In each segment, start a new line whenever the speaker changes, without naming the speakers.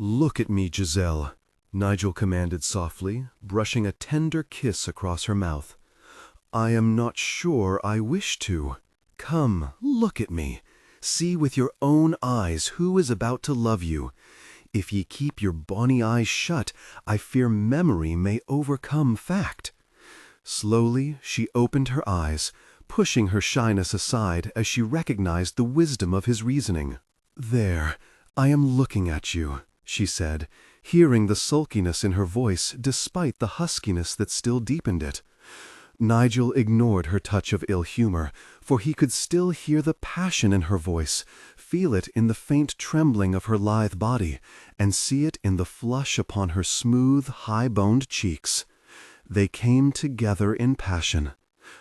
"Look at me, Giselle," Nigel commanded softly, brushing a tender kiss across her mouth. "I am not sure I wish to. Come, look at me. See with your own eyes who is about to love you. If ye keep your bonny eyes shut, I fear memory may overcome fact." Slowly she opened her eyes, pushing her shyness aside as she recognized the wisdom of his reasoning. "There, I am looking at you," she said, hearing the sulkiness in her voice despite the huskiness that still deepened it. Nigel ignored her touch of ill humor, for he could still hear the passion in her voice, feel it in the faint trembling of her lithe body, and see it in the flush upon her smooth, high-boned cheeks. They came together in passion.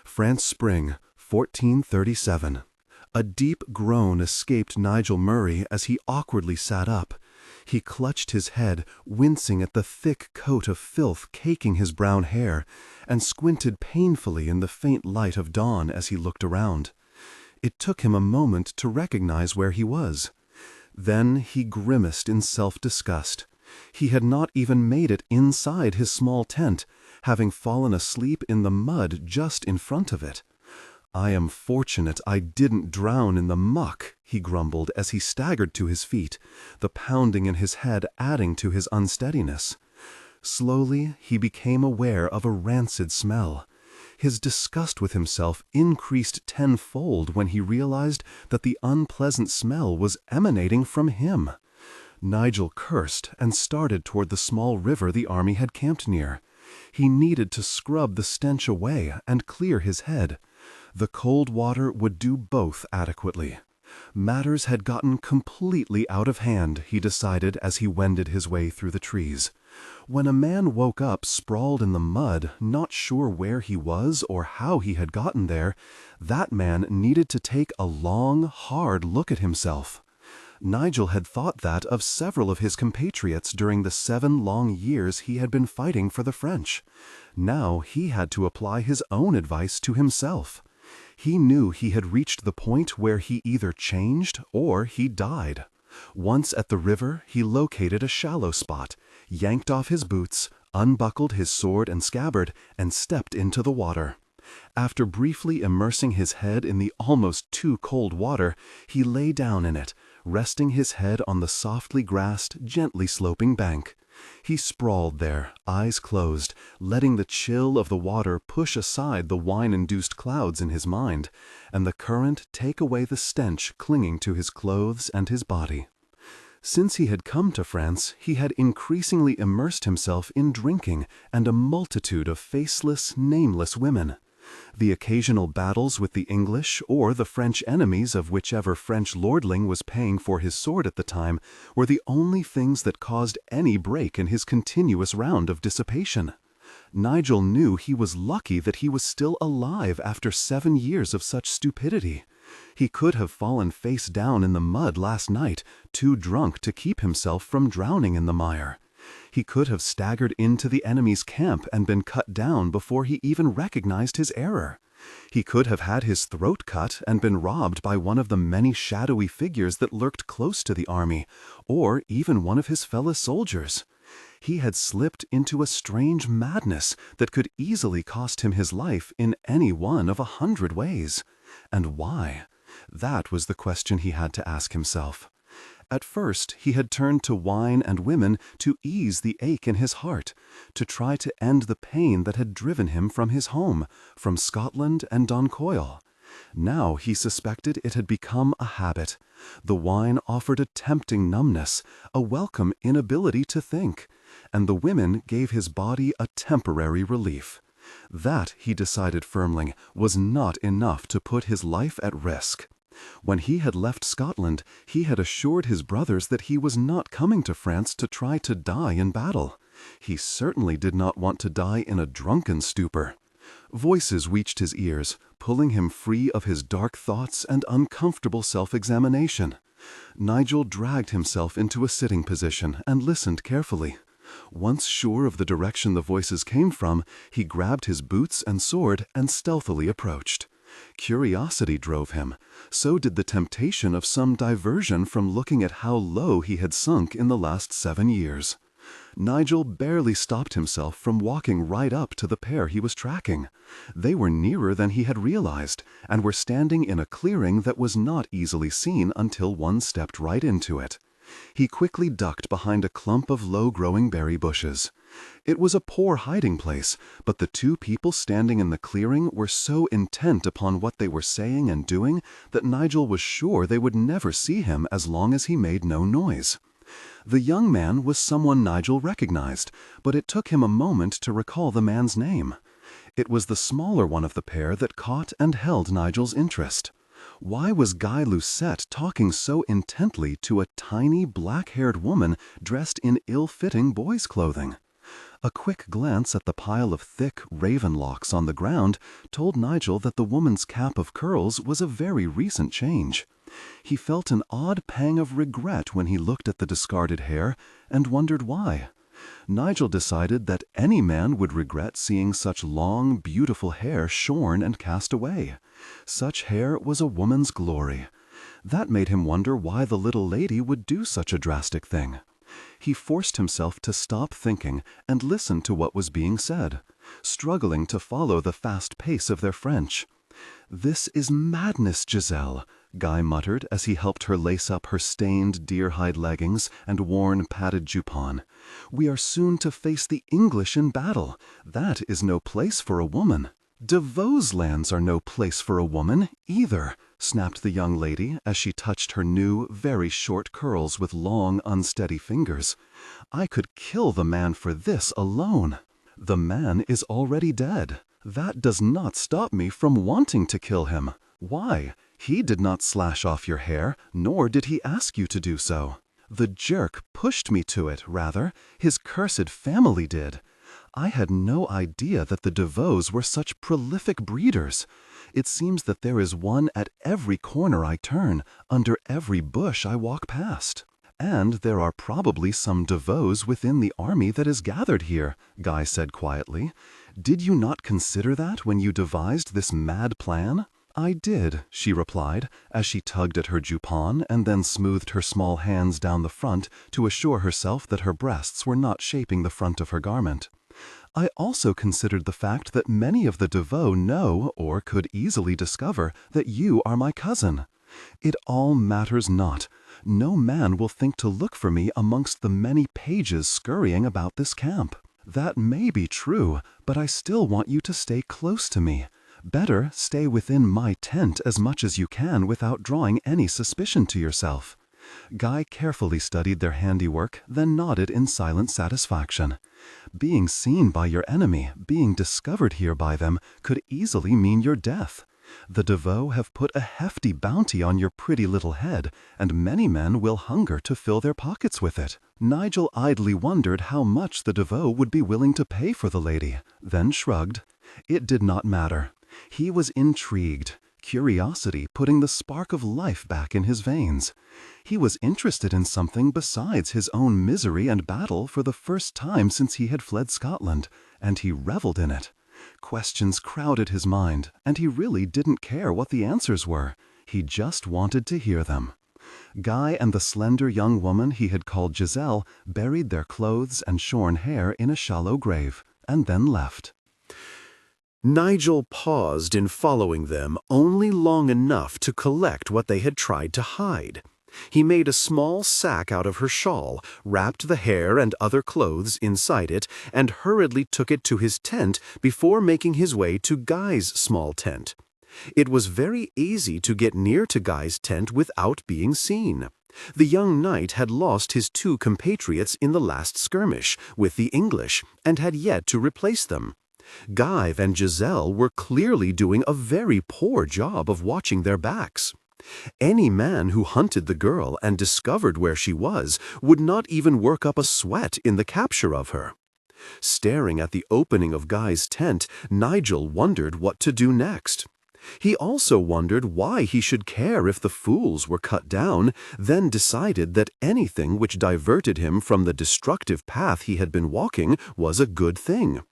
France Spring, 1437. A deep groan escaped Nigel Murray as he awkwardly sat up. He clutched his head, wincing at the thick coat of filth caking his brown hair, and squinted painfully in the faint light of dawn as he looked around. It took him a moment to recognize where he was. Then he grimaced in self-disgust. He had not even made it inside his small tent, having fallen asleep in the mud just in front of it. "I am fortunate I didn't drown in the muck," he grumbled as he staggered to his feet, the pounding in his head adding to his unsteadiness. Slowly he became aware of a rancid smell. His disgust with himself increased tenfold when he realized that the unpleasant smell was emanating from him. Nigel cursed and started toward the small river the army had camped near. He needed to scrub the stench away and clear his head. The cold water would do both adequately. Matters had gotten completely out of hand, he decided as he wended his way through the trees. When a man woke up sprawled in the mud, not sure where he was or how he had gotten there, that man needed to take a long, hard look at himself. Nigel had thought that of several of his compatriots during the 7 long years he had been fighting for the French. Now he had to apply his own advice to himself. He knew he had reached the point where he either changed or he died. Once at the river, he located a shallow spot, yanked off his boots, unbuckled his sword and scabbard, and stepped into the water. After briefly immersing his head in the almost too cold water, he lay down in it, resting his head on the softly grassed, gently sloping bank. He sprawled there, eyes closed, letting the chill of the water push aside the wine-induced clouds in his mind, and the current take away the stench clinging to his clothes and his body. Since he had come to France, he had increasingly immersed himself in drinking and a multitude of faceless, nameless women. The occasional battles with the English or the French enemies of whichever French lordling was paying for his sword at the time were the only things that caused any break in his continuous round of dissipation. Nigel knew he was lucky that he was still alive after 7 years of such stupidity. He could have fallen face down in the mud last night, too drunk to keep himself from drowning in the mire. He could have staggered into the enemy's camp and been cut down before he even recognized his error. He could have had his throat cut and been robbed by one of the many shadowy figures that lurked close to the army, or even one of his fellow soldiers. He had slipped into a strange madness that could easily cost him his life in any one of 100 ways. And why? That was the question he had to ask himself. At first, he had turned to wine and women to ease the ache in his heart, to try to end the pain that had driven him from his home, from Scotland and Doncoil. Now he suspected it had become a habit. The wine offered a tempting numbness, a welcome inability to think, and the women gave his body a temporary relief. That, he decided firmly, was not enough to put his life at risk. When he had left Scotland, he had assured his brothers that he was not coming to France to try to die in battle. He certainly did not want to die in a drunken stupor. Voices reached his ears, pulling him free of his dark thoughts and uncomfortable self-examination. Nigel dragged himself into a sitting position and listened carefully. Once sure of the direction the voices came from, he grabbed his boots and sword and stealthily approached. Curiosity drove him. So did the temptation of some diversion from looking at how low he had sunk in the last 7 years. Nigel barely stopped himself from walking right up to the pair he was tracking. They were nearer than he had realized, and were standing in a clearing that was not easily seen until one stepped right into it. He quickly ducked behind a clump of low-growing berry bushes. It was a poor hiding place, but the two people standing in the clearing were so intent upon what they were saying and doing that Nigel was sure they would never see him as long as he made no noise. The young man was someone Nigel recognized, but it took him a moment to recall the man's name. It was the smaller one of the pair that caught and held Nigel's interest. Why was Guy Lucette talking so intently to a tiny, black-haired woman dressed in ill-fitting boy's clothing? A quick glance at the pile of thick raven locks on the ground told Nigel that the woman's cap of curls was a very recent change. He felt an odd pang of regret when he looked at the discarded hair and wondered why. Nigel decided that any man would regret seeing such long, beautiful hair shorn and cast away. Such hair was a woman's glory. That made him wonder why the little lady would do such a drastic thing. He forced himself to stop thinking and listen to what was being said, struggling to follow the fast pace of their French. "This is madness, Giselle," Guy muttered as he helped her lace up her stained deer-hide leggings and worn padded jupon. "We are soon to face the English in battle. That is no place for a woman." "Devoe's lands are no place for a woman, either," snapped the young lady as she touched her new, very short curls with long, unsteady fingers. "I could kill the man for this alone." "The man is already dead. That does not stop me from wanting to kill him." "Why? He did not slash off your hair, nor did he ask you to do so." "The jerk pushed me to it, rather. His cursed family did. I had no idea that the Devoes were such prolific breeders. It seems that there is one at every corner I turn, under every bush I walk past." "And there are probably some Devoes within the army that is gathered here," Guy said quietly. "Did you not consider that when you devised this mad plan?" "I did," she replied, as she tugged at her jupon and then smoothed her small hands down the front to assure herself that her breasts were not shaping the front of her garment. "I also considered the fact that many of the Devoe know, or could easily discover, that you are my cousin. It all matters not. No man will think to look for me amongst the many pages scurrying about this camp." "That may be true, but I still want you to stay close to me. Better stay within my tent as much as you can without drawing any suspicion to yourself." Guy carefully studied their handiwork, then nodded in silent satisfaction. "Being seen by your enemy, being discovered here by them, could easily mean your death. The Devoe have put a hefty bounty on your pretty little head, and many men will hunger to fill their pockets with it." Nigel idly wondered how much the Devoe would be willing to pay for the lady, then shrugged. It did not matter. He was intrigued, curiosity putting the spark of life back in his veins. He was interested in something besides his own misery and battle for the first time since he had fled Scotland, and he reveled in it. Questions crowded his mind, and he really didn't care what the answers were. He just wanted to hear them. Guy and the slender young woman he had called Giselle buried their clothes and shorn hair in a shallow grave, and then left. Nigel paused in following them only long enough to collect what they had tried to hide. He made a small sack out of her shawl, wrapped the hair and other clothes inside it, and hurriedly took it to his tent before making his way to Guy's small tent. It was very easy to get near to Guy's tent without being seen. The young knight had lost his 2 compatriots in the last skirmish with the English, and had yet to replace them. Guy and Giselle were clearly doing a very poor job of watching their backs. Any man who hunted the girl and discovered where she was would not even work up a sweat in the capture of her. Staring at the opening of Guy's tent, Nigel wondered what to do next. He also wondered why he should care if the fools were cut down, then decided that anything which diverted him from the destructive path he had been walking was a good thing.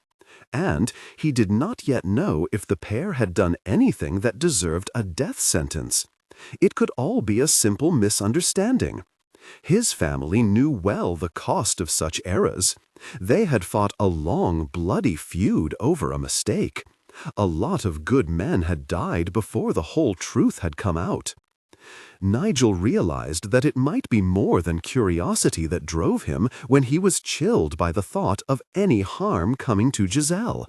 And he did not yet know if the pair had done anything that deserved a death sentence. It could all be a simple misunderstanding. His family knew well the cost of such errors. They had fought a long, bloody feud over a mistake. A lot of good men had died before the whole truth had come out. Nigel realized that it might be more than curiosity that drove him when he was chilled by the thought of any harm coming to Giselle.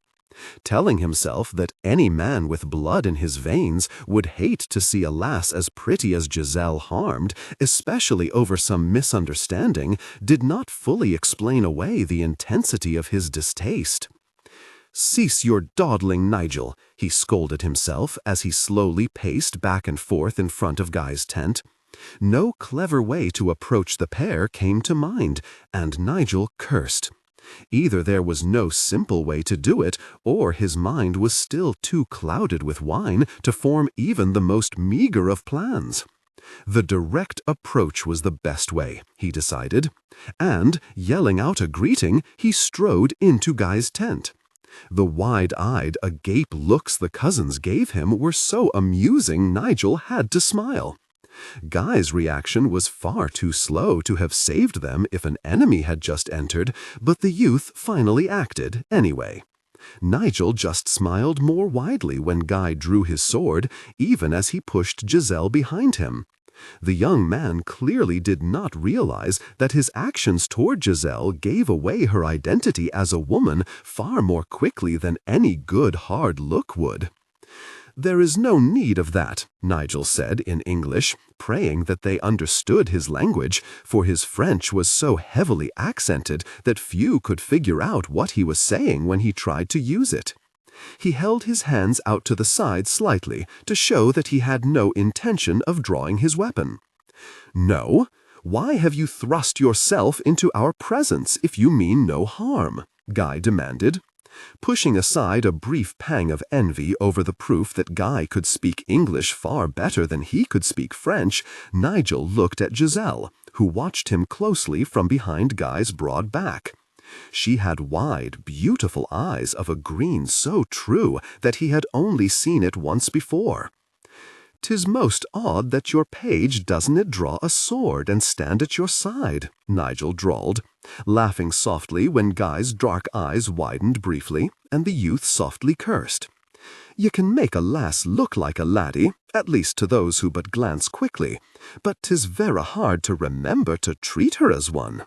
Telling himself that any man with blood in his veins would hate to see a lass as pretty as Giselle harmed, especially over some misunderstanding, did not fully explain away the intensity of his distaste. "Cease your dawdling, Nigel," he scolded himself as he slowly paced back and forth in front of Guy's tent. No clever way to approach the pair came to mind, and Nigel cursed. Either there was no simple way to do it, or his mind was still too clouded with wine to form even the most meager of plans. The direct approach was the best way, he decided, and, yelling out a greeting, he strode into Guy's tent. The wide-eyed, agape looks the cousins gave him were so amusing Nigel had to smile. Guy's reaction was far too slow to have saved them if an enemy had just entered, but the youth finally acted anyway. Nigel just smiled more widely when Guy drew his sword, even as he pushed Giselle behind him. The young man clearly did not realize that his actions toward Giselle gave away her identity as a woman far more quickly than any good hard look would. "There is no need of that," Nigel said in English, praying that they understood his language, for his French was so heavily accented that few could figure out what he was saying when he tried to use it. He held his hands out to the side slightly to show that he had no intention of drawing his weapon. "No? Why have you thrust yourself into our presence if you mean no harm?" Guy demanded. Pushing aside a brief pang of envy over the proof that Guy could speak English far better than he could speak French, Nigel looked at Giselle, who watched him closely from behind Guy's broad back. She had wide, beautiful eyes of a green so true that he had only seen it once before. "'Tis most odd that your page doesn't draw a sword and stand at your side," Nigel drawled, laughing softly when Guy's dark eyes widened briefly, and the youth softly cursed. "You can make a lass look like a laddie, at least to those who but glance quickly, but 'tis vera hard to remember to treat her as one."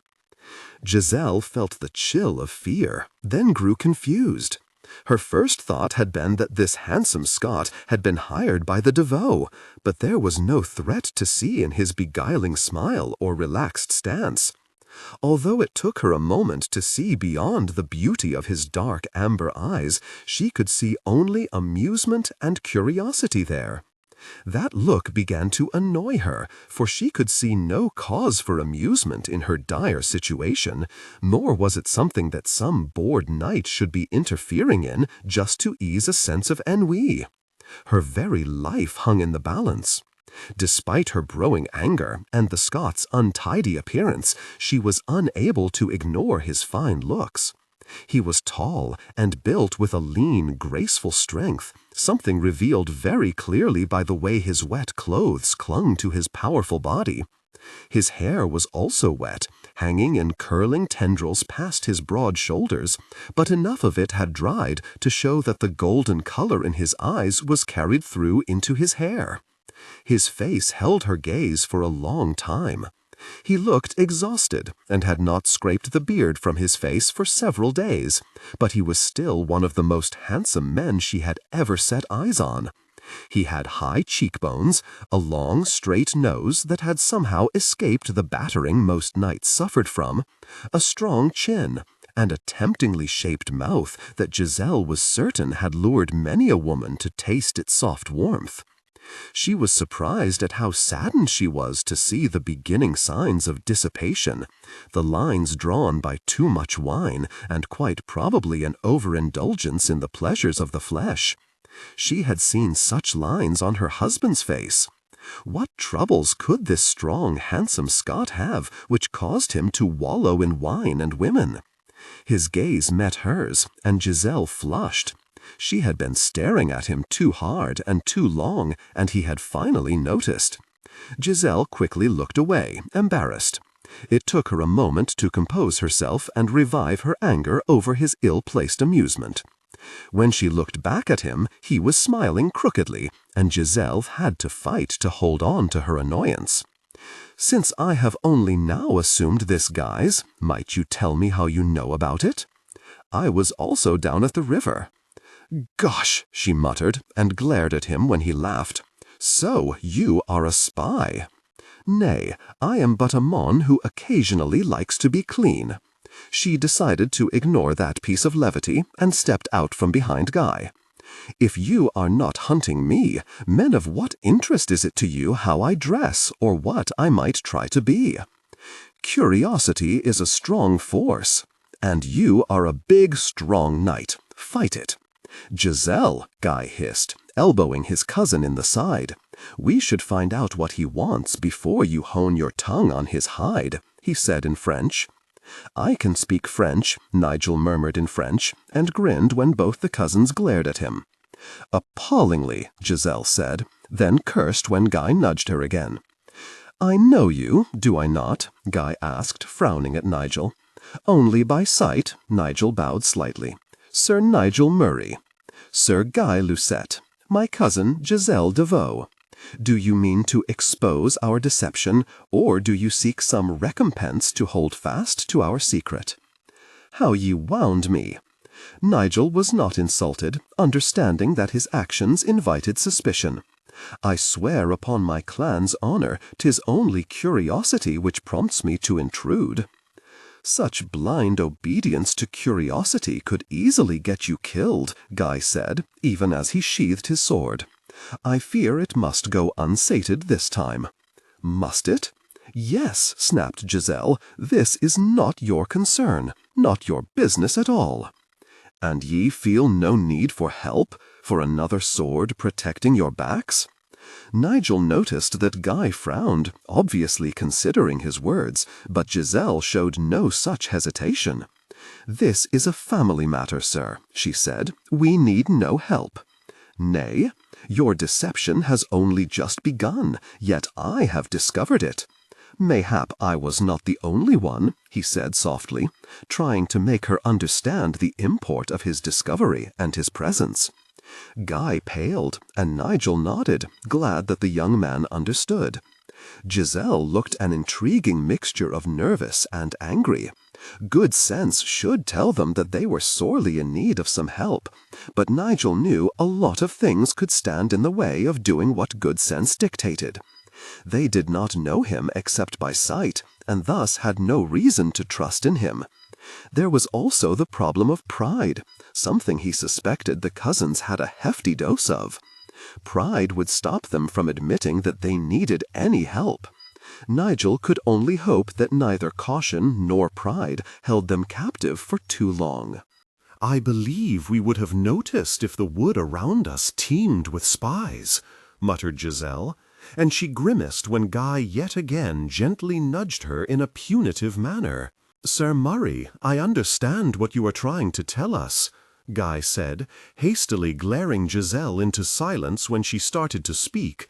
Giselle felt the chill of fear, then grew confused. Her first thought had been that this handsome Scot had been hired by the Devoe, but there was no threat to see in his beguiling smile or relaxed stance. Although it took her a moment to see beyond the beauty of his dark amber eyes, she could see only amusement and curiosity there. That look began to annoy her, for she could see no cause for amusement in her dire situation, nor was it something that some bored knight should be interfering in just to ease a sense of ennui. Her very life hung in the balance. Despite her growing anger and the Scot's untidy appearance, she was unable to ignore his fine looks. He was tall and built with a lean, graceful strength, something revealed very clearly by the way his wet clothes clung to his powerful body. His hair was also wet, hanging in curling tendrils past his broad shoulders, but enough of it had dried to show that the golden color in his eyes was carried through into his hair. His face held her gaze for a long time. He looked exhausted and had not scraped the beard from his face for several days, but he was still one of the most handsome men she had ever set eyes on. He had high cheekbones, a long, straight nose that had somehow escaped the battering most knights suffered from, a strong chin, and a temptingly shaped mouth that Giselle was certain had lured many a woman to taste its soft warmth. She was surprised at how saddened she was to see the beginning signs of dissipation, the lines drawn by too much wine and quite probably an overindulgence in the pleasures of the flesh. She had seen such lines on her husband's face. What troubles could this strong, handsome Scot have which caused him to wallow in wine and women?
His gaze met hers, and Giselle flushed. She had been staring at him too hard and too long, and he had finally noticed. Giselle quickly looked away, embarrassed. It took her a moment to compose herself and revive her anger over his ill-placed amusement. When she looked back at him, he was smiling crookedly, and Giselle had to fight to hold on to her annoyance. "Since I have only now assumed this guise, might you tell me how you know about it? I was also down at the river." "Gosh," she muttered, and glared at him when he laughed. "So you are a spy." "Nay, I am but a mon who occasionally likes to be clean." She decided to ignore that piece of levity and stepped out from behind Guy. "If you are not hunting me, men, of what interest is it to you how I dress or what I might try to be? Curiosity is a strong force, and you are a big, strong knight. Fight it." "Giselle," Guy hissed, elbowing his cousin in the side. "We should find out what he wants before you hone your tongue on his hide," he said in French. "I can speak French," Nigel murmured in French, and grinned when both the cousins glared at him. "Appallingly," Giselle said, then cursed when Guy nudged her again. "I know you, do I not?" Guy asked, frowning at Nigel. "Only by sight," Nigel bowed slightly. "Sir Nigel Murray." "Sir Guy Lucette. My cousin Giselle Deveau. Do you mean to expose our deception, or do you seek some recompense to hold fast to our secret?" "How ye wound me!" Nigel was not insulted, understanding that his actions invited suspicion. "I swear upon my clan's honor 'tis only curiosity which prompts me to intrude." "Such blind obedience to curiosity could easily get you killed," Guy said, even as he sheathed his sword. "I fear it must go unsated this time." "Must it?" "Yes," snapped Giselle, "this is not your concern, not your business at all." "And ye feel no need for help, for another sword protecting your backs?" Nigel noticed that Guy frowned, obviously considering his words, but Giselle showed no such hesitation. "This is a family matter, sir," she said. "We need no help." "Nay, your deception has only just begun, yet I have discovered it." "Mayhap I was not the only one," he said softly, trying to make her understand the import of his discovery and his presence. Guy paled, and Nigel nodded, glad that the young man understood. Giselle looked an intriguing mixture of nervous and angry. Good sense should tell them that they were sorely in need of some help, but Nigel knew a lot of things could stand in the way of doing what good sense dictated. They did not know him except by sight, and thus had no reason to trust in him. There was also the problem of pride, something he suspected the cousins had a hefty dose of. Pride would stop them from admitting that they needed any help. Nigel could only hope that neither caution nor pride held them captive for too long.
"I believe we would have noticed if the wood around us teemed with spies," muttered Giselle, and she grimaced when Guy yet again gently nudged her in a punitive manner. "Sir Murray, I understand what you are trying to tell us," Guy said, hastily glaring Giselle into silence when she started to speak.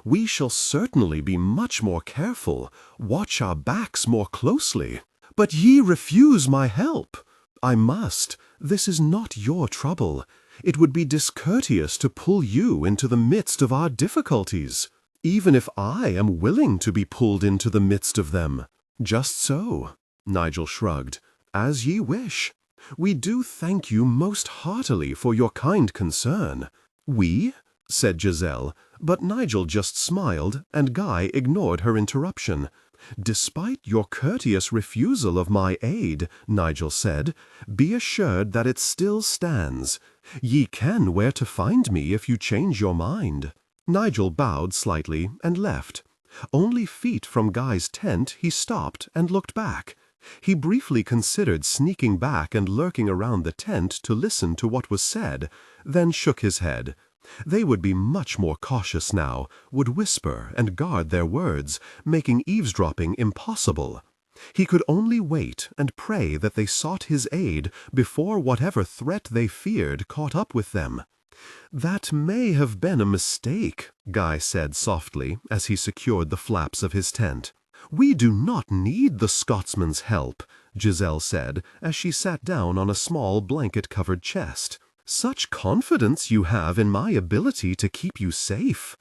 "We shall certainly be much more careful, watch our backs more closely. But ye refuse my help." "I must. This is not your trouble. It would be discourteous to pull you into the midst of our difficulties, even if I am willing to be pulled into the midst of them." "Just so," Nigel shrugged. "As ye wish. We do thank you most heartily for your kind concern." "We?" said Giselle, but Nigel just smiled, and Guy ignored her interruption. "Despite your courteous refusal of my aid," Nigel said, "be assured that it still stands. Ye ken where to find me if you change your mind." Nigel bowed slightly and left. Only feet from Guy's tent, he stopped and looked back. He briefly considered sneaking back and lurking around the tent to listen to what was said, then shook his head. They would be much more cautious now, would whisper and guard their words, making eavesdropping impossible. He could only wait and pray that they sought his aid before whatever threat they feared caught up with them. "That may have been a mistake," Guy said softly as he secured the flaps of his tent. "We do not need the Scotsman's help," Giselle said as she sat down on a small blanket-covered chest. "Such confidence you have in my ability to keep you safe."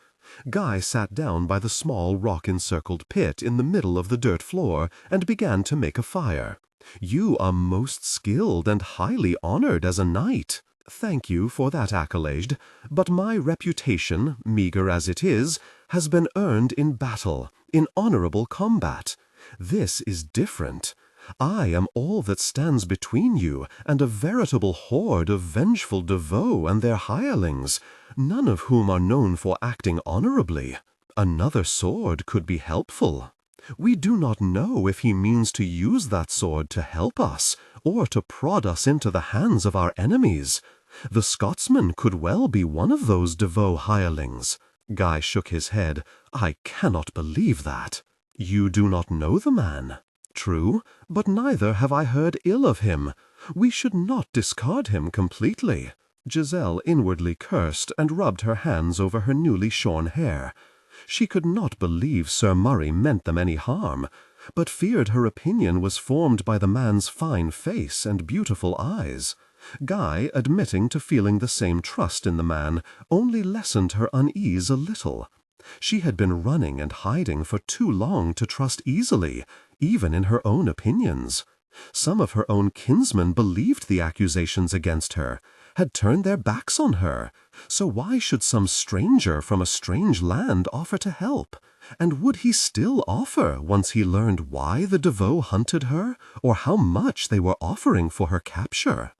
Guy sat down by the small rock-encircled pit in the middle of the dirt floor and began to make a fire. "You are most skilled and highly honored as a knight." "Thank you for that accolade, but my reputation, meager as it is, has been earned in battle, in honorable combat. This is different. I am all that stands between you and a veritable horde of vengeful devots and their hirelings, none of whom are known for acting honorably. Another sword could be helpful. We do not know if he means to use that sword to help us, or to prod us into the hands of our enemies. The Scotsman could well be one of those devout hirelings." Guy shook his head. "I cannot believe that." "You do not know the man." "True, but neither have I heard ill of him. We should not discard him completely." Giselle inwardly cursed and rubbed her hands over her newly shorn hair. She could not believe Sir Murray meant them any harm, but feared her opinion was formed by the man's fine face and beautiful eyes. Guy, admitting to feeling the same trust in the man, only lessened her unease a little. She had been running and hiding for too long to trust easily, even in her own opinions. Some of her own kinsmen believed the accusations against her, had turned their backs on her. So why should some stranger from a strange land offer to help? And would he still offer once he learned why the Devoe hunted her, or how much they were offering for her capture?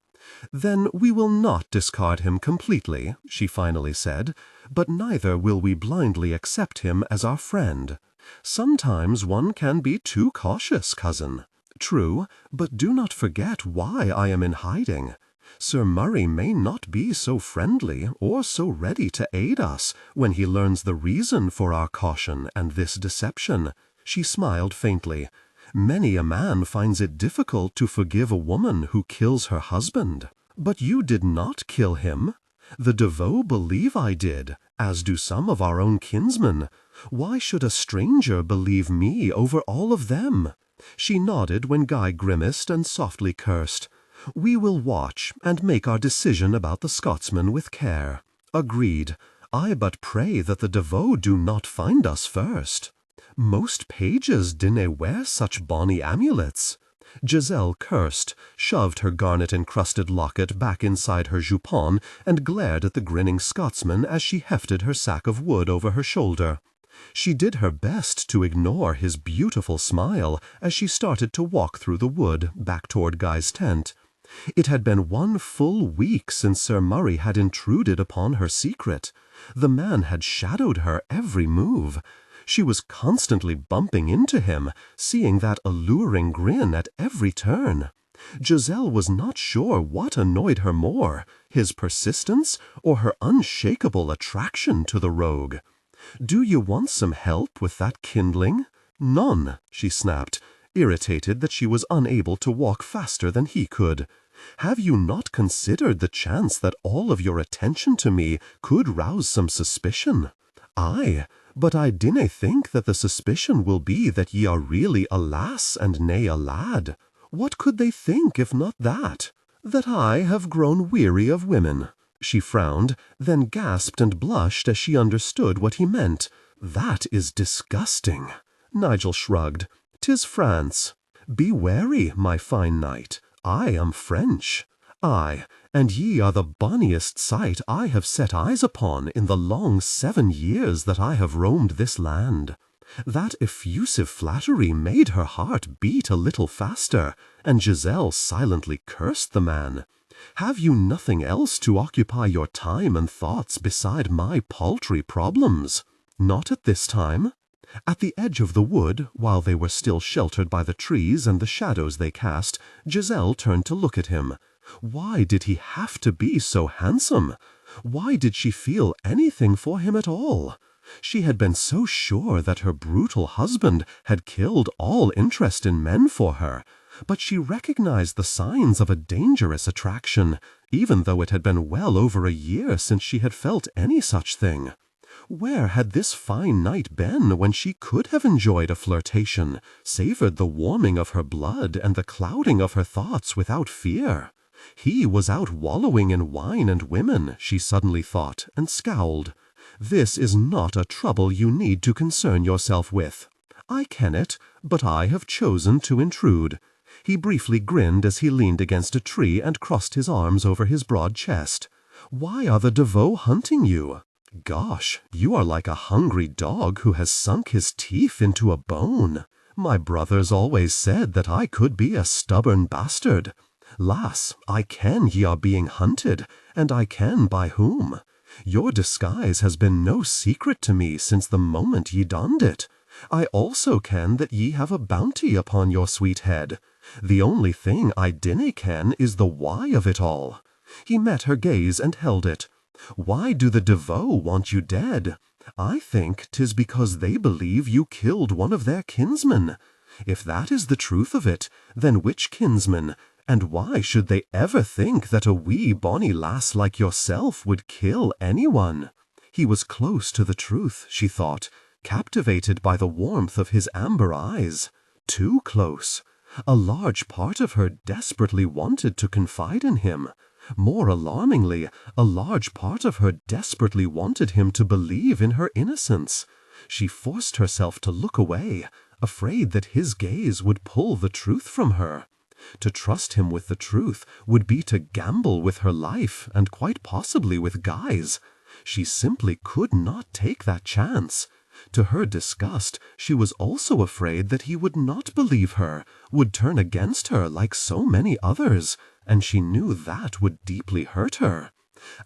"Then we will not discard him completely," she finally said, "but neither will we blindly accept him as our friend. Sometimes one can be too cautious, cousin." "True, but do not forget why I am in hiding. Sir Murray may not be so friendly or so ready to aid us when he learns the reason for our caution and this deception." She smiled faintly. "Many a man finds it difficult to forgive a woman who kills her husband. But you did not kill him. The Devoe believe I did, as do some of our own kinsmen. Why should a stranger believe me over all of them?" She nodded when Guy grimaced and softly cursed. "We will watch and make our decision about the Scotsman with care." "Agreed. I but pray that the Devoe do not find us first." "Most pages dinna wear such bonny amulets." Giselle cursed, shoved her garnet-encrusted locket back inside her jupon, and glared at the grinning Scotsman as she hefted her sack of wood over her shoulder. She did her best to ignore his beautiful smile as she started to walk through the wood back toward Guy's tent. It had been 1 full week since Sir Murray had intruded upon her secret. The man had shadowed her every move. She was constantly bumping into him, seeing that alluring grin at every turn. Giselle was not sure what annoyed her more, his persistence or her unshakable attraction to the rogue. "Do you want some help with that kindling?" "None," she snapped, irritated that she was unable to walk faster than he could. "Have you not considered the chance that all of your attention to me could rouse some suspicion?" "Aye, but I dinna think that the suspicion will be that ye are really a lass and nae a lad. What could they think if not that? That I have grown weary of women." She frowned, then gasped and blushed as she understood what he meant. "That is disgusting." Nigel shrugged. "'Tis France. Be wary, my fine knight. I am French. Aye, and ye are the bonniest sight I have set eyes upon in the long 7 years that I have roamed this land." That effusive flattery made her heart beat a little faster, and Giselle silently cursed the man. "Have you nothing else to occupy your time and thoughts beside my paltry problems?" "Not at this time." At the edge of the wood, while they were still sheltered by the trees and the shadows they cast, Giselle turned to look at him. Why did he have to be so handsome? Why did she feel anything for him at all?
She had been so sure that her brutal husband had killed all interest in men for her, but she recognized the signs of a dangerous attraction, even though it had been well over a year since she had felt any such thing. Where had this fine night been when she could have enjoyed a flirtation, savored the warming of her blood and the clouding of her thoughts without fear? He was out wallowing in wine and women, she suddenly thought, and scowled. This is not a trouble you need to concern yourself with. I ken it, but I have chosen to intrude. He briefly grinned as he leaned against a tree and crossed his arms over his broad chest. Why are the Devoe hunting you? Gosh, you are like a hungry dog who has sunk his teeth into a bone. My brothers always said that I could be a stubborn bastard. Lass, I ken ye are being hunted, and I ken by whom. Your disguise has been no secret to me since the moment ye donned it. I also ken that ye have a bounty upon your sweet head. The only thing I dinna ken is the why of it all. He met her gaze and held it. Why do the Devoe want you dead? I think 'tis because they believe you killed one of their kinsmen. If that is the truth of it, then which kinsman? And why should they ever think that a wee bonny lass like yourself would kill anyone? He was close to the truth, she thought, captivated by the warmth of his amber eyes. Too close. A large part of her desperately wanted to confide in him. More alarmingly, a large part of her desperately wanted him to believe in her innocence. She forced herself to look away, afraid that his gaze would pull the truth from her. To trust him with the truth would be to gamble with her life and quite possibly with Guy's. She simply could not take that chance. To her disgust, she was also afraid that he would not believe her, would turn against her like so many others, and she knew that would deeply hurt her.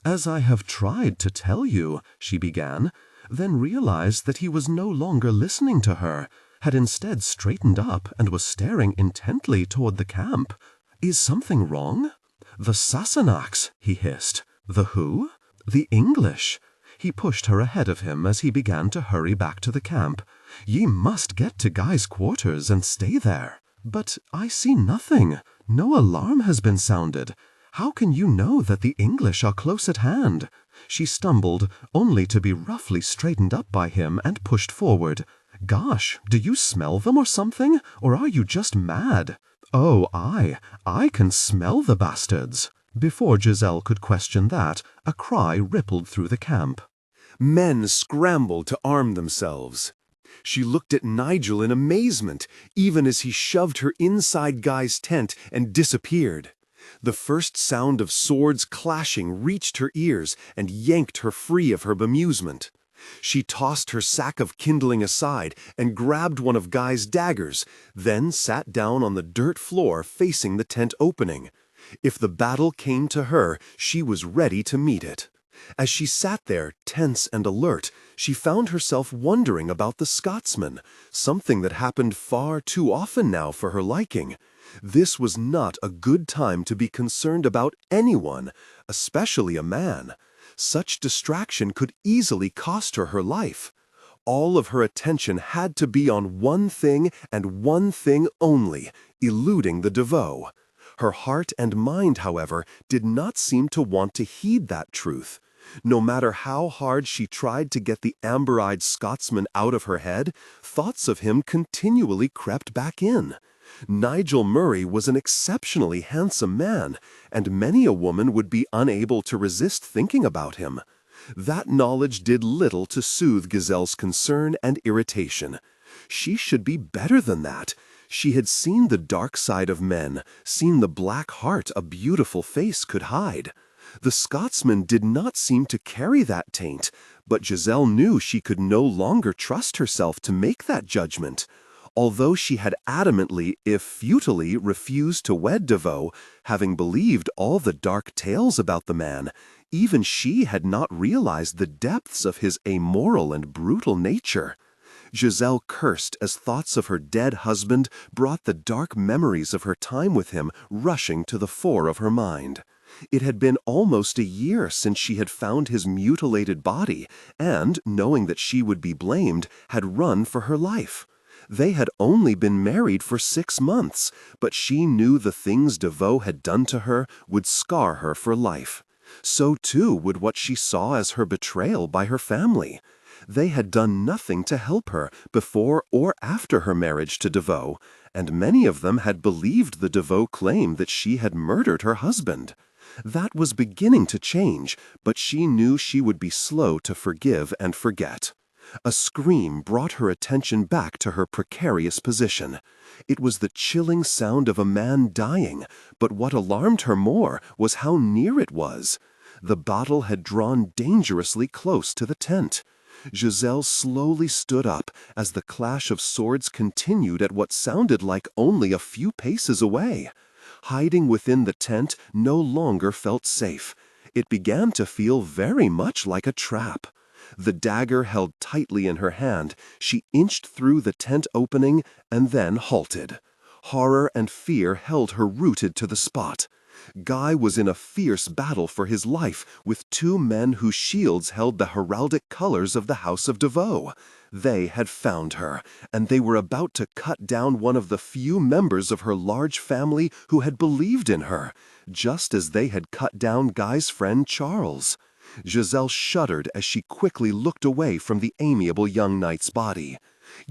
As I have tried to tell you, she began, then realized that he was no longer listening to her, had instead straightened up and was staring intently toward the camp. Is something wrong? The Sassenachs, he hissed. The who? The English. He pushed her ahead of him as he began to hurry back to the camp. Ye must get to Guy's quarters and stay there. But I see nothing. No alarm has been sounded. How can you know that the English are close at hand? She stumbled, only to be roughly straightened up by him and pushed forward. Gosh, do you smell them or something? Or are you just mad? Oh, I can smell the bastards. Before Giselle could question that, a cry rippled through the camp.
Men scrambled to arm themselves. She looked at Nigel in amazement, even as he shoved her inside Guy's tent and disappeared. The first sound of swords clashing reached her ears and yanked her free of her bemusement. She tossed her sack of kindling aside and grabbed one of Guy's daggers, then sat down on the dirt floor facing the tent opening. If the battle came to her, she was ready to meet it. As she sat there, tense and alert, she found herself wondering about the Scotsman, something that happened far too often now for her liking. This was not a good time to be concerned about anyone, especially a man. Such distraction could easily cost her her life. All of her attention had to be on one thing and one thing only, eluding the Devoe. Her heart and mind, however, did not seem to want to heed that truth. No matter how hard she tried to get the amber-eyed Scotsman out of her head, thoughts of him continually crept back in. Nigel Murray was an exceptionally handsome man, and many a woman would be unable to resist thinking about him. That knowledge did little to soothe Giselle's concern and irritation. She should be better than that. She had seen the dark side of men, seen the black heart a beautiful face could hide. The Scotsman did not seem to carry that taint, but Giselle knew she could no longer trust herself to make that judgment. Although she had adamantly, if futilely, refused to wed Devoe, having believed all the dark tales about the man, even she had not realized the depths of his amoral and brutal nature. Giselle cursed as thoughts of her dead husband brought the dark memories of her time with him rushing to the fore of her mind.
It had been almost a year since she had found his mutilated body, and, knowing that she would be blamed, had run for her life. They had only been married for 6 months, but she knew the things DeVoe had done to her would scar her for life. So too would what she saw as her betrayal by her family. They had done nothing to help her before or after her marriage to DeVoe, and many of them had believed the DeVoe claim that she had murdered her husband. That was beginning to change, but she knew she would be slow to forgive and forget. A scream brought her attention back to her precarious position. It was the chilling sound of a man dying, but what alarmed her more was how near it was. The battle had drawn dangerously close to the tent. Giselle slowly stood up as the clash of swords continued at what sounded like only a few paces away. Hiding within the tent no longer felt safe. It began to feel very much like a trap. The dagger held tightly in her hand, she inched through the tent opening and then halted. Horror and fear held her rooted to the spot. Guy was in a fierce battle for his life with 2 men whose shields held the heraldic colors of the House of DeVoe. They had found her, and they were about to cut down one of the few members of her large family who had believed in her, just as they had cut down Guy's friend Charles. Giselle shuddered as she quickly looked away from the amiable young knight's body.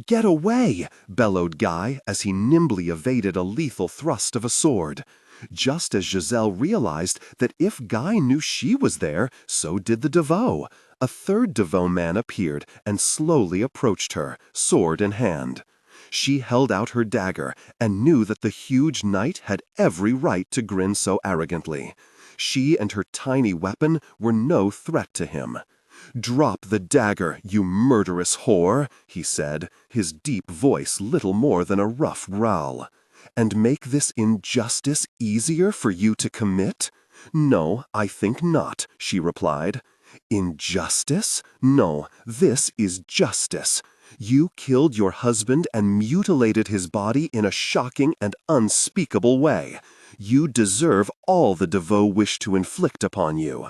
"Get away!" bellowed Guy as he nimbly evaded a lethal thrust of a sword. Just as Giselle realized that if Guy knew she was there, so did the DeVoe. A third DeVoe man appeared and slowly approached her, sword in hand. She held out her dagger and knew that the huge knight had every right to grin so arrogantly. She and her tiny weapon were no threat to him. "Drop the dagger, you murderous whore," he said, his deep voice little more than a rough growl. "And make this injustice easier for you to commit?" "No, I think not," she replied. "Injustice? No, this is justice. You killed your husband and mutilated his body in a shocking and unspeakable way. You deserve all the DeVoe wish to inflict upon you."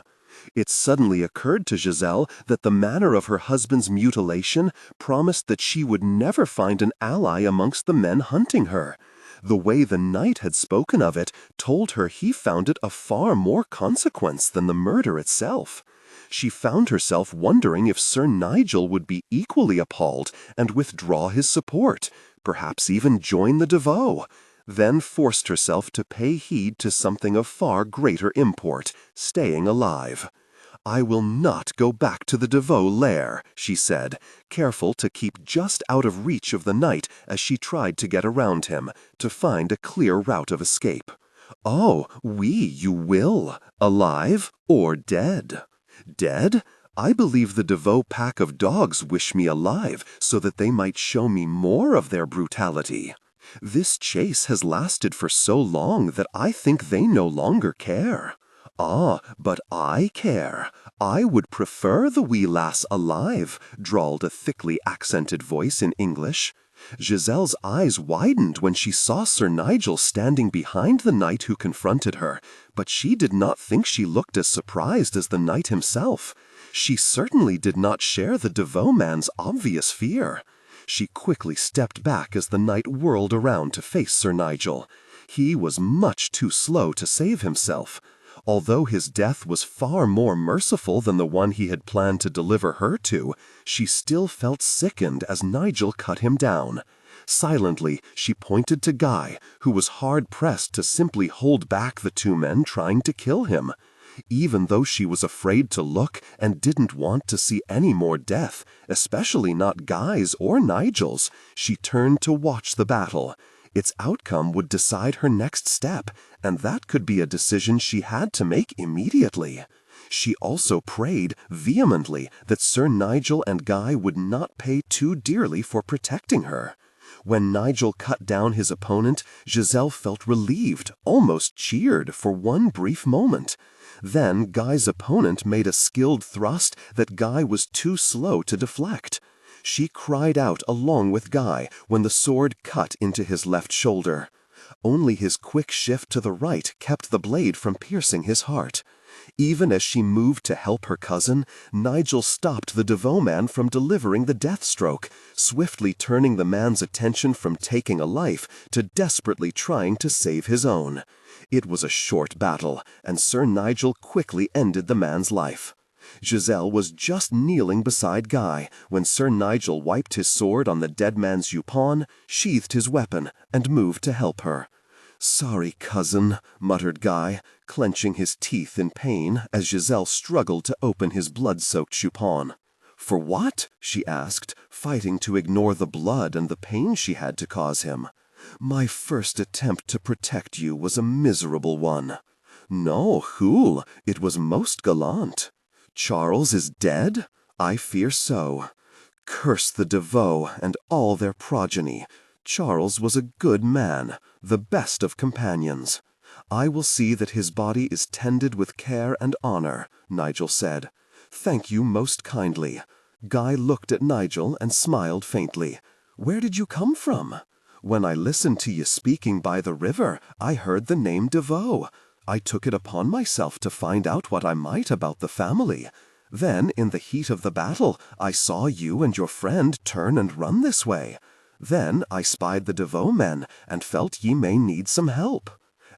It suddenly occurred to Giselle that the manner of her husband's mutilation promised that she would never find an ally amongst the men hunting her. The way the knight had spoken of it told her he found it of far more consequence than the murder itself. She found herself wondering if Sir Nigel would be equally appalled and withdraw his support, perhaps even join the DeVoe, then forced herself to pay heed to something of far greater import, staying alive. "I will not go back to the DeVoe lair," she said, careful to keep just out of reach of the knight as she tried to get around him, to find a clear route of escape. "Oh, oui, you will. Alive or dead?" "Dead? I believe the DeVoe pack of dogs wish me alive so that they might show me more of their brutality. This chase has lasted for so long that I think they no longer care." "Ah, but I care. I would prefer the wee lass alive," drawled a thickly accented voice in English. Giselle's eyes widened when she saw Sir Nigel standing behind the knight who confronted her, but she did not think she looked as surprised as the knight himself. She certainly did not share the DeVoe man's obvious fear. She quickly stepped back as the knight whirled around to face Sir Nigel. He was much too slow to save himself. Although his death was far more merciful than the one he had planned to deliver her to, she still felt sickened as Nigel cut him down. Silently, she pointed to Guy, who was hard-pressed to simply hold back the 2 men trying to kill him. Even though she was afraid to look and didn't want to see any more death, especially not Guy's or Nigel's, she turned to watch the battle. Its outcome would decide her next step, and that could be a decision she had to make immediately. She also prayed vehemently that Sir Nigel and Guy would not pay too dearly for protecting her. When Nigel cut down his opponent, Giselle felt relieved, almost cheered, for one brief moment. Then Guy's opponent made a skilled thrust that Guy was too slow to deflect. She cried out along with Guy when the sword cut into his left shoulder. Only his quick shift to the right kept the blade from piercing his heart. Even as she moved to help her cousin, Nigel stopped the DeVoe man from delivering the death stroke, swiftly turning the man's attention from taking a life to desperately trying to save his own. It was a short battle, and Sir Nigel quickly ended the man's life. Giselle was just kneeling beside Guy when Sir Nigel wiped his sword on the dead man's jupon, sheathed his weapon, and moved to help her. "Sorry, cousin," muttered Guy, clenching his teeth in pain as Giselle struggled to open his blood-soaked jupon. "For what?" she asked, fighting to ignore the blood and the pain she had to cause him. "My first attempt to protect you was a miserable one." "No, Hool, it was most gallant." "Charles is dead? I fear so. Curse the DeVoe and all their progeny. Charles was a good man, the best of companions. I will see that his body is tended with care and honor," Nigel said. "Thank you most kindly." Guy looked at Nigel and smiled faintly. "Where did you come from?" "When I listened to you speaking by the river, I heard the name DeVoe. I took it upon myself to find out what I might about the family. Then, in the heat of the battle, I saw you and your friend turn and run this way. Then I spied the DeVoe men and felt ye may need some help."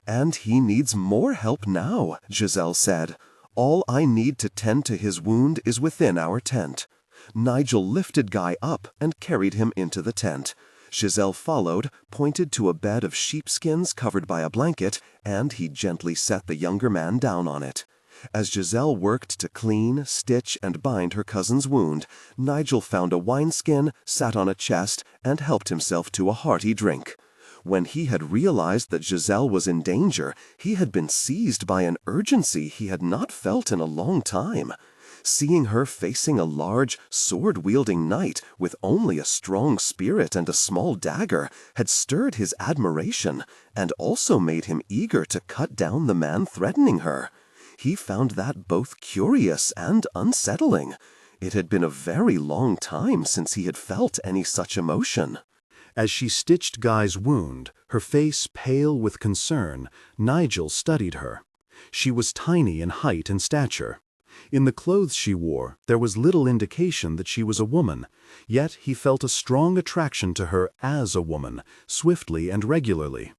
"And he needs more help now," Giselle said. "All I need to tend to his wound is within our tent." Nigel lifted Guy up and carried him into the tent. Giselle followed, pointed to a bed of sheepskins covered by a blanket, and he gently set the younger man down on it. As Giselle worked to clean, stitch, and bind her cousin's wound, Nigel found a wineskin, sat on a chest, and helped himself to a hearty drink. When he had realized that Giselle was in danger, he had been seized by an urgency he had not felt in a long time. Seeing her facing a large, sword-wielding knight with only a strong spirit and a small dagger had stirred his admiration, and also made him eager to cut down the man threatening her. He found that both curious and unsettling. It had been a very long time since he had felt any such emotion.
As she stitched Guy's wound, her face pale with concern, Nigel studied her. She was tiny in height and stature. In the clothes she wore, there was little indication that she was a woman, yet he felt a strong attraction to her as a woman, swiftly and regularly.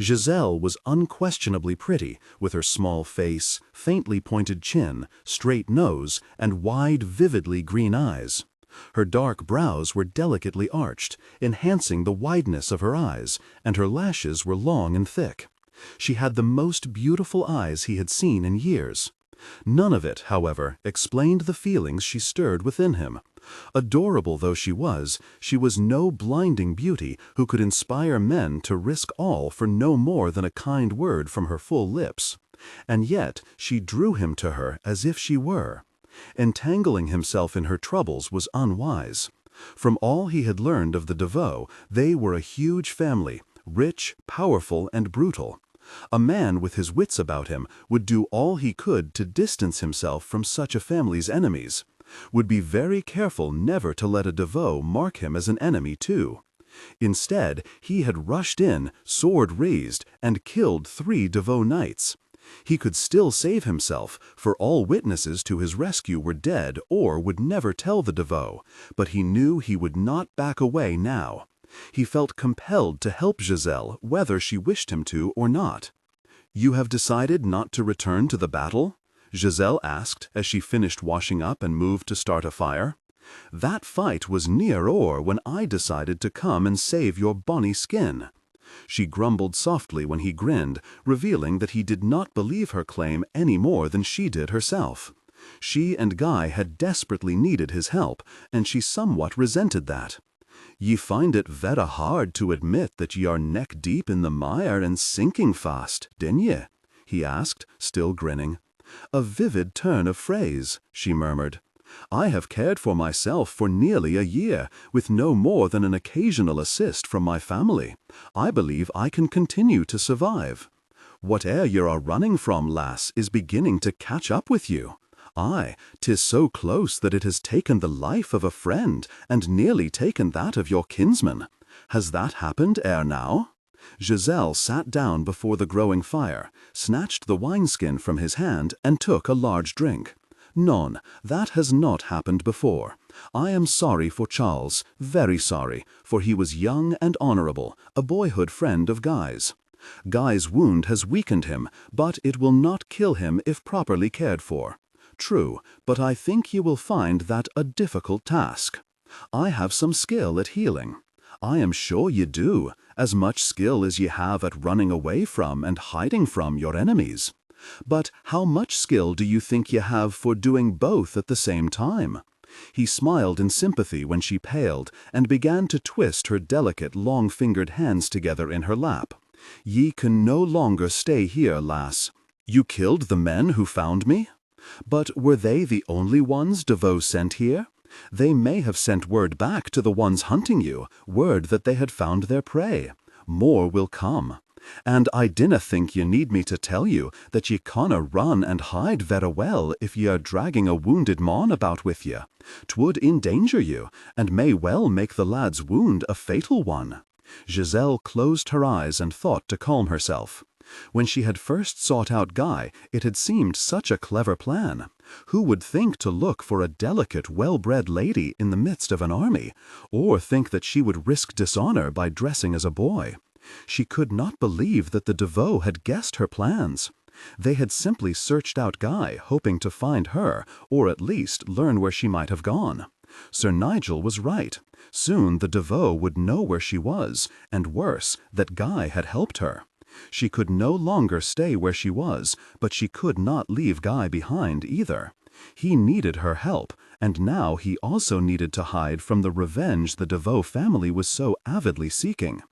Giselle was unquestionably pretty, with her small face, faintly pointed chin, straight nose, and wide, vividly green eyes. Her dark brows were delicately arched, enhancing the wideness of her eyes, and her lashes were long and thick. She had the most beautiful eyes he had seen in years. None of it, however, explained the feelings she stirred within him. Adorable though she was no blinding beauty who could inspire men to risk all for no more than a kind word from her full lips. And yet she drew him to her as if she were. Entangling himself in her troubles was unwise. From all he had learned of the DeVoe, they were a huge family, rich, powerful, and brutal. A man with his wits about him would do all he could to distance himself from such a family's enemies, would be very careful never to let a DeVoe mark him as an enemy too. Instead, he had rushed in, sword raised, and killed 3 DeVoe knights. He could still save himself, for all witnesses to his rescue were dead or would never tell the DeVoe, but he knew he would not back away now. He felt compelled to help Giselle, whether she wished him to or not. "You have decided not to return to the battle?" Giselle asked as she finished washing up and moved to start a fire. "That fight was near o'er when I decided to come and save your bonny skin." She grumbled softly when he grinned, revealing that he did not believe her claim any more than she did herself. She and Guy had desperately needed his help, and she somewhat resented that. "Ye find it vera hard to admit that ye are neck-deep in the mire and sinking fast, dinna ye?" he asked, still grinning. "A vivid turn of phrase," she murmured. "I have cared for myself for nearly a year, with no more than an occasional assist from my family. I believe I can continue to survive. Whate'er ye are running from, lass, is beginning to catch up with you. Aye, 'tis so close that it has taken the life of a friend, and nearly taken that of your kinsman. Has that happened ere now?"
Giselle sat down before the growing fire, snatched the wineskin from his hand, and took a large drink. "Non, that has not happened before. I am sorry for Charles, very sorry, for he was young and honorable, a boyhood friend of Guy's. Guy's wound has weakened him, but it will not kill him if properly cared for. True, but I think you will find that a difficult task. I have some skill at healing. I am sure you do, as much skill as ye have at running away from and hiding from your enemies. But how much skill do you think you have for doing both at the same time?" He smiled in sympathy when she paled and began to twist her delicate, long-fingered hands together in her lap. "Ye can no longer stay here, lass. You killed the men who found me? But were they the only ones Devoe sent here? They may have sent word back to the ones hunting you, word that they had found their prey. More will come. And I dinna think ye need me to tell you that ye canna run and hide vera well if ye are dragging a wounded mon about with ye. 'Twould endanger you, and may well make the lad's wound a fatal one." Giselle closed her eyes and thought to calm herself. When she had first sought out Guy, it had seemed such a clever plan. Who would think to look for a delicate, well-bred lady in the midst of an army, or think that she would risk dishonor by dressing as a boy? She could not believe that the Devoe had guessed her plans. They had simply searched out Guy, hoping to find her, or at least learn where she might have gone. Sir Nigel was right. Soon the Devoe would know where she was, and worse, that Guy had helped her. She could no longer stay where she was, but she could not leave Guy behind either. He needed her help, and now he also needed to hide from the revenge the Devoe family was so avidly seeking.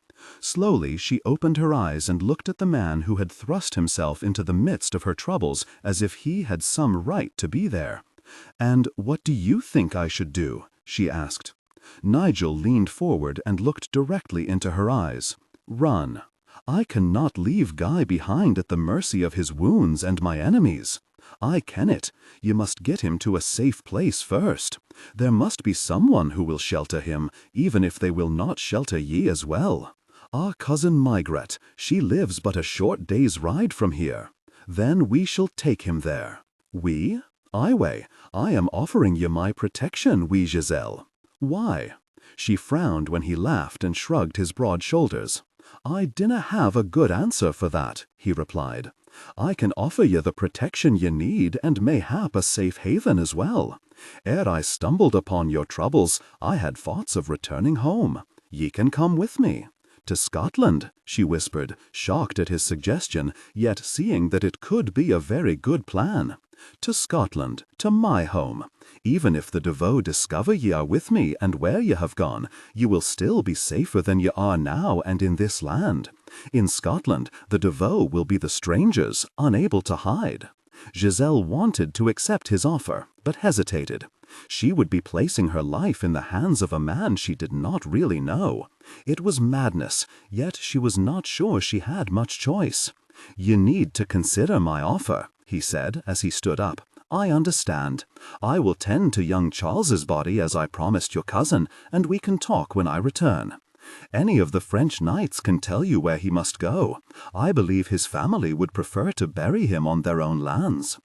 Slowly she opened her eyes and looked at the man who had thrust himself into the midst of her troubles as if he had some right to be there. "And what do you think I should do?" she asked. Nigel leaned forward and looked directly into her eyes. "Run. I cannot leave Guy behind at the mercy of his wounds and my enemies. I ken it. You must get him to a safe place first. There must be someone who will shelter him, even if they will not shelter ye as well. Our cousin Migret, she lives but a short day's ride from here. Then we shall take him there." "We? Iway, I am offering you my protection, wee Giselle." "Why?" She frowned when he laughed and shrugged his broad shoulders. "I dinna have a good answer for that," he replied. "I can offer you the protection ye need and mayhap a safe haven as well. Ere I stumbled upon your troubles, I had thoughts of returning home. Ye can come with me." "To Scotland," she whispered, shocked at his suggestion, yet seeing that it could be a very good plan. "To Scotland, to my home. Even if the Devoe discover ye are with me and where ye have gone, you will still be safer than ye are now and in this land. In Scotland, the Devoe will be the strangers, unable to hide." Giselle wanted to accept his offer, but hesitated. She would be placing her life in the hands of a man she did not really know. It was madness, yet she was not sure she had much choice. "You need to consider my offer," he said as he stood up. "I understand. I will tend to young Charles's body as I promised your cousin, and we can talk when I return. Any of the French knights can tell you where he must go. I believe his family would prefer to bury him on their own lands."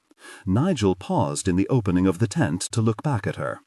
Nigel paused in the opening of the tent to look back at her.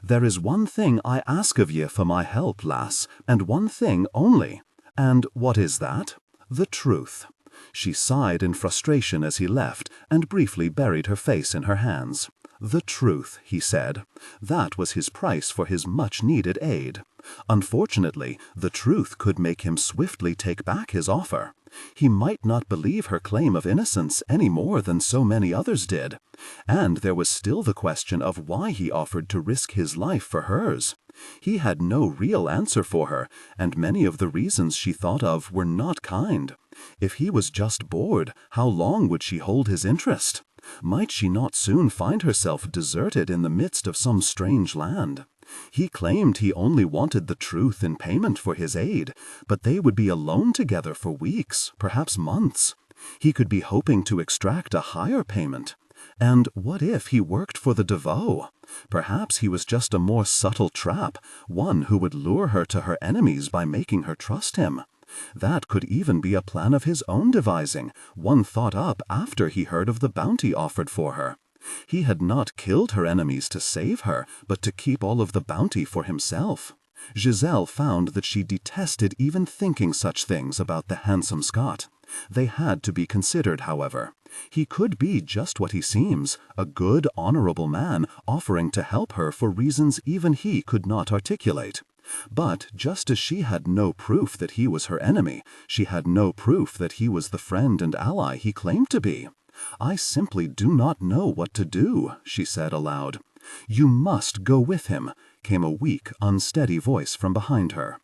"There is one thing I ask of ye for my help, lass, and one thing only." "And what is that?" "The truth." She sighed in frustration as he left and briefly buried her face in her hands. "The truth," he said. That was his price for his much-needed aid. Unfortunately, the truth could make him swiftly take back his offer. He might not believe her claim of innocence any more than so many others did. And there was still the question of why he offered to risk his life for hers. He had no real answer for her, and many of the reasons she thought of were not kind. If he was just bored, how long would she hold his interest? Might she not soon find herself deserted in the midst of some strange land? He claimed he only wanted the truth in payment for his aid, but they would be alone together for weeks, perhaps months. He could be hoping to extract a higher payment. And what if he worked for the Devoe? Perhaps he was just a more subtle trap, one who would lure her to her enemies by making her trust him. That could even be a plan of his own devising, one thought up after he heard of the bounty offered for her. He had not killed her enemies to save her, but to keep all of the bounty for himself. Giselle found that she detested even thinking such things about the handsome Scot. They had to be considered, however. He could be just what he seems, a good, honorable man, offering to help her for reasons even he could not articulate. But just as she had no proof that he was her enemy, she had no proof that he was the friend and ally he claimed to be. "I simply do not know what to do," she said aloud. "You must go with him," came a weak, unsteady voice from behind her.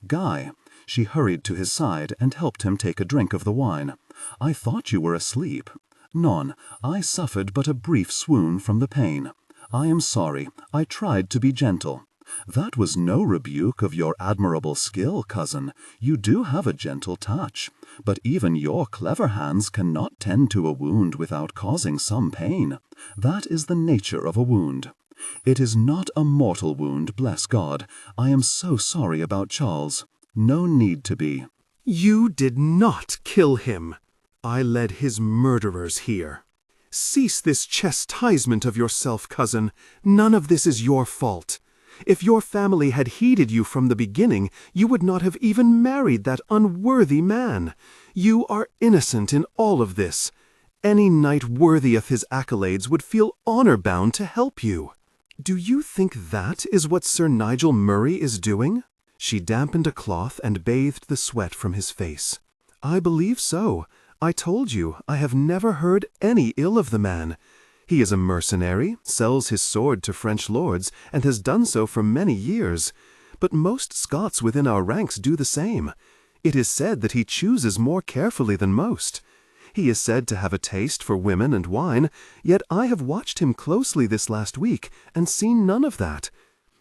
"Guy," she hurried to his side and helped him take a drink of the wine. "I thought you were asleep." "Non, I suffered but a brief swoon from the pain. I am sorry, I tried to be gentle." "That was no rebuke of your admirable skill, cousin. You do have a gentle touch. But even your clever hands cannot tend to a wound without causing some pain. That is the nature of a wound. It is not a mortal wound, bless God. I am so sorry about Charles. No need to be."
You did not kill him. I led his murderers here. Cease this chastisement of yourself, cousin. None of this is your fault. If your family had heeded you from the beginning, you would not have even married that unworthy man. You are innocent in all of this. Any knight worthy of his accolades would feel honor-bound to help you. Do you think that is what Sir Nigel Murray is doing? She dampened a cloth and bathed the sweat from his face. I believe so. I told you, I have never heard any ill of the man. He is a mercenary, sells his sword to French lords, and has done so for many years. But most Scots within our ranks do the same. It is said that he chooses more carefully than most. He is said to have a taste for women and wine, yet I have watched him closely this last week and seen none of that.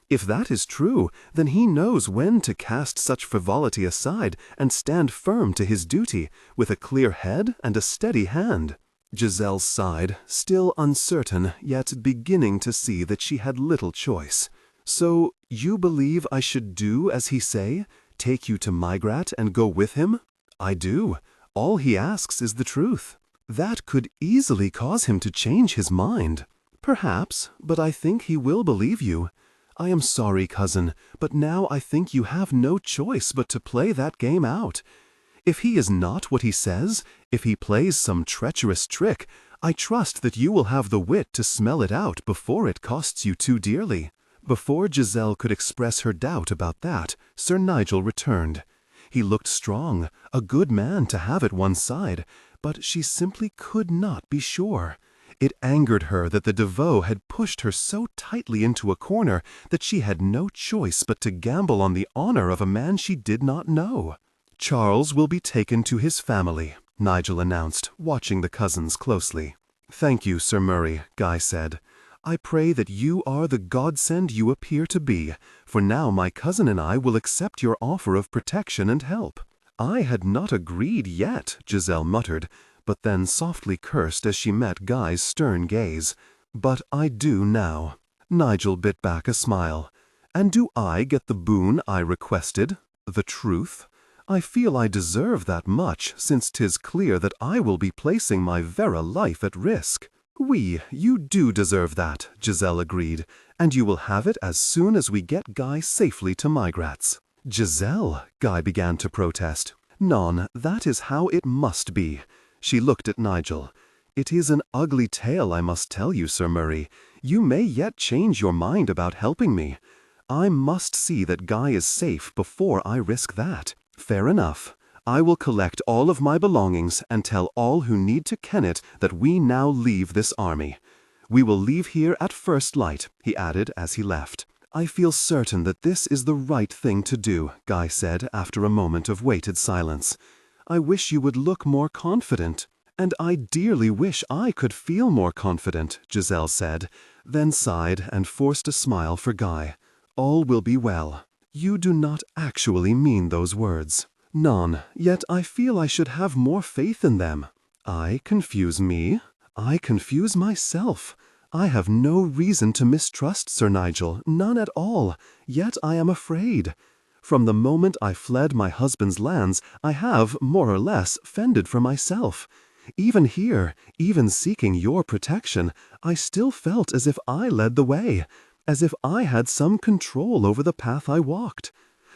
If that is true, then he knows when to cast such frivolity aside and stand firm to his duty, with a clear head and a steady hand. Giselle sighed, still uncertain, yet beginning to see that she had little choice. So, you believe I should do as he say? Take you to Mygrat and go with him? I do. All he asks is the truth. That could easily cause him to change his mind. Perhaps, but I think he will believe you. I am sorry, cousin, but now I think you have no choice but to play that game out. If he is not what he says, if he plays some treacherous trick, I trust that you will have the wit to smell it out before it costs you too dearly. Before Giselle could express her doubt about that, Sir Nigel returned. He looked strong, a good man to have at one's side, but she simply could not be sure. It angered her that the Devoe had pushed her so tightly into a corner that she had no choice but to gamble on the honor of a man she did not know. "Charles will be taken to his family," Nigel announced, watching the cousins closely. "Thank you, Sir Murray," Guy said. "I pray that you are the godsend you appear to be, for now my cousin and I will accept your offer of protection and help." "I had not agreed yet," Giselle muttered, but then softly cursed as she met Guy's stern gaze. "But I do now." Nigel bit back a smile. "And do I get the boon I requested? The truth? I feel I deserve that much, since 'tis clear that I will be placing my vera life at risk." "Oui, you do deserve that," Giselle agreed, "and you will have it as soon as we get Guy safely to Mygrat's." "Giselle," Guy began to protest. "Non, that is how it must be." She looked at Nigel. "It is an ugly tale, I must tell you, Sir Murray. You may yet change your mind about helping me. I must see that Guy is safe before I risk that." "Fair enough. I will collect all of my belongings and tell all who need to ken it that we now leave this army. We will leave here at first light," he added as he left. "I feel certain that this is the right thing to do," Guy said after a moment of weighted silence. "I wish you would look more confident." "And I dearly wish I could feel more confident," Giselle said, then sighed and forced a smile for Guy. "All will be well. You do not actually mean those words." "Non, yet I feel I should have more faith in them." "I confuse me? I confuse myself. I have no reason to mistrust Sir Nigel, none at all, yet I am afraid. From the moment I fled my husband's lands, I have, more or less, fended for myself. Even here, even seeking your protection, I still felt as if I led the way, as if I had some control over the path I walked.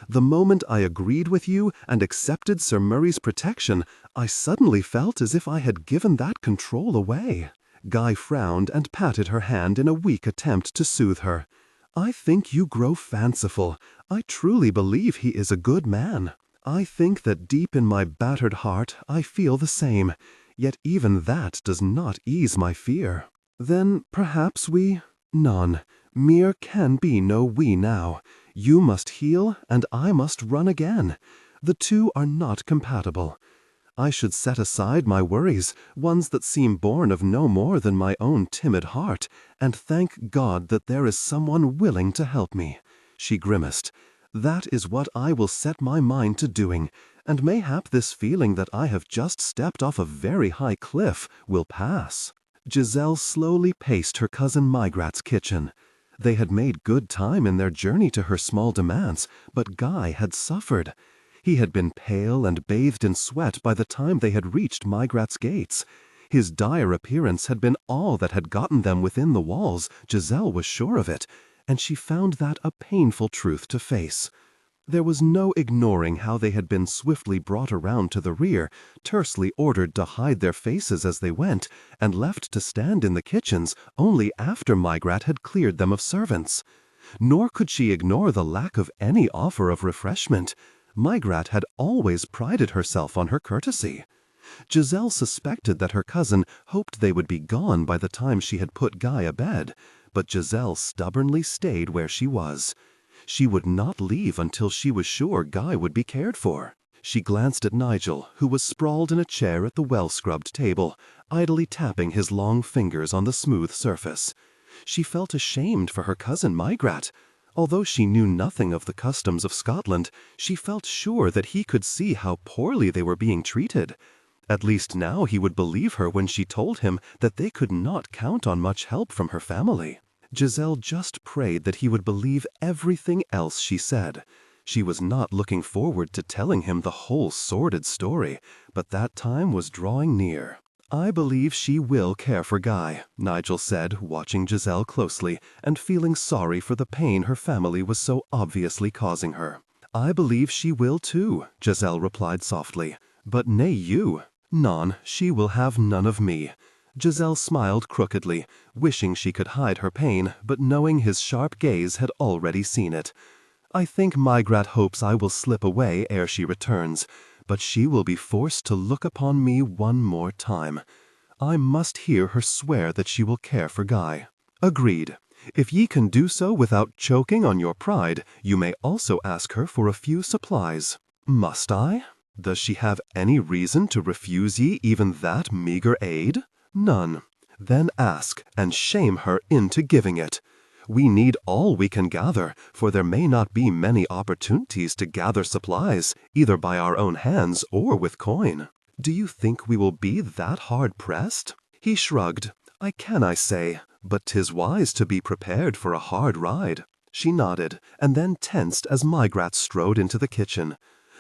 The moment I agreed with you and accepted Sir Murray's protection, I suddenly felt as if I had given that control away." Guy frowned and patted her hand in a weak attempt to soothe her. "I think you grow fanciful. I truly believe he is a good man. I think that deep in my battered heart I feel the same, yet even that does not ease my fear." "Then perhaps we—" "None. Mere can be no we now. You must heal, and I must run again. The two are not compatible. I should set aside my worries, ones that seem born of no more than my own timid heart, and thank God that there is someone willing to help me." She grimaced. "That is what I will set my mind to doing, and mayhap this feeling that I have just stepped off a very high cliff will pass." Giselle slowly paced her cousin Migrat's kitchen. They had made good time in their journey to her small demands, but Guy had suffered. He had been pale and bathed in sweat by the time they had reached Migrat's gates. His dire appearance had been all that had gotten them within the walls, Giselle was sure of it, and she found that a painful truth to face. There was no ignoring how they had been swiftly brought around to the rear, tersely ordered to hide their faces as they went, and left to stand in the kitchens only after Migrat had cleared them of servants. Nor could she ignore the lack of any offer of refreshment. Migrat had always prided herself on her courtesy. Giselle suspected that her cousin hoped they would be gone by the time she had put Guy abed, but Giselle stubbornly stayed where she was. She would not leave until she was sure Guy would be cared for. She glanced at Nigel, who was sprawled in a chair at the well-scrubbed table, idly tapping his long fingers on the smooth surface. She felt ashamed for her cousin Migrat. Although she knew nothing of the customs of Scotland, she felt sure that he could see how poorly they were being treated. At least now he would believe her when she told him that they could not count on much help from her family. Giselle just prayed that he would believe everything else she said. She was not looking forward to telling him the whole sordid story, but that time was drawing near. "I believe she will care for Guy," Nigel said, watching Giselle closely and feeling sorry for the pain her family was so obviously causing her. "I believe she will too," Giselle replied softly. "But nay you. Non, she will have none of me." Giselle smiled crookedly, wishing she could hide her pain, but knowing his sharp gaze had already seen it. "I think Migrat hopes I will slip away ere she returns, but she will be forced to look upon me one more time. I must hear her swear that she will care for Guy." "Agreed. If ye can do so without choking on your pride, you may also ask her for a few supplies." "Must I? Does she have any reason to refuse ye even that meager aid?" "None." "Then ask, and shame her into giving it. We need all we can gather, for there may not be many opportunities to gather supplies, either by our own hands or with coin." "Do you think we will be that hard-pressed?" He shrugged. "I say, but 'tis wise to be prepared for a hard ride." She nodded, and then tensed as Migrat strode into the kitchen.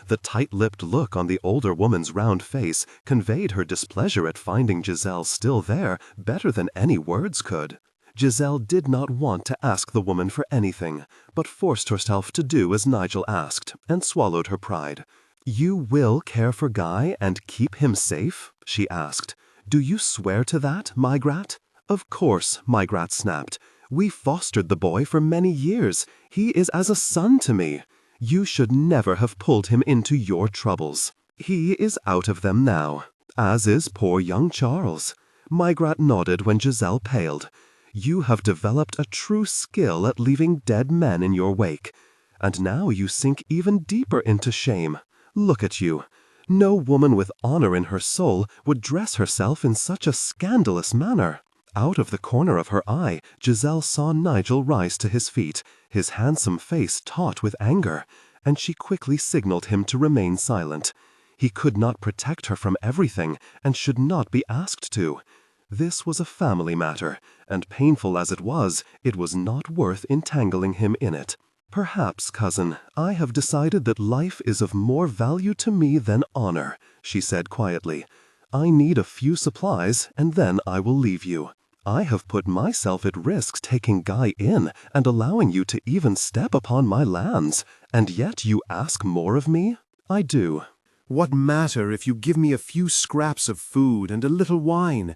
The tight-lipped look on the older woman's round face conveyed her displeasure at finding Giselle still there better than any words could. Giselle did not want to ask the woman for anything, but forced herself to do as Nigel asked, and swallowed her pride. "You will care for Guy and keep him safe?" she asked. "Do you swear to that, Migrat?" "Of course," Migrat snapped. "We fostered the boy for many years. He is as a son to me. You should never have pulled him into your troubles. He is out of them now, as is poor young Charles." Migrat nodded when Giselle paled. "You have developed a true skill at leaving dead men in your wake. And now you sink even deeper into shame. Look at you. No woman with honor in her soul would dress herself in such a scandalous manner." Out of the corner of her eye, Giselle saw Nigel rise to his feet, his handsome face taut with anger, and she quickly signaled him to remain silent. He could not protect her from everything, and should not be asked to. This was a family matter, and painful as it was not worth entangling him in it.
"Perhaps, cousin, I have decided that life is of more value to me than honor," she said quietly. "I need a few supplies, and then I will leave you. I have put myself at risk taking Guy in and allowing you to even step upon my lands, and yet you ask more of me? I do."
"What matter if you give me a few scraps of food and a little wine?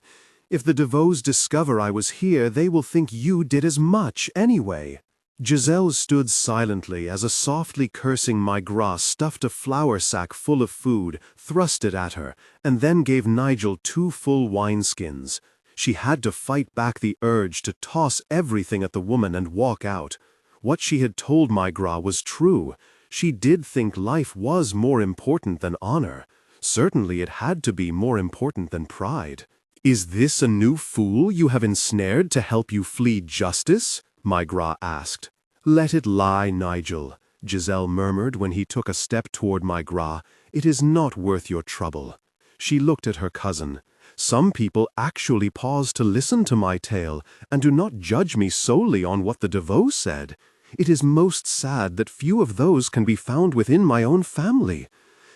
If the Devoes discover I was here, they will think you did as much anyway." Giselle stood silently as a softly cursing Maigra stuffed a flour sack full of food, thrust it at her, and then gave Nigel 2 full wineskins. She had to fight back the urge to toss everything at the woman and walk out. What she had told Maigra was true. She did think life was more important than honor. Certainly it had to be more important than pride. "Is this a new fool you have ensnared to help you flee justice?" Maigra asked. "Let it lie, Nigel," Giselle murmured when he took a step toward Maigra. "It is not worth your trouble." She looked at her cousin. "Some people actually pause to listen to my tale and do not judge me solely on what the Devoe said. It is most sad that few of those can be found within my own family.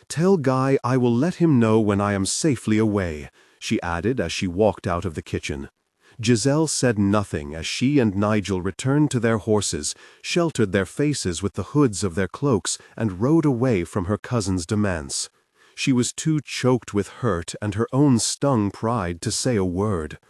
Tell Guy I will let him know when I am safely away," she added as she walked out of the kitchen. Giselle said nothing as she and Nigel returned to their horses, sheltered their faces with the hoods of their cloaks, and rode away from her cousin's demesne. She was too choked with hurt and her own stung pride to say a word.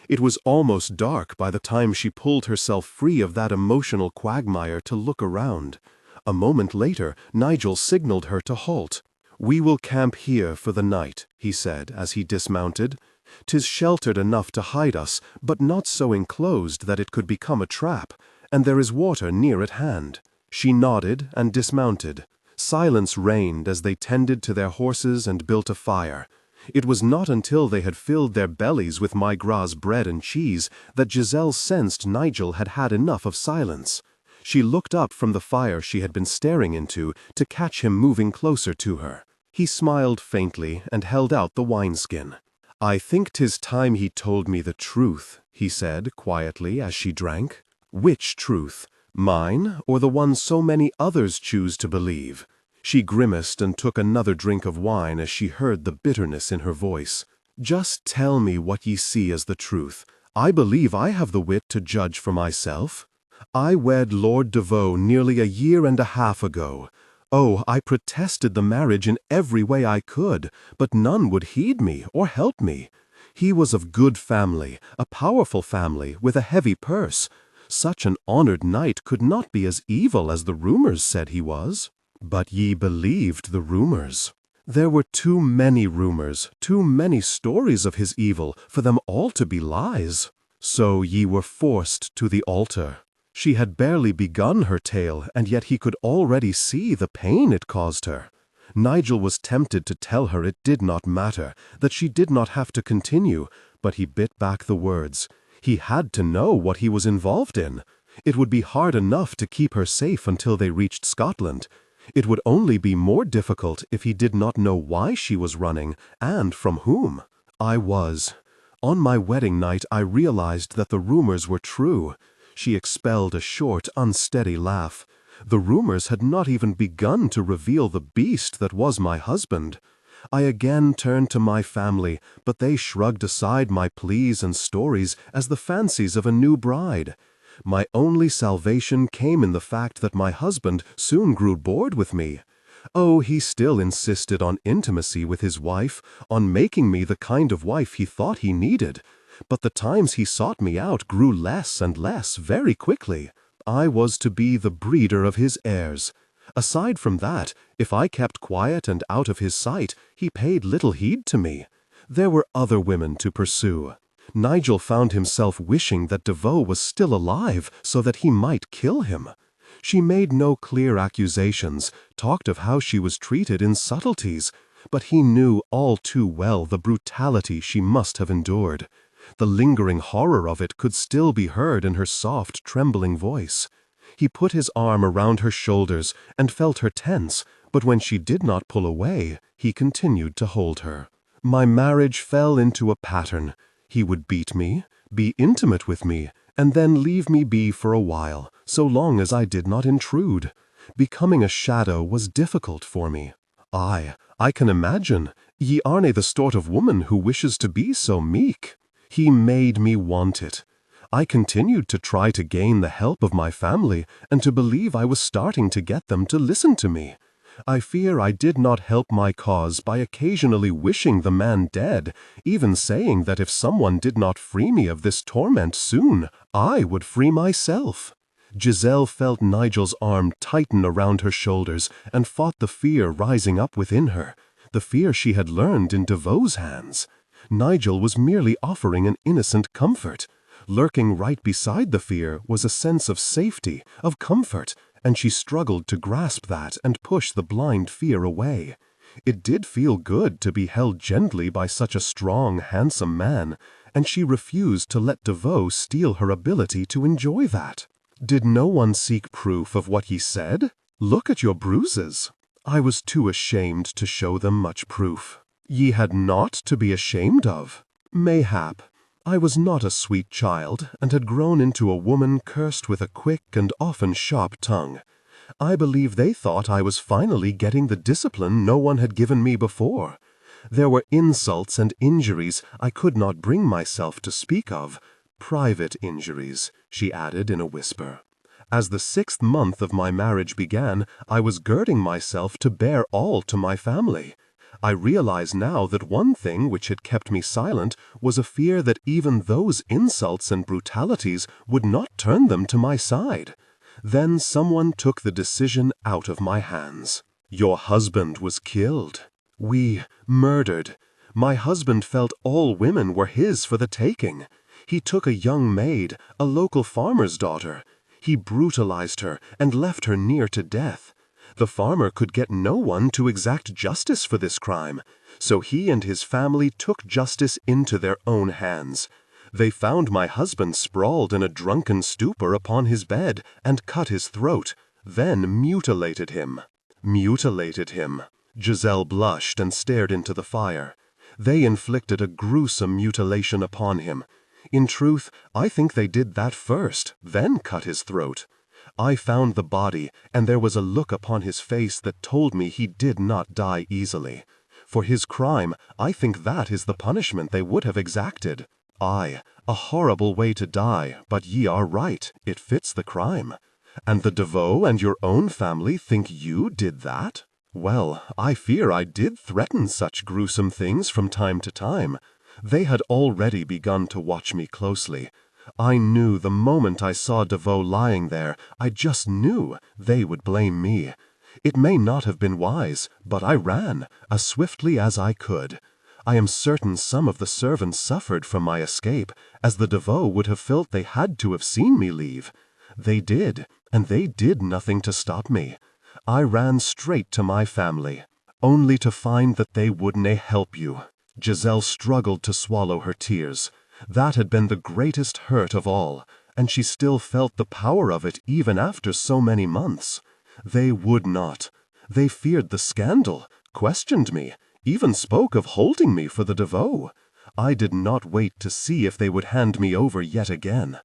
It was almost dark by the time she pulled herself free of that emotional quagmire to look around. A moment later, Nigel signaled her to halt. "We will camp here for the night," he said as he dismounted. "'Tis sheltered enough to hide us, but not so enclosed that it could become a trap, and there is water near at hand." She nodded and dismounted. Silence reigned as they tended to their horses and built a fire. It was not until they had filled their bellies with Maigra's bread and cheese that Giselle sensed Nigel had had enough of silence. She looked up from the fire she had been staring into to catch him moving closer to her. He smiled faintly and held out the wineskin. "I think 'tis time he told me the truth," he said quietly as she drank. "Which truth? Mine, or the one so many others choose to believe?" She grimaced and took another drink of wine as she heard the bitterness in her voice. "Just tell me what ye see as the truth. I believe I have the wit to judge for myself. I wed Lord Devoe nearly a year and a half ago. Oh, I protested the marriage in every way I could, but none would heed me or help me. He was of good family, a powerful family, with a heavy purse. Such an honored knight could not be as evil as the rumors said he was. But ye believed the rumors. There were too many rumors, too many stories of his evil, for them all to be lies. So ye were forced to the altar." She had barely begun her tale, and yet he could already see the pain it caused her. Nigel was tempted to tell her it did not matter, that she did not have to continue, but he bit back the words. He had to know what he was involved in. It would be hard enough to keep her safe until they reached Scotland. It would only be more difficult if he did not know why she was running, and from whom. "I was. On my wedding night I realized that the rumors were true." She expelled a short, unsteady laugh. "The rumors had not even begun to reveal the beast that was my husband. I again turned to my family, but they shrugged aside my pleas and stories as the fancies of a new bride. My only salvation came in the fact that my husband soon grew bored with me. Oh, he still insisted on intimacy with his wife, on making me the kind of wife he thought he needed. But the times he sought me out grew less and less very quickly. I was to be the breeder of his heirs. Aside from that, if I kept quiet and out of his sight, he paid little heed to me. There were other women to pursue. Nigel found himself wishing that Devoe was still alive so that he might kill him. She made no clear accusations, talked of how she was treated in subtleties, but he knew all too well the brutality she must have endured. The lingering horror of it could still be heard in her soft, trembling voice. He put his arm around her shoulders and felt her tense, but when she did not pull away, he continued to hold her. "My marriage fell into a pattern. He would beat me, be intimate with me,
and then leave me be for a while, so long as I did not intrude. Becoming a shadow was difficult for me. I can imagine. Ye aren't the sort of woman who wishes to be so meek. He made me want it. I continued to try to gain the help of my family and to believe I was starting to get them to listen to me. I fear I did not help my cause by occasionally wishing the man dead, even saying that if someone did not free me of this torment soon, I would free myself. Giselle felt Nigel's arm tighten around her shoulders and fought the fear rising up within her, the fear she had learned in DeVoe's hands. Nigel was merely offering an innocent comfort. Lurking right beside the fear was a sense of safety, of comfort, and she struggled to grasp that and push the blind fear away. It did feel good to be held gently by such a strong, handsome man, and she refused to let DeVoe steal her ability to enjoy that. Did no one seek proof of what he said? Look at your bruises. I was too ashamed to show them much proof. Ye had naught to be ashamed of. Mayhap. I was not a sweet child, and had grown into a woman cursed with a quick and often sharp tongue. I believe they thought I was finally getting the discipline no one had given me before. There were insults and injuries I could not bring myself to speak of. Private injuries, she added in a whisper. As the 6th month of my marriage began, I was girding myself to bear all to my family. I realize now that one thing which had kept me silent was a fear that even those insults and brutalities would not turn them to my side. Then someone took the decision out of my hands. Your husband was killed. We murdered. My husband felt all women were his for the taking. He took a young maid, a local farmer's daughter. He brutalized her and left her near to death. The farmer could get no one to exact justice for this crime, so he and his family took justice into their own hands. They found my husband sprawled in a drunken stupor upon his bed and cut his throat, then mutilated him. Mutilated him. Giselle blushed and stared into the fire. They inflicted a gruesome mutilation upon him. In truth, I think they did that first, then cut his throat. I found the body, and there was a look upon his face that told me he did not die easily. For his crime, I think that is the punishment they would have exacted. Aye, a horrible way to die, but ye are right, it fits the crime. And the DeVoe and your own family think you did that? Well, I fear I did threaten such gruesome things from time to time. They had already begun to watch me closely. I knew the moment I saw DeVoe lying there, I just knew they would blame me. It may not have been wise, but I ran, as swiftly as I could. I am certain some of the servants suffered from my escape, as the DeVoe would have felt they had to have seen me leave. They did, and they did nothing to stop me. I ran straight to my family, only to find that they wouldn't help you. Giselle struggled to swallow her tears. That had been the greatest hurt of all, and she still felt the power of it even after so many months. They would not. They feared the scandal, questioned me, even spoke of holding me for the DeVoe. I did not wait to see if they would hand me over yet again.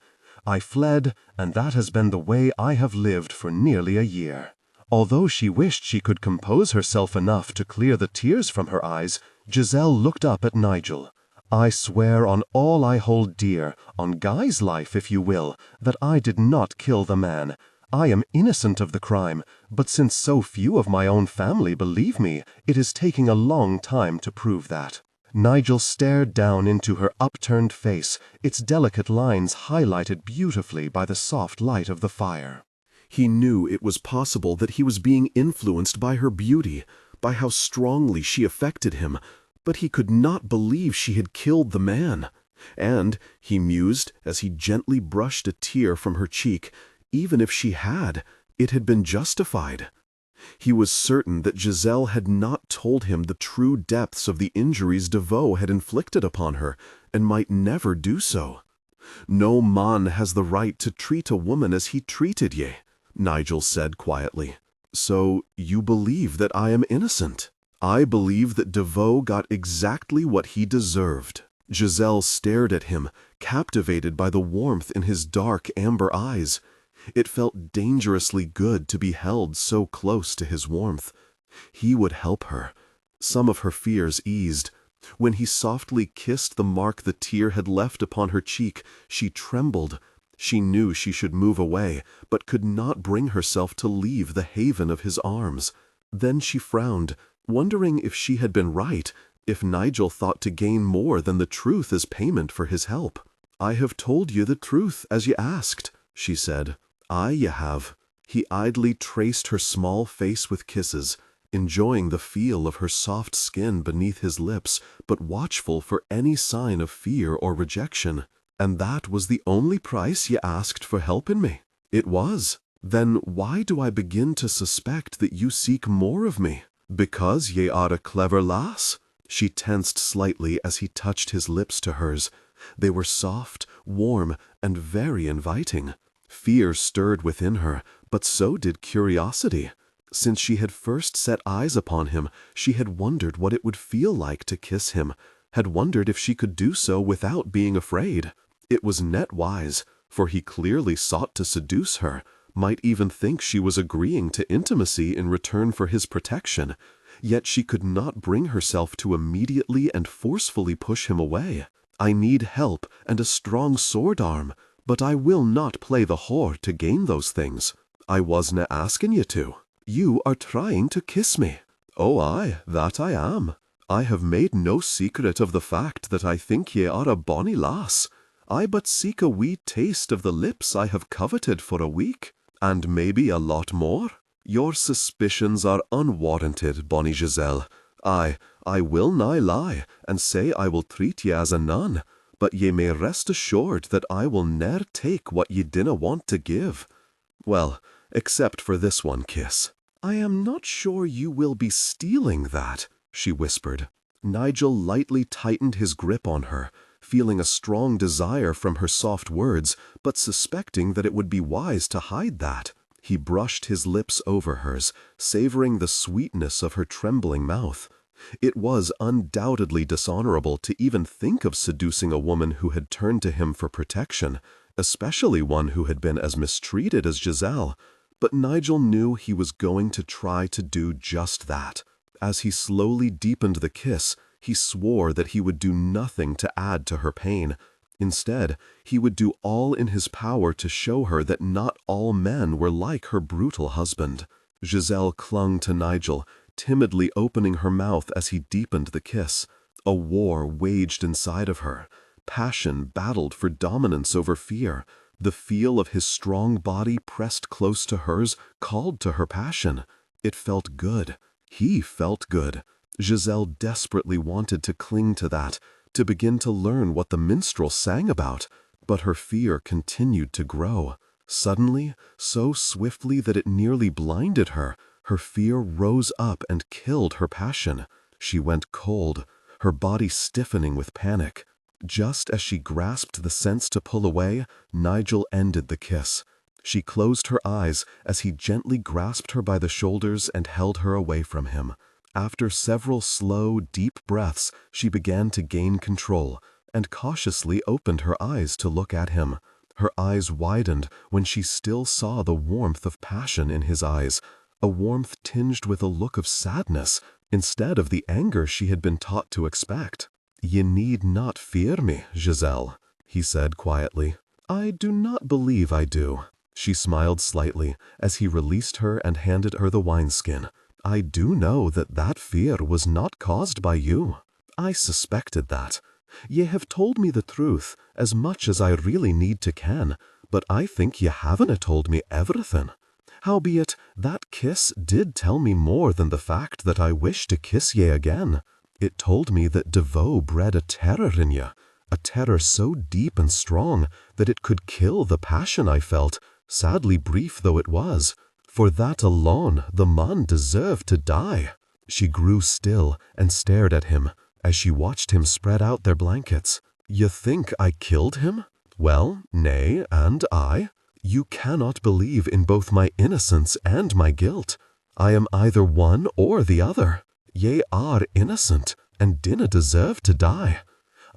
I fled, and that has been the way I have lived for nearly a year. Although she wished she could compose herself enough to clear the tears from her eyes, Giselle looked up at Nigel. I swear on all I hold dear, on Guy's life if you will, that I did not kill the man. I am innocent of the crime, but since so few of my own family believe me, it is taking a long time to prove that. Nigel stared down into her upturned face, its delicate lines highlighted beautifully by the soft light of the fire.
He knew it was possible that he was being influenced by her beauty, by how strongly she affected him, but he could not believe she had killed the man. And, he mused as he gently brushed a tear from her cheek, even if she had, it had been justified. He was certain that Giselle had not told him the true depths of the injuries DeVoe had inflicted upon her, and might never do so. No man has the right to treat a woman as he treated ye, Nigel said quietly. So you believe that I am innocent? I believe that DeVoe got exactly what he deserved. Giselle stared at him, captivated by the warmth in his dark amber eyes. It felt dangerously good to be held so close to his warmth. He would help her. Some of her fears eased. When he softly kissed the mark the tear had left upon her cheek, she trembled. She knew she should move away, but could not bring herself to leave the haven of his arms. Then she frowned, wondering if she had been right, if Nigel thought to gain more than the truth as payment for his help. "I have told you the truth as you asked," she said. "Aye, you have." He idly traced her small face with kisses, enjoying the feel of her soft skin beneath his lips, but watchful for any sign of fear or rejection. "And that was the only price ye asked for helping me?" "It was." "Then why do I begin to suspect that you seek more of me?" "Because ye are a clever lass." She tensed slightly as he touched his lips to hers. They were soft, warm, and very inviting. Fear stirred within her, but so did curiosity. Since she had first set eyes upon him, she had wondered what it would feel like to kiss him, had wondered if she could do so without being afraid. It was net wise, for he clearly sought to seduce her, might even think she was agreeing to intimacy in return for his protection. Yet she could not bring herself to immediately and forcefully push him away. "I need help and a strong sword arm, but I will not play the whore to gain those things. I wasna asking you to. You are trying to kiss me." "Oh, aye, that I am. I have made no secret of the fact that I think ye are a bonny lass. I but seek a wee taste of the lips I have coveted for a week, and maybe a lot more." "Your suspicions are unwarranted, bonny Giselle. Aye, I will nae lie, and say I will treat ye as a nun, but ye may rest assured that I will ne'er take what ye dinna want to give. Well, except for this one kiss." "I am not sure you will be stealing that," she whispered. Nigel lightly tightened his grip on her, feeling a strong desire from her soft words, but suspecting that it would be wise to hide that. He brushed his lips over hers, savoring the sweetness of her trembling mouth. It was undoubtedly dishonorable to even think of seducing a woman who had turned to him for protection, especially one who had been as mistreated as Giselle. But Nigel knew he was going to try to do just that. As he slowly deepened the kiss, he swore that he would do nothing to add to her pain. Instead, he would do all in his power to show her that not all men were like her brutal husband. Giselle clung to Nigel, timidly opening her mouth as he deepened the kiss. A war waged inside of her. Passion battled for dominance over fear. The feel of his strong body pressed close to hers called to her passion. It felt good. He felt good. Giselle desperately wanted to cling to that, to begin to learn what the minstrel sang about, but her fear continued to grow. Suddenly, so swiftly that it nearly blinded her, her fear rose up and killed her passion. She went cold, her body stiffening with panic. Just as she grasped the sense to pull away, Nigel ended the kiss. She closed her eyes as he gently grasped her by the shoulders and held her away from him. After several slow, deep breaths, she began to gain control and cautiously opened her eyes to look at him. Her eyes widened when she still saw the warmth of passion in his eyes, a warmth tinged with a look of sadness instead of the anger she had been taught to expect. "Ye need not fear me, Giselle," he said quietly. "I do not believe I do." She smiled slightly as he released her and handed her the wineskin. "I do know that that fear was not caused by you. I suspected that. Ye have told me the truth, as much as I really need to ken, but I think ye haven't told me everything. Howbeit, that kiss did tell me more than the fact that I wish to kiss ye again. It told me that Devoe bred a terror in ye, a terror so deep and strong that it could kill the passion I felt, sadly brief though it was. For that alone the man deserved to die." She grew still and stared at him as she watched him spread out their blankets. "You think I killed him? Well, nay, and I. You cannot believe in both my innocence and my guilt. I am either one or the other. Ye are innocent, and dinna deserve to die.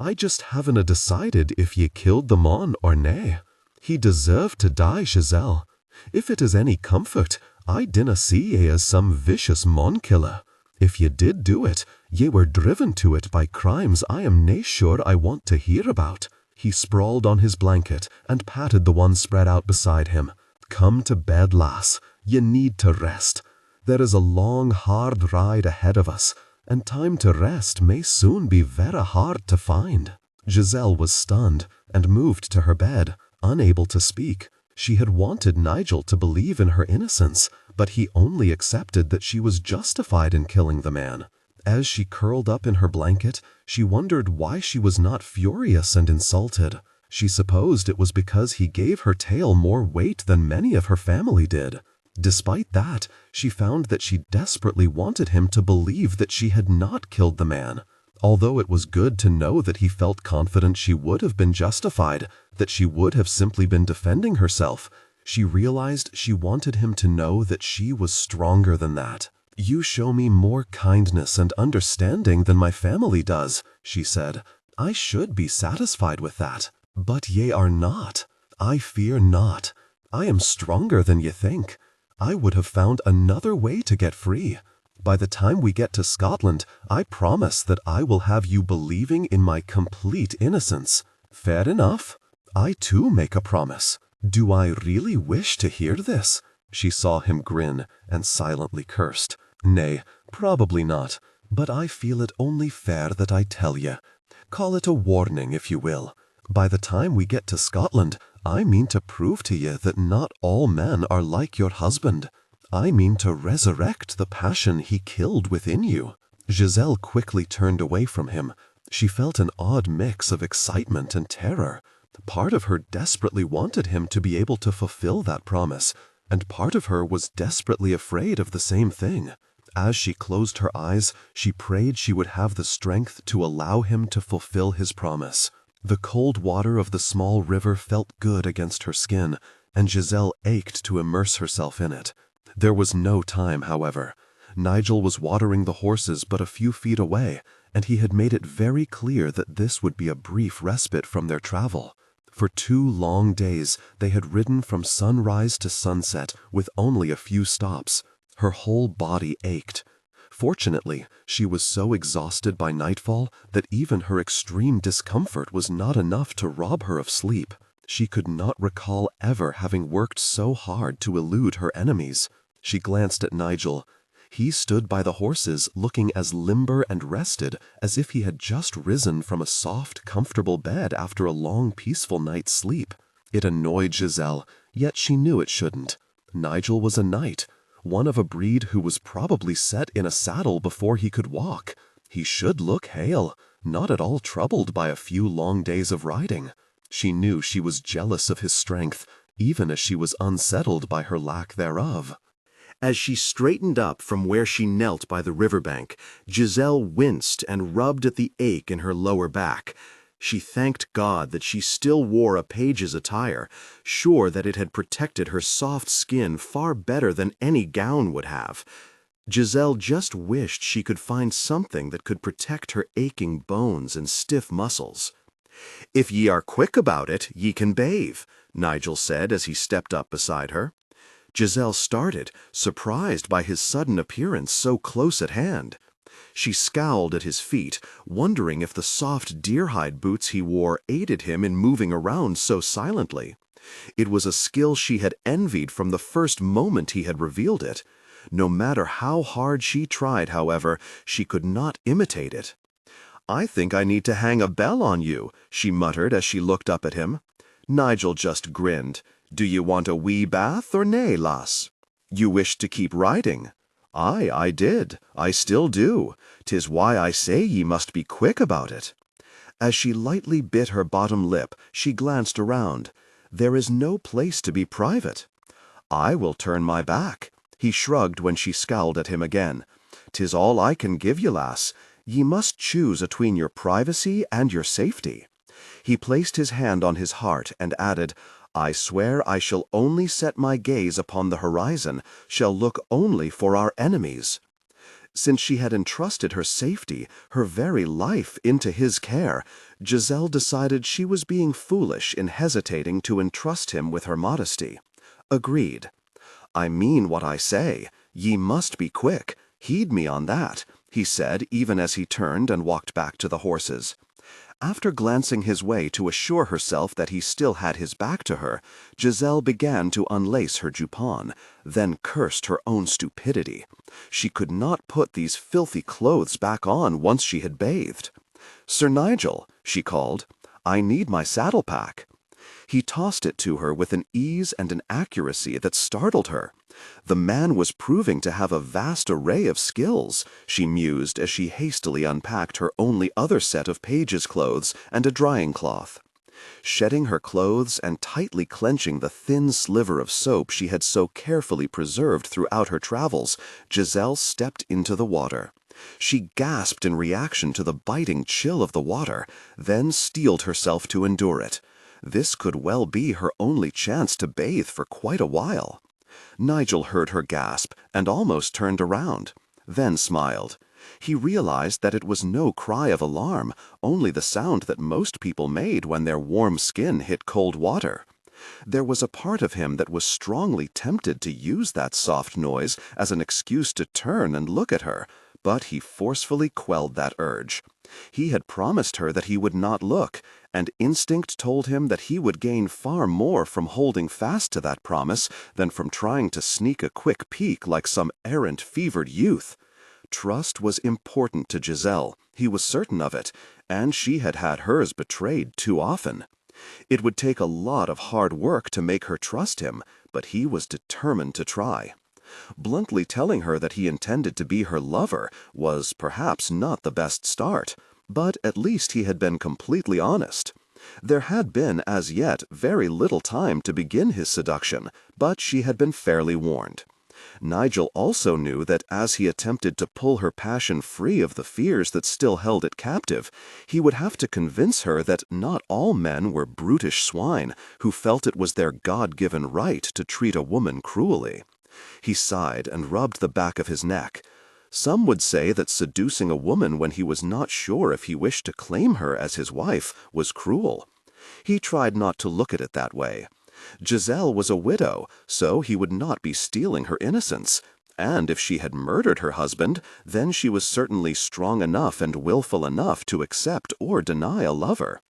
I just haven't decided if ye killed the mon or nae. He deserved to die, Giselle. If it is any comfort, I dinna see ye as some vicious mon killer. If ye did do it, ye were driven to it by crimes I am nae sure I want to hear about. He sprawled on his blanket and patted the one spread out beside him. Come to bed, lass. Ye need to rest. There is a long, hard ride ahead of us, and time to rest may soon be very hard to find. Giselle was stunned and moved to her bed, unable to speak. She had wanted Nigel to believe in her innocence, but he only accepted that she was justified in killing the man. As she curled up in her blanket, she wondered why she was not furious and insulted. She supposed it was because he gave her tale more weight than many of her family did. Despite that, she found that she desperately wanted him to believe that she had not killed the man. Although it was good to know that he felt confident she would have been justified, that she would have simply been defending herself, she realized she wanted him to know that she was stronger than that. "You show me more kindness and understanding than my family does," she said. "I should be satisfied with that. But ye are not. I fear not. I am stronger than ye think. I would have found another way to get free. By the time we get to Scotland, I promise that I will have you believing in my complete innocence." "Fair enough. I too make a promise. Do I really wish to hear this?" She saw him grin and silently cursed. "Nay, probably not, but I feel it only fair that I tell ye. Call it a warning if you will. By the time we get to Scotland, I mean to prove to ye that not all men are like your husband. I mean to resurrect the passion he killed within you." Giselle quickly turned away from him. She felt an odd mix of excitement and terror. Part of her desperately wanted him to be able to fulfill that promise, and part of her was desperately afraid of the same thing. As she closed her eyes, she prayed she would have the strength to allow him to fulfill his promise. The cold water of the small river felt good against her skin, and Giselle ached to immerse herself in it. There was no time, however. Nigel was watering the horses but a few feet away, and he had made it very clear that this would be a brief respite from their travel. For 2 long days they had ridden from sunrise to sunset with only a few stops. Her whole body ached. Fortunately, she was so exhausted by nightfall that even her extreme discomfort was not enough to rob her of sleep. She could not recall ever having worked so hard to elude her enemies. She glanced at Nigel. He stood by the horses looking as limber and rested as if he had just risen from a soft, comfortable bed after a long, peaceful night's sleep. It annoyed Giselle, yet she knew it shouldn't. Nigel was a knight, one of a breed who was probably set in a saddle before he could walk. He should look hale, not at all troubled by a few long days of riding. She knew she was jealous of his strength, even as she was unsettled by her lack thereof. As she straightened up from where she knelt by the riverbank, Giselle winced and rubbed at the ache in her lower back. She thanked God that she still wore a page's attire, sure that it had protected her soft skin far better than any gown would have. Giselle just wished she could find something that could protect her aching bones and stiff muscles. "If ye are quick about it, ye can bathe," Nigel said as he stepped up beside her. Giselle started, surprised by his sudden appearance so close at hand. She scowled at his feet, wondering if the soft deer-hide boots he wore aided him in moving around so silently. It was a skill she had envied from the first moment he had revealed it. No matter how hard she tried, however, she could not imitate it. "I think I need to hang a bell on you," she muttered as she looked up at him. Nigel just grinned. "Do you want a wee bath or nay, lass? You wished to keep riding." "Aye, I did. I still do. 'Tis why I say ye must be quick about it." As she lightly bit her bottom lip, she glanced around. "There is no place to be private." "I will turn my back." He shrugged when she scowled at him again. "'Tis all I can give ye, lass. Ye must choose atween your privacy and your safety." He placed his hand on his heart and added, "I swear I shall only set my gaze upon the horizon, shall look only for our enemies." Since she had entrusted her safety, her very life, into his care, Giselle decided she was being foolish in hesitating to entrust him with her modesty. Agreed. "I mean what I say. Ye must be quick. Heed me on that," he said, even as he turned and walked back to the horses. After glancing his way to assure herself that he still had his back to her, Giselle began to unlace her jupon, then cursed her own stupidity. She could not put these filthy clothes back on once she had bathed. "Sir Nigel," she called, "I need my saddle-pack." He tossed it to her with an ease and an accuracy that startled her. The man was proving to have a vast array of skills, she mused as she hastily unpacked her only other set of page's clothes and a drying cloth. Shedding her clothes and tightly clenching the thin sliver of soap she had so carefully preserved throughout her travels, Giselle stepped into the water. She gasped in reaction to the biting chill of the water, then steeled herself to endure it. This could well be her only chance to bathe for quite a while. Nigel heard her gasp and almost turned around, then smiled. He realized that it was no cry of alarm, only the sound that most people made when their warm skin hit cold water. There was a part of him that was strongly tempted to use that soft noise as an excuse to turn and look at her, but he forcefully quelled that urge. He had promised her that he would not look, and instinct told him that he would gain far more from holding fast to that promise than from trying to sneak a quick peek like some errant, fevered youth. Trust was important to Giselle, he was certain of it, and she had had hers betrayed too often. It would take a lot of hard work to make her trust him, but he was determined to try. Bluntly telling her that he intended to be her lover was perhaps not the best start, but at least he had been completely honest. There had been, as yet, very little time to begin his seduction, but she had been fairly warned. Nigel also knew that as he attempted to pull her passion free of the fears that still held it captive, he would have to convince her that not all men were brutish swine who felt it was their God-given right to treat a woman cruelly. He sighed and rubbed the back of his neck. Some would say that seducing a woman when he was not sure if he wished to claim her as his wife was cruel. He tried not to look at it that way. Giselle was a widow, so he would not be stealing her innocence, and if she had murdered her husband, then she was certainly strong enough and willful enough to accept or deny a lover.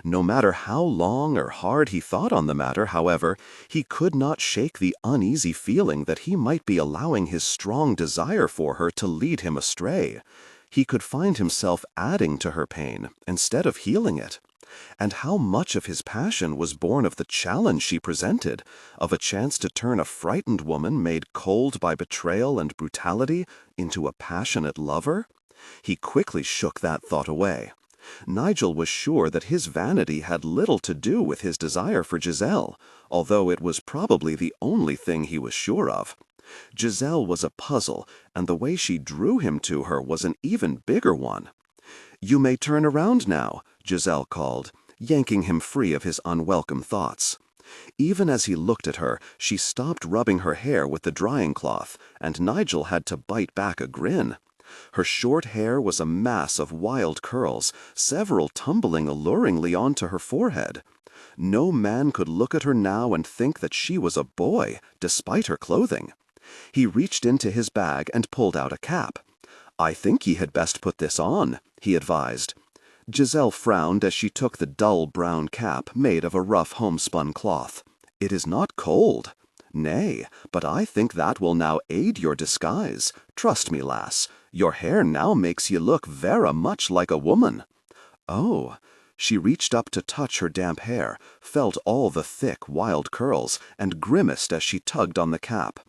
No matter how long or hard he thought on the matter, however, he could not shake the uneasy feeling that he might be allowing his strong desire for her to lead him astray. He could find himself adding to her pain instead of healing it. And how much of his passion was born of the challenge she presented, of a chance to turn a frightened woman made cold by betrayal and brutality into a passionate lover? He quickly shook that thought away. Nigel was sure that his vanity had little to do with his desire for Giselle, although it was probably the only thing he was sure of. Giselle was a puzzle, and the way she drew him to her was an even bigger one. "You may turn around now," Giselle called, yanking him free of his unwelcome thoughts. Even as he looked at her, she stopped rubbing her hair with the drying cloth, and Nigel had to bite back a grin. Her short hair was a mass of wild curls, several tumbling alluringly onto her forehead. No man could look at her now and think that she was a boy, despite her clothing. He reached into his bag and pulled out a cap. "I think ye had best put this on," he advised. Giselle frowned as she took the dull brown cap made of a rough homespun cloth. "It is not cold." "Nay, but I think that will now aid your disguise. Trust me, lass, your hair now makes ye look vera much like a woman." "Oh." She reached up to touch her damp hair, felt all the thick, wild curls, and grimaced as she tugged on the cap.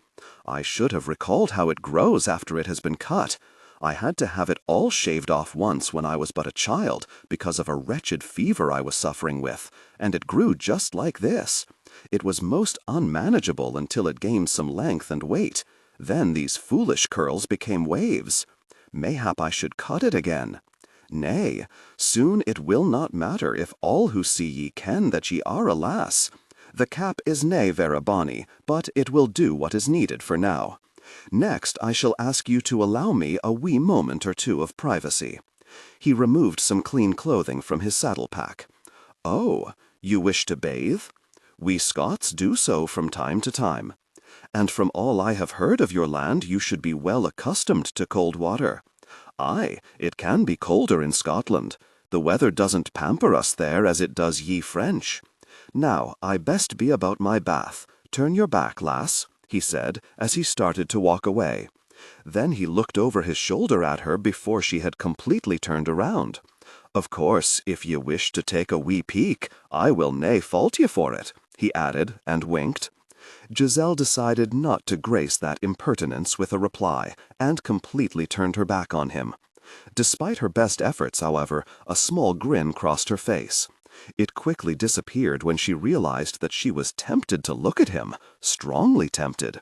"I should have recalled how it grows after it has been cut. I had to have it all shaved off once when I was but a child because of a wretched fever I was suffering with, and it grew just like this. It was most unmanageable until it gained some length and weight. Then these foolish curls became waves. Mayhap I should cut it again. Nay, soon it will not matter if all who see ye ken that ye are a lass. The cap is nae vera bonny, but it will do what is needed for now. Next, I shall ask you to allow me a wee moment or two of privacy." He removed some clean clothing from his saddle-pack. "Oh, you wish to bathe? We Scots do so from time to time. And from all I have heard of your land, you should be well accustomed to cold water. Aye, it can be colder in Scotland. The weather doesn't pamper us there as it does ye French. Now, I best be about my bath. Turn your back, lass," he said, as he started to walk away. Then he looked over his shoulder at her before she had completely turned around. "Of course, if ye wish to take a wee peek, I will nae fault ye for it," he added, and winked. Giselle decided not to grace that impertinence with a reply, and completely turned her back on him. Despite her best efforts, however, a small grin crossed her face. It quickly disappeared when she realized that she was tempted to look at him, strongly tempted.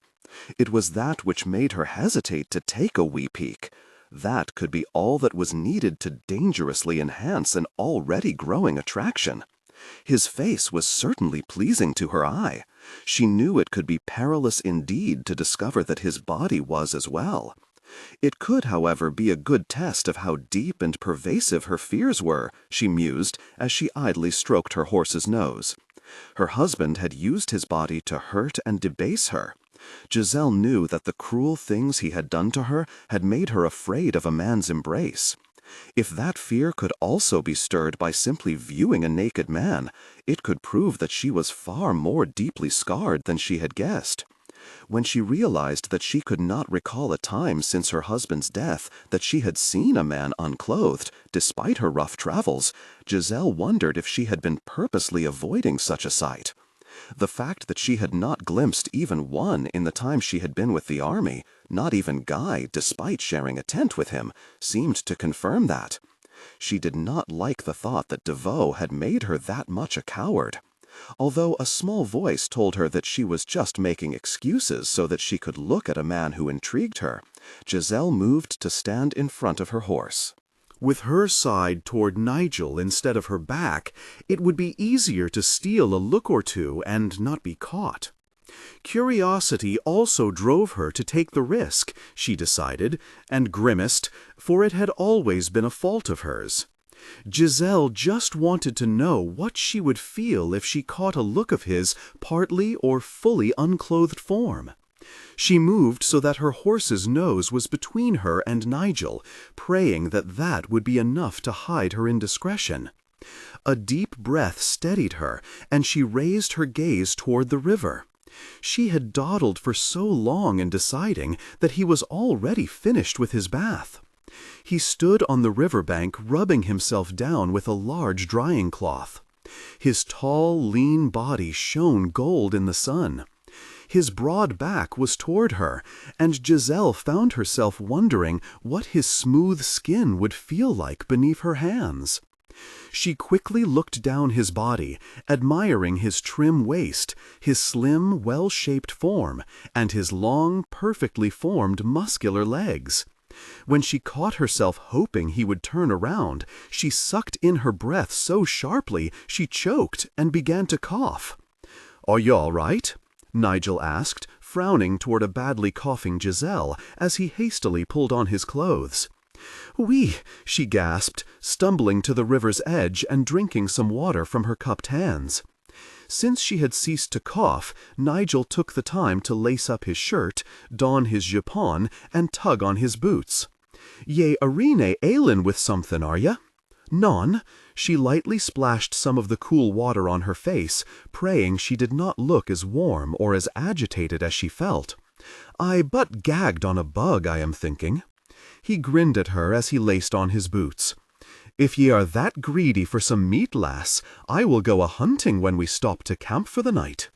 It was that which made her hesitate to take a wee peek. That could be all that was needed to dangerously enhance an already growing attraction. His face was certainly pleasing to her eye. She knew it could be perilous indeed to discover that his body was as well. It could, however, be a good test of how deep and pervasive her fears were, she mused, as she idly stroked her horse's nose. Her husband had used his body to hurt and debase her. Giselle knew that the cruel things he had done to her had made her afraid of a man's embrace. If that fear could also be stirred by simply viewing a naked man, it could prove that she was far more deeply scarred than she had guessed. When she realized that she could not recall a time since her husband's death that she had seen a man unclothed, despite her rough travels, Giselle wondered if she had been purposely avoiding such a sight. The fact that she had not glimpsed even one in the time she had been with the army, not even Guy, despite sharing a tent with him, seemed to confirm that. She did not like the thought that Devoe had made her that much a coward. Although a small voice told her that she was just making excuses so that she could look at a man who intrigued her, Giselle moved to stand in front of her horse.
With her side toward Nigel instead of her back, it would be easier to steal a look or two and not be caught. Curiosity also drove her to take the risk, she decided, and grimaced, for it had always been a fault of hers. Giselle just wanted to know what she would feel if she caught a look of his partly or fully unclothed form. She moved so that her horse's nose was between her and Nigel, praying that that would be enough to hide her indiscretion. A deep breath steadied her, and she raised her gaze toward the river. She had dawdled for so long in deciding that he was already finished with his bath. He stood on the riverbank rubbing himself down with a large drying cloth. His tall, lean body shone gold in the sun. His broad back was toward her, and Giselle found herself wondering what his smooth skin would feel like beneath her hands. She quickly looked down his body, admiring his trim waist, his slim, well-shaped form, and his long, perfectly formed muscular legs. When she caught herself hoping he would turn around, she sucked in her breath so sharply she choked and began to cough. "Are you all right?" Nigel asked, frowning toward a badly coughing Giselle as he hastily pulled on his clothes. "Oui," she gasped, stumbling to the river's edge and drinking some water from her cupped hands. Since she had ceased to cough, Nigel took the time to lace up his shirt, don his jupon, and tug on his boots. "Ye arena ailin' with somethin', are ye?" "None." She lightly splashed some of the cool water on her face, praying she did not look as warm or as agitated as she felt. "I but gagged on a bug, I am thinking." He grinned at her as he laced on his boots. "If ye are that greedy for some meat, lass, I will go a-hunting when we stop to camp for the night."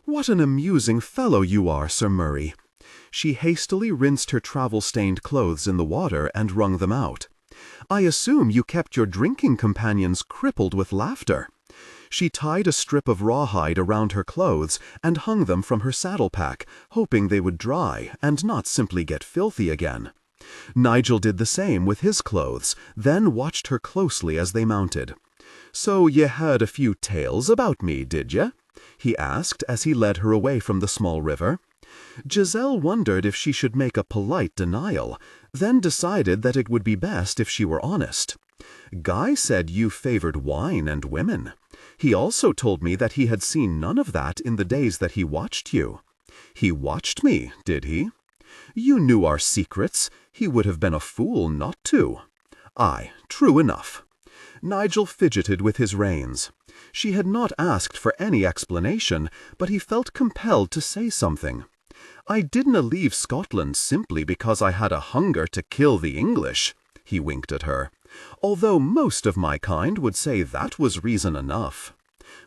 "What an amusing fellow you are, Sir Murray." She hastily rinsed her travel-stained clothes in the water and wrung them out. "I assume you kept your drinking companions crippled with laughter." She tied a strip of rawhide around her clothes and hung them from her saddle-pack, hoping they would dry and not simply get filthy again. Nigel did the same with his clothes, then watched her closely as they mounted. "So ye heard a few tales about me, did ye?" he asked as he led her away from the small river.
Giselle wondered if she should make a polite denial, then decided that it would be best if she were honest. Guy said you favored wine and women. He also told me that he had seen none of that in the days that he watched you. He watched me, did he? You knew our secrets. He would have been a fool not to. Aye, true enough. Nigel fidgeted with his reins. She had not asked for any explanation, but he felt compelled to say something. I didna leave Scotland simply because I had a hunger to kill the English, he winked at her, although most of my kind would say that was reason enough.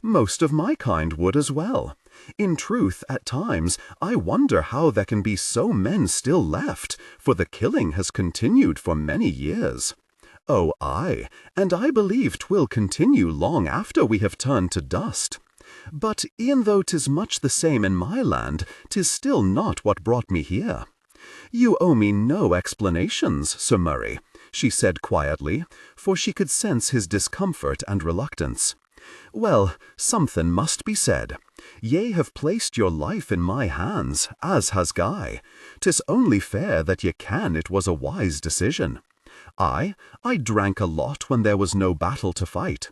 Most of my kind would as well. In truth, at times, I wonder how there can be so men still left, for the killing has continued for many years. Oh, aye, and I believe 'twill continue long after we have turned to dust. But e'en though 'tis much the same in my land, 'tis still not what brought me here. You owe me no explanations, Sir Murray, she said quietly, for she could sense his discomfort and reluctance. Well, something must be said. Ye have placed your life in my hands, as has Guy. 'Tis only fair that ye can it was a wise decision. I drank a lot when there was no battle to fight.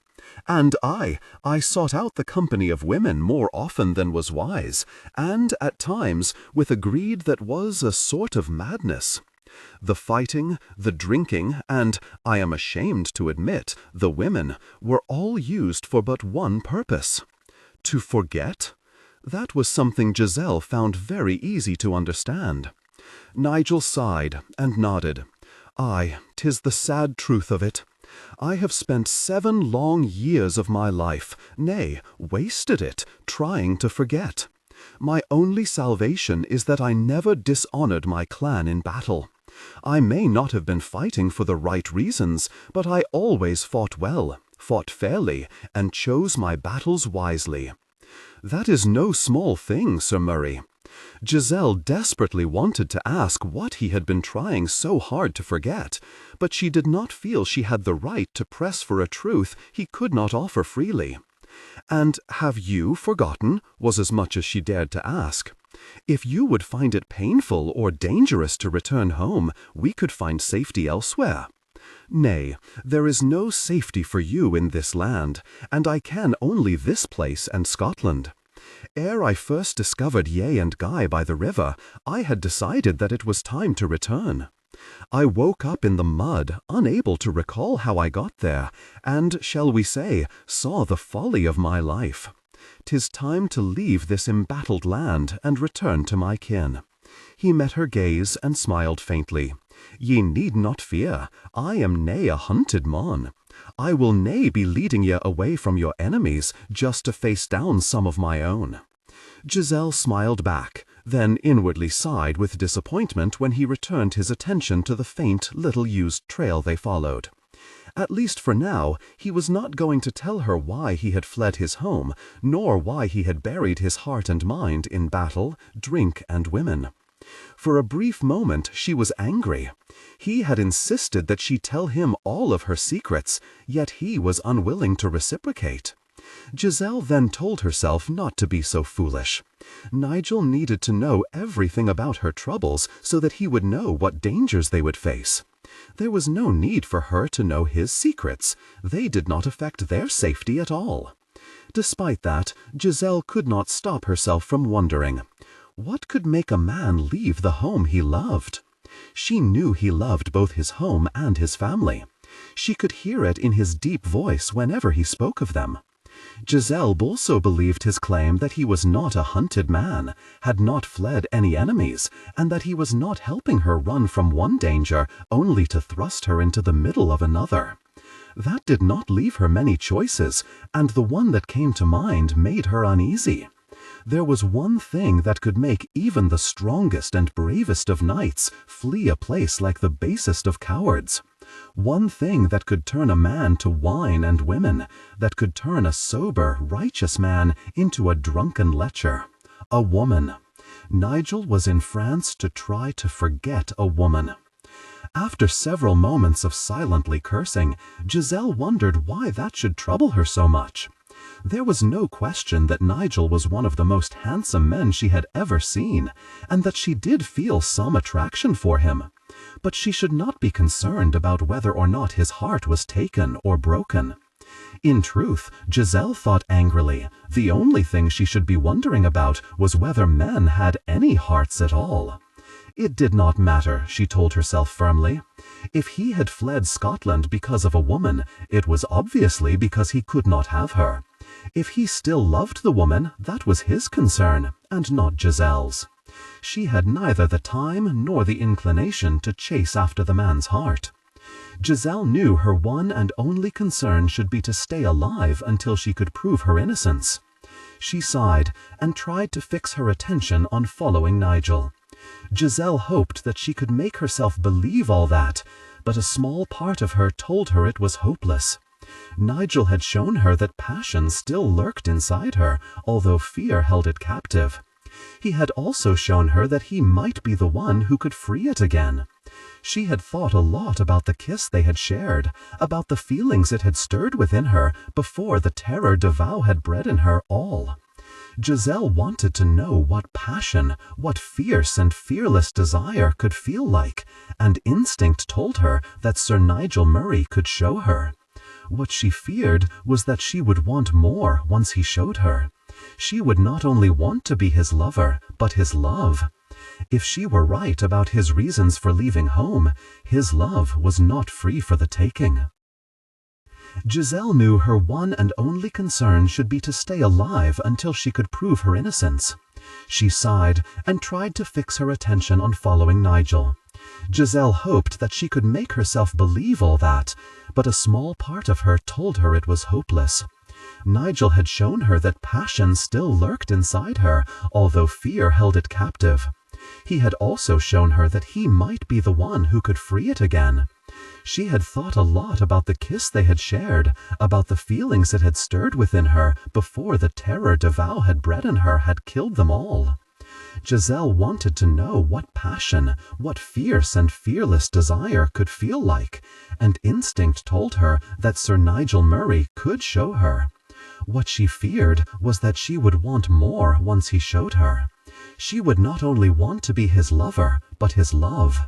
And I sought out the company of women more often than was wise, and at times with a greed that was a sort of madness. The fighting, the drinking, and, I am ashamed to admit, the women, were all used for but one purpose. To forget? That was something Giselle found very easy to understand. Nigel sighed and nodded. Aye, 'tis the sad truth of it. I have spent 7 long years of my life, nay, wasted it, trying to forget. My only salvation is that I never dishonored my clan in battle. I may not have been fighting for the right reasons, but I always fought well, fought fairly, and chose my battles wisely. That is no small thing, Sir Murray. Giselle desperately wanted to ask what he had been trying so hard to forget, but she did not feel she had the right to press for a truth he could not offer freely. And have you forgotten, was as much as she dared to ask. If you would find it painful or dangerous to return home, we could find safety elsewhere. Nay, there is no safety for you in this land, and I can only this place and Scotland. Ere I first discovered ye and Guy by the river, I had decided that it was time to return. I woke up in the mud, unable to recall how I got there, and, shall we say, saw the folly of my life. 'Tis time to leave this embattled land and return to my kin. He met her gaze and smiled faintly. Ye need not fear, I am nae a hunted mon. I will nae be leading ye away from your enemies just to face down some of my own. Giselle smiled back, then inwardly sighed with disappointment when he returned his attention to the faint, little-used trail they followed. At least for now, he was not going to tell her why he had fled his home, nor why he had buried his heart and mind in battle, drink, and women. For a brief moment she was angry. He had insisted that she tell him all of her secrets, yet he was unwilling to reciprocate. Giselle then told herself not to be so foolish. Nigel needed to know everything about her troubles so that he would know what dangers they would face. There was no need for her to know his secrets. They did not affect their safety at all. Despite that, Giselle could not stop herself from wondering, what could make a man leave the home he loved? She knew he loved both his home and his family. She could hear it in his deep voice whenever he spoke of them. Giselle also believed his claim that he was not a hunted man, had not fled any enemies, and that he was not helping her run from one danger only to thrust her into the middle of another. That did not leave her many choices, and the one that came to mind made her uneasy. There was one thing that could make even the strongest and bravest of knights flee a place like the basest of cowards. One thing that could turn a man to wine and women, that could turn a sober, righteous man into a drunken lecher. A woman. Nigel was in France to try to forget a woman. After several moments of silently cursing, Giselle wondered why that should trouble her so much. There was no question that Nigel was one of the most handsome men she had ever seen, and that she did feel some attraction for him. But she should not be concerned about whether or not his heart was taken or broken. In truth, Giselle thought angrily, the only thing she should be wondering about was whether men had any hearts at all. It did not matter, she told herself firmly. If he had fled Scotland because of a woman, it was obviously because he could not have her. If he still loved the woman, that was his concern, and not Giselle's. She had neither the time nor the inclination to chase after the man's heart. Giselle knew her one and only concern should be to stay alive until she could prove her innocence. She sighed and tried to fix her attention on following Nigel. Giselle hoped that she could make herself believe all that, but a small part of her told her it was hopeless. Nigel had shown her that passion still lurked inside her, although fear held it captive. He had also shown her that he might be the one who could free it again. She had thought a lot about the kiss they had shared, about the feelings it had stirred within her before the terror Davao had bred in her all. Giselle wanted to know what passion, what fierce and fearless desire could feel like, and instinct told her that Sir Nigel Murray could show her. What she feared was that she would want more once he showed her. She would not only want to be his lover, but his love. If she were right about his reasons for leaving home, his love was not free for the taking. Giselle knew her one and only concern should be to stay alive until she could prove her innocence. She sighed and tried to fix her attention on following Nigel. Giselle hoped that she could make herself believe all that, but a small part of her told her it was hopeless. Nigel had shown her that passion still lurked inside her, although fear held it captive. He had also shown her that he might be the one who could free it again. She had thought a lot about the kiss they had shared, about the feelings it had stirred within her before the terror Davao had bred in her had killed them all. Giselle wanted to know what passion, what fierce and fearless desire could feel like, and instinct told her that Sir Nigel Murray could show her. What she feared was that she would want more once he showed her. She would not only want to be his lover, but his love.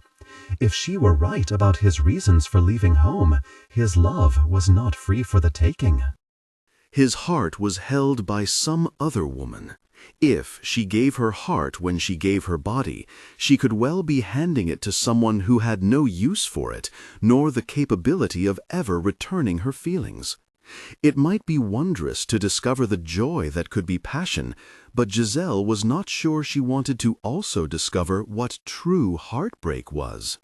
If she were right about his reasons for leaving home, his love was not free for the taking.
His heart was held by some other woman. If she gave her heart when she gave her body, she could well be handing it to someone who had no use for it, nor the capability of ever returning her feelings. It might be wondrous to discover the joy that could be passion, but Giselle was not sure she wanted to also discover what true heartbreak was.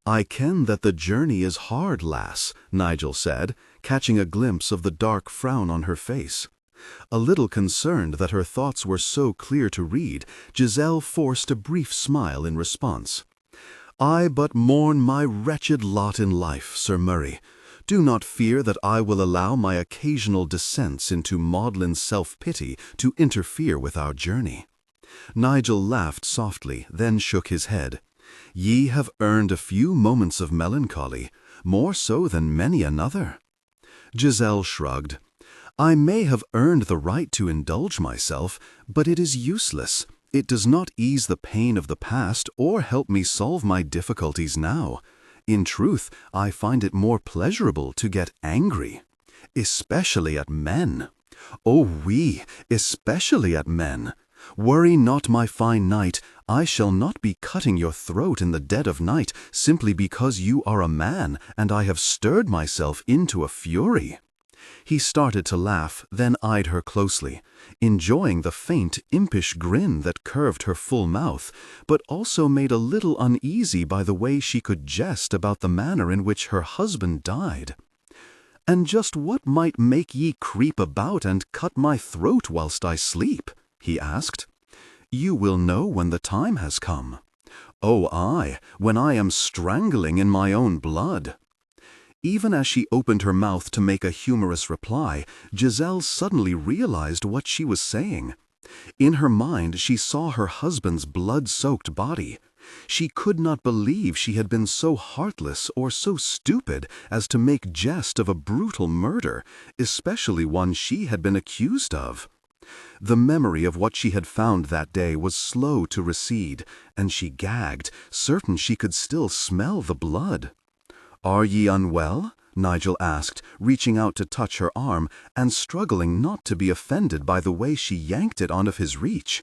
"I ken that the journey is hard, lass," Nigel said, catching a glimpse of the dark frown on her face. A little concerned that her thoughts were so clear to read, Giselle forced a brief smile in response. "I but mourn my wretched lot in life, Sir Murray. Do not fear that I will allow my occasional descents into maudlin self-pity to interfere with our journey." Nigel laughed softly, then shook his head. "Ye have earned a few moments of melancholy, more so than many another." Giselle shrugged. "I may have earned the right to indulge myself, but it is useless. It does not ease the pain of the past or help me solve my difficulties now. In truth, I find it more pleasurable to get angry, especially at men. Oh oui, especially at men. Worry not, my fine knight, I shall not be cutting your throat in the dead of night simply because you are a man and I have stirred myself into a fury." He started to laugh, then eyed her closely, enjoying the faint, impish grin that curved her full mouth, but also made a little uneasy by the way she could jest about the manner in which her husband died. "And just what might make ye creep about and cut my throat whilst I sleep?" he asked. "You will know when the time has come." "Oh, aye, when I am strangling in my own blood." Even as she opened her mouth to make a humorous reply, Giselle suddenly realized what she was saying. In her mind, she saw her husband's blood-soaked body. She could not believe she had been so heartless or so stupid as to make jest of a brutal murder, especially one she had been accused of. The memory of what she had found that day was slow to recede, and she gagged, certain she could still smell the blood. "Are ye unwell?" Nigel asked, reaching out to touch her arm and struggling not to be offended by the way she yanked it out of his reach.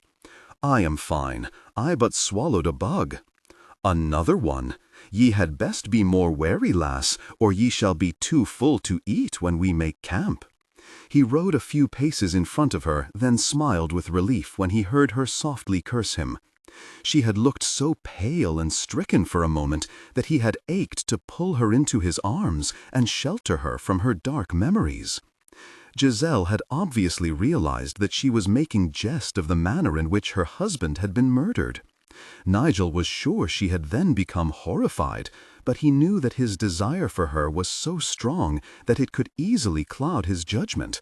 "I am fine. I but swallowed a bug." "Another one? Ye had best be more wary, lass, or ye shall be too full to eat when we make camp." He rode a few paces in front of her, then smiled with relief when he heard her softly curse him. She had looked so pale and stricken for a moment that he had ached to pull her into his arms and shelter her from her dark memories. Giselle had obviously realized that she was making jest of the manner in which her husband had been murdered. Nigel was sure she had then become horrified, but he knew that his desire for her was so strong that it could easily cloud his judgment.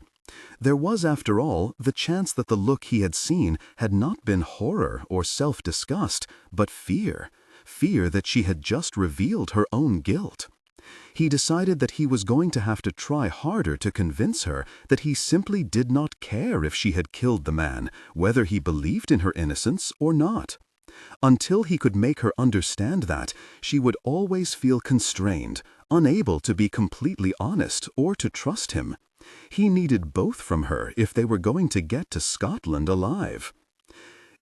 There was, after all, the chance that the look he had seen had not been horror or self-disgust, but fear that she had just revealed her own guilt. He decided that he was going to have to try harder to convince her that he simply did not care if she had killed the man, whether he believed in her innocence or not. Until he could make her understand that, she would always feel constrained, unable to be completely honest or to trust him. He needed both from her if they were going to get to Scotland alive.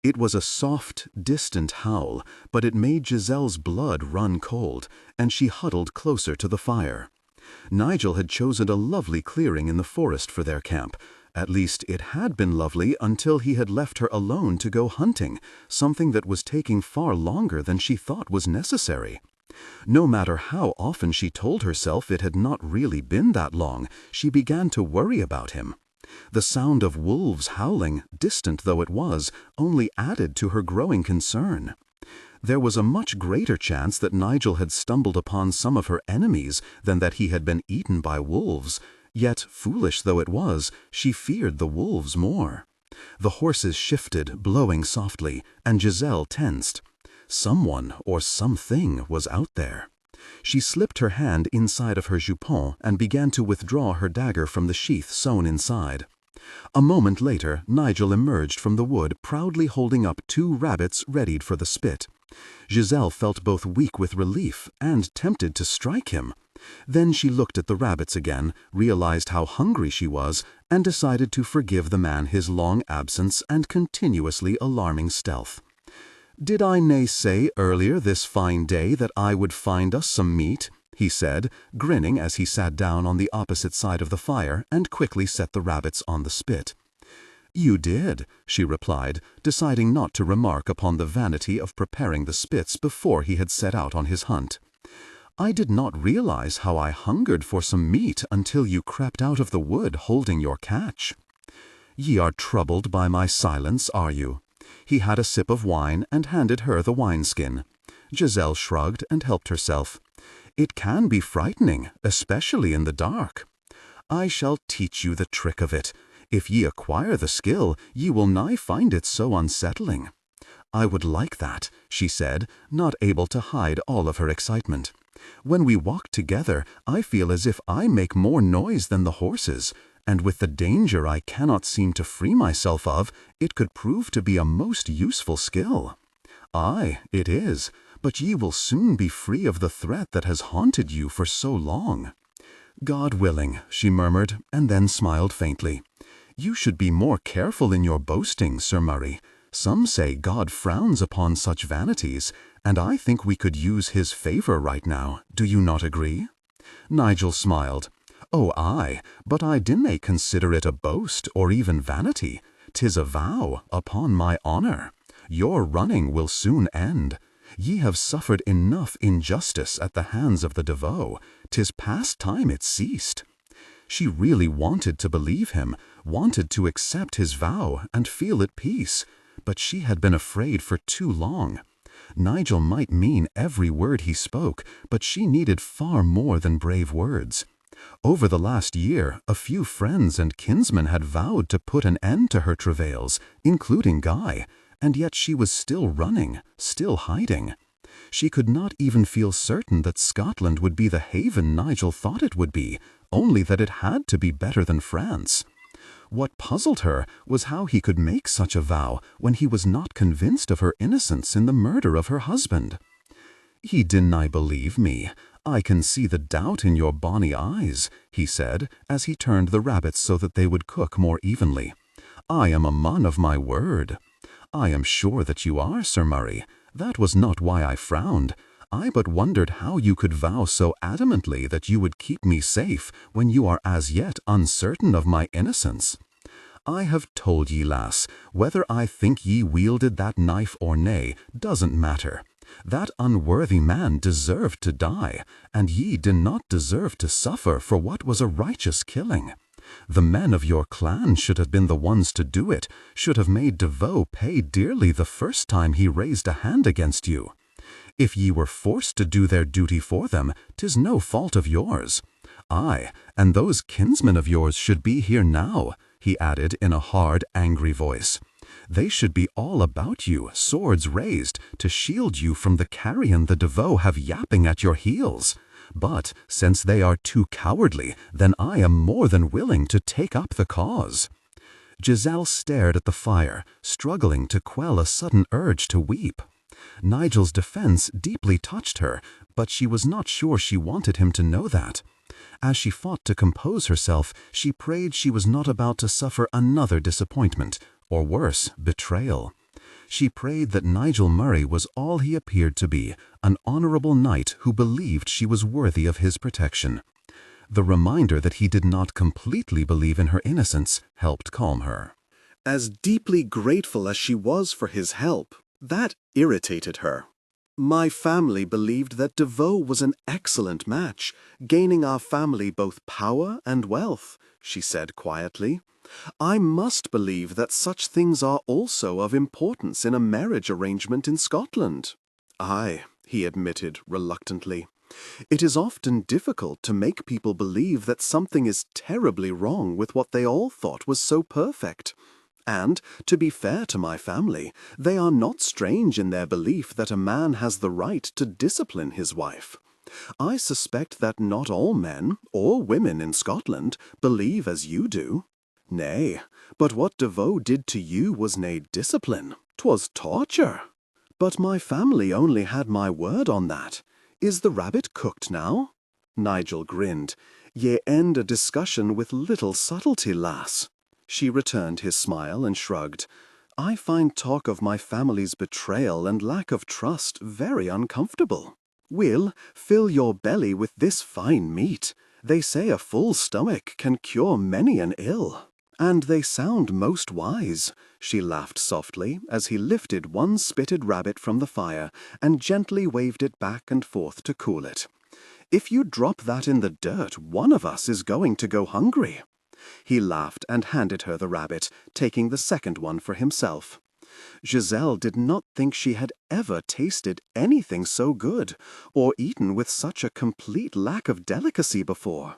It was a soft, distant howl, but it made Giselle's blood run cold, and she huddled closer to the fire. Nigel had chosen a lovely clearing in the forest for their camp. At least it had been lovely until he had left her alone to go hunting, something that was taking far longer than she thought was necessary. No matter how often she told herself it had not really been that long, she began to worry about him. The sound of wolves howling, distant though it was, only added to her growing concern. There was a much greater chance that Nigel had stumbled upon some of her enemies than that he had been eaten by wolves. Yet, foolish though it was, she feared the wolves more. The horses shifted, blowing softly, and Giselle tensed. Someone or something was out there. She slipped her hand inside of her jupon and began to withdraw her dagger from the sheath sewn inside. A moment later, Nigel emerged from the wood, proudly holding up 2 rabbits readied for the spit. Giselle felt both weak with relief and tempted to strike him. Then she looked at the rabbits again, realized how hungry she was, and decided to forgive the man his long absence and continuously alarming stealth. "Did I nae say earlier this fine day that I would find us some meat?" he said, grinning as he sat down on the opposite side of the fire and quickly set the rabbits on the spit. "You did," she replied, deciding not to remark upon the vanity of preparing the spits before he had set out on his hunt. "I did not realize how I hungered for some meat until you crept out of the wood holding your catch." "Ye are troubled by my silence, are you?" He had a sip of wine and handed her the wineskin. Giselle shrugged and helped herself. "It can be frightening, especially in the dark." "I shall teach you the trick of it. If ye acquire the skill, ye will nigh find it so unsettling." "I would like that," she said, not able to hide all of her excitement. "When we walk together, I feel as if I make more noise than the horses, and with the danger I cannot seem to free myself of, it could prove to be a most useful skill." "Aye, it is, but ye will soon be free of the threat that has haunted you for so long." "God willing," she murmured, and then smiled faintly. "You should be more careful in your boasting, Sir Murray. Some say God frowns upon such vanities, and I think we could use his favor right now. Do you not agree?" Nigel smiled. "Oh, aye, but I dinna consider it a boast or even vanity. 'Tis a vow, upon my honor. Your running will soon end. Ye have suffered enough injustice at the hands of the Devoe. 'Tis past time it ceased." She really wanted to believe him, wanted to accept his vow and feel at peace, but she had been afraid for too long. Nigel might mean every word he spoke, but she needed far more than brave words. Over the last year, a few friends and kinsmen had vowed to put an end to her travails, including Guy, and yet she was still running, still hiding.
She could not even feel certain that Scotland would be the haven Nigel thought it would be, only that it had to be better than France. What puzzled her was how he could make such a vow when he was not convinced of her innocence in the murder of her husband. "He didna believe me. I can see the doubt in your bonny eyes," he said, as he turned the rabbits so that they would cook more evenly. "I am a man of my word." "I am sure that you are, Sir Murray. That was not why I frowned. I but wondered how you could vow so adamantly that you would keep me safe when you are as yet uncertain of my innocence. I have told ye, lass, whether I think ye wielded that knife or nay doesn't matter. That unworthy man deserved to die, and ye did not deserve to suffer for what was a righteous killing. The men of your clan should have been the ones to do it, should have made Devoe pay dearly the first time he raised a hand against you. If ye were forced to do their duty for them, 'tis no fault of yours. Aye, and those kinsmen of yours should be here now," he added in a hard, angry voice. "They should be all about you, swords raised, to shield you from the carrion the Devoe have yapping at your heels. But, since they are too cowardly, then I am more than willing to take up the cause." Giselle stared at the fire, struggling to quell a sudden urge to weep. Nigel's defense deeply touched her, but she was not sure she wanted him to know that. As she fought to compose herself, she prayed she was not about to suffer another disappointment, or worse, betrayal. She prayed that Nigel Murray was all he appeared to be, an honorable knight who believed she was worthy of his protection. The reminder that he did not completely believe in her innocence helped calm her.
As deeply grateful as she was for his help, that irritated her. "My family believed that Devoe was an excellent match, gaining our family both power and wealth," she said quietly. "I must believe that such things are also of importance in a marriage arrangement in Scotland." "Aye," he admitted reluctantly. "It is often difficult to make people believe that something is terribly wrong with what they all thought was so perfect. And, to be fair to my family, they are not strange in their belief that a man has the right to discipline his wife. I suspect that not all men, or women in Scotland, believe as you do. Nay, but what Devoe did to you was nae discipline, 'twas torture. But my family only had my word on that. Is the rabbit cooked now?" Nigel grinned. "Ye end a discussion with little subtlety, lass." She returned his smile and shrugged. "I find talk of my family's betrayal and lack of trust very uncomfortable. Will, fill your belly with this fine meat. They say a full stomach can cure many an ill. And they sound most wise." She laughed softly as he lifted one spitted rabbit from the fire and gently waved it back and forth to cool it. "If you drop that in the dirt, one of us is going to go hungry." He laughed and handed her the rabbit, taking the second one for himself. Giselle did not think she had ever tasted anything so good, or eaten with such a complete lack of delicacy before.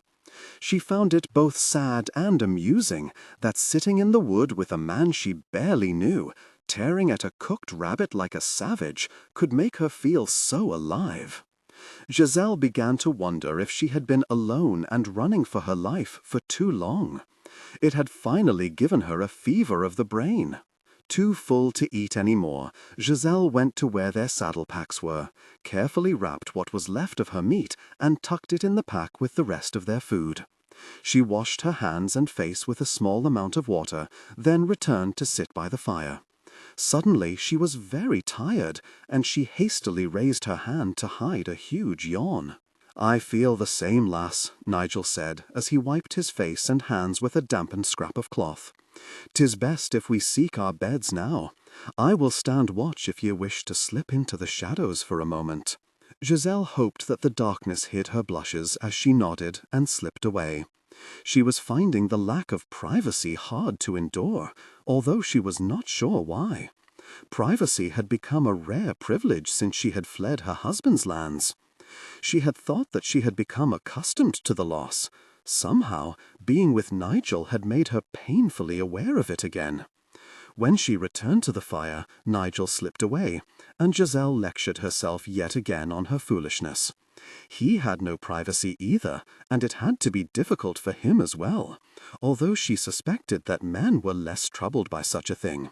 She found it both sad and amusing that sitting in the wood with a man she barely knew, tearing at a cooked rabbit like a savage, could make her feel so alive. Giselle began to wonder if she had been alone and running for her life for too long. It had finally given her a fever of the brain. Too full to eat any more, Giselle went to where their saddle packs were, carefully wrapped what was left of her meat, and tucked it in the pack with the rest of their food. She washed her hands and face with a small amount of water, then returned to sit by the fire. Suddenly she was very tired, and she hastily raised her hand to hide a huge yawn. "I feel the same, lass," Nigel said, as he wiped his face and hands with a dampened scrap of cloth. "'Tis best if we seek our beds now. I will stand watch if ye wish to slip into the shadows for a moment." Giselle hoped that the darkness hid her blushes as she nodded and slipped away. She was finding the lack of privacy hard to endure, although she was not sure why. Privacy had become a rare privilege since she had fled her husband's lands. She had thought that she had become accustomed to the loss. Somehow, being with Nigel had made her painfully aware of it again.
When she returned to the fire, Nigel slipped away, and Giselle lectured herself yet again on her foolishness. He had no privacy either, and it had to be difficult for him as well, although she suspected that men were less troubled by such a thing.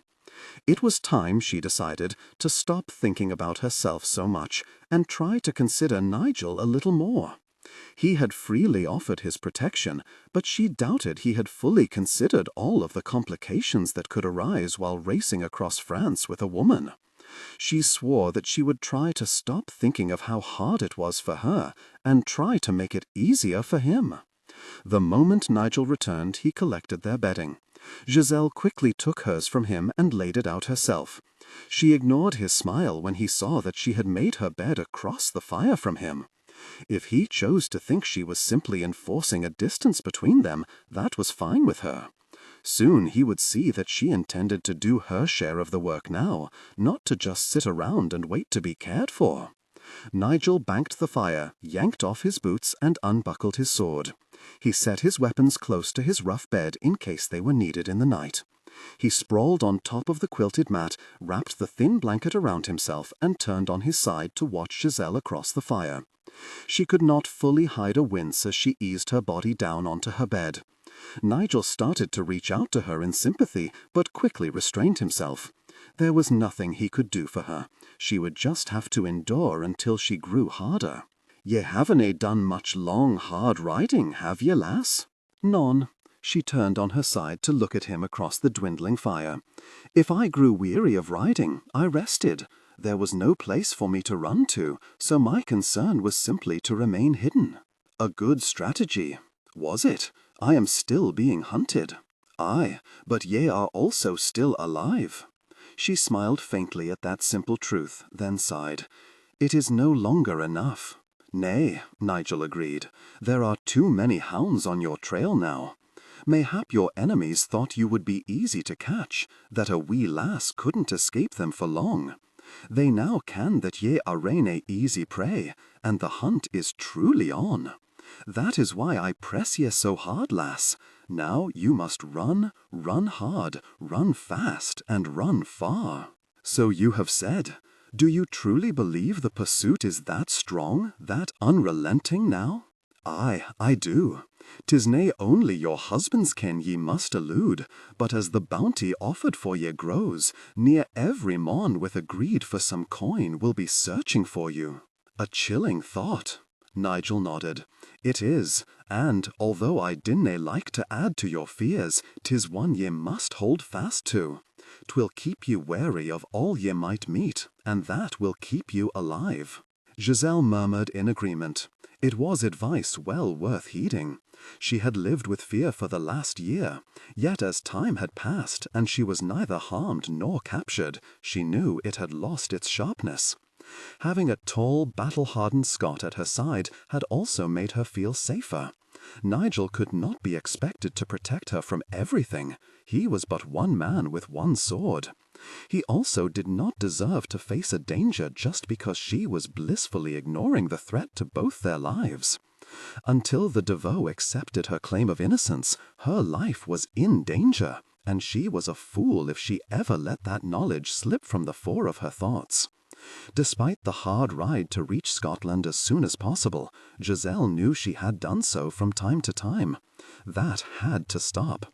It was time, she decided, to stop thinking about herself so much and try to consider Nigel a little more. He had freely offered his protection, but she doubted he had fully considered all of the complications that could arise while racing across France with a woman. She swore that she would try to stop thinking of how hard it was for her and try to make it easier for him. The moment Nigel returned, he collected their bedding. Giselle quickly took hers from him and laid it out herself. She ignored his smile when he saw that she had made her bed across the fire from him. If he chose to think she was simply enforcing a distance between them, that was fine with her. Soon he would see that she intended to do her share of the work now, not to just sit around and wait to be cared for. Nigel banked the fire, yanked off his boots, and unbuckled his sword. He set his weapons close to his rough bed in case they were needed in the night. He sprawled on top of the quilted mat, wrapped the thin blanket around himself, and turned on his side to watch Giselle across the fire. She could not fully hide a wince as she eased her body down onto her bed. Nigel started to reach out to her in sympathy, but quickly restrained himself. There was nothing he could do for her. She would just have to endure until she grew harder. "Ye haven't done much long, hard riding, have ye, lass?" "None." She turned on her side to look at him across the dwindling fire. "If I grew weary of riding, I rested. There was no place for me to run to, so my concern was simply to remain hidden." "A good strategy." "Was it? I am still being hunted." "Aye, but ye are also still alive." She smiled faintly at that simple truth, then sighed. "It is no longer enough." "Nay," Nigel agreed. "There are too many hounds on your trail now. Mayhap your enemies thought you would be easy to catch, that a wee lass couldn't escape them for long. They now ken that ye are a easy prey, and the hunt is truly on. That is why I press ye so hard, lass. Now you must run, run hard, run fast, and run far." "So you have said. Do you truly believe the pursuit is that strong, that unrelenting now?" "Aye, I do. 'Tis nae only your husband's ken ye must elude, but as the bounty offered for ye grows, near every mon with a greed for some coin will be searching for you." "A chilling thought." Nigel nodded. "It is, and, although I dinna like to add to your fears, 'tis one ye must hold fast to. 'Twill keep you wary of all ye might meet, and that will keep you alive." Giselle murmured in agreement. It was advice well worth heeding. She had lived with fear for the last year, yet as time had passed and she was neither harmed nor captured, she knew it had lost its sharpness. Having a tall, battle-hardened Scot at her side had also made her feel safer. Nigel could not be expected to protect her from everything. He was but one man with one sword. He also did not deserve to face a danger just because she was blissfully ignoring the threat to both their lives. Until the Devoe accepted her claim of innocence, her life was in danger, and she was a fool if she ever let that knowledge slip from the fore of her thoughts. Despite the hard ride to reach Scotland as soon as possible, Giselle knew she had done so from time to time. That had to stop.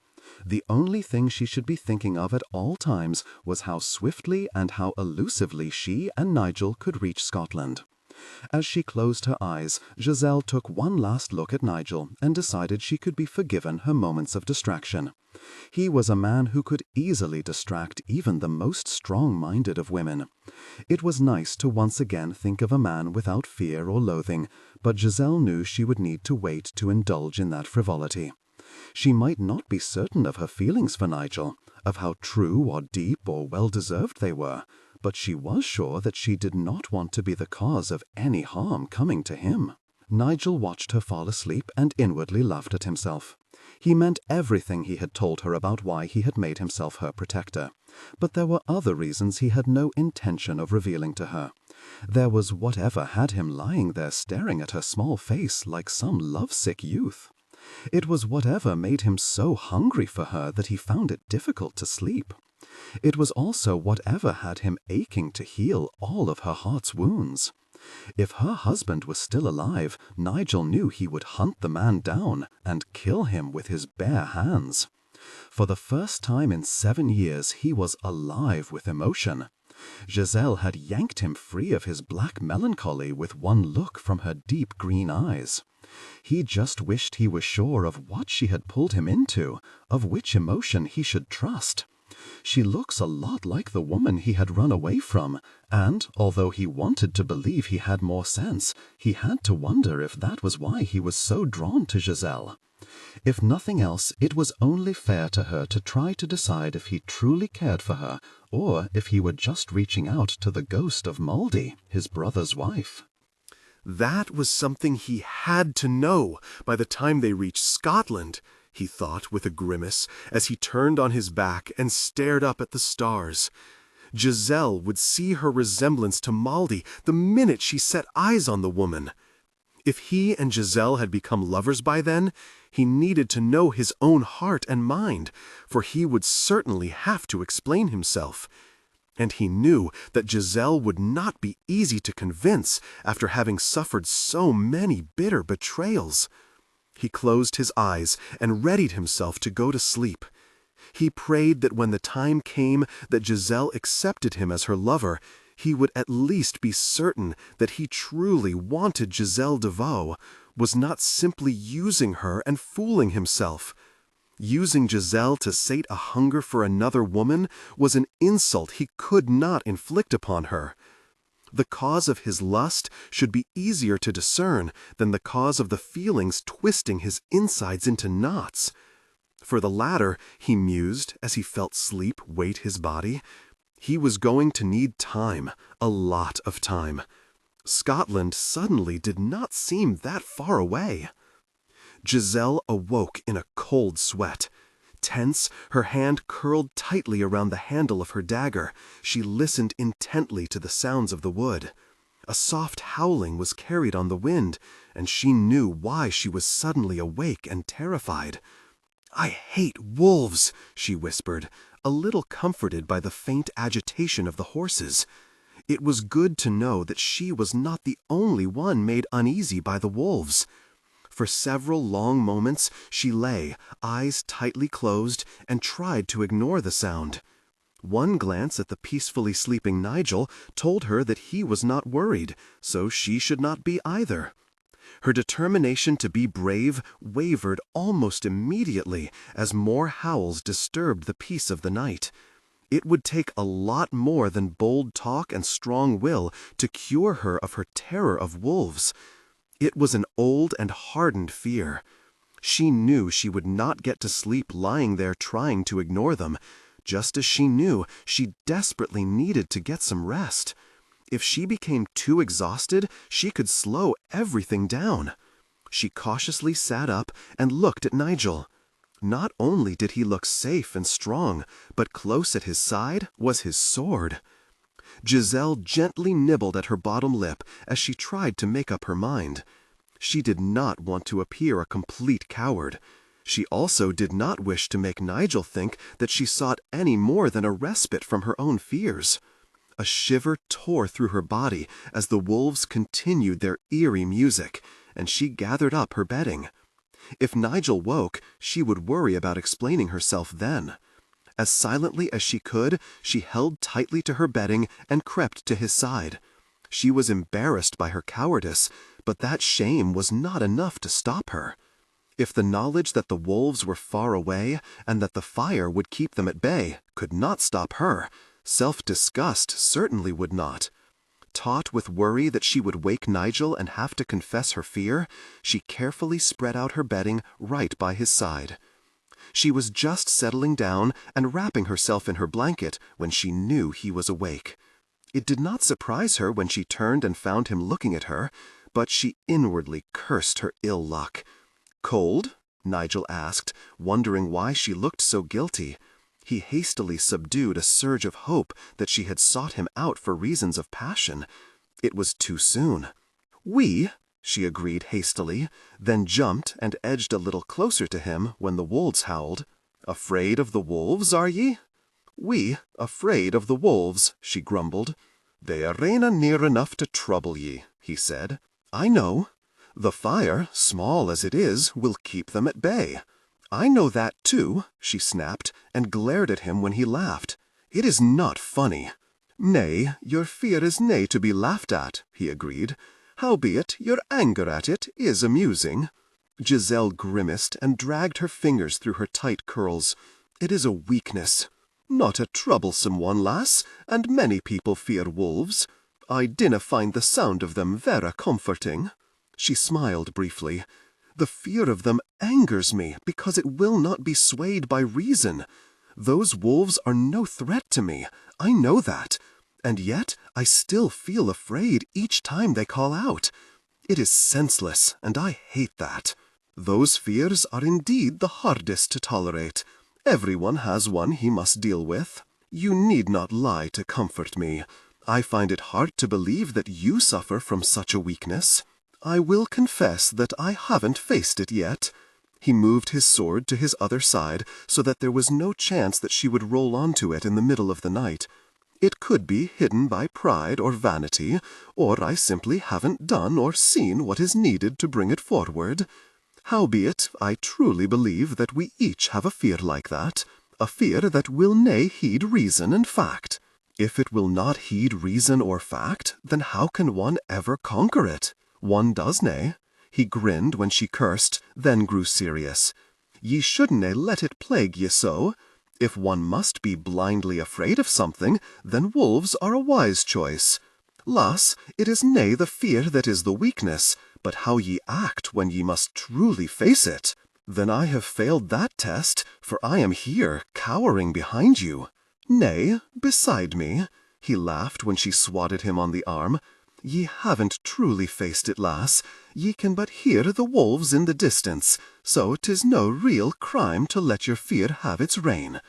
The only thing she should be thinking of at all times was how swiftly and how elusively she and Nigel could reach Scotland. As she closed her eyes, Giselle took one last look at Nigel and decided she could be forgiven her moments of distraction. He was a man who could easily distract even the most strong-minded of women. It was nice to once again think of a man without fear or loathing, but Giselle knew she would need to wait to indulge in that frivolity. She might not be certain of her feelings for Nigel, of how true or deep or well-deserved they were, but she was sure that she did not want to be the cause of any harm coming to him. Nigel watched her fall asleep and inwardly laughed at himself. He meant everything he had told her about why he had made himself her protector, but there were other reasons he had no intention of revealing to her. There was whatever had him lying there staring at her small face like some lovesick youth. It was whatever made him so hungry for her that he found it difficult to sleep. It was also whatever had him aching to heal all of her heart's wounds. If her husband was still alive, Nigel knew he would hunt the man down and kill him with his bare hands. For the first time in 7 years, he was alive with emotion. Giselle had yanked him free of his black melancholy with one look from her deep green eyes. He just wished he was sure of what she had pulled him into, of which emotion he should trust. She looks a lot like the woman he had run away from, and, although he wanted to believe he had more sense, he had to wonder if that was why he was so drawn to Giselle. If nothing else, it was only fair to her to try to decide if he truly cared for her, or if he were just reaching out to the ghost of Mouldy, his brother's wife.
That was something he had to know by the time they reached Scotland, he thought with a grimace as he turned on his back and stared up at the stars. Giselle would see her resemblance to Mouldy the minute she set eyes on the woman. If he and Giselle had become lovers by then, he needed to know his own heart and mind, for he would certainly have to explain himself. And he knew that Giselle would not be easy to convince after having suffered so many bitter betrayals. He closed his eyes and readied himself to go to sleep. He prayed that when the time came that Giselle accepted him as her lover, he would at least be certain that he truly wanted Giselle Devoe, was not simply using her and fooling himself. Using Giselle to sate a hunger for another woman was an insult he could not inflict upon her. The cause of his lust should be easier to discern than the cause of the feelings twisting his insides into knots. For the latter, he mused as he felt sleep weight his body, he was going to need time, a lot of time. Scotland suddenly did not seem that far away. Giselle awoke in a cold sweat. Tense, her hand curled tightly around the handle of her dagger, she listened intently to the sounds of the wood. A soft howling was carried on the wind, and she knew why she was suddenly awake and terrified. "I hate wolves," she whispered, a little comforted by the faint agitation of the horses. It was good to know that she was not the only one made uneasy by the wolves. For several long moments she lay, eyes tightly closed, and tried to ignore the sound. One glance at the peacefully sleeping Nigel told her that he was not worried, so she should not be either. Her determination to be brave wavered almost immediately as more howls disturbed the peace of the night. It would take a lot more than bold talk and strong will to cure her of her terror of wolves. It was an old and hardened fear. She knew she would not get to sleep lying there trying to ignore them, just as she knew she desperately needed to get some rest. If she became too exhausted, she could slow everything down. She cautiously sat up and looked at Nigel. Not only did he look safe and strong, but close at his side was his sword. Giselle gently nibbled at her bottom lip as she tried to make up her mind. She did not want to appear a complete coward. She also did not wish to make Nigel think that she sought any more than a respite from her own fears. A shiver tore through her body as the wolves continued their eerie music, and she gathered up her bedding. If Nigel woke, she would worry about explaining herself then. As silently as she could, she held tightly to her bedding and crept to his side. She was embarrassed by her cowardice, but that shame was not enough to stop her. If the knowledge that the wolves were far away and that the fire would keep them at bay could not stop her, self-disgust certainly would not. Taught with worry that she would wake Nigel and have to confess her fear, she carefully spread out her bedding right by his side. She was just settling down and wrapping herself in her blanket when she knew he was awake. It did not surprise her when she turned and found him looking at her, but she inwardly cursed her ill luck. "Cold?" Nigel asked, wondering why she looked so guilty. He hastily subdued a surge of hope that she had sought him out for reasons of passion. It was too soon. "We," she agreed hastily, then jumped and edged a little closer to him when the wolves howled. "Afraid of the wolves, are ye?"
"We afraid of the wolves," she grumbled. "They arena near enough to trouble ye," he said. "I know. The fire, small as it is, will keep them at bay." "I know that too," she snapped, and glared at him when he laughed. "It is not funny." "Nay, your fear is nae to be laughed at," he agreed. "Howbeit, your anger at it is amusing." Giselle grimaced and dragged her fingers through her tight curls. "It is a weakness. Not a troublesome one, lass, and many people fear wolves. I dinna find the sound of them vera comforting." She smiled briefly. "The fear of them angers me because it will not be swayed by reason. Those wolves are no threat to me, I know that, and yet I still feel afraid each time they call out. It is senseless, and I hate that. Those fears are indeed the hardest to tolerate. Everyone has one he must deal with. You need not lie to comfort me. I find it hard to believe that you suffer from such a weakness. I will confess that I haven't faced it yet." He moved his sword to his other side so that there was no chance that she would roll onto it in the middle of the night. "It could be hidden by pride or vanity, or I simply haven't done or seen what is needed to bring it forward. Howbeit, I truly believe that we each have a fear like that, a fear that will nae heed reason and fact. If it will not heed reason or fact, then how can one ever conquer it? One does nae." He grinned when she cursed, then grew serious. "Ye shouldna let it plague ye so. If one must be blindly afraid of something, then wolves are a wise choice. Lass, it is nae the fear that is the weakness, but how ye act when ye must truly face it. Then I have failed that test, for I am here, cowering behind you." "Nay, beside me," he laughed when she swatted him on the arm. "Ye haven't truly faced it, lass. Ye can but hear the wolves in the distance, so 'tis no real crime to let your fear have its reign.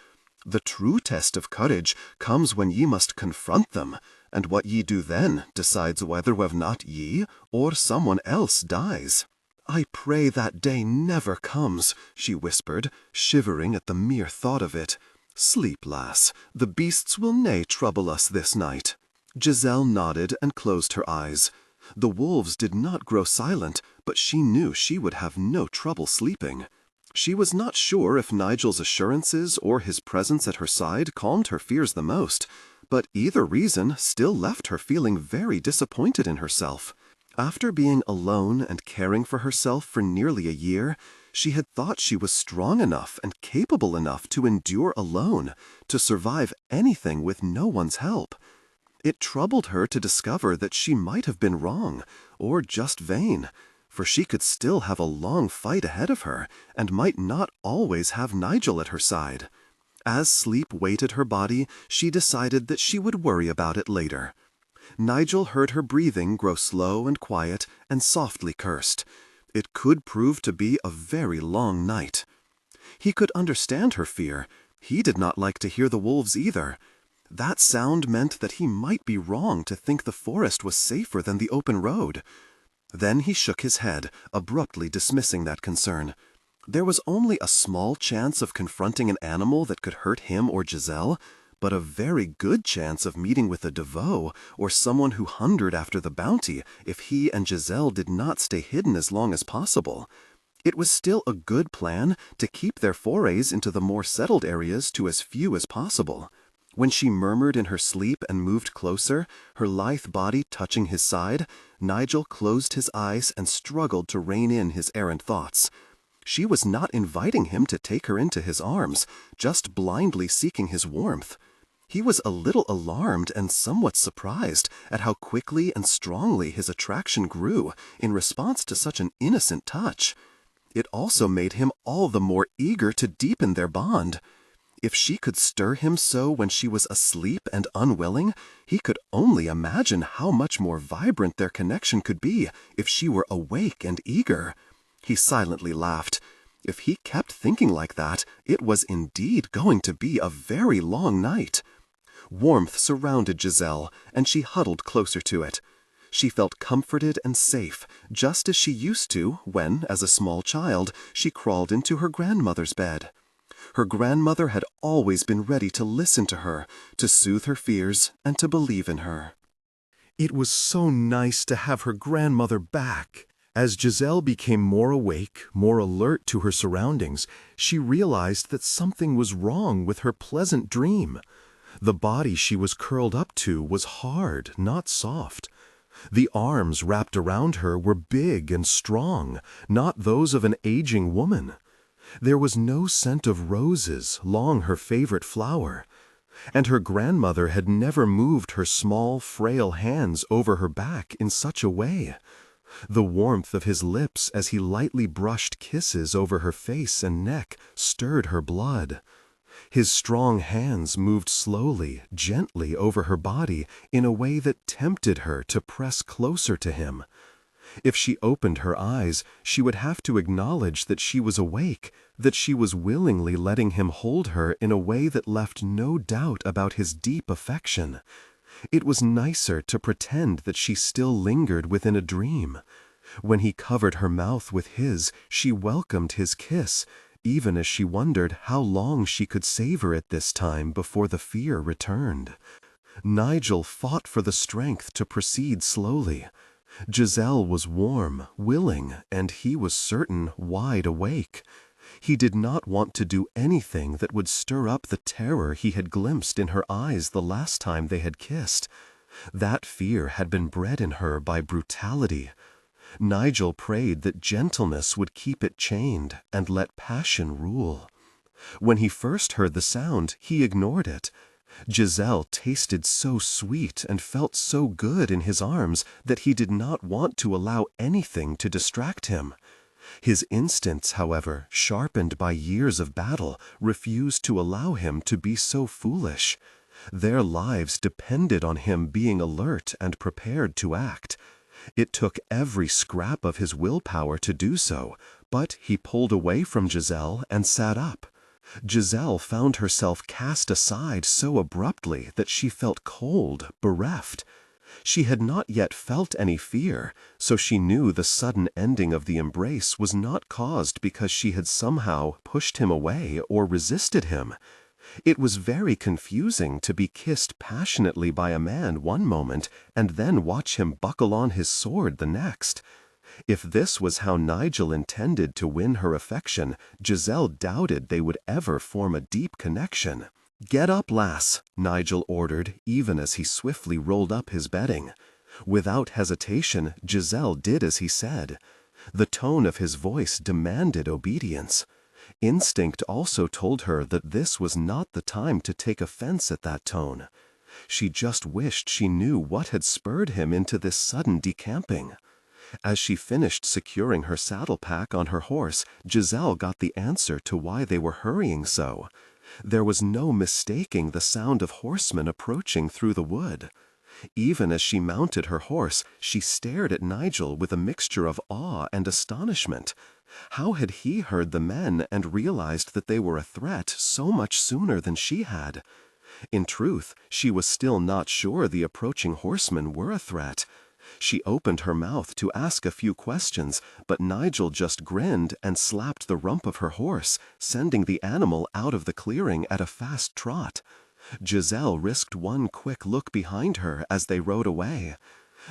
The true test of courage comes when ye must confront them, and what ye do then decides whether or not ye or someone else dies." "I pray that day never comes," she whispered, shivering at the mere thought of it. "Sleep, lass. The beasts will nae trouble us this night." Giselle nodded and closed her eyes. The wolves did not grow silent, but she knew she would have no trouble sleeping. She was not sure if Nigel's assurances or his presence at her side calmed her fears the most, but either reason still left her feeling very disappointed in herself. After being alone and caring for herself for nearly a year, she had thought she was strong enough and capable enough to endure alone, to survive anything with no one's help. It troubled her to discover that she might have been wrong, or just vain, for she could still have a long fight ahead of her, and might not always have Nigel at her side. As sleep weighted her body, she decided that she would worry about it later. Nigel heard her breathing grow slow and quiet, and softly cursed. It could prove to be a very long night. He could understand her fear. He did not like to hear the wolves either. That sound meant that he might be wrong to think the forest was safer than the open road. Then he shook his head, abruptly dismissing that concern. There was only a small chance of confronting an animal that could hurt him or Giselle, but a very good chance of meeting with a devoe or someone who hungered after the bounty if he and Giselle did not stay hidden as long as possible. It was still a good plan to keep their forays into the more settled areas to as few as possible. When she murmured in her sleep and moved closer, her lithe body touching his side, Nigel closed his eyes and struggled to rein in his errant thoughts. She was not inviting him to take her into his arms, just blindly seeking his warmth. He was a little alarmed and somewhat surprised at how quickly and strongly his attraction grew in response to such an innocent touch. It also made him all the more eager to deepen their bond. If she could stir him so when she was asleep and unwilling, he could only imagine how much more vibrant their connection could be if she were awake and eager. He silently laughed. If he kept thinking like that, it was indeed going to be a very long night. Warmth surrounded Giselle, and she huddled closer to it. She felt comforted and safe, just as she used to when, as a small child, she crawled into her grandmother's bed. Her grandmother had always been ready to listen to her, to soothe her fears, and to believe in her.
It was so nice to have her grandmother back. As Giselle became more awake, more alert to her surroundings, she realized that something was wrong with her pleasant dream. The body she was curled up to was hard, not soft. The arms wrapped around her were big and strong, not those of an aging woman. There was no scent of roses, long her favorite flower. And her grandmother had never moved her small, frail hands over her back in such a way. The warmth of his lips as he lightly brushed kisses over her face and neck stirred her blood. His strong hands moved slowly, gently over her body in a way that tempted her to press closer to him. If she opened her eyes, she would have to acknowledge that she was awake, that she was willingly letting him hold her in a way that left no doubt about his deep affection. It was nicer to pretend that she still lingered within a dream. When he covered her mouth with his, she welcomed his kiss, even as she wondered how long she could savor it this time before the fear returned. Nigel fought for the strength to proceed slowly. Giselle was warm, willing, and he was certain wide awake. He did not want to do anything that would stir up the terror he had glimpsed in her eyes the last time they had kissed. That fear had been bred in her by brutality. Nigel prayed that gentleness would keep it chained and let passion rule. When he first heard the sound, he ignored it. Giselle tasted so sweet and felt so good in his arms that he did not want to allow anything to distract him. His instincts, however, sharpened by years of battle, refused to allow him to be so foolish. Their lives depended on him being alert and prepared to act. It took every scrap of his willpower to do so, but he pulled away from Giselle and sat up. Giselle found herself cast aside so abruptly that she felt cold, bereft. She had not yet felt any fear, so she knew the sudden ending of the embrace was not caused because she had somehow pushed him away or resisted him. It was very confusing to be kissed passionately by a man one moment and then watch him buckle on his sword the next. If this was how Nigel intended to win her affection, Giselle doubted they would ever form a deep connection. "Get up, lass," Nigel ordered, even as he swiftly rolled up his bedding. Without hesitation, Giselle did as he said. The tone of his voice demanded obedience. Instinct also told her that this was not the time to take offense at that tone. She just wished she knew what had spurred him into this sudden decamping. As she finished securing her saddle pack on her horse, Giselle got the answer to why they were hurrying so. There was no mistaking the sound of horsemen approaching through the wood. Even as she mounted her horse, she stared at Nigel with a mixture of awe and astonishment. How had he heard the men and realized that they were a threat so much sooner than she had? In truth, she was still not sure the approaching horsemen were a threat. She opened her mouth to ask a few questions, but Nigel just grinned and slapped the rump of her horse, sending the animal out of the clearing at a fast trot. Giselle risked one quick look behind her as they rode away.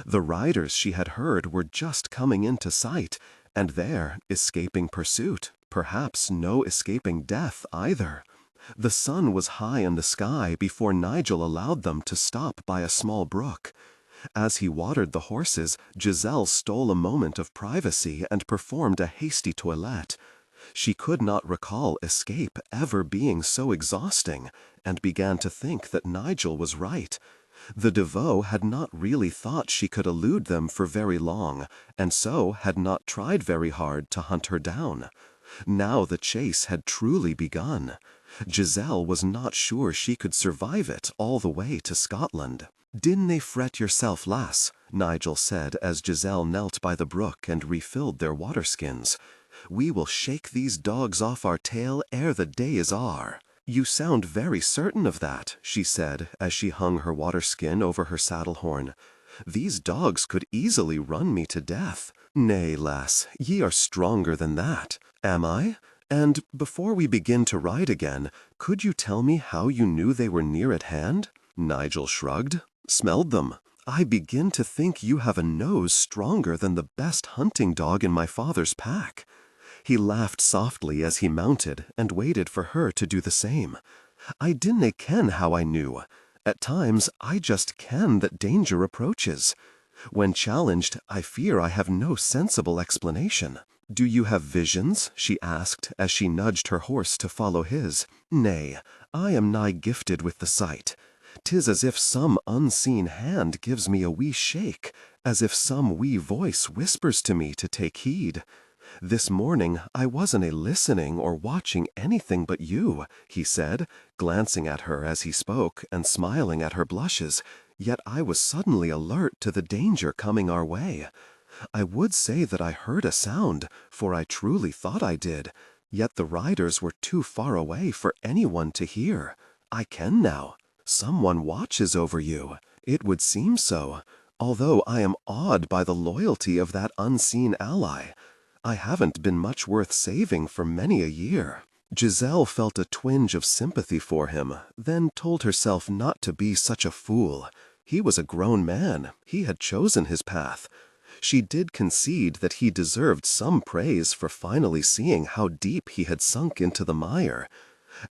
The riders she had heard were just coming into sight, and there, escaping pursuit, perhaps no escaping death either. The sun was high in the sky before Nigel allowed them to stop by a small brook. As he watered the horses, Giselle stole a moment of privacy and performed a hasty toilette. She could not recall escape ever being so exhausting, and began to think that Nigel was right. The Devoe had not really thought she could elude them for very long, and so had not tried very hard to hunt her down. Now the chase had truly begun. Giselle was not sure she could survive it all the way to Scotland. "Dinna they fret yourself, lass," Nigel said as Giselle knelt by the brook and refilled their waterskins. "We will shake these dogs off our tail ere the day is o'er." "You sound very certain of that," she said as she hung her waterskin over her saddle horn. "These dogs could easily run me to death." "Nay, lass, ye are stronger than that." "Am I?
And before we begin to ride again, could you tell me how you knew they were near at hand? Nigel shrugged. Smelled them. I begin to think you have a nose stronger than the best hunting dog in my father's pack. He laughed softly as he mounted and waited for her to do the same. I dinna ken how I knew. At times, I just ken that danger approaches. When challenged, I fear I have no sensible explanation. Do you have visions? She asked as she nudged her horse to follow his. Nay, I am nigh gifted with the sight. 'Tis as if some unseen hand gives me a wee shake, as if some wee voice whispers to me to take heed. This morning I wasn't listening or watching anything but you, he said, glancing at her as he spoke and smiling at her blushes, yet I was suddenly alert to the danger coming our way. I would say that I heard a sound, for I truly thought I did, yet the riders were too far away for anyone to hear. I ken now. Someone watches over you. It would seem so, although I am awed by the loyalty of that unseen ally. I haven't been much worth saving for many a year. Giselle felt a twinge of sympathy for him, then told herself not to be such a fool. He was a grown man. He had chosen his path. She did concede that he deserved some praise for finally seeing how deep he had sunk into the mire.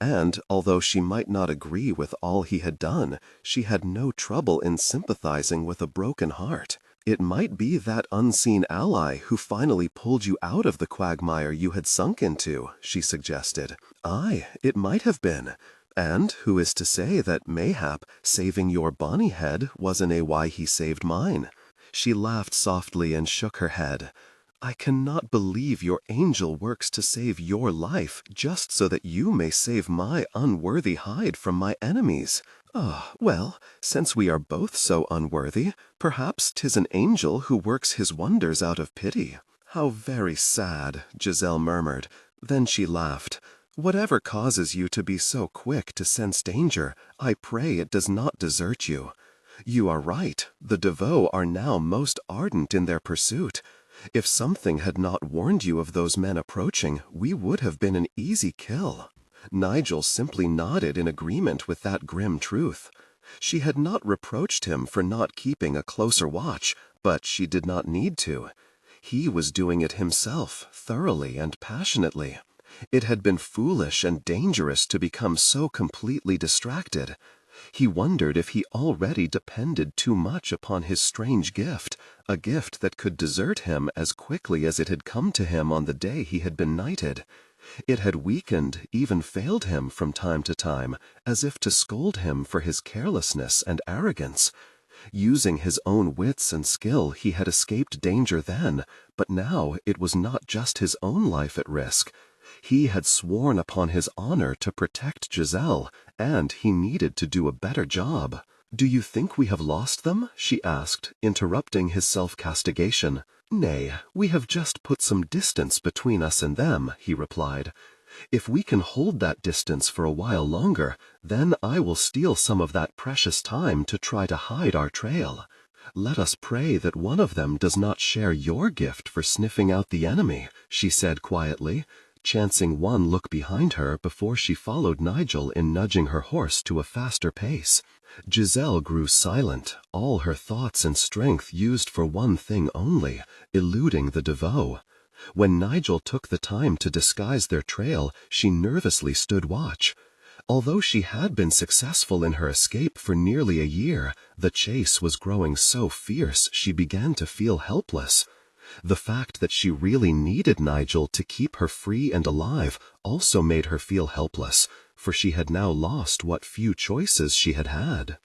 And, although she might not agree with all he had done, she had no trouble in sympathizing with a broken heart. It might be that unseen ally who finally pulled you out of the quagmire you had sunk into, she suggested. Aye, it might have been. And who is to say that mayhap saving your bonny head wasn't why he saved mine? She laughed softly and shook her head. I cannot believe your angel works to save your life just so that you may save my unworthy hide from my enemies. Ah, well, since we are both so unworthy, perhaps 'tis an angel who works his wonders out of pity. How very sad, Giselle murmured. Then she laughed. Whatever causes you to be so quick to sense danger, I pray it does not desert you. You are right. The Devoe are now most ardent in their pursuit. If something had not warned you of those men approaching, we would have been an easy kill. Nigel simply nodded in agreement with that grim truth. She had not reproached him for not keeping a closer watch, but she did not need to. He was doing it himself, thoroughly and passionately. It had been foolish and dangerous to become so completely distracted. He wondered if he already depended too much upon his strange gift, a gift that could desert him as quickly as it had come to him on the day he had been knighted. It had weakened, even failed him from time to time, as if to scold him for his carelessness and arrogance. Using his own wits and skill, he had escaped danger then, but now it was not just his own life at risk. He had sworn upon his honor to protect Giselle, and he needed to do a better job. "Do you think we have lost them?" she asked, interrupting his self-castigation. "Nay, we have just put some distance between us and them," he replied. "If we can hold that distance for a while longer, then I will steal some of that precious time to try to hide our trail. Let us pray that one of them does not share your gift for sniffing out the enemy," she said quietly, chancing one look behind her before she followed Nigel in nudging her horse to a faster pace. Giselle grew silent, all her thoughts and strength used for one thing only, eluding the Devoe. When Nigel took the time to disguise their trail, she nervously stood watch. Although she had been successful in her escape for nearly a year, the chase was growing so fierce she began to feel helpless. The fact that she really needed Nigel to keep her free and alive also made her feel helpless, for she had now lost what few choices she had had.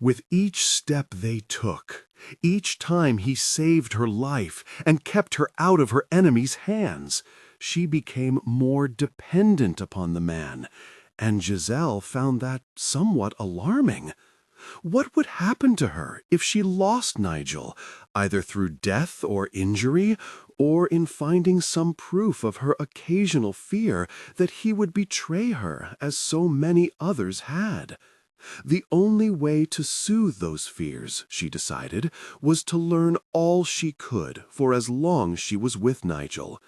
With each step they took, each time he saved her life and kept her out of her enemy's hands, she became more dependent upon the man, and Giselle found that somewhat alarming. What would happen to her if she lost Nigel, either through death or injury, or in finding some proof of her occasional fear that he would betray her as so many others had? The only way to soothe those fears, she decided, was to learn all she could for as long as she was with Nigel.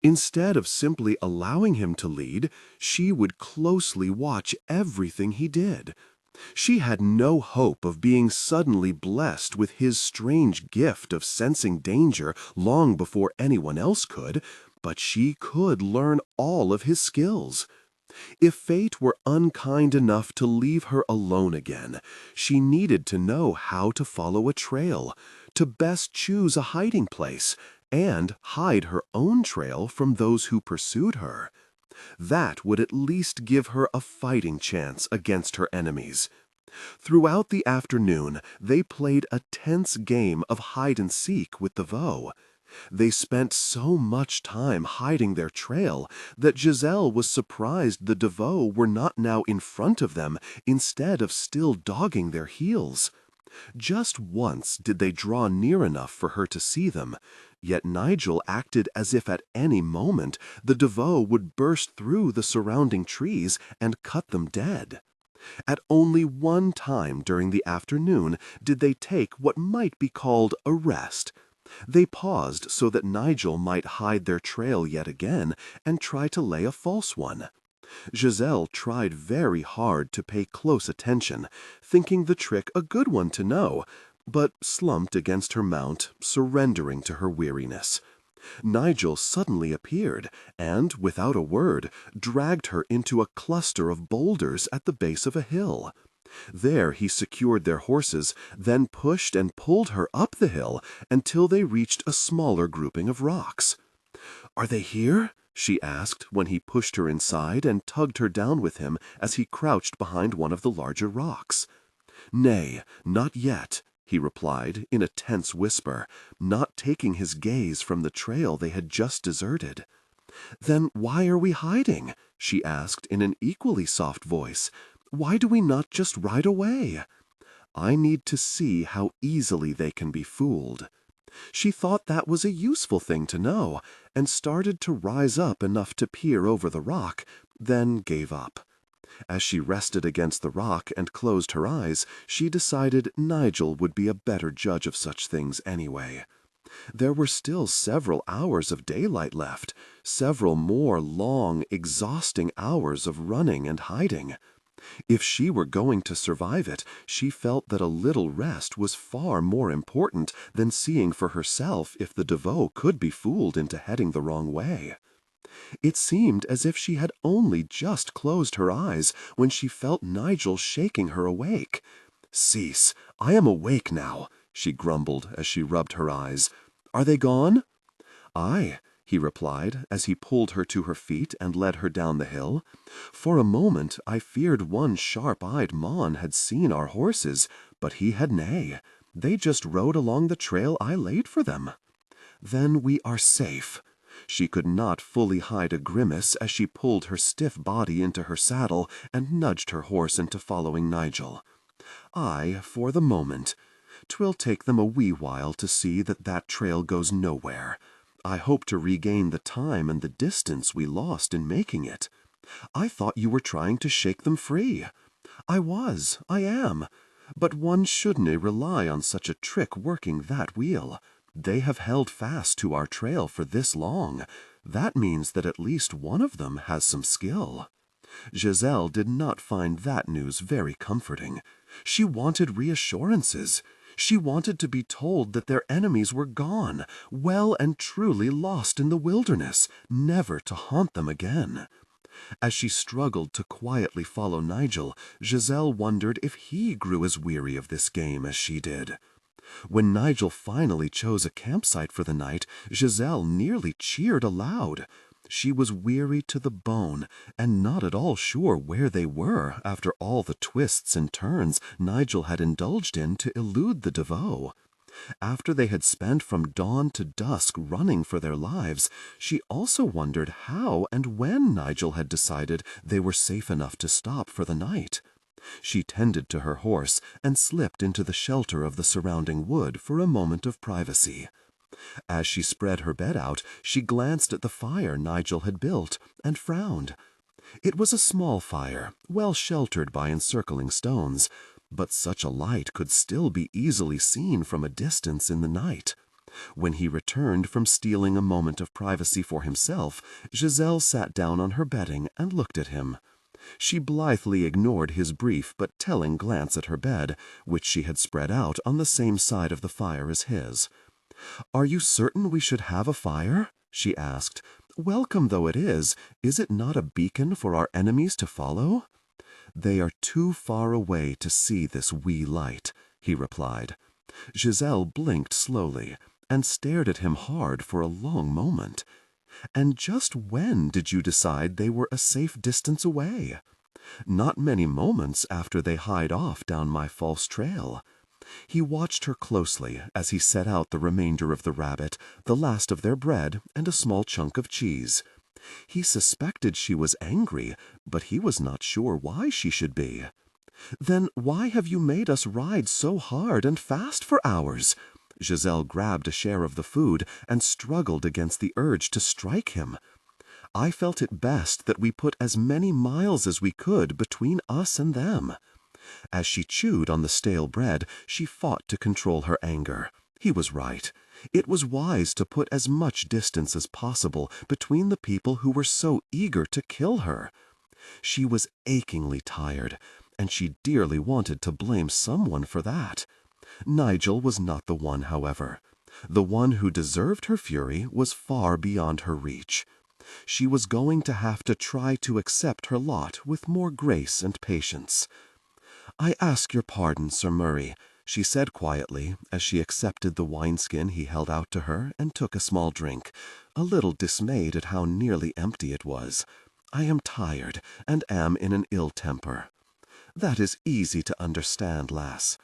Instead of simply allowing him to lead, she would closely watch everything he did. She had no hope of being suddenly blessed with his strange gift of sensing danger long before anyone else could, but she could learn all of his skills. If fate were unkind enough to leave her alone again, she needed to know how to follow a trail, to best choose a hiding place, and hide her own trail from those who pursued her. That would at least give her a fighting chance against her enemies. Throughout the afternoon, they played a tense game of hide-and-seek with the veau. They spent so much time hiding their trail that Giselle was surprised the deveau were not now in front of them instead of still dogging their heels. Just once did they draw near enough for her to see them, yet Nigel acted as if at any moment the deveau would burst through the surrounding trees and cut them dead. At only one time during the afternoon did they take what might be called a rest. They paused so that Nigel might hide their trail yet again and try to lay a false one. Giselle tried very hard to pay close attention, thinking the trick a good one to know, but slumped against her mount, surrendering to her weariness. Nigel suddenly appeared and, without a word, dragged her into a cluster of boulders at the base of a hill. There he secured their horses, then pushed and pulled her up the hill until they reached a smaller grouping of rocks. "Are they here?" she asked when he pushed her inside and tugged her down with him as he crouched behind one of the larger rocks. "Nay, not yet," he replied in a tense whisper, not taking his gaze from the trail they had just deserted. "Then why are we hiding?" she asked in an equally soft voice. "Why do we not just ride away?" "I need to see how easily they can be fooled." She thought that was a useful thing to know, and started to rise up enough to peer over the rock, then gave up. As she rested against the rock and closed her eyes, she decided Nigel would be a better judge of such things anyway. There were still several hours of daylight left, several more long, exhausting hours of running and hiding. If she were going to survive it, she felt that a little rest was far more important than seeing for herself if the deveau could be fooled into heading the wrong way. It seemed as if she had only just closed her eyes when she felt Nigel shaking her awake. "Cease, I am awake now," she grumbled as she rubbed her eyes. "Are they gone?" "Aye," he replied as he pulled her to her feet and led her down the hill. "For a moment I feared one sharp-eyed mon had seen our horses, but he had nae. They just rode along the trail I laid for them." "Then we are safe." She could not fully hide a grimace as she pulled her stiff body into her saddle and nudged her horse into following Nigel. "Aye, for the moment. 'Twill take them a wee while to see that that trail goes nowhere. I hope to regain the time and the distance we lost in making it. I thought you were trying to shake them free." "I am. But one shouldn't rely on such a trick working that wheel. They have held fast to our trail for this long. That means that at least one of them has some skill." Giselle did not find that news very comforting. She wanted reassurances. She wanted to be told that their enemies were gone, well and truly lost in the wilderness, never to haunt them again. As she struggled to quietly follow Nigel, Giselle wondered if he grew as weary of this game as she did. When Nigel finally chose a campsite for the night, Giselle nearly cheered aloud. She was weary to the bone, and not at all sure where they were after all the twists and turns Nigel had indulged in to elude the deveau. After they had spent from dawn to dusk running for their lives, she also wondered how and when Nigel had decided they were safe enough to stop for the night. She tended to her horse and slipped into the shelter of the surrounding wood for a moment of privacy. As she spread her bed out, she glanced at the fire Nigel had built and frowned. It was a small fire, well sheltered by encircling stones, but such a light could still be easily seen from a distance in the night.
When he returned from stealing a moment of privacy for himself, Giselle sat down on her bedding and looked at him. She blithely ignored his brief but telling glance at her bed, which she had spread out on the same side of the fire as his. "Are you certain we should have a fire?" she asked. "Welcome though it is it not a beacon for our enemies to follow?" "They are too far away to see this wee light," he replied. Giselle blinked slowly and stared at him hard for a long moment. "And just when did you decide they were a safe distance away?" "Not many moments after they hied off down my false trail." He watched her closely as he set out the remainder of the rabbit, the last of their bread, and a small chunk of cheese. He suspected she was angry, but he was not sure why she should be. "Then why have you made us ride so hard and fast for hours?" Giselle grabbed a share of the food and struggled against the urge to strike him. "I felt it best that we put as many miles as we could between us and them." As she chewed on the stale bread, she fought to control her anger. He was right. It was wise to put as much distance as possible between the people who were so eager to kill her. She was achingly tired, and she dearly wanted to blame someone for that. Nigel was not the one, however. The one who deserved her fury was far beyond her reach. She was going to have to try to accept her lot with more grace and patience. "I ask your pardon, Sir Murray," she said quietly as she accepted the wineskin he held out to her and took a small drink, a little dismayed at how nearly empty it was. "I am tired and am in an ill temper." "That is easy to understand, lass."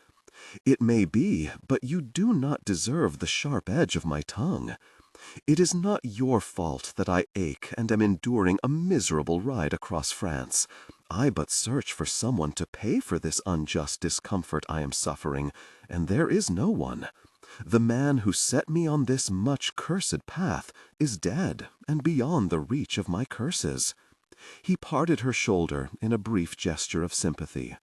"It may be, but you do not deserve the sharp edge of my tongue. It is not your fault that I ache and am enduring a miserable ride across France. I but search for someone to pay for this unjust discomfort I am suffering, and there is no one. The man who set me on this much cursed path is dead and beyond the reach of my curses." He parted her shoulder in a brief gesture of sympathy.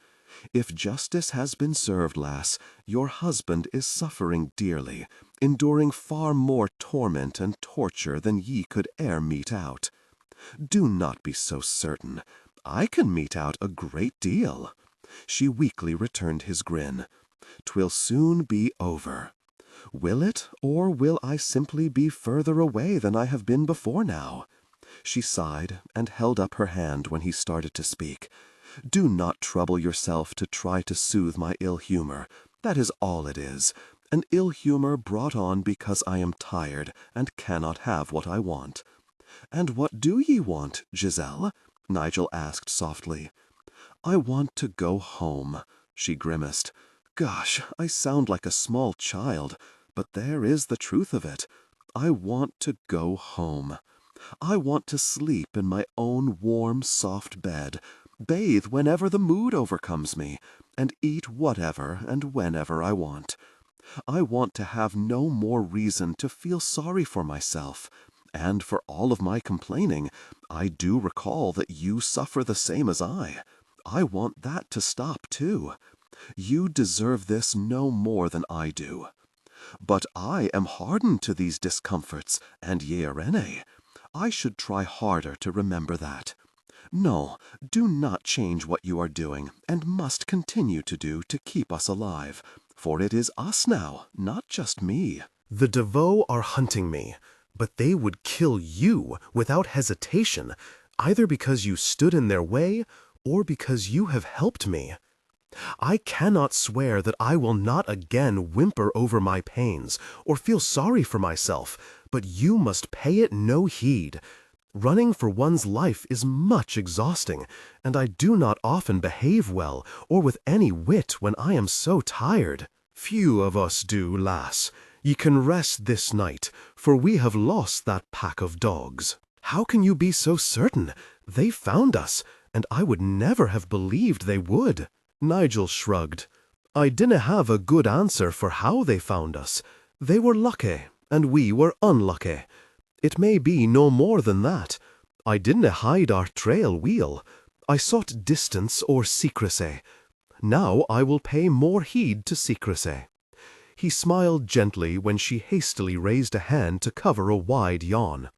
"If justice has been served, lass, your husband is suffering dearly, enduring far more torment and torture than ye could e'er mete out." "Do not be so certain. I can mete out a great deal." She weakly returned his grin. "'Twill soon be over." "Will it, or will I simply be further away than I have been before now?" She sighed and held up her hand when he started to speak. "Do not trouble yourself to try to soothe my ill humor. That is all it is, an ill humor brought on because I am tired and cannot have what I want." "And what do ye want, Giselle?" Nigel asked softly. "I want to go home," she grimaced. "Gosh, I sound like a small child, but there is the truth of it. I want to go home. I want to sleep in my own warm, soft bed, bathe whenever the mood overcomes me, and eat whatever and whenever I want. I want to have no more reason to feel sorry for myself. And for all of my complaining, I do recall that you suffer the same as I. I want that to stop, too. You deserve this no more than I do. But I am hardened to these discomforts, and ye are ene. I should try harder to remember that. No, do not change what you are doing, and must continue to do to keep us alive, for it is us now, not just me."
"The Devoe are hunting me, but they would kill you without hesitation, either because you stood in their way or because you have helped me. I cannot swear that I will not again whimper over my pains or feel sorry for myself, but you must pay it no heed. Running for one's life is much exhausting, and I do not often behave well or with any wit when I am so tired." "Few of us do, lass. Ye can rest this night, for we have lost that pack of dogs." "How can you be so certain? They found us, and I would never have believed they would." Nigel shrugged. "I dinna have a good answer for how they found us. They were lucky, and we were unlucky. It may be no more than that. I didna hide our trail weel. I sought distance or secrecy. Now I will pay more heed to secrecy." He smiled gently when she hastily raised a hand to cover a wide yawn.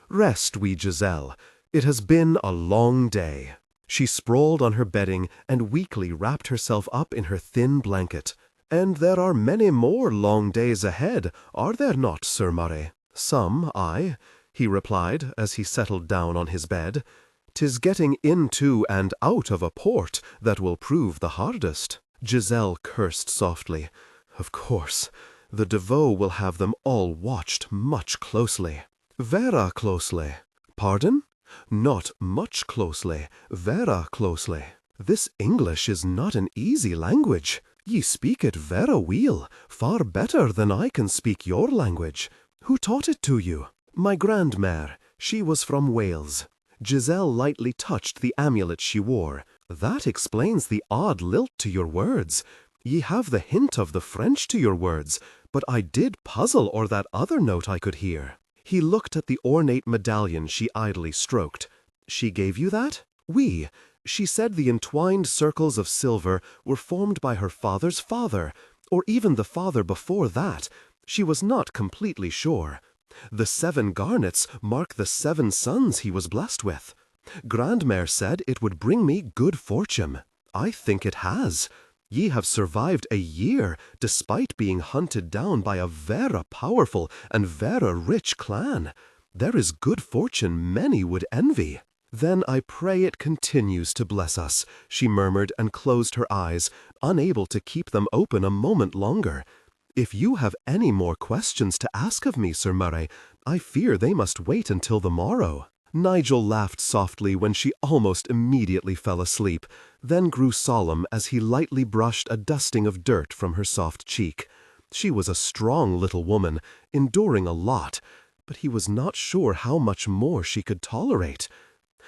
"Rest, wee Giselle. It has been a long day." She sprawled on her bedding and weakly wrapped herself up in her thin blanket. "And there are many more long days ahead, are there not, Sir Murray?" "Some, aye," he replied as he settled down on his bed. "'Tis getting into and out of a port that will prove the hardest." Giselle cursed softly. "Of course, the Devoe will have them all watched much closely." "Vera closely." "Pardon?" "Not much closely, vera closely. This English is not an easy language. Ye speak it vera weel, far better than I can speak your language. Who taught it to you?" "My grandmare. She was from Wales." Giselle lightly touched the amulet she wore. "That explains the odd lilt to your words. Ye have the hint of the French to your words, but I did puzzle o'er that other note I could hear." He looked at the ornate medallion she idly stroked. "She gave you that?" "Oui. She said the entwined circles of silver were formed by her father's father, or even the father before that. She was not completely sure. The 7 garnets mark the 7 sons he was blessed with. Grandmère said it would bring me good fortune. I think it has. Ye have survived a year, despite being hunted down by a vera powerful and vera rich clan. There is good fortune many would envy." "Then I pray it continues to bless us," she murmured and closed her eyes, unable to keep them open a moment longer. "If you have any more questions to ask of me, Sir Murray, I fear they must wait until the morrow." Nigel laughed softly when she almost immediately fell asleep, then grew solemn as he lightly brushed a dusting of dirt from her soft cheek. She was a strong little woman, enduring a lot, but he was not sure how much more she could tolerate.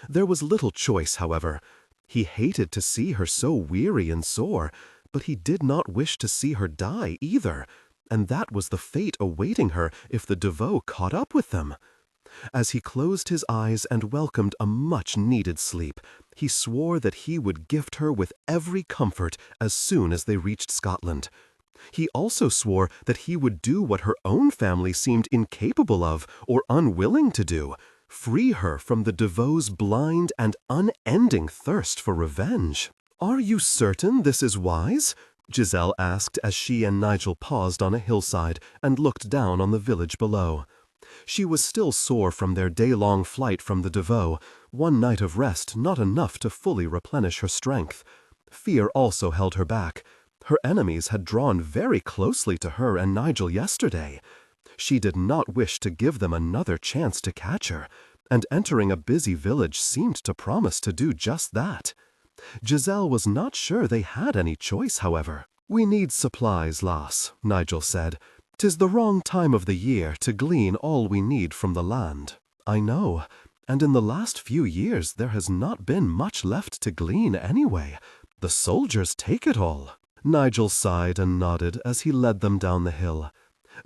There was little choice, however. He hated to see her so weary and sore, but he did not wish to see her die either, and that was the fate awaiting her if the Devoe caught up with them. As he closed his eyes and welcomed a much-needed sleep, he swore that he would gift her with every comfort as soon as they reached Scotland. He also swore that he would do what her own family seemed incapable of or unwilling to do, free her from the Devoe's blind and unending thirst for revenge. "Are you certain this is wise?" Giselle asked as she and Nigel paused on a hillside and looked down on the village below. She was still sore from their day-long flight from the Devoe, one night of rest not enough to fully replenish her strength. Fear also held her back. Her enemies had drawn very closely to her and Nigel yesterday. She did not wish to give them another chance to catch her, and entering a busy village seemed to promise to do just that. Giselle was not sure they had any choice, however. "We need supplies, lass," Nigel said. "'Tis the wrong time of the year to glean all we need from the land." "I know, and in the last few years there has not been much left to glean anyway. The soldiers take it all." Nigel sighed and nodded as he led them down the hill.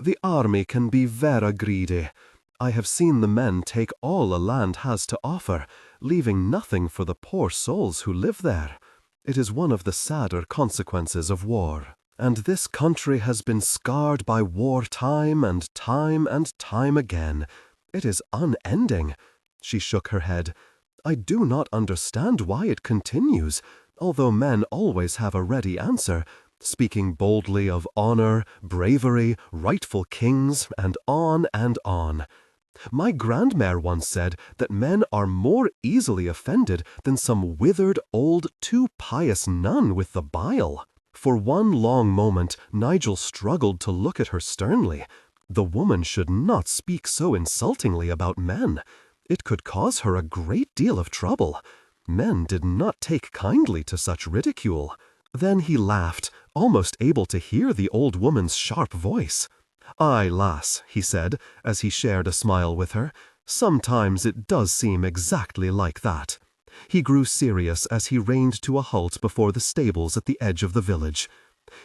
"The army can be vera greedy. I have seen the men take all a land has to offer, leaving nothing for the poor souls who live there. It is one of the sadder consequences of war. And this country has been scarred by war time and time again. It is unending." She shook her head. "I do not understand why it continues, although men always have a ready answer, speaking boldly of honor, bravery, rightful kings, and on and on. My grandmère once said that men are more easily offended than some withered, old, too pious nun with the bile." For one long moment, Nigel struggled to look at her sternly. The woman should not speak so insultingly about men. It could cause her a great deal of trouble. Men did not take kindly to such ridicule. Then he laughed, almost able to hear the old woman's sharp voice. "Aye, lass," he said, as he shared a smile with her. "Sometimes it does seem exactly like that." He grew serious as he reined to a halt before the stables at the edge of the village.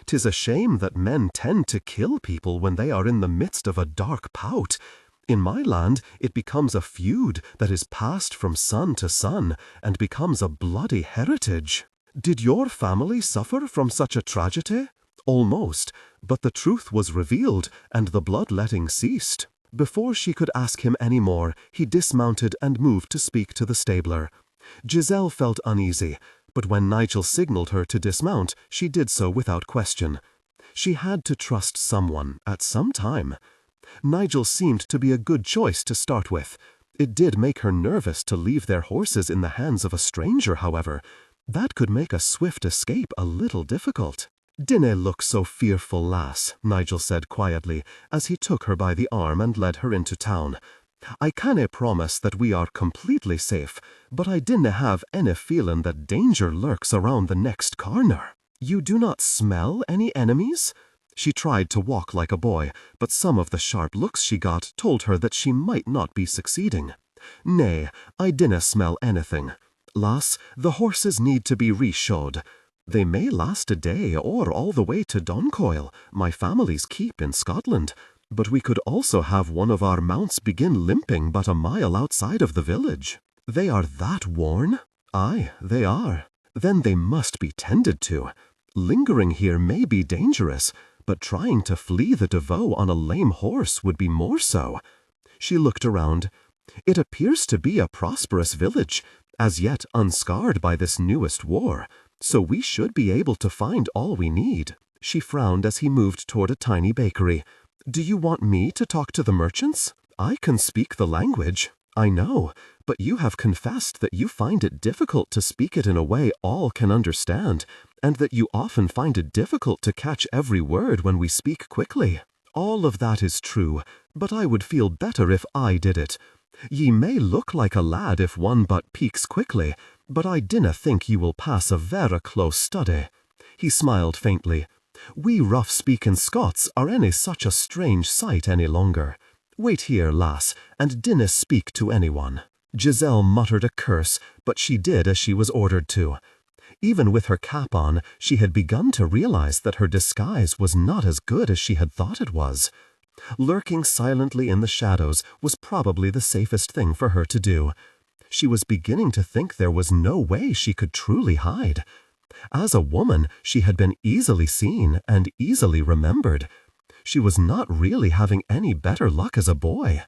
"'Tis a shame that men tend to kill people when they are in the midst of a dark bout. In my land it becomes a feud that is passed from son to son, and becomes a bloody heritage." "Did your family suffer from such a tragedy?"
Almost, but the truth was revealed, and the bloodletting ceased. Before she could ask him any more, he dismounted and moved to speak to the stabler. Giselle felt uneasy, but when Nigel signaled her to dismount, she did so without question. She had to trust someone at some time. Nigel seemed to be a good choice to start with. It did make her nervous to leave their horses in the hands of a stranger, however. That could make a swift escape a little difficult. "Dinna look so fearful, lass," Nigel said quietly, as he took her by the arm and led her into town. "I canna promise that we are completely safe, but I dinna have any feeling that danger lurks around the next corner. You do not smell any enemies?" She tried to walk like a boy, but some of the sharp looks she got told her that she might not be succeeding. "Nay, I dinna smell anything. Lass, the horses need to be reshod. They may last a day or all the way to Doncoil, my family's keep in Scotland, but we could also have one of our mounts begin limping but a mile outside of the village." "They are that worn?" "Aye, they are. Then they must be tended to. Lingering here may be dangerous, but trying to flee the Devoe on a lame horse would be more so." She looked around. "It appears to be a prosperous village, as yet unscarred by this newest war, so we should be able to find all we need." She frowned as he moved toward a tiny bakery. "Do you want me to talk to the merchants? I can speak the language." "I know, but you have confessed that you find it difficult to speak it in a way all can understand, and that you often find it difficult to catch every word when we speak quickly." "All of that is true, but I would feel better if I did it. Ye may look like a lad if one but peaks quickly, but I dinna think ye will pass a vera close study." He smiled faintly. "We rough-speaking Scots are any such a strange sight any longer. Wait here, lass, and dinna speak to anyone." Giselle muttered a curse, but she did as she was ordered to. Even with her cap on, she had begun to realize that her disguise was not as good as she had thought it was. Lurking silently in the shadows was probably the safest thing for her to do. She was beginning to think there was no way she could truly hide. As a woman, she had been easily seen and easily remembered. She was not really having any better luck as a boy.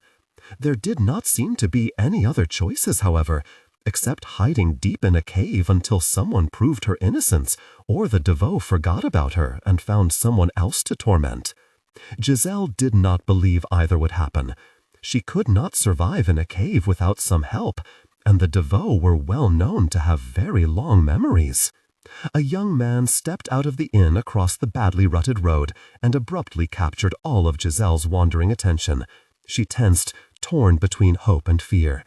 There did not seem to be any other choices, however, except hiding deep in a cave until someone proved her innocence, or the Devoe forgot about her and found someone else to torment. Giselle did not believe either would happen. She could not survive in a cave without some help, and the Devoe were well known to have very long memories. A young man stepped out of the inn across the badly rutted road and abruptly captured all of Giselle's wandering attention. She tensed, torn between hope and fear.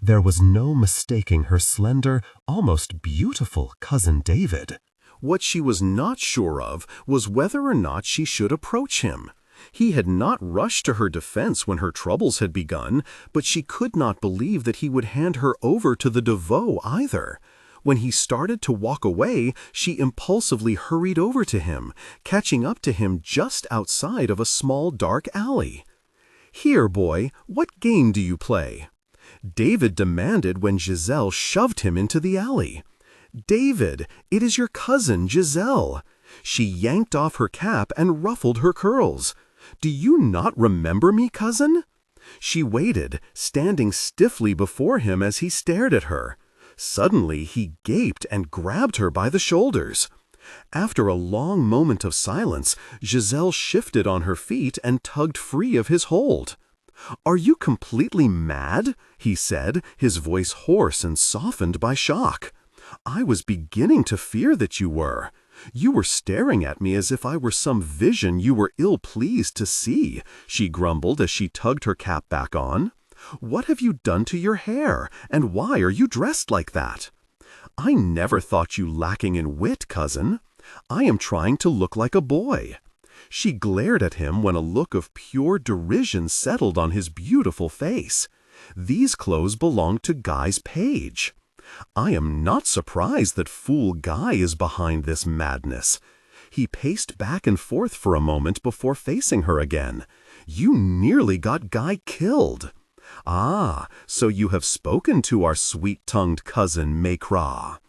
There was no mistaking her slender, almost beautiful cousin David.
What she was not sure of was whether or not she should approach him. He had not rushed to her defense when her troubles had begun, but she could not believe that he would hand her over to the Devoe either. When he started to walk away, she impulsively hurried over to him, catching up to him just outside of a small dark alley. "Here, boy, what game do you play?" David demanded when Giselle shoved him into the alley. "David, it is your cousin Giselle." She yanked off her cap and ruffled her curls. "Do you not remember me, cousin?" She waited, standing stiffly before him as he stared at her. Suddenly, he gaped and grabbed her by the shoulders. After a long moment of silence, Giselle shifted on her feet and tugged free of his hold. "Are you completely mad?" he said, his voice hoarse and softened by shock. "I was beginning to fear that you were. You were staring at me as if I were some vision you were ill-pleased to see," she grumbled as she tugged her cap back on. "What have you done to your hair, and why are you dressed like that?" "I never thought you lacking in wit, cousin. I am trying to look like a boy." She glared at him when a look of pure derision settled on his beautiful face. "These clothes belong to Guy's page." "I am not surprised that fool Guy is behind this madness." He paced back and forth for a moment before facing her again. "You nearly got Guy killed." "Ah, so you have spoken to our sweet-tongued cousin Maicra."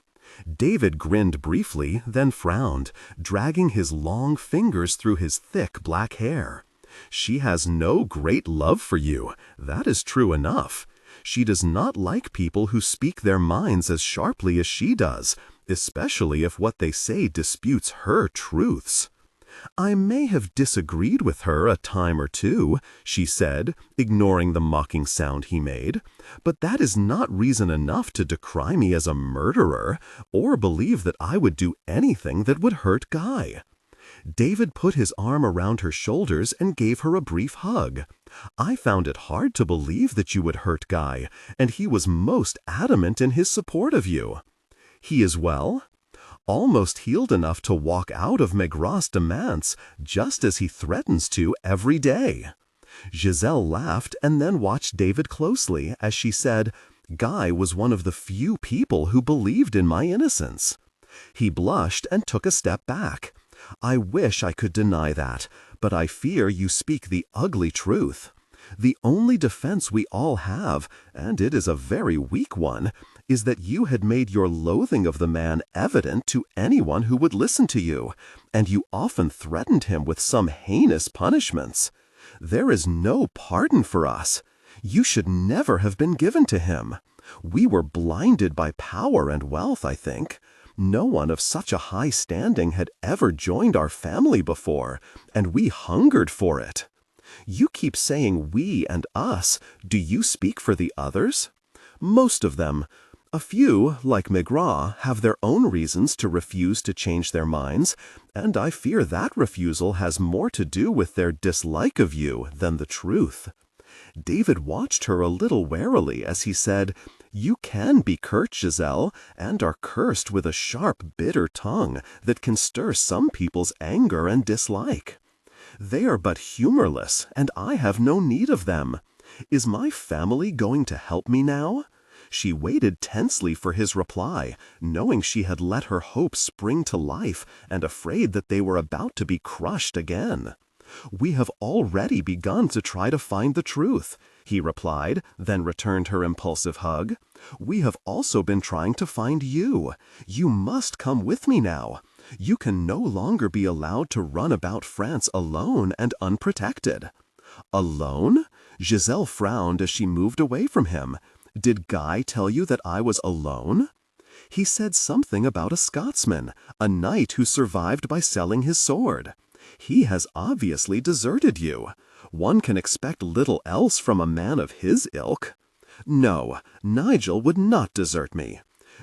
David grinned briefly, then frowned, dragging his long fingers through his thick black hair. She has no great love for you, that is true enough. She does not like people who speak their minds as sharply as she does, especially if what they say disputes her truths. I may have disagreed with her a time or two, she said, ignoring the mocking sound he made, but that is not reason enough to decry me as a murderer, or believe that I would do anything that would hurt Guy. David put his arm around her shoulders and gave her a brief hug. I found it hard to believe that you would hurt Guy, and he was most adamant in his support of you. He is well? Almost healed enough to walk out of Maigrat's demands, just as he threatens to every day. Giselle laughed and then watched David closely as she said, Guy was one of the few people who believed in my innocence. He blushed and took a step back. I wish I could deny that, but I fear you speak the ugly truth. The only defense we all have, and it is a very weak one, is that you had made your loathing of the man evident to anyone who would listen to you, and you often threatened him with some heinous punishments. There is no pardon for us. You should never have been given to him. We were blinded by power and wealth, I think. No one of such a high standing had ever joined our family before, and we hungered for it. You keep saying we and us. Do you speak for the others? Most of them. A few, like Maigrat, have their own reasons to refuse to change their minds, and I fear that refusal has more to do with their dislike of you than the truth. David watched her a little warily as he said, You can be curt, Giselle, and are cursed with a sharp, bitter tongue that can stir some people's anger and dislike. They are but humorless, and I have no need of them. Is my family going to help me now? She waited tensely for his reply, knowing she had let her hopes spring to life and afraid that they were about to be crushed again. We have already begun to try to find the truth, he replied, then returned her impulsive hug. We have also been trying to find you. You must come with me now. You can no longer be allowed to run about France alone and unprotected. Alone? Giselle frowned as she moved away from him. Did Guy tell you that I was alone? He said something about a Scotsman, a knight who survived by selling his sword. He has obviously deserted you. One can expect little else from a man of his ilk. No, Nigel would not desert me.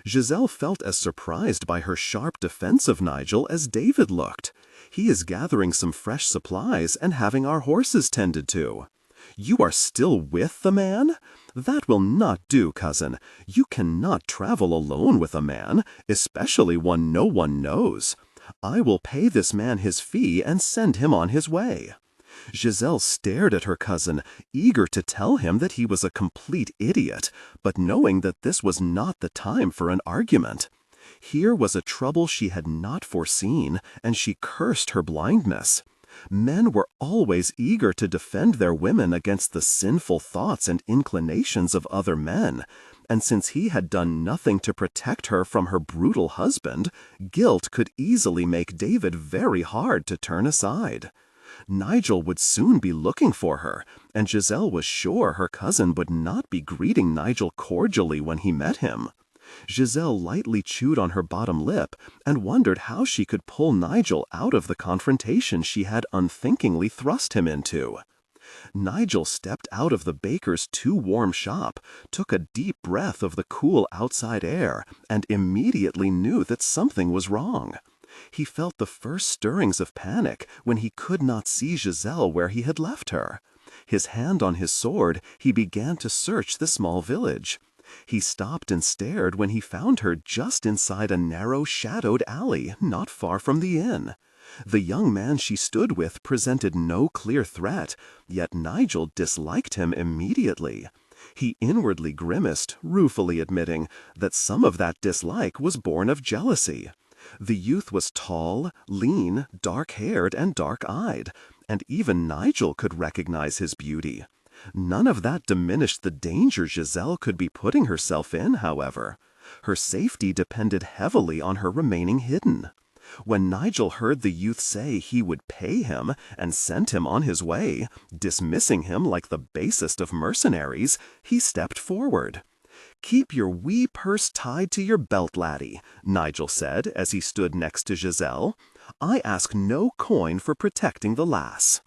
Giselle felt as surprised by her sharp defense of Nigel as David looked. He is gathering some fresh supplies and having our horses tended to. You are still with the man? That will not do, cousin. You cannot travel alone with a man, especially one no one knows. I will pay this man his fee and send him on his way. Giselle stared at her cousin, eager to tell him that he was a complete idiot, but knowing that this was not the time for an argument. Here was a trouble she had not foreseen, and she cursed her blindness. Men were always eager to defend their women against the sinful thoughts and inclinations of other men, and since he had done nothing to protect her from her brutal husband, guilt could easily make David very hard to turn aside. Nigel would soon be looking for her, and Giselle was sure her cousin would not be greeting Nigel cordially when he met him. Giselle lightly chewed on her bottom lip and wondered how she could pull Nigel out of the confrontation she had unthinkingly thrust him into. Nigel stepped out of the baker's too-warm shop, took a deep breath of the cool outside air, and immediately knew that something was wrong. He felt the first stirrings of panic when he could not see Giselle where he had left her. His hand on his sword, he began to search the small village. He stopped and stared when he found her just inside a narrow, shadowed alley not far from the inn. The young man she stood with presented no clear threat, yet Nigel disliked him immediately. He inwardly grimaced, ruefully admitting that some of that dislike was born of jealousy. The youth was tall, lean, dark-haired, and dark-eyed, and even Nigel could recognize his beauty. None of that diminished the danger Giselle could be putting herself in, however. Her safety depended heavily on her remaining hidden. When Nigel heard the youth say he would pay him and sent him on his way, dismissing him like the basest of mercenaries, he stepped forward. "Keep your wee purse tied to your belt, laddie," Nigel said as he stood next to Giselle. "I ask no coin for protecting the lass."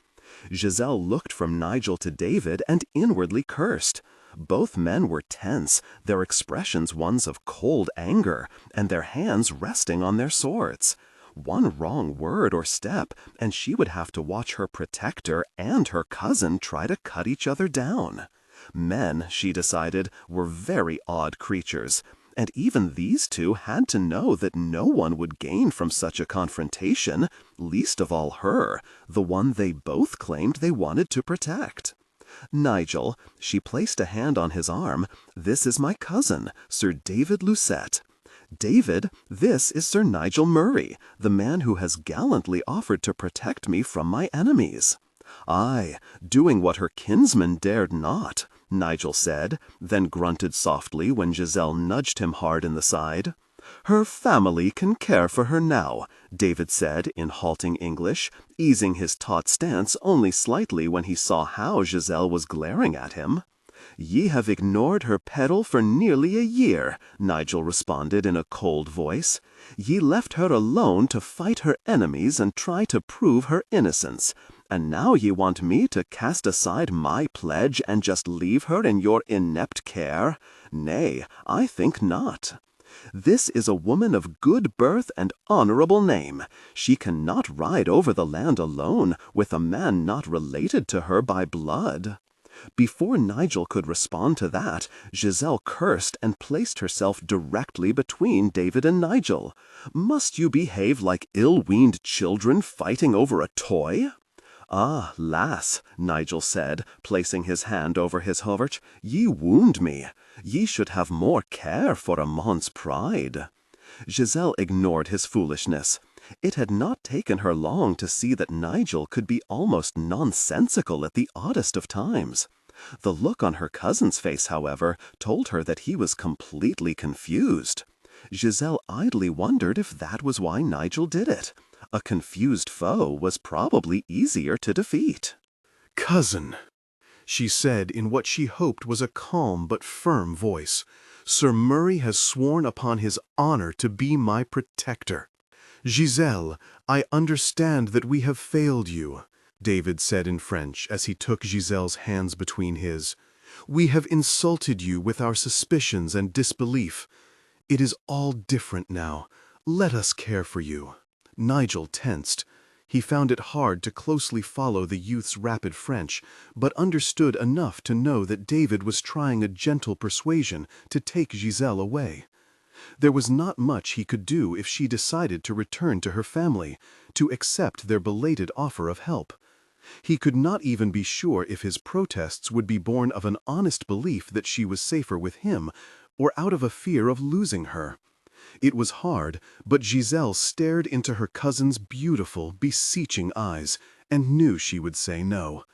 Giselle looked from Nigel to David and inwardly cursed. Both men were tense, their expressions ones of cold anger, and their hands resting on their swords. One wrong word or step, and she would have to watch her protector and her cousin try to cut each other down. Men, she decided, were very odd creatures, and even these two had to know that no one would gain from such a confrontation, least of all her, the one they both claimed they wanted to protect. "Nigel," she placed a hand on his arm, "this is my cousin, Sir David Lucet. David, this is Sir Nigel Murray, the man who has gallantly offered to protect me from my enemies." "Aye, doing what her kinsman dared not," Nigel said, then grunted softly when Giselle nudged him hard in the side. "Her family can care for her now," David said in halting English, easing his taut stance only slightly when he saw how Giselle was glaring at him. "Ye have ignored her peril for nearly a year," Nigel responded in a cold voice. "Ye left her alone to fight her enemies and try to prove her innocence. And now ye want me to cast aside my pledge and just leave her in your inept care? Nay, I think not. This is a woman of good birth and honorable name. She cannot ride over the land alone with a man not related to her by blood." Before Nigel could respond to that, Giselle cursed and placed herself directly between David and Nigel. "Must you behave like ill-weaned children fighting over a toy?" "Ah, lass," Nigel said, placing his hand over his havert, "ye wound me. Ye should have more care for a man's pride." Giselle ignored his foolishness. It had not taken her long to see that Nigel could be almost nonsensical at the oddest of times. The look on her cousin's face, however, told her that he was completely confused. Giselle idly wondered if that was why Nigel did it. A confused foe was probably easier to defeat.
"Cousin," she said in what she hoped was a calm but firm voice, "Sir Murray has sworn upon his honor to be my protector." "Giselle, I understand that we have failed you," David said in French as he took Giselle's hands between his. "We have insulted you with our suspicions and disbelief. It is all different now. Let us care for you." Nigel tensed. He found it hard to closely follow the youth's rapid French, but understood enough to know that David was trying a gentle persuasion to take Giselle away. There was not much he could do if she decided to return to her family, to accept their belated offer of help. He could not even be sure if his protests would be born of an honest belief that she was safer with him, or out of a fear of losing her. It was hard, but Giselle stared into her cousin's beautiful, beseeching eyes, and knew she would say no.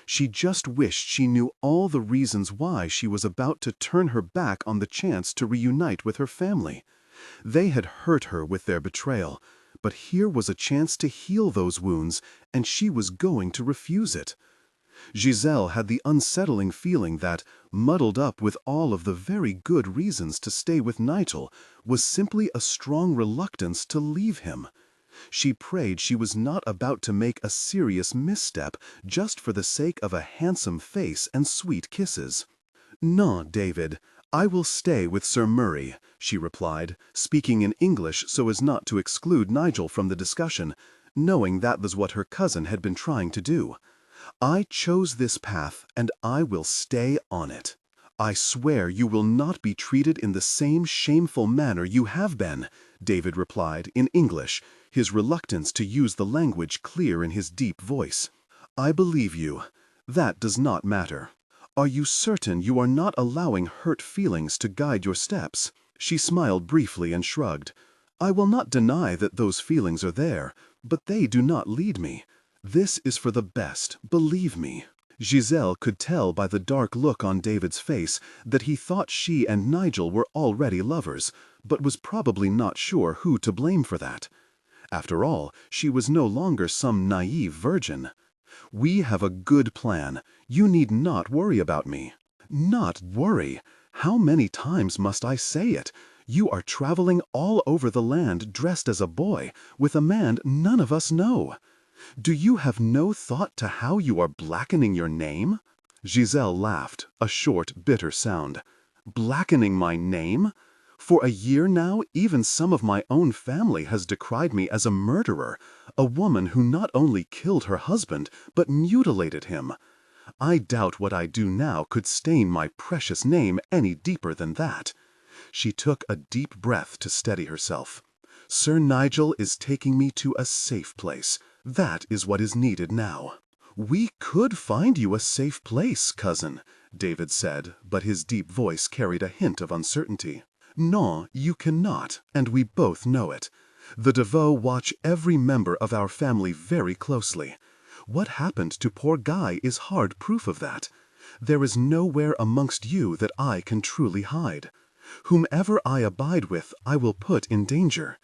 She just wished she knew all the reasons why she was about to turn her back on the chance to reunite with her family. They had hurt her with their betrayal, but here was a chance to heal those wounds, and she was going to refuse it. Giselle had the unsettling feeling that, muddled up with all of the very good reasons to stay with Nigel, was simply a strong reluctance to leave him. She prayed she was not about to make a serious misstep just for the sake of a handsome face and sweet kisses. "No, David, I will stay with Sir Murray," she replied, speaking in English so as not to exclude Nigel from the discussion, knowing that was what her cousin had been trying to do. "I chose this path, and I will stay on it. I swear you will not be treated in the same shameful manner you have been," David replied in English, his reluctance to use the language clear in his deep voice. "I believe you. That does not matter. Are you certain you are not allowing hurt feelings to guide your steps?" She smiled briefly and shrugged. "I will not deny that those feelings are there, but they do not lead me. This is for the best, believe me." Giselle could tell by the dark look on David's face that he thought she and Nigel were already lovers, but was probably not sure who to blame for that. After all, she was no longer some naive virgin. "We have a good plan. You need not worry about me." "Not worry? How many times must I say it? You are traveling all over the land dressed as a boy, with a man none of us know. Do you have no thought to how you are blackening your name?" Giselle laughed, a short, bitter sound. "Blackening my name? For a year now, even some of my own family has decried me as a murderer, a woman who not only killed her husband, but mutilated him. I doubt what I do now could stain my precious name any deeper than that." She took a deep breath to steady herself. "Sir Nigel is taking me to a safe place. That is what is needed now." "We could find you a safe place, cousin," David said, but his deep voice carried a hint of uncertainty. "No, you cannot, and we both know it. The Devoe watch every member of our family very closely. What happened to poor Guy is hard proof of that. There is nowhere amongst you that I can truly hide. Whomever I abide with, I will put in danger.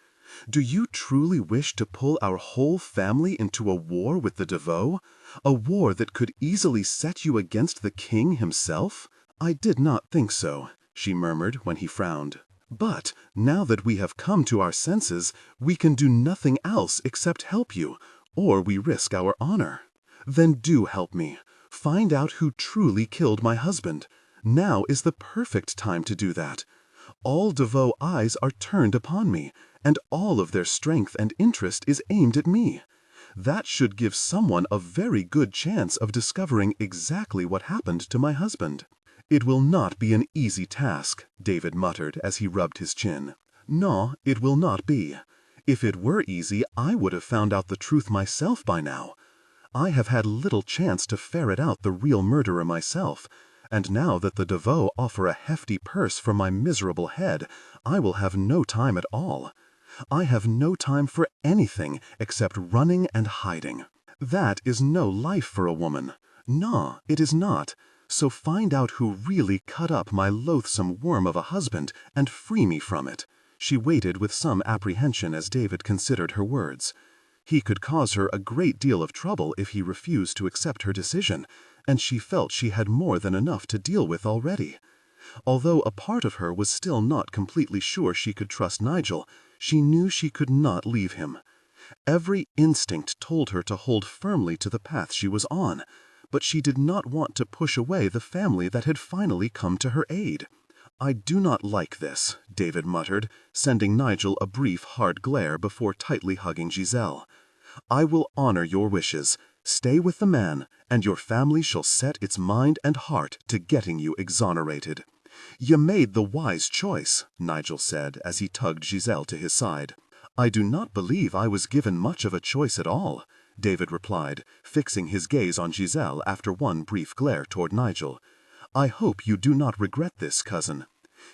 Do you truly wish to pull our whole family into a war with the Devoe? A war that could easily set you against the king himself?" "I did not think so," she murmured when he frowned. "But now that we have come to our senses, we can do nothing else except help you, or we risk our honor." "Then do help me. Find out who truly killed my husband. Now is the perfect time to do that. All Devoe eyes are turned upon me, and all of their strength and interest is aimed at me. That should give someone a very good chance of discovering exactly what happened to my husband." "It will not be an easy task," David muttered as he rubbed his chin. "No, it will not be. If it were easy, I would have found out the truth myself by now. I have had little chance to ferret out the real murderer myself, and now that the Devoe offer a hefty purse for my miserable head, I will have no time at all. I have no time for anything except running and hiding. That is no life for a woman. No, it is not. So find out who really cut up my loathsome worm of a husband and free me from it." She waited with some apprehension as David considered her words. He could cause her a great deal of trouble if he refused to accept her decision, and she felt she had more than enough to deal with already. Although a part of her was still not completely sure she could trust Nigel, she knew she could not leave him. Every instinct told her to hold firmly to the path she was on, but she did not want to push away the family that had finally come to her aid. "I do not like this," David muttered, sending Nigel a brief, hard glare before tightly hugging Giselle. "I will honor your wishes. Stay with the man, and your family shall set its mind and heart to getting you exonerated." "You made the wise choice," Nigel said as he tugged Giselle to his side. "I do not believe I was given much of a choice at all," David replied, fixing his gaze on Giselle after one brief glare toward Nigel. "I hope you do not regret this, cousin."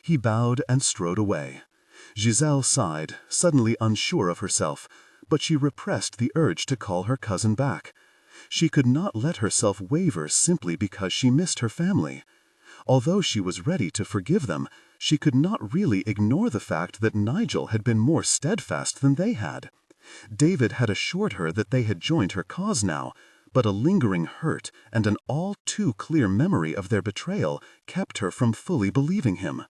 He bowed and strode away. Giselle sighed, suddenly unsure of herself, but she repressed the urge to call her cousin back. She could not let herself waver simply because she missed her family. Although she was ready to forgive them, she could not really ignore the fact that Nigel had been more steadfast than they had. David had assured her that they had joined her cause now, but a lingering hurt and an all too clear memory of their betrayal kept her from fully believing him.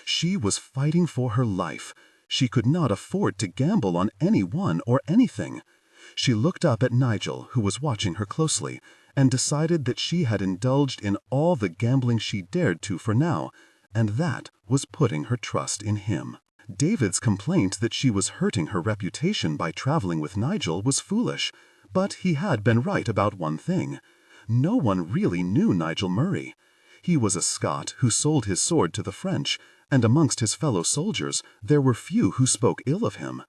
She was fighting for her life. She could not afford to gamble on anyone or anything. She looked up at Nigel, who was watching her closely, and decided that she had indulged in all the gambling she dared to for now, and that was putting her trust in him. David's complaint that she was hurting her reputation by traveling with Nigel was foolish, but he had been right about one thing. No one really knew Nigel Murray. He was a Scot who sold his sword to the French, and amongst his fellow soldiers there were few who spoke ill of him.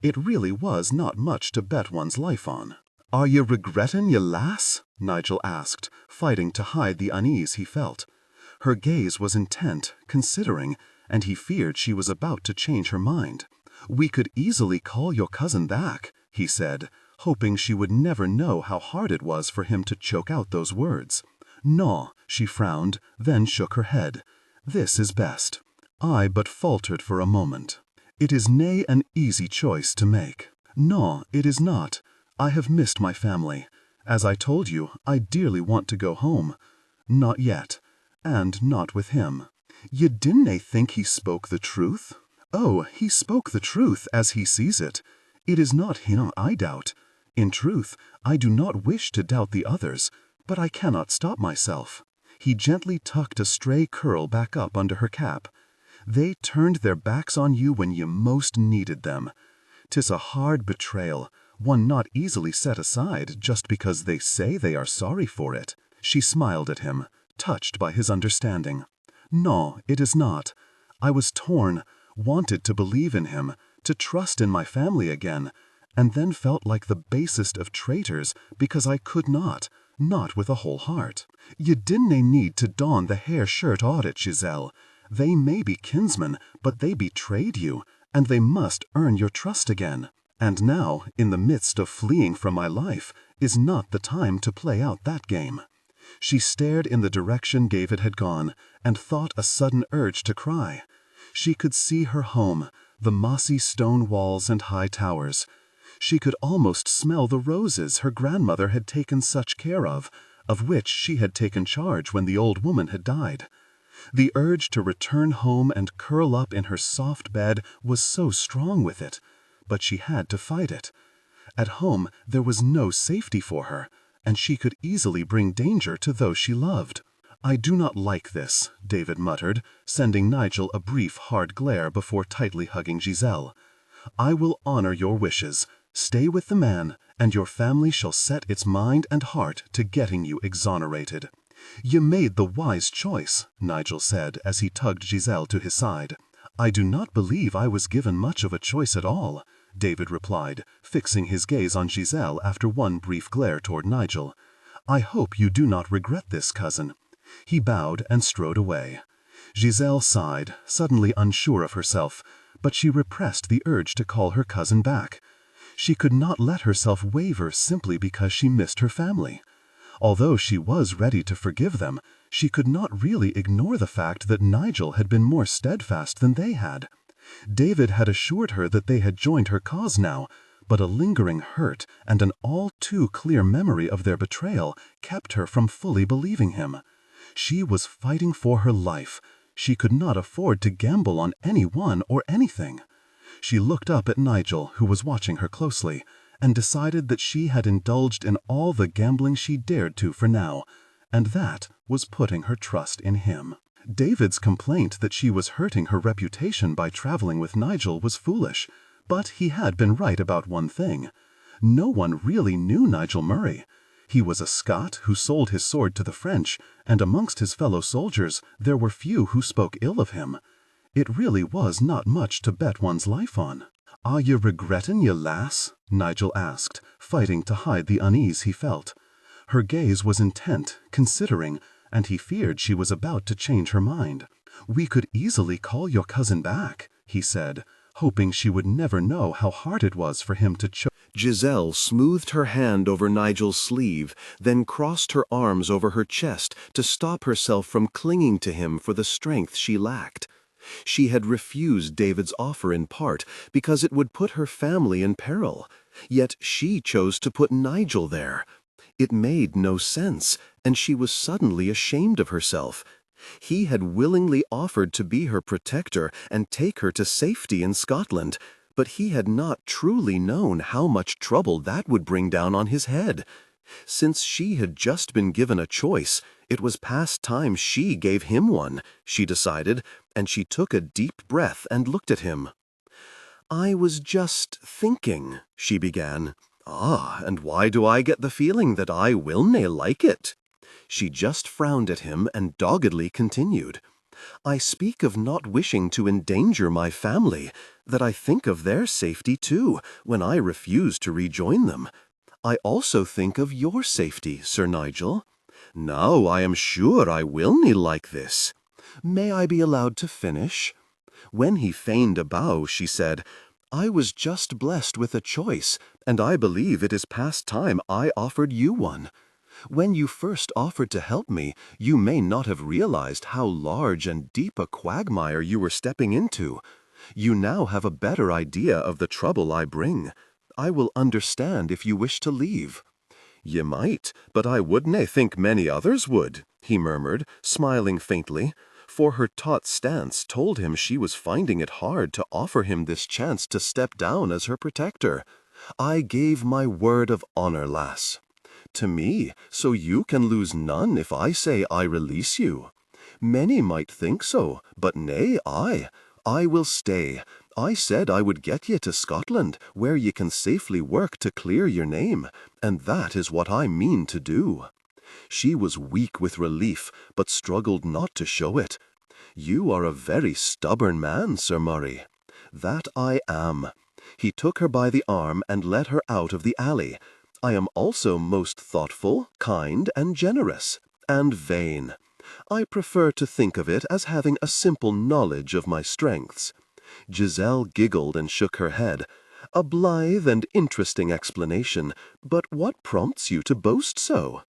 It really was not much to bet one's life on. "Are you regretting your lass?" Nigel asked, fighting to hide the unease he felt. Her gaze was intent, considering, and he feared she was about to change her mind. "We could easily call your cousin back," he said, hoping she would never know how hard it was for him to choke out those words.
"No," she frowned, then shook her head. "This is best." I but faltered for a moment. "It is nay an easy choice to make." "No, it is not. I have missed my family. As I told you, I dearly want to go home. Not yet, and not with him." "Ye didn't think he spoke the truth?" "Oh, he spoke the truth as he sees it. It is not him I doubt. In truth, I do not wish to doubt the others, but I cannot stop myself." He gently tucked a stray curl back up under her cap. "They turned their backs on you when you most needed them. 'Tis a hard betrayal, one not easily set aside just because they say they are sorry for it." She smiled at him, touched by his understanding. "No, it is not. I was torn, wanted to believe in him, to trust in my family again, and then felt like the basest of traitors because I could not with a whole heart. You didn't need to don the hair shirt audit, Giselle. They may be kinsmen, but they betrayed you, and they must earn your trust again. And now, in the midst of fleeing from my life, is not the time to play out that game." She stared in the direction David had gone, and thought a sudden urge to cry. She could see her home, the mossy stone walls and high towers. She could almost smell the roses her grandmother had taken such care of which she had taken charge when the old woman had died. The urge to return home and curl up in her soft bed was so strong with it, but she had to fight it. At home there was no safety for her, and she could easily bring danger to those she loved. "I do not like this," David muttered, sending Nigel a brief, hard glare before tightly hugging Giselle. "I will honor your wishes. Stay with the man, and your family shall set its mind and heart to getting you exonerated." "You made the wise choice," Nigel said as he tugged Giselle to his side. "I do not believe I was given much of a choice at all," David replied, fixing his gaze on Giselle after one brief glare toward Nigel. "I hope you do not regret this, cousin." He bowed and strode away. Giselle sighed, suddenly unsure of herself, but she repressed the urge to call her cousin back. She could not let herself waver simply because she missed her family. Although she was ready to forgive them, she could not really ignore the fact that Nigel had been more steadfast than they had. David had assured her that they had joined her cause now, but a lingering hurt and an all too clear memory of their betrayal kept her from fully believing him. She was fighting for her life. She could not afford to gamble on anyone or anything. She looked up at Nigel, who was watching her closely, and decided that she had indulged in all the gambling she dared to for now, and that was putting her trust in him. David's complaint that she was hurting her reputation by traveling with Nigel was foolish, but he had been right about one thing. No one really knew Nigel Murray. He was a Scot who sold his sword to the French, and amongst his fellow soldiers there were few who spoke ill of him. It really was not much to bet one's life on. "Are you regretting your lass?" Nigel asked, fighting to hide the unease he felt. Her gaze was intent, considering, and he feared she was about to change her mind. "We could easily call your cousin back," he said, hoping she would never know how hard it was for him to choke.
Giselle smoothed her hand over Nigel's sleeve, then crossed her arms over her chest to stop herself from clinging to him for the strength she lacked. She had refused David's offer in part because it would put her family in peril, yet she chose to put Nigel there. It made no sense, and she was suddenly ashamed of herself. He had willingly offered to be her protector and take her to safety in Scotland, but he had not truly known how much trouble that would bring down on his head. Since she had just been given a choice, it was past time she gave him one, she decided, and she took a deep breath and looked at him. "I was just thinking," she began. "Ah, and why do I get the feeling that I will nae like it?" She just frowned at him and doggedly continued. "I speak of not wishing to endanger my family, that I think of their safety too, when I refuse to rejoin them. I also think of your safety, Sir Nigel. Now I am sure I will nae like this. May I be allowed to finish?" When he feigned a bow, she said, "I was just blessed with a choice, and I believe it is past time I offered you one. When you first offered to help me, you may not have realized how large and deep a quagmire you were stepping into. You now have a better idea of the trouble I bring. I will understand if you wish to leave." "Ye might, but I wouldnae think many others would," he murmured, smiling faintly, for her taut stance told him she was finding it hard to offer him this chance to step down as her protector. "I gave my word of honor, lass." "To me, so you can lose none if I say I release you." "Many might think so, but nay, I will stay. I said I would get ye to Scotland, where ye can safely work to clear your name, and that is what I mean to do." She was weak with relief, but struggled not to show it. "You are a very stubborn man, Sir Murray." "That I am." He took her by the arm and led her out of the alley. "I am also most thoughtful, kind, and generous, and vain. I prefer to think of it as having a simple knowledge of my strengths." Giselle giggled and shook her head. "A blithe and interesting explanation, but what prompts you to boast so?"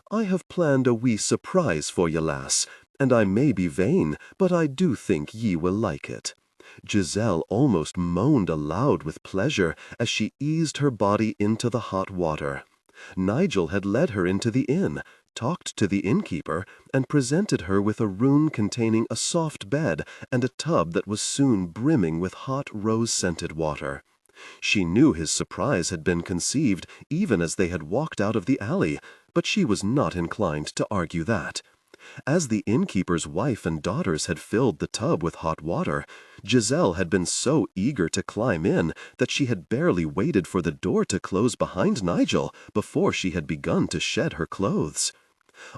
"I have planned a wee surprise for ye, lass, and I may be vain, but I do think ye will like it." Giselle almost moaned aloud with pleasure as she eased her body into the hot water. Nigel had led her into the inn, talked to the innkeeper, and presented her with a room containing a soft bed and a tub that was soon brimming with hot rose-scented water. She knew his surprise had been conceived even as they had walked out of the alley, but she was not inclined to argue that. As the innkeeper's wife and daughters had filled the tub with hot water, Giselle had been so eager to climb in that she had barely waited for the door to close behind Nigel before she had begun to shed her clothes.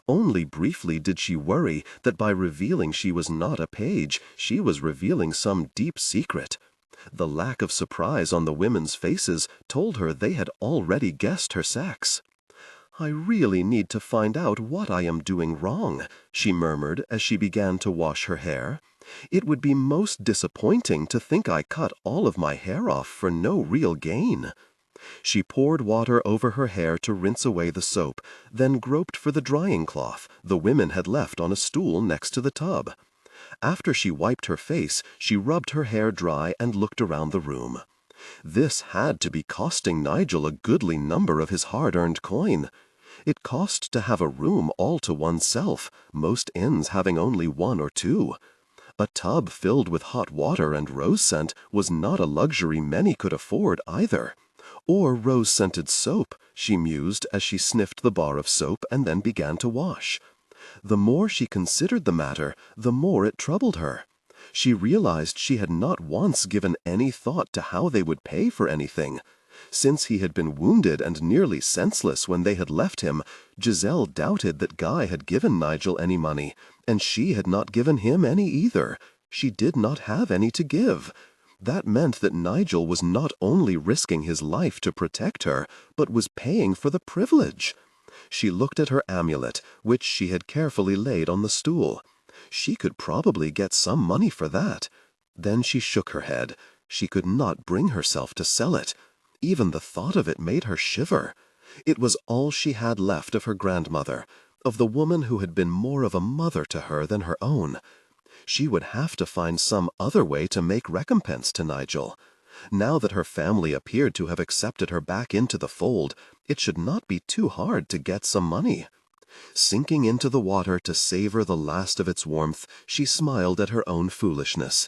Only briefly did she worry that by revealing she was not a page, she was revealing some deep secret. The lack of surprise on the women's faces told her they had already guessed her sex. "I really need to find out what I am doing wrong," she murmured as she began to wash her hair. "It would be most disappointing to think I cut all of my hair off for no real gain." She poured water over her hair to rinse away the soap, then groped for the drying cloth the women had left on a stool next to the tub. After she wiped her face, she rubbed her hair dry and looked around the room. This had to be costing Nigel a goodly number of his hard-earned coin. It cost to have a room all to oneself, most inns having only one or two. A tub filled with hot water and rose scent was not a luxury many could afford either. Or rose-scented soap, she mused as she sniffed the bar of soap and then began to wash. The more she considered the matter, the more it troubled her. She realized she had not once given any thought to how they would pay for anything. Since he had been wounded and nearly senseless when they had left him, Giselle doubted that Guy had given Nigel any money, and she had not given him any either. She did not have any to give. That meant that Nigel was not only risking his life to protect her, but was paying for the privilege. She looked at her amulet, which she had carefully laid on the stool. She could probably get some money for that. Then she shook her head. She could not bring herself to sell it. Even the thought of it made her shiver. It was all she had left of her grandmother, of the woman who had been more of a mother to her than her own. She would have to find some other way to make recompense to Nigel. Now that her family appeared to have accepted her back into the fold, it should not be too hard to get some money. Sinking into the water to savor the last of its warmth, she smiled at her own foolishness.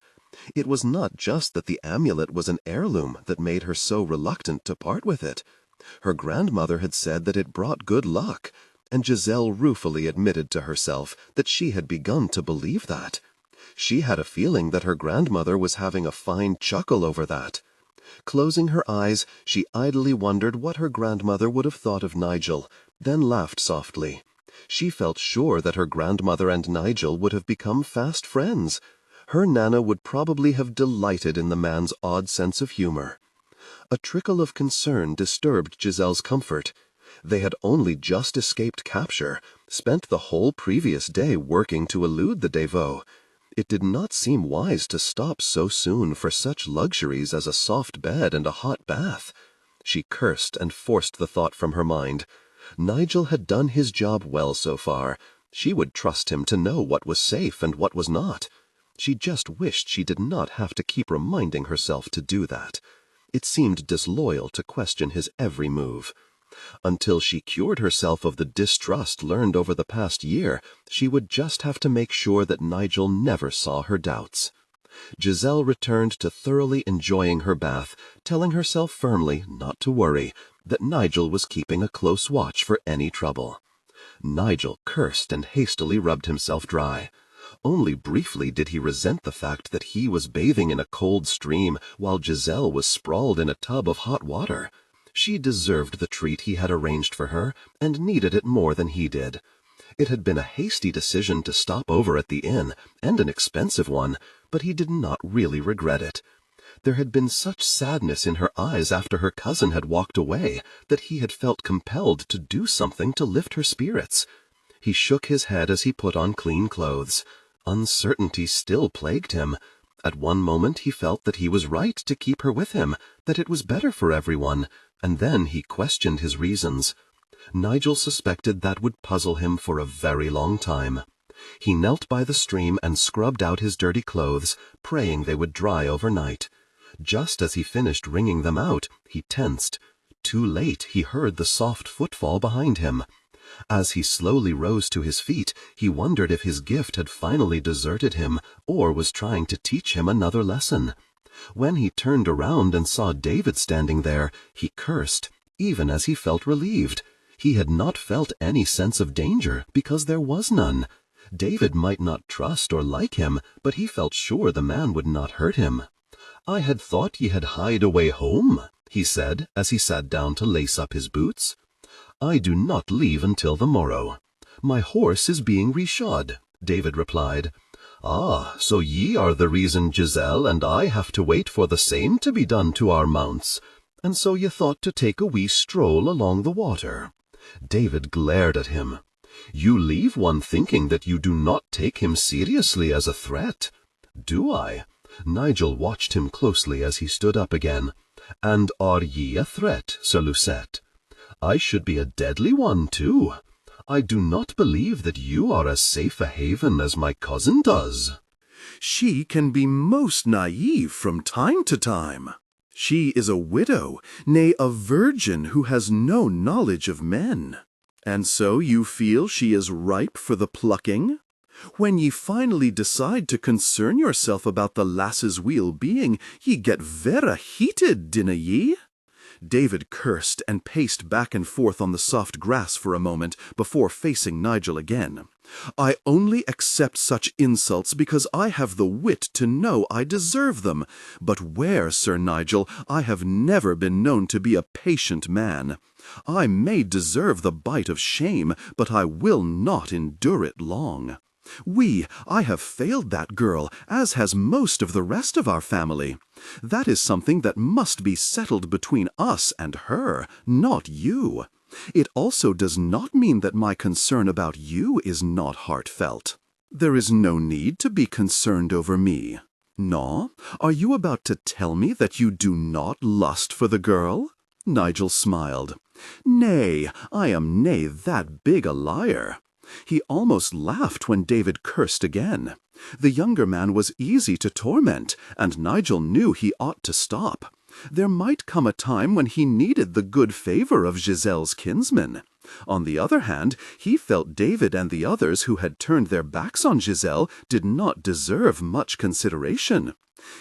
It was not just that the amulet was an heirloom that made her so reluctant to part with it. Her grandmother had said that it brought good luck, and Giselle ruefully admitted to herself that she had begun to believe that. She had a feeling that her grandmother was having a fine chuckle over that. Closing her eyes, she idly wondered what her grandmother would have thought of Nigel, then laughed softly. She felt sure that her grandmother and Nigel would have become fast friends. Her Nana would probably have delighted in the man's odd sense of humor. A trickle of concern disturbed Giselle's comfort. They had only just escaped capture, spent the whole previous day working to elude the Devoe. It did not seem wise to stop so soon for such luxuries as a soft bed and a hot bath. She cursed and forced the thought from her mind.
Nigel had done his job well so far. She would trust him to know what was safe and what was not. She just wished she did not have to keep reminding herself to do that. It seemed disloyal to question his every move. Until she cured herself of the distrust learned over the past year, she would just have to make sure that Nigel never saw her doubts. Giselle returned to thoroughly enjoying her bath, telling herself firmly not to worry, that Nigel was keeping a close watch for any trouble. Nigel cursed and hastily rubbed himself dry. Only briefly did he resent the fact that he was bathing in a cold stream while Giselle was sprawled in a tub of hot water. She deserved the treat he had arranged for her, and needed it more than he did. It had been a hasty decision to stop over at the inn, and an expensive one, but he did not really regret it. There had been such sadness in her eyes after her cousin had walked away that he had felt compelled to do something to lift her spirits. He shook his head as he put on clean clothes. Uncertainty still plagued him. At one moment he felt that he was right to keep her with him, that it was better for everyone, and then he questioned his reasons. Nigel suspected that would puzzle him for a very long time. He knelt by the stream and scrubbed out his dirty clothes, praying they would dry overnight. Just as he finished wringing them out, he tensed. Too late he heard the soft footfall behind him. As he slowly rose to his feet, he wondered if his gift had finally deserted him, or was trying to teach him another lesson. When he turned around and saw David standing there, he cursed, even as he felt relieved. He had not felt any sense of danger, because there was none. David might not trust or like him, but he felt sure the man would not hurt him. "I had thought ye had hied away home," he said, as he sat down to lace up his boots. "I do not leave until the morrow. My horse is being reshod," David replied. "Ah, so ye are the reason Giselle and I have to wait for the same to be done to our mounts, and so ye thought to take a wee stroll along the water." David glared at him. "You leave one thinking that you do not take him seriously as a threat." "Do I?" Nigel watched him closely as he stood up again. "And are ye a threat, Sir Lucette? I should be a deadly one, too. I do not believe that you are as safe a haven as my cousin does."
She can be most naive from time to time. She is a widow, nay, a virgin who has no knowledge of men. And so you feel she is ripe for the plucking? When ye finally decide to concern yourself about the lass's well-being, ye get vera heated, dinna ye? David cursed and paced back and forth on the soft grass for a moment before facing Nigel again. "I only accept such insults because I have the wit to know I deserve them. But where, Sir Nigel, I have never been known to be a patient man. I may deserve the bite of shame, but I will not endure it long. I have failed that girl, as has most of the rest of our family. That is something that must be settled between us and her, not you. It also does not mean that my concern about you is not heartfelt. There is no need to be concerned over me. No? Are you about to tell me that you do not lust for the girl?" Nigel smiled. "Nay, I am nae that big a liar." He almost laughed when David cursed again. The younger man was easy to torment, and Nigel knew he ought to stop. There might come a time when he needed the good favor of Giselle's kinsman. On the other hand, he felt David and the others who had turned their backs on Giselle did not deserve much consideration.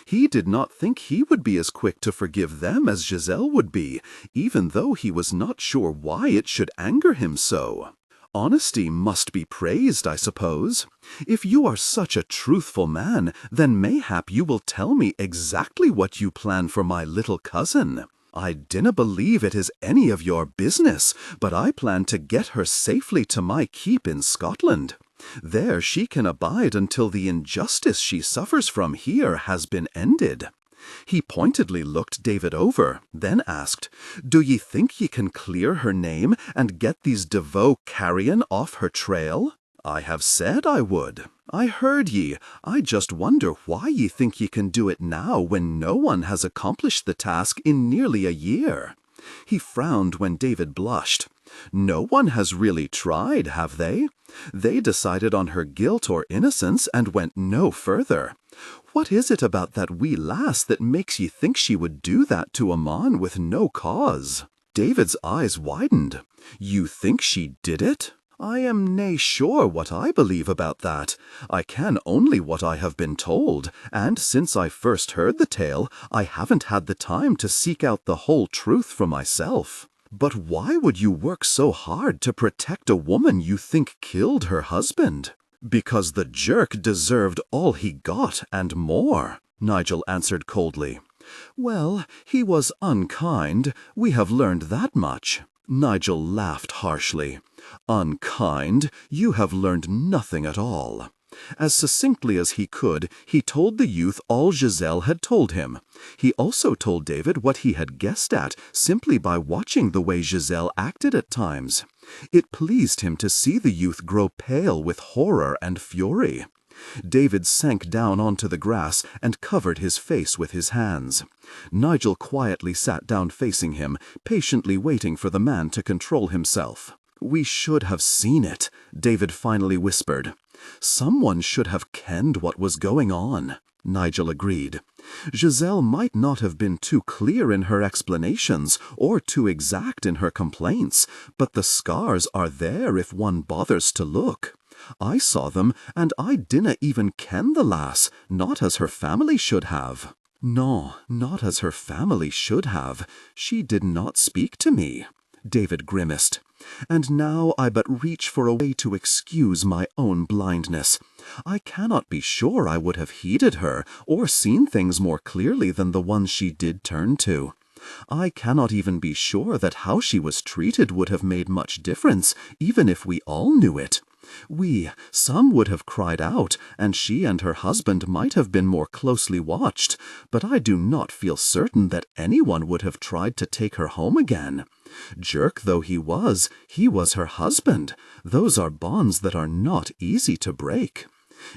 He did not think he would be as quick to forgive them as Giselle would be, even though he was not sure why it should anger him so. Honesty must be praised, I suppose. If you are such a truthful man, then mayhap you will tell me exactly what you plan for my little cousin. I dinna believe it is any of your business, but I plan to get her safely to my keep in Scotland. There she can abide until the injustice she suffers from here has been ended." He pointedly looked David over, then asked, "Do ye think ye can clear her name and get these devout carrion off her trail?" "I have said I would. I heard ye. I just wonder why ye think ye can do it now when no one has accomplished the task in nearly a year." He frowned when David blushed. No one has really tried, have they? They decided on her guilt or innocence and went no further. What is it about that wee lass that makes ye think she would do that to a man with no cause?" David's eyes widened. "You think she did it? I am nae sure what I believe about that. I ken only what I have been told, and since I first heard the tale, I haven't had the time to seek out the whole truth for myself. But why would you work so hard to protect a woman you think killed her husband?" "Because the jerk deserved all he got and more," Nigel answered coldly. "Well, he was unkind. We have learned that much." Nigel laughed harshly. "Unkind? You have learned nothing at all." As succinctly as he could, he told the youth all Giselle had told him. He also told David what he had guessed at simply by watching the way Giselle acted at times. It pleased him to see the youth grow pale with horror and fury. David sank down onto the grass and covered his face with his hands. Nigel quietly sat down facing him, patiently waiting for the man to control himself. "We should have seen it," David finally whispered. "Someone should have kenned what was going on," Nigel agreed. Giselle might not have been too clear in her explanations or too exact in her complaints, but the scars are there if one bothers to look. I saw them, and I dinna even ken the lass, not as her family should have. No, not as her family should have. She did not speak to me." David grimaced. "And now I but reach for a way to excuse my own blindness. I cannot be sure I would have heeded her or seen things more clearly than the ones she did turn to. I cannot even be sure that how she was treated would have made much difference, even if we all knew it. Some would have cried out, and she and her husband might have been more closely watched, but I do not feel certain that anyone would have tried to take her home again. Jerk though he was her husband. Those are bonds that are not easy to break.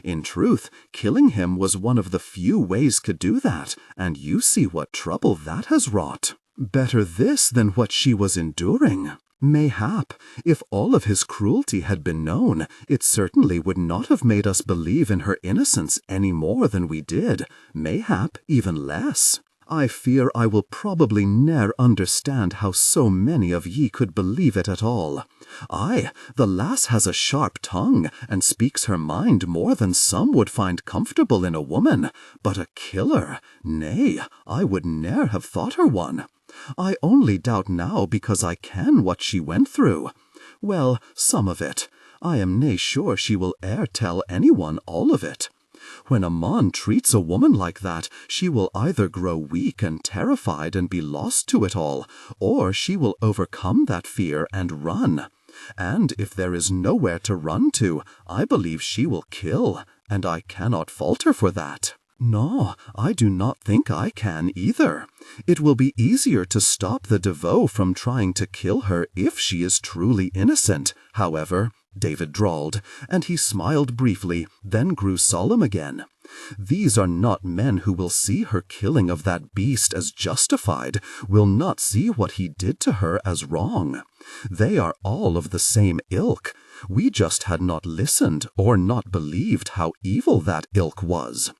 In truth, killing him was one of the few ways could do that, and you see what trouble that has wrought. Better this than what she was enduring. Mayhap, if all of his cruelty had been known, it certainly would not have made us believe in her innocence any more than we did, mayhap even less. I fear I will probably ne'er understand how so many of ye could believe it at all. Aye, the lass has a sharp tongue, and speaks her mind more than some would find comfortable in a woman, but a killer, nay, I would ne'er have thought her one. I only doubt now because I ken what she went through. Well, some of it. I am nae sure she will e'er tell anyone all of it. When a man treats a woman like that, she will either grow weak and terrified and be lost to it all, or she will overcome that fear and run. And if there is nowhere to run to, I believe she will kill, and I cannot falter for that. No, I do not think I can either. It will be easier to stop the Devoe from trying to kill her if she is truly innocent, however, David drawled, and he smiled briefly, then grew solemn again. These are not men who will see her killing of that beast as justified, will not see what he did to her as wrong. They are all of the same ilk. We just had not listened or not believed how evil that ilk was.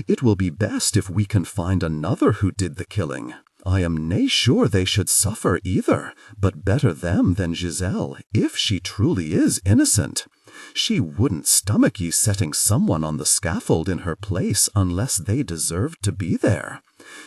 It will be best if we can find another who did the killing. I am nae sure they should suffer either, but better them than Giselle, if she truly is innocent. She wouldn't stomach ye setting someone on the scaffold in her place unless they deserved to be there.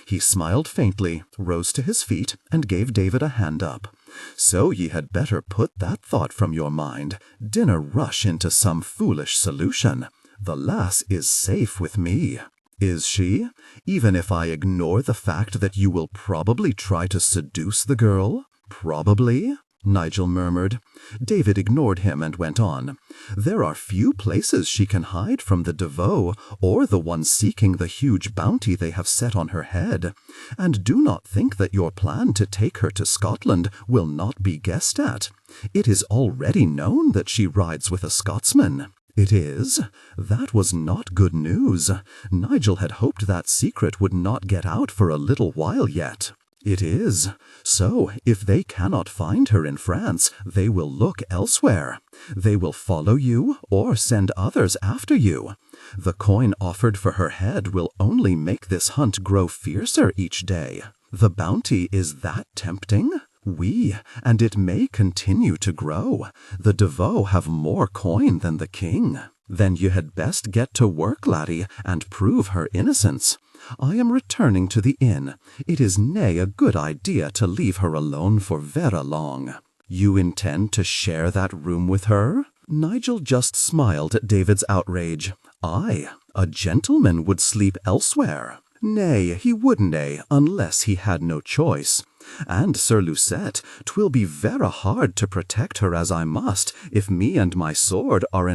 He smiled faintly, rose to his feet, and gave David a hand up. So ye had better put that thought from your mind. Dinna rush into some foolish solution. The lass is safe with me. Is she? Even if I ignore the fact that you will probably try to seduce the girl? Probably? Nigel murmured. David ignored him and went on. There are few places she can hide from the Devoe, or the one seeking the huge bounty they have set on her head. And do not think that your plan to take her to Scotland will not be guessed at. It is already known that she rides with a Scotsman. It is? That was not good news. Nigel had hoped that secret would not get out for a little while yet.
"It is. So, if they cannot find her in France, they will look elsewhere. They will follow you or send others after you. The coin offered for her head will only make this hunt grow fiercer each day. The bounty is that tempting? Oui, and it may continue to grow. The Devoe have more coin than the king. Then you had best get to work, laddie, and prove her innocence. I am returning to the inn. It is nae a good idea to leave her alone for vera long." "You intend to share that room with her?" Nigel just smiled at David's outrage. "Aye, a gentleman would sleep elsewhere." "Nay, he wouldn't, unless he had no choice. And, Sir Lucette, 'twill be vera hard to protect her as I must, if me and my sword are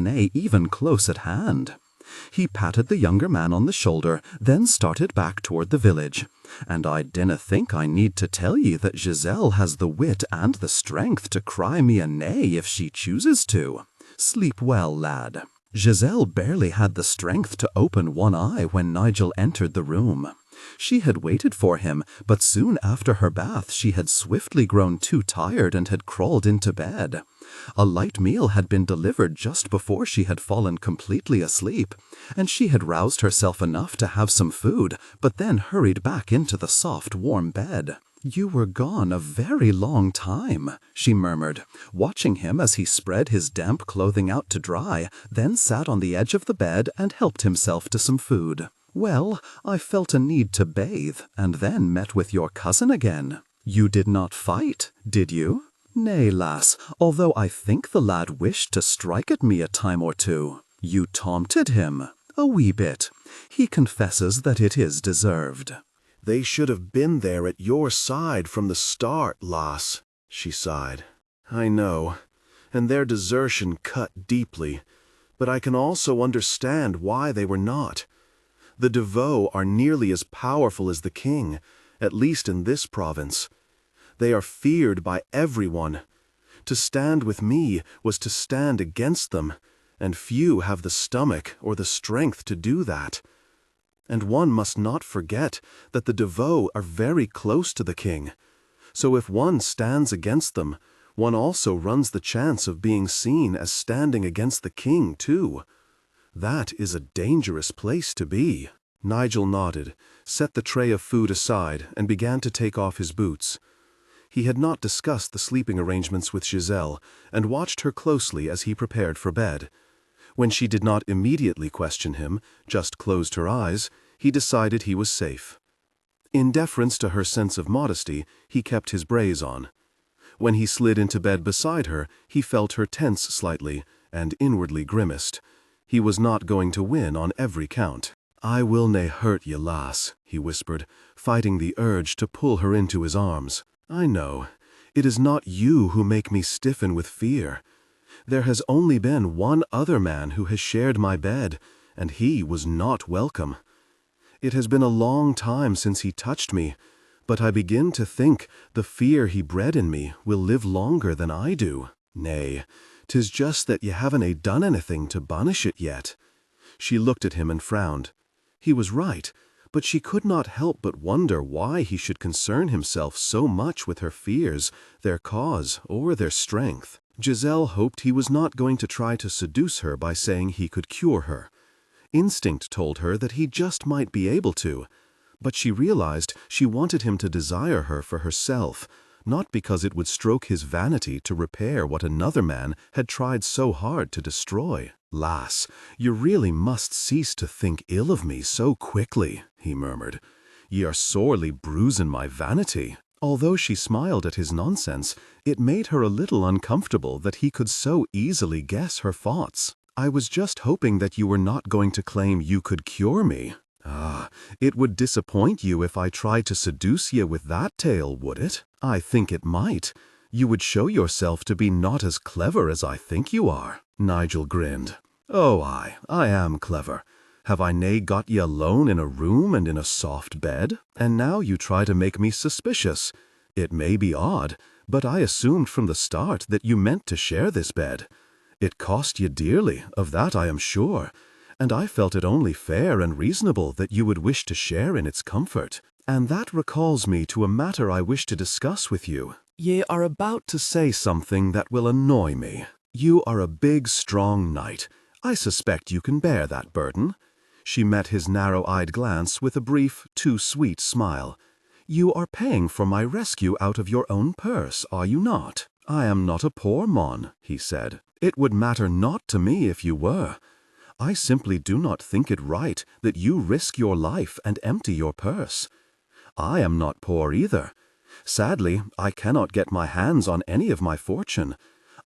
even close at hand." He patted the younger man on the shoulder, then started back toward the village. "And I dinna think I need to tell ye that Giselle has the wit and the strength to cry me a nay if she chooses to. Sleep well, lad." Giselle barely had the strength to open one eye when Nigel entered the room. She had waited for him, but soon after her bath she had swiftly grown too tired and had crawled into bed. A light meal had been delivered just before she had fallen completely asleep, and she had roused herself enough to have some food, but then hurried back into the soft, warm bed. "You were gone a very long time," she murmured, watching him as he spread his damp clothing out to dry, then sat on the edge of the bed and helped himself to some food. "Well, I felt a need to bathe, and then met with your cousin again. You did not fight, did you?" "Nay, lass, although I think the lad wished to strike at me a time or two." "You taunted him?" "A wee bit. He confesses that it is deserved."
"They should have been there at your side from the start, lass," she sighed. "I know, and their desertion cut deeply, but I can also understand why they were not. The Devoe are nearly as powerful as the king, at least in this province. They are feared by everyone. To stand with me was to stand against them, and few have the stomach or the strength to do that. And one must not forget that the Devoe are very close to the king, so if one stands against them, one also runs the chance of being seen as standing against the king too. That is a dangerous place to be." Nigel nodded, set the tray of food aside, and began to take off his boots. He had not discussed the sleeping arrangements with Giselle, and watched her closely as he prepared for bed. When she did not immediately question him, just closed her eyes, he decided he was safe. In deference to her sense of modesty, he kept his brace on. When he slid into bed beside her, he felt her tense slightly, and inwardly grimaced. He was not going to win on every count. "I will nae hurt ye, lass," he whispered, fighting the urge to pull her into his arms. "I know. It is not you who make me stiffen with fear. There has only been one other man who has shared my bed, and he was not welcome. It has been a long time since he touched me, but I begin to think the fear he bred in me will live longer than I do. Nay, 'tis just that ye haven't done anything to banish it yet." She looked at him and frowned. He was right, but she could not help but wonder why he should concern himself so much with her fears, their cause, or their strength. Giselle hoped he was not going to try to seduce her by saying he could cure her. Instinct told her that he just might be able to, but she realized she wanted him to desire her for herself, not because it would stroke his vanity to repair what another man had tried so hard to destroy. "Lass, you really must cease to think ill of me so quickly," he murmured. "Ye are sorely bruising my vanity." Although she smiled at his nonsense, it made her a little uncomfortable that he could so easily guess her thoughts. "I was just hoping that you were not going to claim you could cure me." "Ah, it would disappoint you if I tried to seduce you with that tale, would it?" "I think it might. You would show yourself to be not as clever as I think you are." Nigel grinned. "Oh, I am clever. Have I nae got ye alone in a room and in a soft bed? And now you try to make me suspicious. It may be odd, but I assumed from the start that you meant to share this bed. It cost you dearly, of that I am sure, and I felt it only fair and reasonable that you would wish to share in its comfort. And that recalls me to a matter I wish to discuss with you. Ye are about to say something that will annoy me. You are a big, strong knight. I suspect you can bear that burden." She met his narrow-eyed glance with a brief, too sweet smile. "You are paying for my rescue out of your own purse, are you not?" "I am not a poor mon," he said. "It would matter naught to me if you were. I simply do not think it right that you risk your life and empty your purse. I am not poor either. Sadly, I cannot get my hands on any of my fortune.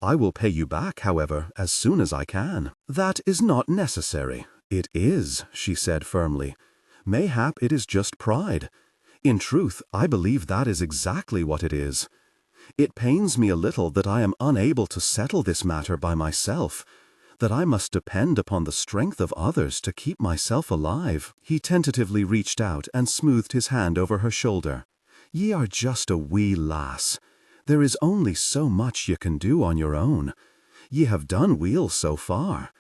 I will pay you back, however, as soon as I can." "That is not necessary." "It is," she said firmly. "Mayhap it is just pride. In truth, I believe that is exactly what it is. It pains me a little that I am unable to settle this matter by myself, that I must depend upon the strength of others to keep myself alive." He tentatively reached out and smoothed his hand over her shoulder. "Ye are just a wee lass. There is only so much ye can do on your own. Ye have done weel so far.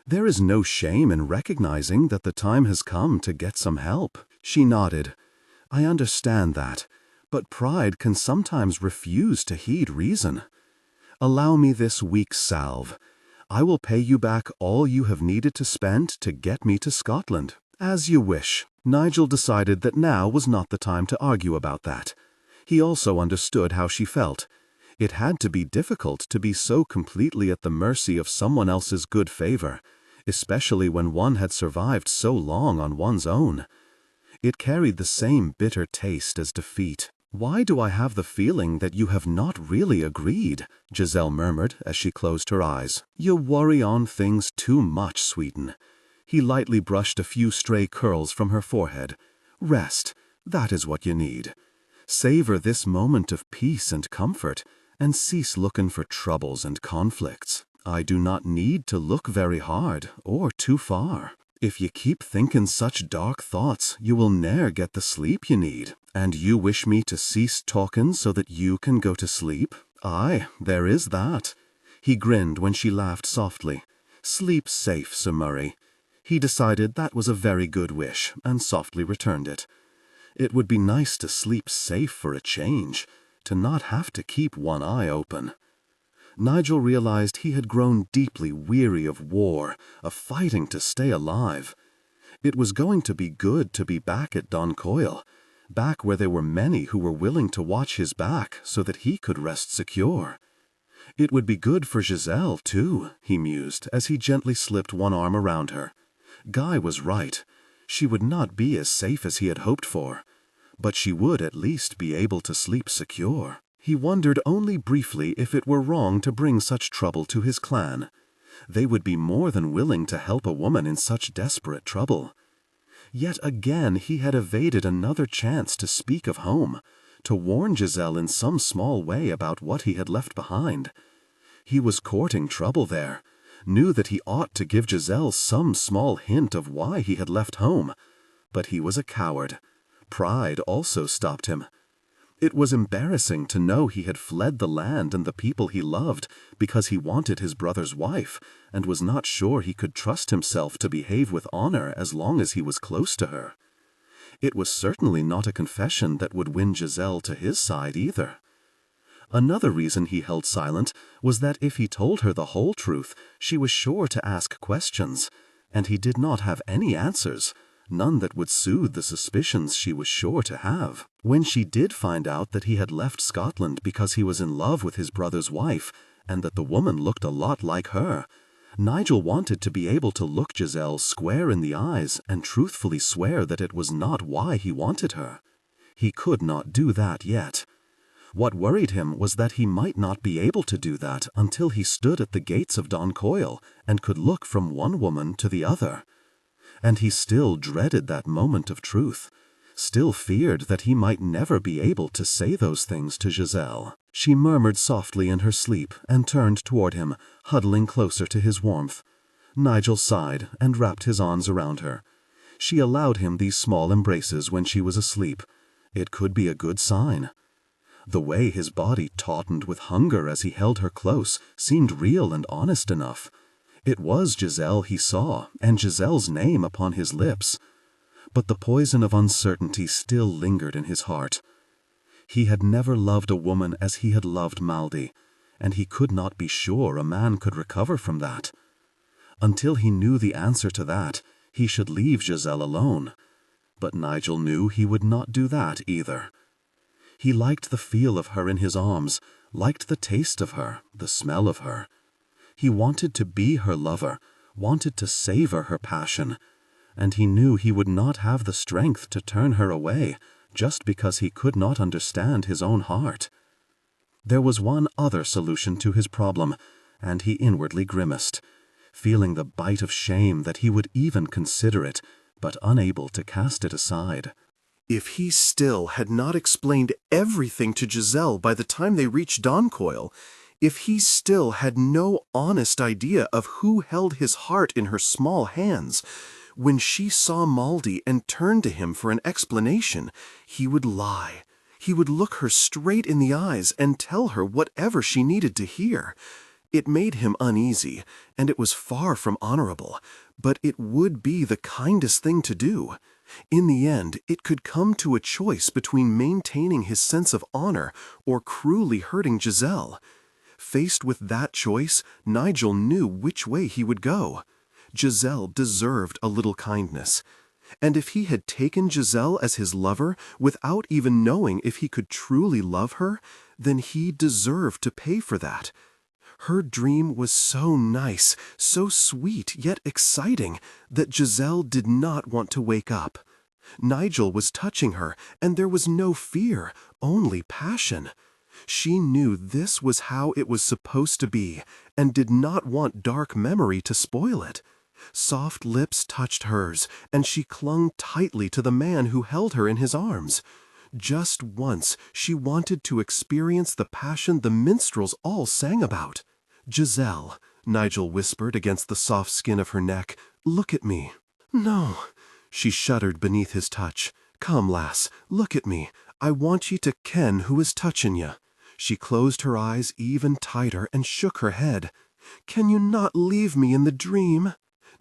There is no shame in recognizing that the time has come to get some help." She nodded. "I understand that, but pride can sometimes refuse to heed reason. Allow me this week's salve. I will pay you back all you have needed to spend to get me to Scotland." "As you wish." Nigel decided that now was not the time to argue about that. He also understood how she felt. It had to be difficult to be so completely at the mercy of someone else's good favor, especially when one had survived so long on one's own. It carried the same bitter taste as defeat. "Why do I have the feeling that you have not really agreed?" Giselle murmured as she closed her eyes. "You worry on things too much, sweeten." He lightly brushed a few stray curls from her forehead. "Rest, that is what you need. Savor this moment of peace and comfort, and cease looking for troubles and conflicts. I do not need to look very hard, or too far. If you keep thinking such dark thoughts, you will ne'er get the sleep you need. And you wish me to cease talking so that you can go to sleep? Aye, there is that." He grinned when she laughed softly. "Sleep safe, Sir Murray." He decided that was a very good wish, and softly returned it. It would be nice to sleep safe for a change, to not have to keep one eye open. Nigel realized he had grown deeply weary of war, of fighting to stay alive. It was going to be good to be back at Doncoil, back where there were many who were willing to watch his back so that he could rest secure. It would be good for Giselle, too, he mused as he gently slipped one arm around her. Guy was right. She would not be as safe as he had hoped for, but she would at least be able to sleep secure. He wondered only briefly if it were wrong to bring such trouble to his clan. They would be more than willing to help a woman in such desperate trouble. Yet again he had evaded another chance to speak of home, to warn Giselle in some small way about what he had left behind. He was courting trouble there, knew that he ought to give Giselle some small hint of why he had left home, but he was a coward. Pride also stopped him. It was embarrassing to know he had fled the land and the people he loved because he wanted his brother's wife and was not sure he could trust himself to behave with honor as long as he was close to her. It was certainly not a confession that would win Giselle to his side either. Another reason he held silent was that if he told her the whole truth, she was sure to ask questions, and he did not have any answers, none that would soothe the suspicions she was sure to have. When she did find out that he had left Scotland because he was in love with his brother's wife, and that the woman looked a lot like her, Nigel wanted to be able to look Giselle square in the eyes and truthfully swear that it was not why he wanted her. He could not do that yet. What worried him was that he might not be able to do that until he stood at the gates of Doncoil and could look from one woman to the other. And he still dreaded that moment of truth, still feared that he might never be able to say those things to Giselle. She murmured softly in her sleep and turned toward him, huddling closer to his warmth. Nigel sighed and wrapped his arms around her. She allowed him these small embraces when she was asleep. It could be a good sign. The way his body tautened with hunger as he held her close seemed real and honest enough. It was Giselle he saw, and Giselle's name upon his lips.
But the poison of uncertainty still lingered in his heart. He had never loved a woman as he had loved Maldy, and he could not be sure a man could recover from that. Until he knew the answer to that, he should leave Giselle alone. But Nigel knew he would not do that either. He liked the feel of her in his arms, liked the taste of her, the smell of her. He wanted to be her lover, wanted to savor her passion, and he knew he would not have the strength to turn her away just because he could not understand his own heart. There was one other solution to his problem, and he inwardly grimaced, feeling the bite of shame that he would even consider it, but unable to cast it aside.
If he still had not explained everything to Giselle by the time they reached Doncoil, if he still had no honest idea of who held his heart in her small hands, when she saw Maldy and turned to him for an explanation, he would lie. He would look her straight in the eyes and tell her whatever she needed to hear. It made him uneasy, and it was far from honorable, but it would be the kindest thing to do. In the end, it could come to a choice between maintaining his sense of honor or cruelly hurting Giselle. Faced with that choice, Nigel knew which way he would go. Giselle deserved a little kindness. And if he had taken Giselle as his lover without even knowing if he could truly love her, then he deserved to pay for that. Her dream was so nice, so sweet yet exciting, that Giselle did not want to wake up. Nigel was touching her, and there was no fear, only passion. She knew this was how it was supposed to be, and did not want dark memory to spoil it. Soft lips touched hers, and she clung tightly to the man who held her in his arms. Just once she wanted to experience the passion the minstrels all sang about. "Giselle," Nigel whispered against the soft skin of her neck, "look at me." "No." She shuddered beneath his touch. "Come, lass, look at me. I want ye to ken who is touchin' ye." She closed her eyes even tighter and shook her head. "Can you not leave me in the dream?"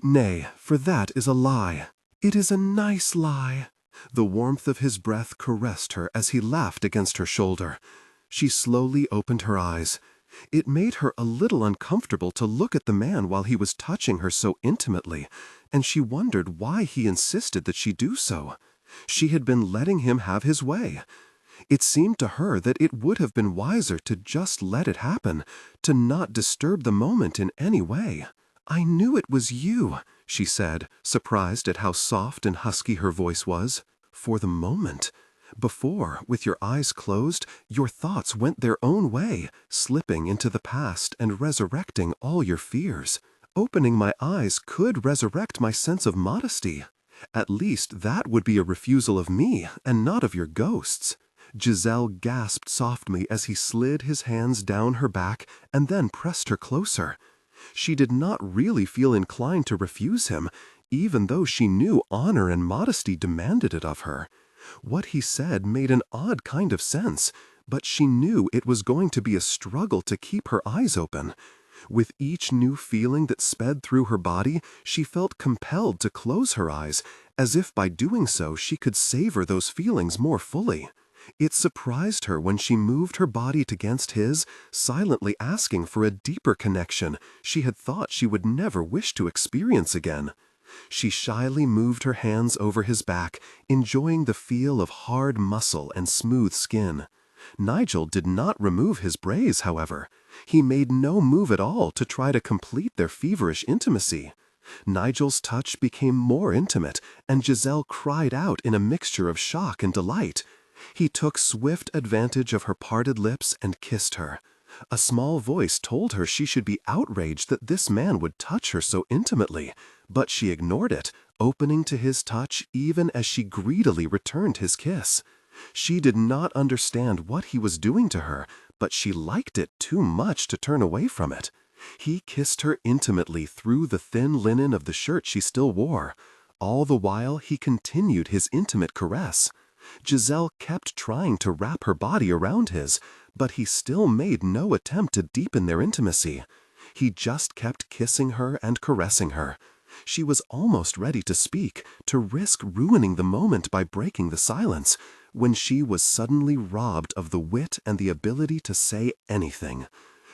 "Nay, for that is a lie." "It is a nice lie." The warmth of his breath caressed her as he laughed against her shoulder. She slowly opened her eyes. It made her a little uncomfortable to look at the man while he was touching her so intimately, and she wondered why he insisted that she do so. She had been letting him have his way. It seemed to her that it would have been wiser to just let it happen, to not disturb the moment in any way. "I knew it was you," she said, surprised at how soft and husky her voice was. "For the moment. Before, with your eyes closed, your thoughts went their own way, slipping into the past and resurrecting all your fears. Opening my eyes could resurrect my sense of modesty. At least that would be a refusal of me and not of your ghosts." Giselle gasped softly as he slid his hands down her back and then pressed her closer. She did not really feel inclined to refuse him, even though she knew honor and modesty demanded it of her. What he said made an odd kind of sense, but she knew it was going to be a struggle to keep her eyes open. With each new feeling that sped through her body, she felt compelled to close her eyes, as if by doing so she could savor those feelings more fully. It surprised her when she moved her body against his, silently asking for a deeper connection she had thought she would never wish to experience again. She shyly moved her hands over his back, enjoying the feel of hard muscle and smooth skin. Nigel did not remove his braids, however. He made no move at all to try to complete their feverish intimacy. Nigel's touch became more intimate, and Giselle cried out in a mixture of shock and delight. He took swift advantage of her parted lips and kissed her. A small voice told her she should be outraged that this man would touch her so intimately, but she ignored it, opening to his touch even as she greedily returned his kiss. She did not understand what he was doing to her, but she liked it too much to turn away from it. He kissed her intimately through the thin linen of the shirt she still wore. All the while he continued his intimate caress. Giselle kept trying to wrap her body around his, but he still made no attempt to deepen their intimacy. He just kept kissing her and caressing her.
She was almost ready to speak, to risk ruining the moment by breaking the silence, when she was suddenly robbed of the wit and the ability to say anything.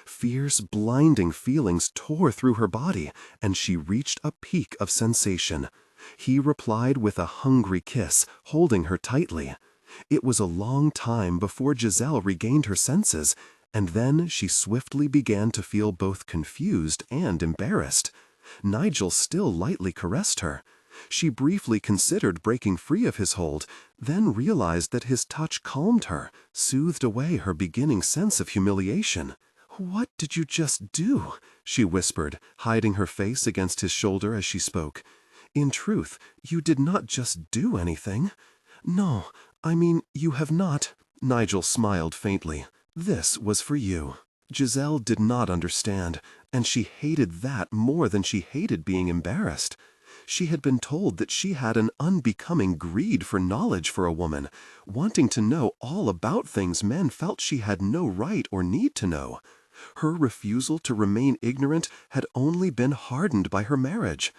Fierce, blinding feelings tore through her body, and she reached a peak of sensation. He replied with a hungry kiss, holding her tightly. It was a long time before Giselle regained her senses, and then she swiftly began to feel both confused and embarrassed. Nigel still lightly caressed her. She briefly considered breaking free of his hold, then realized that his touch calmed her, soothed away her beginning sense of humiliation. "What did you just do?" she whispered, hiding her face against his shoulder as she spoke. "In truth, you did not just do anything." "No, I mean, you have not." Nigel smiled faintly. "This was for you." Giselle did not understand, and she hated that more than she hated being embarrassed. She had been told that she had an unbecoming greed for knowledge for a woman, wanting to know all about things men felt she had no right or need to know. Her refusal to remain ignorant had only been hardened by her marriage.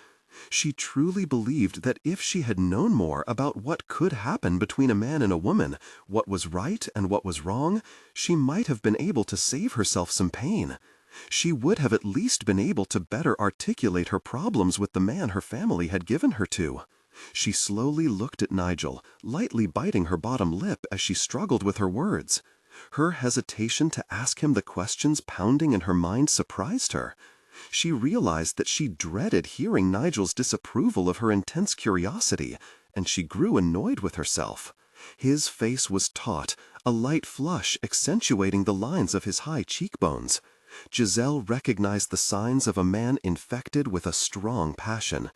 She truly believed that if she had known more about what could happen between a man and a woman, what was right and what was wrong, she might have been able to save herself some pain. She would have at least been able to better articulate her problems with the man her family had given her to. She slowly looked at Nigel, lightly biting her bottom lip as she struggled with her words. Her hesitation to ask him the questions pounding in her mind surprised her. She realized that she dreaded hearing Nigel's disapproval of her intense curiosity, and she grew annoyed with herself. His face was taut, a light flush accentuating the lines of his high cheekbones. Giselle recognized the signs of a man infected with a strong passion.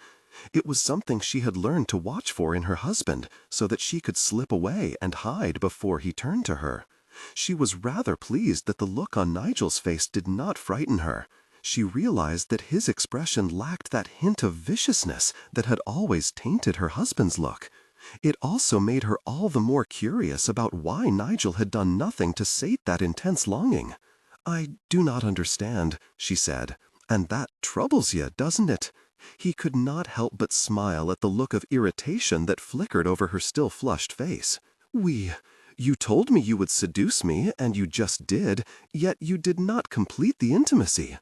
It was something she had learned to watch for in her husband, so that she could slip away and hide before he turned to her. She was rather pleased that the look on Nigel's face did not frighten her. She realized that his expression lacked that hint of viciousness that had always tainted her husband's look. It also made her all the more curious about why Nigel had done nothing to sate that intense longing. "I do not understand," she said. "And that troubles you, doesn't it?" He could not help but smile at the look of irritation that flickered over her still flushed face. You told me you would seduce me, and you just did, yet you did not complete the intimacy.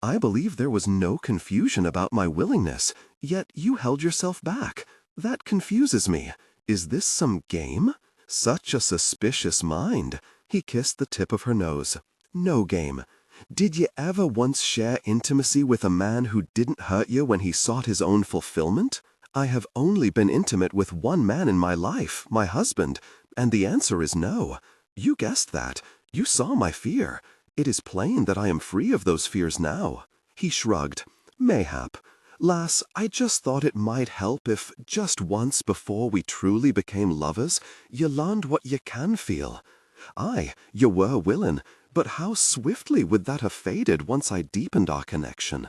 I believe there was no confusion about my willingness, yet you held yourself back. That confuses me. Is this some game? Such a suspicious mind." He kissed the tip of her nose. "No game. Did you ever once share intimacy with a man who didn't hurt you when he sought his own fulfillment? I have only been intimate with one man in my life, my husband, and the answer is no. You guessed that. You saw my fear. It is plain that I am free of those fears now." He shrugged. "Mayhap. Lass, I just thought it might help if, just once before we truly became lovers, you learned what you can feel. Aye, you were willing, but how swiftly would that have faded once I deepened our connection?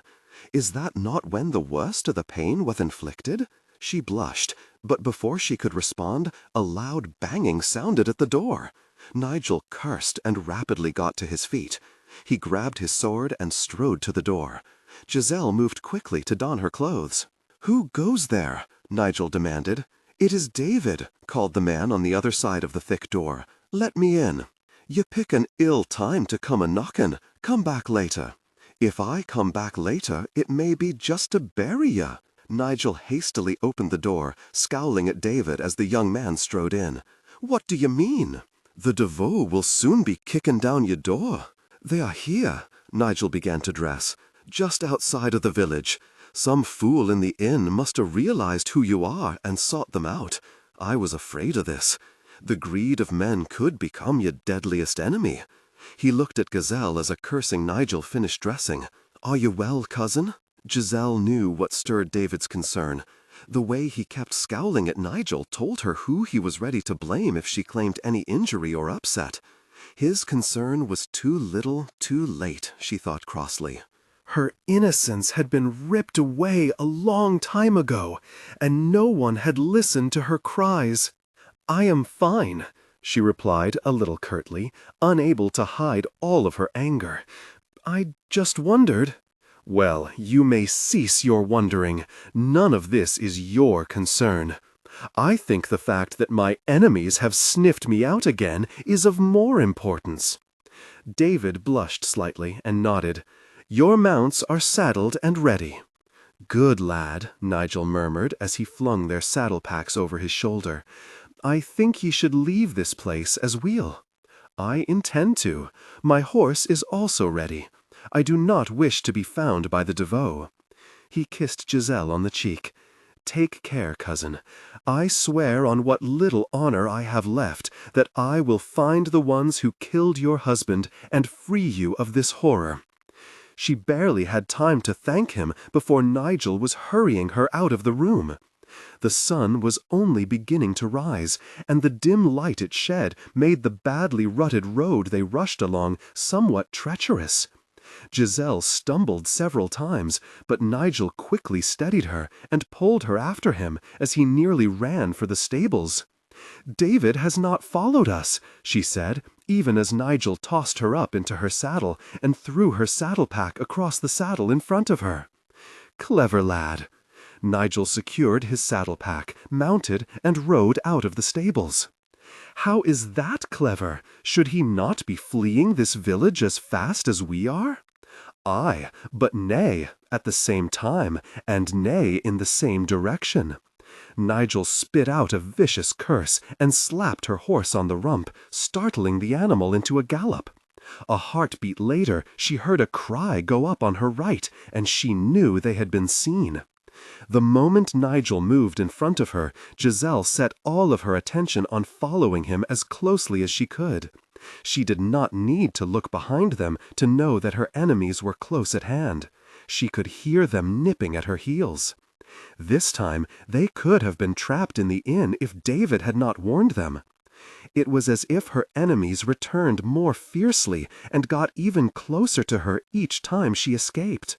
Is that not when the worst of the pain was inflicted?" She blushed, but before she could respond, a loud banging sounded at the door. Nigel cursed and rapidly got to his feet. He grabbed his sword and strode to the door. Giselle moved quickly to don her clothes. "Who goes there?" Nigel demanded. "It is David," called the man on the other side of the thick door. "Let me in." "You pick an ill time to come a-knockin'. Come back later." "If I come back later, it may be just to bury you." Nigel hastily opened the door, scowling at David as the young man strode in. "What do you mean?" "The Devoe will soon be kicking down your door." "They are here." Nigel began to dress. "Just outside of the village. Some fool in the inn must have realized who you are and sought them out. I was afraid of this. The greed of men could become your deadliest enemy." He looked at Giselle as a cursing Nigel finished dressing. "Are you well, cousin?" Giselle knew what stirred David's concern. The way he kept scowling at Nigel told her who he was ready to blame if she claimed any injury or upset. His concern was too little, too late, she thought crossly. Her innocence had been ripped away a long time ago, and no one had listened to her cries. "I am fine," she replied a little curtly, unable to hide all of her anger. "I just wondered."
Well, you may cease your wondering. None of this is your concern. I think the fact that my enemies have sniffed me out again is of more importance." David blushed slightly and nodded. "Your mounts are saddled and ready." "Good lad," Nigel murmured as he flung their saddle packs over his shoulder. "I think ye should leave this place as we'll." "I intend to. My horse is also ready. I do not wish to be found by the devoe." He kissed Giselle on the cheek. "Take care, cousin. I swear on what little honor I have left that I will find the ones who killed your husband and free you of this horror." She barely had time to thank him before Nigel was hurrying her out of the room. The sun was only beginning to rise, and the dim light it shed made the badly rutted road they rushed along somewhat treacherous. Giselle stumbled several times, but Nigel quickly steadied her and pulled her after him as he nearly ran for the stables. "David has not followed us," she said, even as Nigel tossed her up into her saddle and threw her saddle pack across the saddle in front of her. "Clever lad." Nigel secured his saddle pack, mounted, and rode out of the stables. "How is that clever? Should he not be fleeing this village as fast as we are?" "Aye, but nay at the same time, and nay in the same direction." Nigel spit out a vicious curse and slapped her horse on the rump, startling the animal into a gallop. A heartbeat later, she heard a cry go up on her right, and she knew they had been seen. The moment Nigel moved in front of her, Giselle set all of her attention on following him as closely as she could. She did not need to look behind them to know that her enemies were close at hand. She could hear them nipping at her heels. This time, they could have been trapped in the inn if David had not warned them. It was as if her enemies returned more fiercely and got even closer to her each time she escaped.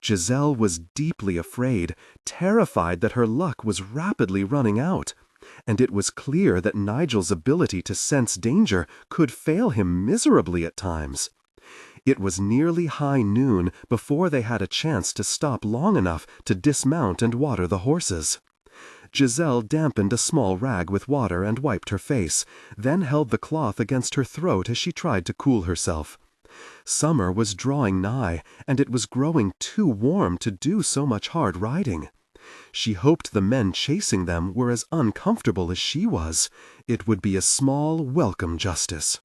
Giselle was deeply afraid, terrified that her luck was rapidly running out, and it was clear that Nigel's ability to sense danger could fail him miserably at times. It was nearly high noon before they had a chance to stop long enough to dismount and water the horses. Giselle dampened a small rag with water and wiped her face, then held the cloth against her throat as she tried to cool herself. Summer was drawing nigh, and it was growing too warm to do so much hard riding. She hoped the men chasing them were as uncomfortable as she was. It would be a small, welcome justice.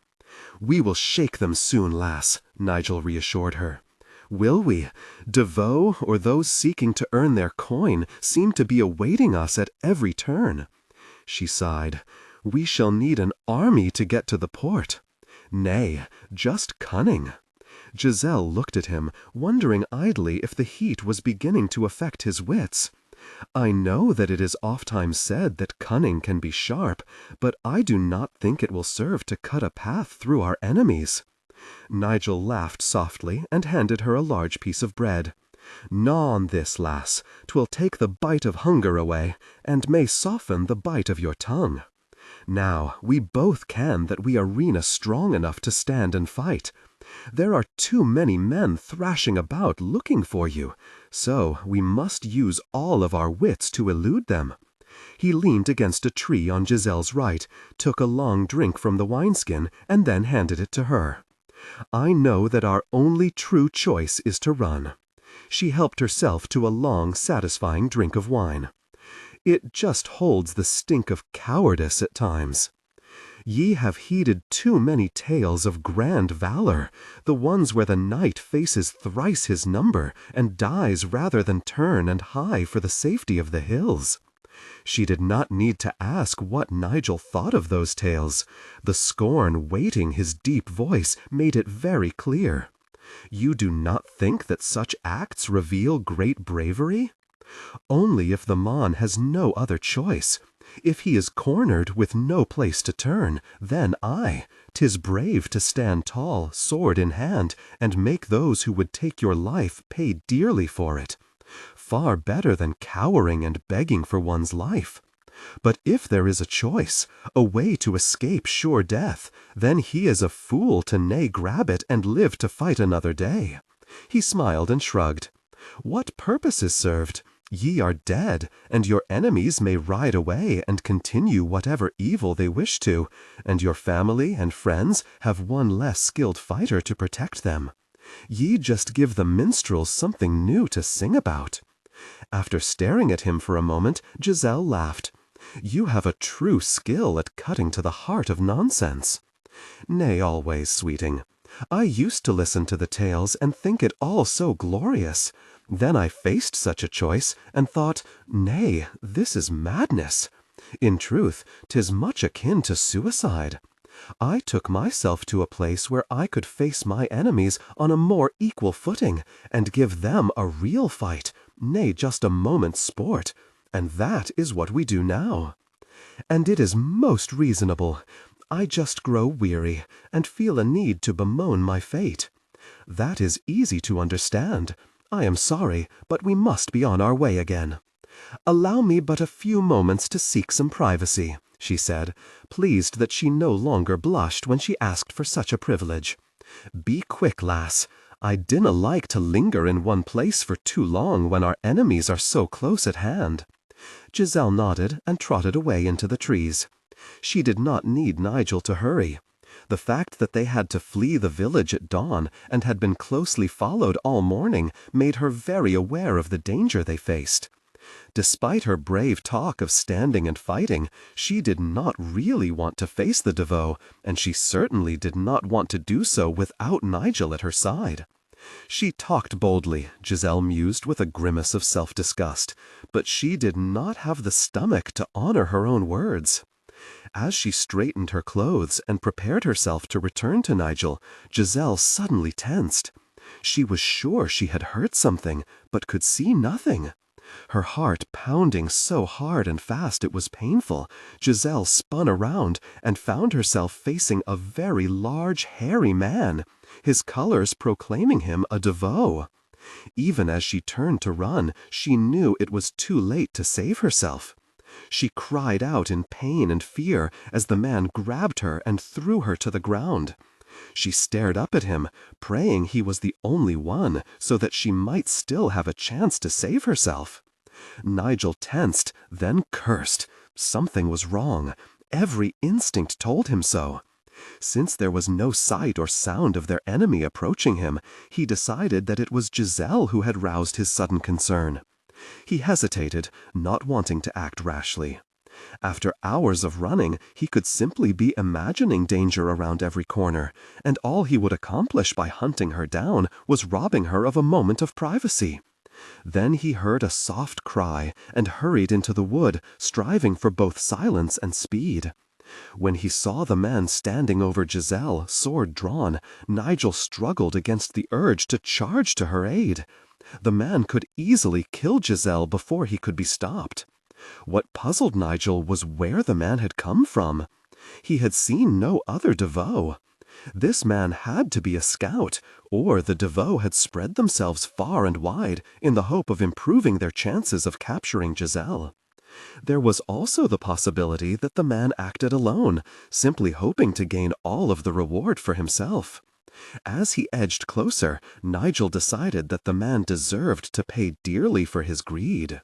"We will shake them soon, lass," Nigel reassured her. "Will we? Devoe or those seeking to earn their coin seem to be awaiting us at every turn." She sighed. "We shall need an army to get to the port." "Nay, just cunning." Giselle looked at him, wondering idly if the heat was beginning to affect his wits. "I know that it is ofttimes said that cunning can be sharp, but I do not think it will serve to cut a path through our enemies." Nigel laughed softly and handed her a large piece of bread. "Gnaw on this, lass. 'Twill take the bite of hunger away, and may soften the bite of your tongue. Now, we both can that we arena strong enough to stand and fight. There are too many men thrashing about looking for you, so we must use all of our wits to elude them." He leaned against a tree on Giselle's right, took a long drink from the wineskin, and then handed it to her. "I know that our only true choice is to run." She helped herself to a long, satisfying drink of wine. "It just holds the stink of cowardice at times. Ye have heeded too many tales of grand valor, the ones where the knight faces thrice his number and dies rather than turn and hie for the safety of the hills." She did not need to ask what Nigel thought of those tales. The scorn weighting his deep voice made it very clear. "You do not think that such acts reveal great bravery? Only if the man has no other choice. If he is cornered with no place to turn, then aye, 'tis brave to stand tall, sword in hand, and make those who would take your life pay dearly for it. Far better than cowering and begging for one's life. But if there is a choice, a way to escape sure death, then he is a fool to nay grab it and live to fight another day.
He smiled and shrugged. What purpose is served? Ye are dead, and your enemies may ride away and continue whatever evil they wish to, and your family and friends have one less skilled fighter to protect them. Ye just give the minstrels something new to sing about. After staring at him for a moment, Giselle laughed. You have a true skill at cutting to the heart of nonsense. Nay, always, sweeting. I used to listen to the tales and think it all so glorious. Then I faced such a choice and thought, nay, this is madness. In truth, 'tis much akin to suicide. I took myself to a place where I could face my enemies on a more equal footing and give them a real fight, nay, just a moment's sport, and that is what we do now. And it is most reasonable. I just grow weary and feel a need to bemoan my fate. That is easy to understand. I am sorry, but we must be on our way again. Allow me but a few moments to seek some privacy, she said, pleased that she no longer blushed when she asked for such a privilege. Be quick, lass. I dinna like to linger in one place for too long when our enemies are so close at hand. Giselle nodded and trotted away into the trees. She did not need Nigel to hurry. The fact that they had to flee the village at dawn and had been closely followed all morning made her very aware of the danger they faced. Despite her brave talk of standing and fighting, she did not really want to face the Devoe, and she certainly did not want to do so without Nigel at her side. She talked boldly, Giselle mused with a grimace of self-disgust, but she did not have the stomach to honor her own words. As she straightened her clothes and prepared herself to return to Nigel, Giselle suddenly tensed. She was sure she had heard something, but could see nothing. Her heart pounding so hard and fast it was painful, Giselle spun around and found herself facing a very large, hairy man, his colors proclaiming him a Devoe. Even as she turned to run, she knew it was too late to save herself. She cried out in pain and fear as the man grabbed her and threw her to the ground. She stared up at him, praying he was the only one, so that she might still have a chance to save herself. Nigel tensed, then cursed. Something was wrong. Every instinct told him so. Since there was no sight or sound of their enemy approaching him, he decided that it was Giselle who had roused his sudden concern. He hesitated, not wanting to act rashly. After hours of running, he could simply be imagining danger around every corner, and all he would accomplish by hunting her down was robbing her of a moment of privacy. Then he heard a soft cry and hurried into the wood, striving for both silence and speed. When he saw the man standing over Giselle, sword drawn, Nigel struggled against the urge to charge to her aid. The man could easily kill Giselle before he could be stopped. What puzzled Nigel was where the man had come from. He had seen no other Devoe. This man had to be a scout, or the Devoe had spread themselves far and wide in the hope of improving their chances of capturing Giselle. There was also the possibility that the man acted alone, simply hoping to gain all of the reward for himself. As he edged closer, Nigel decided that the man deserved to pay dearly for his greed.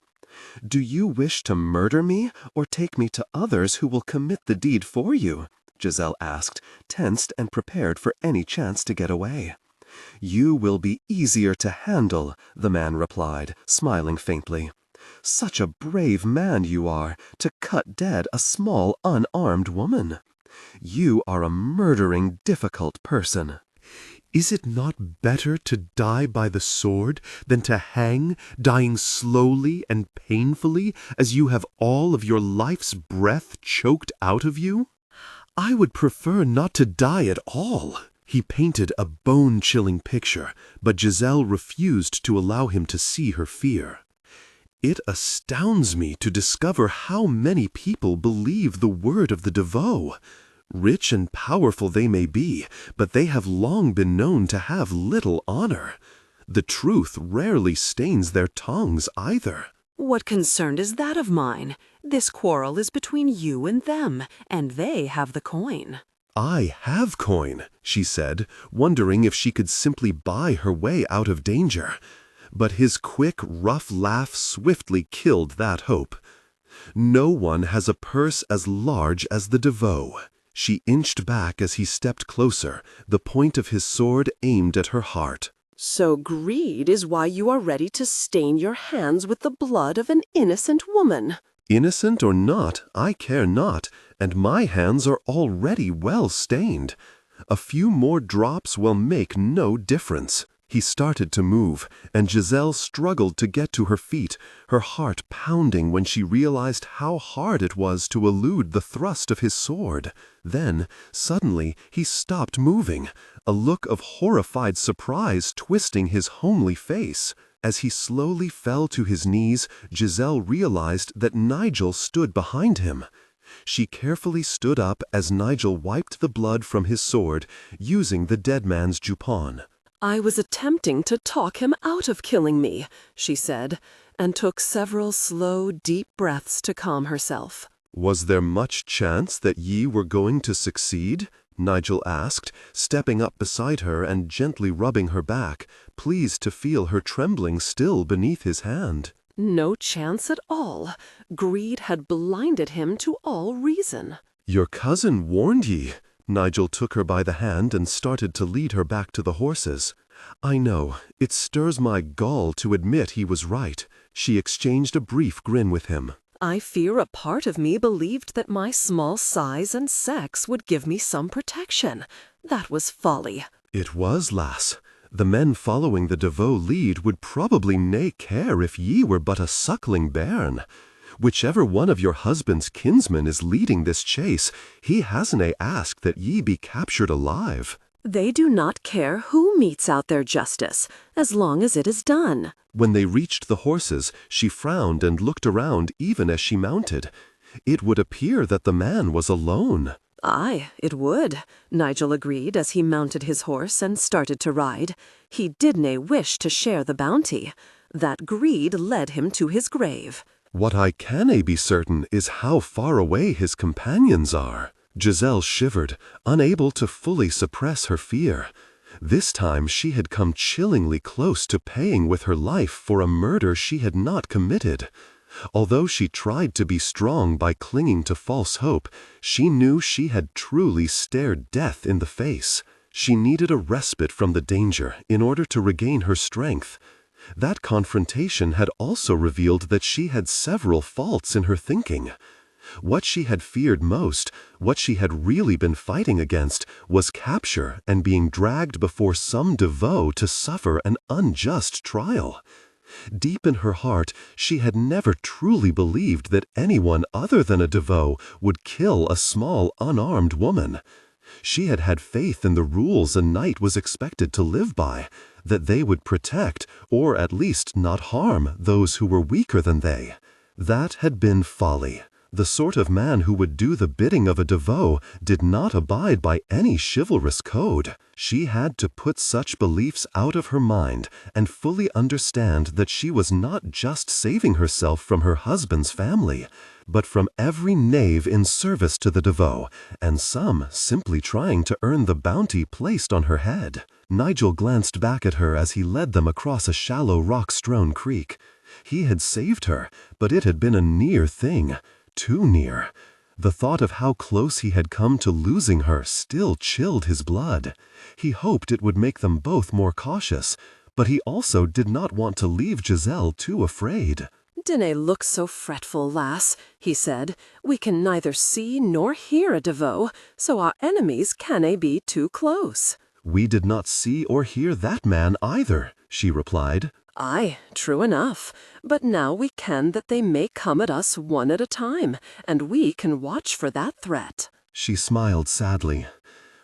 "Do you wish to murder me, or take me to others who will commit the deed for you?" Giselle asked, tensed and prepared for any chance to get away. "You will be easier to handle," the man replied, smiling faintly. "Such a brave man you are, to cut dead a small, unarmed woman. You are a murdering, difficult person."
Is it not better to die by the sword than to hang, dying slowly and painfully as you have all of your life's breath choked out of you? I would prefer not to die at all." He painted a bone-chilling picture, but Giselle refused to allow him to see her fear. "It astounds me to discover how many people believe the word of the Devoe. Rich and powerful they may be, but they have long been known to have little honor. The truth rarely stains their tongues either."
"What concern is that of mine? This quarrel is between you and them, and they have the coin."
I have coin, she said, wondering if she could simply buy her way out of danger. But his quick, rough laugh swiftly killed that hope. No one has a purse as large as the Devoe. She inched back as he stepped closer, the point of his sword aimed at her heart.
So greed is why you are ready to stain your hands with the blood of an innocent woman.
Innocent or not, I care not, and my hands are already well stained. A few more drops will make no difference. He started to move, and Giselle struggled to get to her feet, her heart pounding when she realized how hard it was to elude the thrust of his sword. Then, suddenly, he stopped moving, a look of horrified surprise twisting his homely face. As he slowly fell to his knees, Giselle realized that Nigel stood behind him. She carefully stood up as Nigel wiped the blood from his sword, using the dead man's jupon.
I was attempting to talk him out of killing me, she said, and took several slow, deep breaths to calm herself.
Was there much chance that ye were going to succeed? Nigel asked, stepping up beside her and gently rubbing her back, pleased to feel her trembling still beneath his hand.
No chance at all. Greed had blinded him to all reason.
Your cousin warned ye. Nigel took her by the hand and started to lead her back to the horses. I know, it stirs my gall to admit he was right. She exchanged a brief grin with him.
I fear a part of me believed that my small size and sex would give me some protection. That was folly.
It was, lass. The men following the Devoe lead would probably nae care if ye were but a suckling bairn. Whichever one of your husband's kinsmen is leading this chase, he hasna asked that ye be captured alive.
They do not care who metes out their justice, as long as it is done.
When they reached the horses, she frowned and looked around even as she mounted. It would appear that the man was alone.
Aye, it would, Nigel agreed as he mounted his horse and started to ride. He didna wish to share the bounty. That greed led him to his grave.
What I canna be certain is how far away his companions are. Giselle shivered, unable to fully suppress her fear. This time she had come chillingly close to paying with her life for a murder she had not committed. Although she tried to be strong by clinging to false hope, she knew she had truly stared death in the face. She needed a respite from the danger in order to regain her strength. That confrontation had also revealed that she had several faults in her thinking. What she had feared most, what she had really been fighting against, was capture and being dragged before some Devoe to suffer an unjust trial. Deep in her heart, she had never truly believed that anyone other than a Devoe would kill a small, unarmed woman. She had had faith in the rules a knight was expected to live by, that they would protect, or at least not harm, those who were weaker than they. That had been folly. The sort of man who would do the bidding of a Devoe did not abide by any chivalrous code. She had to put such beliefs out of her mind and fully understand that she was not just saving herself from her husband's family, but from every knave in service to the Devoe, and some simply trying to earn the bounty placed on her head. Nigel glanced back at her as he led them across a shallow rock-strewn creek. He had saved her, but it had been a near thing. Too near. The thought of how close he had come to losing her still chilled his blood. He hoped it would make them both more cautious, but he also did not want to leave Giselle too afraid.
Dinna look so fretful, lass, he said. We can neither see nor hear a Devoe, so our enemies canna be too close.
We did not see or hear that man either, she replied.
Aye, true enough. But now we ken that they may come at us one at a time, and we can watch for that threat.
She smiled sadly.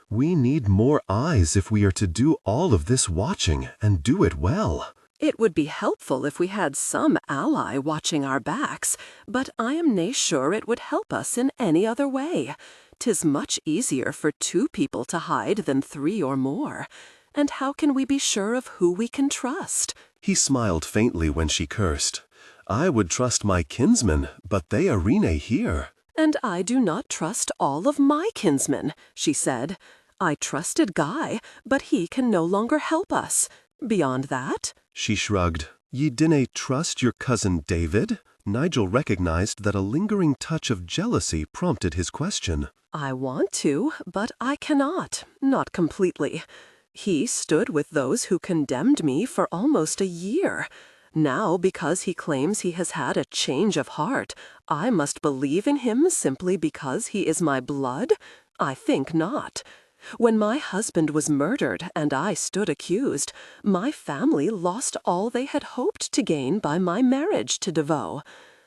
We need more eyes if we are to do all of this watching and do it well.
It would be helpful if we had some ally watching our backs, but I am nae sure it would help us in any other way. 'Tis much easier for 2 people to hide than 3 or more. And how can we be sure of who we can trust?
He smiled faintly when she cursed. I would trust my kinsmen, but they arena here.
and I do not trust all of my kinsmen," she said. "I trusted Guy, but he can no longer help us. Beyond that—"
She shrugged. "Ye dinna trust your cousin David?" Nigel recognized that a lingering touch of jealousy prompted his question.
"I want to, but I cannot, not completely. He stood with those who condemned me for almost a year. Now, because he claims he has had a change of heart, I must believe in him simply because he is my blood? I think not. When my husband was murdered and I stood accused, my family lost all they had hoped to gain by my marriage to Devoe.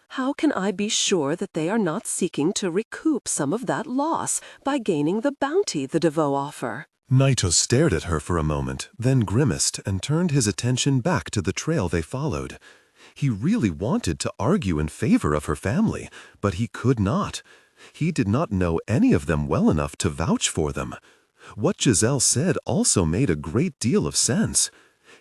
How can I be sure that they are not seeking to recoup some of that loss by gaining the bounty the Devoe offer?"
Naito stared at her for a moment, then grimaced and turned his attention back to the trail they followed. He really wanted to argue in favor of her family, but he could not. He did not know any of them well enough to vouch for them. What Giselle said also made a great deal of sense.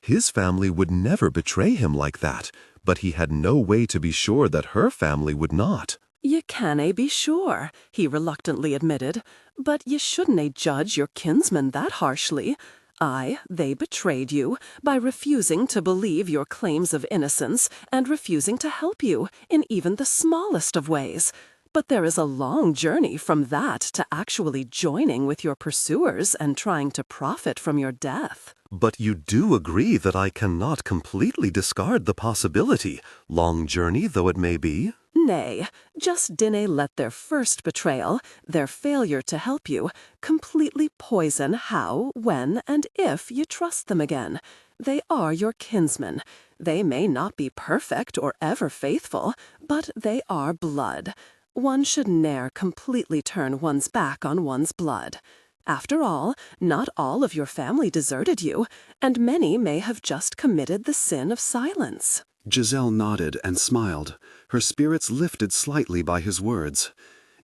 His family would never betray him like that, but he had no way to be sure that her family would not.
"Ye cannae be sure," he reluctantly admitted, "but ye shouldnae judge your kinsmen that harshly. Aye, they betrayed you by refusing to believe your claims of innocence and refusing to help you in even the smallest of ways. But there is a long journey from that to actually joining with your pursuers and trying to profit from your death."
But you do agree that I cannot completely discard the possibility, long journey though it may be?
Nay, just dinna let their first betrayal, their failure to help you, completely poison how, when, and if you trust them again. They are your kinsmen. They may not be perfect or ever faithful, but they are blood. One should ne'er completely turn one's back on one's blood. After all, not all of your family deserted you, and many may have just committed the sin of silence.
Giselle nodded and smiled, her spirits lifted slightly by his words.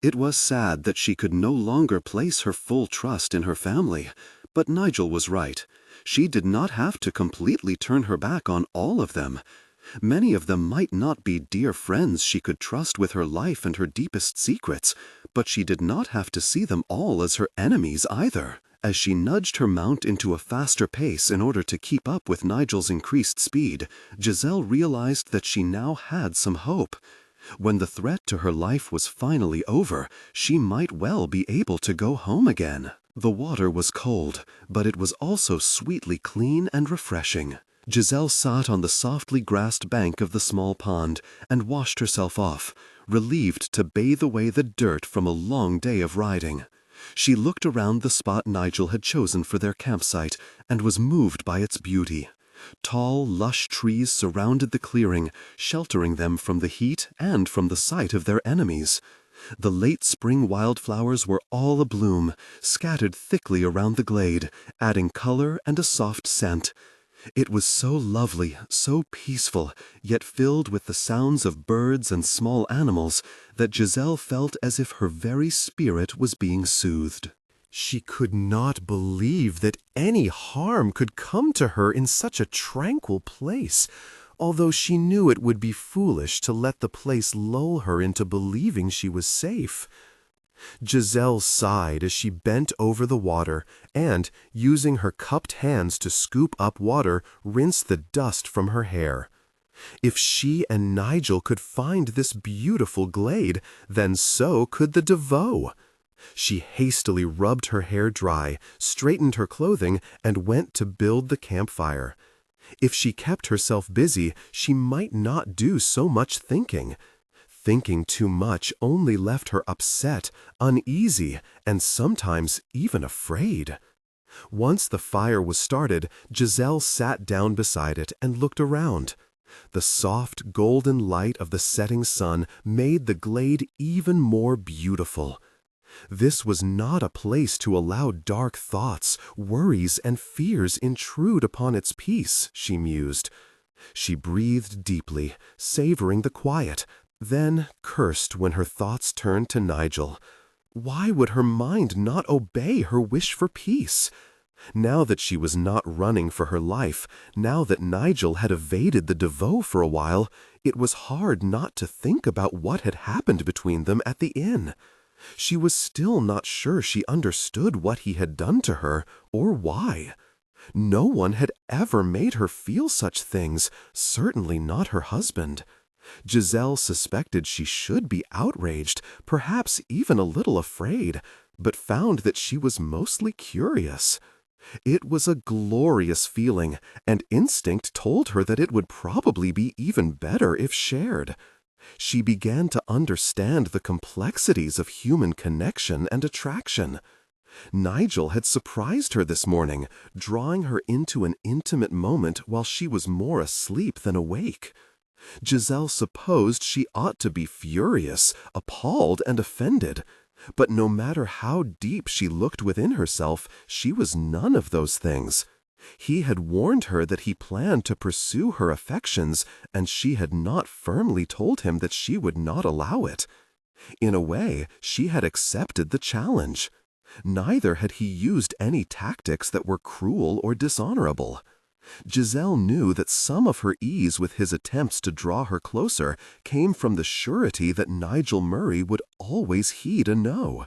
It was sad that she could no longer place her full trust in her family, but Nigel was right. She did not have to completely turn her back on all of them. Many of them might not be dear friends she could trust with her life and her deepest secrets, but she did not have to see them all as her enemies either. As she nudged her mount into a faster pace in order to keep up with Nigel's increased speed, Giselle realized that she now had some hope. When the threat to her life was finally over, she might well be able to go home again. The water was cold, but it was also sweetly clean and refreshing. Giselle sat on the softly grassed bank of the small pond and washed herself off, relieved to bathe away the dirt from a long day of riding. She looked around the spot Nigel had chosen for their campsite and was moved by its beauty. Tall, lush trees surrounded the clearing, sheltering them from the heat and from the sight of their enemies. The late spring wildflowers were all abloom, scattered thickly around the glade, adding color and a soft scent. It was so lovely, so peaceful, yet filled with the sounds of birds and small animals that Giselle felt as if her very spirit was being soothed.
She could not believe that any harm could come to her in such a tranquil place, although she knew it would be foolish to let the place lull her into believing she was safe. Giselle sighed as she bent over the water and, using her cupped hands to scoop up water, rinsed the dust from her hair. If she and Nigel could find this beautiful glade, then so could the Devoe. She hastily rubbed her hair dry, straightened her clothing, and went to build the campfire. If she kept herself busy, she might not do so much thinking. Thinking too much only left her upset, uneasy, and sometimes even afraid. Once the fire was started, Giselle sat down beside it and looked around. The soft, golden light of the setting sun made the glade even more beautiful. This was not a place to allow dark thoughts, worries, and fears intrude upon its peace, she mused. She breathed deeply, savoring the quiet, then cursed when her thoughts turned to Nigel. Why would her mind not obey her wish for peace? Now that she was not running for her life, now that Nigel had evaded the Devoe for a while, it was hard not to think about what had happened between them at the inn. She was still not sure she understood what he had done to her, or why. No one had ever made her feel such things, certainly not her husband. Giselle suspected she should be outraged, perhaps even a little afraid, but found that she was mostly curious. It was a glorious feeling, and instinct told her that it would probably be even better if shared. She began to understand the complexities of human connection and attraction. Nigel had surprised her this morning, drawing her into an intimate moment while she was more asleep than awake. Giselle supposed she ought to be furious, appalled, and offended. But no matter how deep she looked within herself, she was none of those things. He had warned her that he planned to pursue her affections, and she had not firmly told him that she would not allow it. In a way, she had accepted the challenge. Neither had he used any tactics that were cruel or dishonorable. Giselle knew that some of her ease with his attempts to draw her closer came from the surety that Nigel Murray would always heed a no.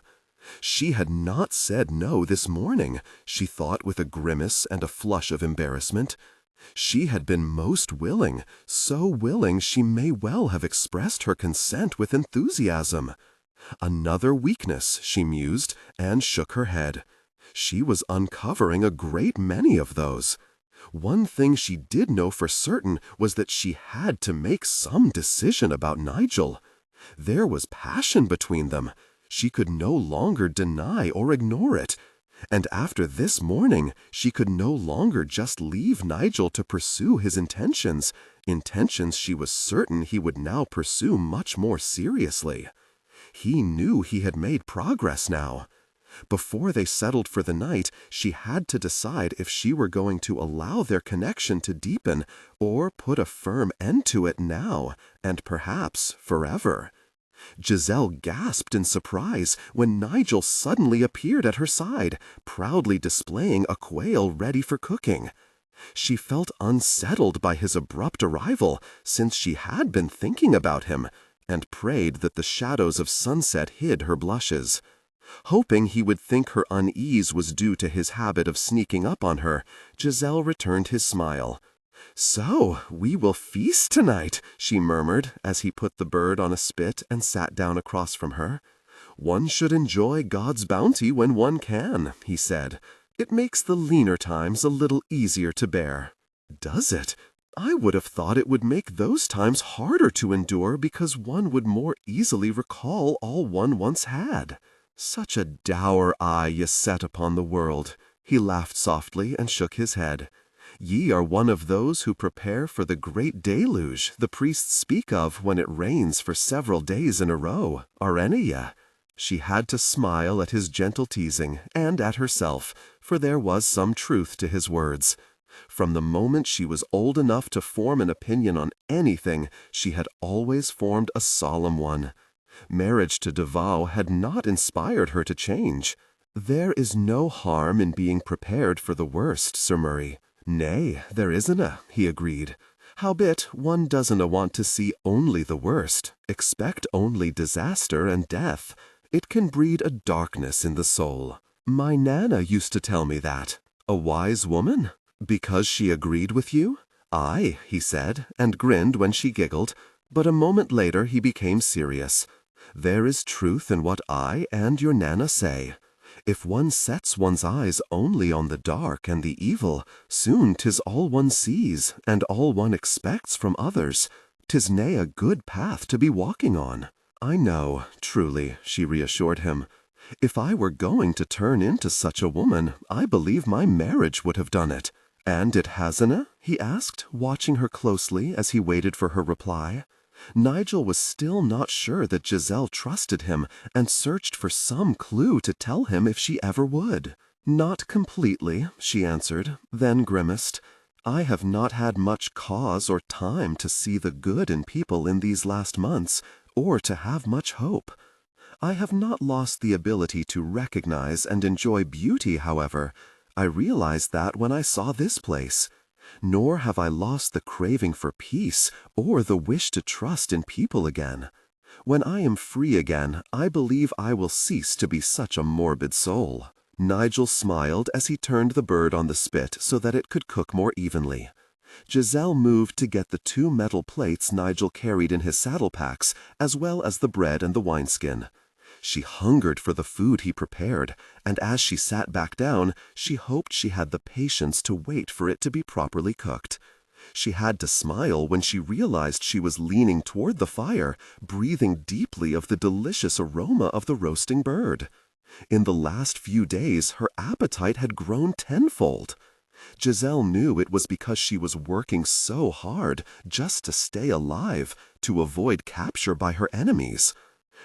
She had not said no this morning, she thought with a grimace and a flush of embarrassment. She had been most willing, so willing she may well have expressed her consent with enthusiasm. Another weakness, she mused, and shook her head. She was uncovering a great many of those. One thing she did know for certain was that she had to make some decision about Nigel. There was passion between them. She could no longer deny or ignore it. And after this morning, she could no longer just leave Nigel to pursue his intentions she was certain he would now pursue much more seriously. He knew he had made progress now. Before they settled for the night, she had to decide if she were going to allow their connection to deepen or put a firm end to it now, and perhaps forever. Giselle gasped in surprise when Nigel suddenly appeared at her side, proudly displaying a quail ready for cooking. She felt unsettled by his abrupt arrival, since she had been thinking about him, and prayed that the shadows of sunset hid her blushes. Hoping he would think her unease was due to his habit of sneaking up on her, Giselle returned his smile. "So, we will feast tonight," she murmured as he put the bird on a spit and sat down across from her. "One should enjoy God's bounty when one can," he said. "It makes the leaner times a little easier to bear." "Does it? I would have thought it would make those times harder to endure because one would more easily recall all one once had." "Such a dour eye ye set upon the world." He laughed softly and shook his head. "Ye are one of those who prepare for the great deluge the priests speak of when it rains for several days in a row, are any ye?" She had to smile at his gentle teasing, and at herself, for there was some truth to his words. From the moment she was old enough to form an opinion on anything, she had always formed a solemn one. Marriage to Devoe had not inspired her to change. "There is no harm in being prepared for the worst, Sir Murray." "Nay, there isna," he agreed. "Howbeit, one doesna want to see only the worst, expect only disaster and death. It can breed a darkness in the soul. My Nana used to tell me that." "A wise woman? Because she agreed with you?" "Aye," he said, and grinned when she giggled, but a moment later he became serious. "There is truth in what I and your Nana say. If one sets one's eyes only on the dark and the evil, soon 'tis all one sees, and all one expects from others. 'Tis nae a good path to be walking on." "I know, truly," she reassured him. "If I were going to turn into such a woman, I believe my marriage would have done it." "And it hasna?" he asked, watching her closely as he waited for her reply. Nigel was still not sure that Giselle trusted him, and searched for some clue to tell him if she ever would. "Not completely," she answered, then grimaced. "I have not had much cause or time to see the good in people in these last months, or to have much hope. I have not lost the ability to recognize and enjoy beauty, however.
I realized that when I saw this place. Nor have I lost the craving for peace or the wish to trust in people again. When I am free again, I believe I will cease to be such a morbid soul." Nigel smiled as he turned the bird on the spit so that it could cook more evenly. Giselle moved to get the 2 metal plates Nigel carried in his saddle packs, as well as the bread and the wineskin. She hungered for the food he prepared, and as she sat back down, she hoped she had the patience to wait for it to be properly cooked. She had to smile when she realized she was leaning toward the fire, breathing deeply of the delicious aroma of the roasting bird. In the last few days, her appetite had grown tenfold. Giselle knew it was because she was working so hard just to stay alive, to avoid capture by her enemies.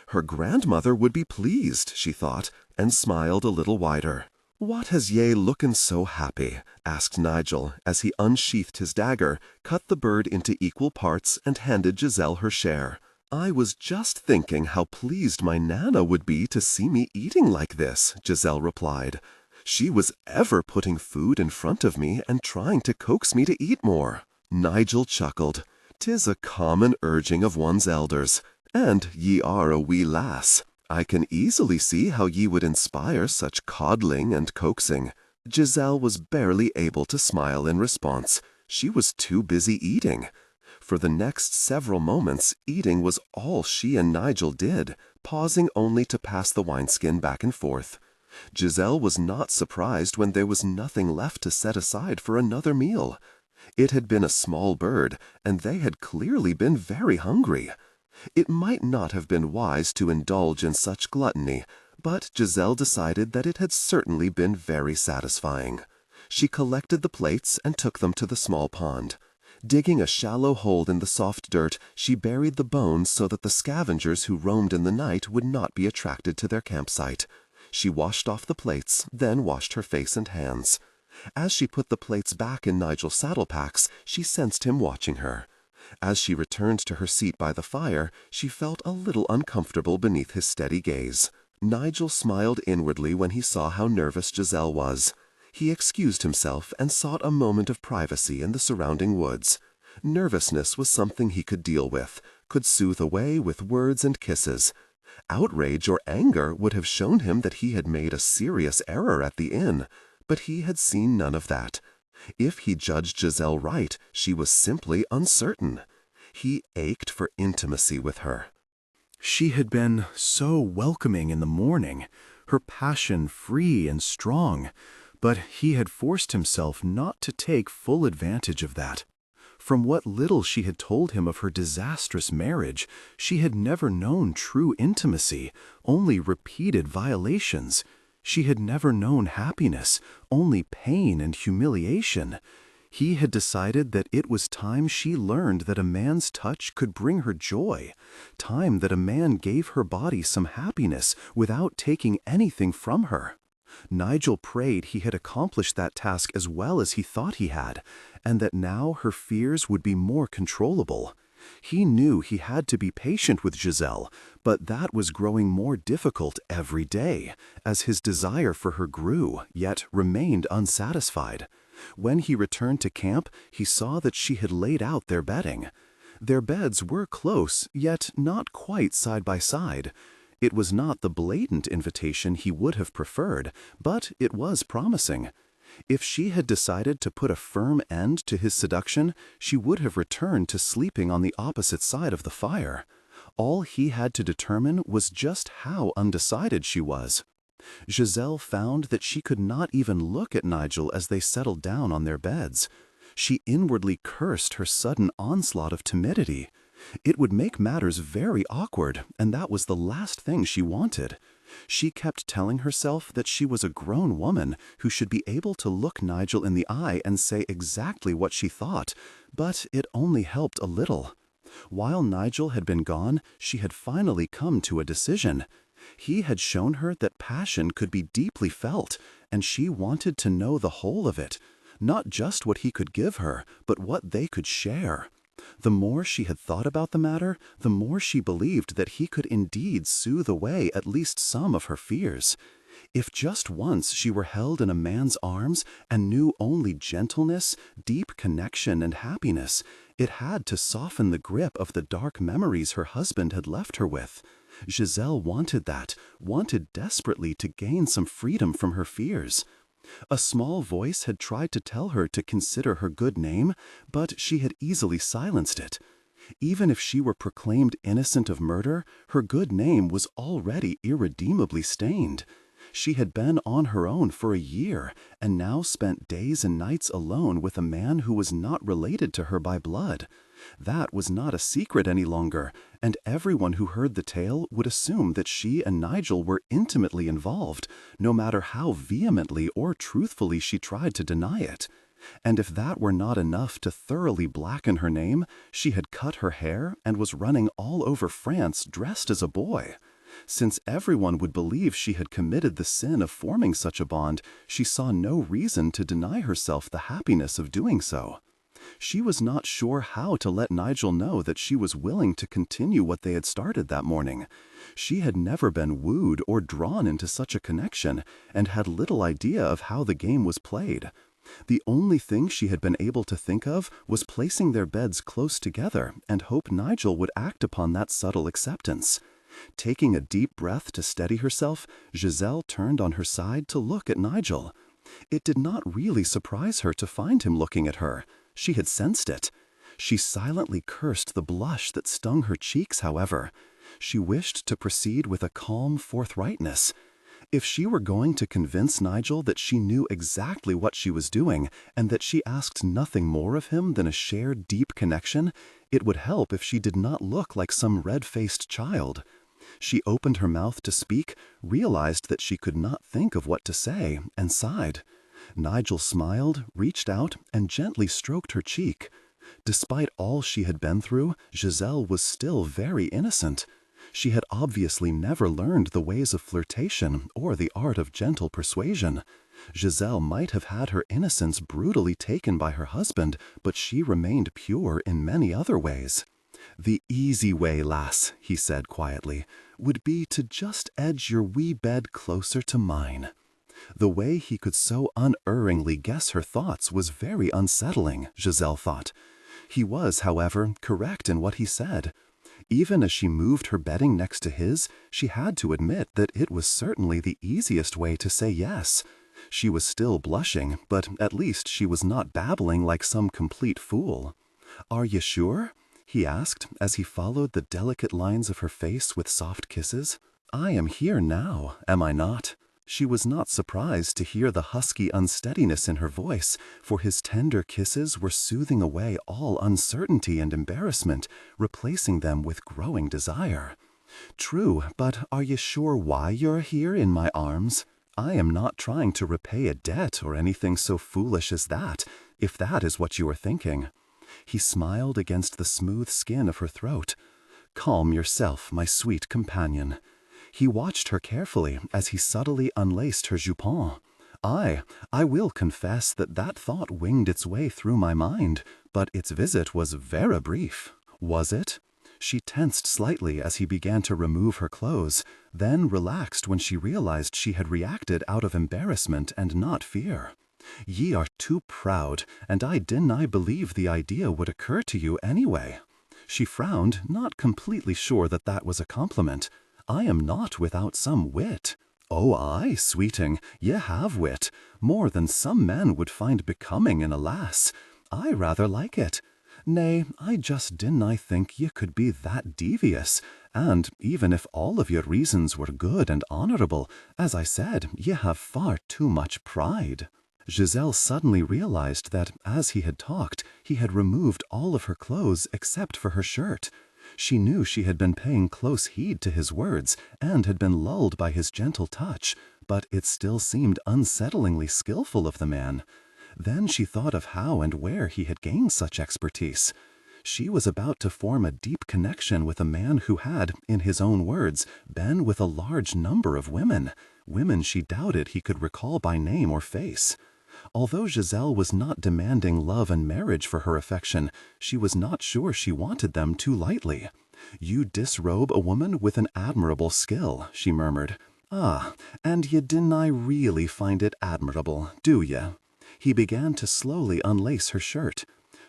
Her grandmother would be pleased, she thought, and smiled a little wider. "What has ye lookin' so happy?" asked Nigel, as he unsheathed his dagger, cut the bird into equal parts, and handed Giselle her share. "I was just thinking how pleased my Nana would be to see me eating like this," Giselle replied. "She was ever putting food in front of me and trying to coax me to eat more." Nigel chuckled. "'Tis a common urging of one's elders, and ye are a wee lass. I can easily see how ye would inspire such coddling and coaxing." Giselle was barely able to smile in response. She was too busy eating. For the next several moments, eating was all she and Nigel did, pausing only to pass the wineskin back and forth. Giselle was not surprised when there was nothing left to set aside for another meal. It had been a small bird, and they had clearly been very hungry. It might not have been wise to indulge in such gluttony, but Giselle decided that it had certainly been very satisfying. She collected the plates and took them to the small pond. Digging a shallow hole in the soft dirt, she buried the bones so that the scavengers who roamed in the night would not be attracted to their campsite. She washed off the plates, then washed her face and hands. As she put the plates back in Nigel's saddle packs, she sensed him watching her. As she returned to her seat by the fire, she felt a little uncomfortable beneath his steady gaze. Nigel smiled inwardly when he saw how nervous Giselle was. He excused himself and sought a moment of privacy in the surrounding woods. Nervousness was something he could deal with, could soothe away with words and kisses. Outrage or anger would have shown him that he had made a serious error at the inn, but he had seen none of that. If he judged Giselle right, she was simply uncertain. He ached for intimacy with her.
She had been so welcoming in the morning, her passion free and strong, but he had forced himself not to take full advantage of that. From what little she had told him of her disastrous marriage, she had never known true intimacy, only repeated violations. She had never known happiness, only pain and humiliation. He had decided that it was time she learned that a man's touch could bring her joy, time that a man gave her body some happiness without taking anything from her. Nigel prayed he had accomplished that task as well as he thought he had, and that now her fears would be more controllable. He knew he had to be patient with Giselle, but that was growing more difficult every day, as his desire for her grew, yet remained unsatisfied. When he returned to camp, he saw that she had laid out their bedding. Their beds were close, yet not quite side by side. It was not the blatant invitation he would have preferred, but it was promising. If she had decided to put a firm end to his seduction, she would have returned to sleeping on the opposite side of the fire. All he had to determine was just how undecided she was. Giselle found that she could not even look at Nigel as they settled down on their beds. She inwardly cursed her sudden onslaught of timidity. It would make matters very awkward, and that was the last thing she wanted. She kept telling herself that she was a grown woman who should be able to look Nigel in the eye and say exactly what she thought, but it only helped a little. While Nigel had been gone, she had finally come to a decision. He had shown her that passion could be deeply felt, and she wanted to know the whole of it, not just what he could give her, but what they could share. The more she had thought about the matter, the more she believed that he could indeed soothe away at least some of her fears. If just once she were held in a man's arms and knew only gentleness, deep connection, and happiness, it had to soften the grip of the dark memories her husband had left her with. Giselle wanted that, wanted desperately to gain some freedom from her fears. A small voice had tried to tell her to consider her good name, but she had easily silenced it. Even if she were proclaimed innocent of murder, her good name was already irredeemably stained. She had been on her own for a year, and now spent days and nights alone with a man who was not related to her by blood. That was not a secret any longer, and everyone who heard the tale would assume that she and Nigel were intimately involved, no matter how vehemently or truthfully she tried to deny it. And if that were not enough to thoroughly blacken her name, she had cut her hair and was running all over France dressed as a boy. Since everyone would believe she had committed the sin of forming such a bond, she saw no reason to deny herself the happiness of doing so. She was not sure how to let Nigel know that she was willing to continue what they had started that morning. She had never been wooed or drawn into such a connection, and had little idea of how the game was played. The only thing she had been able to think of was placing their beds close together and hope Nigel would act upon that subtle acceptance. Taking a deep breath to steady herself, Giselle turned on her side to look at Nigel. It did not really surprise her to find him looking at her. She had sensed it. She silently cursed the blush that stung her cheeks, however. She wished to proceed with a calm forthrightness. If she were going to convince Nigel that she knew exactly what she was doing, and that she asked nothing more of him than a shared deep connection, it would help if she did not look like some red-faced child. She opened her mouth to speak, realized that she could not think of what to say, and sighed. Nigel smiled, reached out, and gently stroked her cheek. Despite all she had been through, Giselle was still very innocent. She had obviously never learned the ways of flirtation or the art of gentle persuasion. Giselle might have had her innocence brutally taken by her husband, but she remained pure in many other ways. "The easy way, lass," he said quietly, "would be to just edge your wee bed closer to mine." The way he could so unerringly guess her thoughts was very unsettling, Giselle thought. He was, however, correct in what he said. Even as she moved her bedding next to his, she had to admit that it was certainly the easiest way to say yes. She was still blushing, but at least she was not babbling like some complete fool. "Are you sure?" he asked as he followed the delicate lines of her face with soft kisses. "I am here now, am I not?" She was not surprised to hear the husky unsteadiness in her voice, for his tender kisses were soothing away all uncertainty and embarrassment, replacing them with growing desire. "True, but are you sure why you're here in my arms? I am not trying to repay a debt or anything so foolish as that, if that is what you are thinking." He smiled against the smooth skin of her throat. "Calm yourself, my sweet companion." He watched her carefully as he subtly unlaced her jupon. I will confess that that thought winged its way through my mind, but its visit was very brief. Was it? She tensed slightly as he began to remove her clothes, then relaxed when she realized she had reacted out of embarrassment and not fear. "Ye are too proud, and I didn't believe the idea would occur to you anyway." She frowned, not completely sure that that was a compliment. "I am not without some wit." "Oh, aye, sweeting, ye have wit, more than some men would find becoming in a lass. I rather like it. Nay, I just didn't think ye could be that devious, and even if all of your reasons were good and honourable, as I said, ye have far too much pride." Giselle suddenly realized that, as he had talked, he had removed all of her clothes except for her shirt. She knew she had been paying close heed to his words and had been lulled by his gentle touch, but it still seemed unsettlingly skillful of the man. Then she thought of how and where he had gained such expertise. She was about to form a deep connection with a man who had, in his own words, been with a large number of women she doubted he could recall by name or face. Although Giselle was not demanding love and marriage for her affection, she was not sure she wanted them too lightly. "You disrobe a woman with an admirable skill," she murmured.
"Ah, and ye dinna really find it admirable, do ye?" He began to slowly unlace her shirt.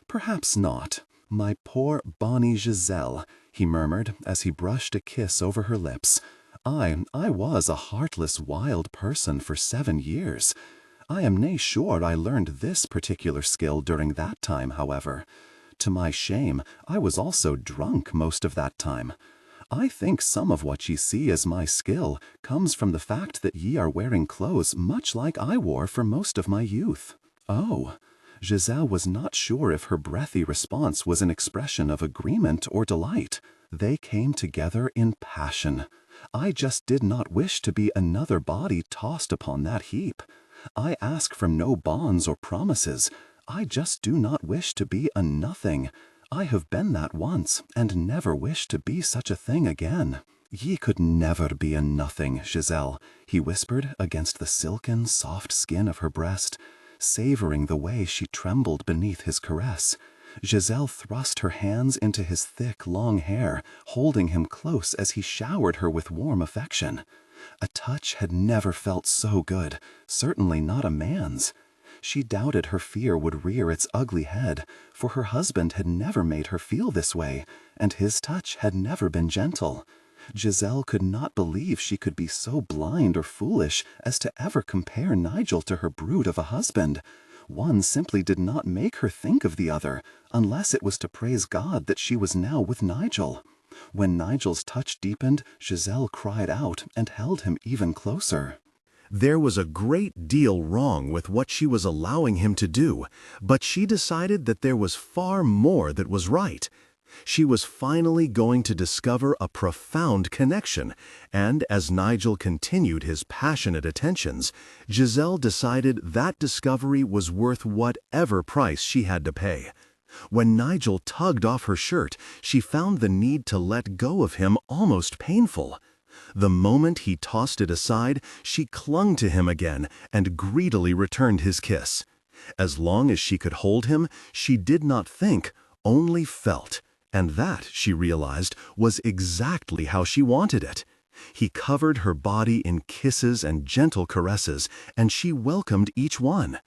"Perhaps not. My poor bonnie Giselle," he murmured as he brushed a kiss over her lips. I was a heartless, wild person for 7 years. I am nae sure I learned this particular skill during that time, however. To my shame, I was also drunk most of that time. I think some of what ye see as my skill comes from the fact that ye are wearing clothes much like I wore for most of my youth." "Oh." Giselle was not sure if her breathy response was an expression of agreement or delight. They came together in passion. "I just did not wish to be another body tossed upon that heap. I ask for no bonds or promises. I just do not wish to be a nothing. I have been that once, and never wish to be such a thing again." "Ye could never be a nothing, Giselle," he whispered against the silken, soft skin of her breast, savoring the way she trembled beneath his caress. Giselle thrust her hands into his thick, long hair, holding him close as he showered her with warm affection. A touch had never felt so good, certainly not a man's. She doubted her fear would rear its ugly head, for her husband had never made her feel this way, and his touch had never been gentle. Giselle could not believe she could be so blind or foolish as to ever compare Nigel to her brute of a husband. One simply did not make her think of the other, unless it was to praise God that she was now with Nigel. When Nigel's touch deepened, Giselle cried out and held him even closer.
There was a great deal wrong with what she was allowing him to do, but she decided that there was far more that was right. She was finally going to discover a profound connection, and as Nigel continued his passionate attentions, Giselle decided that discovery was worth whatever price she had to pay. When Nigel tugged off her shirt, she found the need to let go of him almost painful. The moment he tossed it aside, she clung to him again and greedily returned his kiss. As long as she could hold him, she did not think, only felt. And that, she realized, was exactly how she wanted it. He covered her body in kisses and gentle caresses, and she welcomed each one.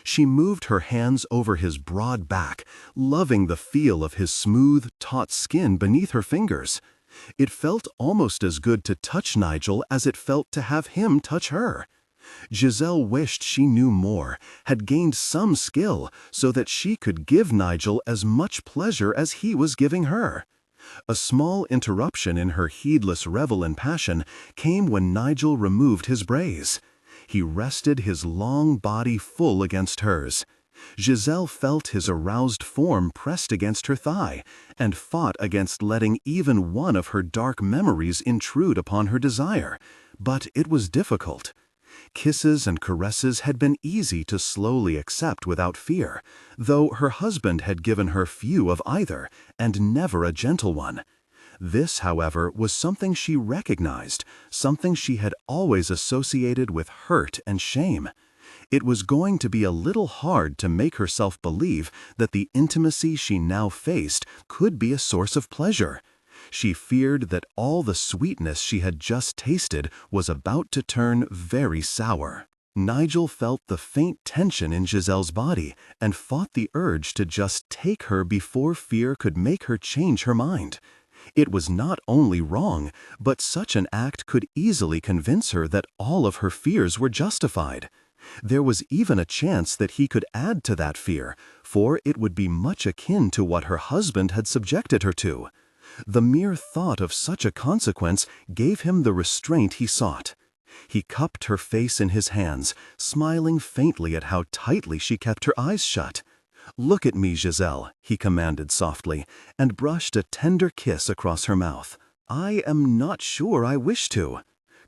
She moved her hands over his broad back, loving the feel of his smooth, taut skin beneath her fingers. It felt almost as good to touch Nigel as it felt to have him touch her. Giselle wished she knew more, had gained some skill, so that she could give Nigel as much pleasure as he was giving her. A small interruption in her heedless revel in passion came when Nigel removed his brace. He rested his long body full against hers. Giselle felt his aroused form pressed against her thigh, and fought against letting even one of her dark memories intrude upon her desire. But it was difficult. Kisses and caresses had been easy to slowly accept without fear, though her husband had given her few of either, and never a gentle one. This, however, was something she recognized, something she had always associated with hurt and shame. It was going to be a little hard to make herself believe that the intimacy she now faced could be a source of pleasure. She feared that all the sweetness she had just tasted was about to turn very sour. Nigel felt the faint tension in Giselle's body and fought the urge to just take her before fear could make her change her mind. It was not only wrong, but such an act could easily convince her that all of her fears were justified. There was even a chance that he could add to that fear, for it would be much akin to what her husband had subjected her to. The mere thought of such a consequence gave him the restraint he sought. He cupped her face in his hands, smiling faintly at how tightly she kept her eyes shut. "Look at me, Giselle," he commanded softly, and brushed a tender kiss across her mouth. "I am not sure I wish to.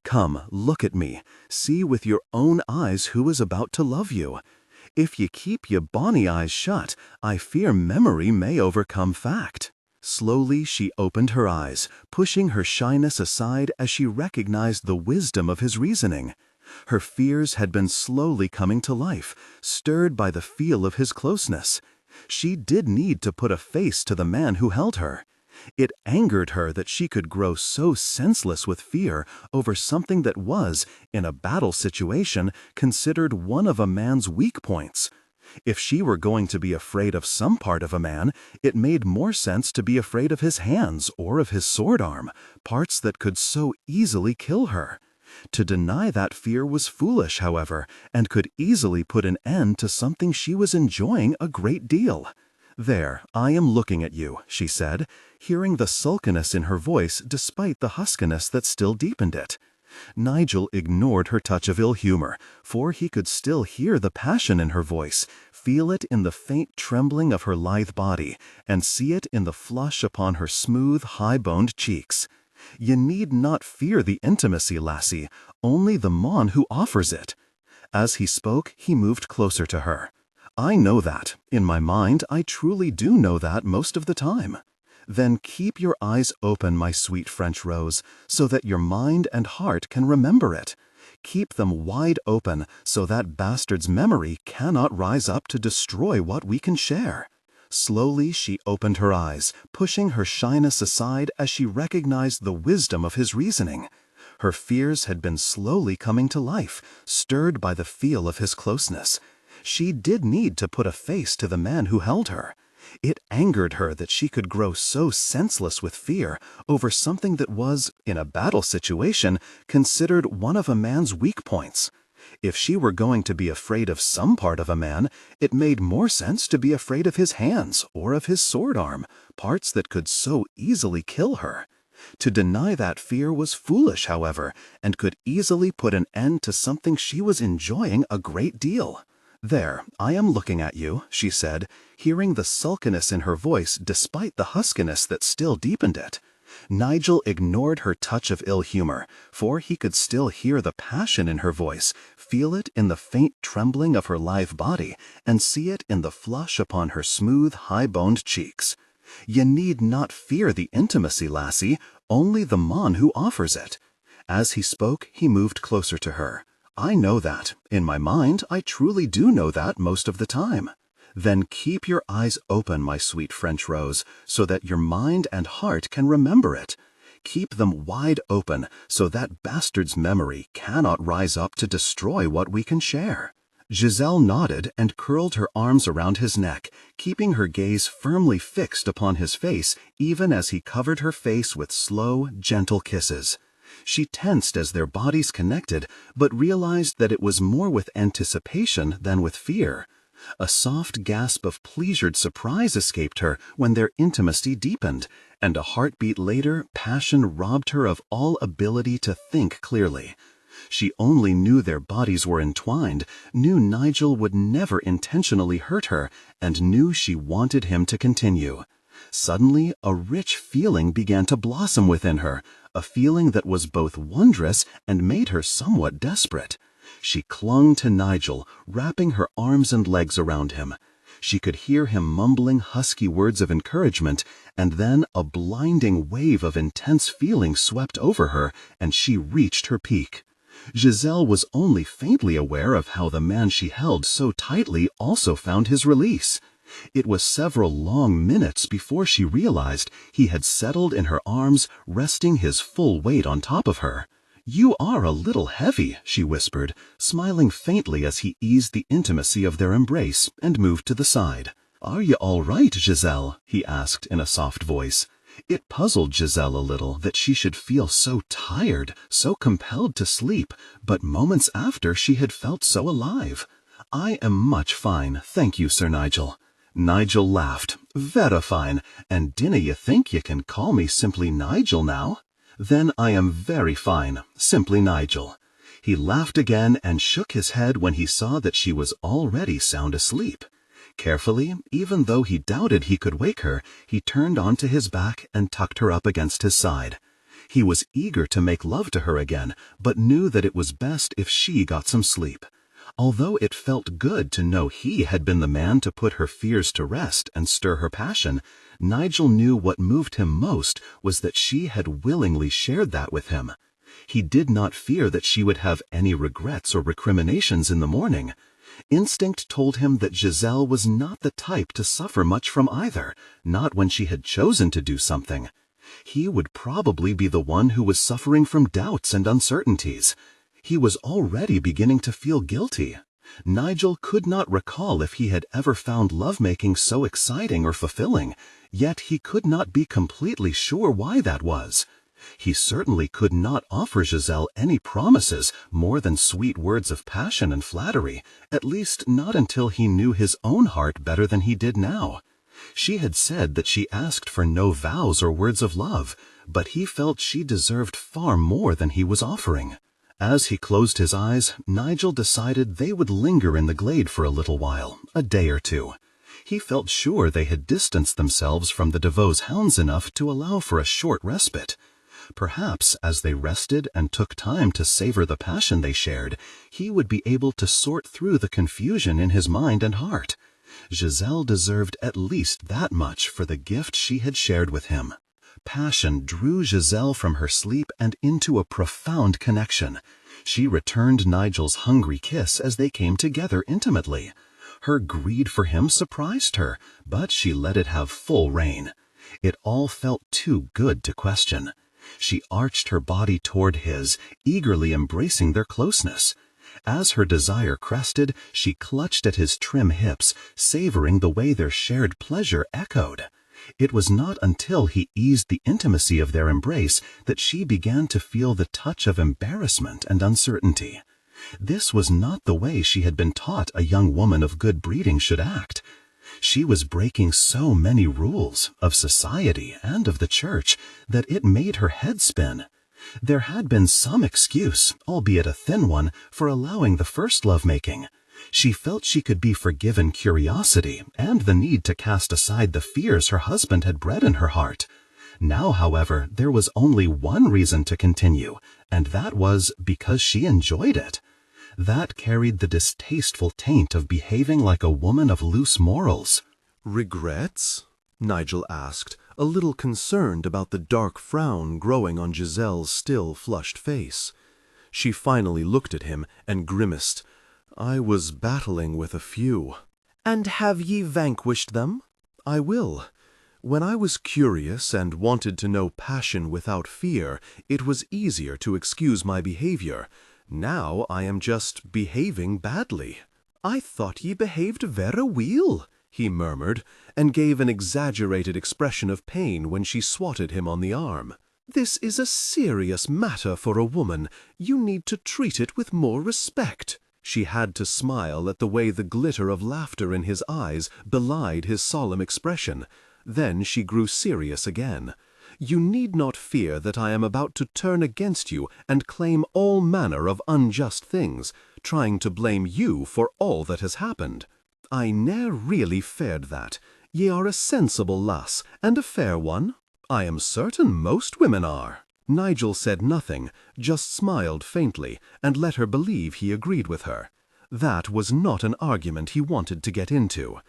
Come, look at me. See with your own eyes who is about to love you. If ye keep your bonny eyes shut, I fear memory may overcome fact." Slowly she opened her eyes, pushing her shyness aside as she recognized the wisdom of his reasoning. Her fears had been slowly coming to life, stirred by the feel of his closeness. She did need to put a face to the man who held her. It angered her that she could grow so senseless with fear over something that was, in a battle situation, considered one of a man's weak points. If she were going to be afraid of some part of a man, it made more sense to be afraid of his hands or of his sword arm, parts that could so easily kill her. To deny that fear was foolish, however, and could easily put an end to something she was enjoying a great deal. "There, I am looking at you," she said, hearing the sulkiness in her voice despite the huskiness that still deepened it. Nigel ignored her touch of ill humor, for he could still hear the passion in her voice, feel it in the faint trembling of her lithe body, and see it in the flush upon her smooth, high-boned cheeks. "You need not fear the intimacy, lassie, only the mon who offers it." As he spoke, he moved closer to her. "I know that. In my mind, I truly do know that most of the time." "Then keep your eyes open, my sweet French rose, so that your mind and heart can remember it. Keep them wide open so that bastard's memory cannot rise up to destroy what we can share." Slowly she opened her eyes, pushing her shyness aside as she recognized the wisdom of his reasoning. Her fears had been slowly coming to life, stirred by the feel of his closeness. She did need to put a face to the man who held her. It angered her that she could grow so senseless with fear over something that was, in a battle situation, considered one of a man's weak points. If she were going to be afraid of some part of a man, it made more sense to be afraid of his hands or of his sword arm, parts that could so easily kill her. To deny that fear was foolish, however, and could easily put an end to something she was enjoying a great deal. "There, I am looking at you," she said, hearing the sulkiness in her voice despite the huskiness that still deepened it. Nigel ignored her touch of ill humor, for he could still hear the passion in her voice, feel it in the faint trembling of her lithe body, and see it in the flush upon her smooth, high-boned cheeks. "You need not fear the intimacy, lassie, only the mon who offers it." As he spoke, he moved closer to her. "I know that. In my mind, I truly do know that most of the time." "Then keep your eyes open, my sweet French rose, so that your mind and heart can remember it. Keep them wide open, so that bastard's memory cannot rise up to destroy what we can share." Giselle nodded and curled her arms around his neck, keeping her gaze firmly fixed upon his face even as he covered her face with slow, gentle kisses. She tensed as their bodies connected, but realized that it was more with anticipation than with fear. A soft gasp of pleasured surprise escaped her when their intimacy deepened, and a heartbeat later passion robbed her of all ability to think clearly. She only knew their bodies were entwined, knew Nigel would never intentionally hurt her, and knew she wanted him to continue. Suddenly, a rich feeling began to blossom within her, a feeling that was both wondrous and made her somewhat desperate. She clung to Nigel, wrapping her arms and legs around him. She could hear him mumbling husky words of encouragement, and then a blinding wave of intense feeling swept over her, and she reached her peak. Giselle was only faintly aware of how the man she held so tightly also found his release. It was several long minutes before she realized he had settled in her arms, resting his full weight on top of her. "You are a little heavy," she whispered, smiling faintly as he eased the intimacy of their embrace and moved to the side. "Are you all right, Giselle?" he asked in a soft voice. It puzzled Giselle a little that she should feel so tired, so compelled to sleep, but moments after she had felt so alive. "I am much fine, thank you, Sir Nigel." Nigel laughed. "Vera fine, and dinna you think you can call me simply Nigel now?" "Then I am very fine, simply Nigel." He laughed again and shook his head when he saw that she was already sound asleep. Carefully, even though he doubted he could wake her, he turned onto his back and tucked her up against his side. He was eager to make love to her again, but knew that it was best if she got some sleep. Although it felt good to know he had been the man to put her fears to rest and stir her passion, Nigel knew what moved him most was that she had willingly shared that with him. He did not fear that she would have any regrets or recriminations in the morning.
Instinct told him that Giselle was not the type to suffer much from either, not when she had chosen to do something. He would probably be the one who was suffering from doubts and uncertainties. He was already beginning to feel guilty. Nigel could not recall if he had ever found lovemaking so exciting or fulfilling, yet he could not be completely sure why that was. He certainly could not offer Giselle any promises more than sweet words of passion and flattery, at least not until he knew his own heart better than he did now. She had said that she asked for no vows or words of love, but he felt she deserved far more than he was offering. As he closed his eyes, Nigel decided they would linger in the glade for a little while, a day or two. He felt sure they had distanced themselves from the DeVos hounds enough to allow for a short respite. Perhaps, as they rested and took time to savor the passion they shared, he would be able to sort through the confusion in his mind and heart. Giselle deserved at least that much for the gift she had shared with him. Passion drew Giselle from her sleep and into a profound connection. She returned Nigel's hungry kiss as they came together intimately. Her greed for him surprised her, but she let it have full reign. It all felt too good to question. She arched her body toward his, eagerly embracing their closeness. As her desire crested, she clutched at his trim hips, savoring the way their shared pleasure echoed. It was not until he eased the intimacy of their embrace that she began to feel the touch of embarrassment and uncertainty. This was not the way she had been taught a young woman of good breeding should act. She was breaking so many rules, of society and of the church, that it made her head spin. There had been some excuse, albeit a thin one, for allowing the first lovemaking. She felt she could be forgiven curiosity and the need to cast aside the fears her husband had bred in her heart. Now, however, there was only one reason to continue, and that was because she enjoyed it. That carried the distasteful taint of behaving like a woman of loose morals.
"Regrets?" Nigel asked, a little concerned about the dark frown growing on Giselle's still flushed face. She finally looked at him and grimaced. "I was battling with a few." "And have ye vanquished them?" "I will. When I was curious and wanted to know passion without fear, it was easier to excuse my behavior. Now I am just behaving badly." "I thought ye behaved vera weel," he murmured, and gave an exaggerated expression of pain when she swatted him on the arm. "This is a serious matter for a woman. You need to treat it with more respect." She had to smile at the way the glitter of laughter in his eyes belied his solemn expression. Then she grew serious again. "You need not fear that I am about to turn against you and claim all manner of unjust things, trying to blame you for all that has happened. I ne'er really feared that. Ye are a sensible lass, and a fair one. I am certain most women are." Nigel said nothing, just smiled faintly, and let her believe he agreed with her. That was not an argument he wanted to get into.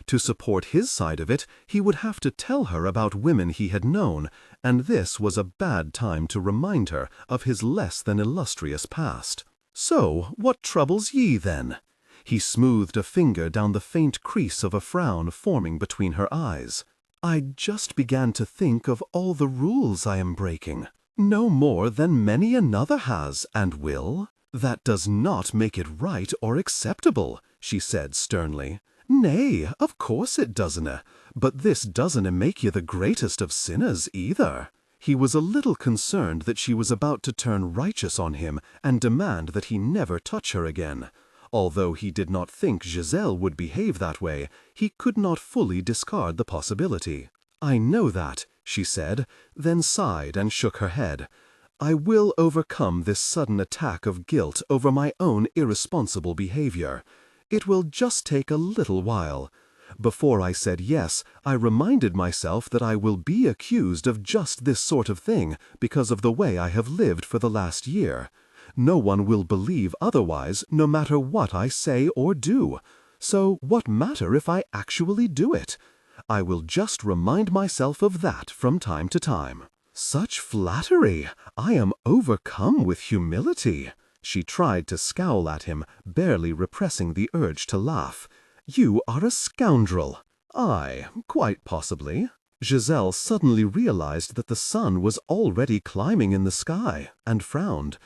To support his side of it, he would have to tell her about women he had known, and this was a bad time to remind her of his less than illustrious past. "So, what troubles ye, then?" He smoothed a finger down the faint crease of a frown forming between her eyes. "I just began to think of all the rules I am breaking. No more than many another has and will. That does not make it right or acceptable," she said sternly. "Nay, of course it doesna, but this doesna make you the greatest of sinners either." He was a little concerned that she was about to turn righteous on him and demand that he never touch her again. Although he did not think Giselle would behave that way, he could not fully discard the possibility. "I know that," she said, then sighed and shook her head. "I will overcome this sudden attack of guilt over my own irresponsible behavior. It will just take a little while. Before I said yes, I reminded myself that I will be accused of just this sort of thing because of the way I have lived for the last year. No one will believe otherwise, no matter what I say or do. So what matter if I actually do it? I will just remind myself of that from time to time." "Such flattery! I am overcome with humility." She tried to scowl at him, barely repressing the urge to laugh. "You are a scoundrel." "Aye, quite possibly." Giselle suddenly realized that the sun was already climbing in the sky, and frowned.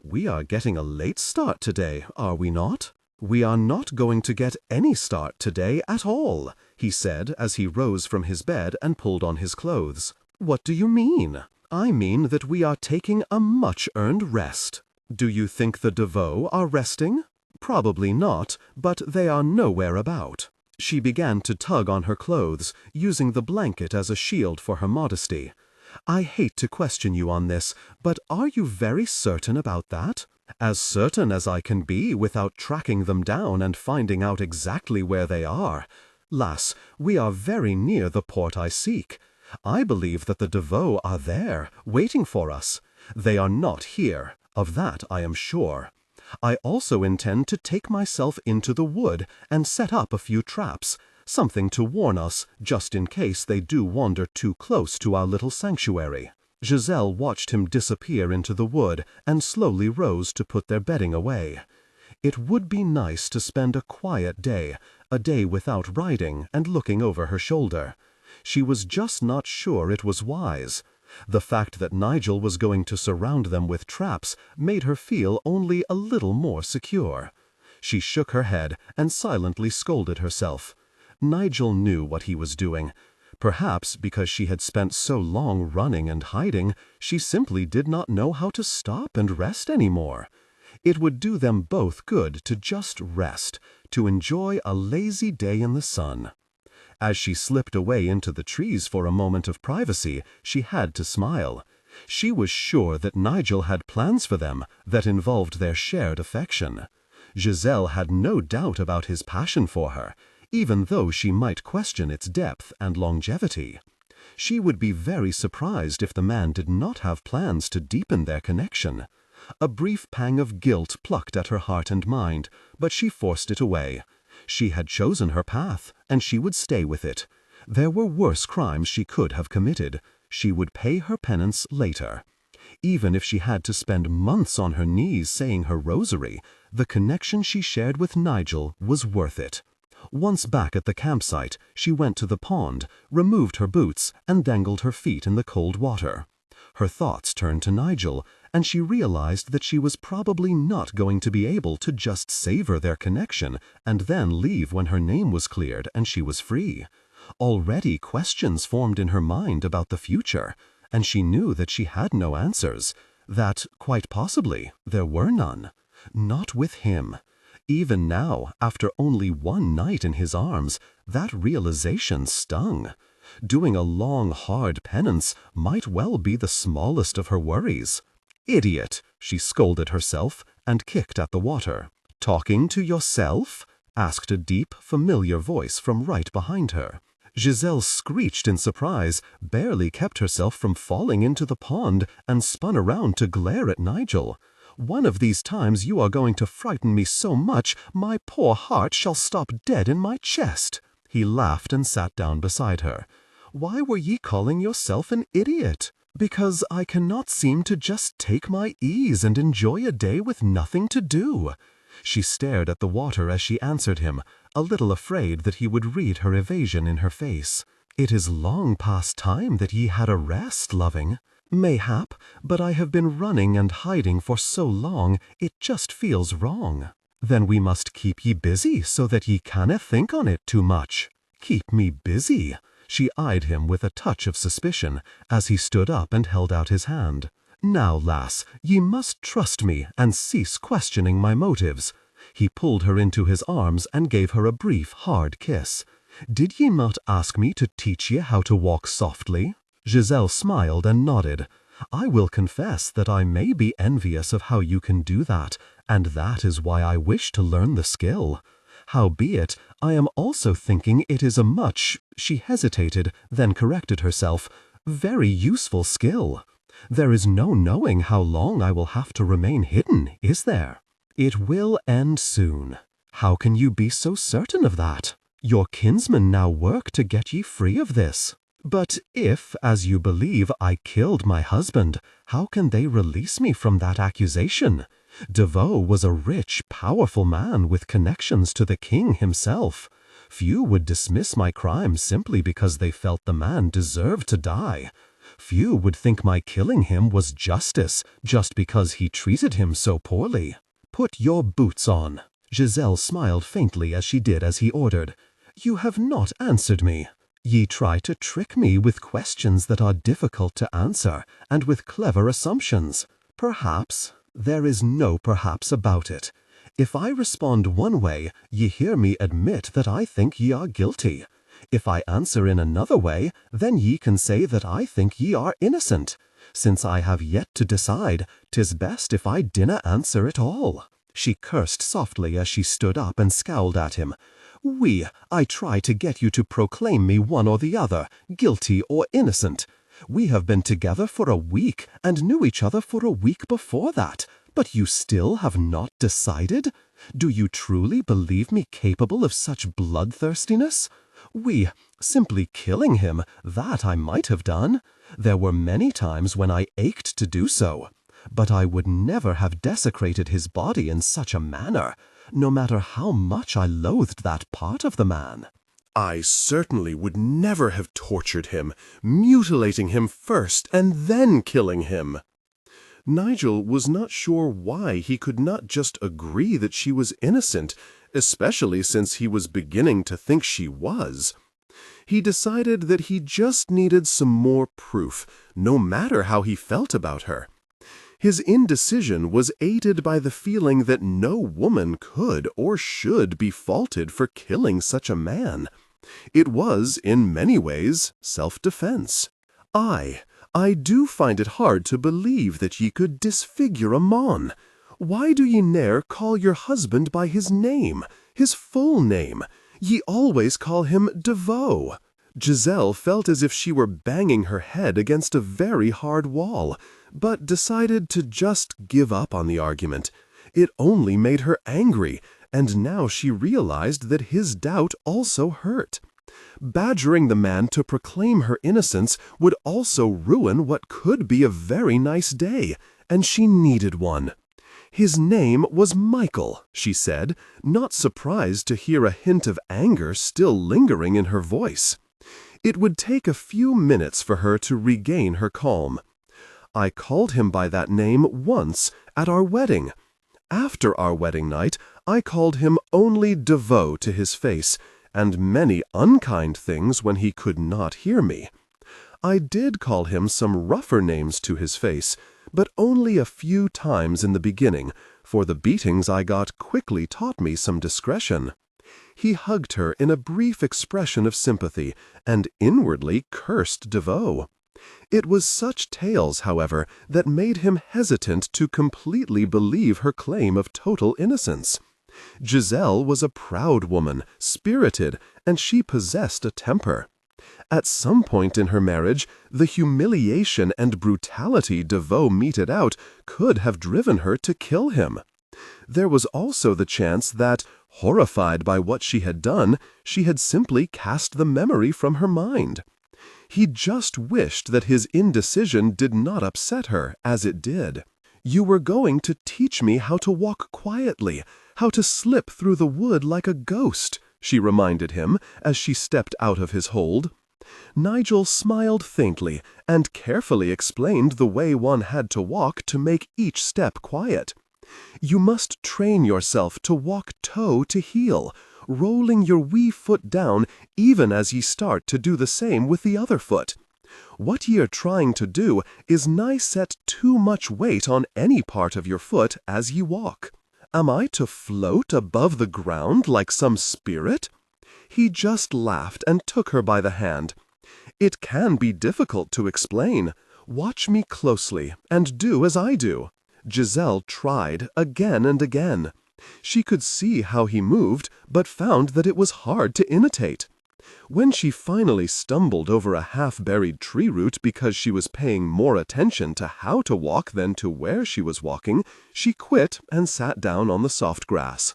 "We are getting a late start today, are we not?" "We are not going to get any start today at all," he said as he rose from his bed and pulled on his clothes. "What do you mean?" "I mean that we are taking a much-earned rest." "Do you think the Devoe are resting?" "Probably not, but they are nowhere about." She began to tug on her clothes, using the blanket as a shield for her modesty. "I hate to question you on this, but are you very certain about that?" "As certain as I can be without tracking them down and finding out exactly where they are. Lass, we are very near the port I seek. I believe that the Devoe are there, waiting for us. They are not here, of that I am sure. I also intend to take myself into the wood and set up a few traps, something to warn us, just in case they do wander too close to our little sanctuary." Giselle watched him disappear into the wood and slowly rose to put their bedding away. It would be nice to spend a quiet day, a day without riding and looking over her shoulder. She was just not sure it was wise. The fact that Nigel was going to surround them with traps made her feel only a little more secure. She shook her head and silently scolded herself. Nigel knew what he was doing. Perhaps because she had spent so long running and hiding, she simply did not know how to stop and rest anymore. It would do them both good to just rest, to enjoy a lazy day in the sun. As she slipped away into the trees for a moment of privacy, she had to smile. She was sure that Nigel had plans for them that involved their shared affection. Giselle had no doubt about his passion for her, even though she might question its depth and longevity. She would be very surprised if the man did not have plans to deepen their connection. A brief pang of guilt plucked at her heart and mind, but she forced it away. She had chosen her path, and she would stay with it. There were worse crimes she could have committed. She would pay her penance later. Even if she had to spend months on her knees saying her rosary, the connection she shared with Nigel was worth it. Once back at the campsite, she went to the pond, removed her boots, and dangled her feet in the cold water. Her thoughts turned to Nigel, and she realized that she was probably not going to be able to just savor their connection and then leave when her name was cleared and she was free. Already questions formed in her mind about the future, and she knew that she had no answers, that, quite possibly, there were none. Not with him. Even now, after only one night in his arms, that realization stung. Doing a long, hard penance might well be the smallest of her worries. "Idiot!" she scolded herself and kicked at the water. "Talking to yourself?" asked a deep, familiar voice from right behind her. Giselle screeched in surprise, barely kept herself from falling into the pond, and spun around to glare at Nigel. "One of these times you are going to frighten me so much my poor heart shall stop dead in my chest." He laughed and sat down beside her. "Why were ye calling yourself an idiot?" "Because I cannot seem to just take my ease and enjoy a day with nothing to do." She stared at the water as she answered him, a little afraid that he would read her evasion in her face. "It is long past time that ye had a rest, loving." "Mayhap, but I have been running and hiding for so long, it just feels wrong." "Then we must keep ye busy so that ye canna think on it too much." "Keep me busy?" She eyed him with a touch of suspicion as he stood up and held out his hand. "Now, lass, ye must trust me and cease questioning my motives." He pulled her into his arms and gave her a brief, hard kiss. "Did ye not ask me to teach ye how to walk softly?" Giselle smiled and nodded. "I will confess that I may be envious of how you can do that, and that is why I wish to learn the skill. Howbeit, I am also thinking it is a much," she hesitated, then corrected herself, "very useful skill. There is no knowing how long I will have to remain hidden, is there?" "It will end soon." "How can you be so certain of that? Your kinsmen now work to get ye free of this." "But if, as you believe, I killed my husband, how can they release me from that accusation?
Devoe was a rich, powerful man with connections to the king himself. Few would dismiss my crime simply because they felt the man deserved to die. Few would think my killing him was justice just because he treated him so poorly. Put your boots on. Giselle smiled faintly as she did as he ordered. You have not answered me. Ye try to trick me with questions that are difficult to answer, and with clever assumptions. Perhaps. There is no perhaps about it. If I respond one way, ye hear me admit that I think ye are guilty. If I answer in another way, then ye can say that I think ye are innocent. Since I have yet to decide, 'tis best if I dinna answer at all. She cursed softly as she stood up and scowled at him. Oui, I try to get you to proclaim me one or the other, guilty or innocent. We have been together for a week and knew each other for a week before that, but you still have not decided? Do you truly believe me capable of such bloodthirstiness? Oui, simply killing him, that I might have done. There were many times when I ached to do so. But I would never have desecrated his body in such a manner, no matter how much I loathed that part of the man.
I certainly would never have tortured him, mutilating him first and then killing him. Nigel was not sure why he could not just agree that she was innocent, especially since he was beginning to think she was. He decided that he just needed some more proof, no matter how he felt about her. His indecision was aided by the feeling that no woman could or should be faulted for killing such a man. It was, in many ways, self-defense. I do find it hard to believe that ye could disfigure a mon. Why do ye ne'er call your husband by his name, his full name? Ye always call him Devoe. Giselle felt as if she were banging her head against a very hard wall, but decided to just give up on the argument. It only made her angry, and now she realized that his doubt also hurt. Badgering the man to proclaim her innocence would also ruin what could be a very nice day, and she needed one. His name was Michael, she said, not surprised to hear a hint of anger still lingering in her voice. It would take a few minutes for her to regain her calm. I called him by that name once at our wedding. After our wedding night, I called him only Devoe to his face, and many unkind things when he could not hear me. I did call him some rougher names to his face, but only a few times in the beginning, for the beatings I got quickly taught me some discretion. He hugged her in a brief expression of sympathy, and inwardly cursed Devoe. It was such tales, however, that made him hesitant to completely believe her claim of total innocence. Giselle was a proud woman, spirited, and she possessed a temper. At some point in her marriage, the humiliation and brutality Devoe meted out could have driven her to kill him. There was also the chance that, horrified by what she had done, she had simply cast the memory from her mind. He just wished that his indecision did not upset her, as it did. You were going to teach me how to walk quietly, how to slip through the wood like a ghost, she reminded him as she stepped out of his hold. Nigel smiled faintly and carefully explained the way one had to walk to make each step quiet. You must train yourself to walk toe to heel, rolling your wee foot down even as ye start to do the same with the other foot. What ye are trying to do is nigh set too much weight on any part of your foot as ye walk. Am I to float above the ground like some spirit? He just laughed and took her by the hand. It can be difficult to explain. Watch me closely and do as I do. Giselle tried again and again. She could see how he moved, but found that it was hard to imitate. When she finally stumbled over a half-buried tree root because she was paying more attention to how to walk than to where she was walking, she quit and sat down on the soft grass.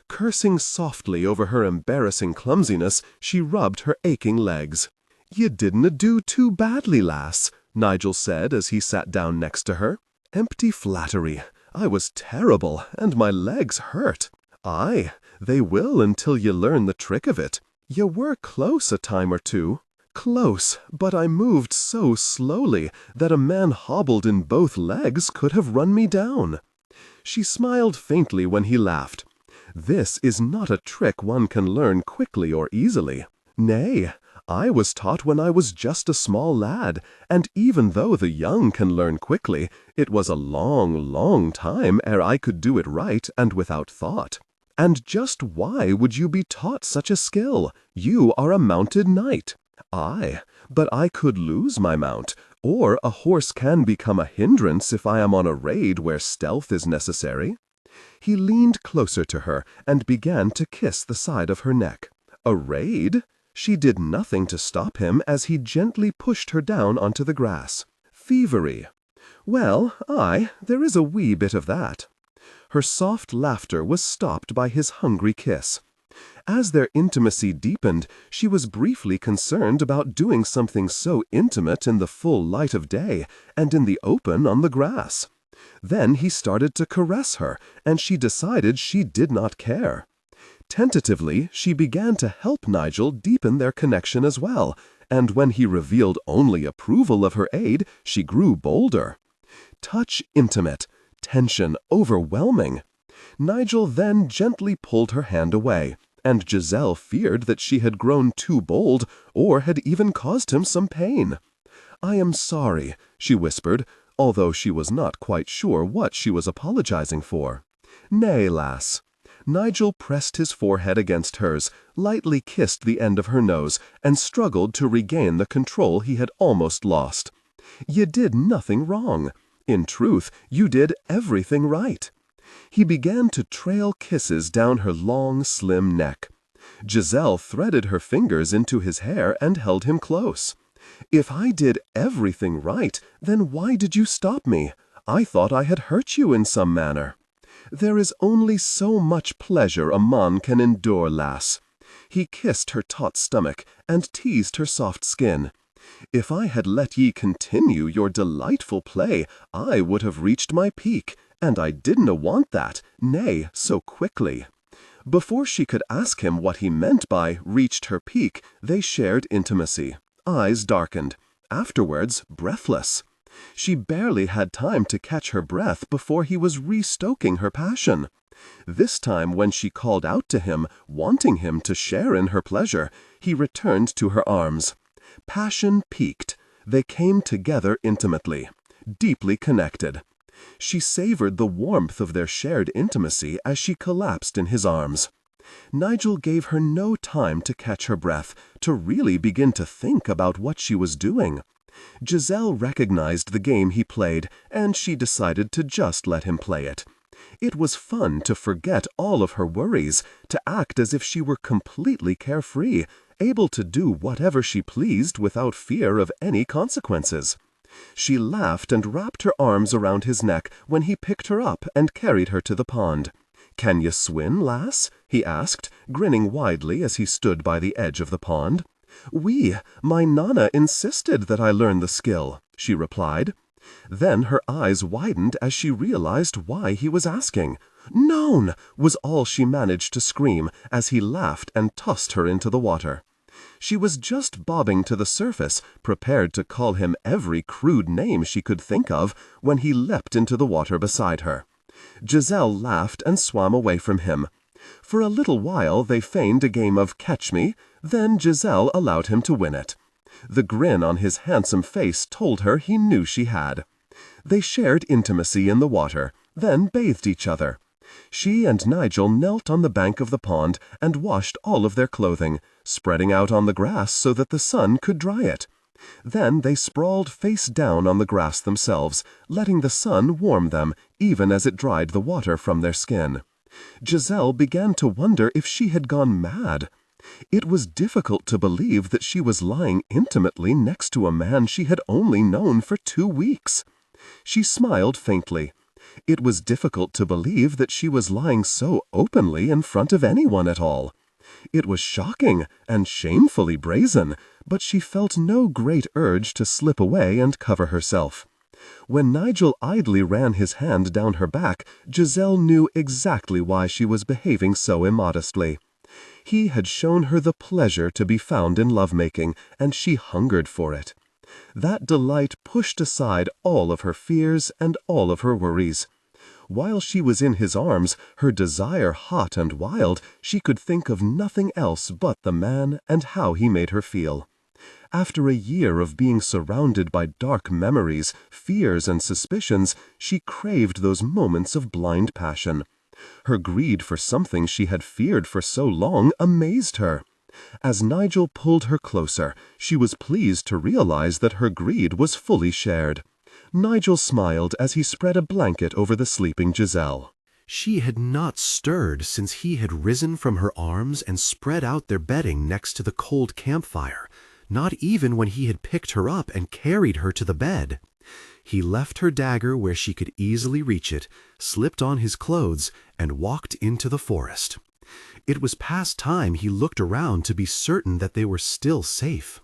Cursing softly over her embarrassing clumsiness, she rubbed her aching legs. "You didna do too badly, lass," Nigel said as he sat down next to her. "Empty flattery.
I was terrible, and my legs hurt. Aye, they will until you learn the trick of it. You were close a time or two. Close, but I moved so slowly that a man hobbled in both legs could have run me down. She smiled faintly when he laughed. This is not a trick one can learn quickly or easily. Nay, I was taught when I was just a small lad, and even though the young can learn quickly, it was a long, long time ere I could do it right and without thought. And just why would you be taught such a skill? You are a mounted knight. Aye, but I could lose my mount, or a horse can become a hindrance if I am on a raid where stealth is necessary. He leaned closer to her and began to kiss the side of her neck. A raid? She did nothing to stop him as he gently pushed her down onto the grass. Thievery. Well, aye, there is a wee bit of that. Her soft laughter was stopped by his hungry kiss. As their intimacy deepened, she was briefly concerned about doing something so intimate in the full light of day and in the open on the grass. Then he started to caress her, and she decided she did not care. Tentatively, she began to help Nigel deepen their connection as well, and when he revealed only approval of her aid, she grew bolder. Touch intimate, tension overwhelming. Nigel then gently pulled her hand away, and Giselle feared that she had grown too bold or had even caused him some pain. "I am sorry," she whispered, although she was not quite sure what she was apologizing for. "Nay, lass." Nigel pressed his forehead against hers, lightly kissed the end of her nose, and struggled to regain the control he had almost lost. "You did nothing wrong. In truth, you did everything right." He began to trail kisses down her long, slim neck. Giselle threaded her fingers into his hair and held him close. "If I did everything right, then why did you stop me? I thought I had hurt you in some manner." "There is only so much pleasure a man can endure, lass." He kissed her taut stomach and teased her soft skin. "If I had let ye continue your delightful play, I would have reached my peak, and I didn't want that, nay, so quickly." Before she could ask him what he meant by reached her peak, they shared intimacy. Eyes darkened. Afterwards, breathless. She barely had time to catch her breath before he was restoking her passion. This time when she called out to him, wanting him to share in her pleasure, he returned to her arms. Passion peaked. They came together intimately, deeply connected. She savored the warmth of their shared intimacy as she collapsed in his arms. Nigel gave her no time to catch her breath, to really begin to think about what she was doing. Giselle recognized the game he played, and she decided to just let him play it. It was fun to forget all of her worries, to act as if she were completely carefree, able to do whatever she pleased without fear of any consequences. She laughed and wrapped her arms around his neck when he picked her up and carried her to the pond. "Can you swim, lass?" he asked, grinning widely as he stood by the edge of the pond. "Oui, my Nana insisted that I learn the skill," she replied. Then her eyes widened as she realized why he was asking. "Noan!" was all she managed to scream as he laughed and tossed her into the water. She was just bobbing to the surface, prepared to call him every crude name she could think of, when he leapt into the water beside her. Giselle laughed and swam away from him. For a little while they feigned a game of catch me, then Giselle allowed him to win it. The grin on his handsome face told her he knew she had. They shared intimacy in the water, then bathed each other. She and Nigel knelt on the bank of the pond and washed all of their clothing, spreading out on the grass so that the sun could dry it. Then they sprawled face down on the grass themselves, letting the sun warm them, even as it dried the water from their skin. Giselle began to wonder if she had gone mad. It was difficult to believe that she was lying intimately next to a man she had only known for 2 weeks. She smiled faintly. It was difficult to believe that she was lying so openly in front of anyone at all. It was shocking and shamefully brazen, but she felt no great urge to slip away and cover herself. When Nigel idly ran his hand down her back, Giselle knew exactly why she was behaving so immodestly. He had shown her the pleasure to be found in lovemaking, and she hungered for it. That delight pushed aside all of her fears and all of her worries. While she was in his arms, her desire hot and wild, she could think of nothing else but the man and how he made her feel. After a year of being surrounded by dark memories, fears, and suspicions, she craved those moments of blind passion. Her greed for something she had feared for so long amazed her. As Nigel pulled her closer, she was pleased to realize that her greed was fully shared. Nigel smiled as he spread a blanket over the sleeping Giselle.
She had not stirred since he had risen from her arms and spread out their bedding next to the cold campfire, not even when he had picked her up and carried her to the bed. He left her dagger where she could easily reach it, slipped on his clothes, and walked into the forest. It was past time he looked around to be certain that they were still safe.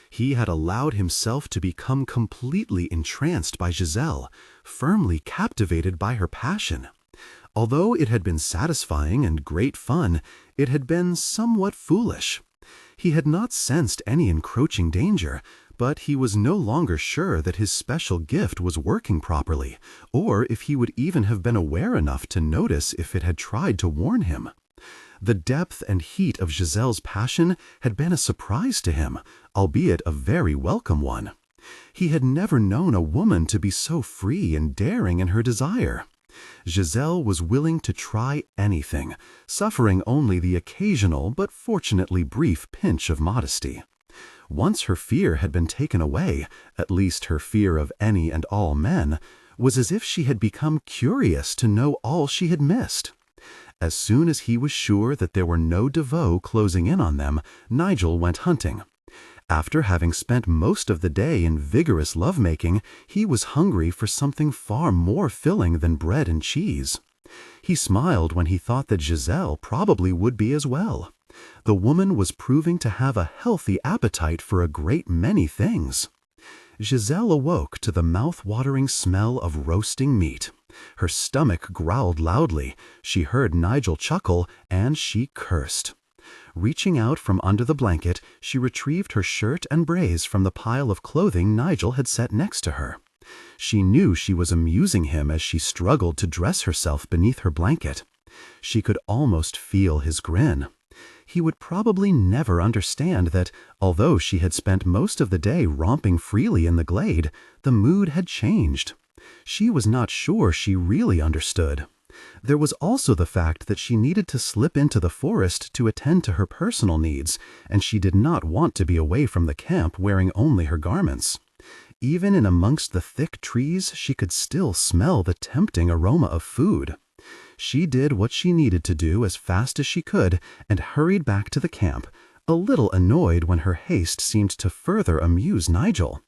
He had allowed himself to become completely entranced by Giselle, firmly captivated by her passion. Although it had been satisfying and great fun, it had been somewhat foolish. He had not sensed any encroaching danger, but he was no longer sure that his special gift was working properly, or if he would even have been aware enough to notice if it had tried to warn him. The depth and heat of Giselle's passion had been a surprise to him, albeit a very welcome one. He had never known a woman to be so free and daring in her desire. Giselle was willing to try anything, suffering only the occasional but fortunately brief pinch of modesty. Once her fear had been taken away, at least her fear of any and all men, was as if she had become curious to know all she had missed. As soon as he was sure that there were no devots closing in on them, Nigel went hunting. After having spent most of the day in vigorous lovemaking, he was hungry for something far more filling than bread and cheese. He smiled when he thought that Giselle probably would be as well. The woman was proving to have a healthy appetite for a great many things. Giselle awoke to the mouth-watering smell of roasting meat. Her stomach growled loudly, she heard Nigel chuckle, and she cursed. Reaching out from under the blanket, she retrieved her shirt and brace from the pile of clothing Nigel had set next to her. She knew she was amusing him as she struggled to dress herself beneath her blanket. She could almost feel his grin. He would probably never understand that, although she had spent most of the day romping freely in the glade, the mood had changed. She was not sure she really understood. There was also the fact that she needed to slip into the forest to attend to her personal needs, and she did not want to be away from the camp wearing only her garments. Even in amongst the thick trees, she could still smell the tempting aroma of food. She did what she needed to do as fast as she could and hurried back to the camp, a little annoyed when her haste seemed to further amuse Nigel.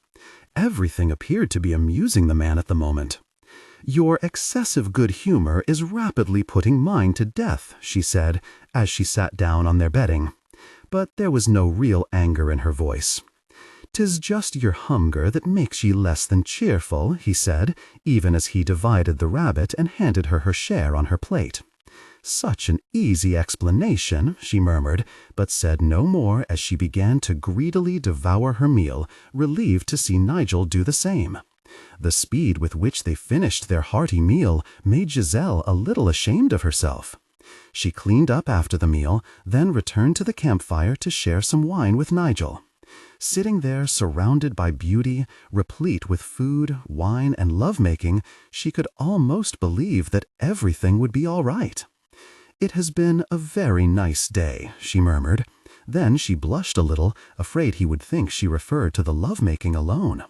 Everything appeared to be amusing the man at the moment. "Your excessive good humor is rapidly putting mine to death," she said, as she sat down on their bedding. But there was no real anger in her voice. "'Tis just your hunger that makes ye less than cheerful," he said, even as he divided the rabbit and handed her her share on her plate. "Such an easy explanation," she murmured, but said no more as she began to greedily devour her meal, relieved to see Nigel do the same. The speed with which they finished their hearty meal made Giselle a little ashamed of herself. She cleaned up after the meal, then returned to the campfire to share some wine with Nigel. Sitting there surrounded by beauty, replete with food, wine, and lovemaking, she could almost believe that everything would be all right. "It has been a very nice day," she murmured. Then she blushed a little, afraid he would think she referred to the lovemaking alone.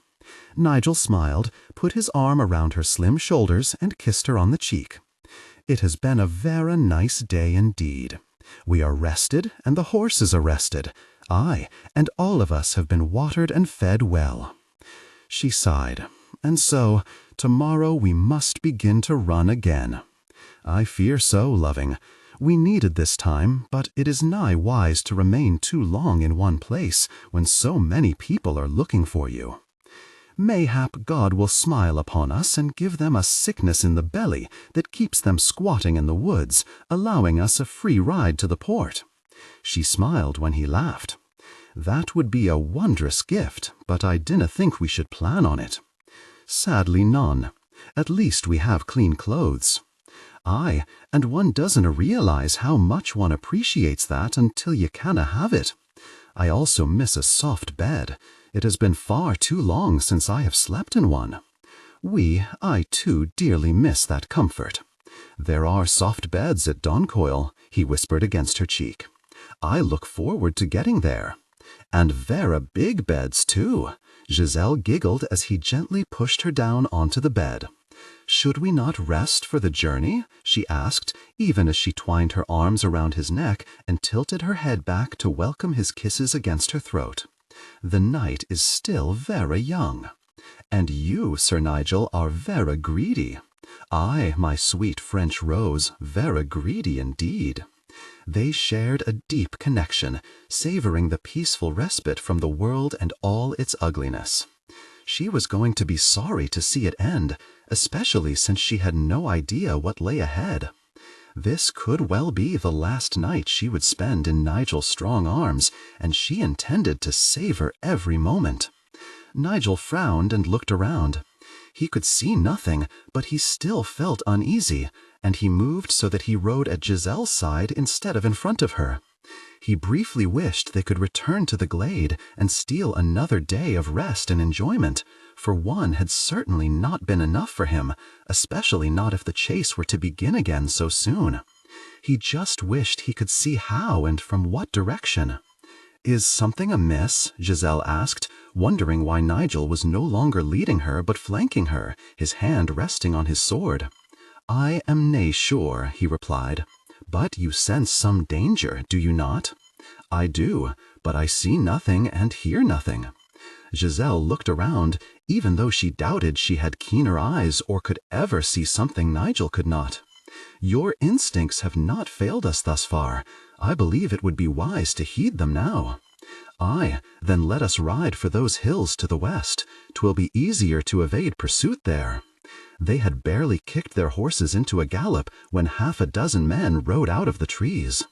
Nigel smiled, put his arm around her slim shoulders, and kissed her on the cheek. "It has been a very nice day indeed. We are rested, and the horses are rested. Aye, and all of us have been watered and fed well." She sighed. "And so, tomorrow we must begin to run again." "I fear so, loving. We needed this time, but it is nigh wise to remain too long in one place when so many people are looking for you."
Mayhap God will smile upon us and give them a sickness in the belly that keeps them squatting in the woods, allowing us a free ride to the port." She smiled when he laughed. "That would be a wondrous gift, but I dinna think we should plan on it." "Sadly none. At least we have clean clothes." "Aye, and one doesn't realize how much one appreciates that until you canna have it. I also miss a soft bed. It has been far too long since I have slept in one. I too dearly miss that comfort." "There are soft beds at Doncoil," he whispered against her cheek. "I look forward to getting there." "And vera big beds too," Giselle giggled as he gently pushed her down onto the bed. "Should we not rest for the journey?" she asked, even as she twined her arms around his neck and tilted her head back to welcome his kisses against her throat. "The night is still vera young. And you, Sir Nigel, are vera greedy. Aye, my sweet French rose, vera greedy indeed." They shared a deep connection, savoring the peaceful respite from the world and all its ugliness. She was going to be sorry to see it end, especially since she had no idea what lay ahead. This could well be the last night she would spend in Nigel's strong arms, and she intended to savor every moment. Nigel frowned and looked around. He could see nothing, but he still felt uneasy, and he moved so that he rode at Giselle's side instead of in front of her. He briefly wished they could return to the glade and steal another day of rest and enjoyment, for one had certainly not been enough for him, especially not if the chase were to begin again so soon. He just wished he could see how and from what direction. "Is something amiss?" Giselle asked, wondering why Nigel was no longer leading her but flanking her, his hand resting on his sword. "I am nae sure," he replied. "But you sense some danger, do you not?" "I do, but I see nothing and hear nothing." Giselle looked around, even though she doubted she had keener eyes or could ever see something Nigel could not. "Your instincts have not failed us thus far. I believe it would be wise to heed them now." "Aye, then let us ride for those hills to the west. 'Twill be easier to evade pursuit there." They had barely kicked their horses into a gallop when half a dozen men rode out of the trees.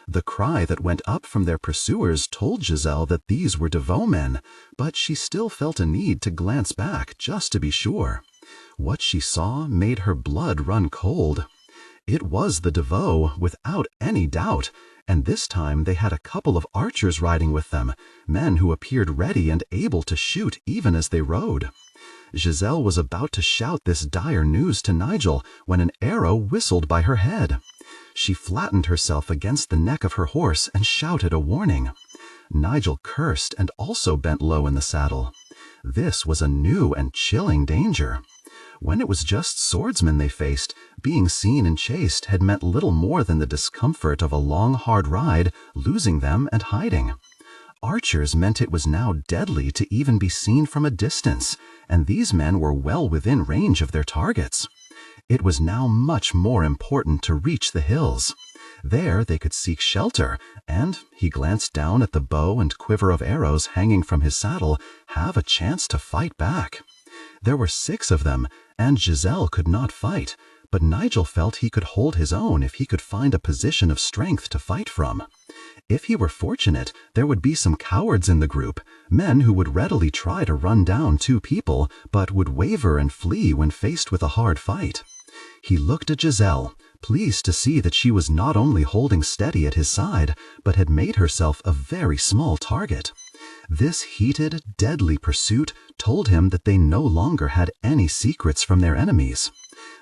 The cry that went up from their pursuers told Giselle that these were Devoe men, but she still felt a need to glance back just to be sure. What she saw made her blood run cold. It was the Devoe, without any doubt, and this time they had a couple of archers riding with them, men who appeared ready and able to shoot even as they rode. Giselle was about to shout this dire news to Nigel when an arrow whistled by her head. She flattened herself against the neck of her horse and shouted a warning. Nigel cursed and also bent low in the saddle. This was a new and chilling danger. When it was just swordsmen they faced, being seen and chased had meant little more than the discomfort of a long, hard ride, losing them and hiding. Archers meant it was now deadly to even be seen from a distance, and these men were well within range of their targets. It was now much more important to reach the hills. There they could seek shelter, and, he glanced down at the bow and quiver of arrows hanging from his saddle, have a chance to fight back. There were 6 of them, and Giselle could not fight, but Nigel felt he could hold his own if he could find a position of strength to fight from. If he were fortunate, there would be some cowards in the group, men who would readily try to run down 2 people, but would waver and flee when faced with a hard fight. He looked at Giselle, pleased to see that she was not only holding steady at his side, but had made herself a very small target. This heated, deadly pursuit told him that they no longer had any secrets from their enemies.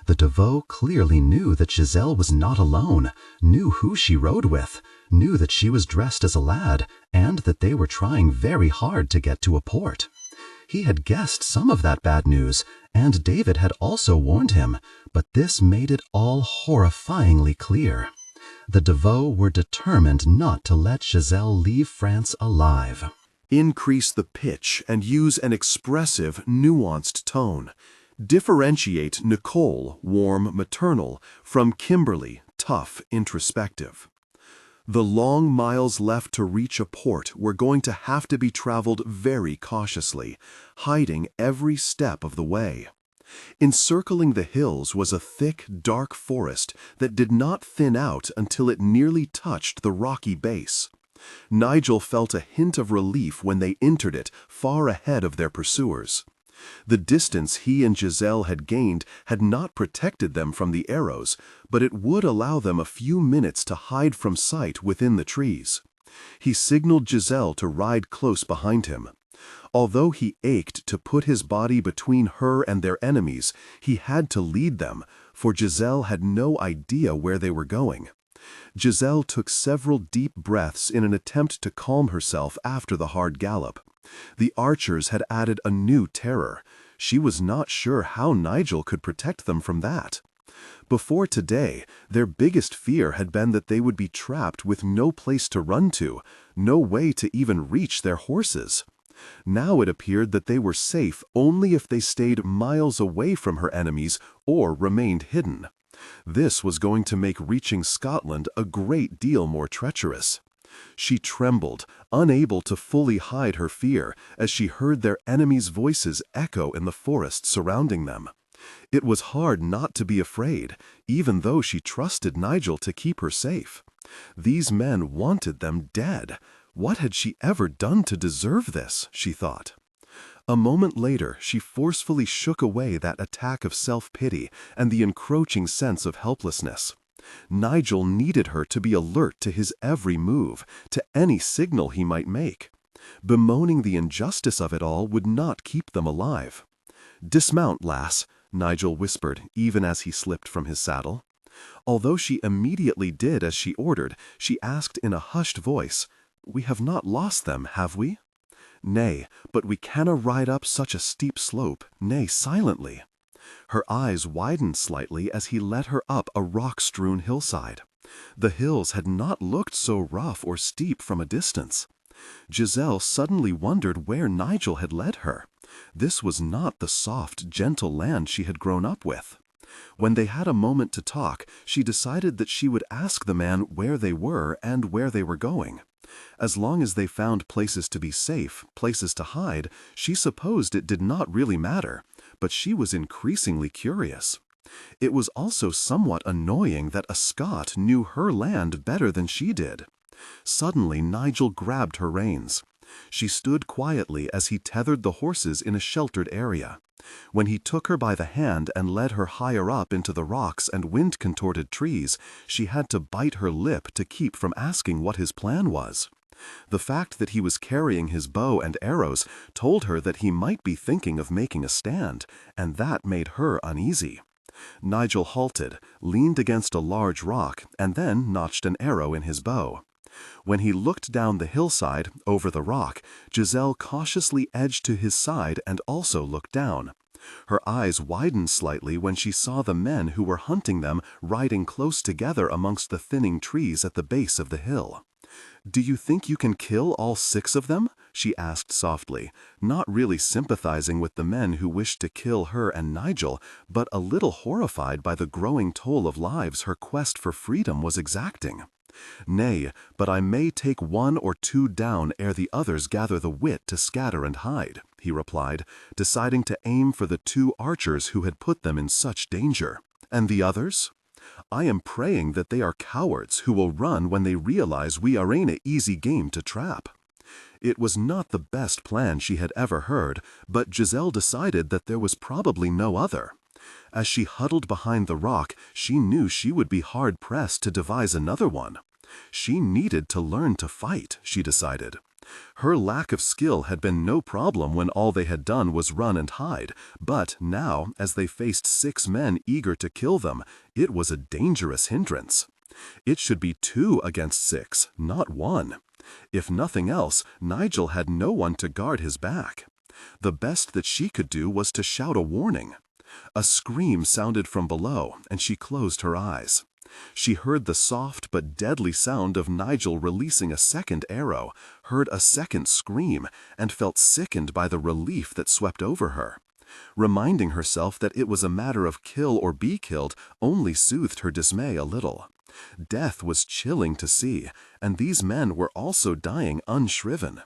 The Devoe clearly knew that Giselle was not alone, knew who she rode with, knew that she was dressed as a lad, and that they were trying very hard to get to a port. He had guessed some of that bad news, and David had also warned him, but this made it all horrifyingly clear. The Devoe were determined not to let Giselle leave France alive.
Increase the pitch and use an expressive, nuanced tone. Differentiate Nicole, warm, maternal, from Kimberly, tough, introspective. The long miles left to reach a port were going to have to be traveled very cautiously, hiding every step of the way. Encircling the hills was a thick, dark forest that did not thin out until it nearly touched the rocky base. Nigel felt a hint of relief when they entered it far ahead of their pursuers. The distance he and Giselle had gained had not protected them from the arrows, but it would allow them a few minutes to hide from sight within the trees. He signaled Giselle to ride close behind him. Although he ached to put his body between her and their enemies, he had to lead them, for Giselle had no idea where they were going. Giselle took several deep breaths in an attempt to calm herself after the hard gallop. The archers had added a new terror. She was not sure how Nigel could protect them from that. Before today, their biggest fear had been that they would be trapped with no place to run to, no way to even reach their horses. Now it appeared that they were safe only if they stayed miles away from her enemies or remained hidden. This was going to make reaching Scotland a great deal more treacherous. She trembled, unable to fully hide her fear, as she heard their enemies' voices echo in the forest surrounding them. It was hard not to be afraid, even though she trusted Nigel to keep her safe. These men wanted them dead. What had she ever done to deserve this, she thought. A moment later, she forcefully shook away that attack of self-pity and the encroaching sense of helplessness. Nigel needed her to be alert to his every move, to any signal he might make. Bemoaning the injustice of it all would not keep them alive. "Dismount, lass," Nigel whispered, even as he slipped from his saddle. Although she immediately did as she ordered, she asked in a hushed voice, "We have not lost them, have we?" "Nay, but we canna ride up such a steep slope, nay, silently." Her eyes widened slightly as he led her up a rock-strewn hillside. The hills had not looked so rough or steep from a distance. Giselle suddenly wondered where Nigel had led her. This was not the soft, gentle land she had grown up with. When they had a moment to talk, she decided that she would ask the man where they were and where they were going. As long as they found places to be safe, places to hide, she supposed it did not really matter, but she was increasingly curious. It was also somewhat annoying that a Scot knew her land better than she did. Suddenly, Nigel grabbed her reins. She stood quietly as he tethered the horses in a sheltered area. When he took her by the hand and led her higher up into the rocks and wind-contorted trees, she had to bite her lip to keep from asking what his plan was. The fact that he was carrying his bow and arrows told her that he might be thinking of making a stand, and that made her uneasy. Nigel halted, leaned against a large rock, and then notched an arrow in his bow. When he looked down the hillside, over the rock, Giselle cautiously edged to his side and also looked down. Her eyes widened slightly when she saw the men who were hunting them riding close together amongst the thinning trees at the base of the hill. "Do you think you can kill all 6 of them?" she asked softly, not really sympathizing with the men who wished to kill her and Nigel, but a little horrified by the growing toll of lives her quest for freedom was exacting. "Nay, but I may take 1 or 2 down ere the others gather the wit to scatter and hide," he replied, deciding to aim for the 2 archers who had put them in such danger. "And the others? I am praying that they are cowards who will run when they realize we are in an easy game to trap." It was not the best plan she had ever heard, but Giselle decided that there was probably no other. As she huddled behind the rock, she knew she would be hard-pressed to devise another one. She needed to learn to fight, she decided. Her lack of skill had been no problem when all they had done was run and hide, but now, as they faced 6 men eager to kill them, it was a dangerous hindrance. It should be 2 against 6, not 1. If nothing else, Nigel had no one to guard his back. The best that she could do was to shout a warning. A scream sounded from below, and she closed her eyes. She heard the soft but deadly sound of Nigel releasing a second arrow, heard a second scream, and felt sickened by the relief that swept over her. Reminding herself that it was a matter of kill or be killed only soothed her dismay a little.
Death was chilling to see, and these men were also dying unshriven.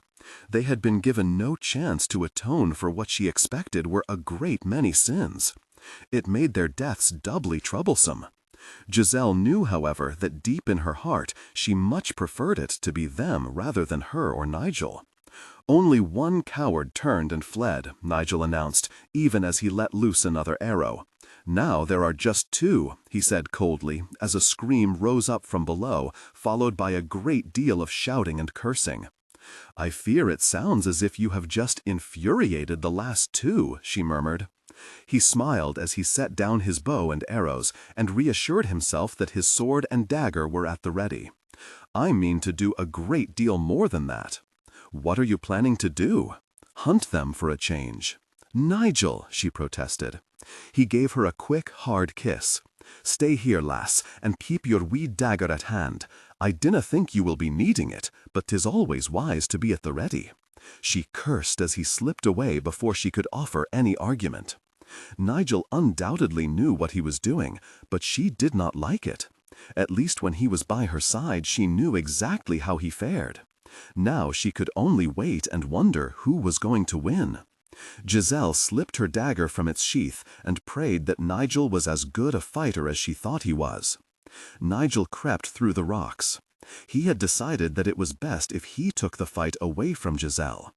They had been given no chance to atone for what she expected were a great many sins. It made their deaths doubly troublesome. Giselle knew, however, that deep in her heart she much preferred it to be them rather than her or Nigel. Only one coward turned and fled, Nigel announced, even as he let loose another arrow. Now there are just two, he said coldly, as a scream rose up from below, followed by a great deal of shouting and cursing. I fear it sounds as if you have just infuriated the last two, she murmured. He smiled as he set down his bow and arrows and reassured himself that his sword and dagger were at the ready. I mean to do a great deal more than that. What are you planning to do? Hunt them for a change. Nigel, she protested. He gave her a quick, hard kiss. Stay here, lass, and keep your wee dagger at hand. I dinna think you will be needing it, but 'tis always wise to be at the ready. She cursed as he slipped away before she could offer any argument. Nigel undoubtedly knew what he was doing, but she did not like it. At least when he was by her side, she knew exactly how he fared. Now she could only wait and wonder who was going to win. Giselle slipped her dagger from its sheath and prayed that Nigel was as good a fighter as she thought he was. Nigel crept through the rocks. He had decided that it was best if he took the fight away from Giselle.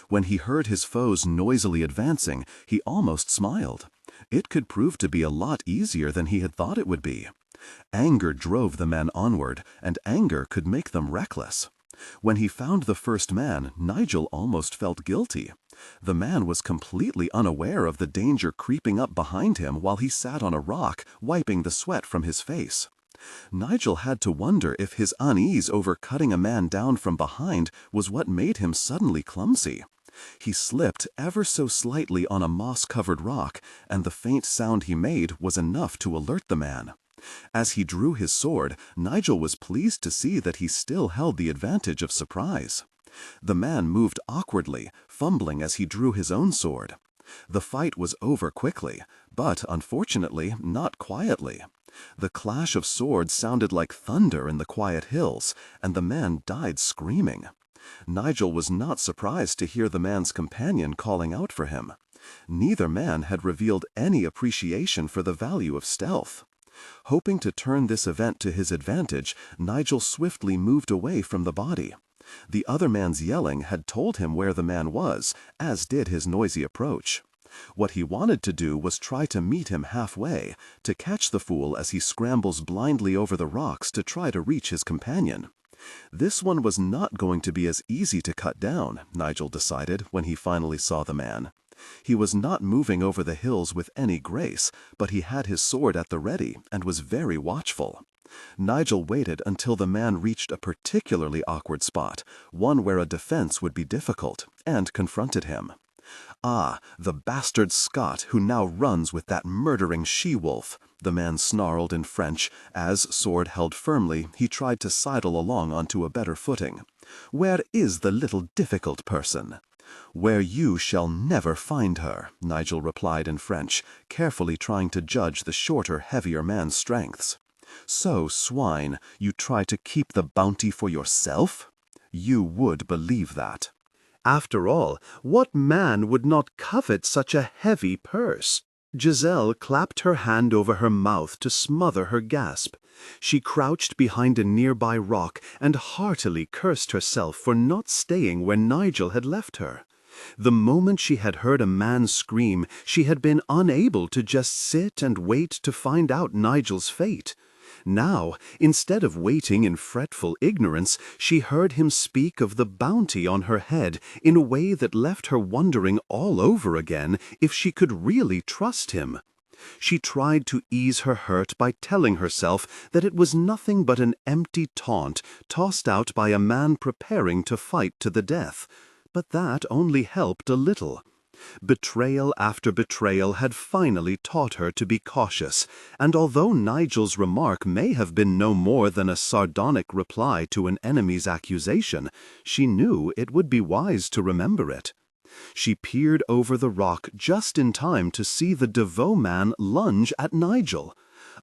When he heard his foes noisily advancing, he almost smiled. It could prove to be a lot easier than he had thought it would be. Anger drove the men onward, and anger could make them reckless. When he found the first man, Nigel almost felt guilty. The man was completely unaware of the danger creeping up behind him while he sat on a rock, wiping the sweat from his face. Nigel had to wonder if his unease over cutting a man down from behind was what made him suddenly clumsy. He slipped ever so slightly on a moss-covered rock, and the faint sound he made was enough to alert the man. As he drew his sword, Nigel was pleased to see that he still held the advantage of surprise. The man moved awkwardly, fumbling as he drew his own sword. The fight was over quickly, but unfortunately not quietly. The clash of swords sounded like thunder in the quiet hills, and the man died screaming. Nigel was not surprised to hear the man's companion calling out for him. Neither man had revealed any appreciation for the value of stealth. Hoping to turn this event to his advantage, Nigel swiftly moved away from the body. The other man's yelling had told him where the man was, as did his noisy approach. What he wanted to do was try to meet him halfway, to catch the fool as he scrambles blindly over the rocks to try to reach his companion. This one was not going to be as easy to cut down, Nigel decided when he finally saw the man. He was not moving over the hills with any grace, but he had his sword at the ready and was very watchful. Nigel waited until the man reached a particularly awkward spot, one where a defense would be difficult, and confronted him. "Ah, the bastard Scot who now runs with that murdering she-wolf," the man snarled in French, as, sword held firmly, he tried to sidle along onto a better footing. "Where is the little difficult person?" "Where you shall never find her," Nigel replied in French, carefully trying to judge the shorter, heavier man's strengths. "So, swine, you try to keep the bounty for yourself? You would believe that."
After all, what man would not covet such a heavy purse? Giselle clapped her hand over her mouth to smother her gasp. She crouched behind a nearby rock and heartily cursed herself for not staying where Nigel had left her. The moment she had heard a man scream, she had been unable to just sit and wait to find out Nigel's fate. Now, instead of waiting in fretful ignorance, she heard him speak of the bounty on her head in a way that left her wondering all over again if she could really trust him. She tried to ease her hurt by telling herself that it was nothing but an empty taunt tossed out by a man preparing to fight to the death, but that only helped a little. Betrayal after betrayal had finally taught her to be cautious, and although Nigel's remark may have been no more than a sardonic reply to an enemy's accusation, she knew it would be wise to remember it. She peered over the rock just in time to see the Devoe man lunge at Nigel.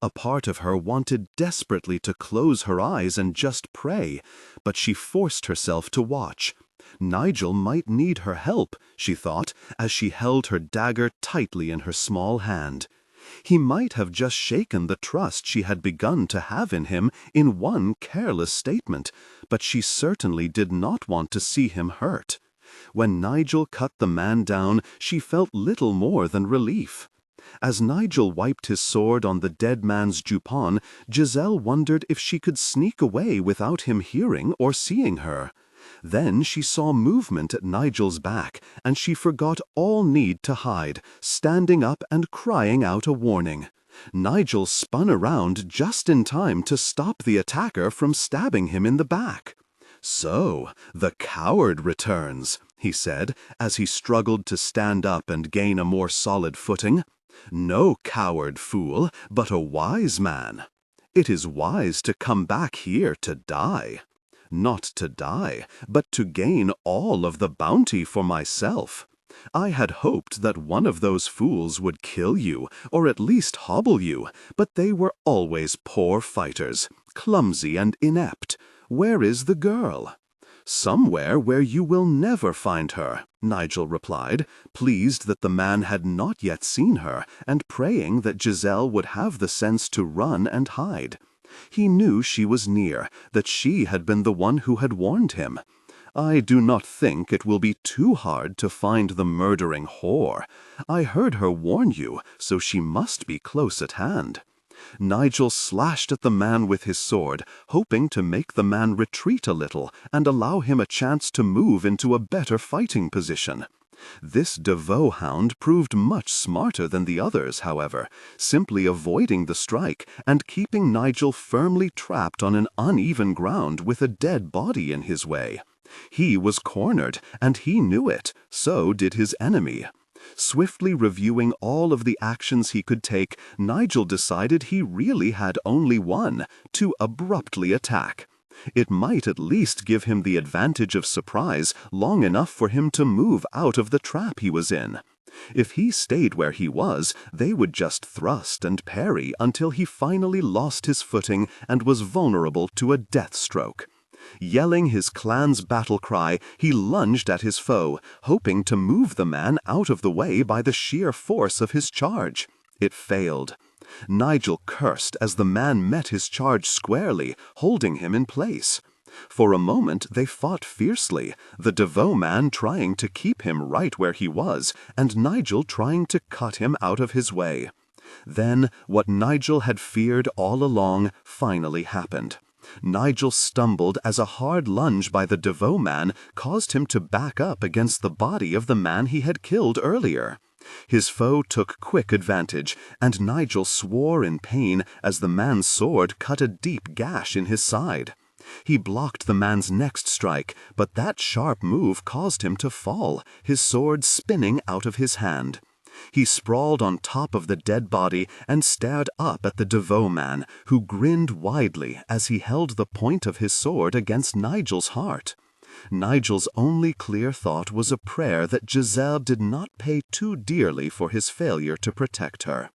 A part of her wanted desperately to close her eyes and just pray, but she forced herself to watch. Nigel might need her help, she thought, as she held her dagger tightly in her small hand. He might have just shaken the trust she had begun to have in him in one careless statement, but she certainly did not want to see him hurt. When Nigel cut the man down, she felt little more than relief. As Nigel wiped his sword on the dead man's jupon, Giselle wondered if she could sneak away without him hearing or seeing her. Then she saw movement at Nigel's back, and she forgot all need to hide, standing up and crying out a warning. Nigel spun around just in time to stop the attacker from stabbing him in the back. "So, the coward returns," he said, as he struggled to stand up and gain a more solid footing. "No coward, fool, but a wise man. It is wise to come back here to die. Not to die, but to gain all of the bounty for myself. I had hoped that one of those fools would kill you, or at least hobble you, but they were always poor fighters, clumsy and inept. Where is the girl?" "Somewhere where you will never find her," Nigel replied, pleased that the man had not yet seen her, and praying that Giselle would have the sense to run and hide. He knew she was near, that she had been the one who had warned him. "I do not think it will be too hard to find the murdering whore. I heard her warn you, so she must be close at hand." Nigel slashed at the man with his sword, hoping to make the man retreat a little and allow him a chance to move into a better fighting position. This Devoe hound proved much smarter than the others, however, simply avoiding the strike and keeping Nigel firmly trapped on an uneven ground with a dead body in his way. He was cornered, and he knew it, so did his enemy. Swiftly reviewing all of the actions he could take, Nigel decided he really had only one: to abruptly attack. It might at least give him the advantage of surprise long enough for him to move out of the trap he was in. If he stayed where he was, they would just thrust and parry until he finally lost his footing and was vulnerable to a death stroke. Yelling his clan's battle cry, he lunged at his foe, hoping to move the man out of the way by the sheer force of his charge. It failed. Nigel cursed as the man met his charge squarely, holding him in place. For a moment they fought fiercely, the Devoe man trying to keep him right where he was, and Nigel trying to cut him out of his way. Then, what Nigel had feared all along finally happened. Nigel stumbled as a hard lunge by the Devoe man caused him to back up against the body of the man he had killed earlier. His foe took quick advantage, and Nigel swore in pain as the man's sword cut a deep gash in his side. He blocked the man's next strike, but that sharp move caused him to fall, his sword spinning out of his hand. He sprawled on top of the dead body and stared up at the Devoe man, who grinned widely as he held the point of his sword against Nigel's heart. Nigel's only clear thought was a prayer that Giselle did not pay too dearly for his failure to protect her.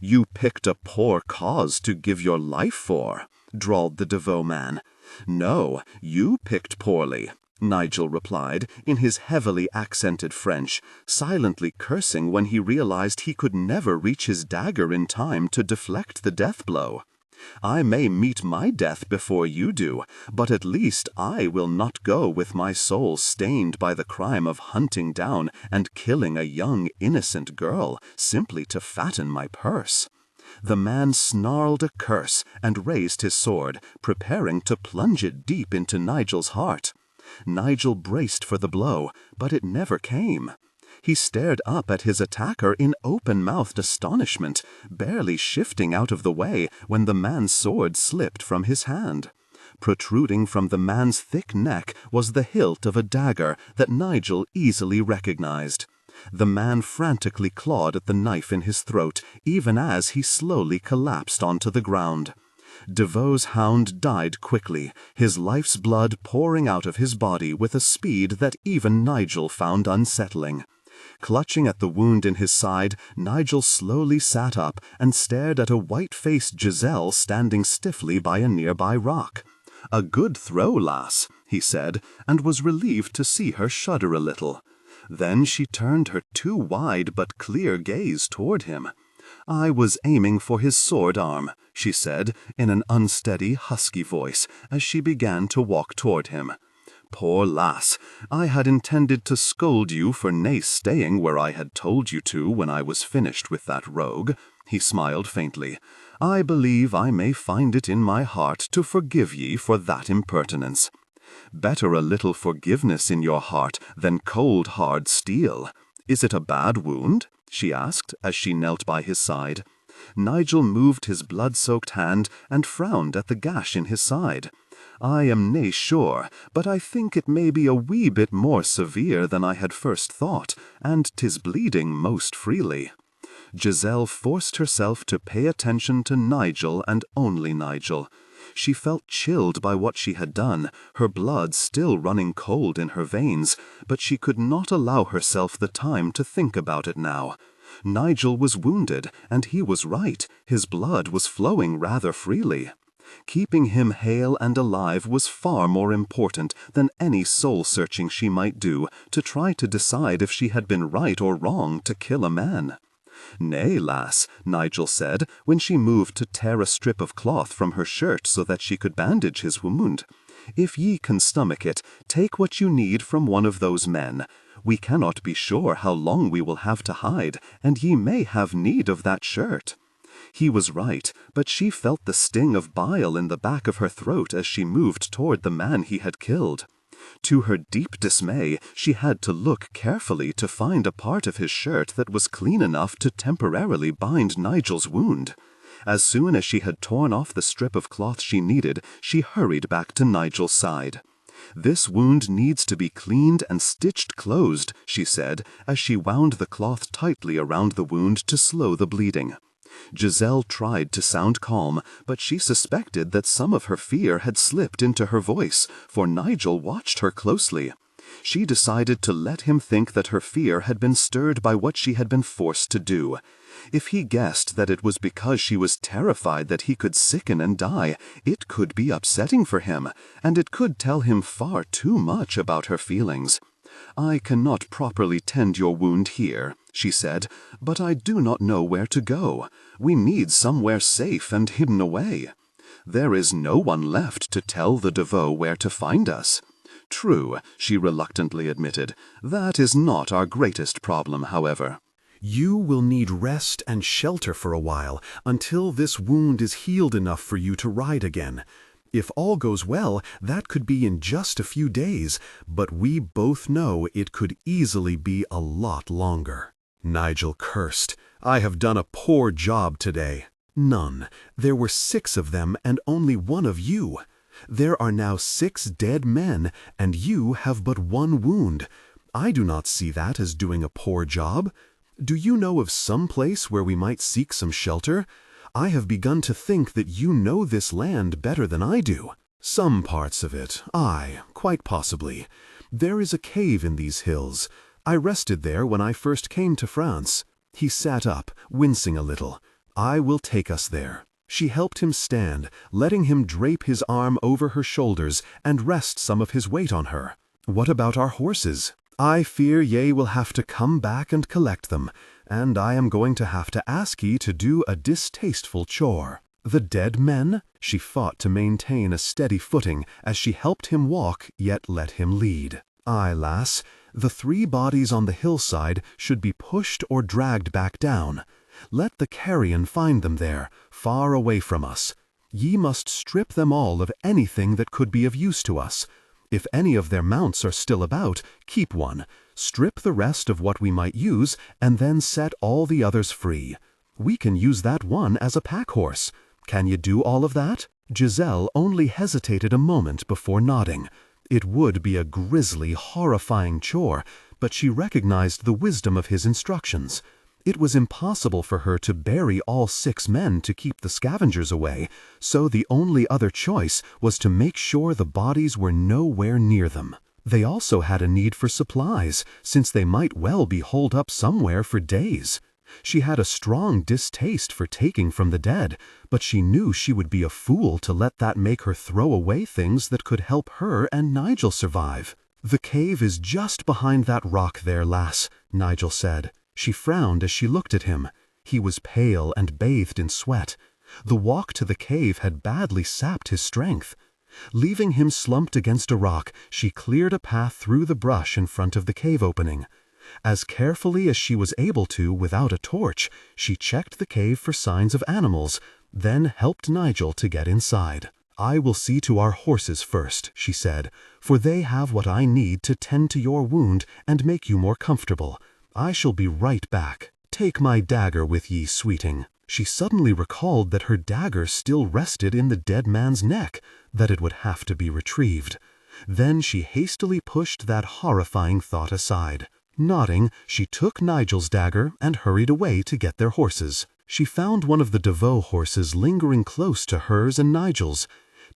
"You picked a poor cause to give your life for," drawled the Devoe man. "No, you picked poorly," Nigel replied in his heavily accented French, silently cursing when he realized he could never reach his dagger in time to deflect the death blow. "I may meet my death before you do, but at least I will not go with my soul stained by the crime of hunting down and killing a young, innocent girl simply to fatten my purse." The man snarled a curse and raised his sword, preparing to plunge it deep into Nigel's heart. Nigel braced for the blow, but it never came. He stared up at his attacker in open-mouthed astonishment, barely shifting out of the way when the man's sword slipped from his hand. Protruding from the man's thick neck was the hilt of a dagger that Nigel easily recognized. The man frantically clawed at the knife in his throat, even as he slowly collapsed onto the ground. Devoe's hound died quickly, his life's blood pouring out of his body with a speed that even Nigel found unsettling.
Clutching at the wound in his side, Nigel slowly sat up and stared at a white-faced Giselle standing stiffly by a nearby rock. "A good throw, lass," he said, and was relieved to see her shudder a little. Then she turned her too wide but clear gaze toward him. "I was aiming for his sword arm," she said, in an unsteady, husky voice, as she began to walk toward him. "Poor lass, I had intended to scold you for nae staying where I had told you to when I was finished with that rogue," he smiled faintly. "I believe I may find it in my heart to forgive ye for that impertinence. Better a little forgiveness in your heart than cold, hard steel. Is it a bad wound?" she asked, as she knelt by his side. Nigel moved his blood-soaked hand and frowned at the gash in his side. "I am nae sure, but I think it may be a wee bit more severe than I had first thought, and 'tis bleeding most freely." Giselle forced herself to pay attention to Nigel and only Nigel. She felt chilled by what she had done, her blood still running cold in her veins, but she could not allow herself the time to think about it now. Nigel was wounded, and he was right. His blood was flowing rather freely. Keeping him hale and alive was far more important than any soul-searching she might do to try to decide if she had been right or wrong to kill a man. "Nay, lass," Nigel said, when she moved to tear a strip of cloth from her shirt so that she could bandage his wound. "If ye can stomach it, take what you need from one of those men. We cannot be sure how long we will have to hide, and ye may have need of that shirt." He was right, but she felt the sting of bile in the back of her throat as she moved toward the man he had killed. To her deep dismay, she had to look carefully to find a part of his shirt that was clean enough to temporarily bind Nigel's wound. As soon as she had torn off the strip of cloth she needed, she hurried back to Nigel's side. "This wound needs to be cleaned and stitched closed," she said, as she wound the cloth tightly around the wound to slow the bleeding. Giselle tried to sound calm, but she suspected that some of her fear had slipped into her voice, for Nigel watched her closely. She decided to let him think that her fear had been stirred by what she had been forced to do. If he guessed that it was because she was terrified that he could sicken and die, it could be upsetting for him, and it could tell him far too much about her feelings. "I cannot properly tend your wound here," she said, "but I do not know where to go. We need somewhere safe and hidden away. There is no one left to tell the Devoe where to find us." "True," she reluctantly admitted. "That is not our greatest problem, however."
You will need rest and shelter for a while until this wound is healed enough for you to ride again. If all goes well, that could be in just a few days, but we both know it could easily be a lot longer." Nigel cursed. "I have done a poor job today." "None. There were 6 of them and only 1 of you. There are now 6 dead men, and you have but 1 wound. I do not see that as doing a poor job. Do you know of some place where we might seek some shelter? I have begun to think that you know this land better than I do." "Some parts of it, aye, quite possibly. There is a cave in these hills. I rested there when I first came to France." He sat up, wincing a little. "I will take us there." She helped him stand, letting him drape his arm over her shoulders and rest some of his weight on her. "What about our horses? I fear ye will have to come back and collect them, and I am going to have to ask ye to do a distasteful chore." "The dead men?" She fought to maintain a steady footing as she helped him walk, yet let him lead. "Aye, lass, the 3 bodies on the hillside should be pushed or dragged back down. Let the carrion find them there, far away from us. Ye must strip them all of anything that could be of use to us. If any of their mounts are still about, keep one, strip the rest of what we might use, and then set all the others free. We can use that one as a pack horse. Can you do all of that?" Giselle only hesitated a moment before nodding. It would be a grisly, horrifying chore, but she recognized the wisdom of his instructions. It was impossible for her to bury all 6 men to keep the scavengers away, so the only other choice was to make sure the bodies were nowhere near them.
They also had a need for supplies, since they might well be holed up somewhere for days. She had a strong distaste for taking from the dead, but she knew she would be a fool to let that make her throw away things that could help her and Nigel survive. "The cave is just behind that rock there, lass," Nigel said. She frowned as she looked at him. He was pale and bathed in sweat. The walk to the cave had badly sapped his strength. Leaving him slumped against a rock, she cleared a path through the brush in front of the cave opening. As carefully as she was able to without a torch, she checked the cave for signs of animals, then helped Nigel to get inside. "I will see to our horses first," she said, "for they have what I need to tend to your wound and make you more comfortable. I shall be right back. Take my dagger with ye, sweeting." She suddenly recalled that her dagger still rested in the dead man's neck, that it would have to be retrieved. Then she hastily pushed that horrifying thought aside. Nodding, she took Nigel's dagger and hurried away to get their horses. She found one of the DeVoe horses lingering close to hers and Nigel's.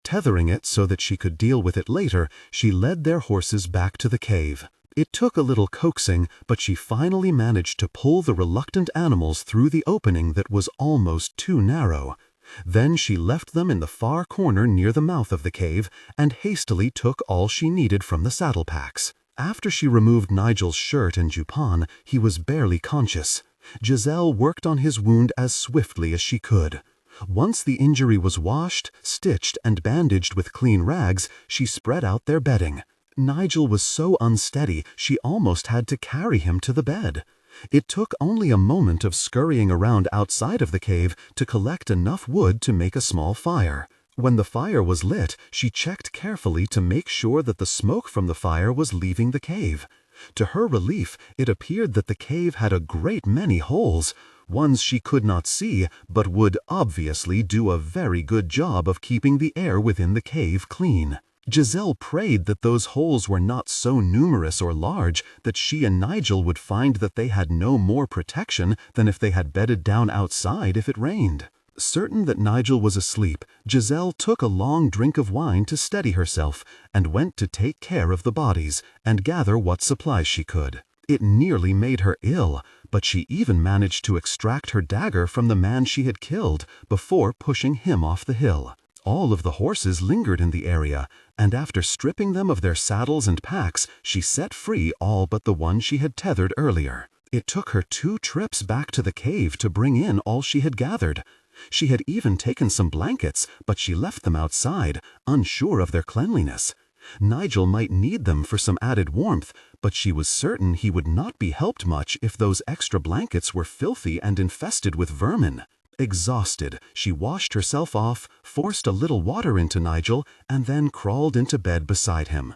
Tethering it so that she could deal with it later, she led their horses back to the cave. It took a little coaxing, but she finally managed to pull the reluctant animals through the opening that was almost too narrow. Then she left them in the far corner near the mouth of the cave and hastily took all she needed from the saddle packs. After she removed Nigel's shirt and jupon, he was barely conscious. Giselle worked on his wound as swiftly as she could. Once the injury was washed, stitched, and bandaged with clean rags, she spread out their bedding. Nigel was so unsteady she almost had to carry him to the bed. It took only a moment of scurrying around outside of the cave to collect enough wood to make a small fire. When the fire was lit, she checked carefully to make sure that the smoke from the fire was leaving the cave. To her relief, it appeared that the cave had a great many holes, ones she could not see, but would obviously do a very good job of keeping the air within the cave clean. Giselle prayed that those holes were not so numerous or large that she and Nigel would find that they had no more protection than if they had bedded down outside if it rained. Certain that Nigel was asleep, Giselle took a long drink of wine to steady herself and went to take care of the bodies and gather what supplies she could. It nearly made her ill, but she even managed to extract her dagger from the man she had killed before pushing him off the hill. All of the horses lingered in the area, and after stripping them of their saddles and packs, she set free all but the one she had tethered earlier. It took her 2 trips back to the cave to bring in all she had gathered. She had even taken some blankets, but she left them outside, unsure of their cleanliness. Nigel might need them for some added warmth, but she was certain he would not be helped much if those extra blankets were filthy and infested with vermin. Exhausted, she washed herself off, forced a little water into Nigel, and then crawled into bed beside him.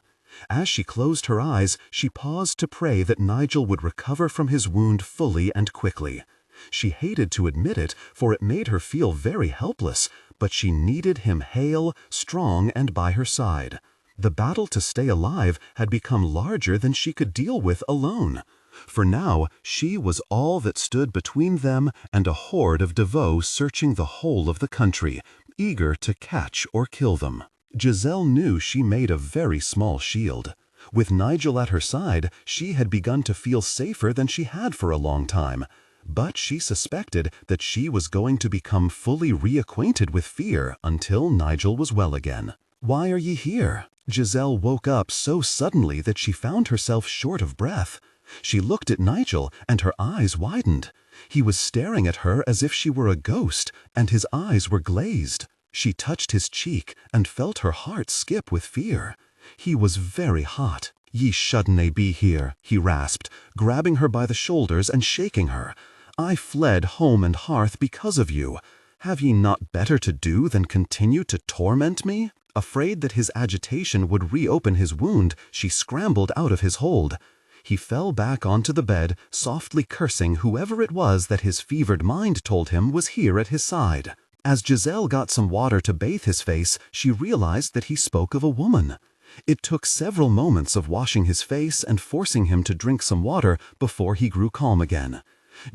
As she closed her eyes, she paused to pray that Nigel would recover from his wound fully and quickly. She hated to admit it, for it made her feel very helpless, but she needed him hale, strong, and by her side. The battle to stay alive had become larger than she could deal with alone. For now, she was all that stood between them and a horde of DeVoe searching the whole of the country, eager to catch or kill them. Giselle knew she made a very small shield. With Nigel at her side, she had begun to feel safer than she had for a long time. But she suspected that she was going to become fully reacquainted with fear until Nigel was well again. "Why are ye here?" Giselle woke up so suddenly that she found herself short of breath. She looked at Nigel, and her eyes widened. He was staring at her as if she were a ghost, and his eyes were glazed. She touched his cheek and felt her heart skip with fear. He was very hot. "Ye shouldnae be here," he rasped, grabbing her by the shoulders and shaking her. "I fled home and hearth because of you. Have ye not better to do than continue to torment me?" Afraid that his agitation would reopen his wound, she scrambled out of his hold. He fell back onto the bed, softly cursing whoever it was that his fevered mind told him was here at his side. As Giselle got some water to bathe his face, she realized that he spoke of a woman. It took several moments of washing his face and forcing him to drink some water before he grew calm again.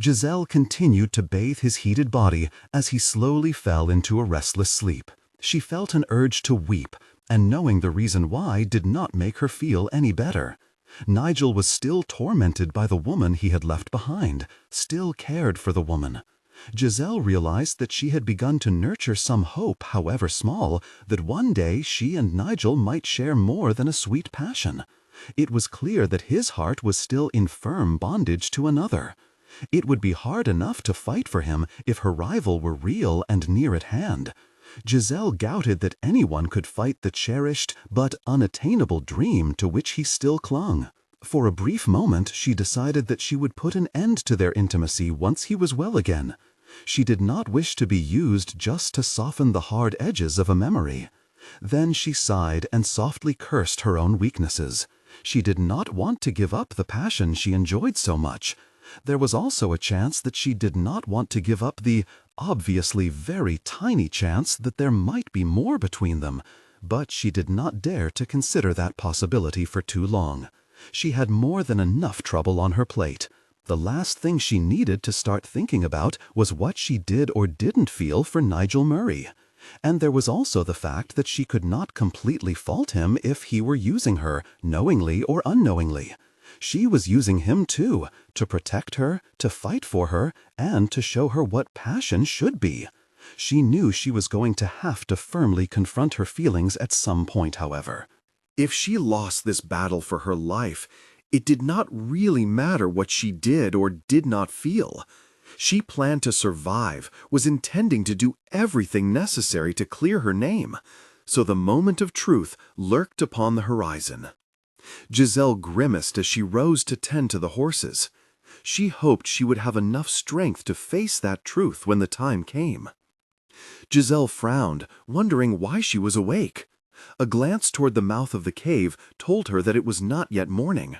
Giselle continued to bathe his heated body as he slowly fell into a restless sleep. She felt an urge to weep, and knowing the reason why did not make her feel any better. Nigel was still tormented by the woman he had left behind, still cared for the woman. Giselle realized that she had begun to nurture some hope, however small, that one day she and Nigel might share more than a sweet passion. It was clear that his heart was still in firm bondage to another. It would be hard enough to fight for him if her rival were real and near at hand. Giselle doubted that anyone could fight the cherished but unattainable dream to which he still clung. For a brief moment she decided that she would put an end to their intimacy once he was well again. She did not wish to be used just to soften the hard edges of a memory. Then she sighed and softly cursed her own weaknesses. She did not want to give up the passion she enjoyed so much. There was also a chance that she did not want to give up the obviously very tiny chance that there might be more between them, but she did not dare to consider that possibility for too long. She had more than enough trouble on her plate. The last thing she needed to start thinking about was what she did or didn't feel for Nigel Murray. And there was also the fact that she could not completely fault him if he were using her, knowingly or unknowingly. She was using him too, to protect her, to fight for her, and to show her what passion should be. She knew she was going to have to firmly confront her feelings at some point, however.
If she lost this battle for her life, it did not really matter what she did or did not feel. She planned to survive, was intending to do everything necessary to clear her name, so the moment of truth lurked upon the horizon. Giselle grimaced as she rose to tend to the horses. She hoped she would have enough strength to face that truth when the time came. Giselle frowned, wondering why she was awake. A glance toward the mouth of the cave told her that it was not yet morning.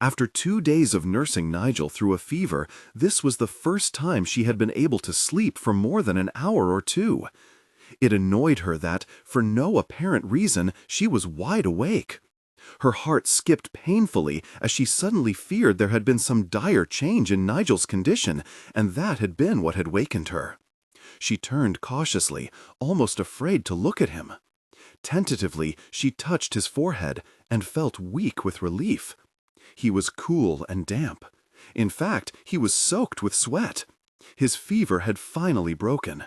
After 2 days of nursing Nigel through a fever, this was the first time she had been able to sleep for more than an hour or two. It annoyed her that, for no apparent reason, she was wide awake. Her heart skipped painfully as she suddenly feared there had been some dire change in Nigel's condition, and that had been what had wakened her. She turned cautiously, almost afraid to look at him. Tentatively, she touched his forehead and felt weak with relief. He was cool and damp. In fact, he was soaked with sweat. His fever had finally broken.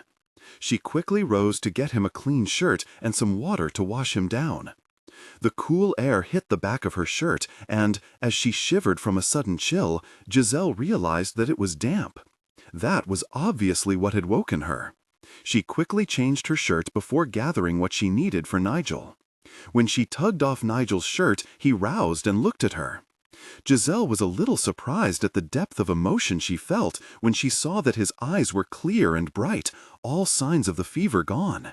She quickly rose to get him a clean shirt and some water to wash him down. The cool air hit the back of her shirt, and, as she shivered from a sudden chill, Giselle realized that it was damp. That was obviously what had woken her. She quickly changed her shirt before gathering what she needed for Nigel. When she tugged off Nigel's shirt, he roused and looked at her. Giselle was a little surprised at the depth of emotion she felt when she saw that his eyes were clear and bright, all signs of the fever gone.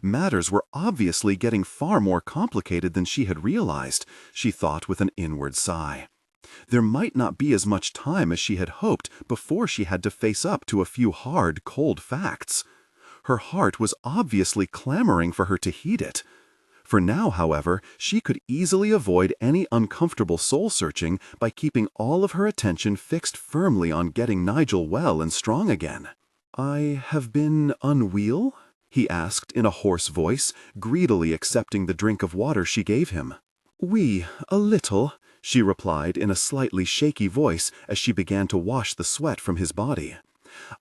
Matters were obviously getting far more complicated than she had realized, she thought with an inward sigh. There might not be as much time as she had hoped before she had to face up to a few hard, cold facts. Her heart was obviously clamoring for her to heed it. For now, however, she could easily avoid any uncomfortable soul-searching by keeping all of her attention fixed firmly on getting Nigel well and strong again. "I have been unwell?" he asked in a hoarse voice, greedily accepting the drink of water she gave him. "Oui, a little," she replied in a slightly shaky voice as she began to wash the sweat from his body.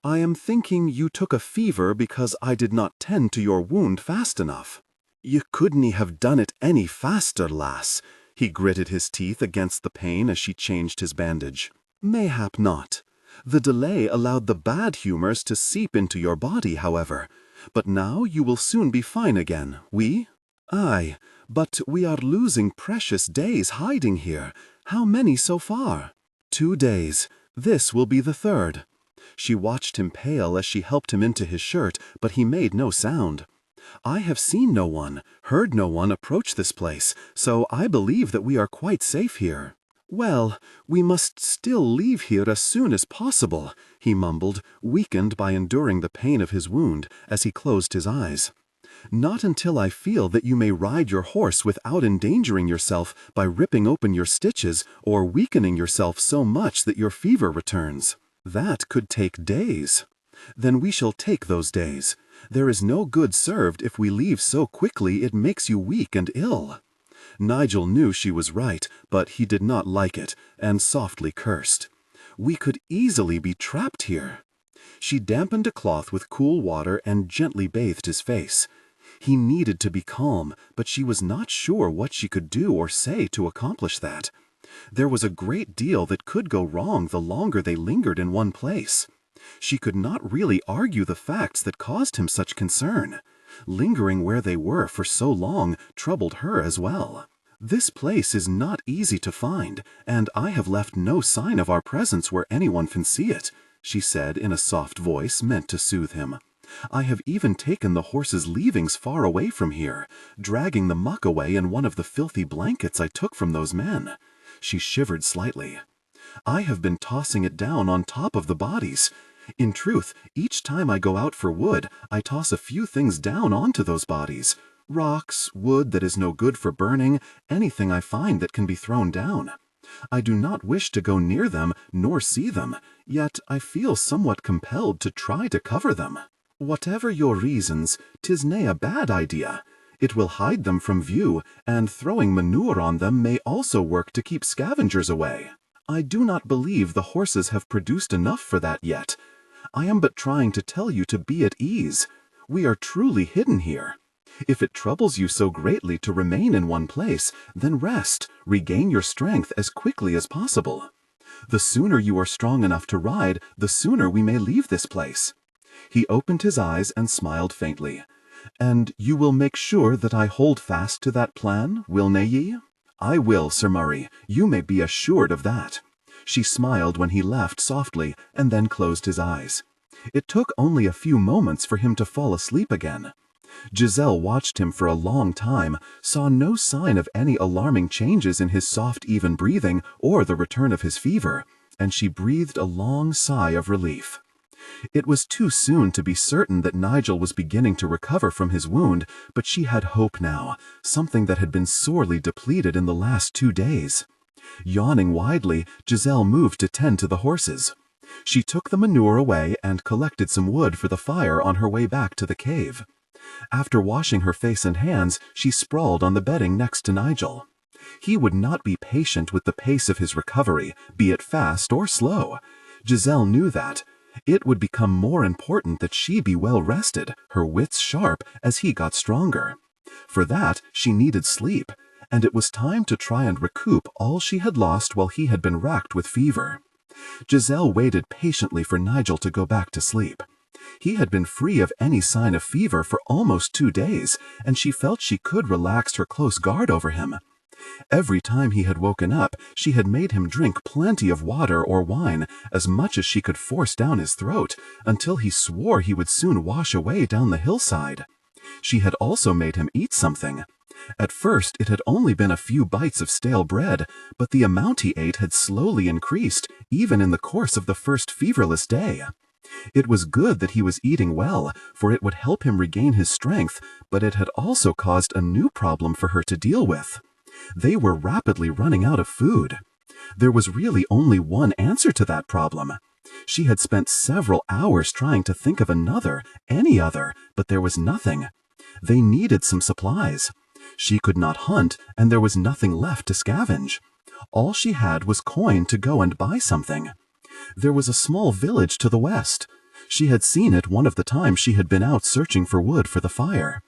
"I am thinking you took a fever because I did not tend to your wound fast enough." "You couldn't have done it any faster, lass." He gritted his teeth against the pain as she changed his bandage. "Mayhap not. The delay allowed the bad humors to seep into your body, however. But now you will soon be fine again, oui?" "Aye, but we are losing precious days hiding here. How many so far?" "2 days. This will be the 3rd. She watched him pale as she helped him into his shirt, but he made no sound. "I have seen no one, heard no one approach this place, so I believe that we are quite safe here." "Well, we must still leave here as soon as possible," he mumbled, weakened by enduring the pain of his wound, as he closed his eyes. "Not until I feel that you may ride your horse without endangering yourself by ripping open your stitches or weakening yourself so much that your fever returns. That could take days. Then we shall take those days. There is no good served if we leave so quickly it makes you weak and ill." Nigel knew she was right, but he did not like it, and softly cursed. "We could easily be trapped here." She dampened a cloth with cool water and gently bathed his face. He needed to be calm, but she was not sure what she could do or say to accomplish that. There was a great deal that could go wrong the longer they lingered in one place. She could not really argue the facts that caused him such concern. Lingering where they were for so long troubled her as well. "This place is not easy to find, and I have left no sign of our presence where anyone can see it," she said in a soft voice meant to soothe him. "I have even taken the horse's leavings far away from here, dragging the muck away in one of the filthy blankets I took from those men." She shivered slightly. "I have been tossing it down on top of the bodies. In truth, each time I go out for wood, I toss a few things down onto those bodies. Rocks, wood that is no good for burning, anything I find that can be thrown down. I do not wish to go near them nor see them, yet I feel somewhat compelled to try to cover them. Whatever your reasons, 'tis nae a bad idea. It will hide them from view, and throwing manure on them may also work to keep scavengers away. I do not believe the horses have produced enough for that yet. I am but trying to tell you to be at ease. We are truly hidden here. If it troubles you so greatly to remain in one place, then rest, regain your strength as quickly as possible. The sooner you are strong enough to ride, the sooner we may leave this place." He opened his eyes and smiled faintly. "And you will make sure that I hold fast to that plan, will nae ye?" "I will, Sir Murray, you may be assured of that." She smiled when he left softly, and then closed his eyes. It took only a few moments for him to fall asleep again. Giselle watched him for a long time, saw no sign of any alarming changes in his soft, even breathing or the return of his fever, and she breathed a long sigh of relief. It was too soon to be certain that Nigel was beginning to recover from his wound, but she had hope now, something that had been sorely depleted in the last 2 days. Yawning widely, Giselle moved to tend to the horses. She took the manure away and collected some wood for the fire on her way back to the cave. After washing her face and hands, she sprawled on the bedding next to Nigel. He would not be patient with the pace of his recovery, be it fast or slow. Giselle knew that. It would become more important that she be well rested, her wits sharp, as he got stronger. For that, she needed sleep, and it was time to try and recoup all she had lost while he had been racked with fever. Giselle waited patiently for Nigel to go back to sleep. He had been free of any sign of fever for almost 2 days, and she felt she could relax her close guard over him. Every time he had woken up, she had made him drink plenty of water or wine, as much as she could force down his throat, until he swore he would soon wash away down the hillside. She had also made him eat something. At first it had only been a few bites of stale bread, but the amount he ate had slowly increased, even in the course of the first feverless day. It was good that he was eating well, for it would help him regain his strength, but it had also caused a new problem for her to deal with. They were rapidly running out of food. There was really only one answer to that problem. She had spent several hours trying to think of another, any other, but there was nothing. They needed some supplies. She could not hunt, and there was nothing left to scavenge. All she had was coin to go and buy something. There was a small village to the west. She had seen it one of the times she had been out searching for wood for the fire.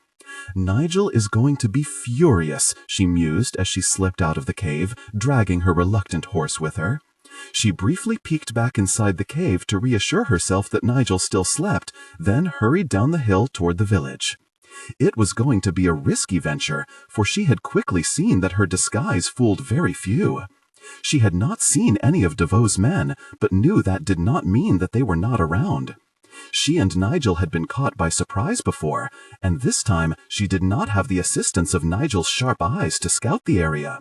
Nigel is going to be furious, she mused as she slipped out of the cave, dragging her reluctant horse with her. She briefly peeked back inside the cave to reassure herself that Nigel still slept, then hurried down the hill toward the village. It was going to be a risky venture, for she had quickly seen that her disguise fooled very few. She had not seen any of Devoe's men, but knew that did not mean that they were not around. She and Nigel had been caught by surprise before, and this time she did not have the assistance of Nigel's sharp eyes to scout the area.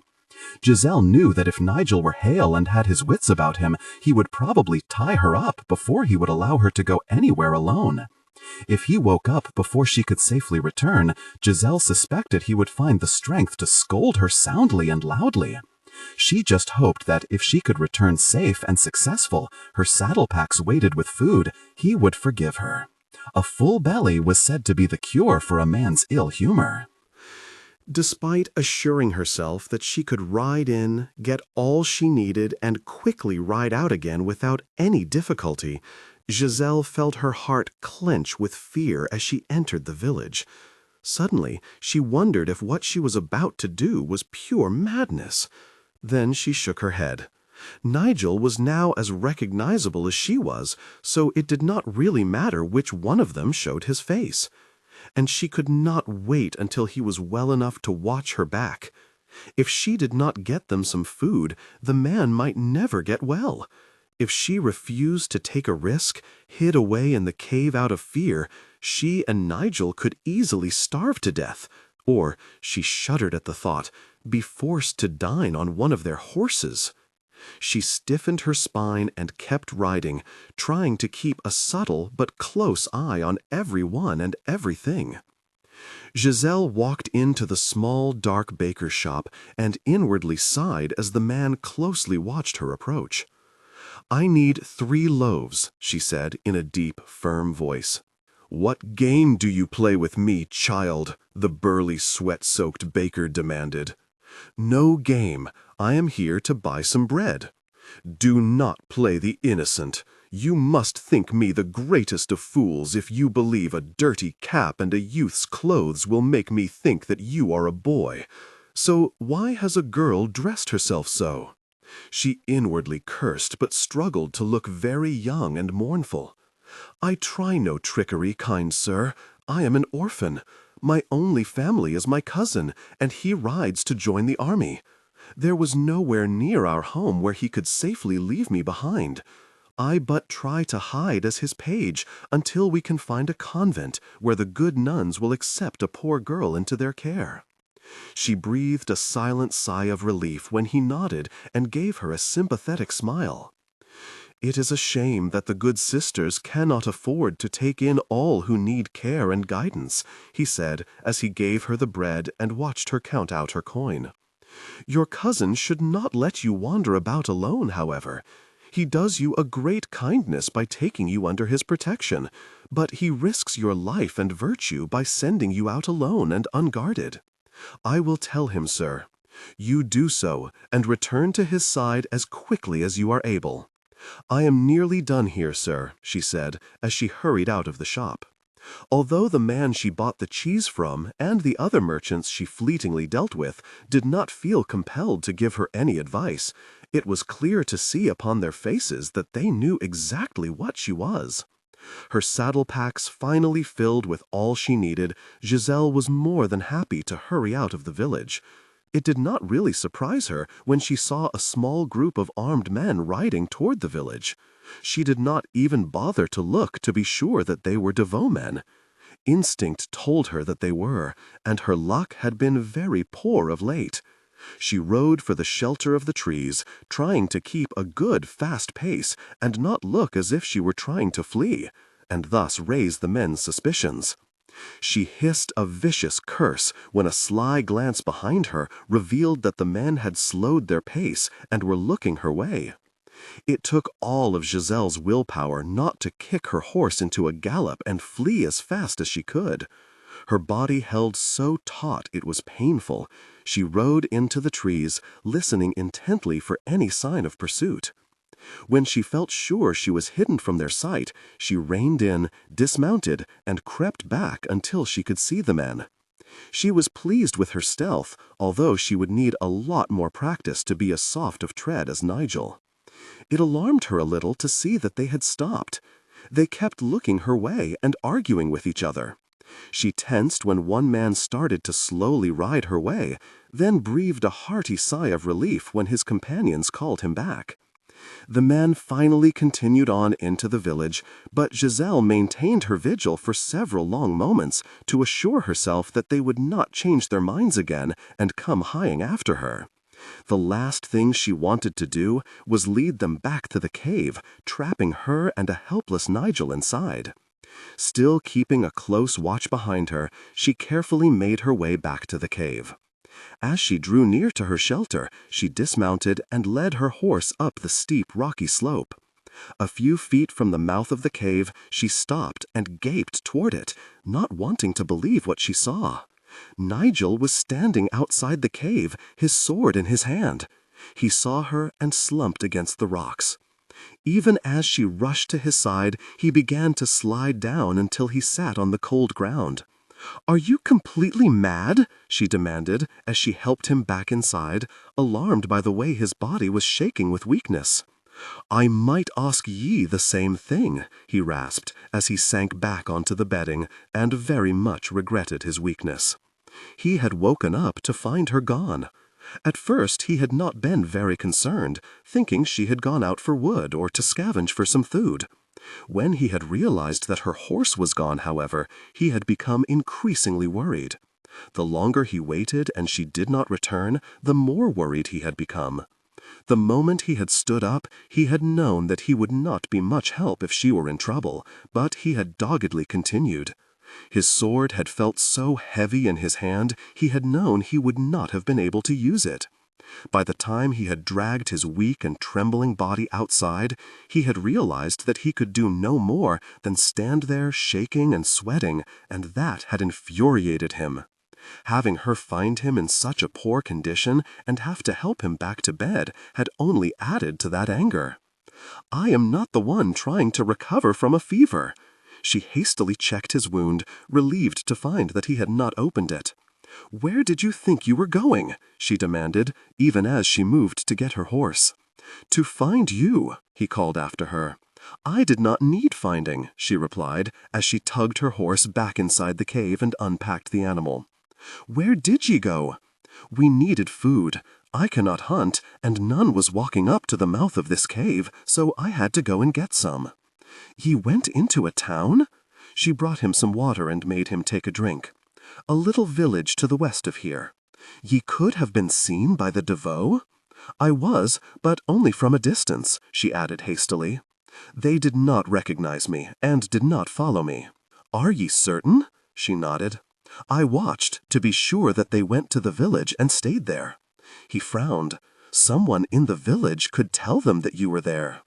Giselle knew that if Nigel were hale and had his wits about him, he would probably tie her up before he would allow her to go anywhere alone. If he woke up before she could safely return, Giselle suspected he would find the strength to scold her soundly and loudly. She just hoped that if she could return safe and successful, her saddle packs weighted with food, he would forgive her.
A full belly was said to be the cure for a man's ill humor.
Despite assuring herself that she could ride in, get all she needed, and quickly ride out again without any difficulty, Giselle felt her heart clench with fear as she entered the village. Suddenly, she wondered if what she was about to do was pure madness. Then she shook her head. Nigel was now as recognizable as she was, so it did not really matter which one of them showed his face. And she could not wait until he was well enough to watch her back. If she did not get them some food, the man might never get well. If she refused to take a risk, hid away in the cave out of fear, she and Nigel could easily starve to death, or, she shuddered at the thought, be forced to dine on one of their horses. She stiffened her spine and kept riding, trying to keep a subtle but close eye on everyone and everything. Giselle walked into the small, dark baker's shop and inwardly sighed as the man closely watched her approach. "I need 3 loaves," she said in a deep, firm voice. "What game do you play with me, child?" the burly, sweat-soaked baker demanded. "No game. I am here to buy some bread." "Do not play the innocent. You must think me the greatest of fools if you believe a dirty cap and a youth's clothes will make me think that you are a boy. So why has a girl dressed herself so?" She inwardly cursed, but struggled to look very young and mournful. "I try no trickery, kind sir. I am an orphan. My only family is my cousin, and he rides to join the army. There was nowhere near our home where he could safely leave me behind. I but try to hide as his page until we can find a convent where the good nuns will accept a poor girl into their care." She breathed a silent sigh of relief when he nodded and gave her a sympathetic smile. "It is a shame that the good sisters cannot afford to take in all who need care and guidance," he said as he gave her the bread and watched her count out her coin. "Your cousin should not let you wander about alone, however. He does you a great kindness by taking you under his protection, but he risks your life and virtue by sending you out alone and unguarded. I will tell him, sir. You do so, and return to his side as quickly as you are able." "I am nearly done here, sir," she said, as she hurried out of the shop. Although the man she bought the cheese from and the other merchants she fleetingly dealt with did not feel compelled to give her any advice, it was clear to see upon their faces that they knew exactly what she was. Her saddle packs finally filled with all she needed, Giselle was more than happy to hurry out of the village. It did not really surprise her when she saw a small group of armed men riding toward the village. She did not even bother to look to be sure that they were Devoe men. Instinct told her that they were, and her luck had been very poor of late. She rode for the shelter of the trees, trying to keep a good fast pace and not look as if she were trying to flee, and thus raise the men's suspicions. She hissed a vicious curse when a sly glance behind her revealed that the men had slowed their pace and were looking her way. It took all of Giselle's willpower not to kick her horse into a gallop and flee as fast as she could. Her body held so taut it was painful. She rode into the trees, listening intently for any sign of pursuit. When she felt sure she was hidden from their sight, she reined in, dismounted, and crept back until she could see the men. She was pleased with her stealth, although she would need a lot more practice to be as soft of tread as Nigel. It alarmed her a little to see that they had stopped. They kept looking her way and arguing with each other. She tensed when one man started to slowly ride her way, then breathed a hearty sigh of relief when his companions called him back. The men finally continued on into the village, but Giselle maintained her vigil for several long moments to assure herself that they would not change their minds again and come hieing after her. The last thing she wanted to do was lead them back to the cave, trapping her and a helpless Nigel inside. Still keeping a close watch behind her, she carefully made her way back to the cave. As she drew near to her shelter, she dismounted and led her horse up the steep rocky slope.
A few feet from the mouth of the cave, she stopped and gaped toward it, not wanting to believe what she saw. Nigel was standing outside the cave, his sword in his hand. He saw her and slumped against the rocks. Even as she rushed to his side, he began to slide down until he sat on the cold ground. "Are you completely mad?" she demanded as she helped him back inside, alarmed by the way his body was shaking with weakness. "I might ask ye the same thing," he rasped as he sank back onto the bedding and very much regretted his weakness. He had woken up to find her gone. At first he had not been very concerned, thinking she had gone out for wood or to scavenge for some food. When he had realized that her horse was gone, however, he had become increasingly worried. The longer he waited and she did not return, the more worried he had become. The moment he had stood up, he had known that he would not be much help if she were in trouble, but he had doggedly continued. His sword had felt so heavy in his hand, he had known he would not have been able to use it. By the time he had dragged his weak and trembling body outside, he had realized that he could do no more than stand there shaking and sweating, and that had infuriated him. Having her find him in such a poor condition and have to help him back to bed had only added to that anger. "I am not the one trying to recover from a fever." She hastily checked his wound, relieved to find that he had not opened it. "Where did you think you were going?" she demanded, even as she moved to get her horse. "To find you," he called after her. "I did not need finding," she replied, as she tugged her horse back inside the cave and unpacked the animal. "Where did ye go?" "We needed food. I cannot hunt, and none was walking up to the mouth of this cave, so I had to go and get some." "Ye went into a town?" She brought him some water and made him take a drink. "A little village to the west of here." "Ye could have been seen by the devoe?" "I was, but only from a distance," she added hastily. "They did not recognize me, and did not follow me." "Are ye certain?" She nodded. "I watched to be sure that they went to the village and stayed there." He frowned. "Someone in the village could tell them that you were there."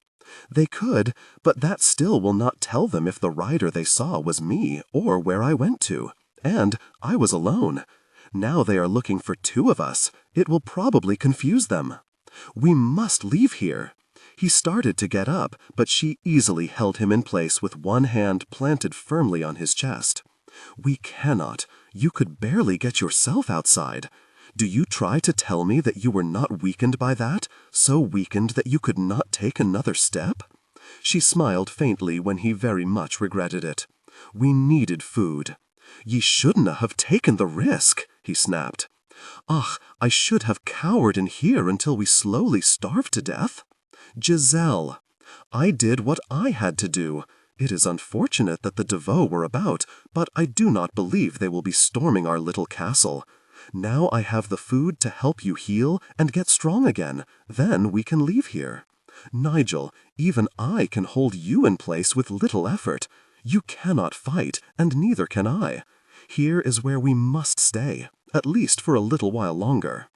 "They could, but that still will not tell them if the rider they saw was me or where I went to. And I was alone. Now they are looking for two of us. It will probably confuse them." "We must leave here." He started to get up, but she easily held him in place with one hand planted firmly on his chest. "We cannot. You could barely get yourself outside. Do you try to tell me that you were not weakened by that, so weakened that you could not take another step?" She smiled faintly when he very much regretted it. "We needed food." "Ye shouldn't have taken the risk," he snapped. "Ach, I should have cowered in here until we slowly starved to death." "Giselle, I did what I had to do. It is unfortunate that the devoe were about, but I do not believe they will be storming our little castle. Now I have the food to help you heal and get strong again. Then we can leave here. Nigel, even I can hold you in place with little effort. You cannot fight, and neither can I. Here is where we must stay, at least for a little while longer."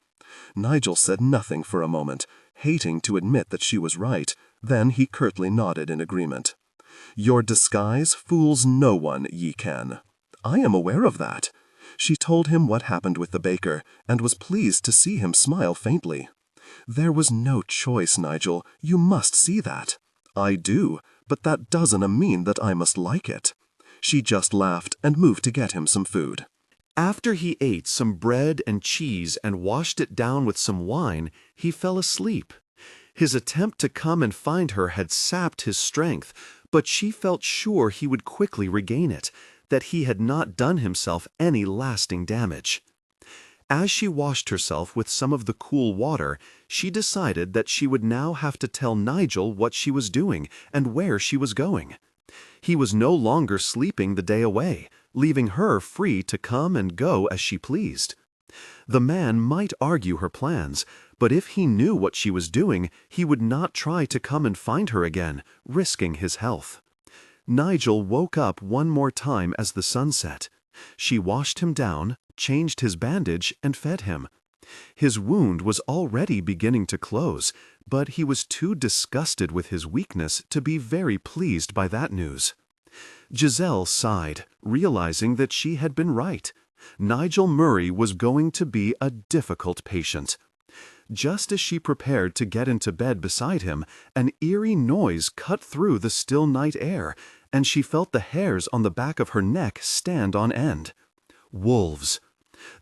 Nigel said nothing for a moment, hating to admit that she was right. Then he curtly nodded in agreement. "Your disguise fools no one, ye can." "I am aware of that." She told him what happened with the baker, and was pleased to see him smile faintly. "There was no choice, Nigel. You must see that." "I do, but that doesn't mean that I must like it." She just laughed and moved to get him some food. After he ate some bread and cheese and washed it down with some wine, he fell asleep. His attempt to come and find her had sapped his strength, but she felt sure he would quickly regain it, that he had not done himself any lasting damage. As she washed herself with some of the cool water, she decided that she would now have to tell Nigel what she was doing and where she was going. He was no longer sleeping the day away, leaving her free to come and go as she pleased. The man might argue her plans, but if he knew what she was doing, he would not try to come and find her again, risking his health. Nigel woke up one more time as the sun set. She washed him down, changed his bandage, and fed him.
His wound was already beginning to close, but he was too disgusted with his weakness to be very pleased by that news. Giselle sighed, realizing that she had been right. Nigel Murray was going to be a difficult patient. Just as she prepared to get into bed beside him, an eerie noise cut through the still night air, and she felt the hairs on the back of her neck stand on end. Wolves.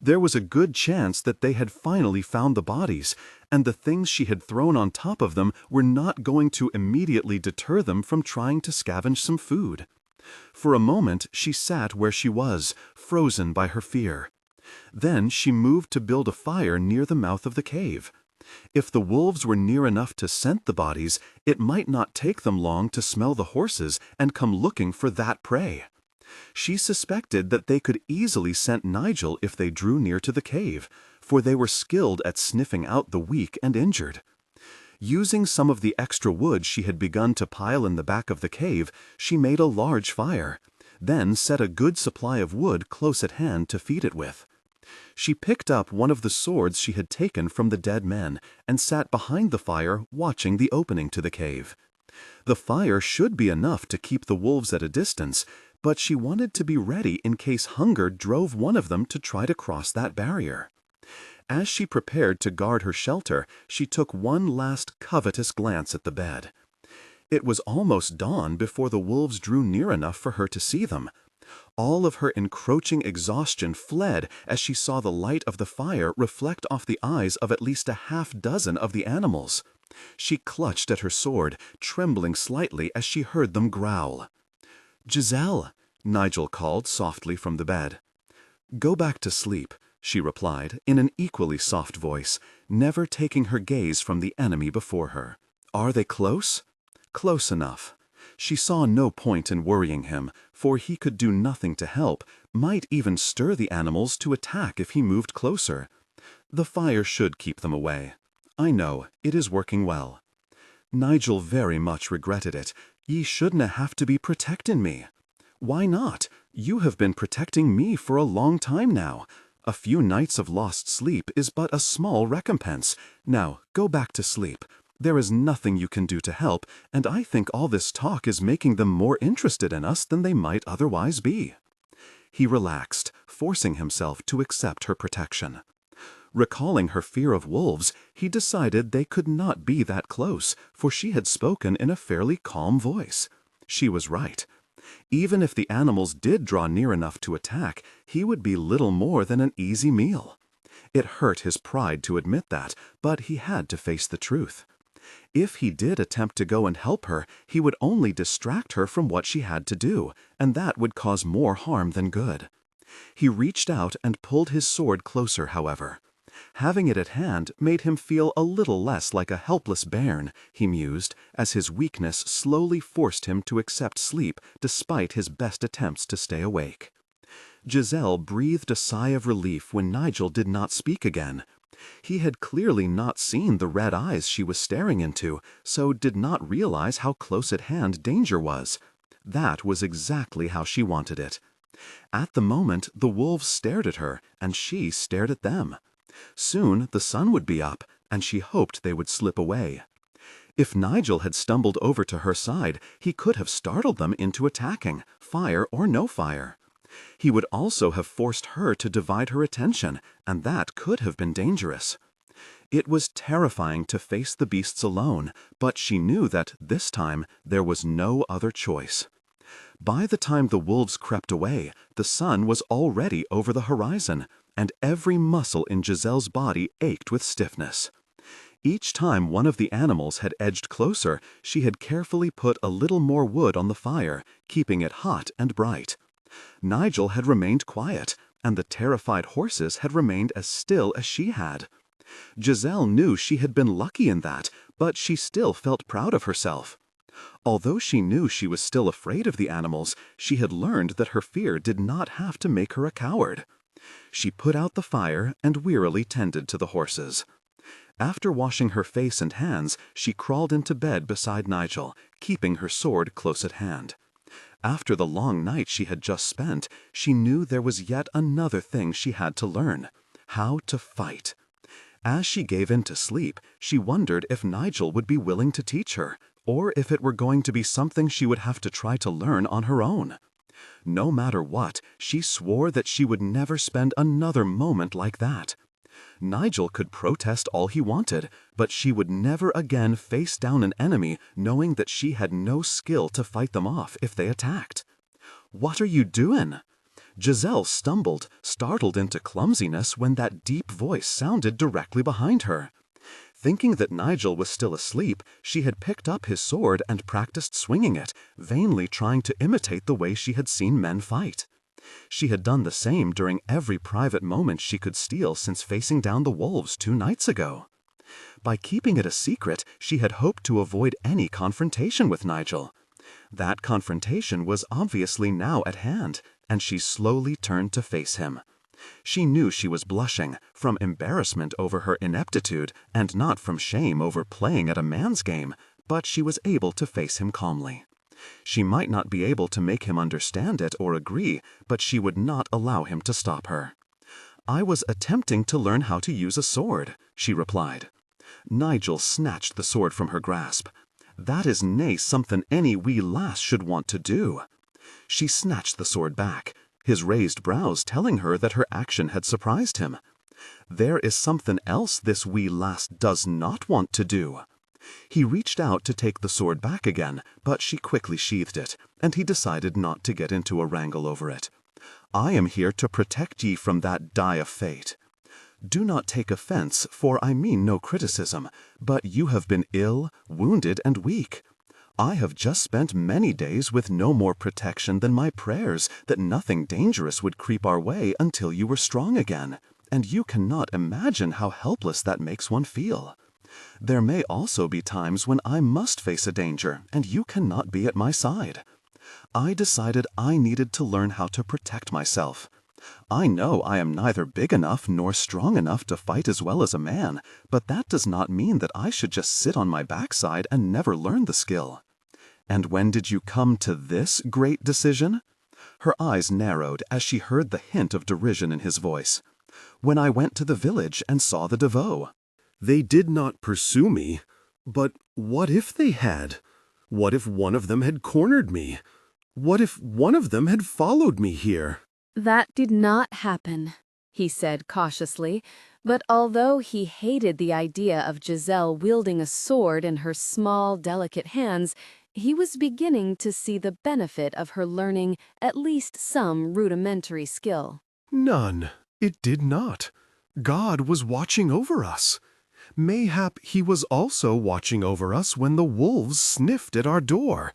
There was a good chance that they had finally found the bodies, and the things she had thrown on top of them were not going to immediately deter them from trying to scavenge some food. For a moment she sat where she was, frozen by her fear. Then she moved to build a fire near the mouth of the cave. If the wolves were near enough to scent the bodies, it might not take them long to smell the horses and come looking for that prey. She suspected that they could easily scent Nigel if they drew near to the cave, for they were skilled at sniffing out the weak and injured. Using some of the extra wood she had begun to pile in the back of the cave, she made a large fire, then set a good supply of wood close at hand to feed it with. She picked up one of the swords she had taken from the dead men and sat behind the fire watching the opening to the cave. The fire should be enough to keep the wolves at a distance, but she wanted to be ready in case hunger drove one of them to try to cross that barrier. As she prepared to guard her shelter, she took one last covetous glance at the bed. It was almost dawn before the wolves drew near enough for her to see them. All of her encroaching exhaustion fled as she saw the light of the fire reflect off the eyes of at least a half-dozen of the animals. She clutched at her sword, trembling slightly as she heard them growl. "Giselle," Nigel called softly from the bed. "Go back to sleep," she replied in an equally soft voice, never taking her gaze from the enemy before her. "Are they close?" Close enough. She saw no point in worrying him, for he could do nothing to help, might even stir the animals to attack if he moved closer. The fire should keep them away. "I know, it is working well." Nigel very much regretted it. "Ye shouldna have to be protecting me." "Why not? You have been protecting me for a long time now. A few nights of lost sleep is but a small recompense. Now, go back to sleep. There is nothing you can do to help, and I think all this talk is making them more interested in us than they might otherwise be." He relaxed, forcing himself to accept her protection. Recalling her fear of wolves, he decided they could not be that close, for she had spoken in a fairly calm voice. She was right. Even if the animals did draw near enough to attack, he would be little more than an easy meal. It hurt his pride to admit that, but he had to face the truth. If he did attempt to go and help her, he would only distract her from what she had to do, and that would cause more harm than good. He reached out and pulled his sword closer, however. Having it at hand made him feel a little less like a helpless bairn, he mused, as his weakness slowly forced him to accept sleep despite his best attempts to stay awake. Giselle breathed a sigh of relief when Nigel did not speak again. He had clearly not seen the red eyes she was staring into, so did not realize how close at hand danger was. That was exactly how she wanted it. At the moment, the wolves stared at her, and she stared at them. Soon the sun would be up, and she hoped they would slip away. If Nigel had stumbled over to her side, he could have startled them into attacking, fire or no fire. He would also have forced her to divide her attention, and that could have been dangerous. It was terrifying to face the beasts alone, but she knew that, this time, there was no other choice. By the time the wolves crept away, the sun was already over the horizon, and every muscle in Giselle's body ached with stiffness. Each time one of the animals had edged closer, she had carefully put a little more wood on the fire, keeping it hot and bright. Nigel had remained quiet, and the terrified horses had remained as still as she had. Giselle knew she had been lucky in that, but she still felt proud of herself. Although she knew she was still afraid of the animals, she had learned that her fear did not have to make her a coward. She put out the fire and wearily tended to the horses. After washing her face and hands, she crawled into bed beside Nigel, keeping her sword close at hand. After the long night she had just spent, she knew there was yet another thing she had to learn: how to fight.
As she gave in to sleep, she wondered if Nigel would be willing to teach her, or if it were going to be something she would have to try to learn on her own. No matter what, she swore that she would never spend another moment like that. Nigel could protest all he wanted, but she would never again face down an enemy knowing that she had no skill to fight them off if they attacked. "What are you doing?" Giselle stumbled, startled into clumsiness when that deep voice sounded directly behind her. Thinking that Nigel was still asleep, she had picked up his sword and practiced swinging it, vainly trying to imitate the way she had seen men fight. She had done the same during every private moment she could steal since facing down the wolves 2 nights ago. By keeping it a secret, she had hoped to avoid any confrontation with Nigel. That confrontation was obviously now at hand, and she slowly turned to face him. She knew she was blushing, from embarrassment over her ineptitude and not from shame over playing at a man's game, but she was able to face him calmly. She might not be able to make him understand it or agree, but she would not allow him to stop her. "I was attempting to learn how to use a sword," she replied. Nigel snatched the sword from her grasp. "That is nae something any wee lass should want to do." She snatched the sword back, his raised brows telling her that her action had surprised him. "There is something else this wee lass does not want to do." He reached out to take the sword back again, but she quickly sheathed it, and he decided not to get into a wrangle over it. "I am here to protect ye from that die of fate. Do not take offense, for I mean no criticism, but you have been ill, wounded, and weak. I have just spent many days with no more protection than my prayers that nothing dangerous would creep our way until you were strong again, and you cannot imagine how helpless that makes one feel. There may also be times when I must face a danger, and you cannot be at my side. I decided I needed to learn how to protect myself. I know I am neither big enough nor strong enough to fight as well as a man, but that does not mean that I should just sit on my backside and never learn the skill." "And when did you come to this great decision?" Her eyes narrowed as she heard the hint of derision in his voice. "When I went to the village and saw the Devoe."
They did not pursue me, but what if they had? What if one of them had cornered me? What if one of them had followed me here?
"That did not happen," he said cautiously, but although he hated the idea of Giselle wielding a sword in her small, delicate hands, he was beginning to see the benefit of her learning at least some rudimentary skill.
None. It did not. God was watching over us. Mayhap he was also watching over us when the wolves sniffed at our door.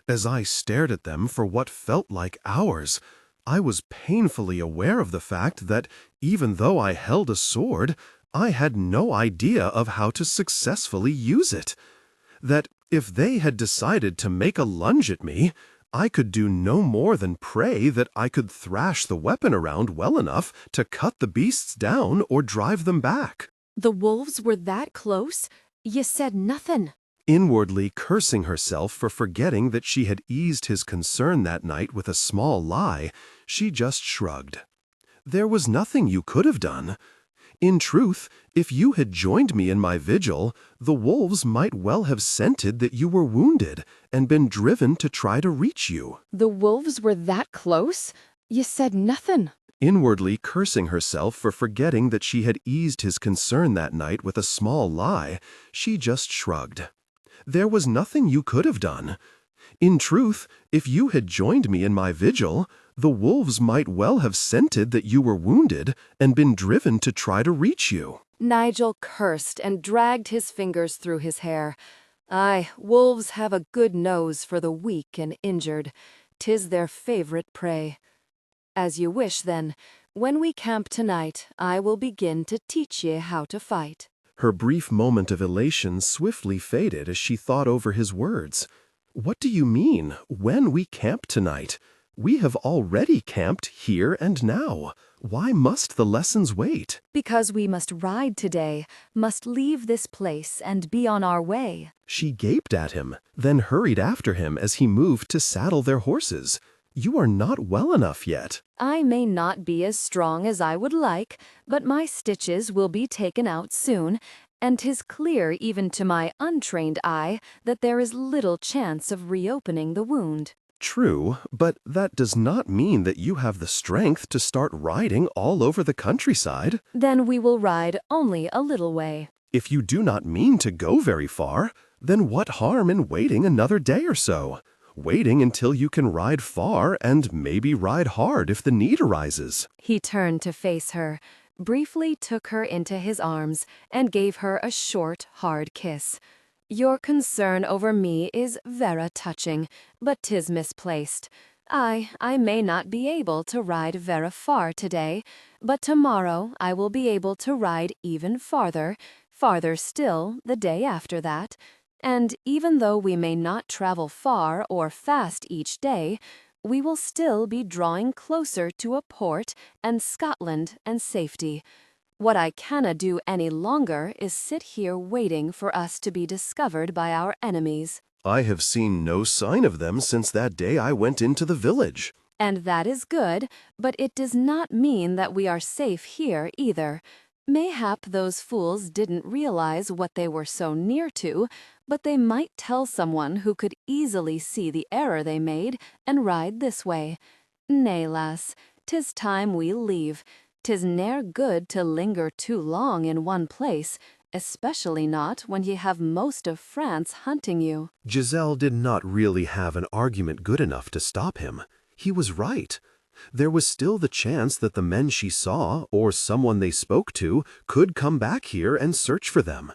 As I stared at them for what felt like hours, I was painfully aware of the fact that, even though I held a sword, I had no idea of how to successfully use it. That if they had decided to make a lunge at me, I could do no more than pray that I could thrash the weapon around well enough to cut the beasts down or drive them back.
"The wolves were that close? You said nothing."
Inwardly cursing herself for forgetting that she had eased his concern that night with a small lie, she just shrugged. "There was nothing you could have done. In truth, if you had joined me in my vigil, the wolves might well have scented that you were wounded and been driven to try to reach you."
"The wolves were that close? You said nothing."
Inwardly cursing herself for forgetting that she had eased his concern that night with a small lie, she just shrugged. "There was nothing you could have done. In truth, if you had joined me in my vigil, the wolves might well have scented that you were wounded and been driven to try to reach you."
Nigel cursed and dragged his fingers through his hair. "Aye, wolves have a good nose for the weak and injured. 'Tis their favorite prey. As you wish, then. When we camp tonight, I will begin to teach ye how to fight."
Her brief moment of elation swiftly faded as she thought over his words. "What do you mean, when we camp tonight? We have already camped here and now. Why must the lessons wait?"
"Because we must ride today, must leave this place and be on our way."
She gaped at him, then hurried after him as he moved to saddle their horses.
You are not well enough yet."
I may not be as strong as I would like, but my stitches will be taken out soon, and 'tis clear even to my untrained eye that there is little chance of reopening the wound.
True, but that does not mean that you have the strength to start riding all over the countryside.
Then we will ride only a little way.
If you do not mean to go very far, then what harm in waiting another day or so? Waiting until you can ride far and maybe ride hard if the need arises.
He turned to face her, briefly took her into his arms, and gave her a short, hard kiss. Your concern over me is vera touching, but 'tis misplaced. I may not be able to ride vera far today, but tomorrow I will be able to ride even farther still the day after that. And even though we may not travel far or fast each day, we will still be drawing closer to a port and Scotland and safety. What I cannot do any longer is sit here waiting for us to be discovered by our enemies.
I have seen no sign of them since that day I went into the village.
And that is good, but it does not mean that we are safe here either. Mayhap those fools didn't realize what they were so near to, but they might tell someone who could easily see the error they made and ride this way. Nay, lass, 'tis time we leave. 'Tis ne'er good to linger too long in one place, especially not when ye have most of France hunting you.
Giselle did not really have an argument good enough to stop him. He was right. There was still the chance that the men she saw, or someone they spoke to, could come back here and search for them.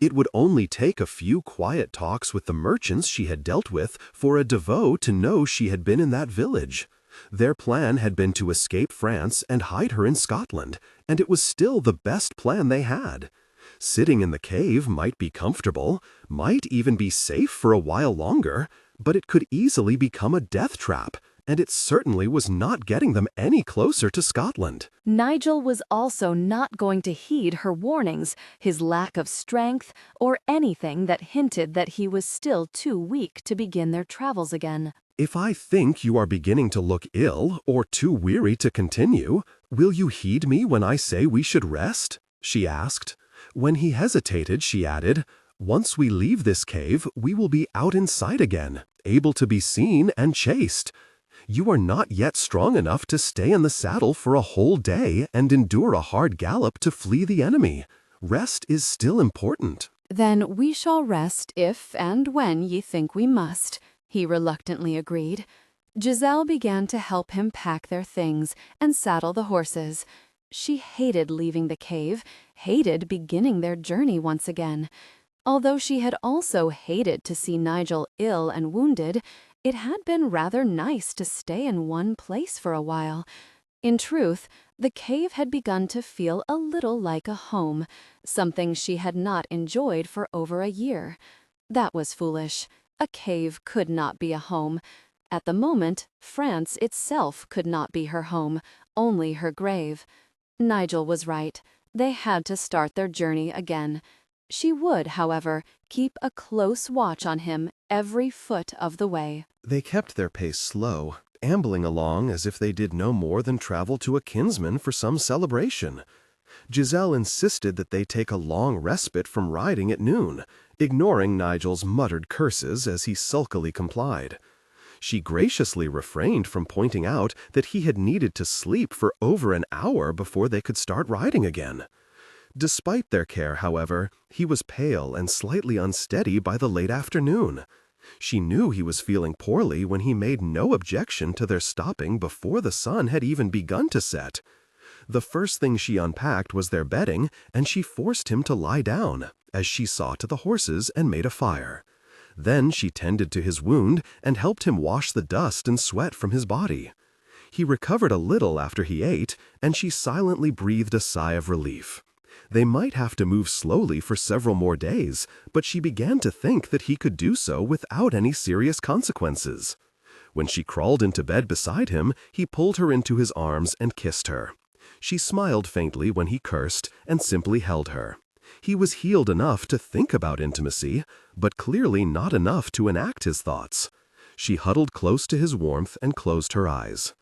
It would only take a few quiet talks with the merchants she had dealt with for a Devoe to know she had been in that village. Their plan had been to escape France and hide her in Scotland, and it was still the best plan they had. Sitting in the cave might be comfortable, might even be safe for a while longer, but it could easily become a death trap, and it certainly was not getting them any closer to Scotland.
Nigel was also not going to heed her warnings, his lack of strength, or anything that hinted that he was still too weak to begin their travels again.
If I think you are beginning to look ill or too weary to continue, will you heed me when I say we should rest? She asked. When he hesitated, she added, "Once we leave this cave, we will be out in sight again, able to be seen and chased. You are not yet strong enough to stay in the saddle for a whole day and endure a hard gallop to flee the enemy. Rest is still important."
Then we shall rest if and when ye think we must, he reluctantly agreed. Giselle began to help him pack their things and saddle the horses. She hated leaving the cave, hated beginning their journey once again. Although she had also hated to see Nigel ill and wounded, it had been rather nice to stay in one place for a while. In truth, the cave had begun to feel a little like a home, something she had not enjoyed for over a year. That was foolish. A cave could not be a home. At the moment, France itself could not be her home, only her grave. Nigel was right. They had to start their journey again. She would, however, keep a close watch on him every foot of the way.
They kept their pace slow, ambling along as if they did no more than travel to a kinsman for some celebration. Giselle insisted that they take a long respite from riding at noon, ignoring Nigel's muttered curses as he sulkily complied. She graciously refrained from pointing out that he had needed to sleep for over an hour before they could start riding again. Despite their care, however, he was pale and slightly unsteady by the late afternoon. She knew he was feeling poorly when he made no objection to their stopping before the sun had even begun to set. The first thing she unpacked was their bedding, and she forced him to lie down, as she saw to the horses and made a fire. Then she tended to his wound and helped him wash the dust and sweat from his body. He recovered a little after he ate, and she silently breathed a sigh of relief. They might have to move slowly for several more days, but she began to think that he could do so without any serious consequences. When she crawled into bed beside him, he pulled her into his arms and kissed her. She smiled faintly when he cursed and simply held her. He was healed enough to think about intimacy, but clearly not enough to enact his thoughts. She huddled close to his warmth and closed her eyes.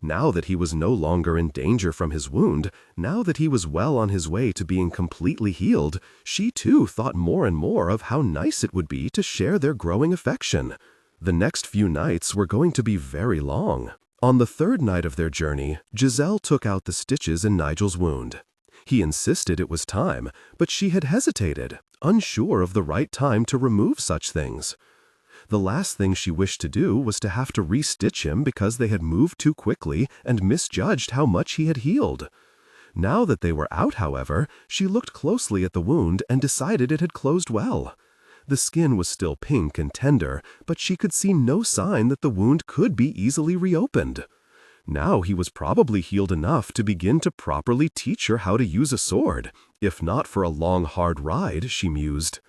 Now that he was no longer in danger from his wound, now that he was well on his way to being completely healed, she too thought more and more of how nice it would be to share their growing affection. The next few nights were going to be very long. On the third night of their journey, Giselle took out the stitches in Nigel's wound. He insisted it was time, but she had hesitated, unsure of the right time to remove such things. The last thing she wished to do was to have to re-stitch him because they had moved too quickly and misjudged how much he had healed. Now that they were out, however, she looked closely at the wound and decided it had closed well. The skin was still pink and tender, but she could see no sign that the wound could be easily reopened. Now he was probably healed enough to begin to properly teach her how to use a sword, if not for a long, hard ride, she mused.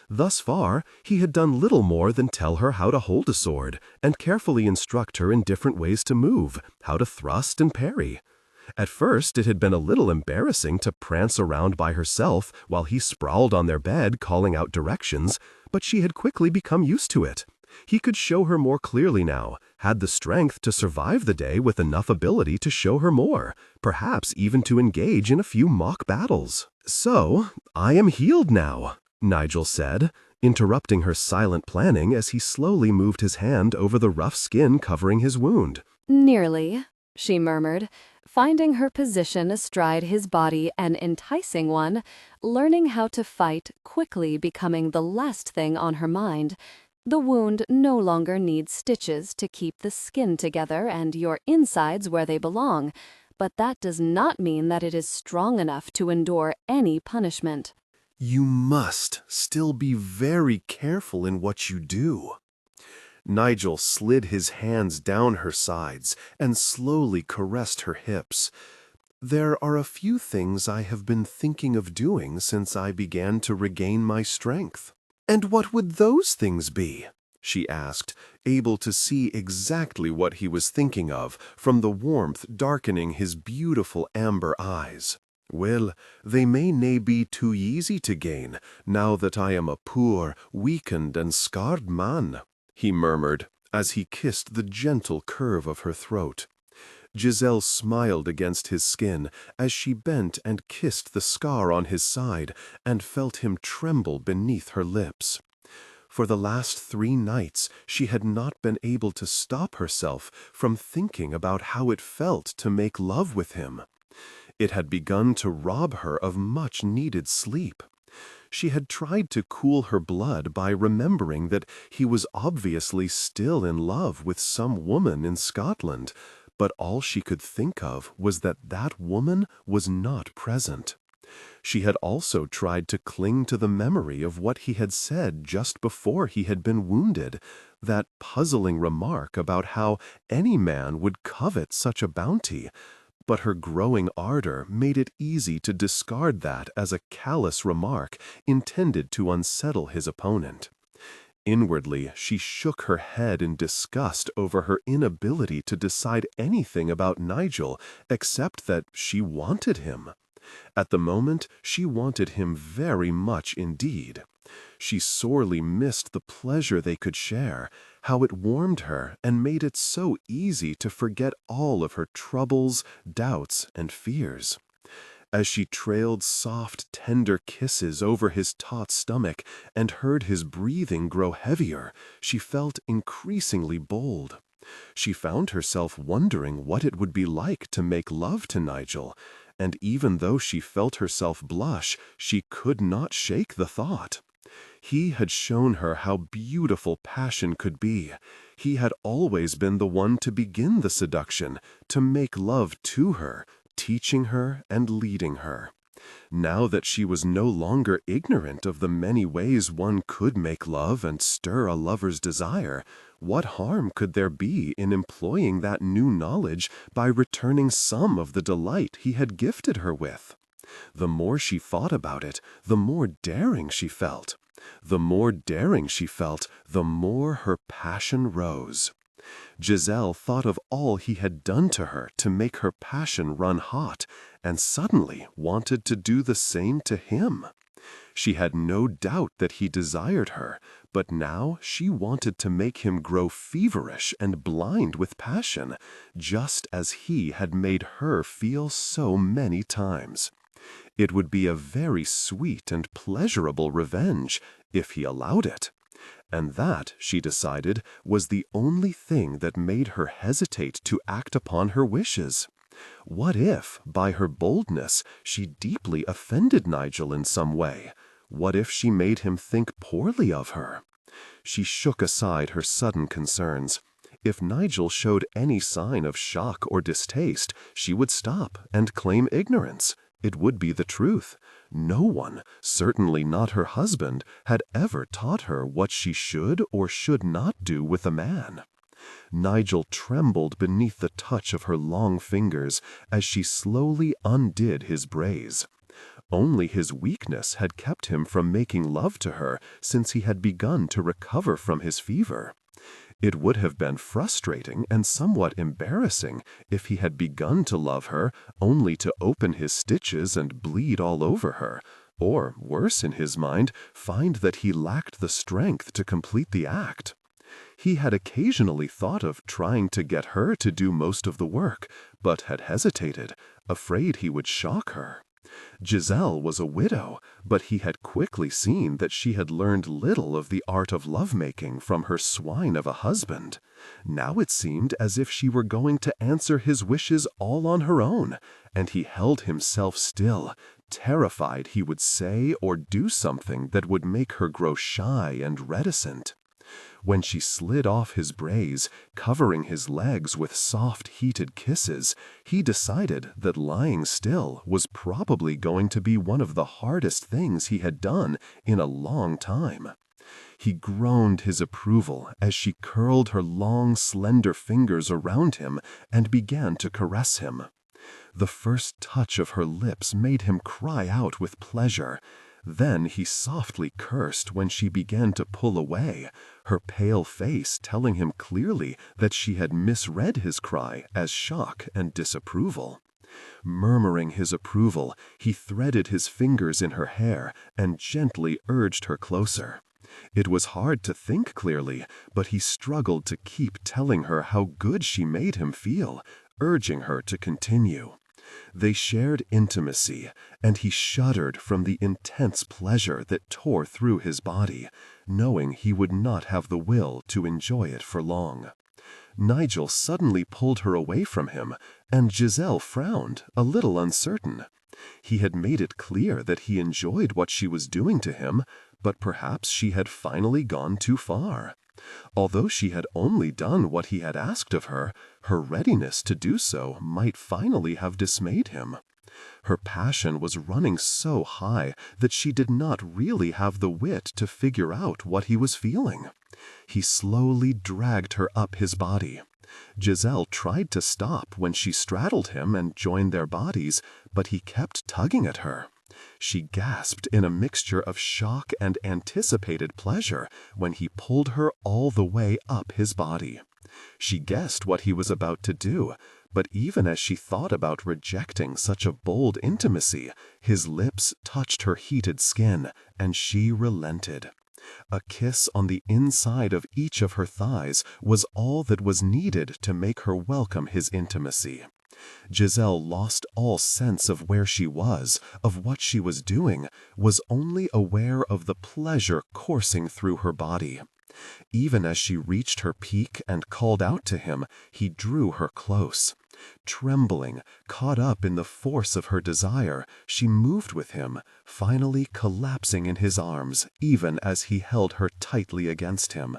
Thus far, he had done little more than tell her how to hold a sword and carefully instruct her in different ways to move, how to thrust and parry. At first, it had been a little embarrassing to prance around by herself while he sprawled on their bed calling out directions, but she had quickly become used to it. He could show her more clearly now, had the strength to survive the day with enough ability to show her more, perhaps even to engage in a few mock battles. "So, I am healed now," Nigel said, interrupting her silent planning as he slowly moved his hand over the rough skin covering his wound.
"Nearly," she murmured, finding her position astride his body an enticing one, learning how to fight quickly becoming the last thing on her mind. The wound no longer needs stitches to keep the skin together and your insides where they belong, but that does not mean that it is strong enough to endure any punishment.
You must still be very careful in what you do. Nigel slid his hands down her sides and slowly caressed her hips. There are a few things I have been thinking of doing since I began to regain my strength. And what would those things be? She asked, able to see exactly what he was thinking of from the warmth darkening his beautiful amber eyes. Well, they may nae be too easy to gain, now that I am a poor, weakened and scarred man, he murmured, as he kissed the gentle curve of her throat. Giselle smiled against his skin as she bent and kissed the scar on his side and felt him tremble beneath her lips. For the last 3 nights, she had not been able to stop herself from thinking about how it felt to make love with him. It had begun to rob her of much-needed sleep. She had tried to cool her blood by remembering that he was obviously still in love with some woman in Scotland, but all she could think of was that that woman was not present. She had also tried to cling to the memory of what he had said just before he had been wounded, that puzzling remark about how any man would covet such a bounty, but her growing ardor made it easy to discard that as a callous remark intended to unsettle his opponent. Inwardly, she shook her head in disgust over her inability to decide anything about Nigel except that she wanted him. At the moment, she wanted him very much indeed. She sorely missed the pleasure they could share, how it warmed her and made it so easy to forget all of her troubles, doubts, and fears. As she trailed soft, tender kisses over his taut stomach and heard his breathing grow heavier, she felt increasingly bold. She found herself wondering what it would be like to make love to Nigel, and even though she felt herself blush, she could not shake the thought. He had shown her how beautiful passion could be. He had always been the one to begin the seduction, to make love to her, teaching her and leading her. Now that she was no longer ignorant of the many ways one could make love and stir a lover's desire, what harm could there be in employing that new knowledge by returning some of the delight he had gifted her with? The more she thought about it, the more daring she felt. The more daring she felt, the more her passion rose. Giselle thought of all he had done to her to make her passion run hot, and suddenly wanted to do the same to him.
She had no doubt that he desired her, but now she wanted to make him grow feverish and blind with passion, just as he had made her feel so many times. It would be a very sweet and pleasurable revenge if he allowed it. And that, she decided, was the only thing that made her hesitate to act upon her wishes. What if, by her boldness, she deeply offended Nigel in some way? What if she made him think poorly of her? She shook aside her sudden concerns. If Nigel showed any sign of shock or distaste, she would stop and claim ignorance. It would be the truth. No one, certainly not her husband, had ever taught her what she should or should not do with a man. Nigel trembled beneath the touch of her long fingers as she slowly undid his braids. Only his weakness had kept him from making love to her since he had begun to recover from his fever. It would have been frustrating and somewhat embarrassing if he had begun to love her only to open his stitches and bleed all over her, or, worse in his mind, find that he lacked the strength to complete the act. He had occasionally thought of trying to get her to do most of the work, but had hesitated, afraid he would shock her. Giselle was a widow, but he had quickly seen that she had learned little of the art of lovemaking from her swine of a husband. Now it seemed as if she were going to answer his wishes all on her own, and he held himself still, terrified he would say or do something that would make her grow shy and reticent. When she slid off his braids, covering his legs with soft, heated kisses, he decided that lying still was probably going to be one of the hardest things he had done in a long time. He groaned his approval as she curled her long, slender fingers around him and began to caress him. The first touch of her lips made him cry out with pleasure. Then he softly cursed when she began to pull away, her pale face telling him clearly that she had misread his cry as shock and disapproval. Murmuring his approval, he threaded his fingers in her hair and gently urged her closer. It was hard to think clearly, but he struggled to keep telling her how good she made him feel, urging her to continue. They shared intimacy, and he shuddered from the intense pleasure that tore through his body, knowing he would not have the will to enjoy it for long. Nigel suddenly pulled her away from him, and Giselle frowned, a little uncertain. He had made it clear that he enjoyed what she was doing to him, but perhaps she had finally gone too far. Although she had only done what he had asked of her, her readiness to do so might finally have dismayed him. Her passion was running so high that she did not really have the wit to figure out what he was feeling. He slowly dragged her up his body. Giselle tried to stop when she straddled him and joined their bodies, but he kept tugging at her. She gasped in a mixture of shock and anticipated pleasure when he pulled her all the way up his body. She guessed what he was about to do, but even as she thought about rejecting such a bold intimacy, his lips touched her heated skin, and she relented. A kiss on the inside of each of her thighs was all that was needed to make her welcome his intimacy. Giselle lost all sense of where she was, of what she was doing, was only aware of the pleasure coursing through her body. Even as she reached her peak and called out to him, he drew her close. Trembling, caught up in the force of her desire, she moved with him, finally collapsing in his arms, even as he held her tightly against him.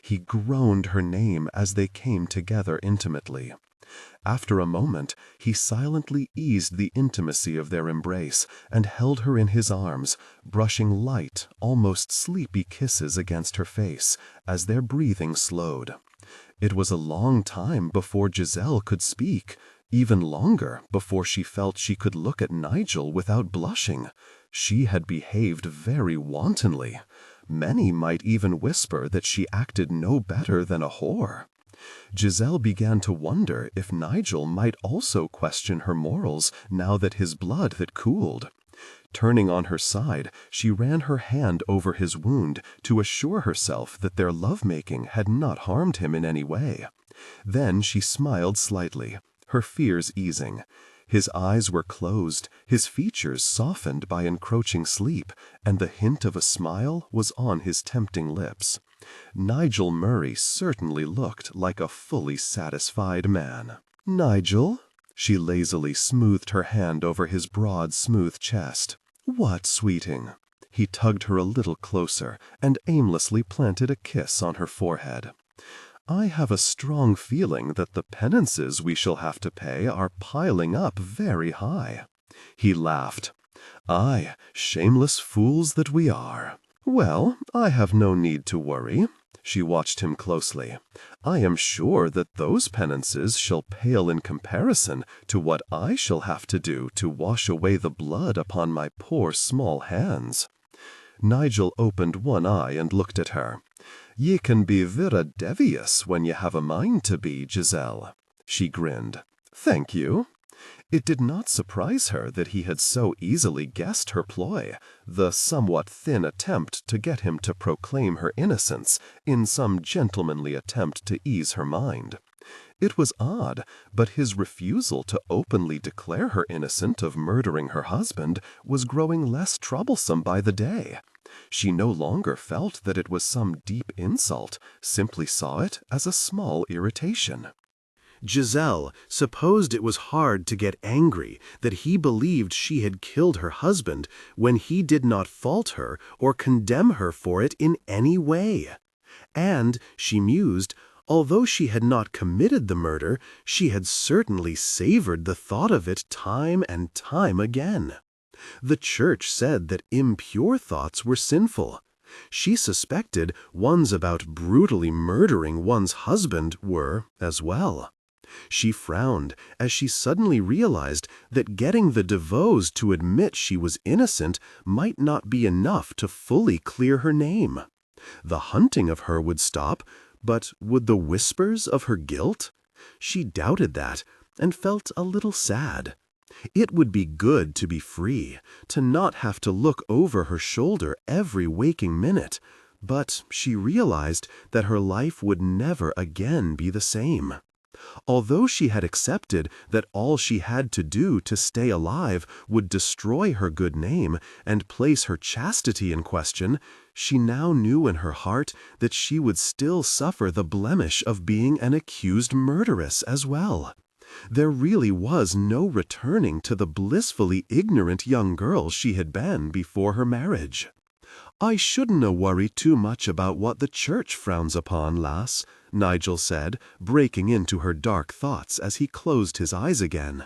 He groaned her name as they came together intimately. After a moment, he silently eased the intimacy of their embrace and held her in his arms, brushing light, almost sleepy kisses against her face as their breathing slowed. It was a long time before Giselle could speak, even longer before she felt she could look at Nigel without blushing. She had behaved very wantonly. Many might even whisper that she acted no better than a whore. Giselle began to wonder if Nigel might also question her morals now that his blood had cooled. Turning on her side, she ran her hand over his wound to assure herself that their lovemaking had not harmed him in any way. Then she smiled slightly, her fears easing. His eyes were closed, his features softened by encroaching sleep, and the hint of a smile was on his tempting lips. Nigel Murray certainly looked like a fully satisfied man. "Nigel?" She lazily smoothed her hand over his broad, smooth chest. "What, sweeting?" He tugged her a little closer and aimlessly planted a kiss on her forehead. "I have a strong feeling that the penances we shall have to pay are piling up very high." He laughed. "Aye, shameless fools that we are. Well, I have no need to worry." She watched him closely. "I am sure that those penances shall pale in comparison to what I shall have to do to wash away the blood upon my poor small hands." Nigel opened one eye and looked at her. "Ye can be vera devious when ye have a mind to be, Giselle." She grinned. "Thank you." It did not surprise her that he had so easily guessed her ploy, the somewhat thin attempt to get him to proclaim her innocence in some gentlemanly attempt to ease her mind. It was odd, but his refusal to openly declare her innocent of murdering her husband was growing less troublesome by the day. She no longer felt that it was some deep insult, simply saw it as a small irritation.
Giselle supposed it was hard to get angry that he believed she had killed her husband when he did not fault her or condemn her for it in any way. And, she mused, although she had not committed the murder, she had certainly savored the thought of it time and time again. The Church said that impure thoughts were sinful. She suspected ones about brutally murdering one's husband were as well. She frowned as she suddenly realized that getting the DeVoes to admit she was innocent might not be enough to fully clear her name. The hunting of her would stop, but would the whispers of her guilt? She doubted that, and felt a little sad. It would be good to be free, to not have to look over her shoulder every waking minute, but she realized that her life would never again be the same. Although she had accepted that all she had to do to stay alive would destroy her good name and place her chastity in question, she now knew in her heart that she would still suffer the blemish of being an accused murderess as well. There really was no returning to the blissfully ignorant young girl she had been before her marriage. "I shouldna worry too much about what the Church frowns upon, lass," Nigel said, breaking into her dark thoughts as he closed his eyes again.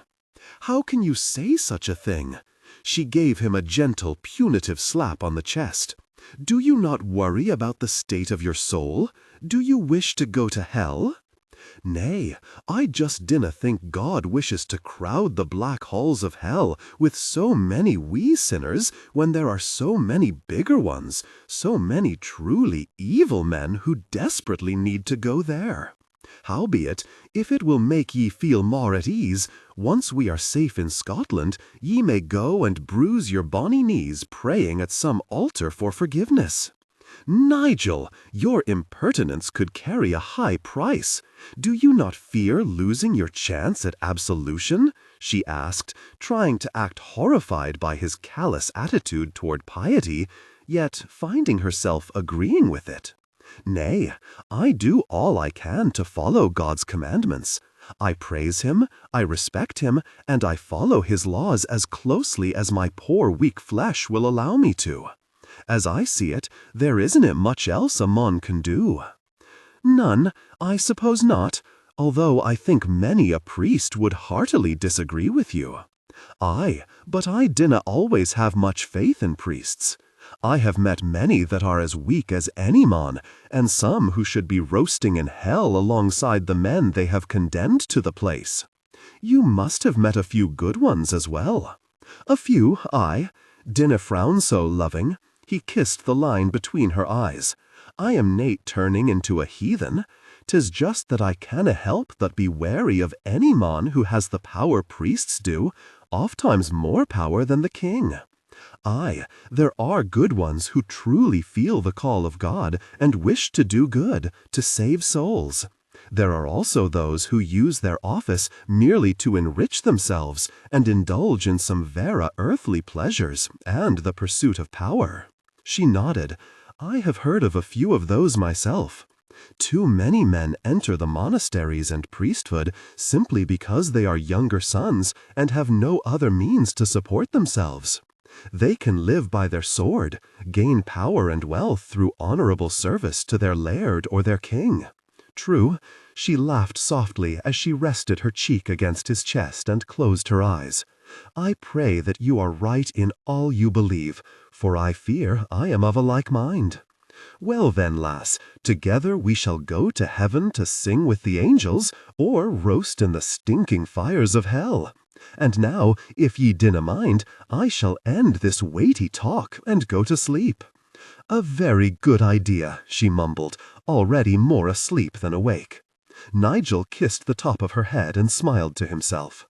"How can you say such a thing?" She gave him a gentle, punitive slap on the chest. "Do you not worry about the state of your soul? Do you wish to go to hell?" "Nay, I just dinna think God wishes to crowd the black halls of hell with so many wee sinners when there are so many bigger ones, so many truly evil men who desperately need to go there. Howbeit, if it will make ye feel more at ease, once we are safe in Scotland, ye may go and bruise your bonny knees praying at some altar for forgiveness." "Nigel, your impertinence could carry a high price. Do you not fear losing your chance at absolution?" she asked, trying to act horrified by his callous attitude toward piety, yet finding herself agreeing with it. "Nay, I do all I can to follow God's commandments. I praise Him, I respect Him, and I follow His laws as closely as my poor weak flesh will allow me to. As I see it, there isn't much else a mon can do." "None, I suppose not, although I think many a priest would heartily disagree with you." "Aye, but I dinna always have much faith in priests. I have met many that are as weak as any mon, and some who should be roasting in hell alongside the men they have condemned to the place. You must have met a few good ones as well." "A few, aye. Dinna frown so, loving." He kissed the line between her eyes. "I am nate turning into a heathen. 'Tis just that I canna help but be wary of any mon who has the power priests do, ofttimes more power than the king.
Aye, there are good ones who truly feel the call of God and wish to do good, to save souls. There are also those who use their office merely to enrich themselves and indulge in some very earthly pleasures and the pursuit of power. She nodded. I have heard of a few of those myself. Too many men enter the monasteries and priesthood simply because they are younger sons and have no other means to support themselves. They can live by their sword, gain power and wealth through honorable service to their laird or their king. True, she laughed softly as she rested her cheek against his chest and closed her eyes. I pray that you are right in all you believe, for I fear I am of a like mind. Well then, lass, together we shall go to heaven to sing with the angels, or roast in the stinking fires of hell. And now, if ye dinna mind, I shall end this weighty talk and go to sleep. A very good idea, she mumbled, already more asleep than awake. Nigel kissed the top of her head and smiled to himself.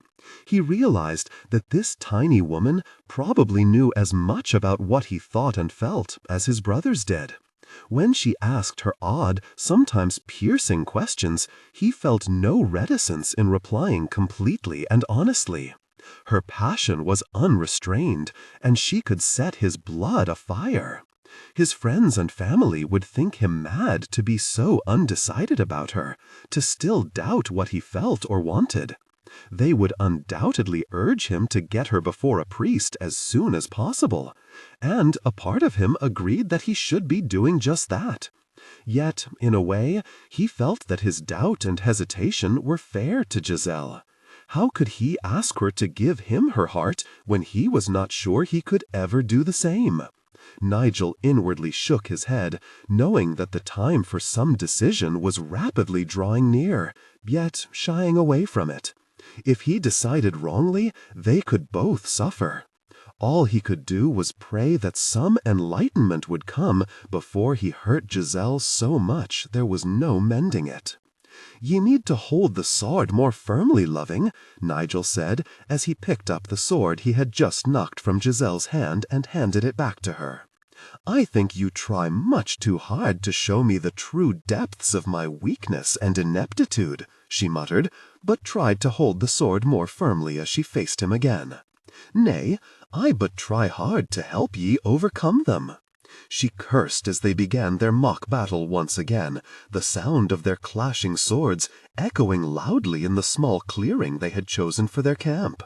He realized that this tiny woman probably knew as much about what he thought and felt as his brothers did. When she asked her odd, sometimes piercing questions, he felt no reticence in replying completely and honestly. Her passion was unrestrained, and she could set his blood afire. His friends and family would think him mad to be so undecided about her, to still doubt what he felt or wanted. They would undoubtedly urge him to get her before a priest as soon as possible, and a part of him agreed that he should be doing just that. Yet, in a way, he felt that his doubt and hesitation were fair to Giselle. How could he ask her to give him her heart when he was not sure he could ever do the same? Nigel inwardly shook his head, knowing that the time for some decision was rapidly drawing near, yet shying away from it. If he decided wrongly, they could both suffer. All he could do was pray that some enlightenment would come before he hurt Giselle so much there was no mending it. "Ye need to hold the sword more firmly, loving," Nigel said, as he picked up the sword he had just knocked from Giselle's hand and handed it back to her. "I think you try much too hard to show me the true depths of my weakness and ineptitude," she muttered, but tried to hold the sword more firmly as she faced him again. "Nay, I but try hard to help ye overcome them." She cursed as they began their mock battle once again, the sound of their clashing swords echoing loudly in the small clearing they had chosen for their camp.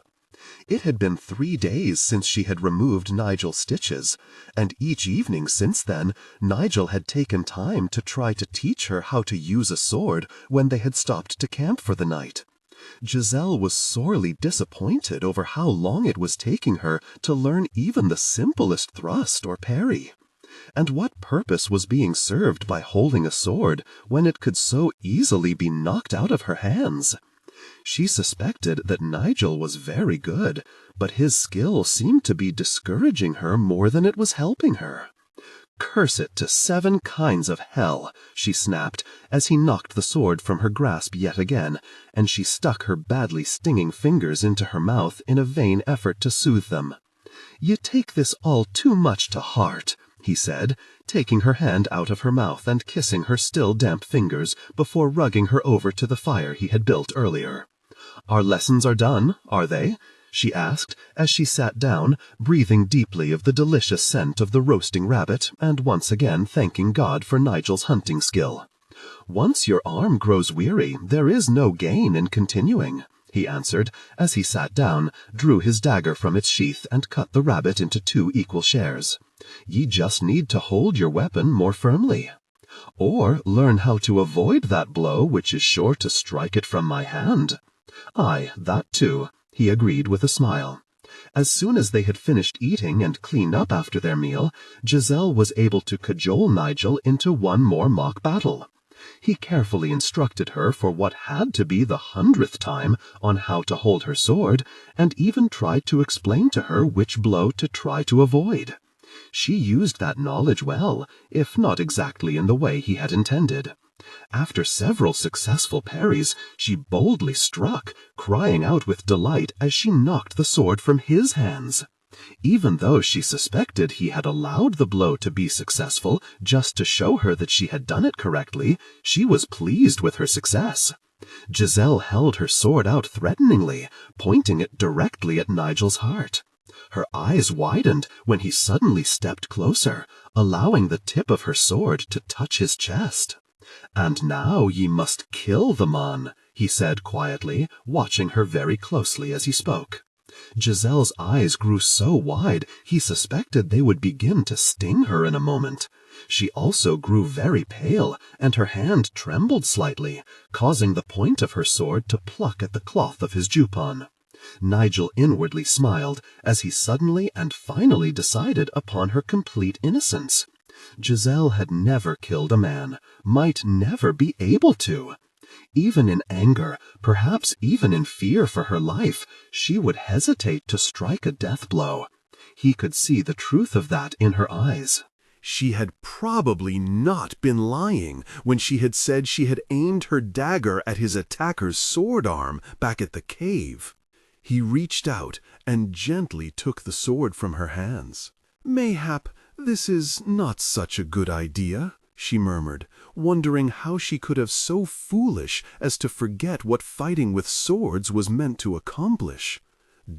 It had been 3 days since she had removed Nigel's stitches, and each evening since then Nigel had taken time to try to teach her how to use a sword when they had stopped to camp for the night. Giselle was sorely disappointed over how long it was taking her to learn even the simplest thrust or parry. And what purpose was being served by holding a sword when it could so easily be knocked out of her hands? She suspected that Nigel was very good, but his skill seemed to be discouraging her more than it was helping her. "Curse it to 7 kinds of hell," she snapped, as he knocked the sword from her grasp yet again, and she stuck her badly stinging fingers into her mouth in a vain effort to soothe them. "You take this all too much to heart," he said, taking her hand out of her mouth and kissing her still damp fingers before rugging her over to the fire he had built earlier. "Our lessons are done, are they?" she asked, as she sat down, breathing deeply of the delicious scent of the roasting rabbit, and once again thanking God for Nigel's hunting skill. "Once your arm grows weary, there is no gain in continuing," he answered, as he sat down, drew his dagger from its sheath, and cut the rabbit into 2 equal shares. "Ye just need to hold your weapon more firmly. Or learn how to avoid that blow which is sure to strike it from my hand." "Aye, that too," he agreed with a smile. As soon as they had finished eating and cleaned up after their meal, Giselle was able to cajole Nigel into one more mock battle. He carefully instructed her for what had to be the 100th time on how to hold her sword, and even tried to explain to her which blow to try to avoid. She used that knowledge well, if not exactly in the way he had intended. After several successful parries, she boldly struck, crying out with delight as she knocked the sword from his hands. Even though she suspected he had allowed the blow to be successful just to show her that she had done it correctly, she was pleased with her success. Giselle held her sword out threateningly, pointing it directly at Nigel's heart. Her eyes widened when he suddenly stepped closer, allowing the tip of her sword to touch his chest. "And now ye must kill the man," he said quietly, watching her very closely as he spoke. Giselle's eyes grew so wide he suspected they would begin to sting her in a moment. She also grew very pale, and her hand trembled slightly, causing the point of her sword to pluck at the cloth of his jupon. Nigel inwardly smiled as he suddenly and finally decided upon her complete innocence. Giselle had never killed a man, might never be able to. Even in anger, perhaps even in fear for her life, she would hesitate to strike a death blow. He could see the truth of that in her eyes.
She had probably not been lying when she had said she had aimed her dagger at his attacker's sword arm back at the cave. He reached out and gently took the sword from her hands. "Mayhap this is not such a good idea," she murmured, wondering how she could have so foolish as to forget what fighting with swords was meant to accomplish.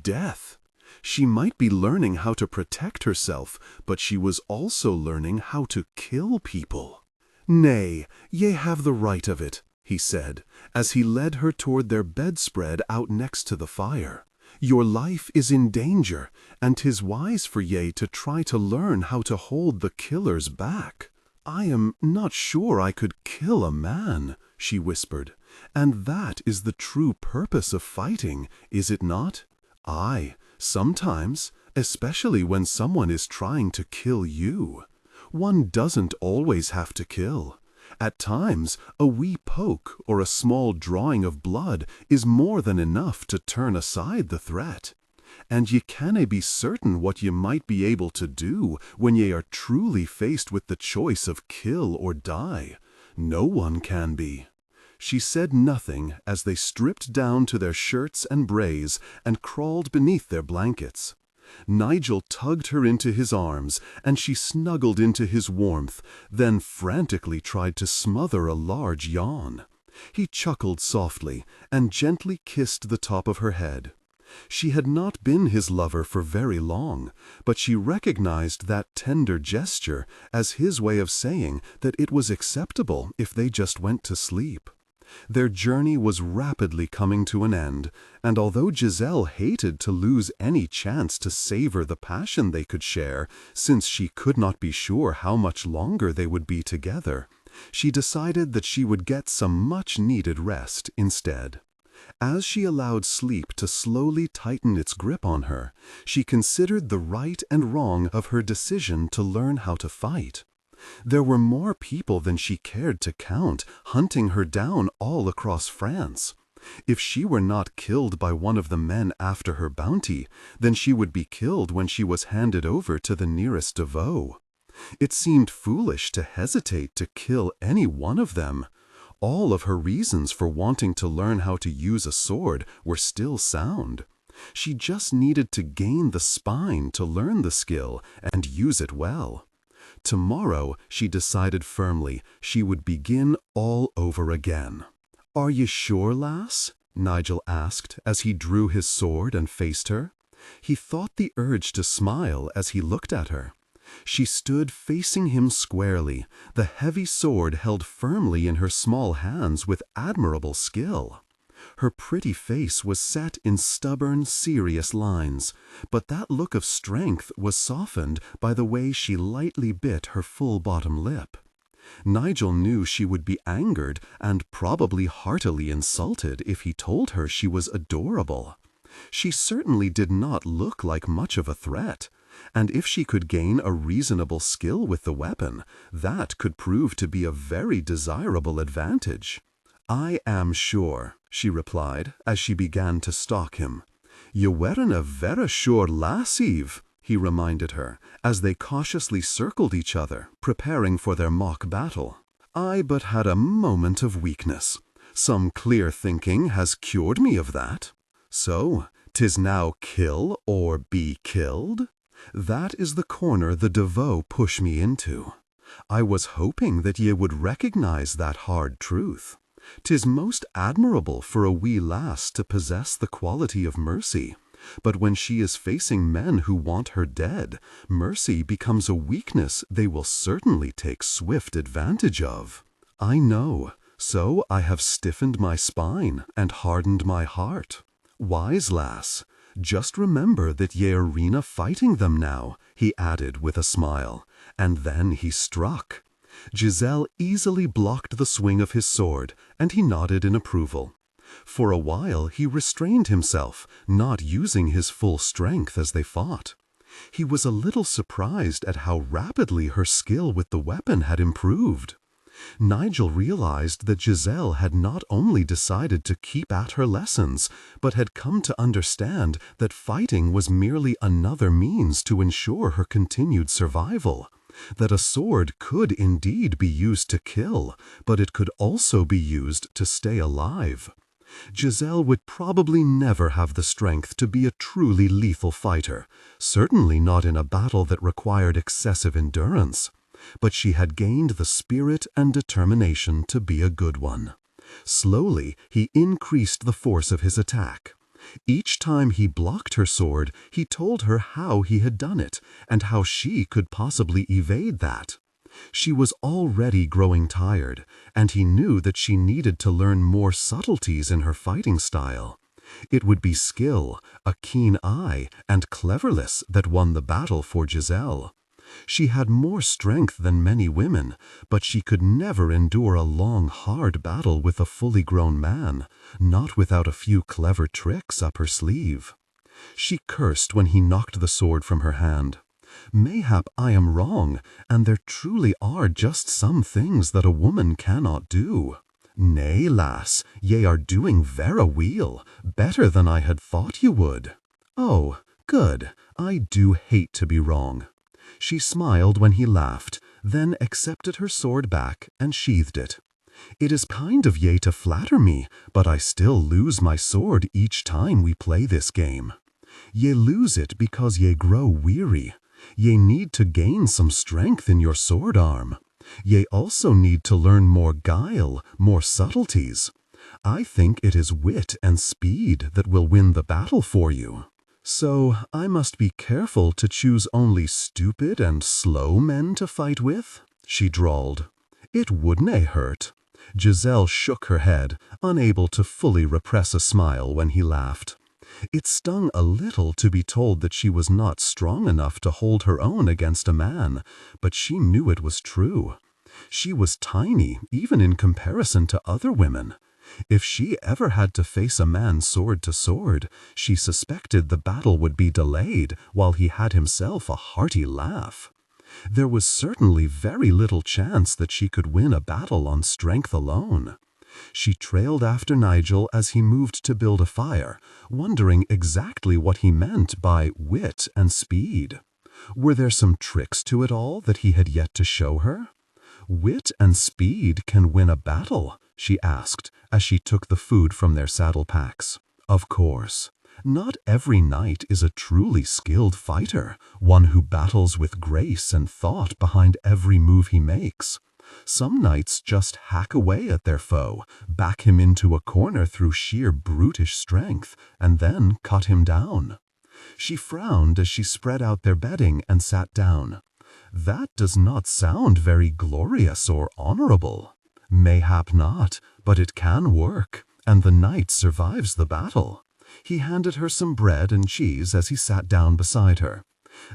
Death. She might be learning how to protect herself, but she was also learning how to kill people. "Nay, ye have the right of it," he said, as he led her toward their bedspread out next to the fire. "Your life is in danger, and 'tis wise for ye to try to learn how to hold the killers back." "I am not sure I could kill a man," she whispered, "and that is the true purpose of fighting, is it not?" "Aye, sometimes, especially when someone is trying to kill you. One doesn't always have to kill. At times, a wee poke or a small drawing of blood is more than enough to turn aside the threat. And ye cannae be certain what ye might be able to do when ye are truly faced with the choice of kill or die. No one can be." She said nothing as they stripped down to their shirts and brays and crawled beneath their blankets. Nigel tugged her into his arms, and she snuggled into his warmth, then frantically tried to smother a large yawn. He chuckled softly and gently kissed the top of her head. She had not been his lover for very long, but she recognized that tender gesture as his way of saying that it was acceptable if they just went to sleep. Their journey was rapidly coming to an end, and although Giselle hated to lose any chance to savor the passion they could share, since she could not be sure how much longer they would be together, she decided that she would get some much-needed rest instead. As she allowed sleep to slowly tighten its grip on her, she considered the right and wrong of her decision to learn how to fight. There were more people than she cared to count, hunting her down all across France. If she were not killed by one of the men after her bounty, then she would be killed when she was handed over to the nearest devoe. It seemed foolish to hesitate to kill any one of them. All of her reasons for wanting to learn how to use a sword were still sound. She just needed to gain the spine to learn the skill and use it well. Tomorrow, she decided firmly, she would begin all over again. "Are you sure, lass?" Nigel asked as he drew his sword and faced her. He thought the urge to smile as he looked at her. She stood facing him squarely, the heavy sword held firmly in her small hands with admirable skill. Her pretty face was set in stubborn, serious lines, but that look of strength was softened by the way she lightly bit her full bottom lip. Nigel knew she would be angered and probably heartily insulted if he told her she was adorable. She certainly did not look like much of a threat, and if she could gain a reasonable skill with the weapon, that could prove to be a very desirable advantage. "I am sure," she replied as she began to stalk him. "You weren't a vera sure lass, Eve," he reminded her, as they cautiously circled each other, preparing for their mock battle. "I but had a moment of weakness. Some clear thinking has cured me of that. So, 'Tis now kill or be killed? That is the corner the devoe push me into. I was hoping that ye would recognize that hard truth. 'Tis most admirable for a wee lass to possess the quality of mercy, but when she is facing men who want her dead, mercy becomes a weakness they will certainly take swift advantage of. I know, so I have stiffened my spine and hardened my heart. Wise lass, just remember that ye arena fighting them now, he added with a smile, and then he struck. Giselle easily blocked the swing of his sword, and he nodded in approval. For a while he restrained himself, not using his full strength as they fought. He was a little surprised at how rapidly her skill with the weapon had improved. Nigel realized that Giselle had not only decided to keep at her lessons, but had come to understand that fighting was merely another means to ensure her continued survival. That a sword could indeed be used to kill, but it could also be used to stay alive. Giselle would probably never have the strength to be a truly lethal fighter, certainly not in a battle that required excessive endurance. But she had gained the spirit and determination to be a good one. Slowly, he increased the force of his attack. Each time he blocked her sword, he told her how he had done it, and how she could possibly evade that. She was already growing tired, and he knew that she needed to learn more subtleties in her fighting style. It would be skill, a keen eye, and cleverness that won the battle for Giselle. She had more strength than many women, but she could never endure a long, hard battle with a fully grown man, not without a few clever tricks up her sleeve. She cursed when he knocked the sword from her hand. Mayhap I am wrong, and there truly are just some things that a woman cannot do. Nay, lass, ye are doing vera weel, better than I had thought you would. Oh, good, I do hate to be wrong. She smiled when he laughed, then accepted her sword back and sheathed it. It is kind of ye to flatter me, but I still lose my sword each time we play this game. Ye lose it because ye grow weary. Ye need to gain some strength in your sword arm. Ye also need to learn more guile, more subtleties. I think it is wit and speed that will win the battle for you. So I must be careful to choose only stupid and slow men to fight with? She drawled. It wouldn't hurt. Giselle shook her head, unable to fully repress a smile when he laughed. It stung a little to be told that she was not strong enough to hold her own against a man, but she knew it was true. She was tiny, even in comparison to other women. If she ever had to face a man sword to sword, she suspected the battle would be delayed while he had himself a hearty laugh. There was certainly very little chance that she could win a battle on strength alone. She trailed after Nigel as he moved to build a fire, wondering exactly what he meant by wit and speed. Were there some tricks to it all that he had yet to show her? Wit and speed can win a battle, she asked as she took the food from their saddle packs. Of course. Not every knight is a truly skilled fighter, one who battles with grace and thought behind every move he makes. Some knights just hack away at their foe, back him into a corner through sheer brutish strength, and then cut him down. She frowned as she spread out their bedding and sat down. That does not sound very glorious or honorable. Mayhap not, but it can work, and the knight survives the battle. He handed her some bread and cheese as he sat down beside her.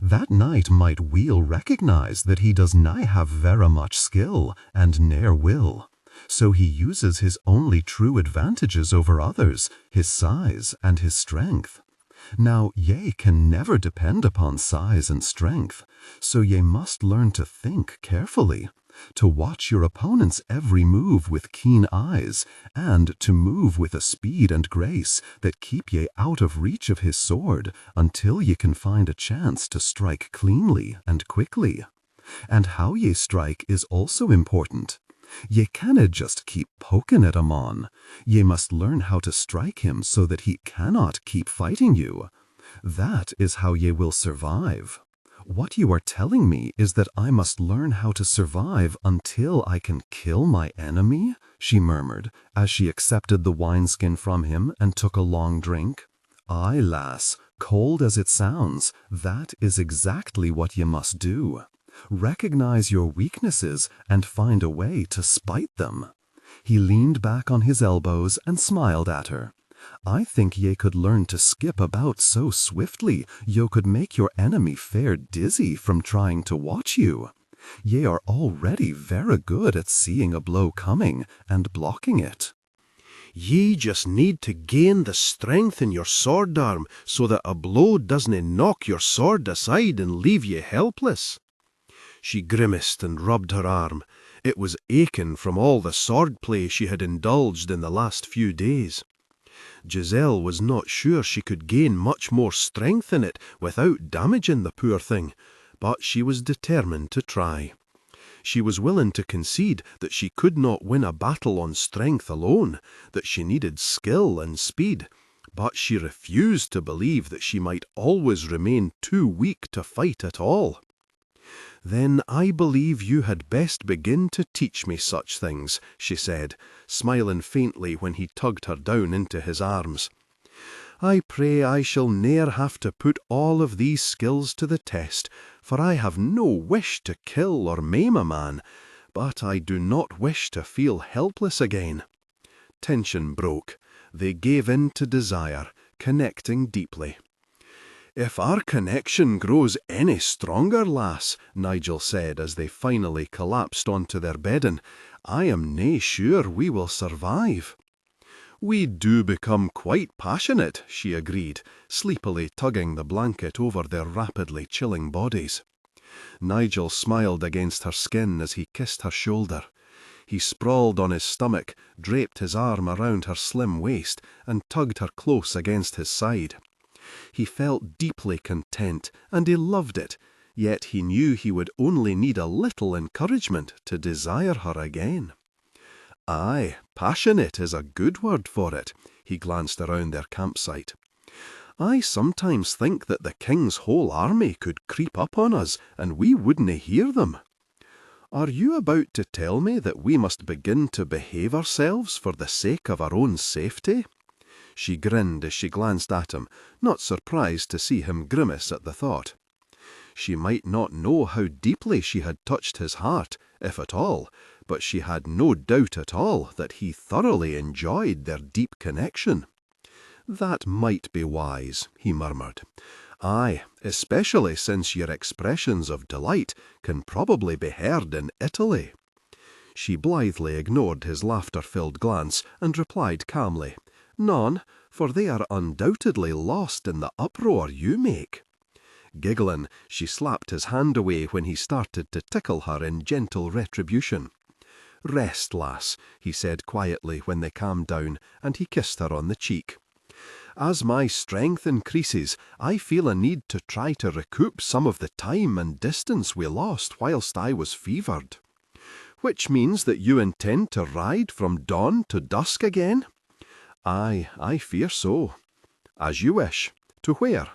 That knight might weel recognize that he does nigh have vera much skill, and ne'er will. So he uses his only true advantages over others, his size and his strength. Now ye can never depend upon size and strength, so ye must learn to think carefully, to watch your opponent's every move with keen eyes, and to move with a speed and grace that keep ye out of reach of his sword until ye can find a chance to strike cleanly and quickly. And how ye strike is also important.
Ye canna just keep poking at him on. Ye must learn how to strike him so that he cannot keep fighting you. That is how ye will survive. What you are telling me is that I must learn how to survive until I can kill my enemy, she murmured, as she accepted the wineskin from him and took a long drink. Aye, lass, cold as it sounds, that is exactly what ye must do. Recognize your weaknesses and find a way to spite them. He leaned back on his elbows and smiled at her. I think ye could learn to skip about so swiftly ye could make your enemy fair dizzy from trying to watch you. Ye are already very good at seeing a blow coming and blocking it.
Ye just need to gain the strength in your sword arm so that a blow doesn't knock your sword aside and leave ye helpless. She grimaced and rubbed her arm. It was aching from all the sword play she had indulged in the last few days. Giselle was not sure she could gain much more strength in it without damaging the poor thing, but she was determined to try. She was willing to concede that she could not win a battle on strength alone, that she needed skill and speed, but she refused to believe that she might always remain too weak to fight at all. Then I believe you had best begin to teach me such things, she said, smiling faintly when he tugged her down into his arms. I pray I shall ne'er have to put all of these skills to the test, for I have no wish to kill or maim a man, but I do not wish to feel helpless again. Tension broke. They gave in to desire, connecting deeply. If our connection grows any stronger, lass, Nigel said as they finally collapsed onto their bedding, I am nae sure we will survive. We do become quite passionate, she agreed, sleepily tugging the blanket over their rapidly chilling bodies. Nigel smiled against her skin as he kissed her shoulder. He sprawled on his stomach, draped his arm around her slim waist, and tugged her close against his side. He felt deeply content, and he loved it, yet he knew he would only need a little encouragement to desire her again. Aye, passionate is a good word for it. He glanced around their campsite. I sometimes think that the king's whole army could creep up on us, and we wouldn't hear them. Are you about to tell me that we must begin to behave ourselves for the sake of our own safety? She grinned as she glanced at him, not surprised to see him grimace at the thought. She might not know how deeply she had touched his heart, if at all, but she had no doubt at all that he thoroughly enjoyed their deep connection. That might be wise, he murmured. Aye, especially since your expressions of delight can probably be heard in Italy. She blithely ignored his laughter-filled glance and replied calmly, None, for they are undoubtedly lost in the uproar you make. Giggling, she slapped his hand away when he started to tickle her in gentle retribution. Rest, lass, he said quietly when they calmed down, and he kissed her on the cheek. As my strength increases, I feel a need to try to recoup some of the time and distance we lost whilst I was fevered. Which means that you intend to ride from dawn to dusk again? Aye, I fear so. As you wish. To where?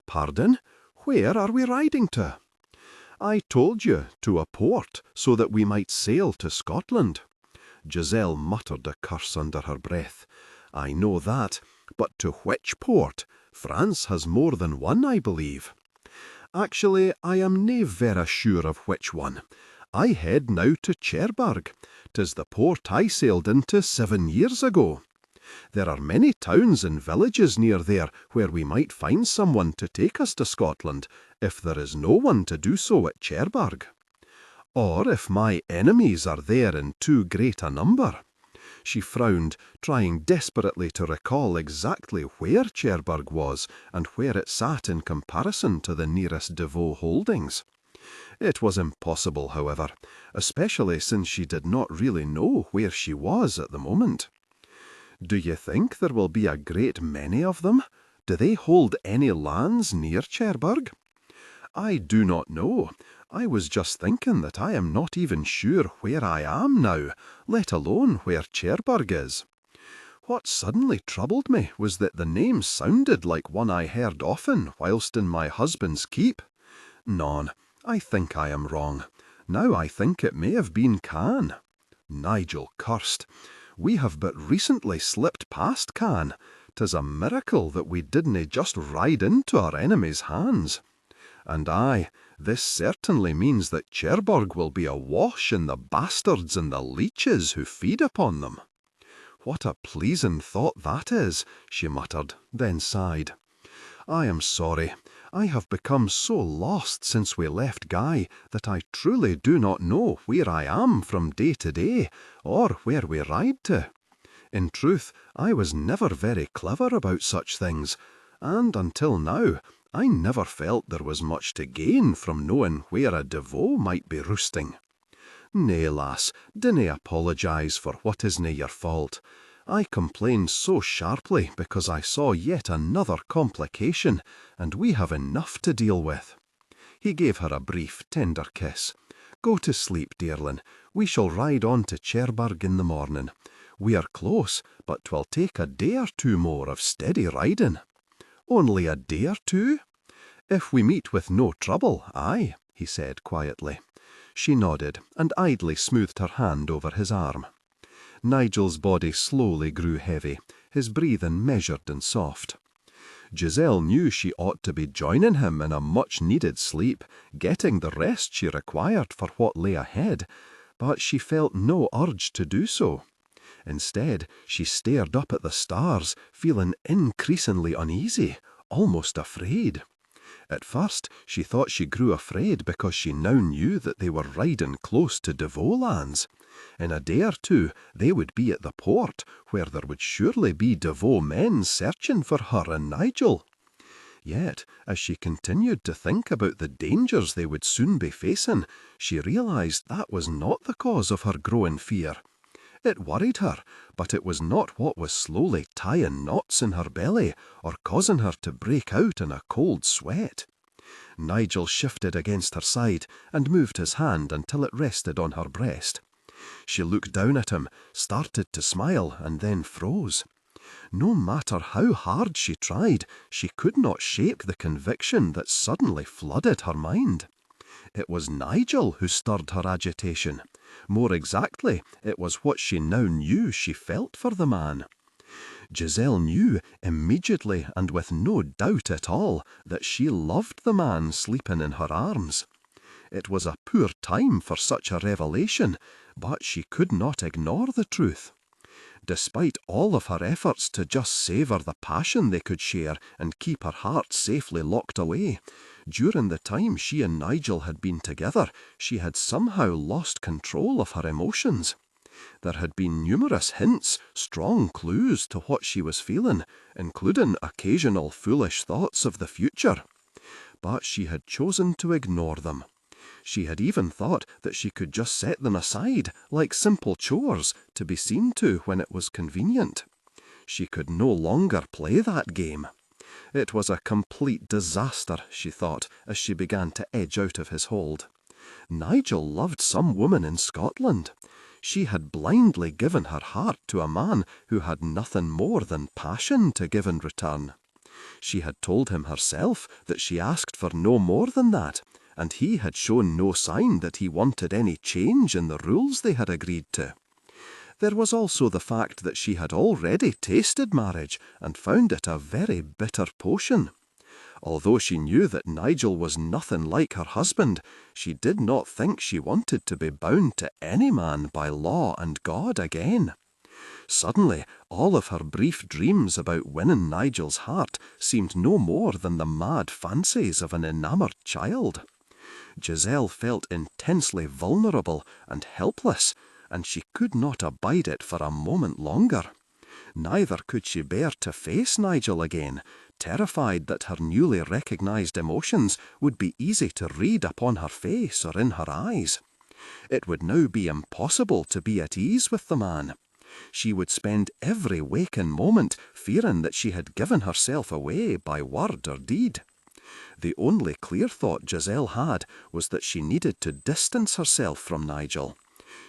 Pardon? Where are we riding to? I told you, to a port, so that we might sail to Scotland. Giselle muttered a curse under her breath. I know that, but to which port? France has more than one, I believe. Actually, I am nae vera sure of which one. I head now to Cherbourg. 'Tis the port I sailed into 7 years ago. There are many towns and villages near there where we might find someone to take us to Scotland, if there is no one to do so at Cherbourg. Or if my enemies are there in too great a number. She frowned, trying desperately to recall exactly where Cherbourg was and where it sat in comparison to the nearest Devoe holdings. It was impossible, however, especially since she did not really know where she was at the moment. Do you think there will be a great many of them? Do they hold any lands near Cherbourg? I do not know. I was just thinking that I am not even sure where I am now, let alone where Cherbourg is. What suddenly troubled me was that the name sounded like one I heard often whilst in my husband's keep. Non, I think I am wrong. Now I think it may have been Cannes. Nigel cursed. We have but recently slipped past Cannes. 'Tis a miracle that we didn't just ride into our enemy's hands. And this certainly means that Cherbourg will be awash in the bastards and the leeches who feed upon them. What a pleasing thought that is, she muttered, then sighed. I am sorry. I have become so lost since we left Guy that I truly do not know where I am from day to day, or where we ride to. In truth, I was never very clever about such things, and until now, I never felt there was much to gain from knowing where a deveau might be roosting. Nay, lass, dinna apologise for what isna your fault. I complained so sharply because I saw yet another complication, and we have enough to deal with. He gave her a brief, tender kiss. Go to sleep, dearling. We shall ride on to Cherbourg in the morning. We are close, but 'twill take a day or two more of steady riding. Only a day or two? If we meet with no trouble, aye, he said quietly. She nodded and idly smoothed her hand over his arm. Nigel's body slowly grew heavy, his breathing measured and soft. Giselle knew she ought to be joining him in a much-needed sleep, getting the rest she required for what lay ahead, but she felt no urge to do so. Instead, she stared up at the stars, feeling increasingly uneasy, almost afraid. At first, she thought she grew afraid because she now knew that they were riding close to Deveau lands. In a day or two, they would be at the port, where there would surely be Deveau men searching for her and Nigel. Yet, as she continued to think about the dangers they would soon be facing, she realised that was not the cause of her growing fear. It worried her, but it was not what was slowly tying knots in her belly or causing her to break out in a cold sweat. Nigel shifted against her side and moved his hand until it rested on her breast. She looked down at him, started to smile, and then froze. No matter how hard she tried, she could not shake the conviction that suddenly flooded her mind. It was Nigel who stirred her agitation. More exactly, it was what she now knew she felt for the man. Giselle knew immediately and with no doubt at all that she loved the man sleeping in her arms. It was a poor time for such a revelation, but she could not ignore the truth. Despite all of her efforts to just savour the passion they could share and keep her heart safely locked away, during the time she and Nigel had been together, she had somehow lost control of her emotions. There had been numerous hints, strong clues to what she was feeling, including occasional foolish thoughts of the future. But she had chosen to ignore them. She had even thought that she could just set them aside, like simple chores, to be seen to when it was convenient. She could no longer play that game. It was a complete disaster, she thought, as she began to edge out of his hold. Nigel loved some woman in Scotland. She had blindly given her heart to a man who had nothing more than passion to give in return. She had told him herself that she asked for no more than that, and he had shown no sign that he wanted any change in the rules they had agreed to. There was also the fact that she had already tasted marriage and found it a very bitter potion. Although she knew that Nigel was nothing like her husband, she did not think she wanted to be bound to any man by law and God again. Suddenly, all of her brief dreams about winning Nigel's heart seemed no more than the mad fancies of an enamoured child. Giselle felt intensely vulnerable and helpless, and she could not abide it for a moment longer. Neither could she bear to face Nigel again, terrified that her newly recognised emotions would be easy to read upon her face or in her eyes. It would now be impossible to be at ease with the man. She would spend every waking moment fearing that she had given herself away by word or deed.
The only clear thought Giselle had was that she needed to distance herself from Nigel.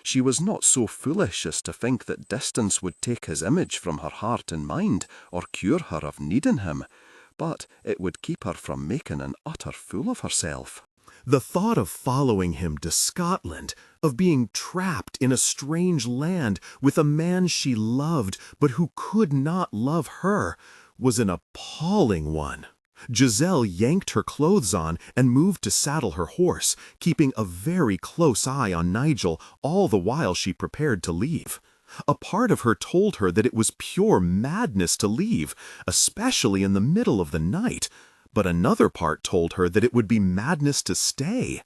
She was not so foolish as to think that distance would take his image from her heart and mind, or cure her of needing him, but it would keep her from making an utter fool of herself.
The thought of following him to Scotland, of being trapped in a strange land with a man she loved but who could not love her, was an appalling one. Giselle yanked her clothes on and moved to saddle her horse, keeping a very close eye on Nigel all the while she prepared to leave. A part of her told her that it was pure madness to leave, especially in the middle of the night, but another part told her that it would be madness to stay.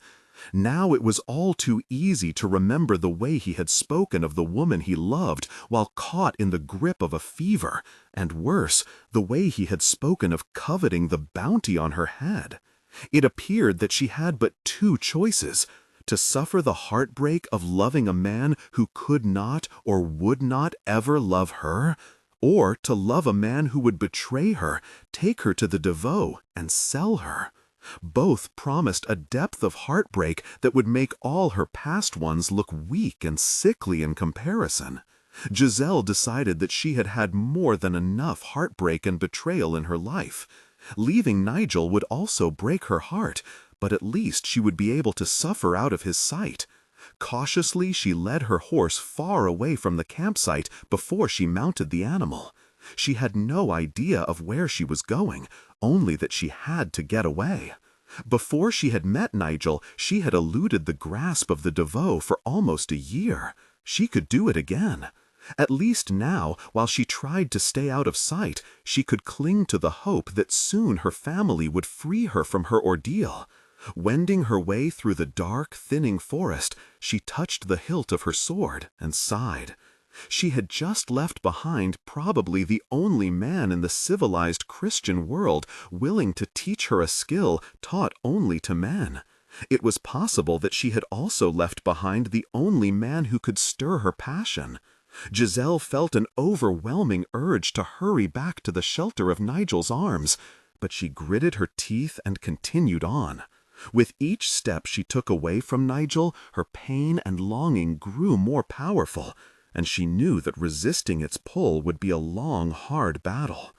Now it was all too easy to remember the way he had spoken of the woman he loved while caught in the grip of a fever, and worse, the way he had spoken of coveting the bounty on her head. It appeared that she had but two choices: to suffer the heartbreak of loving a man who could not or would not ever love her, or to love a man who would betray her, take her to the defies, and sell her. Both promised a depth of heartbreak that would make all her past ones look weak and sickly in comparison. Giselle decided that she had had more than enough heartbreak and betrayal in her life. Leaving Nigel would also break her heart, but at least she would be able to suffer out of his sight. Cautiously, she led her horse far away from the campsite before she mounted the animal. She had no idea of where she was going, only that she had to get away. Before she had met Nigel, she had eluded the grasp of the defies for almost a year. She could do it again. At least now, while she tried to stay out of sight, she could cling to the hope that soon her family would free her from her ordeal. Wending her way through the dark, thinning forest, she touched the hilt of her sword and sighed. She had just left behind probably the only man in the civilized Christian world willing to teach her a skill taught only to men. It was possible that she had also left behind the only man who could stir her passion. Giselle felt an overwhelming urge to hurry back to the shelter of Nigel's arms, but she gritted her teeth and continued on. With each step she took away from Nigel, her pain and longing grew more powerful, and she knew that resisting its pull would be a long, hard battle.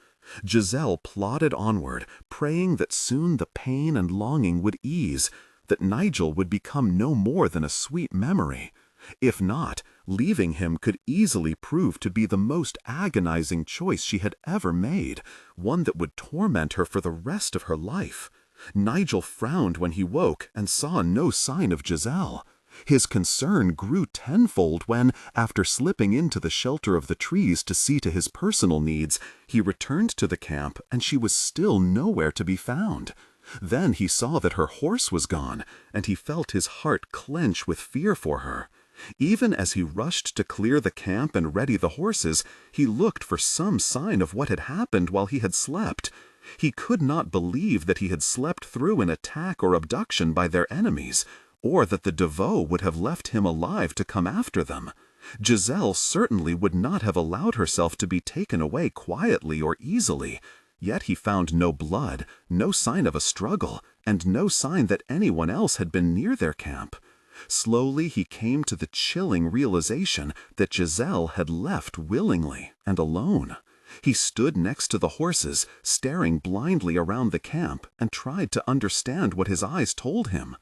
Giselle plodded onward, praying that soon the pain and longing would ease, that Nigel would become no more than a sweet memory. If not, leaving him could easily prove to be the most agonizing choice she had ever made, one that would torment her for the rest of her life. Nigel frowned when he woke and saw no sign of Giselle. His concern grew tenfold when, after slipping into the shelter of the trees to see to his personal needs, he returned to the camp and she was still nowhere to be found. Then he saw that her horse was gone, and he felt his heart clench with fear for her. Even as he rushed to clear the camp and ready the horses, he looked for some sign of what had happened while he had slept. He could not believe that he had slept through an attack or abduction by their enemies, or that the defies would have left him alive to come after them. Giselle certainly would not have allowed herself to be taken away quietly or easily, yet he found no blood, no sign of a struggle, and no sign that anyone else had been near their camp. Slowly he came to the chilling realization that Giselle had left willingly and alone. He stood next to the horses, staring blindly around the camp, and tried to understand what his eyes told him.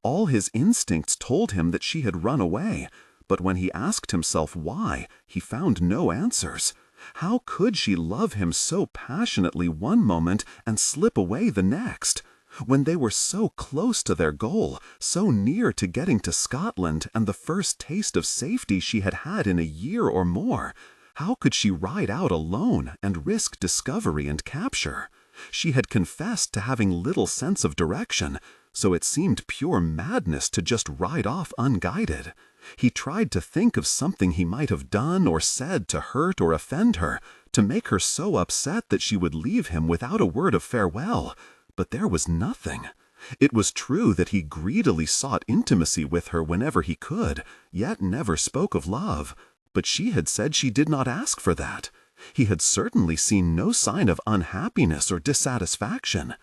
All his instincts told him that she had run away, but when he asked himself why, he found no answers. How could she love him so passionately one moment and slip away the next? When they were so close to their goal, so near to getting to Scotland and the first taste of safety she had had in a year or more, how could she ride out alone and risk discovery and capture? She had confessed to having little sense of direction, so it seemed pure madness to just ride off unguided. He tried to think of something he might have done or said to hurt or offend her, to make her so upset that she would leave him without a word of farewell, but there was nothing. It was true that he greedily sought intimacy with her whenever he could, yet never spoke of love. But she had said she did not ask for that. He had certainly seen no sign of unhappiness or dissatisfaction.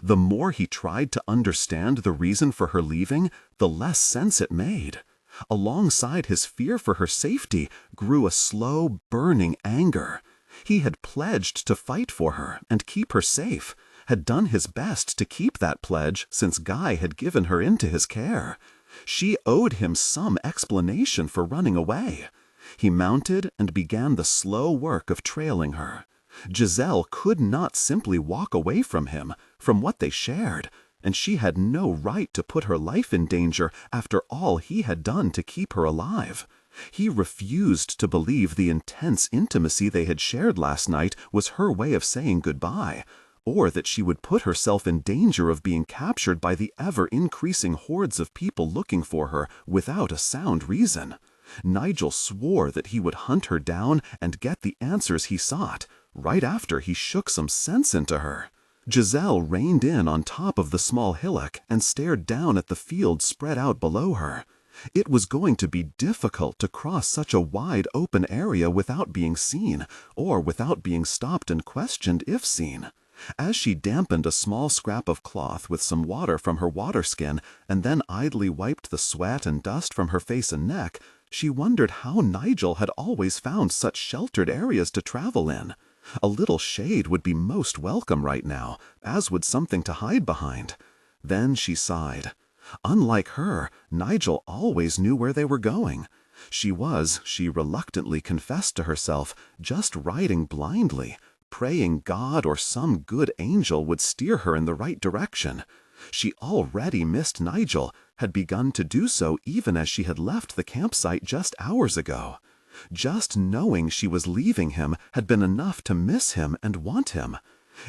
The more he tried to understand the reason for her leaving, the less sense it made. Alongside his fear for her safety grew a slow, burning anger. He had pledged to fight for her and keep her safe, had done his best to keep that pledge since Guy had given her into his care. She owed him some explanation for running away. He mounted and began the slow work of trailing her. Giselle could not simply walk away from him, from what they shared, and she had no right to put her life in danger after all he had done to keep her alive. He refused to believe the intense intimacy they had shared last night was her way of saying goodbye, or that she would put herself in danger of being captured by the ever-increasing hordes of people looking for her without a sound reason. Nigel swore that he would hunt her down and get the answers he sought, right after he shook some sense into her. Giselle reined in on top of the small hillock and stared down at the field spread out below her. It was going to be difficult to cross such a wide open area without being seen, or without being stopped and questioned if seen. As she dampened a small scrap of cloth with some water from her water skin and then idly wiped the sweat and dust from her face and neck, she wondered how Nigel had always found such sheltered areas to travel in. A little shade would be most welcome right now, as would something to hide behind. Then she sighed. Unlike her, Nigel always knew where they were going. She was, she reluctantly confessed to herself, just riding blindly, praying God or some good angel would steer her in the right direction. She already missed Nigel, had begun to do so even as she had left the campsite just hours ago. Just knowing she was leaving him had been enough to miss him and want him.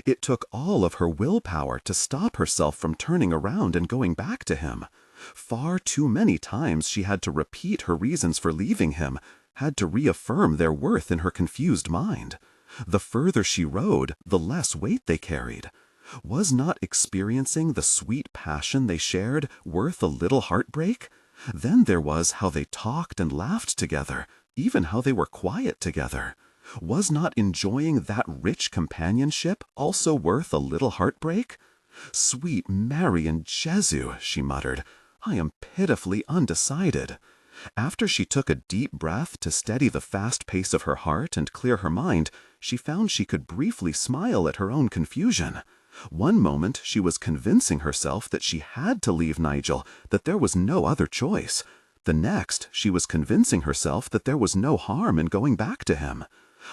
It took all of her willpower to stop herself from turning around and going back to him. Far too many times she had to repeat her reasons for leaving him, had to reaffirm their worth in her confused mind. The further she rode, the less weight they carried. Was not experiencing the sweet passion they shared worth a little heartbreak? Then there was how they talked and laughed together, even how they were quiet together. Was not enjoying that rich companionship also worth a little heartbreak? Sweet Marian Jesu, she muttered, I am pitifully undecided. After she took a deep breath to steady the fast pace of her heart and clear her mind, she found she could briefly smile at her own confusion. One moment she was convincing herself that she had to leave Nigel, that there was no other choice. The next, she was convincing herself that there was no harm in going back to him.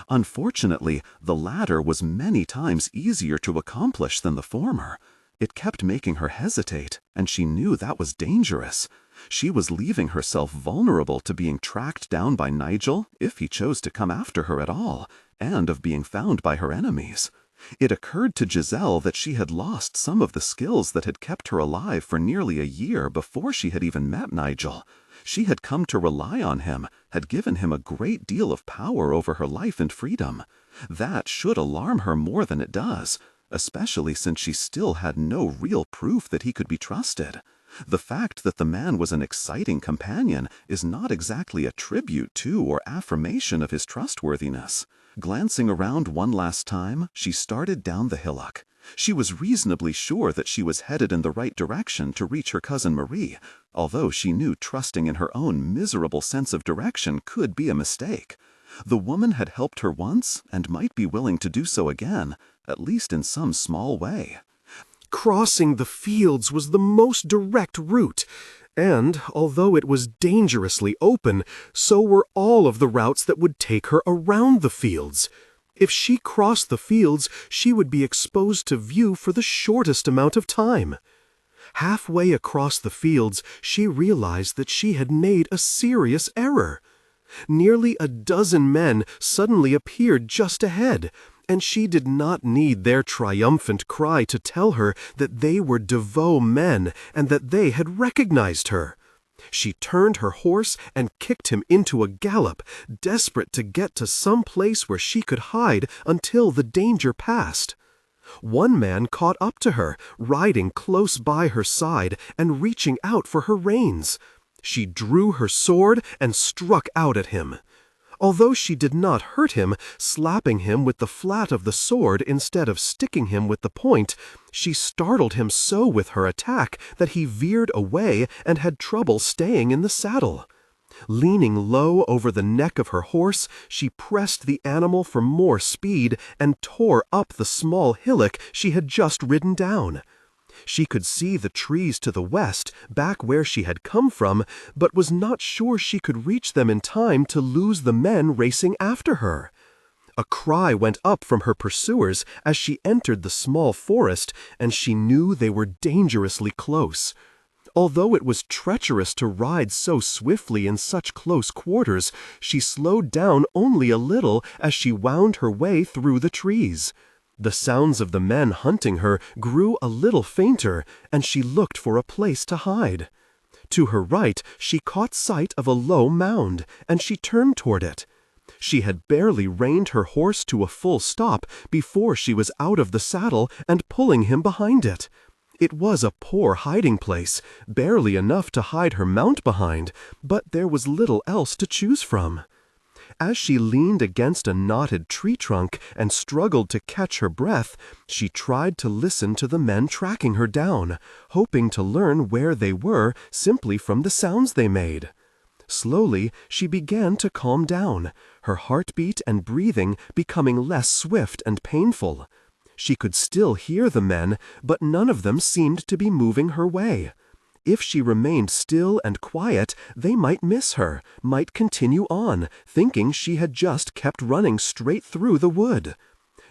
Unfortunately, the latter was many times easier to accomplish than the former. It kept making her hesitate, and she knew that was dangerous. She was leaving herself vulnerable to being tracked down by Nigel, if he chose to come after her at all, and of being found by her enemies. It occurred to Giselle that she had lost some of the skills that had kept her alive for nearly a year before she had even met Nigel. She had come to rely on him, had given him a great deal of power over her life and freedom. That should alarm her more than it does, especially since she still had no real proof that he could be trusted. The fact that the man was an exciting companion is not exactly a tribute to or affirmation of his trustworthiness. Glancing around one last time, she started down the hillock. She was reasonably sure that she was headed in the right direction to reach her cousin Marie, although she knew trusting in her own miserable sense of direction could be a mistake. The woman had helped her once and might be willing to do so again, at least in some small way.
Crossing the fields was the most direct route, and although it was dangerously open, so were all of the routes that would take her around the fields. If she crossed the fields, she would be exposed to view for the shortest amount of time. Halfway across the fields, she realized that she had made a serious error. Nearly a dozen men suddenly appeared just ahead, and she did not need their triumphant cry to tell her that they were Devoe men and that they had recognized her. She turned her horse and kicked him into a gallop, desperate to get to some place where she could hide until the danger passed. One man caught up to her, riding close by her side and reaching out for her reins. She drew her sword and struck out at him. Although she did not hurt him, slapping him with the flat of the sword instead of sticking him with the point, she startled him so with her attack that he veered away and had trouble staying in the saddle. Leaning low over the neck of her horse, she pressed the animal for more speed and tore up the small hillock she had just ridden down. She could see the trees to the west, back where she had come from, but was not sure she could reach them in time to lose the men racing after her. A cry went up from her pursuers as she entered the small forest, and she knew they were dangerously close. Although it was treacherous to ride so swiftly in such close quarters, she slowed down only a little as she wound her way through the trees. The sounds of the men hunting her grew a little fainter, and she looked for a place to hide. To her right, she caught sight of a low mound, and she turned toward it. She had barely reined her horse to a full stop before she was out of the saddle and pulling him behind it. It was a poor hiding place, barely enough to hide her mount behind, but there was little else to choose from. As she leaned against a knotted tree trunk and struggled to catch her breath, she tried to listen to the men tracking her down, hoping to learn where they were simply from the sounds they made. Slowly, she began to calm down, her heartbeat and breathing becoming less swift and painful. She could still hear the men, but none of them seemed to be moving her way. If she remained still and quiet, they might miss her, might continue on, thinking she had just kept running straight through the wood.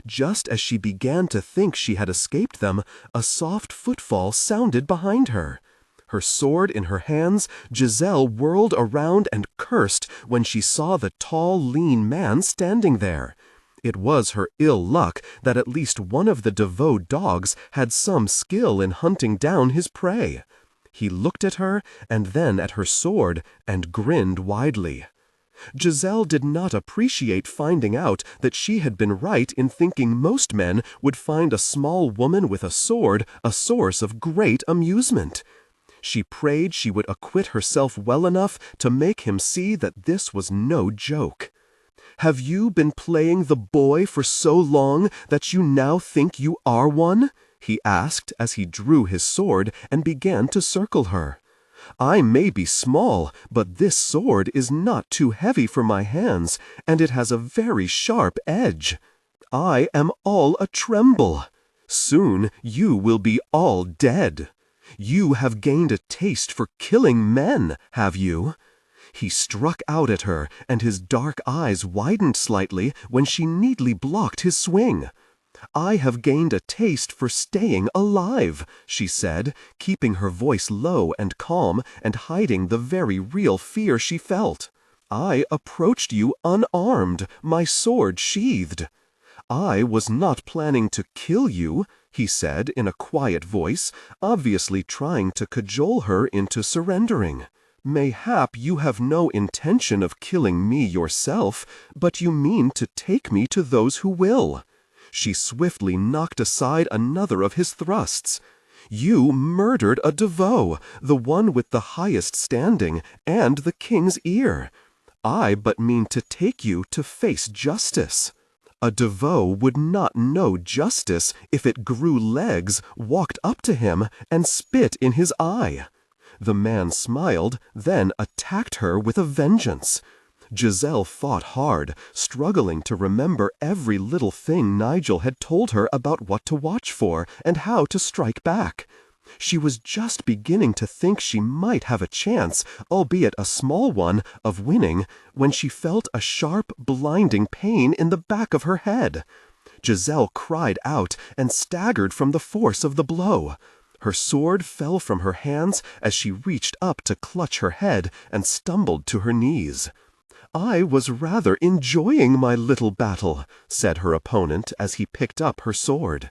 Just as she began to think she had escaped them, a soft footfall sounded behind her. Her sword in her hands, Giselle whirled around and cursed when she saw the tall, lean man standing there. It was her ill luck that at least one of the devout dogs had some skill in hunting down his prey. He looked at her and then at her sword and grinned widely. Giselle did not appreciate finding out that she had been right in thinking most men would find a small woman with a sword a source of great amusement. She prayed she would acquit herself well enough to make him see that this was no joke. "Have you been playing the boy for so long that you now think you are one?" he asked as he drew his sword and began to circle her. "I may be small, but this sword is not too heavy for my hands, and it has a very sharp edge. I am all a tremble. Soon you will be all dead. You have gained a taste for killing men, have you?" He struck out at her, and his dark eyes widened slightly when she neatly blocked his swing. "I have gained a taste for staying alive," she said, keeping her voice low and calm and hiding the very real fear she felt. "I approached you unarmed, my sword sheathed. I was not planning to kill you," he said in a quiet voice, obviously trying to cajole her into surrendering. "Mayhap you have no intention of killing me yourself, but you mean to take me to those who will." She swiftly knocked aside another of his thrusts. "You murdered a devout, the one with the highest standing, and the king's ear. I but mean to take you to face justice. A devout would not know justice if it grew legs, walked up to him, and spit in his eye." The man smiled, then attacked her with a vengeance. Giselle fought hard, struggling to remember every little thing Nigel had told her about what to watch for and how to strike back. She was just beginning to think she might have a chance, albeit a small one, of winning, when she felt a sharp, blinding pain in the back of her head. Giselle cried out and staggered from the force of the blow. Her sword fell from her hands as she reached up to clutch her head and stumbled to her knees. "I was rather enjoying my little battle," said her opponent as he picked up her sword.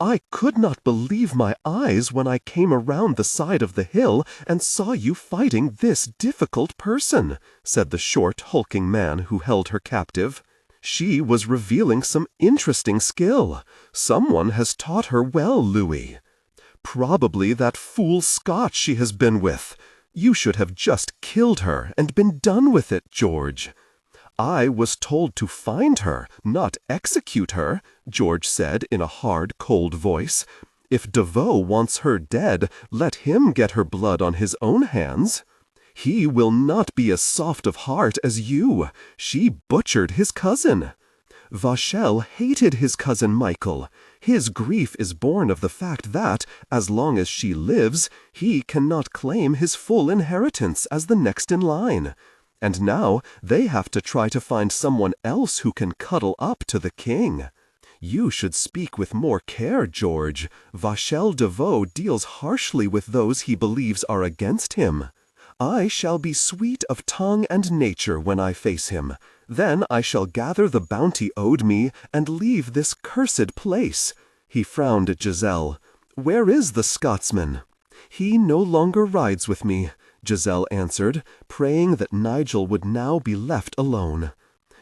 "I could not believe my eyes when I came around the side of the hill and saw you fighting this difficult person," said the short, hulking man who held her captive. "She was revealing some interesting skill. Someone has taught her well, Louis. Probably that fool Scot she has been with. You should have just killed her and been done with it, George."
I was told to find her, not execute her, George said in a hard, cold voice. If Devoe wants her dead, let him get her blood on his own hands. He will not be as soft of heart as you. She butchered his cousin. Vachel hated his cousin Michael. His grief is born of the fact that, as long as she lives, he cannot claim his full inheritance as the next in line. And now they have to try to find someone else who can cuddle up to the king. You should speak with more care, George. Vachel Devoe deals harshly with those he believes are against him. I shall be sweet of tongue and nature when I face him. Then I shall gather the bounty owed me and leave this cursed place. He frowned at Giselle. Where is the Scotsman? He no longer rides with me, Giselle answered, praying that Nigel would now be left alone.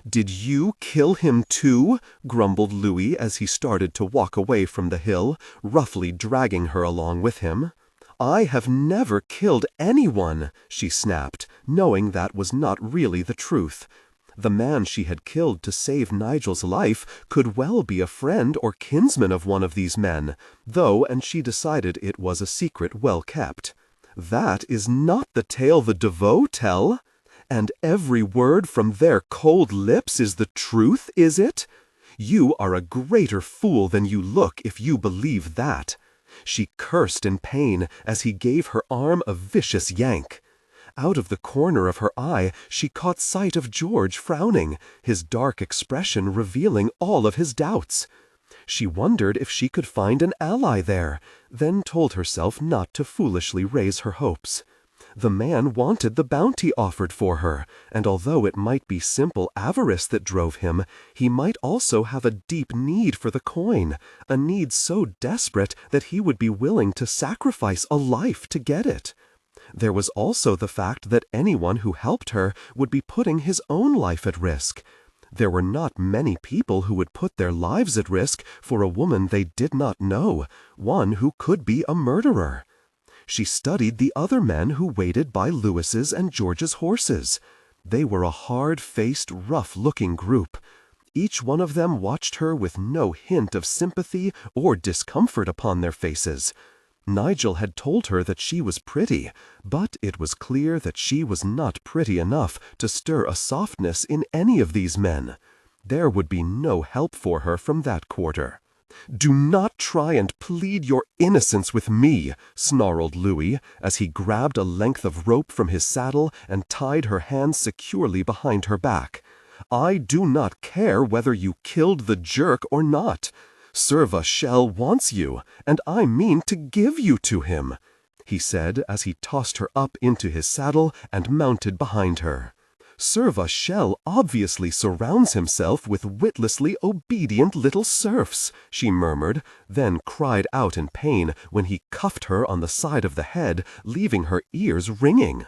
Did you kill him too? Grumbled Louis as he started to walk away from the hill, roughly dragging her along with him. I have never killed anyone, she snapped, knowing that was not really the truth. The man she had killed to save Nigel's life could well be a friend or kinsman of one of these men, though, and she decided it was a secret well kept. That is not the tale the Devoe tell. And every word from their cold lips is the truth, is it? You are a greater fool than you look if you believe that. She cursed in pain as he gave her arm a vicious yank. Out of the corner of her eye she caught sight of George frowning, his dark expression revealing all of his doubts. She wondered if she could find an ally there, then told herself not to foolishly raise her hopes. The man wanted the bounty offered for her, and although it might be simple avarice that drove him, he might also have a deep need for the coin, a need so desperate that he would be willing to sacrifice a life to get it. There was also the fact that anyone who helped her would be putting his own life at risk. There were not many people who would put their lives at risk for a woman they did not know, one who could be a murderer. She studied the other men who waited by Lewis's and George's horses. They were a hard-faced, rough-looking group. Each one of them watched her with no hint of sympathy or discomfort upon their faces. Nigel had told her that she was pretty, but it was clear that she was not pretty enough to stir a softness in any of these men. There would be no help for her from that quarter. "Do not try and plead your innocence with me," snarled Louis, as he grabbed a length of rope from his saddle and tied her hands securely behind her back. "I do not care whether you killed the jerk or not. Sir Vachel wants you, and I mean to give you to him," he said as he tossed her up into his saddle and mounted behind her. "Sir Vachel obviously surrounds himself with witlessly obedient little serfs," she murmured, then cried out in pain when he cuffed her on the side of the head, leaving her ears ringing.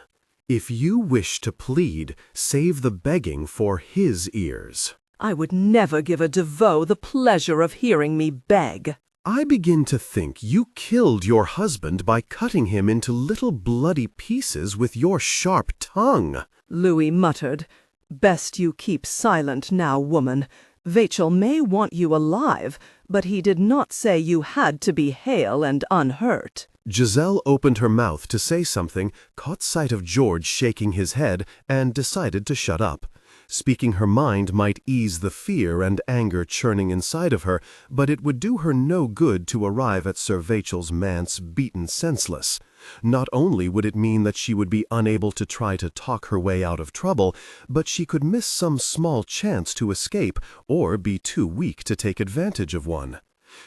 If you wish to plead, save the begging for his ears.
I would never give a Devoe the pleasure of hearing me beg.
I begin to think you killed your husband by cutting him into little bloody pieces with your sharp tongue.
Louis muttered. Best you keep silent now, woman. Vachel may want you alive, but he did not say you had to be hale and unhurt.
Giselle opened her mouth to say something, caught sight of George shaking his head, and decided to shut up. Speaking her mind might ease the fear and anger churning inside of her, but it would do her no good to arrive at Sir Vachel's manse beaten senseless. Not only would it mean that she would be unable to try to talk her way out of trouble, but she could miss some small chance to escape or be too weak to take advantage of one.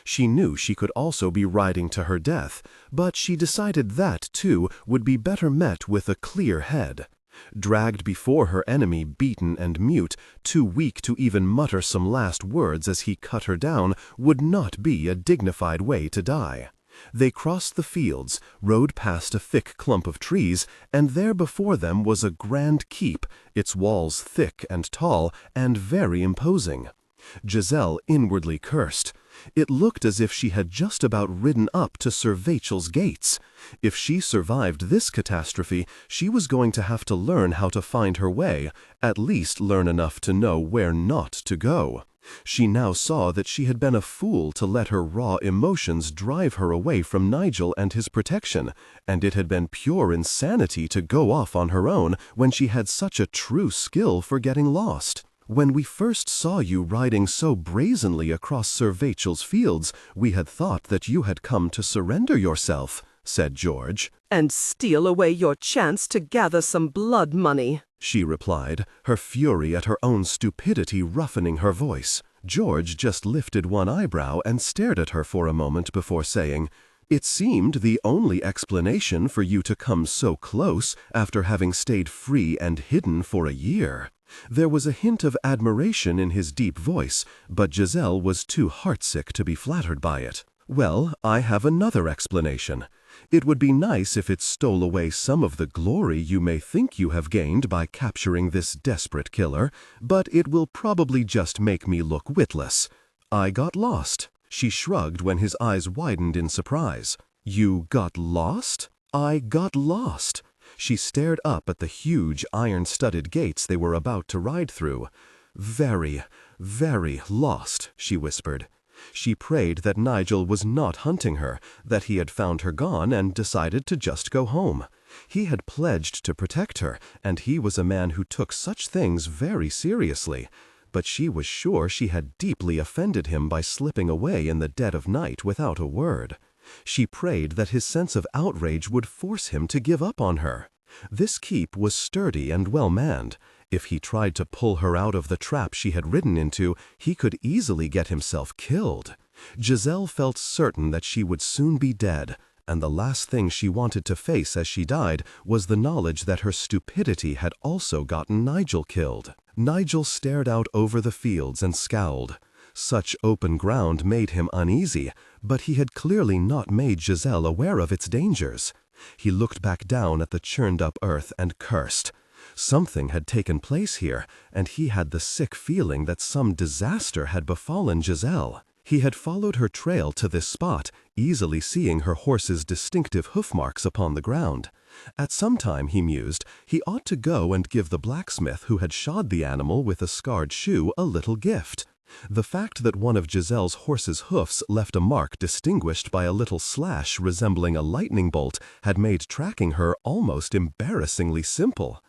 She knew she could also be riding to her death, but she decided that, too, would be better met with a clear head. Dragged before her enemy beaten and mute, too weak to even mutter some last words as he cut her down, would not be a dignified way to die. They crossed the fields, rode past a thick clump of trees, and there before them was a grand keep, its walls thick and tall, and very imposing. Giselle inwardly cursed. It looked as if she had just about ridden up to Sir Vachel's gates. If she survived this catastrophe, she was going to have to learn how to find her way, at least learn enough to know where not to go. She now saw that she had been a fool to let her raw emotions drive her away from Nigel and his protection, and it had been pure insanity to go off on her own when she had such a true skill for getting lost. When we first saw you riding so brazenly across Sir Vachel's fields, we had thought that you had come to surrender yourself, said George.
And steal away your chance to gather some blood money,
she replied, her fury at her own stupidity roughening her voice. George just lifted one eyebrow and stared at her for a moment before saying, "It seemed the only explanation for you to come so close after having stayed free and hidden for a year." There was a hint of admiration in his deep voice, but Giselle was too heartsick to be flattered by it. "Well, I have another explanation. It would be nice if it stole away some of the glory you may think you have gained by capturing this desperate killer, but it will probably just make me look witless. I got lost." She shrugged when his eyes widened in surprise. "You got lost?" "I got lost." She stared up at the huge iron-studded gates they were about to ride through. "Very, very lost," she whispered. She prayed that Nigel was not hunting her, that he had found her gone and decided to just go home. He had pledged to protect her, and he was a man who took such things very seriously. But she was sure she had deeply offended him by slipping away in the dead of night without a word. She prayed that his sense of outrage would force him to give up on her. This keep was sturdy and well manned. If he tried to pull her out of the trap she had ridden into, he could easily get himself killed. Giselle felt certain that she would soon be dead, and the last thing she wanted to face as she died was the knowledge that her stupidity had also gotten Nigel killed. Nigel stared out over the fields and scowled. Such open ground made him uneasy, but he had clearly not made Giselle aware of its dangers. He looked back down at the churned-up earth and cursed. Something had taken place here, and he had the sick feeling that some disaster had befallen Giselle. He had followed her trail to this spot, easily seeing her horse's distinctive hoofmarks upon the ground. At some time, he mused, he ought to go and give the blacksmith who had shod the animal with a scarred shoe a little gift. The fact that one of Giselle's horse's hoofs left a mark distinguished by a little slash resembling a lightning bolt had made tracking her almost embarrassingly simple.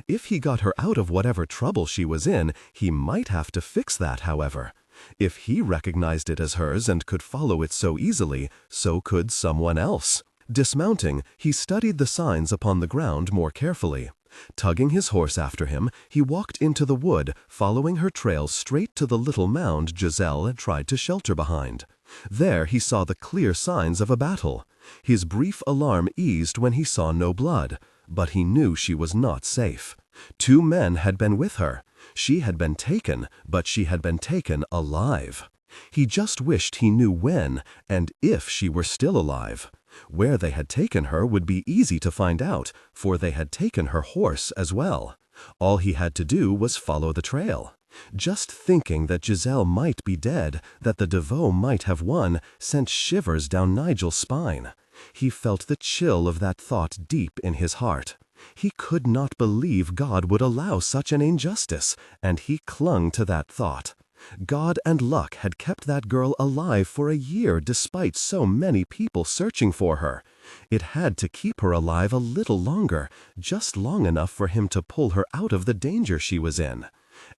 If he got her out of whatever trouble she was in, he might have to fix that, however. If he recognized it as hers and could follow it so easily, so could someone else. Dismounting, he studied the signs upon the ground more carefully. Tugging his horse after him, he walked into the wood, following her trail straight to the little mound Giselle had tried to shelter behind. There he saw the clear signs of a battle. His brief alarm eased when he saw no blood, but he knew she was not safe. 2 men had been with her. She had been taken, but she had been taken alive. He just wished he knew when and if she were still alive. Where they had taken her would be easy to find out, for they had taken her horse as well. All he had to do was follow the trail. Just thinking that Giselle might be dead, that the Devoe might have won, sent shivers down Nigel's spine. He felt the chill of that thought deep in his heart. He could not believe God would allow such an injustice, and he clung to that thought. God and luck had kept that girl alive for a year despite so many people searching for her. It had to keep her alive a little longer, just long enough for him to pull her out of the danger she was in.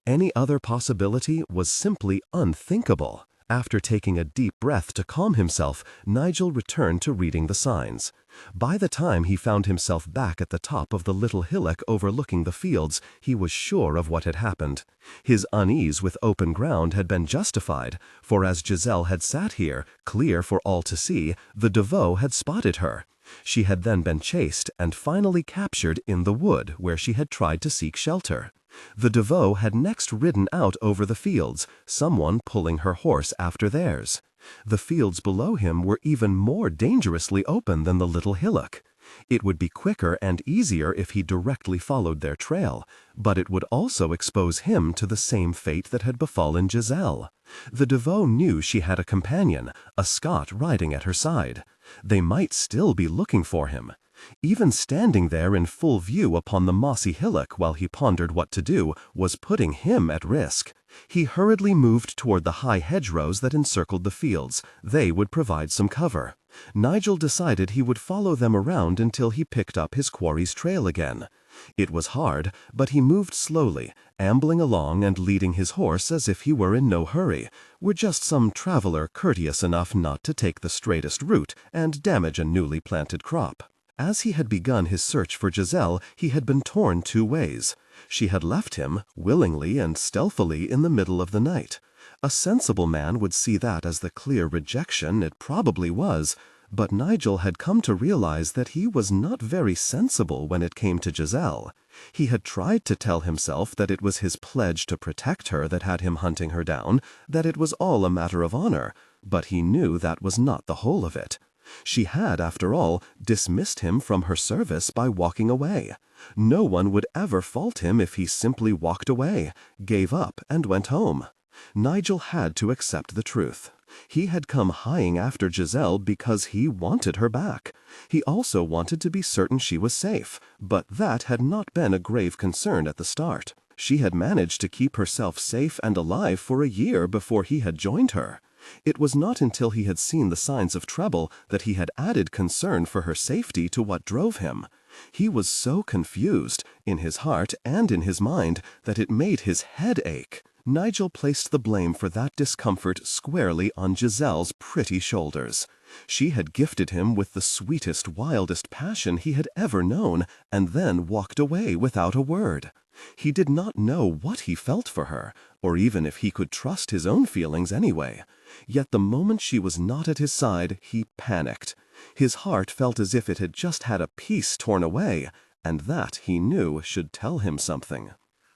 Any other possibility was simply unthinkable. After taking a deep breath to calm himself, Nigel returned to reading the signs. By the time he found himself back at the top of the little hillock overlooking the fields, he was sure of what had happened. His unease with open ground had been justified, for as Giselle had sat here, clear for all to see, the Devoe had spotted her. She had then been chased and finally captured in the wood where she had tried to seek shelter. The Devoe had next ridden out over the fields, someone pulling her horse after theirs. The fields below him were even more dangerously open than the little hillock.
It would be quicker and easier if he directly followed their trail, but it would also expose him to the same fate that had befallen Giselle. The Devoe knew she had a companion, a Scot riding at her side. They might still be looking for him. Even standing there in full view upon the mossy hillock while he pondered what to do was putting him at risk. He hurriedly moved toward the high hedgerows that encircled the fields. They would provide some cover. Nigel decided he would follow them around until he picked up his quarry's trail again. It was hard, but he moved slowly, ambling along and leading his horse as if he were in no hurry, were just some traveler courteous enough not to take the straightest route and damage a newly planted crop. As he had begun his search for Giselle, he had been torn two ways. She had left him, willingly and stealthily, in the middle of the night. A sensible man would see that as the clear rejection it probably was, but Nigel had come to realize that he was not very sensible when it came to Giselle. He had tried to tell himself that it was his pledge to protect her that had him hunting her down, that it was all a matter of honor, but he knew that was not the whole of it. She had, after all, dismissed him from her service by walking away. No one would ever fault him if he simply walked away, gave up, and went home. Nigel had to accept the truth. He had come hieing after Giselle because he wanted her back. He also wanted to be certain she was safe, but that had not been a grave concern at the start. She had managed to keep herself safe and alive for a year before he had joined her. It was not until he had seen the signs of trouble that he had added concern for her safety to what drove him. He was so confused, in his heart and in his mind, that it made his head ache. Nigel placed the blame for that discomfort squarely on Giselle's pretty shoulders. She had gifted him with the sweetest, wildest passion he had ever known, and then walked away without a word. He did not know what he felt for her, or even if he could trust his own feelings anyway. Yet the moment she was not at his side, he panicked. His heart felt as if it had just had a piece torn away, and that, he knew, should tell him something.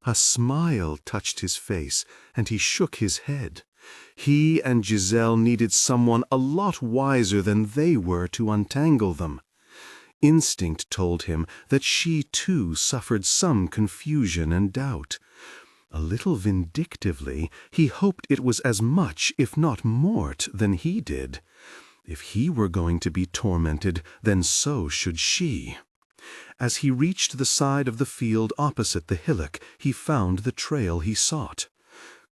A smile touched his face, and he shook his head. He and Giselle needed someone a lot wiser than they were to untangle them. Instinct told him that she too suffered some confusion and doubt. A little vindictively, he hoped it was as much, if not more, than he did. If he were going to be tormented, then so should she. As he reached the side of the field opposite the hillock, he found the trail he sought.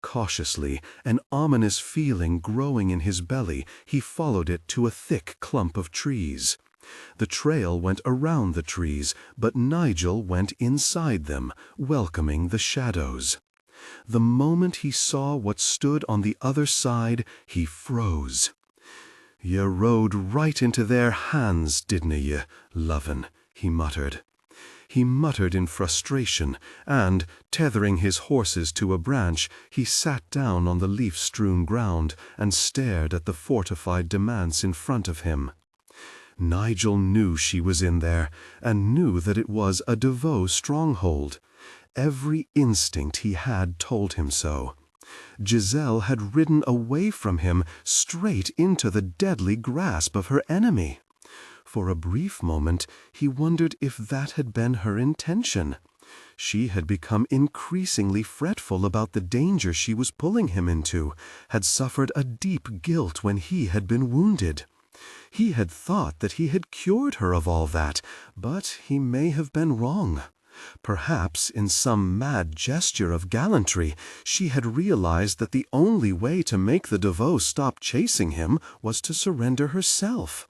Cautiously, an ominous feeling growing in his belly, he followed it to a thick clump of trees. The trail went around the trees, but Nigel went inside them, welcoming the shadows. The moment he saw what stood on the other side, he froze. "You rode right into their hands, didna ye, lovin'?" he muttered. He muttered in frustration, and, tethering his horses to a branch, he sat down on the leaf-strewn ground and stared at the fortified demesne in front of him. Nigel knew she was in there, and knew that it was a Devoe stronghold. Every instinct he had told him so. Giselle had ridden away from him straight into the deadly grasp of her enemy. For a brief moment he wondered if that had been her intention. She had become increasingly fretful about the danger she was pulling him into, had suffered a deep guilt when he had been wounded. He had thought that he had cured her of all that, but he may have been wrong. Perhaps, in some mad gesture of gallantry, she had realized that the only way to make the Devoe stop chasing him was to surrender herself.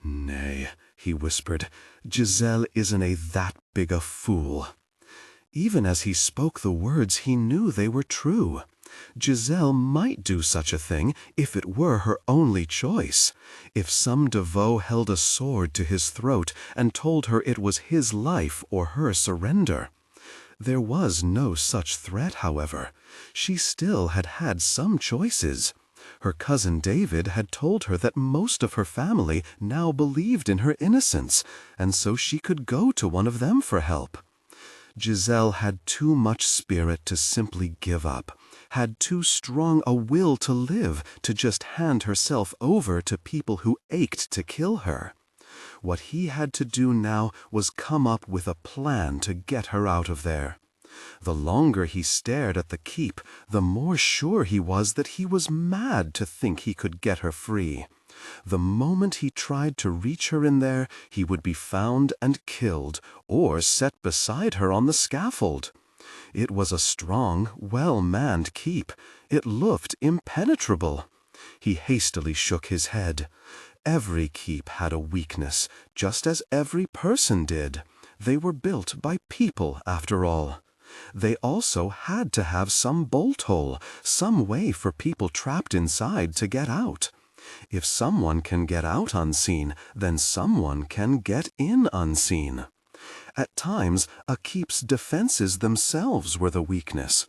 "Nay," he whispered, "Giselle isn't that big a fool." Even as he spoke the words, he knew they were true. Giselle might do such a thing if it were her only choice. If some Devoe held a sword to his throat and told her it was his life or her surrender. There was no such threat, however. She still had had some choices. Her cousin David had told her that most of her family now believed in her innocence, and so she could go to one of them for help. Giselle had too much spirit to simply give up, had too strong a will to live to just hand herself over to people who ached to kill her. What he had to do now was come up with a plan to get her out of there. The longer he stared at the keep, the more sure he was that he was mad to think he could get her free. The moment he tried to reach her in there, he would be found and killed, or set beside her on the scaffold. It was a strong, well-manned keep. It looked impenetrable. He hastily shook his head. Every keep had a weakness, just as every person did. They were built by people, after all. They also had to have some bolt hole, some way for people trapped inside to get out. If someone can get out unseen, then someone can get in unseen. At times, a keep's defenses themselves were the weakness.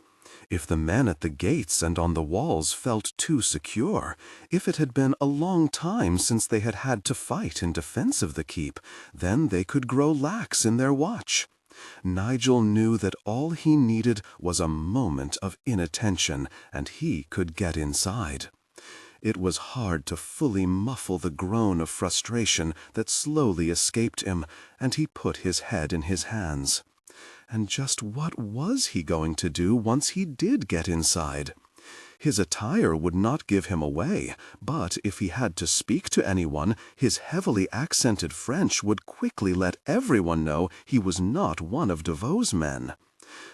If the men at the gates and on the walls felt too secure, if it had been a long time since they had had to fight in defense of the keep, then they could grow lax in their watch. Nigel knew that all he needed was a moment of inattention, and he could get inside. It was hard to fully muffle the groan of frustration that slowly escaped him, and he put his head in his hands. And just what was he going to do once he did get inside? His attire would not give him away, but if he had to speak to anyone, his heavily accented French would quickly let everyone know he was not one of Devoe's men.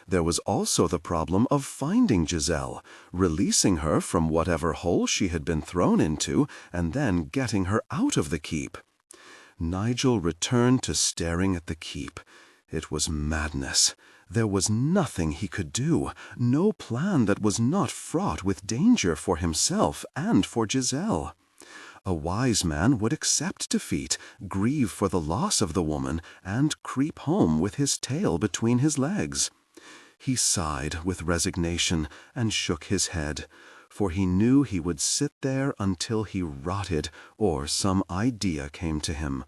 There was also the problem of finding Giselle, releasing her from whatever hole she had been thrown into, and then getting her out of the keep. Nigel returned to staring at the keep. It was madness. There was nothing he could do, no plan that was not fraught with danger for himself and for Giselle. A wise man would accept defeat, grieve for the loss of the woman, and creep home with his tail between his legs. He sighed with resignation and shook his head, for he knew he would sit there until he rotted or some idea came to him.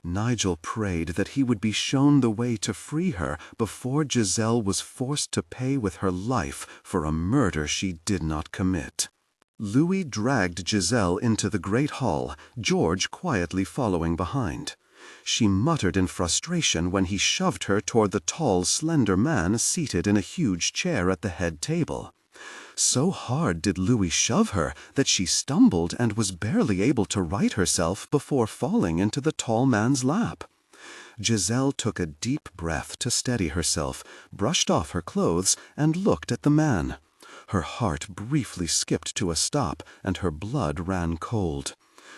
Nigel prayed that he would be shown the way to free her before Giselle was forced to pay with her life for a murder she did not commit. Louis dragged Giselle into the great hall, George quietly following behind. She muttered in frustration when he shoved her toward the tall, slender man seated in a huge chair at the head table. So hard did Louis shove her that she stumbled and was barely able to right herself before falling into the tall man's lap. Giselle took a deep breath to steady herself, brushed off her clothes, and looked at the man. Her heart briefly skipped to a stop, and her blood ran cold.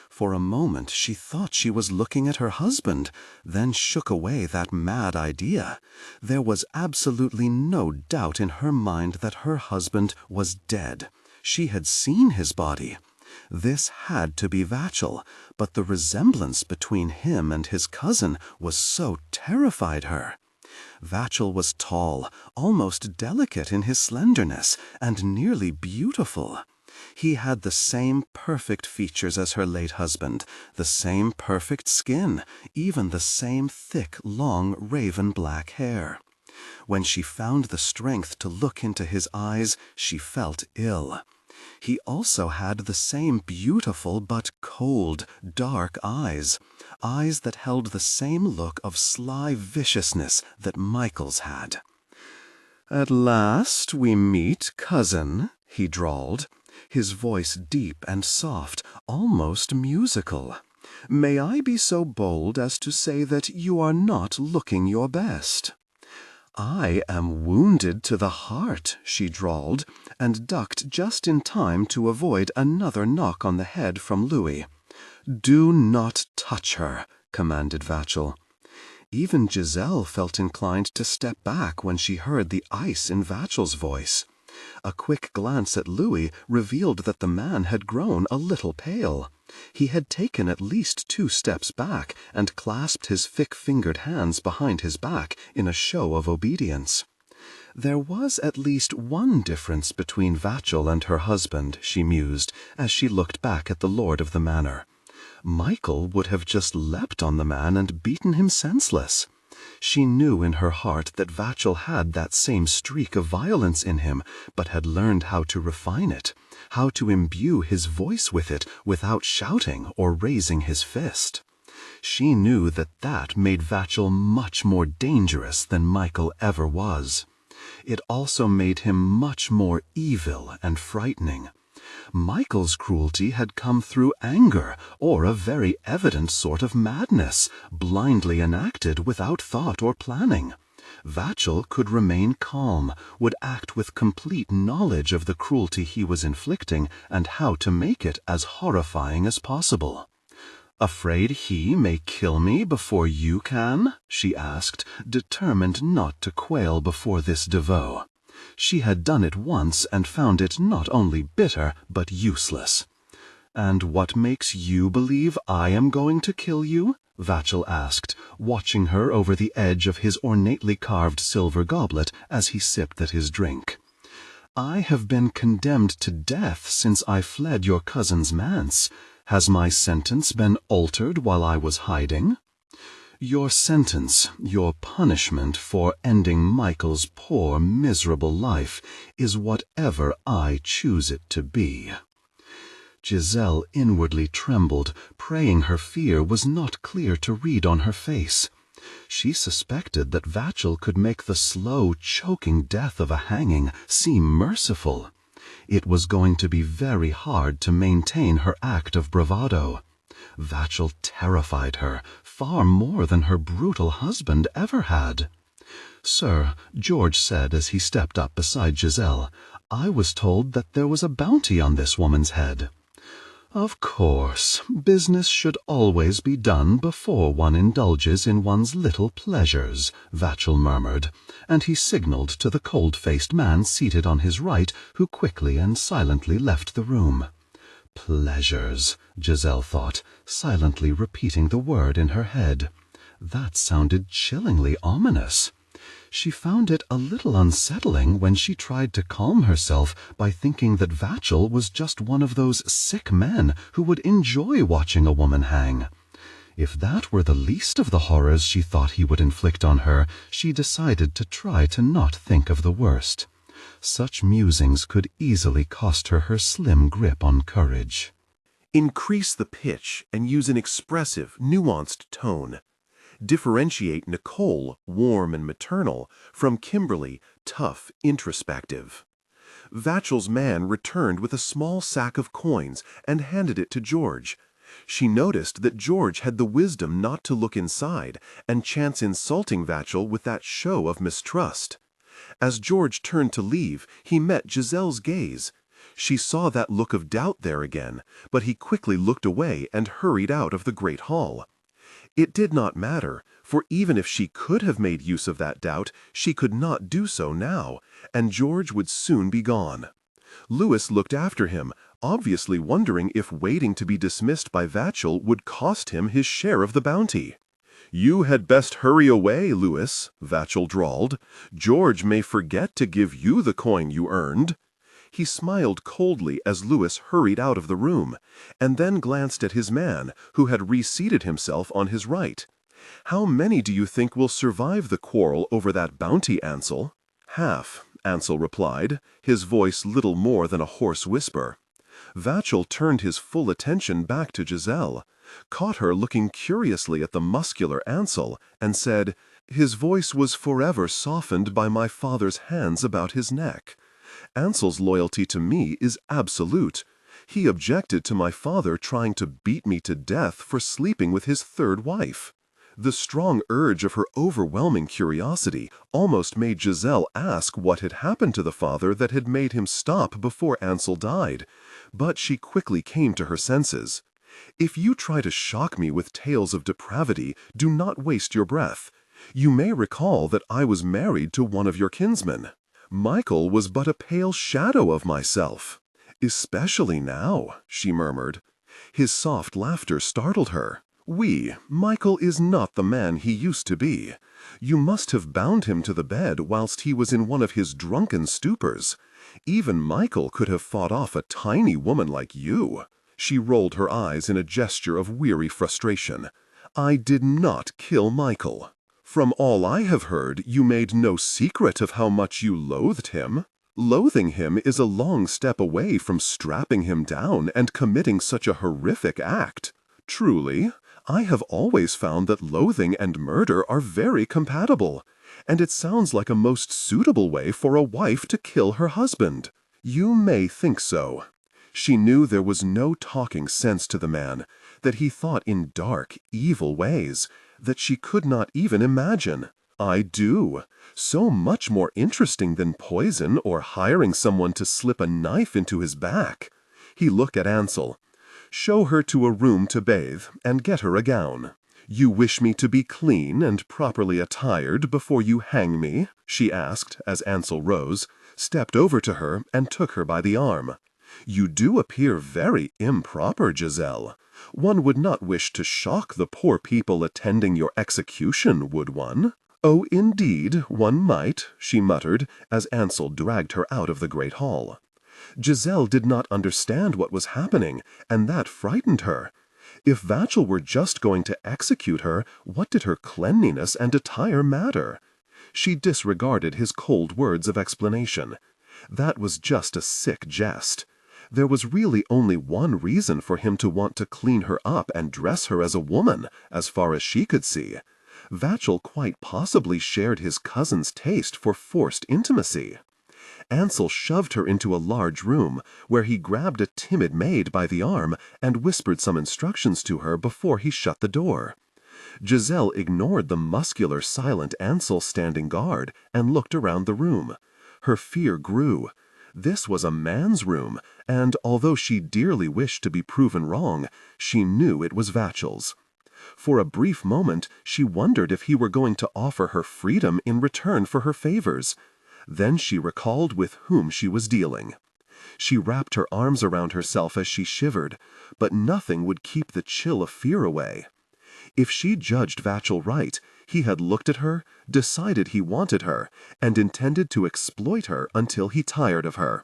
For a moment she thought she was looking at her husband, then shook away that mad idea. There was absolutely no doubt in her mind that her husband was dead. She had seen his body. This had to be Vachel, but the resemblance between him and his cousin was so terrified her. Vachel was tall, almost delicate in his slenderness, and nearly beautiful. He had the same perfect features as her late husband, the same perfect skin, even the same thick, long, raven-black hair. When she found the strength to look into his eyes, she felt ill. He also had the same beautiful but cold, dark eyes, eyes that held the same look of sly viciousness that Michael's had. "At last we meet, cousin," he drawled, his voice deep and soft, almost musical. "May I be so bold as to say that you are not looking your best?" "I am wounded to the heart," she drawled, and ducked just in time to avoid another knock on the head from Louis. "Do not touch her," commanded Vachel. Even Giselle felt inclined to step back when she heard the ice in Vachel's voice. A quick glance at Louis revealed that the man had grown a little pale. He had taken at least 2 steps back and clasped his thick-fingered hands behind his back in a show of obedience. There was at least one difference between Vachel and her husband, she mused, as she looked back at the lord of the manor. Michael would have just leapt on the man and beaten him senseless. She knew in her heart that Vachel had that same streak of violence in him, but had learned how to refine it, how to imbue his voice with it without shouting or raising his fist.
She knew that that made Vachel much more dangerous than Michael ever was. It also made him much more evil and frightening. Michael's cruelty had come through anger, or a very evident sort of madness, blindly enacted without thought or planning. Vachel could remain calm, would act with complete knowledge of the cruelty he was inflicting and how to make it as horrifying as possible. "Afraid he may kill me before you can?" she asked, determined not to quail before this Devoe. She had done it once and found it not only bitter but useless. "And what makes you believe I am going to kill you?" Vachel asked, watching her over the edge of his ornately carved silver goblet as he sipped at his drink. "I have been condemned to death since I fled your cousin's manse. Has my sentence been altered while I was hiding?" "Your sentence, your punishment for ending Michael's poor, miserable life, is whatever I choose it to be." Giselle inwardly trembled, praying her fear was not clear to read on her face. She suspected that Vachel could make the slow, choking death of a hanging seem merciful. It was going to be very hard to maintain her act of bravado. Vachel terrified her, far more than her brutal husband ever had. "Sir," George said as he stepped up beside Giselle, "I was told that there was a bounty on this woman's head." "Of course, business should always be done before one indulges in one's little pleasures," Vachel murmured, and he signaled to the cold-faced man seated on his right, who quickly and silently left the room. Pleasures, Giselle thought, silently repeating the word in her head. That sounded chillingly ominous. She found it a little unsettling when she tried to calm herself by thinking that Vachel was just one of those sick men who would enjoy watching a woman hang. If that were the least of the horrors she thought he would inflict on her, she decided to try to not think of the worst. Such musings could easily cost her her slim grip on courage.
Increase the pitch and use an expressive, nuanced tone. Differentiate Nicole, warm and maternal, from Kimberly, tough, introspective. Vachel's man returned with a small sack of coins and handed it to George. She noticed that George had the wisdom not to look inside and chance insulting Vachel with that show of mistrust. As George turned to leave, he met Giselle's gaze. She saw that look of doubt there again, but he quickly looked away and hurried out of the great hall. It did not matter, for even if she could have made use of that doubt, she could not do so now, and George would soon be gone. Louis looked after him, obviously wondering if waiting to be dismissed by Vachel would cost him his share of the bounty. "You had best hurry away, Louis," Vachel drawled. "George may forget to give you the coin you earned." He smiled coldly as Louis hurried out of the room, and then glanced at his man, who had reseated himself on his right. "How many do you think will survive the quarrel over that bounty, Ansel?" "Half," Ansel replied, his voice little more than a hoarse whisper. Vachel turned his full attention back to Giselle, caught her looking curiously at the muscular Ansel, and said, "His voice was forever softened by my father's hands about his neck. Ansel's loyalty to me is absolute. He objected to my father trying to beat me to death for sleeping with his third wife." The strong urge of her overwhelming curiosity almost made Giselle ask what had happened to the father that had made him stop before Ansel died, but she quickly came to her senses. "If you try to shock me with tales of depravity, do not waste your breath. You may recall that I was married to one of your kinsmen. Michael was but a pale shadow of myself." "Especially now," she murmured. His soft laughter startled her. "Oui, Michael is not the man he used to be. You must have bound him to the bed whilst he was in one of his drunken stupors. Even Michael could have fought off a tiny woman like you." She rolled her eyes in a gesture of weary frustration. "I did not kill Michael. From all I have heard, you made no secret of how much you loathed him. Loathing him is a long step away from strapping him down and committing such a horrific act. Truly,
I have always found that loathing and murder are very compatible, and it sounds like a most suitable way for a wife to kill her husband. You may think so. She knew there was no talking sense to the man, that he thought in dark, evil ways, that she could not even imagine. I do. So much more interesting than poison or hiring someone to slip a knife into his back. He looked at Ansel. Show her to a room to bathe, and get her a gown. You wish me to be clean and properly attired before you hang me? She asked, as Ansel rose, stepped over to her, and took her by the arm. You do appear very improper, Giselle. One would not wish to shock the poor people attending your execution, would one? Oh, indeed, one might, she muttered, as Ansel dragged her out of the great hall. Giselle did not understand what was happening, and that frightened her. If Vachel were just going to execute her, what did her cleanliness and attire matter? She disregarded his cold words of explanation. That was just a sick jest. There was really only one reason for him to want to clean her up and dress her as a woman, as far as she could see. Vachel quite possibly shared his cousin's taste for forced intimacy. Ansel shoved her into a large room, where he grabbed a timid maid by the arm and whispered some instructions to her before he shut the door. Giselle ignored the muscular, silent Ansel standing guard and looked around the room. Her fear grew. This was a man's room, and although she dearly wished to be proven wrong, she knew it was Vachel's. For a brief moment she wondered if he were going to offer her freedom in return for her favors. Then she recalled with whom she was dealing. She wrapped her arms around herself as she shivered, but nothing would keep the chill of fear away. If she judged Vachel right, he had looked at her, decided he wanted her, and intended to exploit her until he tired of her.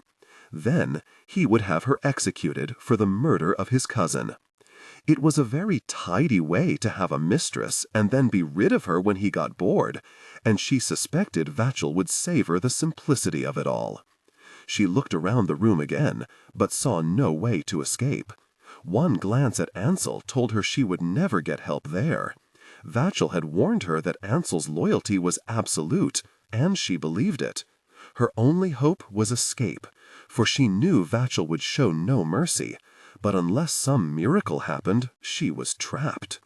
Then he would have her executed for the murder of his cousin. It was a very tidy way to have a mistress and then be rid of her when he got bored, and she suspected Vachel would savor the simplicity of it all. She looked around the room again, but saw no way to escape. One glance at Ansel told her she would never get help there. Vachel had warned her that Ansel's loyalty was absolute, and she believed it. Her only hope was escape, for she knew Vachel would show no mercy, but unless some miracle happened, she was trapped.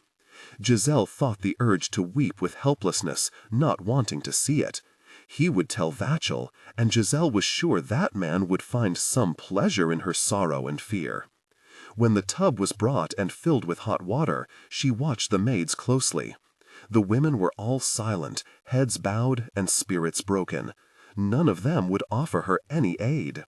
Giselle fought the urge to weep with helplessness, not wanting to see it. He would tell Vachel, and Giselle was sure that man would find some pleasure in her sorrow and fear. When the tub was brought and filled with hot water, she watched the maids closely. The women were all silent, heads bowed and spirits broken. None of them would offer her any aid.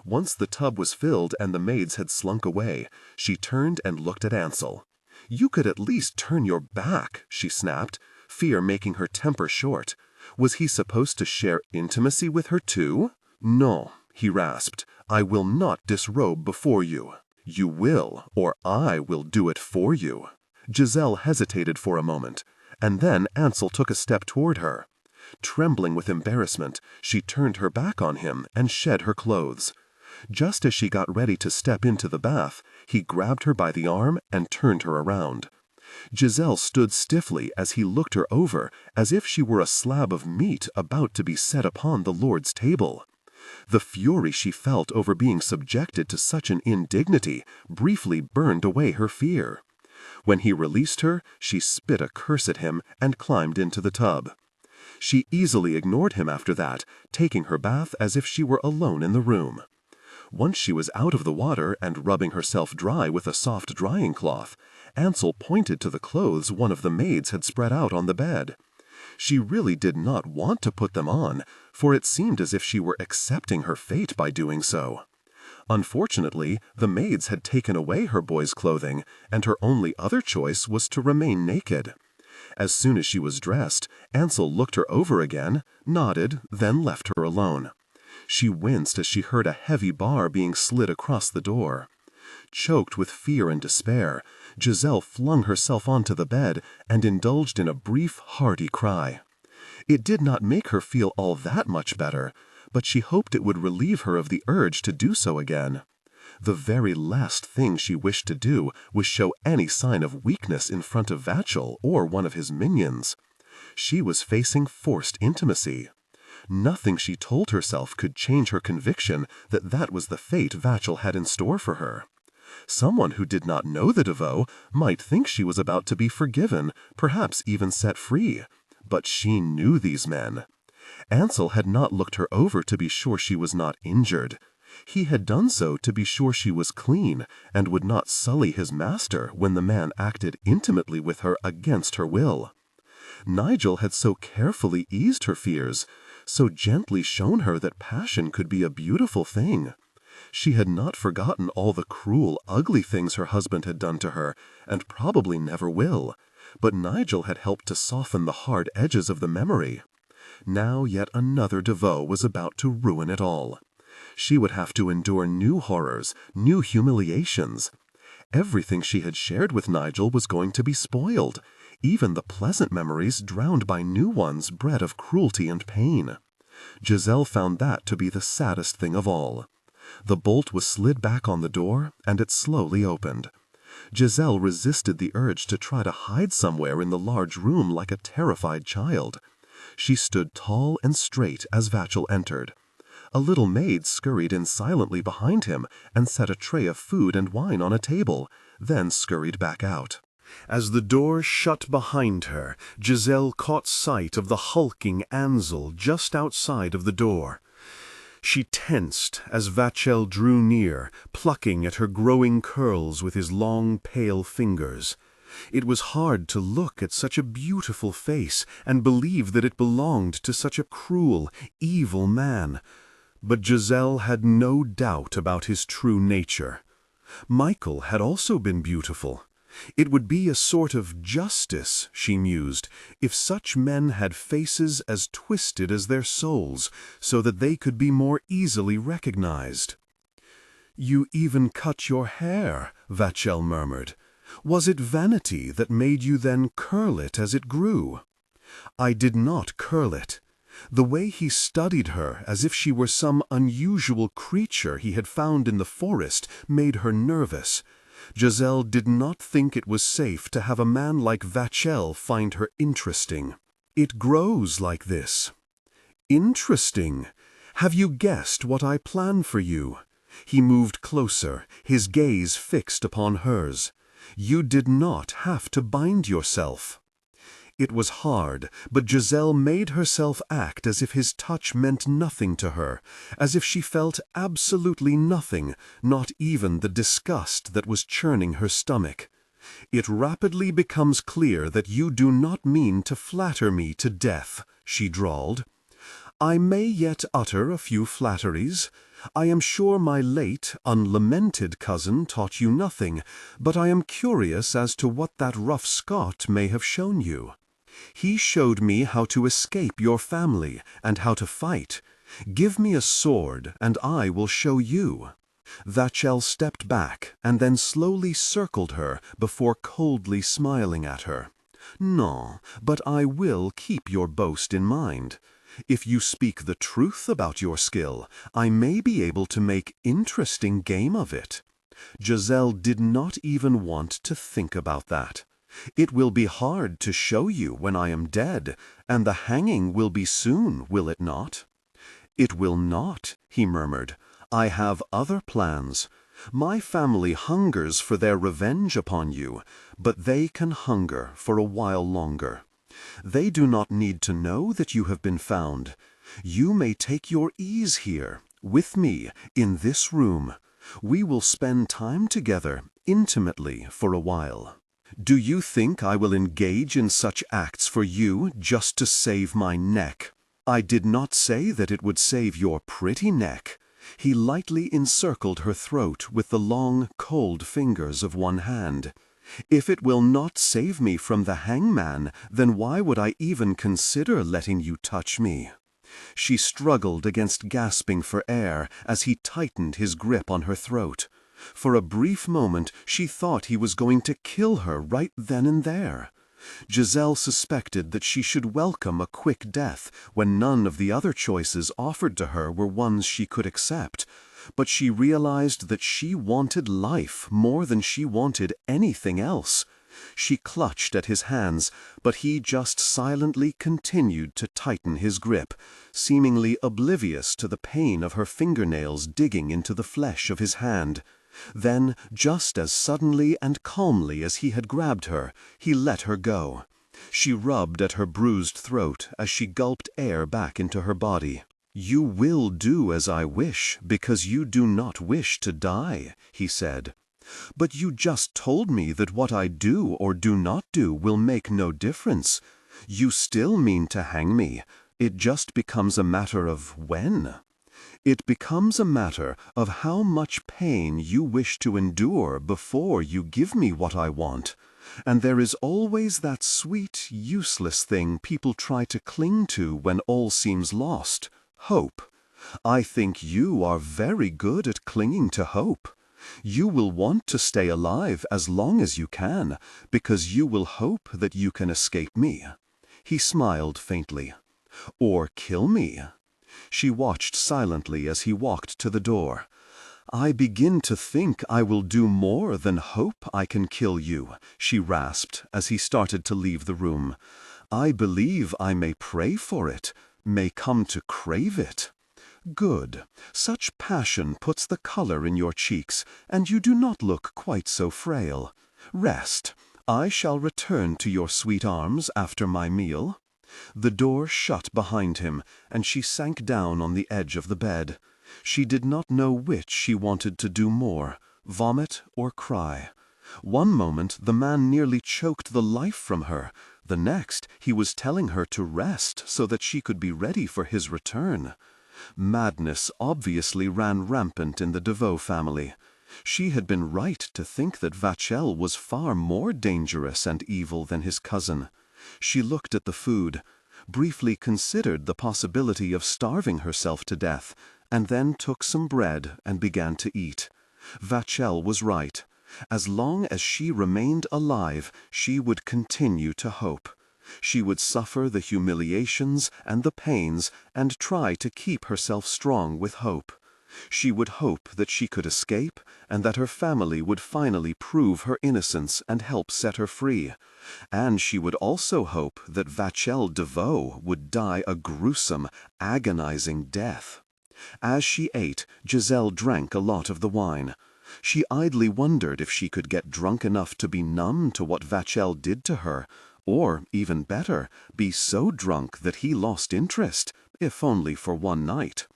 Once the tub was filled and the maids had slunk away, she turned and looked at Ansel. "You could at least turn your back," she snapped, fear making her temper short. Was he supposed to share intimacy with her too? "No," he rasped, "I will not disrobe before you." "You will, or I will do it for you." Giselle hesitated for a moment, and then Ansel took a step toward her. Trembling with embarrassment, she turned her back on him and shed her clothes. Just as she got ready to step into the bath, he grabbed her by the arm and turned her around. Giselle stood stiffly as he looked her over, as if she were a slab of meat about to be set upon the Lord's table. The fury she felt over being subjected to such an indignity briefly burned away her fear. When he released her, she spit a curse at him and climbed into the tub. She easily ignored him after that, taking her bath as if she were alone in the room. Once she was out of the water and rubbing herself dry with a soft drying cloth, Ansel pointed to the clothes one of the maids had spread out on the bed. She really did not want to put them on, for it seemed as if she were accepting her fate by doing so. Unfortunately, the maids had taken away her boy's clothing, and her only other choice was to remain naked. As soon as she was dressed, Ansel looked her over again, nodded, then left her alone. She winced as she heard a heavy bar being slid across the door. Choked with fear and despair, Giselle flung herself onto the bed and indulged in a brief, hearty cry. It did not make her feel all that much better, but she hoped it would relieve her of the urge to do so again. The very last thing she wished to do was show any sign of weakness in front of Vachel or one of his minions. She was facing forced intimacy. Nothing she told herself could change her conviction that that was the fate Vachel had in store for her. Someone who did not know the Devoe might think she was about to be forgiven, perhaps even set free. But she knew these men. Ansel had not looked her over to be sure she was not injured. He had done so to be sure she was clean, and would not sully his master when the man acted intimately with her against her will. Nigel had so carefully eased her fears, so gently shown her that passion could be a beautiful thing. She had not forgotten all the cruel, ugly things her husband had done to her, and probably never will. But Nigel had helped to soften the hard edges of the memory. Now yet another Devoe was about to ruin it all. She would have to endure new horrors, new humiliations. Everything she had shared with Nigel was going to be spoiled, even the pleasant memories drowned by new ones bred of cruelty and pain. Giselle found that to be the saddest thing of all. The bolt was slid back on the door, and it slowly opened. Giselle resisted the urge to try to hide somewhere in the large room like a terrified child. She stood tall and straight as Vachel entered. A little maid scurried in silently behind him and set a tray of food and wine on a table, then scurried back out.
As the door shut behind her, Giselle caught sight of the hulking Ansel just outside of the door. She tensed as Vachel drew near, plucking at her growing curls with his long, pale fingers. It was hard to look at such a beautiful face and believe that it belonged to such a cruel, evil man. But Giselle had no doubt about his true nature. Michael had also been beautiful. It would be a sort of justice, she mused, if such men had faces as twisted as their souls, so that they could be more easily recognized. "You even cut your hair," Vachel murmured. "Was it vanity that made you then curl it as it grew?" "I did not curl it." The way he studied her as if she were some unusual creature he had found in the forest made her nervous. Giselle did not think it was safe to have a man like Vachel find her interesting. "It grows like this." "Interesting. Have you guessed what I plan for you?" He moved closer, his gaze fixed upon hers. "You did not have to bind yourself." It was hard, but Giselle made herself act as if his touch meant nothing to her, as if she felt absolutely nothing, not even the disgust that was churning her stomach. "It rapidly becomes clear that you do not mean to flatter me to death," she drawled. "I may yet utter a few flatteries. I am sure my late, unlamented cousin taught you nothing, but I am curious as to what that rough Scot may have shown you. He showed me how to escape your family and how to fight. Give me a sword, and I will show you." Vachel stepped back and then slowly circled her before coldly smiling at her. "No, but I will keep your boast in mind. If you speak the truth about your skill, I may be able to make interesting game of it." Giselle did not even want to think about that. "It will be hard to show you when I am dead, and the hanging will be soon, will it not?" "It will not," he murmured. "I have other plans. My family hungers for their revenge upon you, but they can hunger for a while longer. They do not need to know that you have been found. You may take your ease here, with me, in this room. We will spend time together, intimately, for a while. Do you think I will engage in such acts for you just to save my neck? I did not say that it would save your pretty neck." He lightly encircled her throat with the long, cold fingers of one hand. "If it will not save me from the hangman, then why would I even consider letting you touch me?" She struggled against gasping for air as he tightened his grip on her throat. For a brief moment she thought he was going to kill her right then and there. Giselle suspected that she should welcome a quick death when none of the other choices offered to her were ones she could accept,
But she realized that she wanted life more than she wanted anything else. She clutched at his hands, but he just silently continued to tighten his grip, seemingly oblivious to the pain of her fingernails digging into the flesh of his hand. Then, just as suddenly and calmly as he had grabbed her, he let her go. She rubbed at her bruised throat as she gulped air back into her body. "You will do as I wish, because you do not wish to die," he said. "But you just told me that what I do or do not do will make no difference. You still mean to hang me. It just becomes a matter of when. It becomes a matter of how much pain you wish to endure before you give me what I want. And there is always that sweet, useless thing people try to cling to when all seems lost. Hope. I think you are very good at clinging to hope. You will want to stay alive as long as you can, because you will hope that you can escape me." He smiled faintly. "Or kill me." She watched silently as he walked to the door. "I begin to think I will do more than hope I can kill you," she rasped as he started to leave the room. "I believe I may pray for it, may come to crave it." "Good. Such passion puts the color in your cheeks, and you do not look quite so frail. Rest. I shall return to your sweet arms after my meal." The door shut behind him, and she sank down on the edge of the bed. She did not know which she wanted to do more, vomit or cry. One moment the man nearly choked the life from her. The next he was telling her to rest so that she could be ready for his return. Madness obviously ran rampant in the DeVoe family. She had been right to think that Vachel was far more dangerous and evil than his cousin. She looked at the food, briefly considered the possibility of starving herself to death, and then took some bread and began to eat. Vachel was right. As long as she remained alive, she would continue to hope. She would suffer the humiliations and the pains and try to keep herself strong with hope. She would hope that she could escape and that her family would finally prove her innocence and help set her free. And she would also hope that Vachel DeVoe would die a gruesome, agonizing death. As she ate, Giselle drank a lot of the wine. She idly wondered if she could get drunk enough to be numb to what Vachel did to her, or, even better, be so drunk that he lost interest, if only for one night.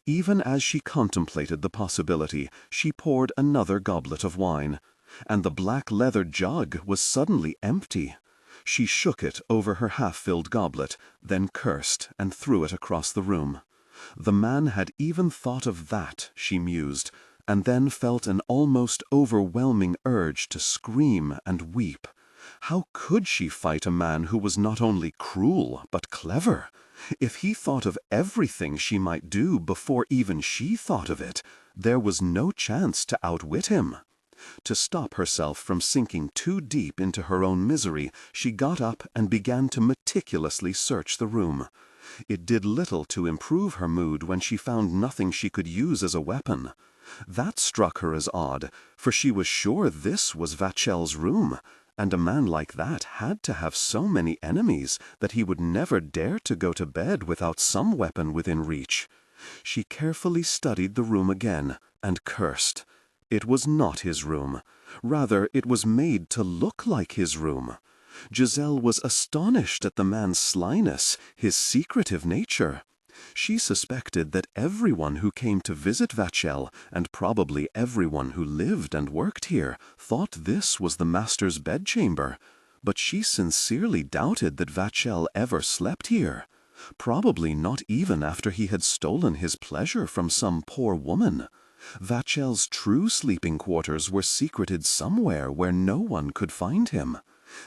Even as she contemplated the possibility, she poured another goblet of wine, and the black leather jug was suddenly empty. She shook it over her half-filled goblet, then cursed and threw it across the room. The man had even thought of that, she mused, and then felt an almost overwhelming urge to scream and weep. How could she fight a man who was not only cruel but clever? If he thought of everything she might do before even she thought of it, there was no chance to outwit him. To stop herself from sinking too deep into her own misery, she got up and began to meticulously search the room. It did little to improve her mood when she found nothing she could use as a weapon. That struck her as odd, for she was sure this was Vachel's room, and a man like that had to have so many enemies that he would never dare to go to bed without some weapon within reach. She carefully studied the room again, and cursed. It was not his room. Rather, it was made to look like his room. Giselle was astonished at the man's slyness, his secretive nature. She suspected that everyone who came to visit Vachel, and probably everyone who lived and worked here, thought this was the master's bedchamber. But she sincerely doubted that Vachel ever slept here. Probably not even after he had stolen his pleasure from some poor woman. Vachel's true sleeping quarters were secreted somewhere where no one could find him.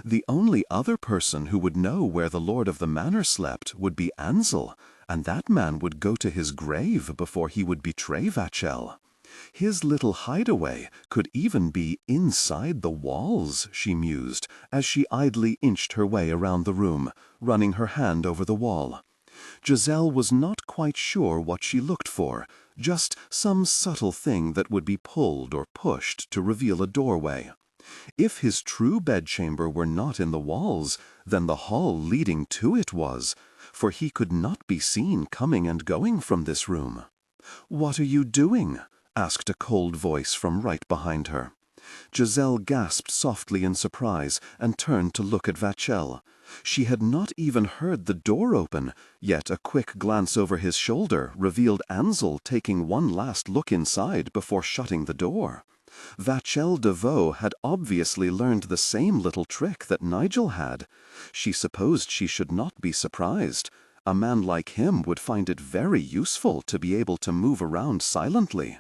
The only other person who would know where the lord of the manor slept would be Ansel, and that man would go to his grave before he would betray Vachel. His little hideaway could even be inside the walls, she mused, as she idly inched her way around the room, running her hand over the wall. Giselle was not quite sure what she looked for, just some subtle thing that would be pulled or pushed to reveal a doorway. If his true bedchamber were not in the walls, then the hall leading to it was, for he could not be seen coming and going from this room. "What are you doing?" asked a cold voice from right behind her. Giselle gasped softly in surprise and turned to look at Vachel. She had not even heard the door open, yet a quick glance over his shoulder revealed Ansel taking one last look inside before shutting the door. Vachel Devoe had obviously learned the same little trick that Nigel had. She supposed she should not be surprised. A man like him would find it very useful to be able to move around silently.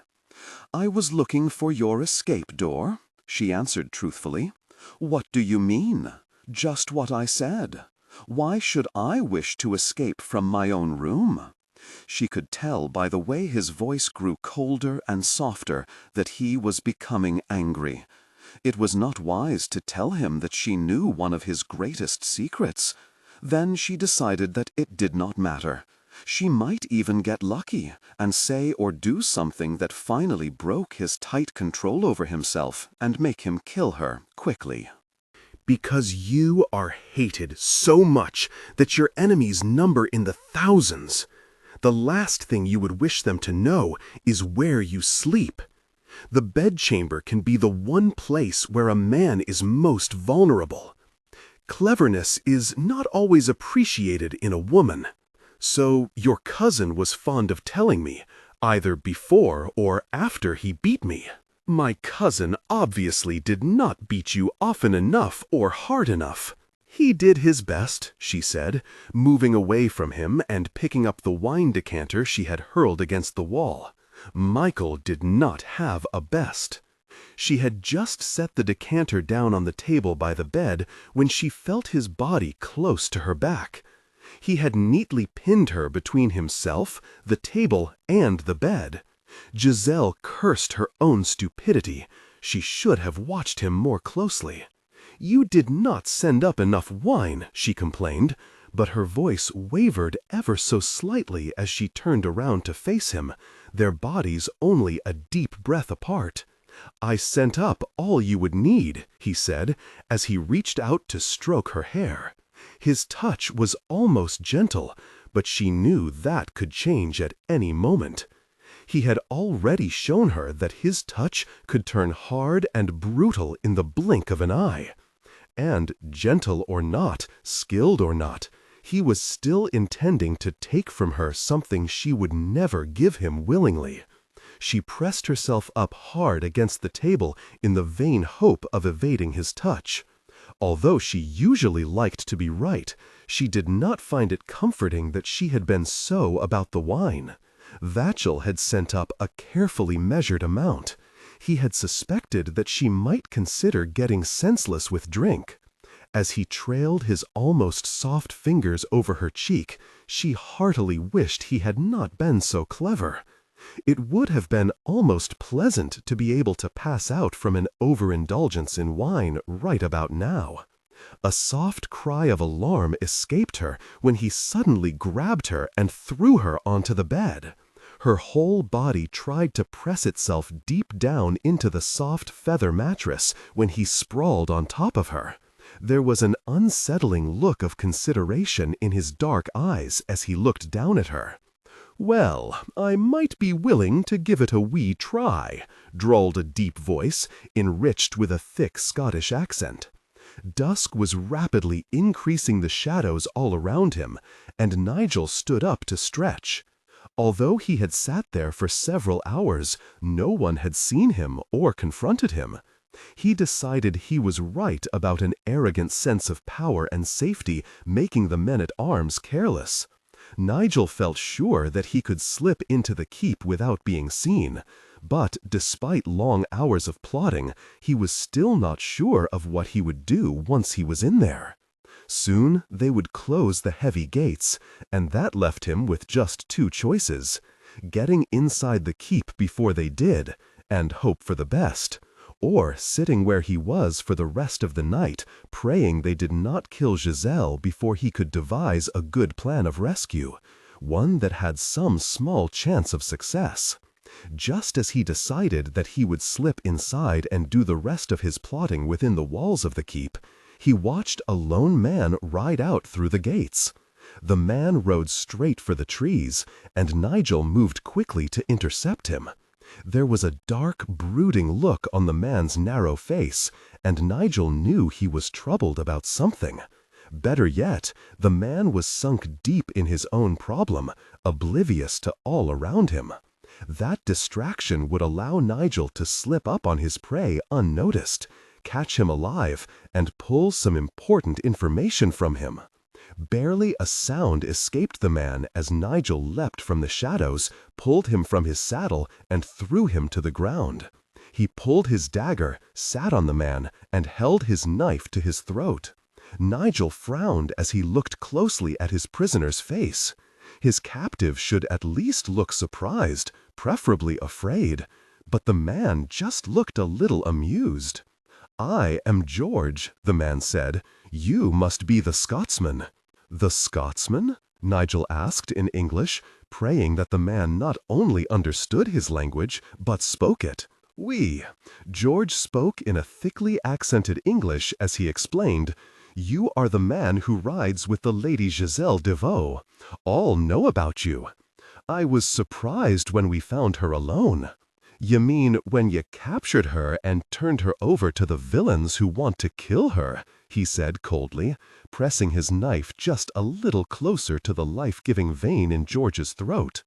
"I was looking for your escape door," she answered truthfully. "What do you mean?" "Just what I said. Why should I wish to escape from my own room?" She could tell by the way his voice grew colder and softer that he was becoming angry. It was not wise to tell him that she knew one of his greatest secrets. Then she decided that it did not matter. She might even get lucky and say or do something that finally broke his tight control over himself and make him kill her quickly.
"Because you are hated so much that your enemies number in the thousands. The last thing you would wish them to know is where you sleep. The bedchamber can be the one place where a man is most vulnerable. Cleverness is not always appreciated in a woman. So your cousin was fond of telling me, either before or after he beat me. My cousin obviously did not beat you often enough or hard enough." "He did his best," she said, moving away from him and picking up the wine decanter she had hurled against the wall. Michael did not have a best. She had just set the decanter down on the table by the bed when she felt his body close to her back. He had neatly pinned her between himself, the table, and the bed. Giselle cursed her own stupidity. She should have watched him more closely. "You did not send up enough wine," she complained, but her voice wavered ever so slightly as she turned around to face him, their bodies only a deep breath apart. "I sent up all you would need," he said, as he reached out to stroke her hair. His touch was almost gentle, but she knew that could change at any moment. He had already shown her that his touch could turn hard and brutal in the blink of an eye. And, gentle or not, skilled or not, he was still intending to take from her something she would never give him willingly. She pressed herself up hard against the table in the vain hope of evading his touch. Although she usually liked to be right, she did not find it comforting that she had been so about the wine. Vachel had sent up a carefully measured amount. He had suspected that she might consider getting senseless with drink. As he trailed his almost soft fingers over her cheek, she heartily wished he had not been so clever. It would have been almost pleasant to be able to pass out from an overindulgence in wine right about now. A soft cry of alarm escaped her when he suddenly grabbed her and threw her onto the bed. Her whole body tried to press itself deep down into the soft feather mattress when he sprawled on top of her. There was an unsettling look of consideration in his dark eyes as he looked down at her. "Well, I might be willing to give it a wee try," drawled a deep voice, enriched with a thick Scottish accent. Dusk was rapidly increasing the shadows all around him, and Nigel stood up to stretch. Although he had sat there for several hours, no one had seen him or confronted him. He decided he was right about an arrogant sense of power and safety making the men-at-arms careless. Nigel felt sure that he could slip into the keep without being seen, but despite long hours of plotting, he was still not sure of what he would do once he was in there. Soon they would close the heavy gates, and that left him with just two choices: getting inside the keep before they did, and hope for the best,
or sitting where he was for the rest of the night, praying they did not kill Giselle before he could devise a good plan of rescue, one that had some small chance of success. Just as he decided that he would slip inside and do the rest of his plotting within the walls of the keep, he watched a lone man ride out through the gates. The man rode straight for the trees, and Nigel moved quickly to intercept him. There was a dark, brooding look on the man's narrow face, and Nigel knew he was troubled about something. Better yet, the man was sunk deep in his own problem, oblivious to all around him. That distraction would allow Nigel to slip up on his prey unnoticed, catch him alive, and pull some important information from him. Barely a sound escaped the man as Nigel leapt from the shadows, pulled him from his saddle, and threw him to the ground. He pulled his dagger, sat on the man, and held his knife to his throat. Nigel frowned as he looked closely at his prisoner's face. His captive should at least look surprised, preferably afraid, but the man just looked a little amused. "I am George," the man said. "You must be the Scotsman." "The Scotsman?" Nigel asked in English, praying that the man not only understood his language, but spoke it. "Oui." George spoke in a thickly accented English as he explained, "You are the man who rides with the Lady Giselle Deveau. All know about you. I was surprised when we found her alone." "You mean when you captured her and turned her over to the villains who want to kill her?" he said coldly, pressing his knife just a little closer to the life-giving vein in George's throat.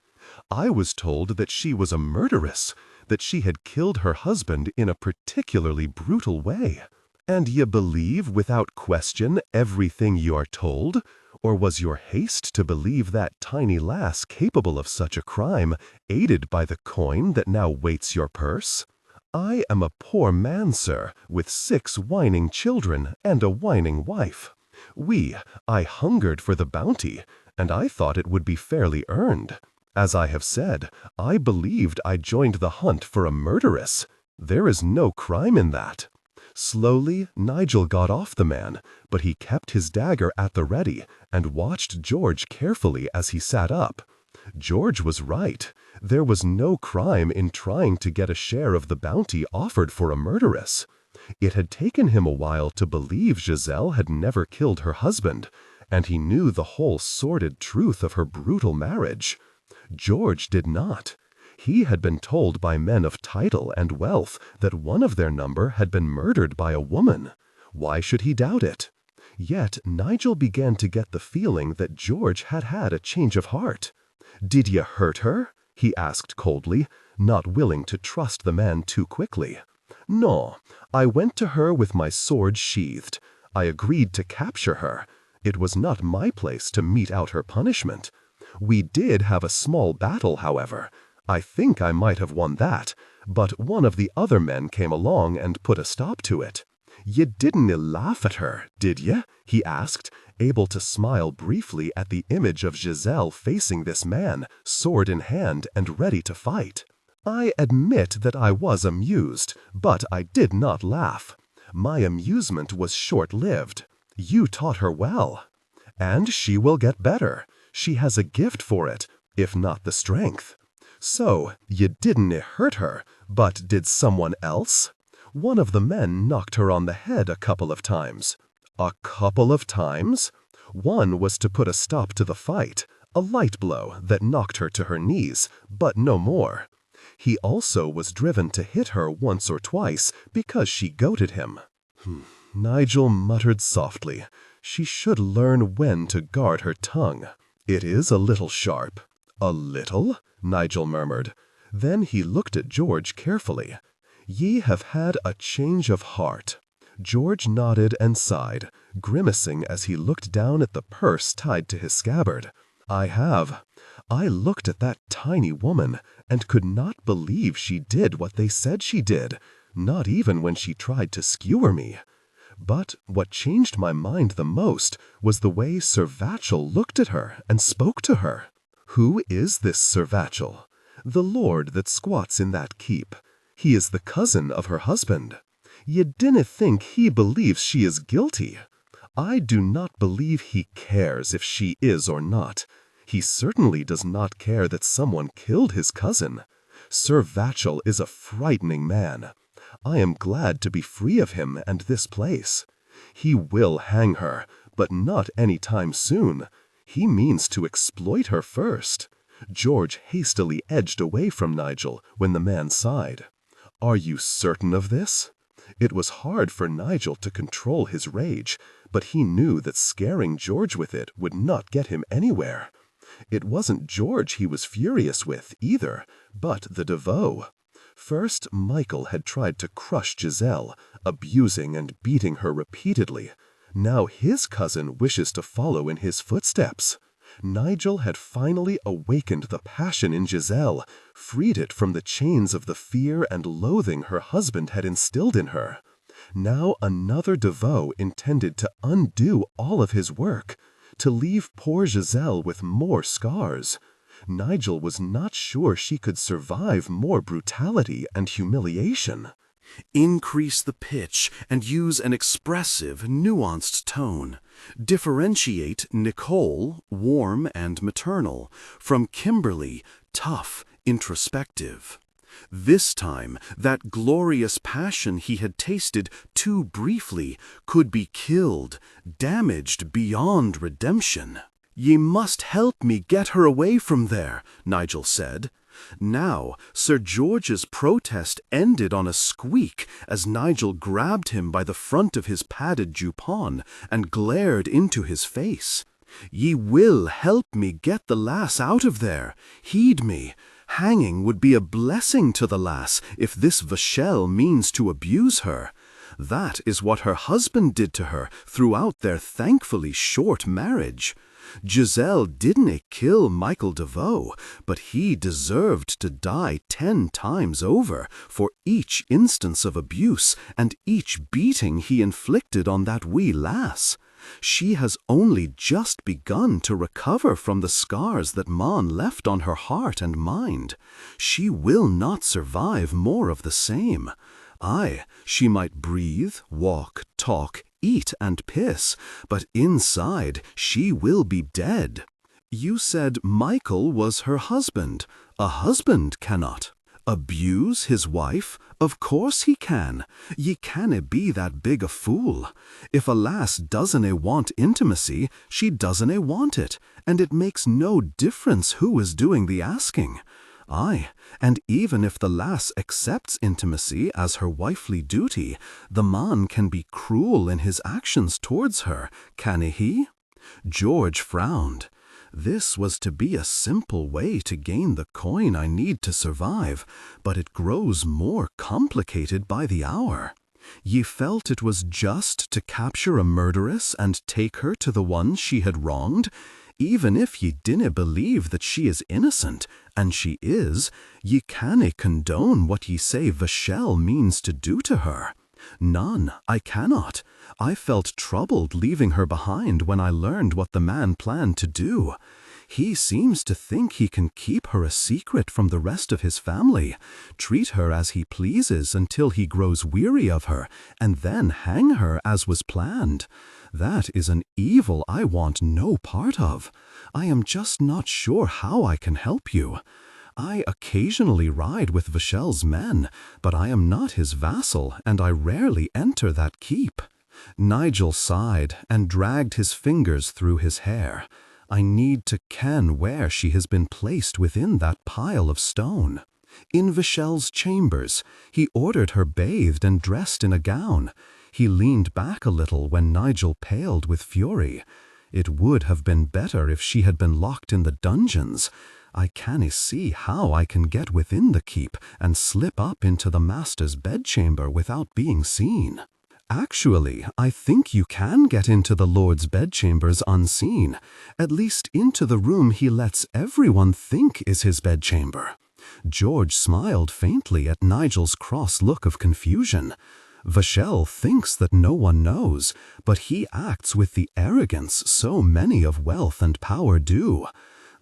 "I was told that she was a murderess, that she had killed her husband in a particularly brutal way. And ye believe without question everything you are told? Or was your haste to believe that tiny lass capable of such a crime, aided by the coin that now weights your purse? I am a poor man, sir, with 6 whining children and a whining wife. I hungered for the bounty, and I thought it would be fairly earned. As I have said, I believed I joined the hunt for a murderess. There is no crime in that." Slowly, Nigel got off the man, but he kept his dagger at the ready and watched George carefully as he sat up. George was right. There was no crime in trying to get a share of the bounty offered for a murderess. It had taken him a while to believe Giselle had never killed her husband, and he knew the whole sordid truth of her brutal marriage. George did not. He had been told by men of title and wealth that one of their number had been murdered by a woman. Why should he doubt it? Yet Nigel began to get the feeling that George had had a change of heart. "Did ye hurt her?" he asked coldly, not willing to trust the man too quickly. "No, I went to her with my sword sheathed. I agreed to capture her. It was not my place to mete out her punishment. We did have a small battle, however. I think I might have won that, but one of the other men came along and put a stop to it. Ye didn't laugh at her, did ye?" he asked, able to smile briefly at the image of Giselle facing this man, sword in hand and ready to fight. "I admit that I was amused, but I did not laugh. My amusement was short-lived. You taught her well. And she will get better. She has a gift for it, if not the strength. So, ye didn't hurt her, but did someone else? One of the men knocked her on the head a couple of times." "A couple of times?" "One was to put a stop to the fight, a light blow that knocked her to her knees, but no more. He also was driven to hit her once or twice because she goaded him." Nigel muttered softly. She should learn when to guard her tongue. "It is a little sharp." "A little?" Nigel murmured. Then he looked at George carefully. "Ye have had a change of heart." George nodded and sighed, grimacing as he looked down at the purse tied to his scabbard. "I have. I looked at that tiny woman and could not believe she did what they said she did, not even when she tried to skewer me. But what changed my mind the most was the way Sir Vachel looked at her and spoke to her. Who is this Sir Vachel? The lord that squats in that keep. He is the cousin of her husband. Ye dinna think he believes she is guilty. I do not believe he cares if she is or not. He certainly does not care that someone killed his cousin. Sir Vachel is a frightening man. I am glad to be free of him and this place. He will hang her, but not any time soon. He means to exploit her first." George hastily edged away from Nigel when the man sighed. "Are you certain of this?" It was hard for Nigel to control his rage, but he knew that scaring George with it would not get him anywhere. It wasn't George he was furious with, either, but the Devoe. First, Michael had tried to crush Giselle, abusing and beating her repeatedly. Now his cousin wishes to follow in his footsteps. Nigel had finally awakened the passion in Giselle, freed it from the chains of the fear and loathing her husband had instilled in her. Now another Devoe intended to undo all of his work, to leave poor Giselle with more scars. Nigel was not sure she could survive more brutality and humiliation.
Increase the pitch and use an expressive, nuanced tone. Differentiate Nicole, warm and maternal, from Kimberly, tough, introspective. This time, that glorious passion he had tasted too briefly could be killed, damaged beyond redemption. "Ye must help me get her away from there," Nigel said. Now, Sir George's protest ended on a squeak as Nigel grabbed him by the front of his padded jupon and glared into his face. "Ye will help me get the lass out of there. Heed me. Hanging would be a blessing to the lass if this Vachel means to abuse her. That is what her husband did to her throughout their thankfully short marriage. Giselle didn't kill Michael Devoe, but he deserved to die 10 times over for each instance of abuse and each beating he inflicted on that wee lass. She has only just begun to recover from the scars that Mon left on her heart and mind. She will not survive more of the same. Aye, she might breathe, walk, talk, eat and piss, but inside she will be dead. You said Michael was her husband. A husband cannot abuse his wife. Of course he can. Ye canna be that big a fool. If a lass doesna want intimacy, she doesna want it, and it makes no difference who is doing the asking. Aye, and even if the lass accepts intimacy as her wifely duty, the man can be cruel in his actions towards her, canna he? George frowned. This was to be a simple way to gain the coin I need to survive, but it grows more complicated by the hour. Ye felt it was just to capture a murderess and take her to the one she had wronged? Even if ye dinna believe that she is innocent, and she is, ye canna condone what ye say Vachel means to do to her. None, I cannot. I felt troubled leaving her behind when I learned what the man planned to do. He seems to think he can keep her a secret from the rest of his family, treat her as he pleases until he grows weary of her, and then hang her as was planned. That is an evil I want no part of. I am just not sure how I can help you. I occasionally ride with Vachel's men, but I am not his vassal, and I rarely enter that keep." Nigel sighed and dragged his fingers through his hair. "I need to ken where she has been placed within that pile of stone." "In Vachel's chambers. He ordered her bathed and dressed in a gown." He leaned back a little when Nigel paled with fury. "It would have been better if she had been locked in the dungeons. I canna see how I can get within the keep and slip up into the master's bedchamber without being seen." "Actually, I think you can get into the Lord's bedchambers unseen, at least into the room he lets everyone think is his bedchamber." George smiled faintly at Nigel's cross look of confusion. Vachel thinks that no one knows, but he acts with the arrogance so many of wealth and power do.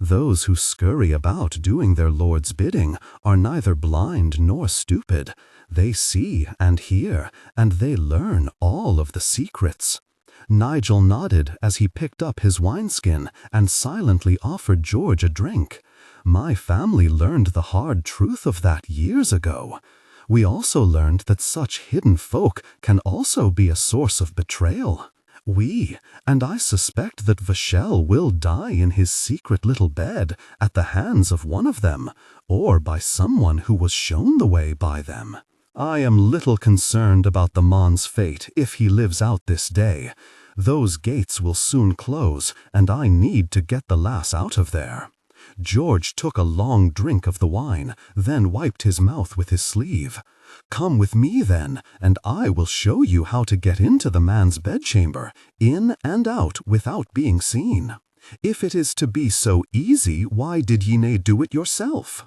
Those who scurry about doing their Lord's bidding are neither blind nor stupid. They see and hear, and they learn all of the secrets. Nigel nodded as he picked up his wineskin and silently offered George a drink. My family learned the hard truth of that years ago. We also learned that such hidden folk can also be a source of betrayal. And I suspect that Vashel will die in his secret little bed at the hands of one of them, or by someone who was shown the way by them. I am little concerned about the man's fate if he lives out this day. Those gates will soon close, and I need to get the lass out of there. George took a long drink of the wine, then wiped his mouth with his sleeve. Come with me, then, and I will show you how to get into the man's bedchamber, in and out without being seen. If it is to be so easy, why did ye nae do it yourself?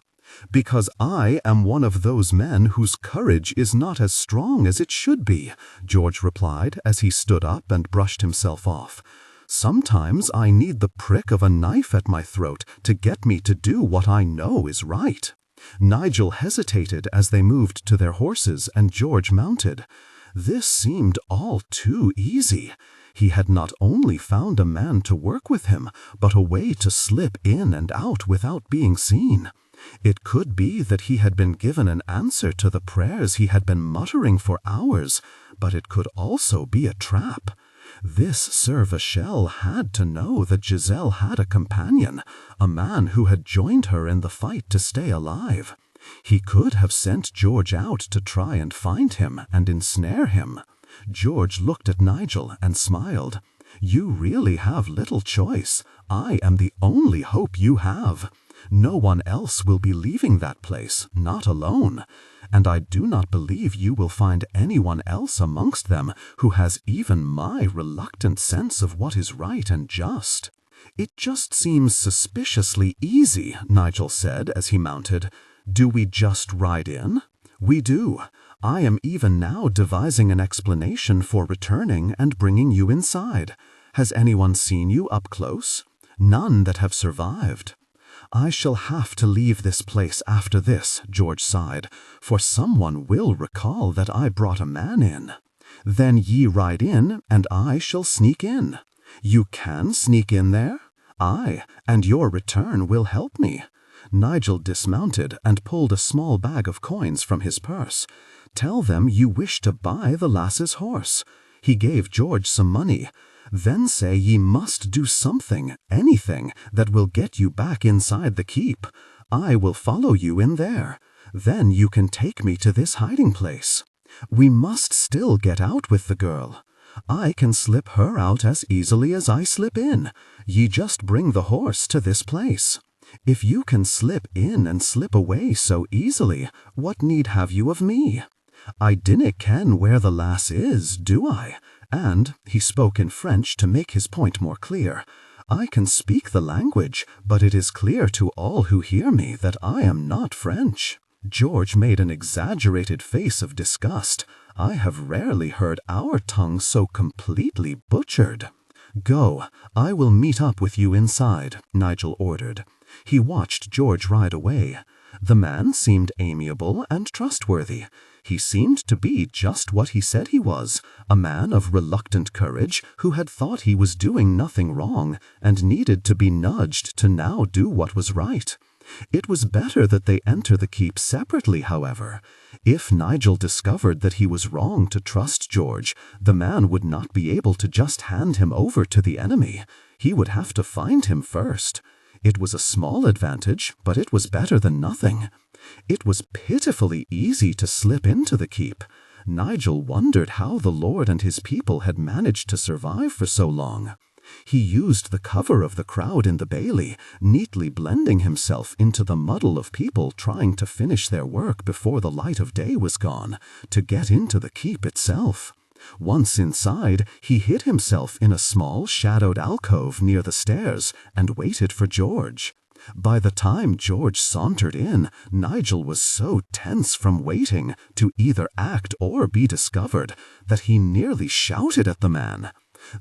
Because I am one of those men whose courage is not as strong as it should be, George replied as he stood up and brushed himself off. Sometimes I need the prick of a knife at my throat to get me to do what I know is right. Nigel hesitated as they moved to their horses and George mounted. This seemed all too easy. He had not only found a man to work with him, but a way to slip in and out without being seen. It could be that he had been given an answer to the prayers he had been muttering for hours, but it could also be a trap. This Sir Vashel had to know that Giselle had a companion, a man who had joined her in the fight to stay alive. He could have sent George out to try and find him and ensnare him. George looked at Nigel and smiled. You really have little choice. I am the only hope you have. No one else will be leaving that place, not alone. And I do not believe you will find anyone else amongst them who has even my reluctant sense of what is right and just. It just seems suspiciously easy, Nigel said as he mounted. Do we just ride in? We do. I am even now devising an explanation for returning and bringing you inside. Has anyone seen you up close? None that have survived. I shall have to leave this place after this, George sighed, for someone will recall that I brought a man in. Then ye ride in, and I shall sneak in. You can sneak in there? Aye, and your return will help me. Nigel dismounted and pulled a small bag of coins from his purse. Tell them you wish to buy the lass's horse. He gave George some money. Then say ye must do something, anything, that will get you back inside the keep. I will follow you in there. Then you can take me to this hiding place. We must still get out with the girl. I can slip her out as easily as I slip in. Ye just bring the horse to this place. If you can slip in and slip away so easily, what need have you of me? I dinna ken where the lass is, do I? And, he spoke in French to make his point more clear, I can speak the language, but it is clear to all who hear me that I am not French. George made an exaggerated face of disgust. I have rarely heard our tongue so completely butchered. Go, I will meet up with you inside, Nigel ordered. He watched George ride away. The man seemed amiable and trustworthy. He seemed to be just what he said he was, a man of reluctant courage who had thought he was doing nothing wrong and needed to be nudged to now do what was right. It was better that they enter the keep separately, however. If Nigel discovered that he was wrong to trust George, the man would not be able to just hand him over to the enemy. He would have to find him first. It was a small advantage, but it was better than nothing. It was pitifully easy to slip into the keep. Nigel wondered how the Lord and his people had managed to survive for so long. He used the cover of the crowd in the bailey, neatly blending himself into the muddle of people trying to finish their work before the light of day was gone, to get into the keep itself. Once inside, he hid himself in a small shadowed alcove near the stairs and waited for George. By the time George sauntered in, Nigel was so tense from waiting to either act or be discovered that he nearly shouted at the man.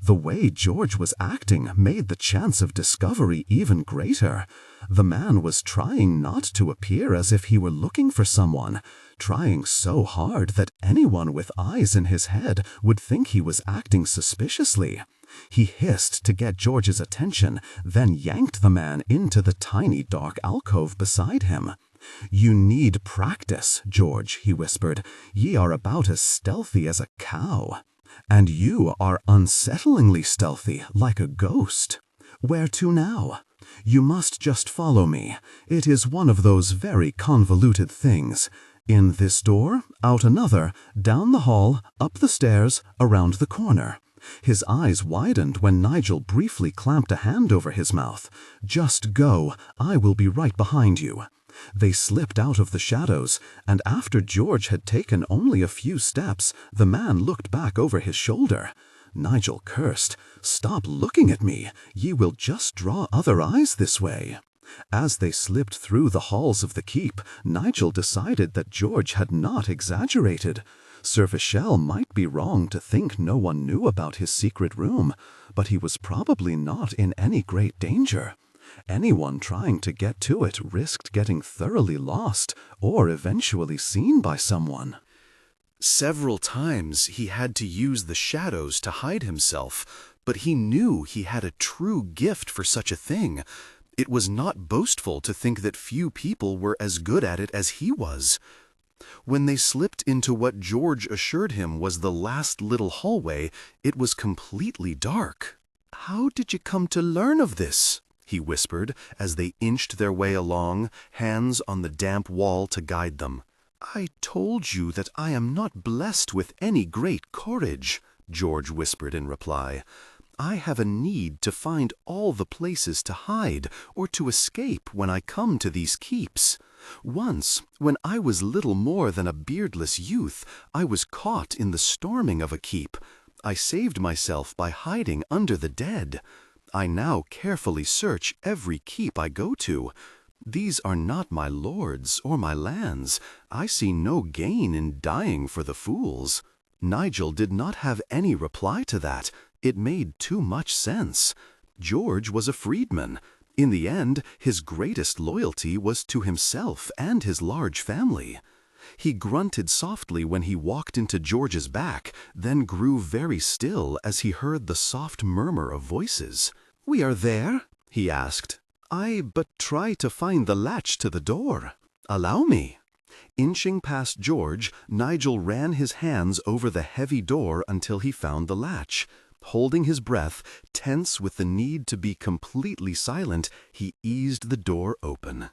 The way George was acting made the chance of discovery even greater. The man was trying not to appear as if he were looking for someone, trying so hard that anyone with eyes in his head would think he was acting suspiciously. He hissed to get George's attention, then yanked the man into the tiny dark alcove beside him. "You need practice, George," he whispered. "Ye are about as stealthy as a cow. And you are unsettlingly stealthy, like a ghost. Where to now? You must just follow me. It is one of those very convoluted things. In this door, out another, down the hall, up the stairs, around the corner." His eyes widened when Nigel briefly clamped a hand over his mouth. "Just go. I will be right behind you." They slipped out of the shadows, and after George had taken only a few steps, the man looked back over his shoulder. Nigel cursed. "Stop looking at me. Ye will just draw other eyes this way." As they slipped through the halls of the keep, Nigel decided that George had not exaggerated. Sir Vachel might be wrong to think no one knew about his secret room, but he was probably not in any great danger. Anyone trying to get to it risked getting thoroughly lost or eventually seen by someone.
Several times he had to use the shadows to hide himself, but he knew he had a true gift for such a thing. It was not boastful to think that few people were as good at it as he was. When they slipped into what George assured him was the last little hallway, it was completely dark. "How did you come to learn of this?" he whispered as they inched their way along, hands on the damp wall to guide them. "I told you that I am not blessed with any great courage," George whispered in reply. "I have a need to find all the places to hide or to escape when I come to these keeps. Once, when I was little more than a beardless youth, I was caught in the storming of a keep. I saved myself by hiding under the dead. I now carefully search every keep I go to. These are not my lords or my lands. I see no gain in dying for the fools." Nigel did not have any reply to that. It made too much sense. George was a freedman. In the end, his greatest loyalty was to himself and his large family. He grunted softly when he walked into George's back, then grew very still as he heard the soft murmur of voices. "We are there?" he asked. "I but try to find the latch to the door. Allow me." Inching past George, Nigel ran his hands over the heavy door until he found the latch. Holding his breath, tense with the need to be completely silent, he eased the door open.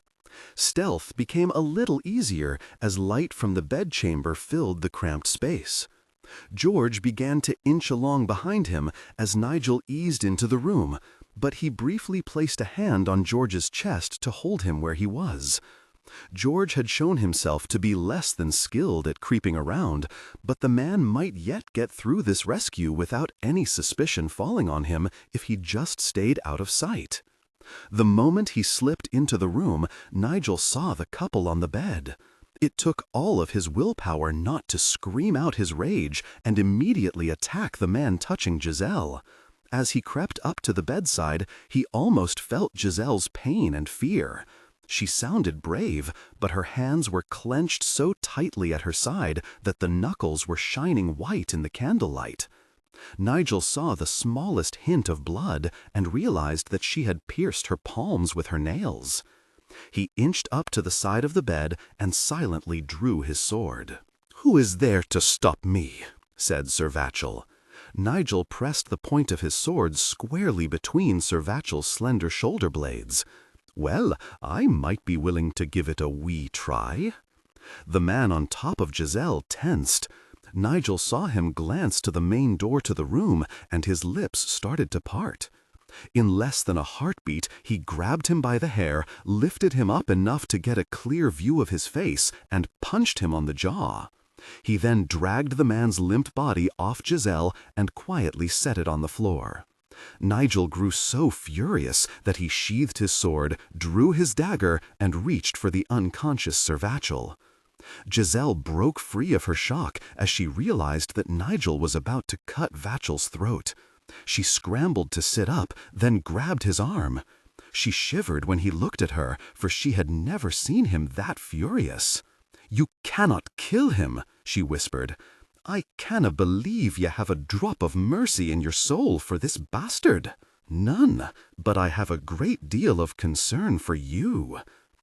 Stealth became a little easier as light from the bedchamber filled the cramped space. George began to inch along behind him as Nigel eased into the room, but he briefly placed a hand on George's chest to hold him where he was. George had shown himself to be less than skilled at creeping around, but the man might yet get through this rescue without any suspicion falling on him if he just stayed out of sight. The moment he slipped into the room, Nigel saw the couple on the bed. It took all of his willpower not to scream out his rage and immediately attack the man touching Giselle. As he crept up to the bedside, he almost felt Giselle's pain and fear. She sounded brave, but her hands were clenched so tightly at her side that the knuckles were shining white in the candlelight. Nigel saw the smallest hint of blood and realized that she had pierced her palms with her nails. He inched up to the side of the bed and silently drew his sword. "Who is there to stop me?" said Sir Vachel. Nigel pressed the point of his sword squarely between Sir Vachel's slender shoulder blades. "Well, I might be willing to give it a wee try." The man on top of Giselle tensed. Nigel saw him glance to the main door to the room, and his lips started to part. In less than a heartbeat, he grabbed him by the hair, lifted him up enough to get a clear view of his face, and punched him on the jaw. He then dragged the man's limp body off Giselle and quietly set it on the floor. Nigel grew so furious that he sheathed his sword, drew his dagger, and reached for the unconscious Sir Vachel. Giselle broke free of her shock as she realized that Nigel was about to cut Vachel's throat.
She scrambled to sit up, then grabbed his arm. She shivered when he looked at her, for she had never seen him that furious. "You cannot kill him," she whispered. "I canna believe ye have a drop of mercy in your soul for this bastard." "None, but I have a great deal of concern for you.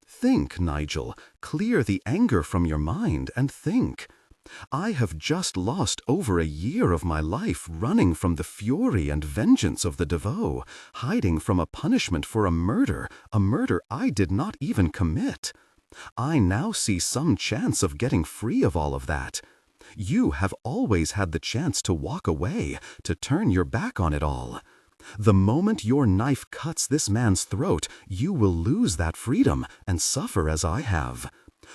Think, Nigel, clear the anger from your mind and think. I have just lost over a year of my life running from the fury and vengeance of the Devoe, hiding from a punishment for a murder I did not even commit. I now see some chance of getting free of all of that. You have always had the chance to walk away, to turn your back on it all. The moment your knife cuts this man's throat, you will lose that freedom and suffer as I have.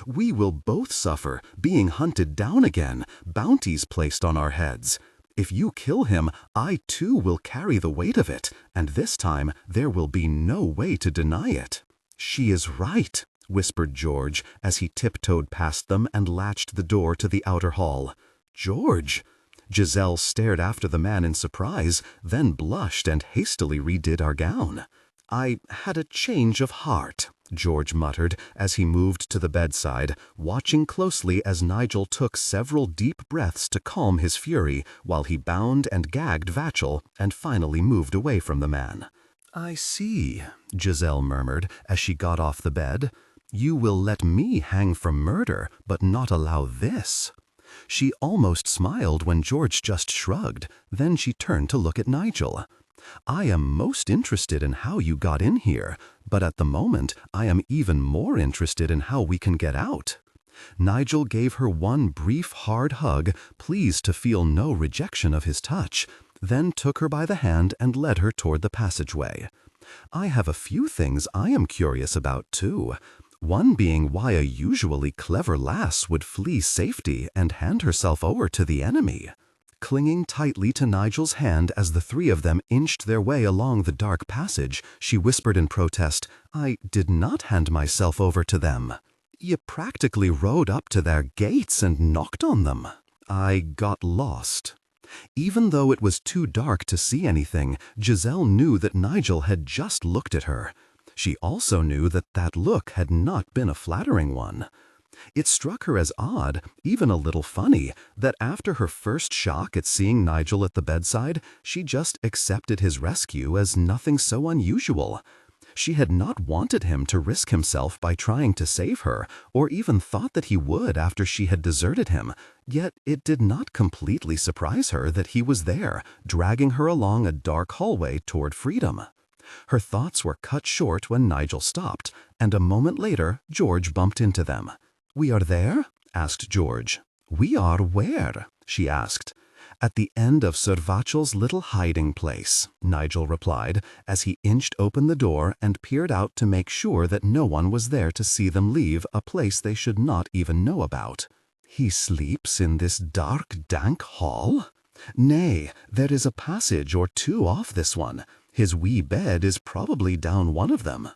We will both suffer, being hunted down again, bounties placed on our heads. If you kill him, I too will carry the weight of it, and this time there will be no way to deny it." "She is right," whispered George as he tiptoed past them and latched the door to the outer hall. "George!" Giselle stared after the man in surprise, then blushed and hastily redid our gown. "I had a change of heart," George muttered as he moved to the bedside, watching closely as Nigel took several deep breaths to calm his fury while he bound and gagged Vachel and finally moved away from the man. "I see," Giselle murmured as she got off the bed. "You will let me hang for murder, but not allow this." She almost smiled when George just shrugged, then she turned to look at Nigel. "I am most interested in how you got in here, but at the moment I am even more interested in how we can get out." Nigel gave her one brief, hard hug, pleased to feel no rejection of his touch, then took her by the hand and led her toward the passageway. "I have a few things I am curious about, too. One being why a usually clever lass would flee safety and hand herself over to the enemy." Clinging tightly to Nigel's hand as the three of them inched their way along the dark passage, she whispered in protest, "I did not hand myself over to them. You practically rode up to their gates and knocked on them." "I got lost." Even though it was too dark to see anything, Giselle knew that Nigel had just looked at her. She also knew that that look had not been a flattering one. It struck her as odd, even a little funny, that after her first shock at seeing Nigel at the bedside, she just accepted his rescue as nothing so unusual. She had not wanted him to risk himself by trying to save her, or even thought that he would after she had deserted him, yet it did not completely surprise her that he was there, dragging her along a dark hallway toward freedom. Her thoughts were cut short when Nigel stopped, and a moment later George bumped into them. "We are there?" asked George. "We are where?" she asked. "At the end of Sir Vachel's little hiding place," Nigel replied, as he inched open the door and peered out to make sure that no one was there to see them leave a place they should not even know about. "He sleeps in this dark, dank hall?" "Nay, there is a passage or two off this one. His wee bed is probably down one of them."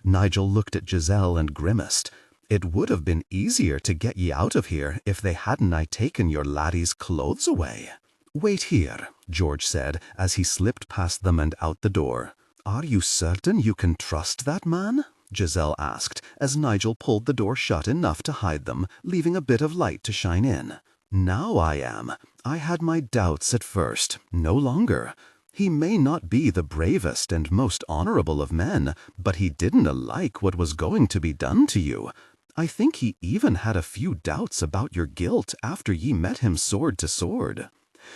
Nigel looked at Giselle and grimaced. "It would have been easier to get ye out of here if they hadn't taken your laddie's clothes away." "Wait here," George said as he slipped past them and out the door. "Are you certain you can trust that man?" Giselle asked as Nigel pulled the door shut enough to hide them, leaving a bit of light to shine in. "Now I am. I had my doubts at first, no longer. He may not be the bravest and most honorable of men, but he didn't like what was going to be done to you. I think he even had a few doubts about your guilt after ye met him sword to sword."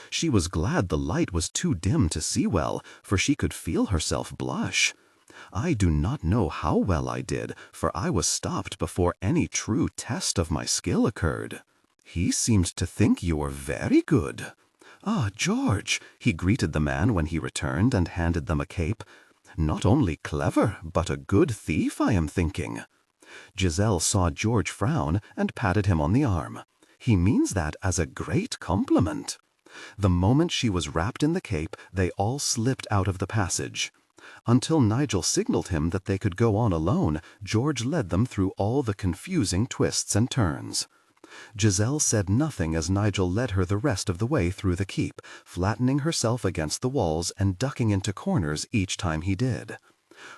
She was glad the light was too dim to see well, for she could feel herself blush. "I do not know how well I did, for I was stopped before any true test of my skill occurred. He seemed to think you were very good." "Ah, George," he greeted the man when he returned and handed them a cape. "Not only clever, but a good thief, I am thinking." Giselle saw George frown and patted him on the arm. "He means that as a great compliment." The moment she was wrapped in the cape, they all slipped out of the passage. Until Nigel signaled him that they could go on alone, George led them through all the confusing twists and turns. Giselle said nothing as Nigel led her the rest of the way through the keep, flattening herself against the walls and ducking into corners each time he did.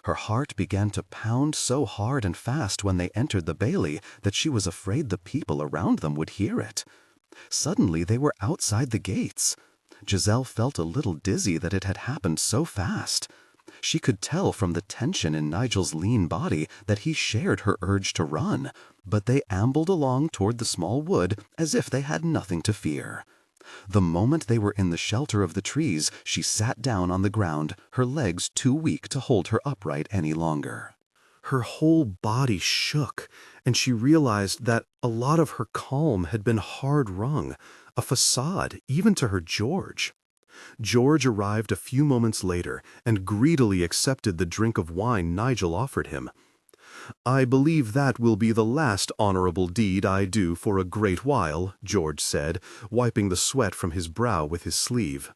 Her heart began to pound so hard and fast when they entered the bailey that she was afraid the people around them would hear it. Suddenly they were outside the gates. Giselle felt a little dizzy that it had happened so fast. She could tell from the tension in Nigel's lean body that he shared her urge to run, but they ambled along toward the small wood as if they had nothing to fear. The moment they were in the shelter of the trees, she sat down on the ground, her legs too weak to hold her upright any longer.
Her whole body shook, and she realized that a lot of her calm had been hard-wrung, a facade even to her George. George arrived a few moments later and greedily accepted the drink of wine Nigel offered him. "I believe that will be the last honorable deed I do for a great while," George said, wiping the sweat from his brow with his sleeve.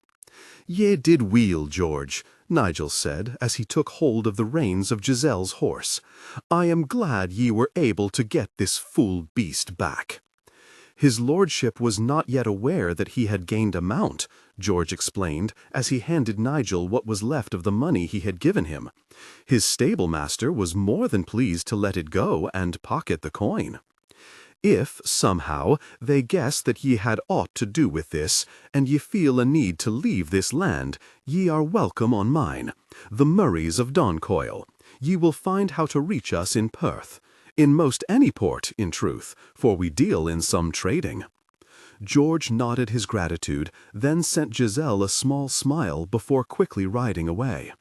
"Ye did weel, George," Nigel said as he took hold of the reins of Giselle's horse. "I am glad ye were able to get this fool beast back." His lordship was not yet aware that he had gained a mount, George explained, as he handed Nigel what was left of the money he had given him. His stable-master was more than pleased to let it go and pocket the coin. "If, somehow, they guess that ye had aught to do with this, and ye feel a need to leave this land, ye are welcome on mine, the Murrays of Doncoil. Ye will find how to reach us in Perth. In most any port, in truth, for we deal in some trading." George nodded his gratitude, then sent Giselle a small smile before quickly riding away.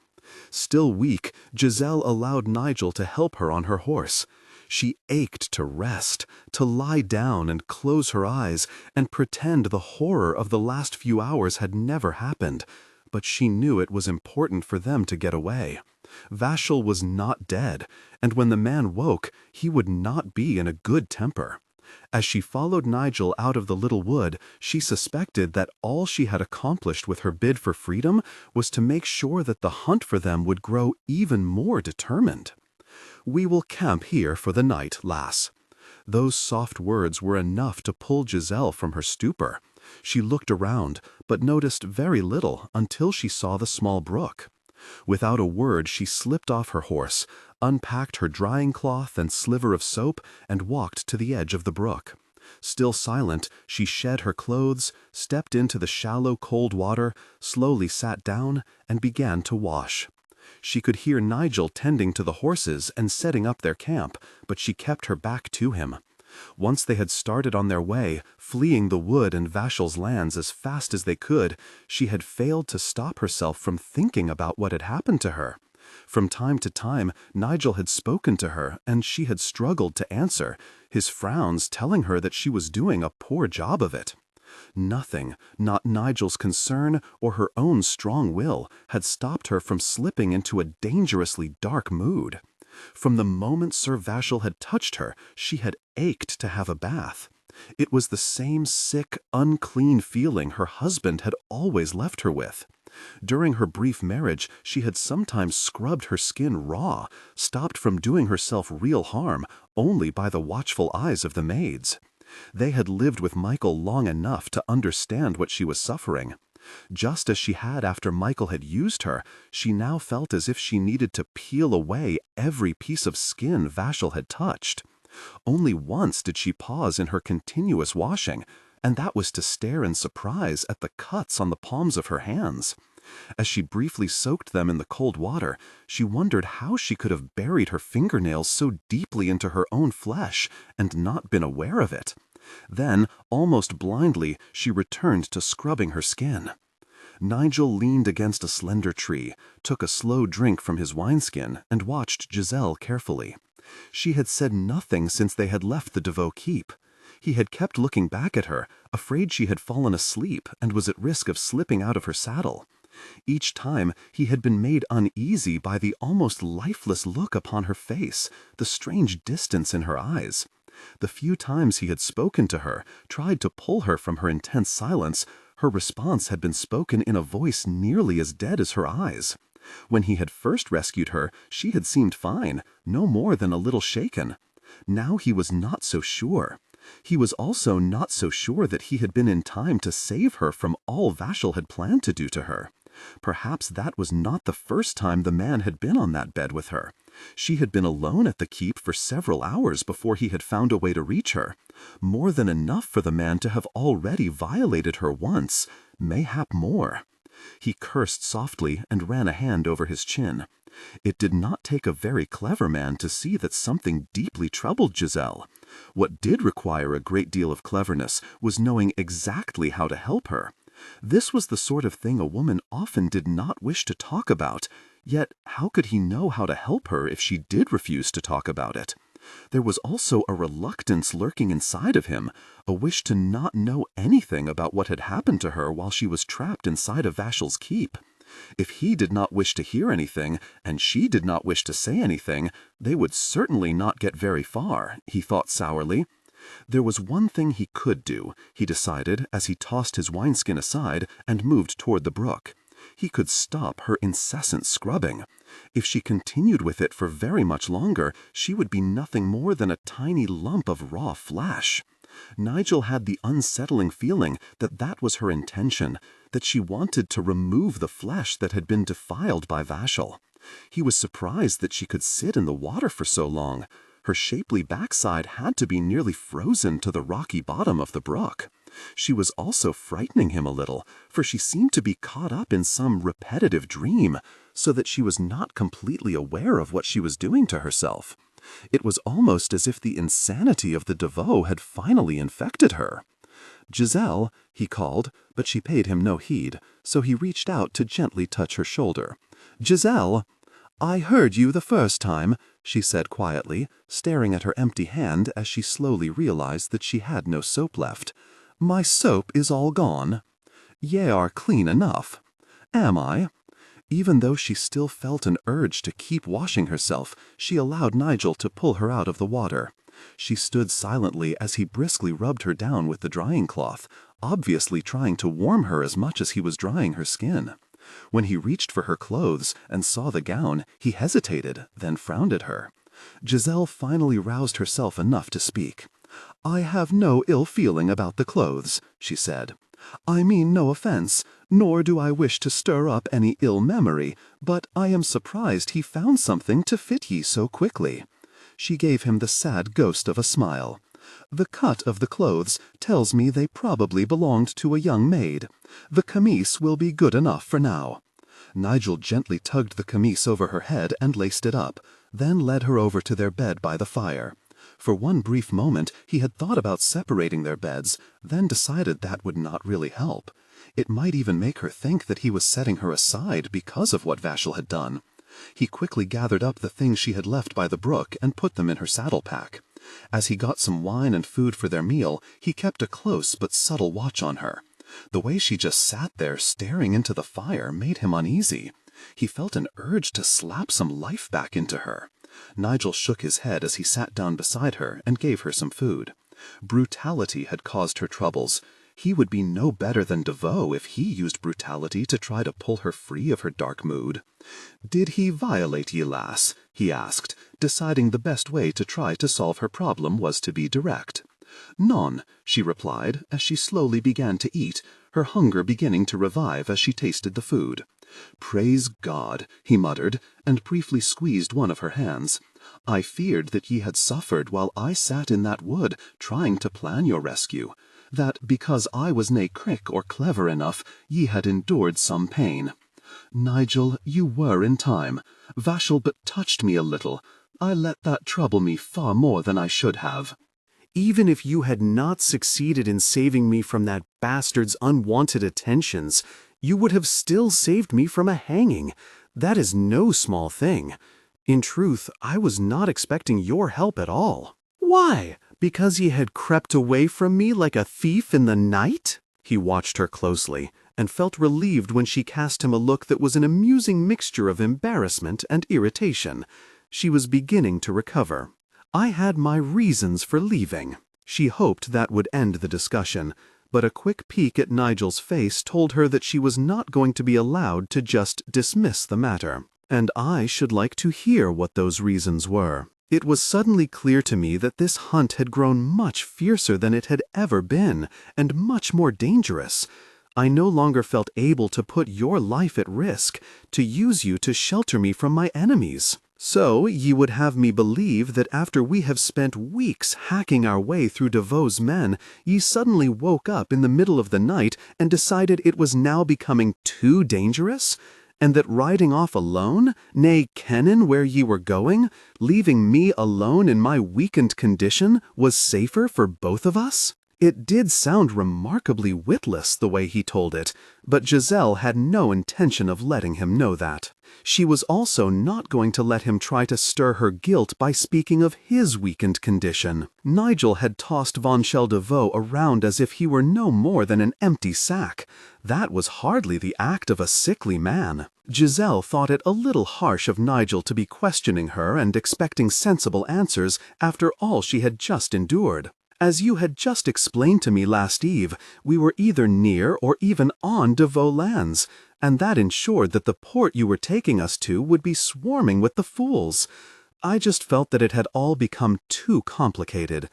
Still weak, Giselle allowed Nigel to help her on her horse. She ached to rest, to lie down and close her eyes and pretend the horror of the last few hours had never happened, but she knew it was important for them to get away. Vashel was not dead, and when the man woke, he would not be in a good temper. As she followed Nigel out of the little wood, she suspected that all she had accomplished with her bid for freedom was to make sure that the hunt for them would grow even more determined. "We will camp here for the night, lass." Those soft words were enough to pull Giselle from her stupor. She looked around, but noticed very little until she saw the small brook. Without a word, she slipped off her horse, unpacked her drying cloth and sliver of soap, and walked to the edge of the brook. Still silent, she shed her clothes, stepped into the shallow, cold water, slowly sat down, and began to wash. She could hear Nigel tending to the horses and setting up their camp, but she kept her back to him. Once they had started on their way, fleeing the wood and Vashel's lands as fast as they could, she had failed to stop herself from thinking about what had happened to her. From time to time, Nigel had spoken to her, and she had struggled to answer, his frowns telling her that she was doing a poor job of it. Nothing, not Nigel's concern or her own strong will, had stopped her from slipping into a dangerously dark mood. From the moment Sir Vashel had touched her, she had ached to have a bath. It was the same sick, unclean feeling her husband had always left her with. During her brief marriage, she had sometimes scrubbed her skin raw, stopped from doing herself real harm only by the watchful eyes of the maids. They had lived with Michael long enough to understand what she was suffering. Just as she had after Michael had used her, she now felt as if she needed to peel away every piece of skin Vashel had touched. Only once did she pause in her continuous washing, and that was to stare in surprise at the cuts on the palms of her hands. As she briefly soaked them in the cold water, she wondered how she could have buried her fingernails so deeply into her own flesh and not been aware of it. Then, almost blindly, she returned to scrubbing her skin. Nigel leaned against a slender tree, took a slow drink from his wineskin, and watched Giselle carefully. She had said nothing since they had left the Devoe keep. He had kept looking back at her, afraid she had fallen asleep and was at risk of slipping out of her saddle. Each time he had been made uneasy by the almost lifeless look upon her face, the strange distance in her eyes. The few times he had spoken to her, tried to pull her from her intense silence, her response had been spoken in a voice nearly as dead as her eyes. When he had first rescued her, she had seemed fine, no more than a little shaken. Now he was not so sure.
He was also not so sure that he had been in time to save her from all Vashel had planned to do to her. Perhaps that was not the first time the man had been on that bed with her. She had been alone at the keep for several hours before he had found a way to reach her. More than enough for the man to have already violated her once, mayhap more. He cursed softly and ran a hand over his chin. It did not take a very clever man to see that something deeply troubled Giselle. What did require a great deal of cleverness was knowing exactly how to help her. This was the sort of thing a woman often did not wish to talk about, yet how could he know how to help her if she did refuse to talk about it? There was also a reluctance lurking inside of him, a wish to not know anything about what had happened to her while she was trapped inside of Vashel's keep. If he did not wish to hear anything, and she did not wish to say anything, they would certainly not get very far, he thought sourly. There was one thing he could do, he decided as he tossed his wineskin aside and moved toward the brook. He could stop her incessant scrubbing. If she continued with it for very much longer, she would be nothing more than a tiny lump of raw flesh. Nigel had the unsettling feeling that that was her intention, that she wanted to remove the flesh that had been defiled by Vashel. He was surprised that she could sit in the water for so long. Her shapely backside had to be nearly frozen to the rocky bottom of the brook. She was also frightening him a little, for she seemed to be caught up in some repetitive dream, so that she was not completely aware of what she was doing to herself. It was almost as if the insanity of the Devoe had finally infected her. "Giselle," he called, but she paid him no heed, so he reached out to gently touch her shoulder. "Giselle!" "I heard you the first time," she said quietly, staring at her empty hand as she slowly realized that she had no soap left. "My soap is all gone." "Ye are clean enough." "Am I?" Even though she still felt an urge to keep washing herself, she allowed Nigel to pull her out of the water. She stood silently as he briskly rubbed her down with the drying cloth, obviously trying to warm her as much as he was drying her skin. When he reached for her clothes and saw the gown, he hesitated, then frowned at her. Giselle finally roused herself enough to speak. "I have no ill feeling about the clothes," she said. "I mean no offense, nor do I wish to stir up any ill memory, but I am surprised he found something to fit ye so quickly." She gave him the sad ghost of a smile. "The cut of the clothes tells me they probably belonged to a young maid. The camise will be good enough for now." Nigel gently tugged the camise over her head and laced it up, then led her over to their bed by the fire. For one brief moment he had thought about separating their beds, then decided that would not really help. It might even make her think that he was setting her aside because of what Vashel had done. He quickly gathered up the things she had left by the brook and put them in her saddle-pack. As he got some wine and food for their meal, he kept a close but subtle watch on her. The way she just sat there staring into the fire made him uneasy. He felt an urge to slap some life back into her. Nigel shook his head as he sat down beside her and gave her some food. Brutality had caused her troubles. He would be no better than Devoe if he used brutality to try to pull her free of her dark mood. "Did he violate ye, lass?" he asked, deciding the best way to try to solve her problem was to be direct. "None," she replied as she slowly began to eat, her hunger beginning to revive as she tasted the food. "Praise God," he muttered, and briefly squeezed one of her hands. "I feared that ye had suffered while I sat in that wood trying to plan your rescue, that because I was nae crick or clever enough, ye had endured some pain. Nigel, you were in time. Vashel but touched me a little. I let that trouble me far more than I should have." "Even if you had not succeeded in saving me from that bastard's unwanted attentions, you would have still saved me from a hanging. That is no small thing. In truth, I was not expecting your help at all." "Why? Because ye had crept away from me like a thief in the night?" He watched her closely, and felt relieved when she cast him a look that was an amusing mixture of embarrassment and irritation. She was beginning to recover. "I had my reasons for leaving." She hoped that would end the discussion, but a quick peek at Nigel's face told her that she was not going to be allowed to just dismiss the matter. "And I should like to hear what those reasons were.
It was suddenly clear to me that this hunt had grown much fiercer than it had ever been, and much more dangerous. I no longer felt able to put your life at risk, to use you to shelter me from my enemies. So ye would have me believe that after we have spent weeks hacking our way through Devoe's men, ye suddenly woke up in the middle of the night and decided it was now becoming too dangerous? And that riding off alone, nay, kennin' where ye were going, leaving me alone in my weakened condition, was safer for both of us? It did sound remarkably witless the way he told it, but Giselle had no intention of letting him know that. She was also not going to let him try to stir her guilt by speaking of his weakened condition. Nigel had tossed Von Devoe around as if he were no more than an empty sack. That was hardly the act of a sickly man. Giselle thought it a little harsh of Nigel to be questioning her and expecting sensible answers after all she had just endured. As you had just explained to me last eve, we were either near or even on Devoe lands, and that ensured that the port you were taking us to would be swarming with the fools. I just felt that it had all become too complicated.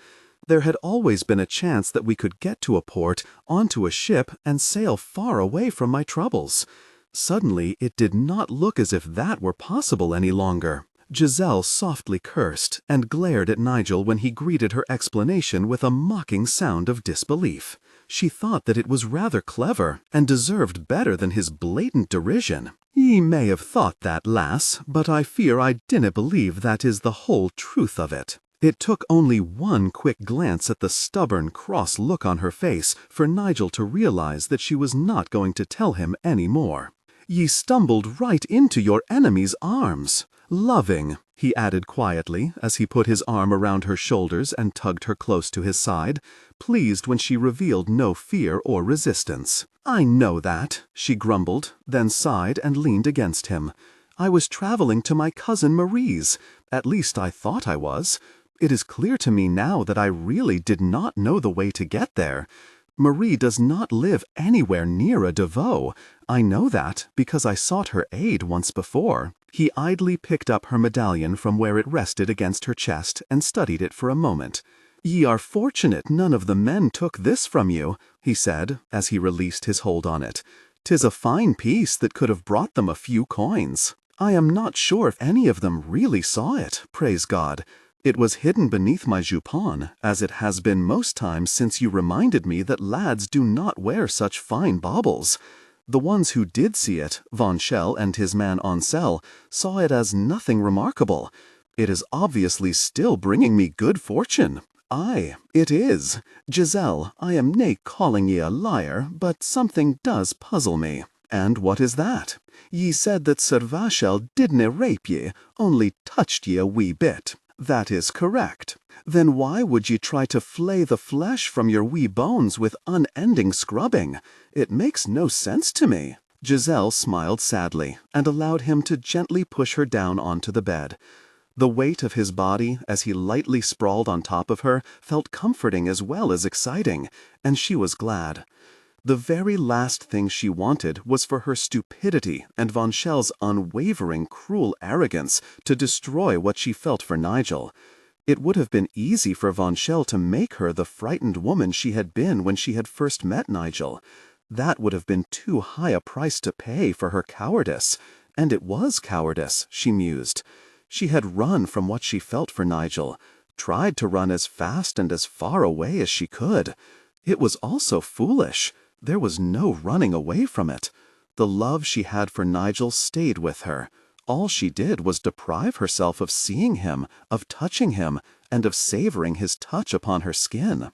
There had always been a chance that we could get to a port, onto a ship, and sail far away from my troubles. Suddenly, it did not look as if that were possible any longer. Giselle softly cursed and glared at Nigel when he greeted her explanation with a mocking sound of disbelief. She thought that it was rather clever and deserved better than his blatant derision. "Ye may have thought that, lass, but I fear I dinna believe that is the whole truth of it." It took only one quick glance at the stubborn, cross look on her face for Nigel to realize that she was not going to tell him any more. "Ye stumbled right into your enemy's arms. Loving," he added quietly as he put his arm around her shoulders and tugged her close to his side, pleased when she revealed no fear or resistance. "I know that," she grumbled, then sighed and leaned against him. "I was traveling to my cousin Marie's. At least I thought I was. It is clear to me now that I really did not know the way to get there. Marie does not live anywhere near a Devoe. I know that because I sought her aid once before." He idly picked up her medallion from where it rested against her chest and studied it for a moment. "Ye are fortunate none of the men took this from you," he said, as he released his hold on it. "'Tis a fine piece that could have brought them a few coins. I am not sure if any of them really saw it, praise God. It was hidden beneath my jupon, as it has been most times since you reminded me that lads do not wear such fine baubles. The ones who did see it, Von Schell and his man Ansel, saw it as nothing remarkable. It is obviously still bringing me good fortune. Aye, it is. Giselle, I am nae calling ye a liar, but something does puzzle me." "And what is that?" "Ye said that Sir Vachel didna rape ye, only touched ye a wee bit." "That is correct." "Then why would ye try to flay the flesh from your wee bones with unending scrubbing? It makes no sense to me." Giselle smiled sadly and allowed him to gently push her down onto the bed. The weight of his body, as he lightly sprawled on top of her, felt comforting as well as exciting, and she was glad. The very last thing she wanted was for her stupidity and Von Schell's unwavering, cruel arrogance to destroy what she felt for Nigel. It would have been easy for Von Schell to make her the frightened woman she had been when she had first met Nigel. That would have been too high a price to pay for her cowardice. And it was cowardice, she mused. She had run from what she felt for Nigel, tried to run as fast and as far away as she could. It was also foolish. There was no running away from it. The love she had for Nigel stayed with her. All she did was deprive herself of seeing him, of touching him, and of savoring his touch upon her skin.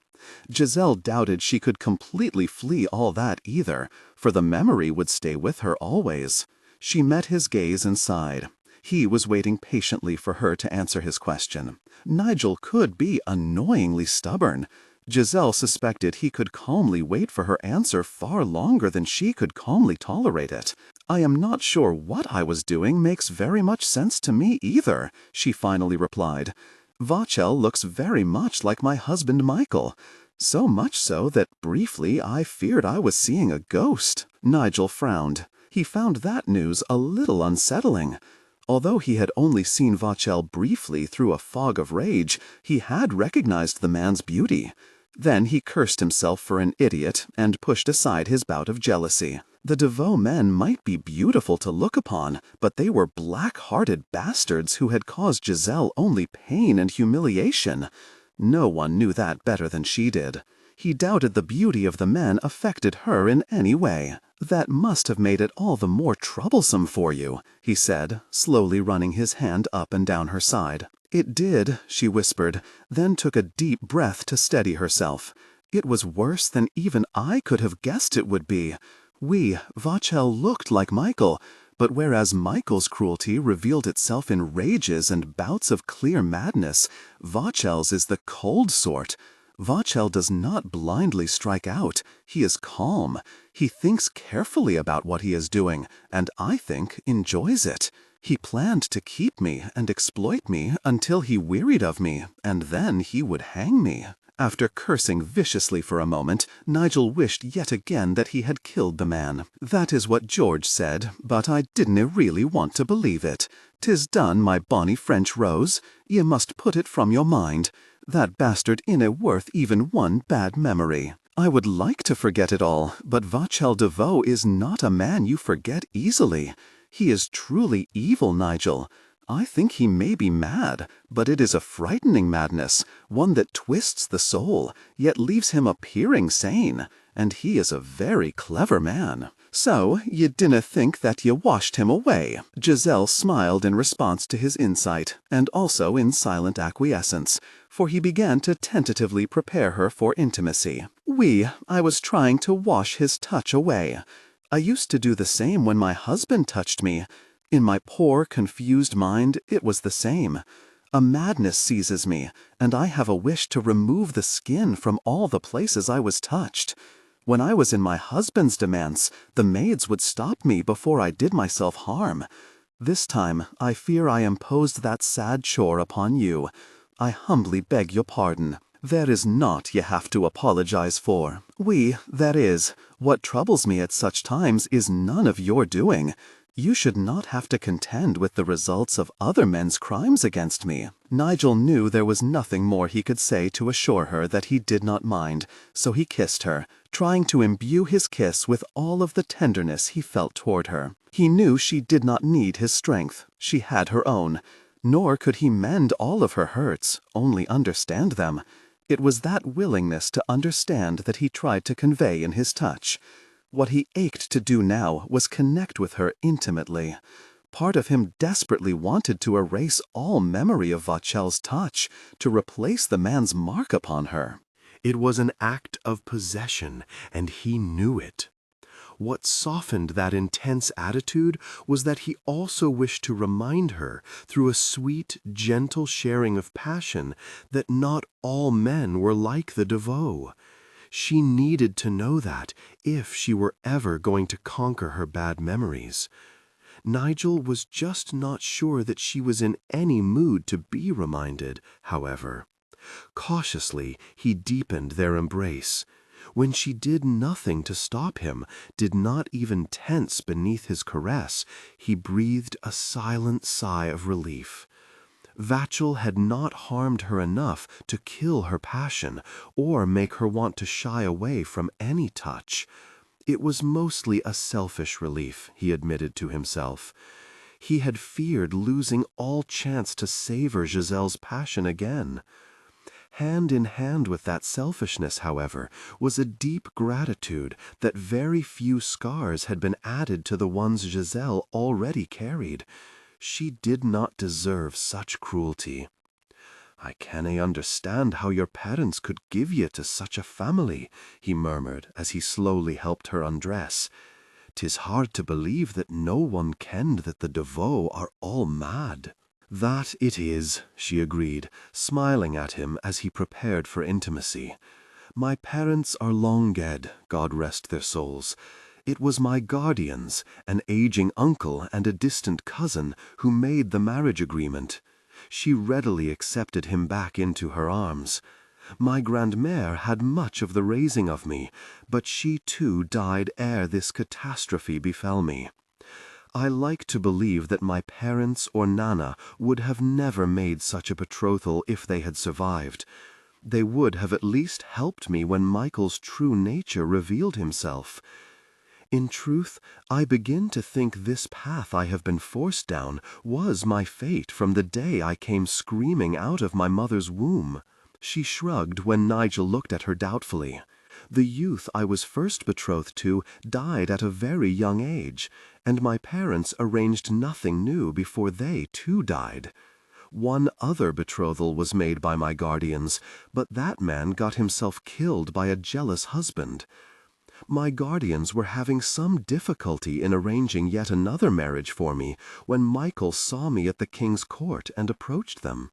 Giselle doubted she could completely flee all that either, for the memory would stay with her always. She met his gaze and sighed. He was waiting patiently for her to answer his question. Nigel could be annoyingly stubborn. Giselle suspected he could calmly wait for her answer far longer than she could calmly tolerate it. "I am not sure what I was doing makes very much sense to me either," she finally replied. "Vachel looks very much like my husband Michael. So much so that briefly I feared I was seeing a ghost." Nigel frowned. He found that news a little unsettling.
Although he had only seen Vachel briefly through a fog of rage, he had recognized the man's beauty. Then he cursed himself for an idiot and pushed aside his bout of jealousy. The Devoe men might be beautiful to look upon, but they were black-hearted bastards who had caused Giselle only pain and humiliation. No one knew that better than she did. He doubted the beauty of the men affected her in any way. "That must have made it all the more troublesome for you," he said, slowly running his hand up and down her side. "It did," she whispered, then took a deep breath to steady herself. "It was worse than even I could have guessed it would be. Vachel looked like Michael, but whereas Michael's cruelty revealed itself in rages and bouts of clear madness, Vachel's is the cold sort. Vachel does not blindly strike out. He is calm. He thinks carefully about what he is doing, and I think enjoys it. He planned to keep me and exploit me until he wearied of me, and then he would hang me." After cursing viciously for a moment, Nigel wished yet again that he had killed the man. "That is what George said, but I didna really want to believe it. 'Tis done, my bonny French rose. Ye must put it from your mind. That bastard inna worth even one bad memory." "I would like to forget it all, but Vachel Devoe is not a man you forget easily. He is truly evil, Nigel. I think he may be mad, but it is a frightening madness, one that twists the soul, yet leaves him appearing sane, and he is a very clever man." "So, ye dinna think that ye washed him away?" Giselle smiled in response to his insight, and also in silent acquiescence, for he began to tentatively prepare her for intimacy. I was trying to wash his touch away. I used to do the same when my husband touched me. In my poor, confused mind, it was the same. A madness seizes me, and I have a wish to remove the skin from all the places I was touched. When I was in my husband's demesne, the maids would stop me before I did myself harm. This time, I fear I imposed that sad chore upon you. I humbly beg your pardon. There is naught ye have to apologize for. That is, what troubles me at such times is none of your doing. You should not have to contend with the results of other men's crimes against me." Nigel knew there was nothing more he could say to assure her that he did not mind, so he kissed her, trying to imbue his kiss with all of the tenderness he felt toward her. He knew she did not need his strength. She had her own. Nor could he mend all of her hurts, only understand them. It was that willingness to understand that he tried to convey in his touch. What he ached to do now was connect with her intimately. Part of him desperately wanted to erase all memory of Vachel's touch, to replace the man's mark upon her.
It was an act of possession, and he knew it. What softened that intense attitude was that he also wished to remind her, through a sweet, gentle sharing of passion, that not all men were like the Devoe. She needed to know that, if she were ever going to conquer her bad memories. Nigel was just not sure that she was in any mood to be reminded, however. Cautiously, he deepened their embrace. When she did nothing to stop him, did not even tense beneath his caress, he breathed a silent sigh of relief. Vachel had not harmed her enough to kill her passion, or make her want to shy away from any touch. It was mostly a selfish relief, he admitted to himself. He had feared losing all chance to savor Giselle's passion again. Hand in hand with that selfishness, however, was a deep gratitude that very few scars had been added to the ones Giselle already carried. She did not deserve such cruelty. "I cannae understand how your parents could give ye to such a family," he murmured as he slowly helped her undress. "'Tis hard to believe that no one kenned that the Devoe are all mad." "That it is," she agreed, smiling at him as he prepared for intimacy. "My parents are long dead, God rest their souls. It was my guardians, an aging uncle and a distant cousin, who made the marriage agreement. She readily accepted him back into her arms. My grandmère had much of the raising of me, but she too died ere this catastrophe befell me. I like to believe that my parents or Nana would have never made such a betrothal if they had survived. They would have at least helped me when Michael's true nature revealed himself. In truth, I begin to think this path I have been forced down was my fate from the day I came screaming out of my mother's womb." She shrugged when Nigel looked at her doubtfully. "The youth I was first betrothed to died at a very young age, and my parents arranged nothing new before they too died. One other betrothal was made by my guardians, but that man got himself killed by a jealous husband. My guardians were having some difficulty in arranging yet another marriage for me when Michael saw me at the king's court and approached them.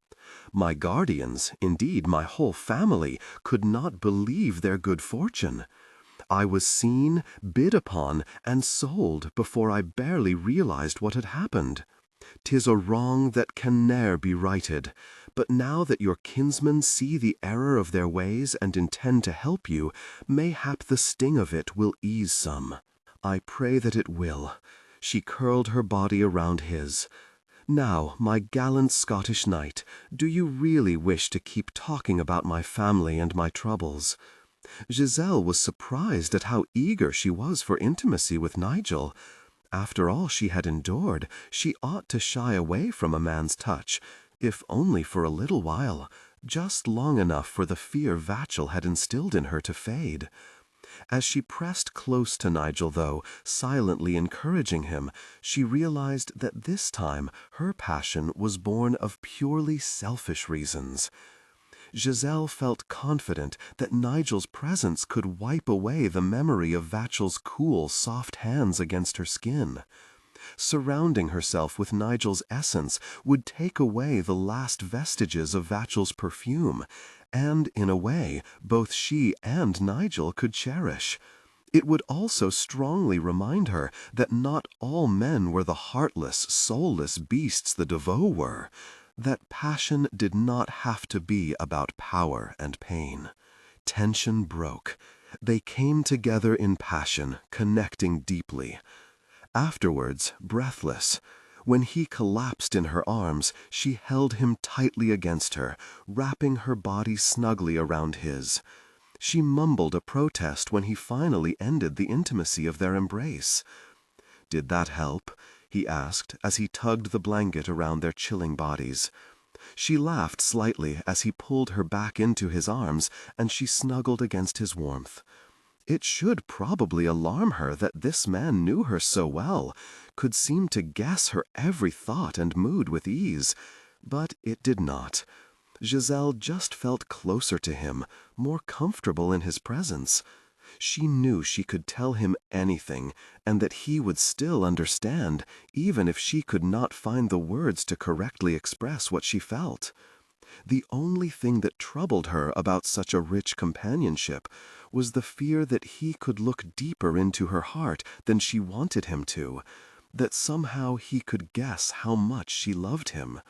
My guardians, indeed my whole family, could not believe their good fortune. I was seen, bid upon, and sold before I barely realized what had happened. 'Tis a wrong that can ne'er be righted, but now that your kinsmen see the error of their ways and intend to help you, mayhap the sting of it will ease some. I pray that it will." She curled her body around his. "Now, my gallant Scottish knight, do you really wish to keep talking about my family and my troubles?" Giselle was surprised at how eager she was for intimacy with Nigel. After all she had endured, she ought to shy away from a man's touch, if only for a little while, just long enough for the fear Vachel had instilled in her to fade. As she pressed close to Nigel, though, silently encouraging him, she realized that this time her passion was born of purely selfish reasons. Giselle felt confident that Nigel's presence could wipe away the memory of Vachel's cool, soft hands against her skin. Surrounding herself with Nigel's essence would take away the last vestiges of Vachel's perfume, and, in a way, both she and Nigel could cherish. It would also strongly remind her that not all men were the heartless, soulless beasts the Devoe were, that passion did not have to be about power and pain. Tension broke. They came together in passion, connecting deeply. Afterwards, breathless, when he collapsed in her arms, she held him tightly against her, wrapping her body snugly around his. She mumbled a protest when he finally ended the intimacy of their embrace. "Did that help?" he asked as he tugged the blanket around their chilling bodies. She laughed slightly as he pulled her back into his arms, and she snuggled against his warmth. It should probably alarm her that this man knew her so well, could seem to guess her every thought and mood with ease, but it did not. Giselle just felt closer to him, more comfortable in his presence. She knew she could tell him anything, and that he would still understand, even if she could not find the words to correctly express what she felt. The only thing that troubled her about such a rich companionship was the fear that he could look deeper into her heart than she wanted him to, that somehow he could guess how much she loved him.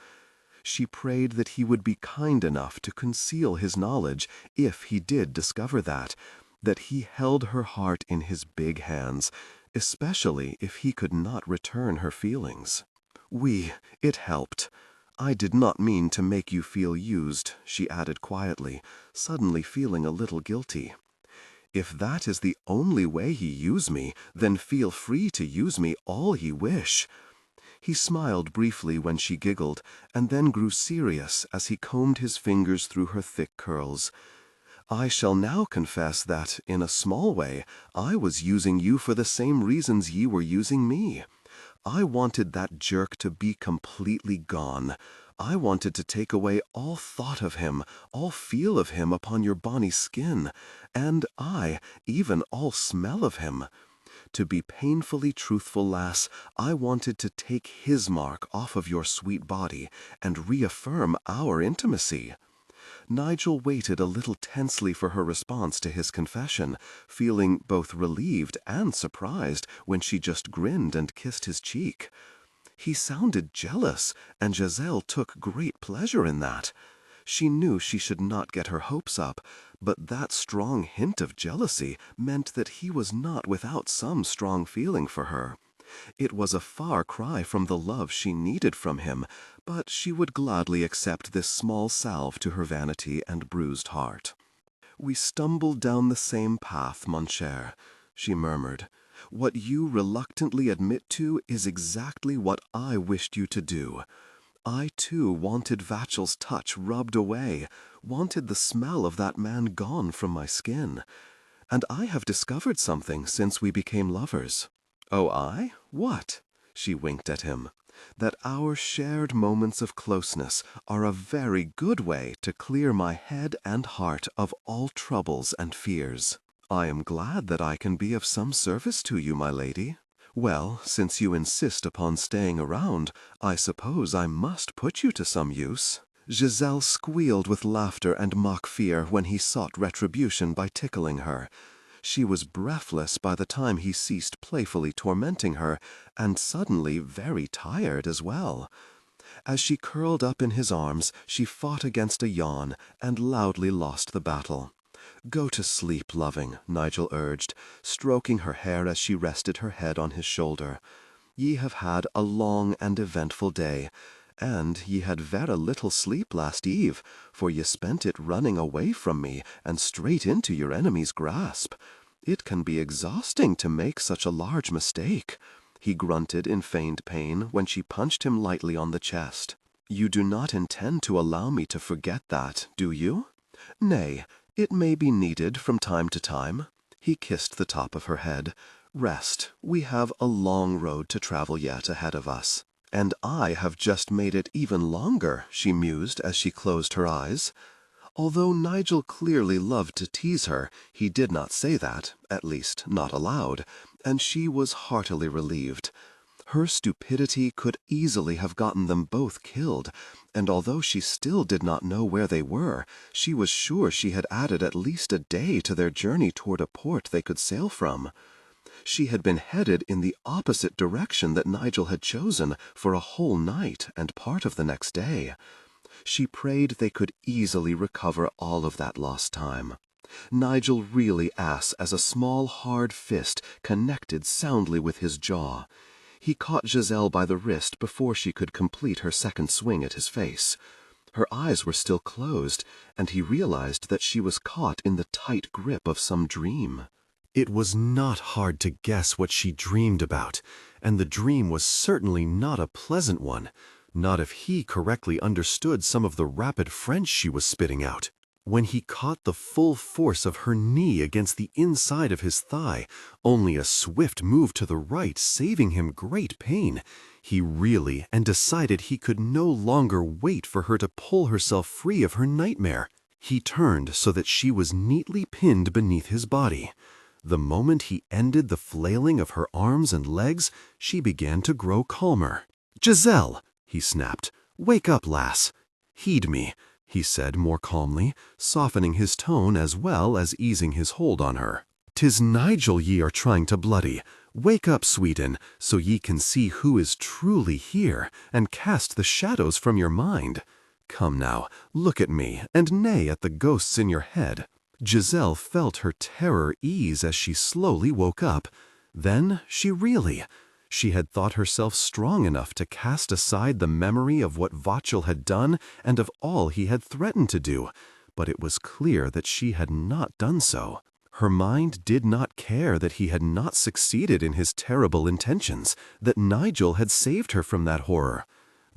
She prayed that he would be kind enough to conceal his knowledge if he did discover that he held her heart in his big hands, especially if he could not return her feelings. It helped. I did not mean to make you feel used," she added quietly, suddenly feeling a little guilty. "If that is the only way he use me, then feel free to use me all ye wish." He smiled briefly when she giggled, and then grew serious as he combed his fingers through her thick curls. "I shall now confess that, in a small way, I was using you for the same reasons ye were using me. I wanted that jerk to be completely gone. I wanted to take away all thought of him, all feel of him upon your bonny skin, and even all smell of him. To be painfully truthful, lass, I wanted to take his mark off of your sweet body and reaffirm our intimacy." Nigel waited a little tensely for her response to his confession, feeling both relieved and surprised when she just grinned and kissed his cheek. He sounded jealous, and Giselle took great pleasure in that. She knew she should not get her hopes up, but that strong hint of jealousy meant that he was not without some strong feeling for her.
It was a far cry from the love she needed from him, but she would gladly accept this small salve to her vanity and bruised heart. "We stumbled down the same path, mon cher," she murmured. "What you reluctantly admit to is exactly what I wished you to do. I, too, wanted Vachel's touch rubbed away, wanted the smell of that man gone from my skin. And I have discovered something since we became lovers." "Oh, I? What?" She winked at him. "That our shared moments of closeness are a very good way to clear my head and heart of all troubles and fears. I am glad that I can be of some service to you, my lady. Well, since you insist upon staying around, I suppose I must put you to some use." Giselle squealed with laughter and mock fear when he sought retribution by tickling her. She was breathless by the time he ceased playfully tormenting her, and suddenly very tired as well. As she curled up in his arms, she fought against a yawn and loudly lost the battle. "Go to sleep, loving," Nigel urged, stroking her hair as she rested her head on his shoulder. "Ye have had a long and eventful day, and ye had very little sleep last eve, for ye spent it running away from me and straight into your enemy's grasp. It can be exhausting to make such a large mistake," he grunted in feigned pain when she punched him lightly on the chest. "You do not intend to allow me to forget that, do you?" "Nay, it may be needed from time to time." He kissed the top of her head. "Rest. We have a long road to travel yet ahead of us." "And I have just made it even longer," she mused as she closed her eyes. Although Nigel clearly loved to tease her, he did not say that, at least not aloud, and she was heartily relieved. Her stupidity could easily have gotten them both killed, and although she still did not know where they were, she was sure she had added at least a day to their journey toward a port they could sail from. She had been headed in the opposite direction that Nigel had chosen for a whole night and part of the next day. She prayed they could easily recover all of that lost time. Nigel really ass as a small hard fist connected soundly with his jaw. He caught Giselle by the wrist before she could complete her second swing at his face. Her eyes were still closed, and he realized that she was caught in the tight grip of some dream.
It was not hard to guess what she dreamed about, and the dream was certainly not a pleasant one, not if he correctly understood some of the rapid French she was spitting out. When he caught the full force of her knee against the inside of his thigh, only a swift move to the right saving him great pain, he really and decided he could no longer wait for her to pull herself free of her nightmare. He turned so that she was neatly pinned beneath his body. The moment he ended the flailing of her arms and legs, she began to grow calmer. "Giselle!" he snapped. "Wake up, lass. Heed me," he said more calmly, softening his tone as well as easing his hold on her. "'Tis Nigel ye are trying to bloody. Wake up, sweetin, so ye can see who is truly here, and cast the shadows from your mind. Come now, look at me, and neigh at the ghosts in your head." Giselle felt her terror ease as she slowly woke up. Then she had thought herself strong enough to cast aside the memory of what Vachel had done and of all he had threatened to do, but it was clear that she had not done so. Her mind did not care that he had not succeeded in his terrible intentions, that Nigel had saved her from that horror.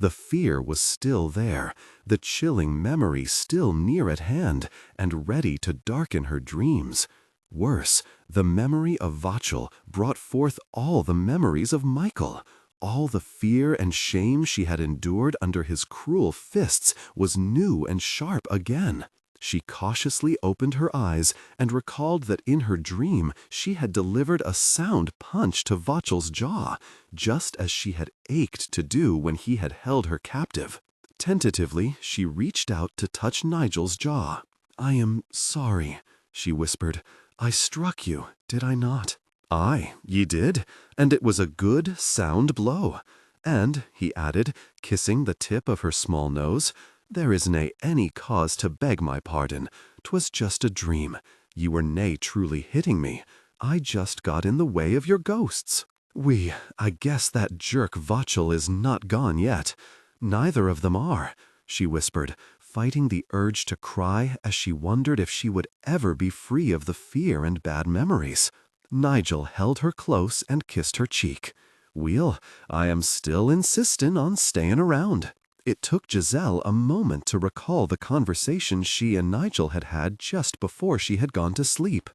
The fear was still there, the chilling memory still near at hand and ready to darken her dreams. Worse, the memory of Vachel brought forth all the memories of Michael. All the fear and shame she had endured under his cruel fists was new and sharp again. She cautiously opened her eyes and recalled that in her dream she had delivered a sound punch to Vachel's jaw, just as she had ached to do when he had held her captive. Tentatively, she reached out to touch Nigel's jaw. "I am sorry," she whispered. "I struck you, did I not?" "Aye, ye did, and it was a good, sound blow. And," he added, kissing the tip of her small nose, "there is nae any cause to beg my pardon. 'Twas just a dream. Ye were nae truly hitting me. I just got in the way of your ghosts." I guess that jerk Vachel is not gone yet. Neither of them are," she whispered, fighting the urge to cry as she wondered if she would ever be free of the fear and bad memories. Nigel held her close and kissed her cheek. "Well, I am still insistin' on stayin' around." It took Giselle a moment to recall the conversation she and Nigel had had just before she had gone to sleep.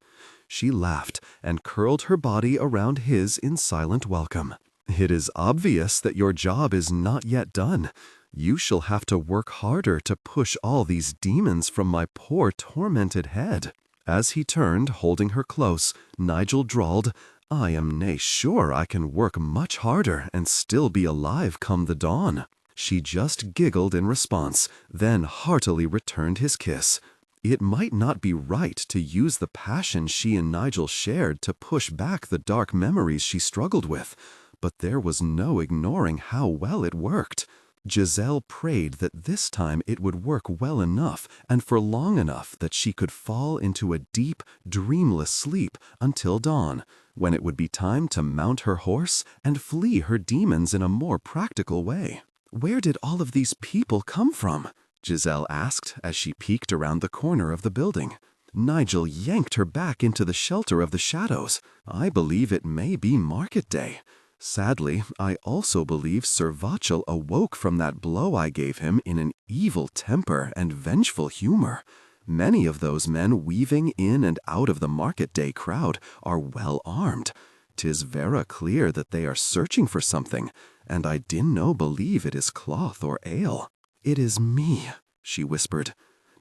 She laughed and curled her body around his in silent welcome. "It is obvious that your job is not yet done. You shall have to work harder to push all these demons from my poor tormented head." As he turned, holding her close, Nigel drawled, "I am nae sure I can work much harder and still be alive come the dawn." She just giggled in response, then heartily returned his kiss. It might not be right to use the passion she and Nigel shared to push back the dark memories she struggled with, but there was no ignoring how well it worked. Giselle prayed that this time it would work well enough and for long enough that she could fall into a deep, dreamless sleep until dawn, when it would be time to mount her horse and flee her demons in a more practical way. "Where did all of these people come from?" Giselle asked as she peeked around the corner of the building. Nigel yanked her back into the shelter of the shadows. "I believe it may be market day. Sadly, I also believe Sir Vachel awoke from that blow I gave him in an evil temper and vengeful humor. Many of those men weaving in and out of the market day crowd are well armed. 'Tis vera clear that they are searching for something, and I dinno believe it is cloth or ale." "It is me," she whispered.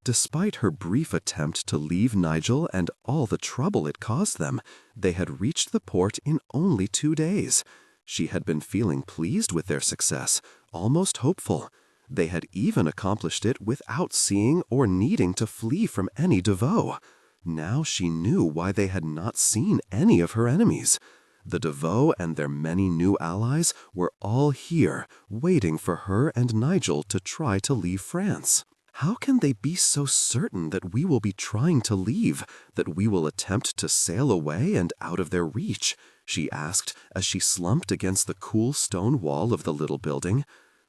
Despite her brief attempt to leave Nigel and all the trouble it caused them, they had reached the port in only 2 days. She had been feeling pleased with their success, almost hopeful. They had even accomplished it without seeing or needing to flee from any Devoe. Now she knew why they had not seen any of her enemies. The Devoe and their many new allies were all here, waiting for her and Nigel to try to leave France. "How can they be so certain that we will be trying to leave, that we will attempt to sail away and out of their reach?" she asked as she slumped against the cool stone wall of the little building.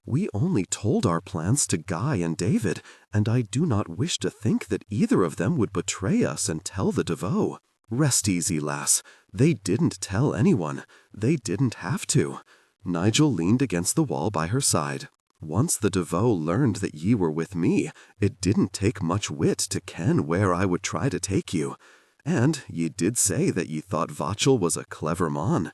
"We only told our plans to Guy and David, and I do not wish to think that either of them would betray us and tell the Devoe." "Rest easy, lass. They didn't tell anyone. They didn't have to." Nigel leaned against the wall by her side. "Once the Devoe learned that ye were with me, it didn't take much wit to ken where I would try to take you. And ye did say that ye thought Vachel was a clever mon.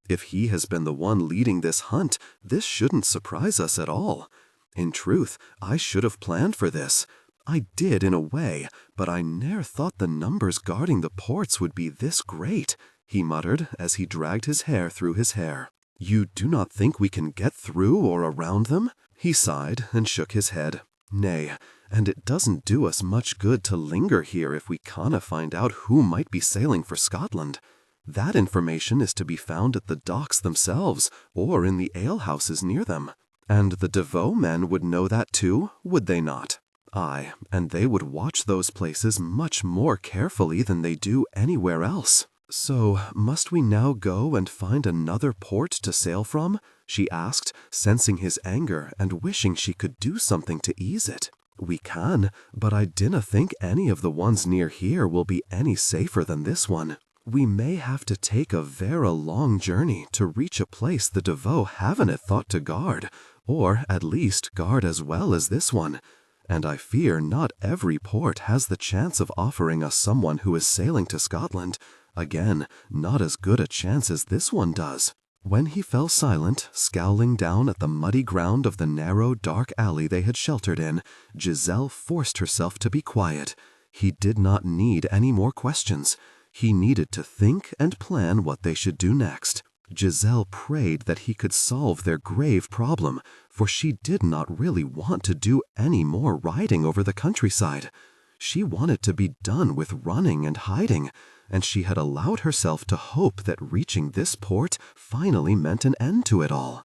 If he has been the one leading this hunt, this shouldn't surprise us at all. In truth, I should have planned for this. I did in a way, but I ne'er thought the numbers guarding the ports would be this great," he muttered as he dragged his hair through his hair. "You do not think we can get through or around them?" He sighed and shook his head. "Nay, and it doesn't do us much good to linger here if we canna find out who might be sailing for Scotland. That information is to be found at the docks themselves, or in the alehouses near them. And the Devoe men would know that too, would they not? Aye, and they would watch those places much more carefully than they do anywhere else. So, must we now go and find another port to sail from?" she asked, sensing his anger and wishing she could do something to ease it. "We can, but I dinna think any of the ones near here will be any safer than this one. We may have to take a vera long journey to reach a place the Devoe haven't thought to guard, or at least guard as well as this one. And I fear not every port has the chance of offering us someone who is sailing to Scotland. Again, not as good a chance as this one does." When he fell silent, scowling down at the muddy ground of the narrow, dark alley they had sheltered in, Giselle forced herself to be quiet. He did not need any more questions. He needed to think and plan what they should do next. Giselle prayed that he could solve their grave problem, for she did not really want to do any more riding over the countryside. She wanted to be done with running and hiding, and she had allowed herself to hope that reaching this port finally meant an end to it all.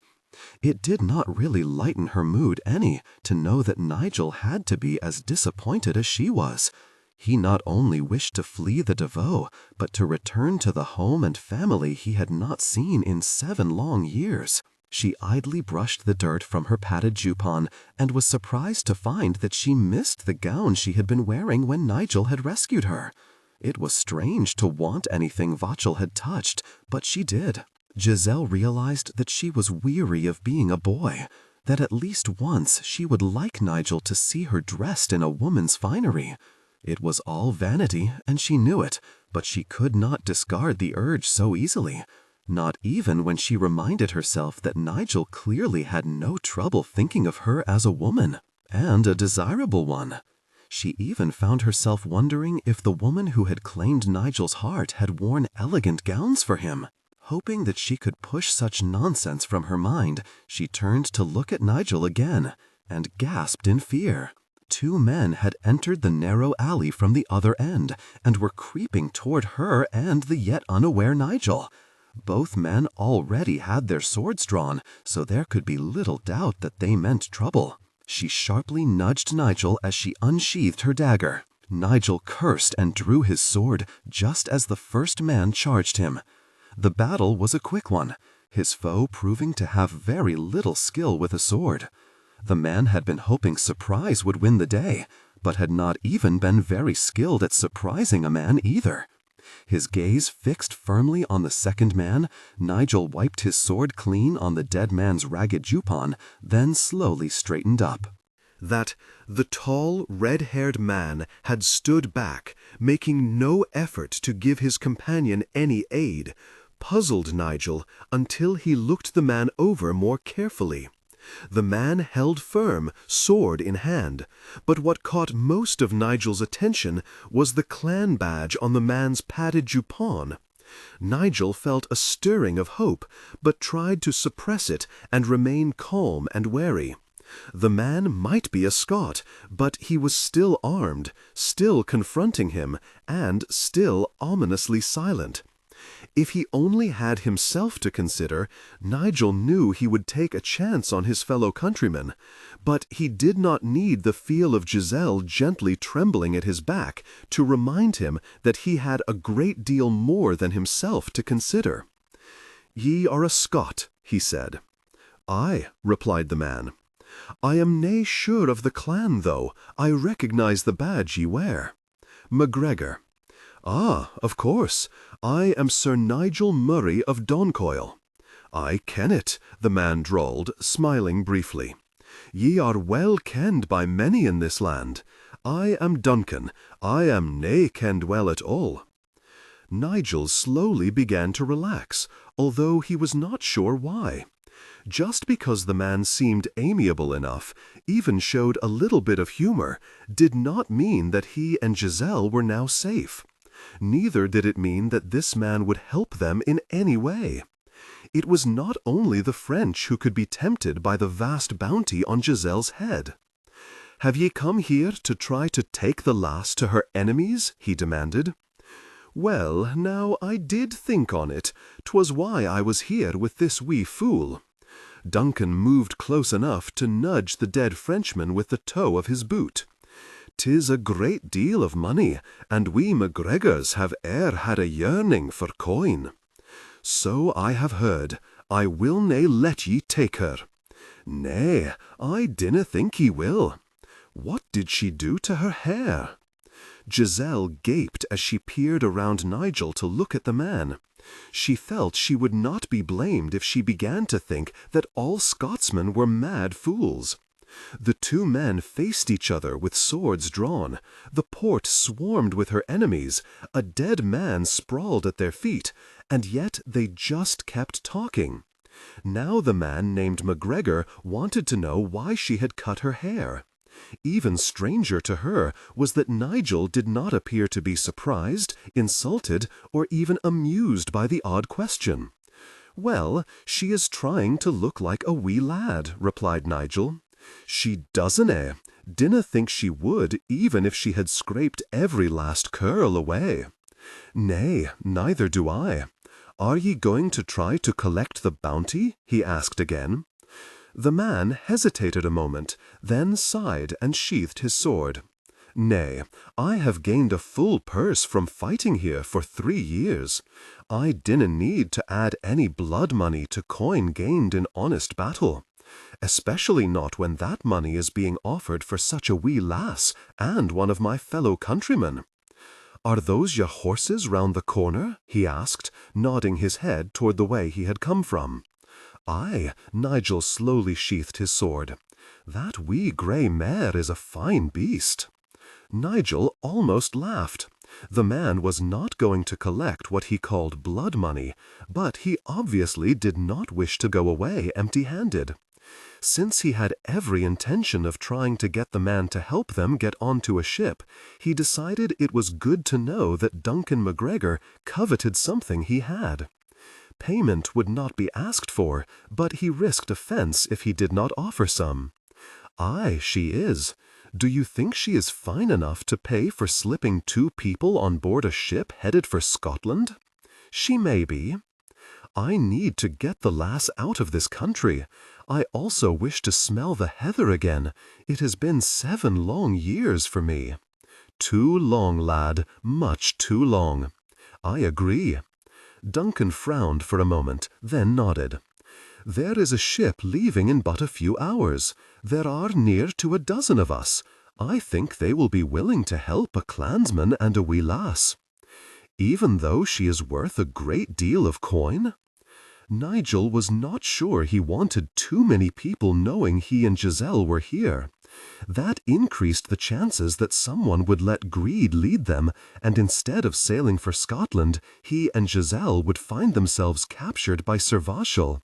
It did not really lighten her mood any to know that Nigel had to be as disappointed as she was.
He not only wished to flee the Devoe, but to return to the home and family he had not seen in 7 long years. She idly brushed the dirt from her padded jupon and was surprised to find that she missed the gown she had been wearing when Nigel had rescued her. It was strange to want anything Vachel had touched, but she did. Giselle realized that she was weary of being a boy, that at least once she would like Nigel to see her dressed in a woman's finery. It was all vanity, and she knew it, but she could not discard the urge so easily, not even when she reminded herself that Nigel clearly had no trouble thinking of her as a woman, and a desirable one. She even found herself wondering if the woman who had claimed Nigel's heart had worn elegant gowns for him. Hoping that she could push such nonsense from her mind, she turned to look at Nigel again, and gasped in fear. 2 men had entered the narrow alley from the other end, and were creeping toward her and the yet unaware Nigel. Both men already had their swords drawn, so there could be little doubt that they meant trouble. She sharply nudged Nigel as she unsheathed her dagger. Nigel cursed and drew his sword just as the first man charged him. The battle was a quick one, his foe proving to have very little skill with a sword. The man had been hoping surprise would win the day, but had not even been very skilled at surprising a man either. His gaze fixed firmly on the second man, Nigel wiped his sword clean on the dead man's ragged jupon, then slowly straightened up.
That the tall, red-haired man had stood back, making no effort to give his companion any aid, puzzled Nigel until he looked the man over more carefully. The man held firm, sword in hand, but what caught most of Nigel's attention was the clan badge on the man's padded jupon. Nigel felt a stirring of hope, but tried to suppress it and remain calm and wary. The man might be a Scot, but he was still armed, still confronting him, and still ominously silent. If he only had himself to consider, Nigel knew he would take a chance on his fellow countrymen, but he did not need the feel of Giselle gently trembling at his back to remind him that he had a great deal more than himself to consider. "Ye are a Scot," he said. "Aye," replied the man. "I am nae sure of the clan, though. I recognize the badge ye wear." "MacGregor." "Ah, of course. I am Sir Nigel Murray of Doncoil." "I ken it," the man drawled, smiling briefly. "Ye are well kenned by many in this land. I am Duncan. I am nae kenned well at all." Nigel slowly began to relax, although he was not sure why. Just because the man seemed amiable enough, even showed a little bit of humor, did not mean that he and Giselle were now safe. Neither did it mean that this man would help them in any way. It was not only the French who could be tempted by the vast bounty on Giselle's head. "Have ye come here to try to take the lass to her enemies?" he demanded. "Well, now, I did think on it. 'Twas why I was here with this wee fool." Duncan moved close enough to nudge the dead Frenchman with the toe of his boot. "'Tis a great deal of money, and we MacGregors have e'er had a yearning for coin." "So I have heard. I will nae let ye take her." "Nay, I dinna think ye will." "What did she do to her hair?" Giselle gaped as she peered around Nigel to look at the man. She felt she would not be blamed if she began to think that all Scotsmen were mad fools. The 2 men faced each other with swords drawn. The port swarmed with her enemies. A dead man sprawled at their feet, and yet they just kept talking. Now the man named MacGregor wanted to know why she had cut her hair. Even stranger to her was that Nigel did not appear to be surprised, insulted, or even amused by the odd question. "Well, she is trying to look like a wee lad," replied Nigel. "She doesn't, Dinna think she would, even if she had scraped every last curl away." "Nay, neither do I. Are ye going to try to collect the bounty?" he asked again. The man hesitated a moment, then sighed and sheathed his sword.
Nay, I have gained a full purse from fighting here for 3 years. I dinna need to add any blood money to coin gained in honest battle, especially not when that money is being offered for such a wee lass and one of my fellow countrymen. Are those your horses round the corner? He asked, nodding his head toward the way he had come from. Aye, Nigel slowly sheathed his sword. That wee grey mare is a fine beast. Nigel almost laughed. The man was not going to collect what he called blood money, but he obviously did not wish to go away empty-handed. Since he had every intention of trying to get the man to help them get onto a ship, he decided it was good to know that Duncan MacGregor coveted something he had. Payment would not be asked for, but he risked offense if he did not offer some. Aye, she is. Do you think she is fine enough to pay for slipping 2 people on board a ship headed for Scotland? She may be. I need to get the lass out of this country. I also wish to smell the heather again. It has been 7 long years for me. Too long, lad, much too long. I agree. Duncan frowned for a moment, then nodded. There is a ship leaving in but a few hours. There are near to a dozen of us. I think they will be willing to help a clansman and a wee lass. Even though she is worth a great deal of coin? Nigel was not sure he wanted too many people knowing he and Giselle were here. That increased the chances that someone would let greed lead them, and instead of sailing for Scotland, he and Giselle would find themselves captured by Sir Vachel.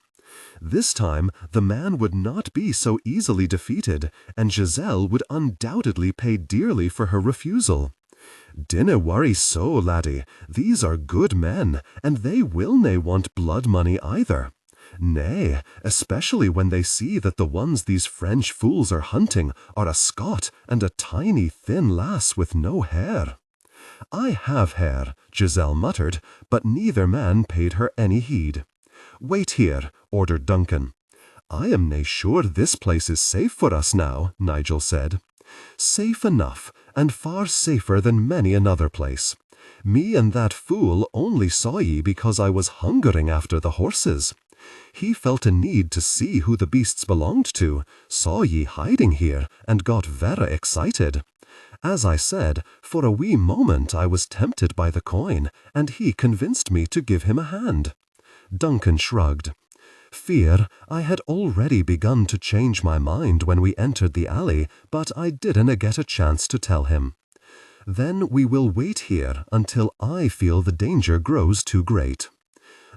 This time, the man would not be so easily defeated, and Giselle would undoubtedly pay dearly for her refusal. Dinna worry so, laddie. These are good men, and they will nae want blood money either. Nay, especially when they see that the ones these French fools are hunting are a Scot and a tiny thin lass with no hair. I have hair, Giselle muttered, but neither man paid her any heed. Wait here, ordered Duncan. I am nae sure this place is safe for us now, Nigel said. Safe enough, and far safer than many another place. Me and that fool only saw ye because I was hungering after the horses. He felt a need to see who the beasts belonged to, saw ye hiding here, and got very excited. As I said, for a wee moment I was tempted by the coin, and he convinced me to give him a hand. Duncan shrugged. Fear, I had already begun to change my mind when we entered the alley, but I didn't get a chance to tell him. Then we will wait here until I feel the danger grows too great.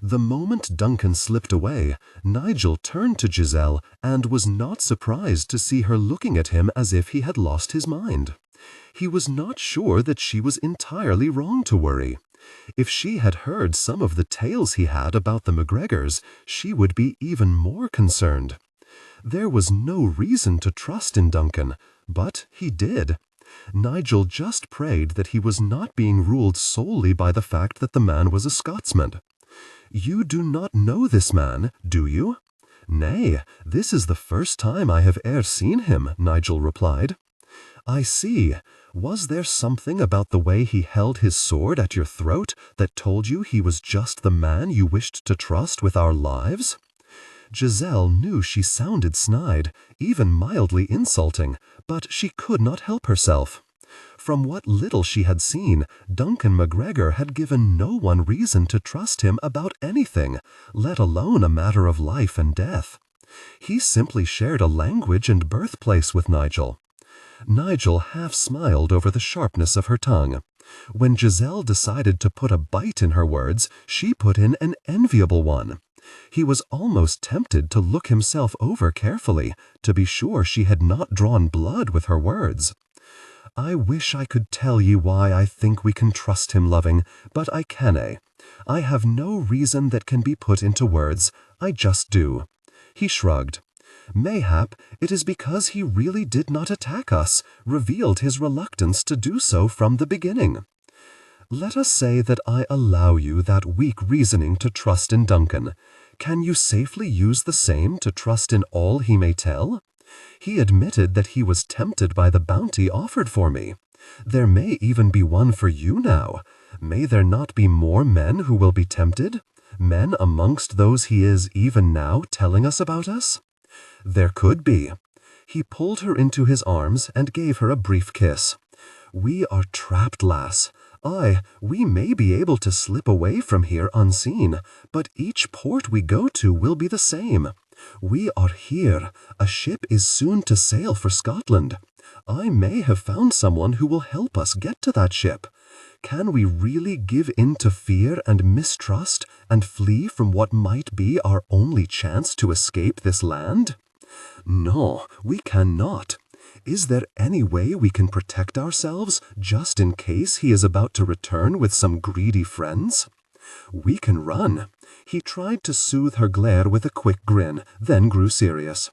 The moment Duncan slipped away, Nigel turned to Giselle and was not surprised to see her looking at him as if he had lost his mind. He was not sure that she was entirely wrong to worry. If she had heard some of the tales he had about the MacGregors, she would be even more concerned. There was no reason to trust in Duncan, but he did. Nigel just prayed that he was not being ruled solely by the fact that the man was a Scotsman. You do not know this man, do you? Nay, this is the first time I have e'er seen him, Nigel replied. I see. Was there something about the way he held his sword at your throat that told you he was just the man you wished to trust with our lives? Giselle knew she sounded snide, even mildly insulting, but she could not help herself. From what little she had seen, Duncan MacGregor had given no one reason to trust him about anything, let alone a matter of life and death. He simply shared a language and birthplace with Nigel. Nigel half smiled over the sharpness of her tongue. When Giselle decided to put a bite in her words, she put in an enviable one. He was almost tempted to look himself over carefully, to be sure she had not drawn blood with her words. I wish I could tell ye why I think we can trust him, loving, but I cannae. I have no reason that can be put into words. I just do. He shrugged. Mayhap it is because he really did not attack us, revealed his reluctance to do so from the beginning. Let us say that I allow you that weak reasoning to trust in Duncan. Can you safely use the same to trust in all he may tell? He admitted that he was tempted by the bounty offered for me. There may even be one for you now. May there not be more men who will be tempted? Men amongst those he is even now telling us about us? There could be. He pulled her into his arms and gave her a brief kiss. We are trapped, lass. Aye, we may be able to slip away from here unseen, but each port we go to will be the same. We are here. A ship is soon to sail for Scotland. I may have found someone who will help us get to that ship. Can we really give in to fear and mistrust and flee from what might be our only chance to escape this land? No, we cannot. Is there any way we can protect ourselves just in case he is about to return with some greedy friends? We can run. He tried to soothe her glare with a quick grin, then grew serious.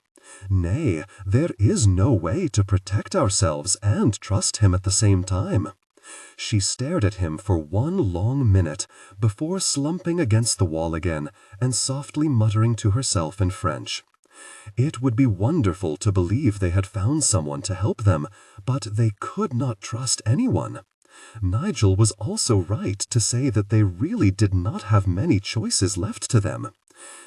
Nay, there is no way to protect ourselves and trust him at the same time. She stared at him for one long minute before slumping against the wall again and softly muttering to herself in French. It would be wonderful to believe they had found someone to help them, but they could not trust anyone. Nigel was also right to say that they really did not have many choices left to them.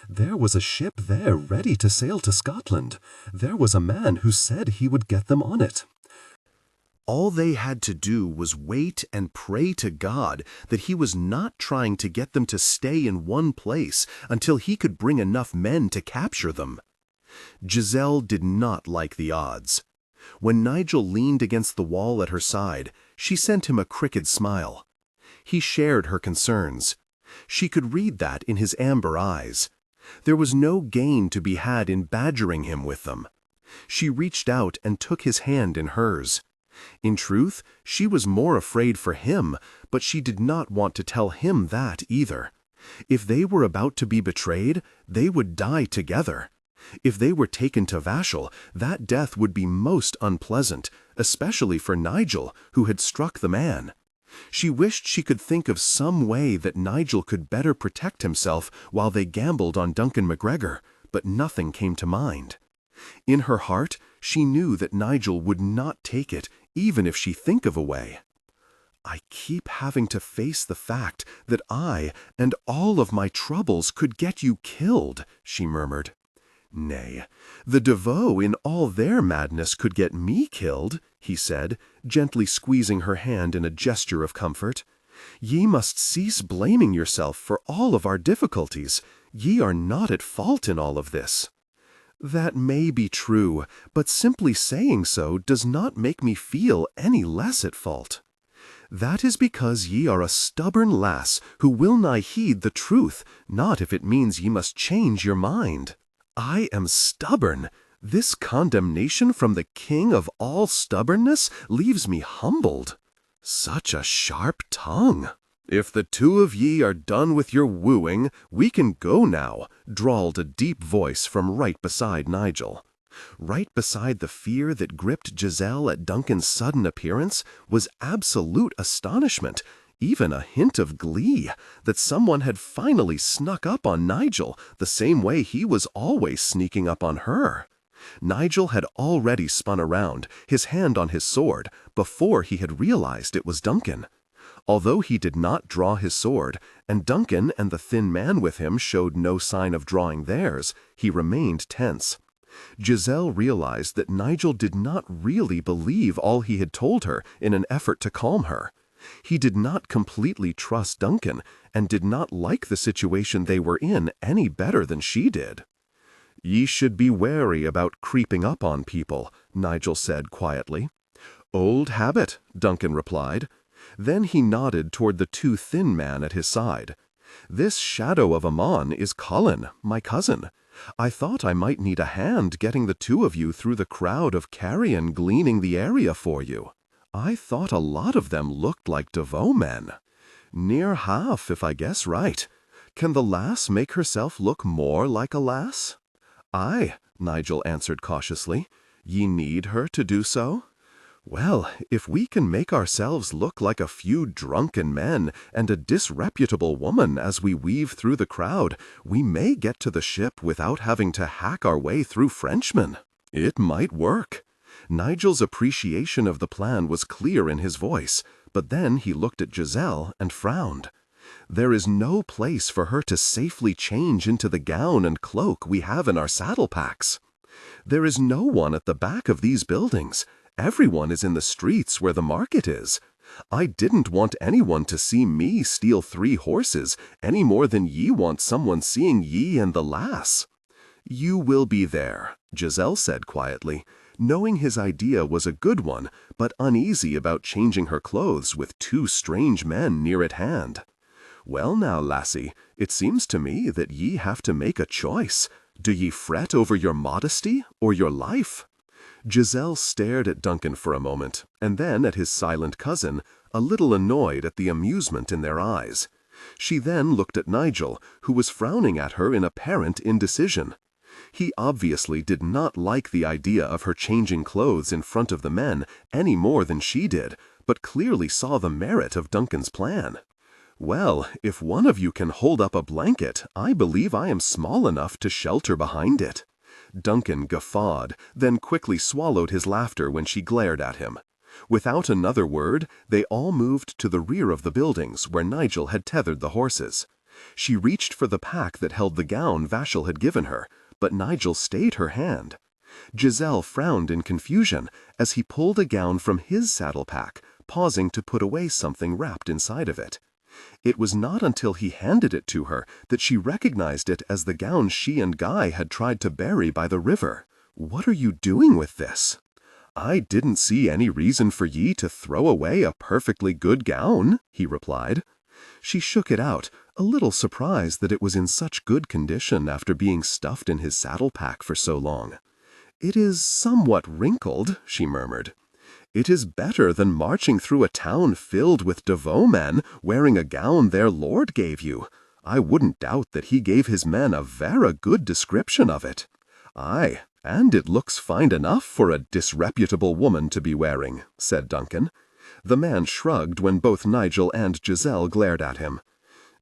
There was a ship there ready to sail to Scotland. There was a man who said he would get them on it.
All they had to do was wait and pray to God that he was not trying to get them to stay in one place until he could bring enough men to capture them. Giselle did not like the odds. When Nigel leaned against the wall at her side, she sent him a crooked smile. He shared her concerns. She could read that in his amber eyes. There was no gain to be had in badgering him with them. She reached out and took his hand in hers. In truth, she was more afraid for him, but she did not want to tell him that either. If they were about to be betrayed, they would die together. If they were taken to Vashel, that death would be most unpleasant, especially for Nigel, who had struck the man. She wished she could think of some way that Nigel could better protect himself while they gambled on Duncan MacGregor, but nothing came to mind. In her heart, she knew that Nigel would not take it, even if she think of a way. I keep having to face the fact that I and all of my troubles could get you killed, she murmured. Nay, the Devoe in all their madness could get me killed, he said, gently squeezing her hand in a gesture of comfort. Ye must cease blaming yourself for all of our difficulties. Ye are not at fault in all of this. That may be true, but simply saying so does not make me feel any less at fault. That is because ye are a stubborn lass who will not heed the truth, not if it means ye must change your mind. I am stubborn. This condemnation from the king of all stubbornness leaves me humbled. Such a sharp tongue. If the two of ye are done with your wooing, we can go now, drawled a deep voice from right beside Nigel. Right beside the fear that gripped Giselle at Duncan's sudden appearance was absolute astonishment, even a hint of glee, that someone had finally snuck up on Nigel the same way he was always sneaking up on her. Nigel had already spun around, his hand on his sword, before he had realized it was Duncan. Although he did not draw his sword, and Duncan and the thin man with him showed no sign of drawing theirs, he remained tense. Giselle realized that Nigel did not really believe all he had told her in an effort to calm her. He did not completely trust Duncan, and did not like the situation they were in any better than she did. Ye should be wary about creeping up on people, Nigel said quietly. Old habit, Duncan replied. Then he nodded toward the too thin man at his side. This shadow of a mon is Colin, my cousin. I thought I might need a hand getting the two of you through the crowd of carrion gleaning the area for you. I thought a lot of them looked like Devoe men. Near half, if I guess right. Can the lass make herself look more like a lass? Aye, Nigel answered cautiously. Ye need her to do so? Well, if we can make ourselves look like a few drunken men and a disreputable woman as we weave through the crowd, we may get to the ship without having to hack our way through Frenchmen. It might work.
Nigel's appreciation of the plan was clear in his voice, but then he looked at Giselle and frowned. There is no place for her to safely change into the gown and cloak we have in our saddle packs. There is no one at the back of these buildings. Everyone is in the streets where the market is. I didn't want anyone to see me steal 3 horses any more than ye want someone seeing ye and the lass. You will be there, Giselle said quietly, knowing his idea was a good one, but uneasy about changing her clothes with 2 strange men near at hand. Well now, lassie, it seems to me that ye have to make a choice. Do ye fret over your modesty or your life? Giselle stared at Duncan for a moment, and then at his silent cousin, a little annoyed at the amusement in their eyes. She then looked at Nigel, who was frowning at her in apparent indecision. He obviously did not like the idea of her changing clothes in front of the men any more than she did, but clearly saw the merit of Duncan's plan. Well, if one of you can hold up a blanket, I believe I am small enough to shelter behind it. Duncan guffawed, then quickly swallowed his laughter when she glared at him. Without another word, they all moved to the rear of the buildings where Nigel had tethered the horses. She reached for the pack that held the gown Vashel had given her, but Nigel stayed her hand. Giselle frowned in confusion as he pulled a gown from his saddle pack, pausing to put away something wrapped inside of it. It was not until he handed it to her that she recognized it as the gown she and Guy had tried to bury by the river. "What are you doing with this?" "I didn't see any reason for ye to throw away a perfectly good gown," he replied. She shook it out, a little surprised that it was in such good condition after being stuffed in his saddle pack for so long. "It is somewhat wrinkled," she murmured. "It is better than marching through a town filled with Devoe men wearing a gown their lord gave you. I wouldn't doubt that he gave his men a vera good description of it. Aye, and it looks fine enough for a disreputable woman to be wearing," said Duncan. The man shrugged when both Nigel and Giselle glared at him.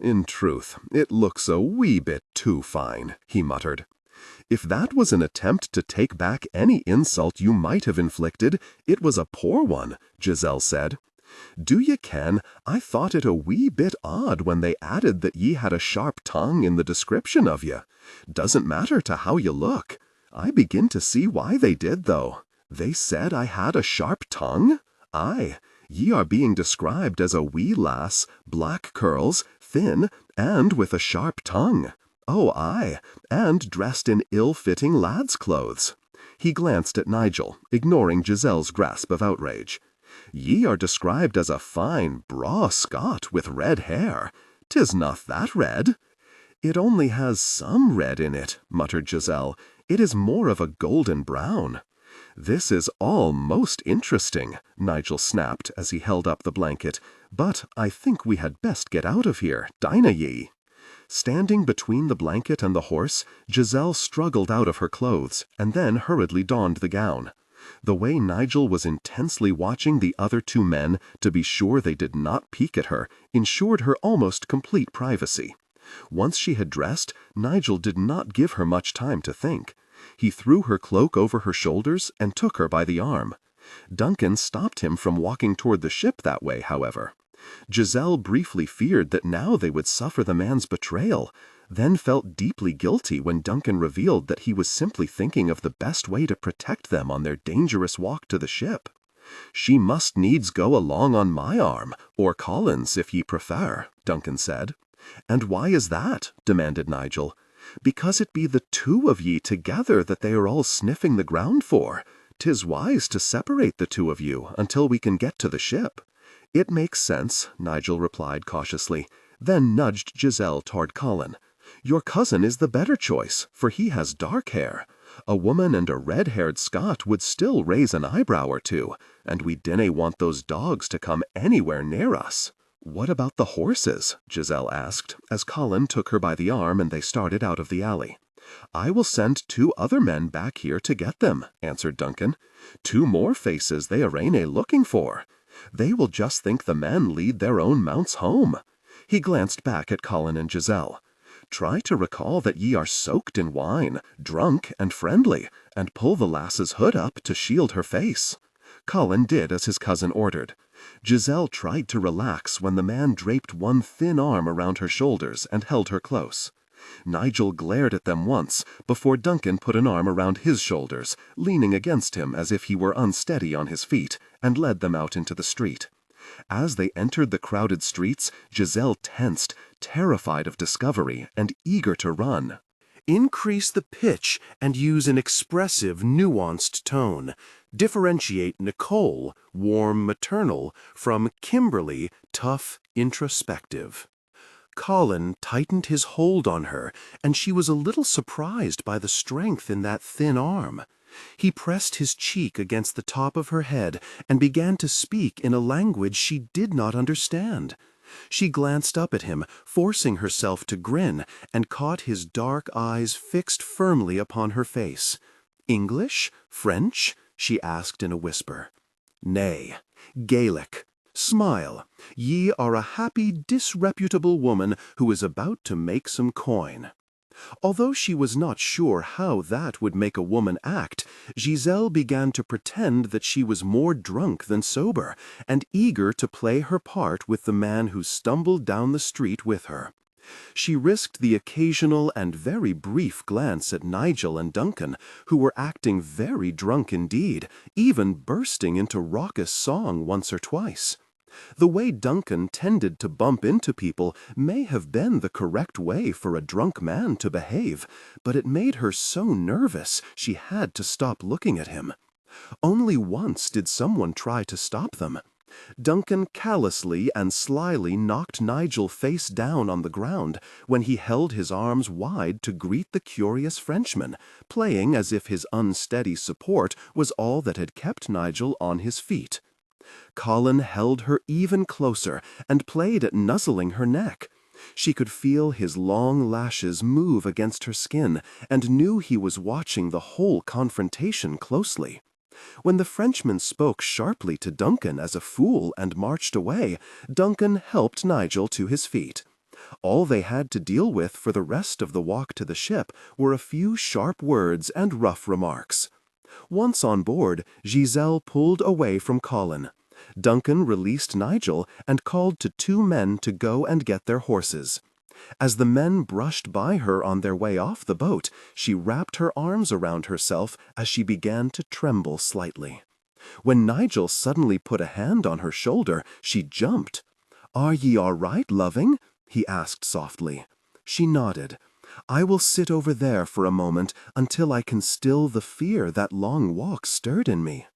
"In truth, it looks a wee bit too fine," he muttered. "If that was an attempt to take back any insult you might have inflicted, it was a poor one," Giselle said. "Do ye ken, I thought it a wee bit odd when they added that ye had a sharp tongue in the description of ye. Doesn't matter to how ye look. I begin to see why they did, though. They said I had a sharp tongue? Aye, ye are being described as a wee lass, black curls, thin, and with a sharp tongue. Oh, aye, and dressed in ill-fitting lad's clothes." He glanced at Nigel, ignoring Giselle's grasp of outrage. "Ye are described as a fine, braw Scot with red hair. 'Tis not that red." "It only has some red in it," muttered Giselle. "It is more of a golden brown." "This is all most interesting," Nigel snapped as he held up the blanket. "But I think we had best get out of here, dinna ye?" Standing between the blanket and the horse, Giselle struggled out of her clothes, and then hurriedly donned the gown. The way Nigel was intensely watching the other 2 men to be sure they did not peek at her ensured her almost complete privacy. Once she had dressed, Nigel did not give her much time to think. He threw her cloak over her shoulders and took her by the arm. Duncan stopped him from walking toward the ship that way, however. Giselle briefly feared that now they would suffer the man's betrayal, then felt deeply guilty when Duncan revealed that he was simply thinking of the best way to protect them on their dangerous walk to the ship. "She must needs go along on my arm, or Colin's if ye prefer," Duncan said. "And why is that?" demanded Nigel. "Because it be the 2 of ye together that they are all sniffing the ground for. 'Tis wise to separate the 2 of you until we can get to the ship." "It makes sense," Nigel replied cautiously, then nudged Giselle toward Colin. "Your cousin is the better choice, for he has dark hair. A woman and a red-haired Scot would still raise an eyebrow or 2, and we dinna want those dogs to come anywhere near us." "What about the horses?" Giselle asked, as Colin took her by the arm and they started out of the alley. "I will send 2 other men back here to get them," answered Duncan. "2 more faces they arena looking for. They will just think the men lead their own mounts home." He glanced back at Colin and Giselle. try to recall that ye are soaked in wine, drunk and friendly, and pull the lass's hood up to shield her face." Colin did as his cousin ordered. Giselle tried to relax when the man draped one thin arm around her shoulders and held her close. Nigel glared at them once before Duncan put an arm around his shoulders, leaning against him as if he were unsteady on his feet, and led them out into the street. As they entered the crowded streets, Giselle tensed, terrified of discovery and eager to run.
Increase the pitch and use an expressive, nuanced tone. Differentiate Nicole, warm, maternal, from Kimberly, tough, introspective. Colin tightened his hold on her, and she was a little surprised by the strength in that thin arm. He pressed his cheek against the top of her head and began to speak in a language she did not understand. She glanced up at him, forcing herself to grin, and caught his dark eyes fixed firmly upon her face. "English? French?" she asked in a whisper. "Nay, Gaelic. Smile. Ye are a happy, disreputable woman who is about to make some coin." Although she was not sure how that would make a woman act, Giselle began to pretend that she was more drunk than sober, and eager to play her part with the man who stumbled down the street with her. She risked the occasional and very brief glance at Nigel and Duncan, who were acting very drunk indeed, even bursting into raucous song once or twice. The way Duncan tended to bump into people may have been the correct way for a drunk man to behave, but it made her so nervous she had to stop looking at him. Only once did someone try to stop them. Duncan callously and slyly knocked Nigel face down on the ground when he held his arms wide to greet the curious Frenchman, playing as if his unsteady support was all that had kept Nigel on his feet. Colin held her even closer and played at nuzzling her neck. She could feel his long lashes move against her skin and knew he was watching the whole confrontation closely. When the Frenchman spoke sharply to Duncan as a fool and marched away, Duncan helped Nigel to his feet. All they had to deal with for the rest of the walk to the ship were a few sharp words and rough remarks. Once on board, Giselle pulled away from Colin. Duncan released Nigel and called to two men to go and get their horses. As the men brushed by her on their way off the boat, she wrapped her arms around herself as she began to tremble slightly. When Nigel suddenly put a hand on her shoulder, she jumped. "Are ye all right, loving?" he asked softly. She nodded. "I will sit over there for a moment until I can still the fear that long walk stirred in me."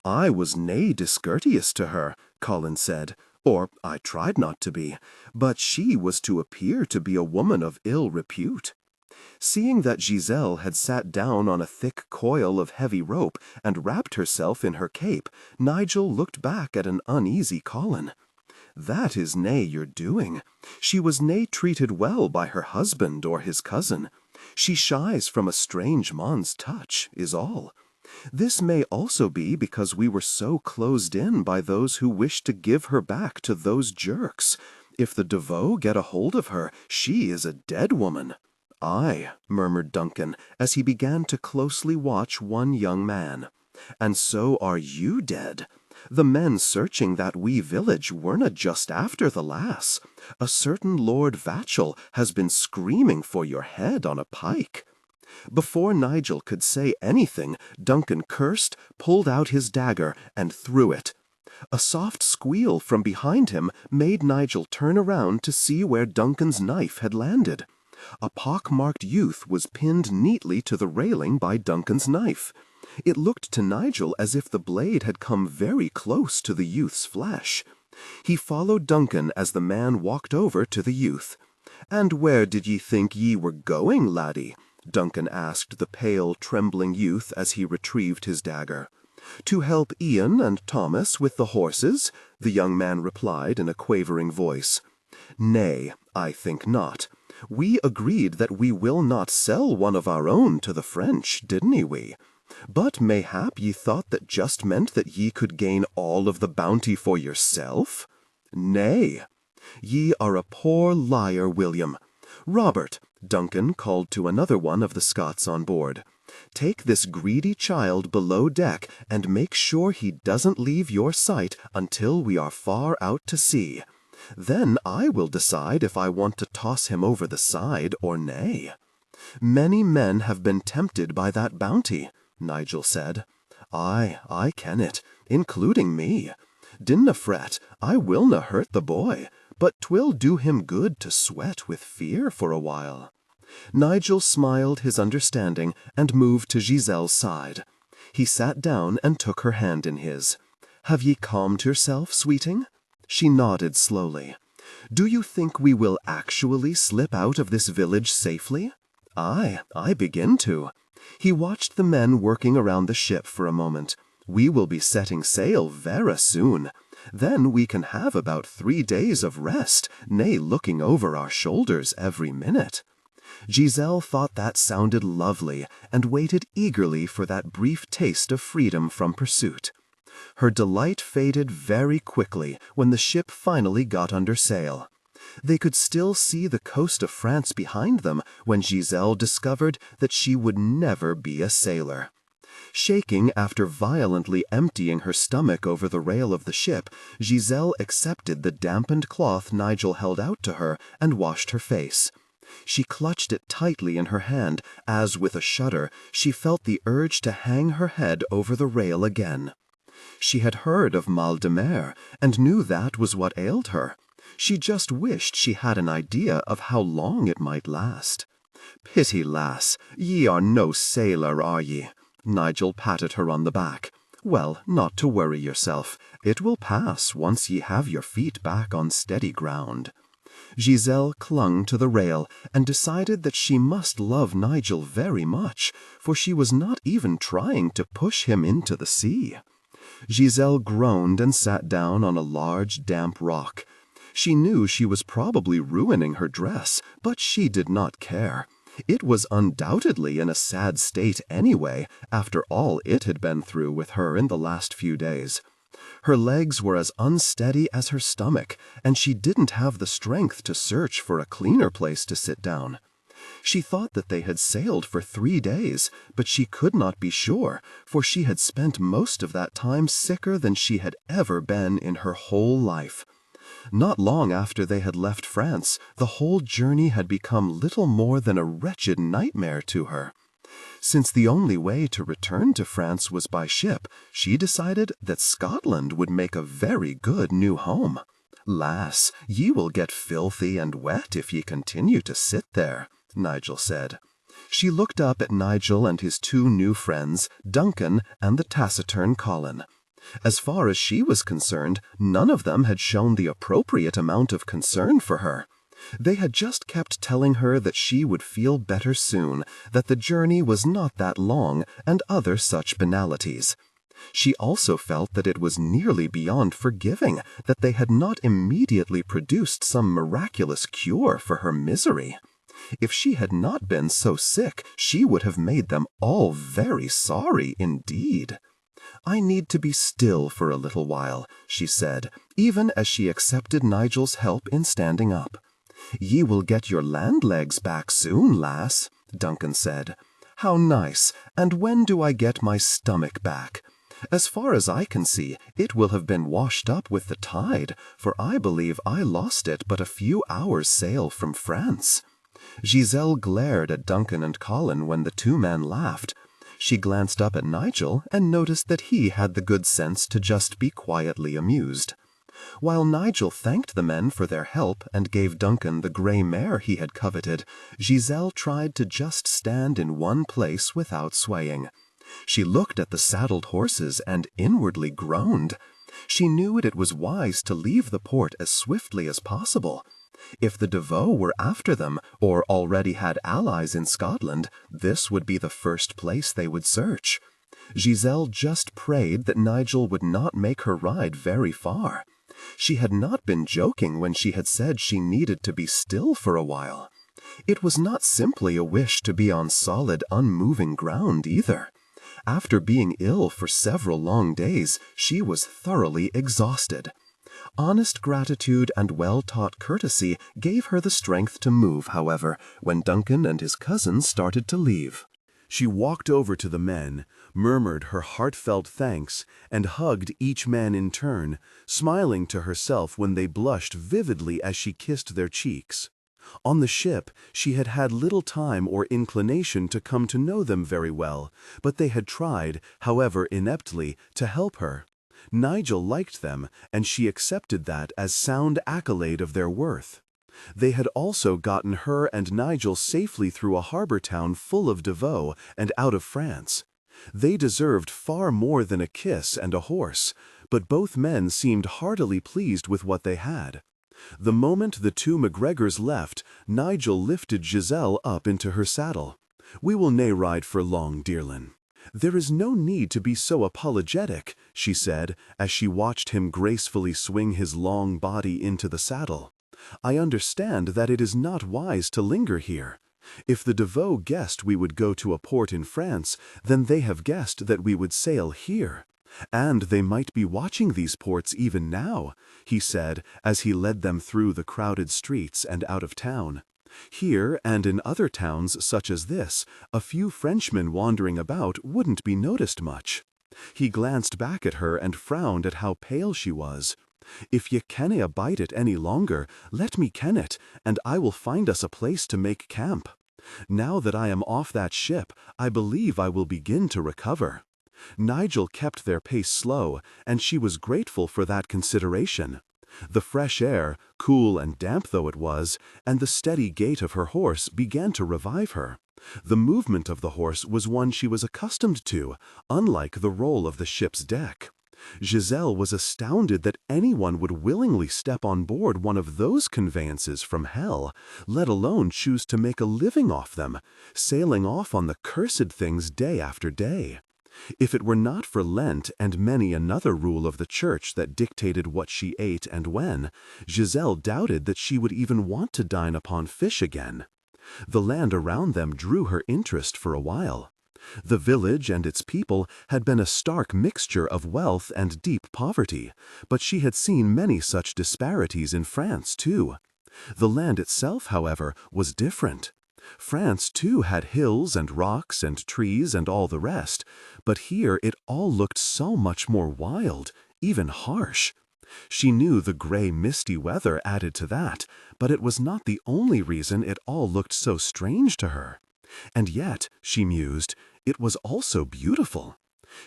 "I was nae discourteous to her," Colin said, "or I tried not to be, but she was to appear to be a woman of ill repute." Seeing that Giselle had sat down on a thick coil of heavy rope and wrapped herself in her cape, Nigel looked back at an uneasy Colin. "That is nae your doing. She was nae treated well by her husband or his cousin. She shies from a strange man's touch, is all. This may also be because we were so closed in by those who wished to give her back to those jerks. If the Devoe get a hold of her, she is a dead woman." "Aye," murmured Duncan, as he began to closely watch one young man. "And so are you dead. The men searching that wee village weren't just after the lass. A certain Lord Vatchel has been screaming for your head on a pike." Before Nigel could say anything, Duncan cursed, pulled out his dagger, and threw it. A soft squeal from behind him made Nigel turn around to see where Duncan's knife had landed. A pock-marked youth was pinned neatly to the railing by Duncan's knife. It looked to Nigel as if the blade had come very close to the youth's flesh. He followed Duncan as the man walked over to the youth. "And where did ye think ye were going, laddie?" Duncan asked the pale, trembling youth as he retrieved his dagger. "To help Ian and Thomas with the horses," the young man replied in a quavering voice. "Nay, I think not. We agreed that we will not sell one of our own to the French, didn't we? But mayhap ye thought that just meant that ye could gain all of the bounty for yourself? Nay. Ye are a poor liar, William. Robert,
Duncan called to another one of the Scots on board. "Take this greedy child below deck and make sure he doesn't leave your sight until we are far out to sea. Then I will decide if I want to toss him over the side or nay." "Many men have been tempted by that bounty," Nigel said. "Aye, I ken it, including me. Dinna fret, I willna hurt the boy, but 'twill do him good to sweat with fear for a while." Nigel smiled his understanding and moved to Giselle's side. He sat down and took her hand in his. "Have ye calmed yourself, sweeting?" She nodded slowly. "Do you think we will actually slip out of this village safely?" "Aye, I begin to." He watched the men working around the ship for a moment. "We will be setting sail vera soon. Then we can have about 3 days of rest, nay looking over our shoulders every minute." Giselle thought that sounded lovely and waited eagerly for that brief taste of freedom from pursuit. Her delight faded very quickly when the ship finally got under sail. They could still see the coast of France behind them when Giselle discovered that she would never be a sailor. Shaking after violently emptying her stomach over the rail of the ship, Giselle accepted the dampened cloth Nigel held out to her and washed her face. She clutched it tightly in her hand as, with a shudder, she felt the urge to hang her head over the rail again. She had heard of mal de mer and knew that was what ailed her. She just wished she had an idea of how long it might last. "Pity, lass, ye are no sailor, are ye?" Nigel patted her on the back. "Well, not to worry yourself. It will pass once ye have your feet back on steady ground." Giselle clung to the rail and decided that she must love Nigel very much, for she was not even trying to push him into the sea. Giselle groaned and sat down on a large, damp rock. She knew she was probably ruining her dress, but she did not care. It was undoubtedly in a sad state anyway, after all it had been through with her in the last few days. Her legs were as unsteady as her stomach, and she didn't have the strength to search for a cleaner place to sit down. She thought that they had sailed for 3 days, but she could not be sure, for she had spent most of that time sicker than she had ever been in her whole life. Not long after they had left France, the whole journey had become little more than a wretched nightmare to her. Since the only way to return to France was by ship, she decided that Scotland would make a very good new home. "Lass, ye will get filthy and wet if ye continue to sit there," Nigel said. She looked up at Nigel and his 2 new friends, Duncan and the taciturn Colin. As far as she was concerned, none of them had shown the appropriate amount of concern for her. They had just kept telling her that she would feel better soon, that the journey was not that long, and other such banalities. She also felt that it was nearly beyond forgiving that they had not immediately produced some miraculous cure for her misery. If she had not been so sick, she would have made them all very sorry indeed. "I need to be still for a little while," she said, even as she accepted Nigel's help in standing up. "Ye will get your land legs back soon, lass," Duncan said. "How nice, and when do I get my stomach back? As far as I can see, it will have been washed up with the tide, for I believe I lost it but a few hours' sail from France." Giselle glared at Duncan and Colin when the 2 men laughed. She glanced up at Nigel and noticed that he had the good sense to just be quietly amused. While Nigel thanked the men for their help and gave Duncan the grey mare he had coveted, Giselle tried to just stand in one place without swaying. She looked at the saddled horses and inwardly groaned. She knew it was wise to leave the port as swiftly as possible. If the Devoe were after them, or already had allies in Scotland, this would be the first place they would search. Giselle just prayed that Nigel would not make her ride very far. She had not been joking when she had said she needed to be still for a while. It was not simply a wish to be on solid, unmoving ground either. After being ill for several long days, she was thoroughly exhausted. Honest gratitude and well-taught courtesy gave her the strength to move, however, when Duncan and his cousins started to leave.
She walked over to the men, murmured her heartfelt thanks, and hugged each man in turn, smiling to herself when they blushed vividly as she kissed their cheeks. On the ship, she had had little time or inclination to come to know them very well, but they had tried, however ineptly, to help her. Nigel liked them, and she accepted that as sound accolade of their worth. They had also gotten her and Nigel safely through a harbor town full of devots and out of France. They deserved far more than a kiss and a horse, but both men seemed heartily pleased with what they had. The moment the two McGregors left, Nigel lifted Giselle up into her saddle. "We will nae ride for long, dearlin'." "There is no need to be so apologetic," she said, as she watched him gracefully swing his long body into the saddle. "I understand that it is not wise to linger here. If the Devoe guessed we would go to a port in France, then they have guessed that we would sail here. And they might be watching these ports even now," he said, as he led them through the crowded streets and out of town. "Here and in other towns such as this, a few Frenchmen wandering about wouldn't be noticed much." He glanced back at her and frowned at how pale she was. "If ye canna abide it any longer, let me ken it, and I will find us a place to make camp. Now that I am off that ship, I believe I will begin to recover." Nigel kept their pace slow, and she was grateful for that consideration. The fresh air, cool and damp though it was, and the steady gait of her horse began to revive her. The movement of the horse was one she was accustomed to, unlike the roll of the ship's deck. Giselle was astounded that anyone would willingly step on board one of those conveyances from hell, let alone choose to make a living off them, sailing off on the cursed things day after day. If it were not for Lent and many another rule of the church that dictated what she ate and when, Giselle doubted that she would even want to dine upon fish again. The land around them drew her interest for a while. The village and its people had been a stark mixture of wealth and deep poverty, but she had seen many such disparities in France too. The land itself, however, was different. France too had hills and rocks and trees and all the rest, but here it all looked so much more wild, even harsh. She knew the gray, misty weather added to that, but it was not the only reason it all looked so strange to her. And yet, she mused, it was also beautiful.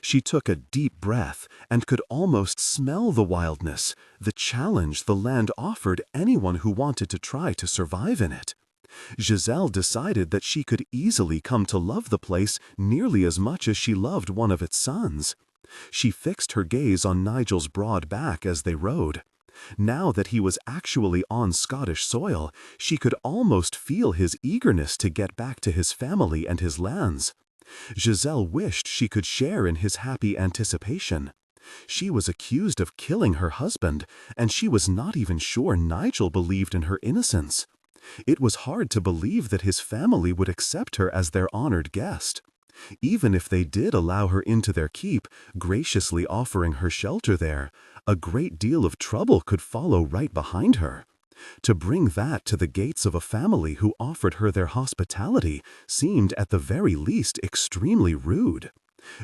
She took a deep breath and could almost smell the wildness, the challenge the land offered anyone who wanted to try to survive in it. Giselle decided that she could easily come to love the place nearly as much as she loved one of its sons. She fixed her gaze on Nigel's broad back as they rode. Now that he was actually on Scottish soil, she could almost feel his eagerness to get back to his family and his lands. Giselle wished she could share in his happy anticipation. She was accused of killing her husband, and she was not even sure Nigel believed in her innocence. It was hard to believe that his family would accept her as their honored guest. Even if they did allow her into their keep, graciously offering her shelter there, a great deal of trouble could follow right behind her. To bring that to the gates of a family who offered her their hospitality seemed at the very least extremely rude.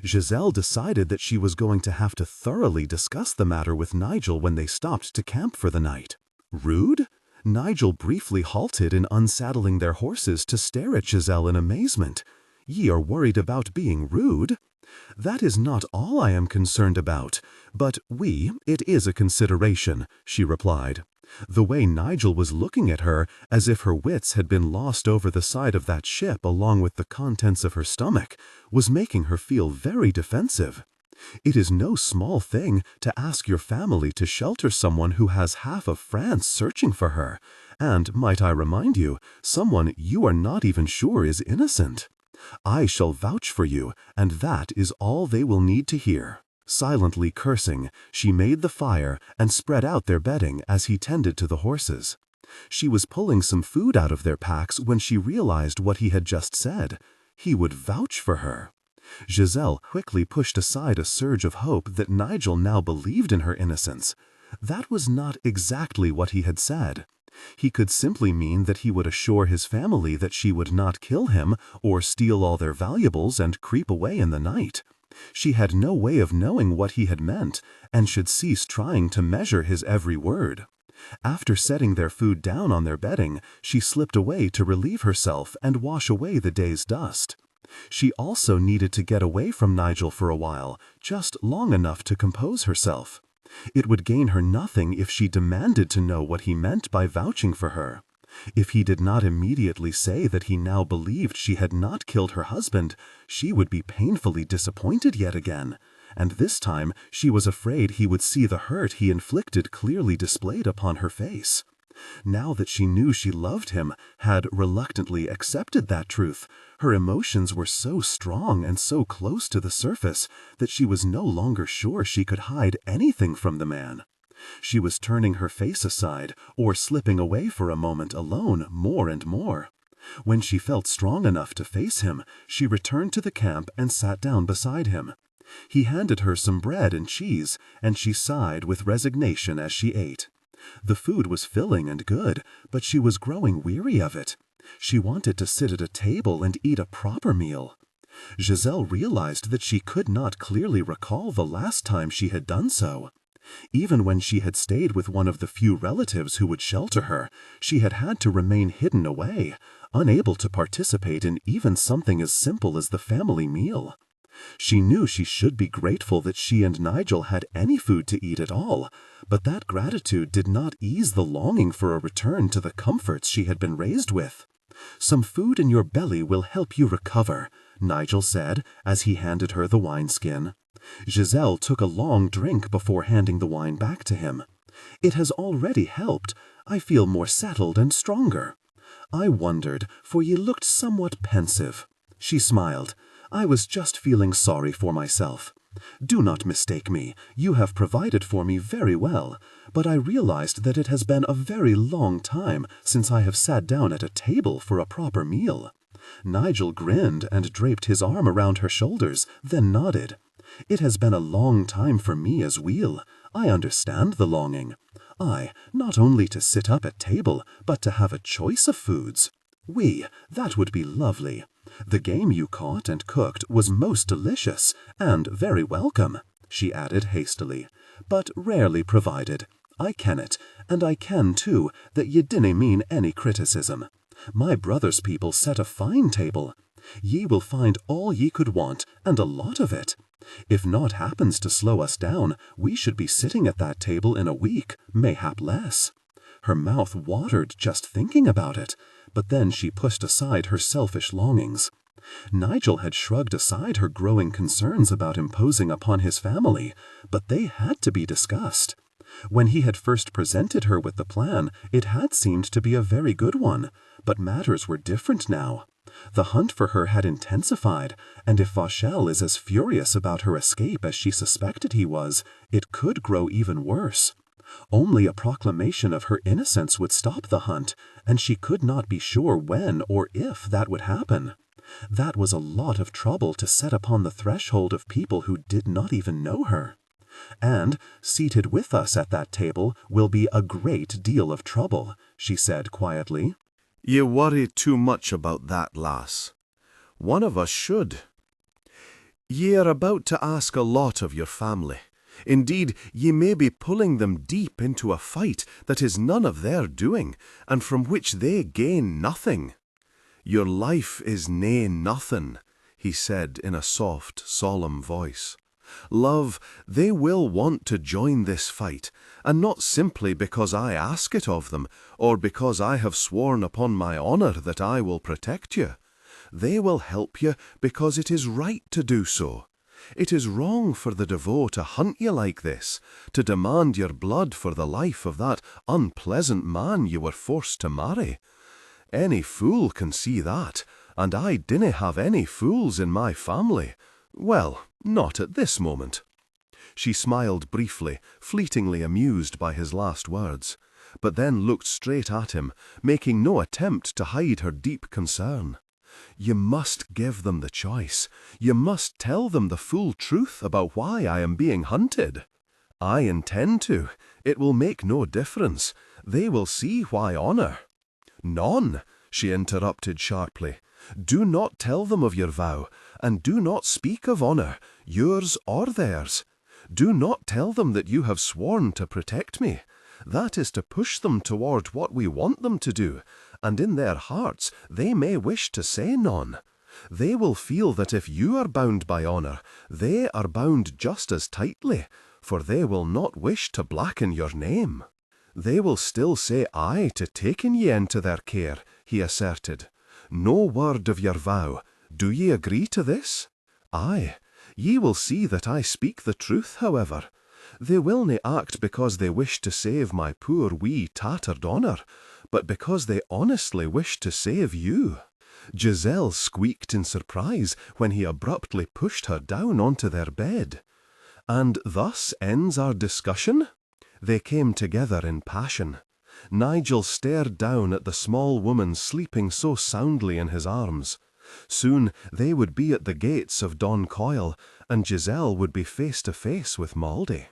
Giselle decided that she was going to have to thoroughly discuss the matter with Nigel when they stopped to camp for the night. Rude? Nigel briefly halted in unsaddling their horses to stare at Giselle in amazement. "Ye are worried about being rude?" "That is not all I am concerned about, but it is a consideration," she replied. The way Nigel was looking at her, as if her wits had been lost over the side of that ship along with the contents of her stomach, was making her feel very defensive. It is no small thing to ask your family to shelter someone who has half of France searching for her, and, might I remind you, someone you are not even sure is innocent. I shall vouch for you, and that is all they will need to hear." Silently cursing, she made the fire and spread out their bedding as he tended to the horses. She was pulling some food out of their packs when she realized what he had just said. He would vouch for her. Giselle quickly pushed aside a surge of hope that Nigel now believed in her innocence.
That was not exactly what he had said. He could simply mean that he would assure his family that she would not kill him or steal all their valuables and creep away in the night. She had no way of knowing what he had meant and should cease trying to measure his every word. After setting their food down on their bedding, she slipped away to relieve herself and wash away the day's dust. She also needed to get away from Nigel for a while, just long enough to compose herself. It would gain her nothing if she demanded to know what he meant by vouching for her. If he did not immediately say that he now believed she had not killed her husband, she would be painfully disappointed yet again, and this time she was afraid he would see the hurt he inflicted clearly displayed upon her face. Now that she knew she loved him, had reluctantly accepted that truth, her emotions were so strong and so close to the surface that she was no longer sure she could hide anything from the man. She was turning her face aside or slipping away for a moment alone more and more. When she felt strong enough to face him, she returned to the camp and sat down beside him. He handed her some bread and cheese, and she sighed with resignation as she ate. The food was filling and good, but she was growing weary of it. She wanted to sit at a table and eat a proper meal. Giselle realized that she could not clearly recall the last time she had done so. Even when she had stayed with one of the few relatives who would shelter her, she had had to remain hidden away, unable to participate in even something as simple as the family meal. She knew she should be grateful that she and Nigel had any food to eat at all, but that gratitude did not ease the longing for a return to the comforts she had been raised with. "Some food in your belly will help you recover," Nigel said as he handed her the wineskin. Giselle took a long drink before handing the wine back to him. "It has already helped. I feel more settled and stronger." "I wondered, for ye looked somewhat pensive." She smiled. "I was just feeling sorry for myself. Do not mistake me, you have provided for me very well, but I realized that it has been a very long time since I have sat down at a table for a proper meal." Nigel grinned and draped his arm around her shoulders, then nodded. "It has been a long time for me as well. I understand the longing. Not only to sit up at table, but to have a choice of foods. That would be lovely. The game you caught and cooked was most delicious, and very welcome," she added hastily, "but rarely provided. I ken it, and I ken, too, that ye dinna mean any criticism. My brother's people set a fine table. Ye will find all ye could want, and a lot of it. If naught happens to slow us down, we should be sitting at that table in a week, mayhap less." Her mouth watered just thinking about it, but then she pushed aside her selfish longings. Nigel had shrugged aside her growing concerns about imposing upon his family, but they had to be discussed. When he had first presented her with the plan, it had seemed to be a very good one, but matters were different now. The hunt for her had intensified, and if Vauchel is as furious about her escape as she suspected he was, it could grow even worse. Only a proclamation of her innocence would stop the hunt, and she could not be sure when or if that would happen. That was a lot of trouble to set upon the threshold of people who did not even know her. "And seated with us at that table will be a great deal of trouble," she said quietly.
"You worry too much about that, lass. One of us should. Ye are about to ask a lot of your family. Indeed, ye may be pulling them deep into a fight that is none of their doing, and from which they gain nothing. Your life is nae nothing," he said in a soft, solemn voice. "Love, they will want to join this fight, and not simply because I ask it of them, or because I have sworn upon my honour that I will protect you. They will help you because it is right to do so. It is wrong for the Devoe to hunt you like this, to demand your blood for the life of that unpleasant man you were forced to marry. Any fool can see that, and I dinna have any fools in my family. Well, not at this moment." She smiled briefly, fleetingly amused by his last words, but then looked straight at him, making no attempt to hide her deep concern. "You must give them the choice. You must tell them the full truth about why I am being hunted." I intend to. It will make no difference. They will see why honor. None, she interrupted sharply. Do not tell them of your vow, and do not speak of honor, yours or theirs. Do not tell them that you have sworn to protect me. That is to push them toward what we want them to do, and in their hearts they may wish to say none. They will feel that if you are bound by honor, they are bound just as tightly, for they will not wish to blacken your name. They will still say aye to taking ye into their care, he asserted. No word of your vow. Do ye agree to this? Aye. Ye will see that I speak the truth, however. They will nae act because they wish to save my poor wee tattered honour, but because they honestly wish to save you. Giselle squeaked in surprise when he abruptly pushed her down onto their bed. And thus ends our discussion? They came together in passion. Nigel stared down at the small woman sleeping so soundly in his arms. Soon they would be at the gates of Don Coyle, and Giselle would be face to face with Maldy.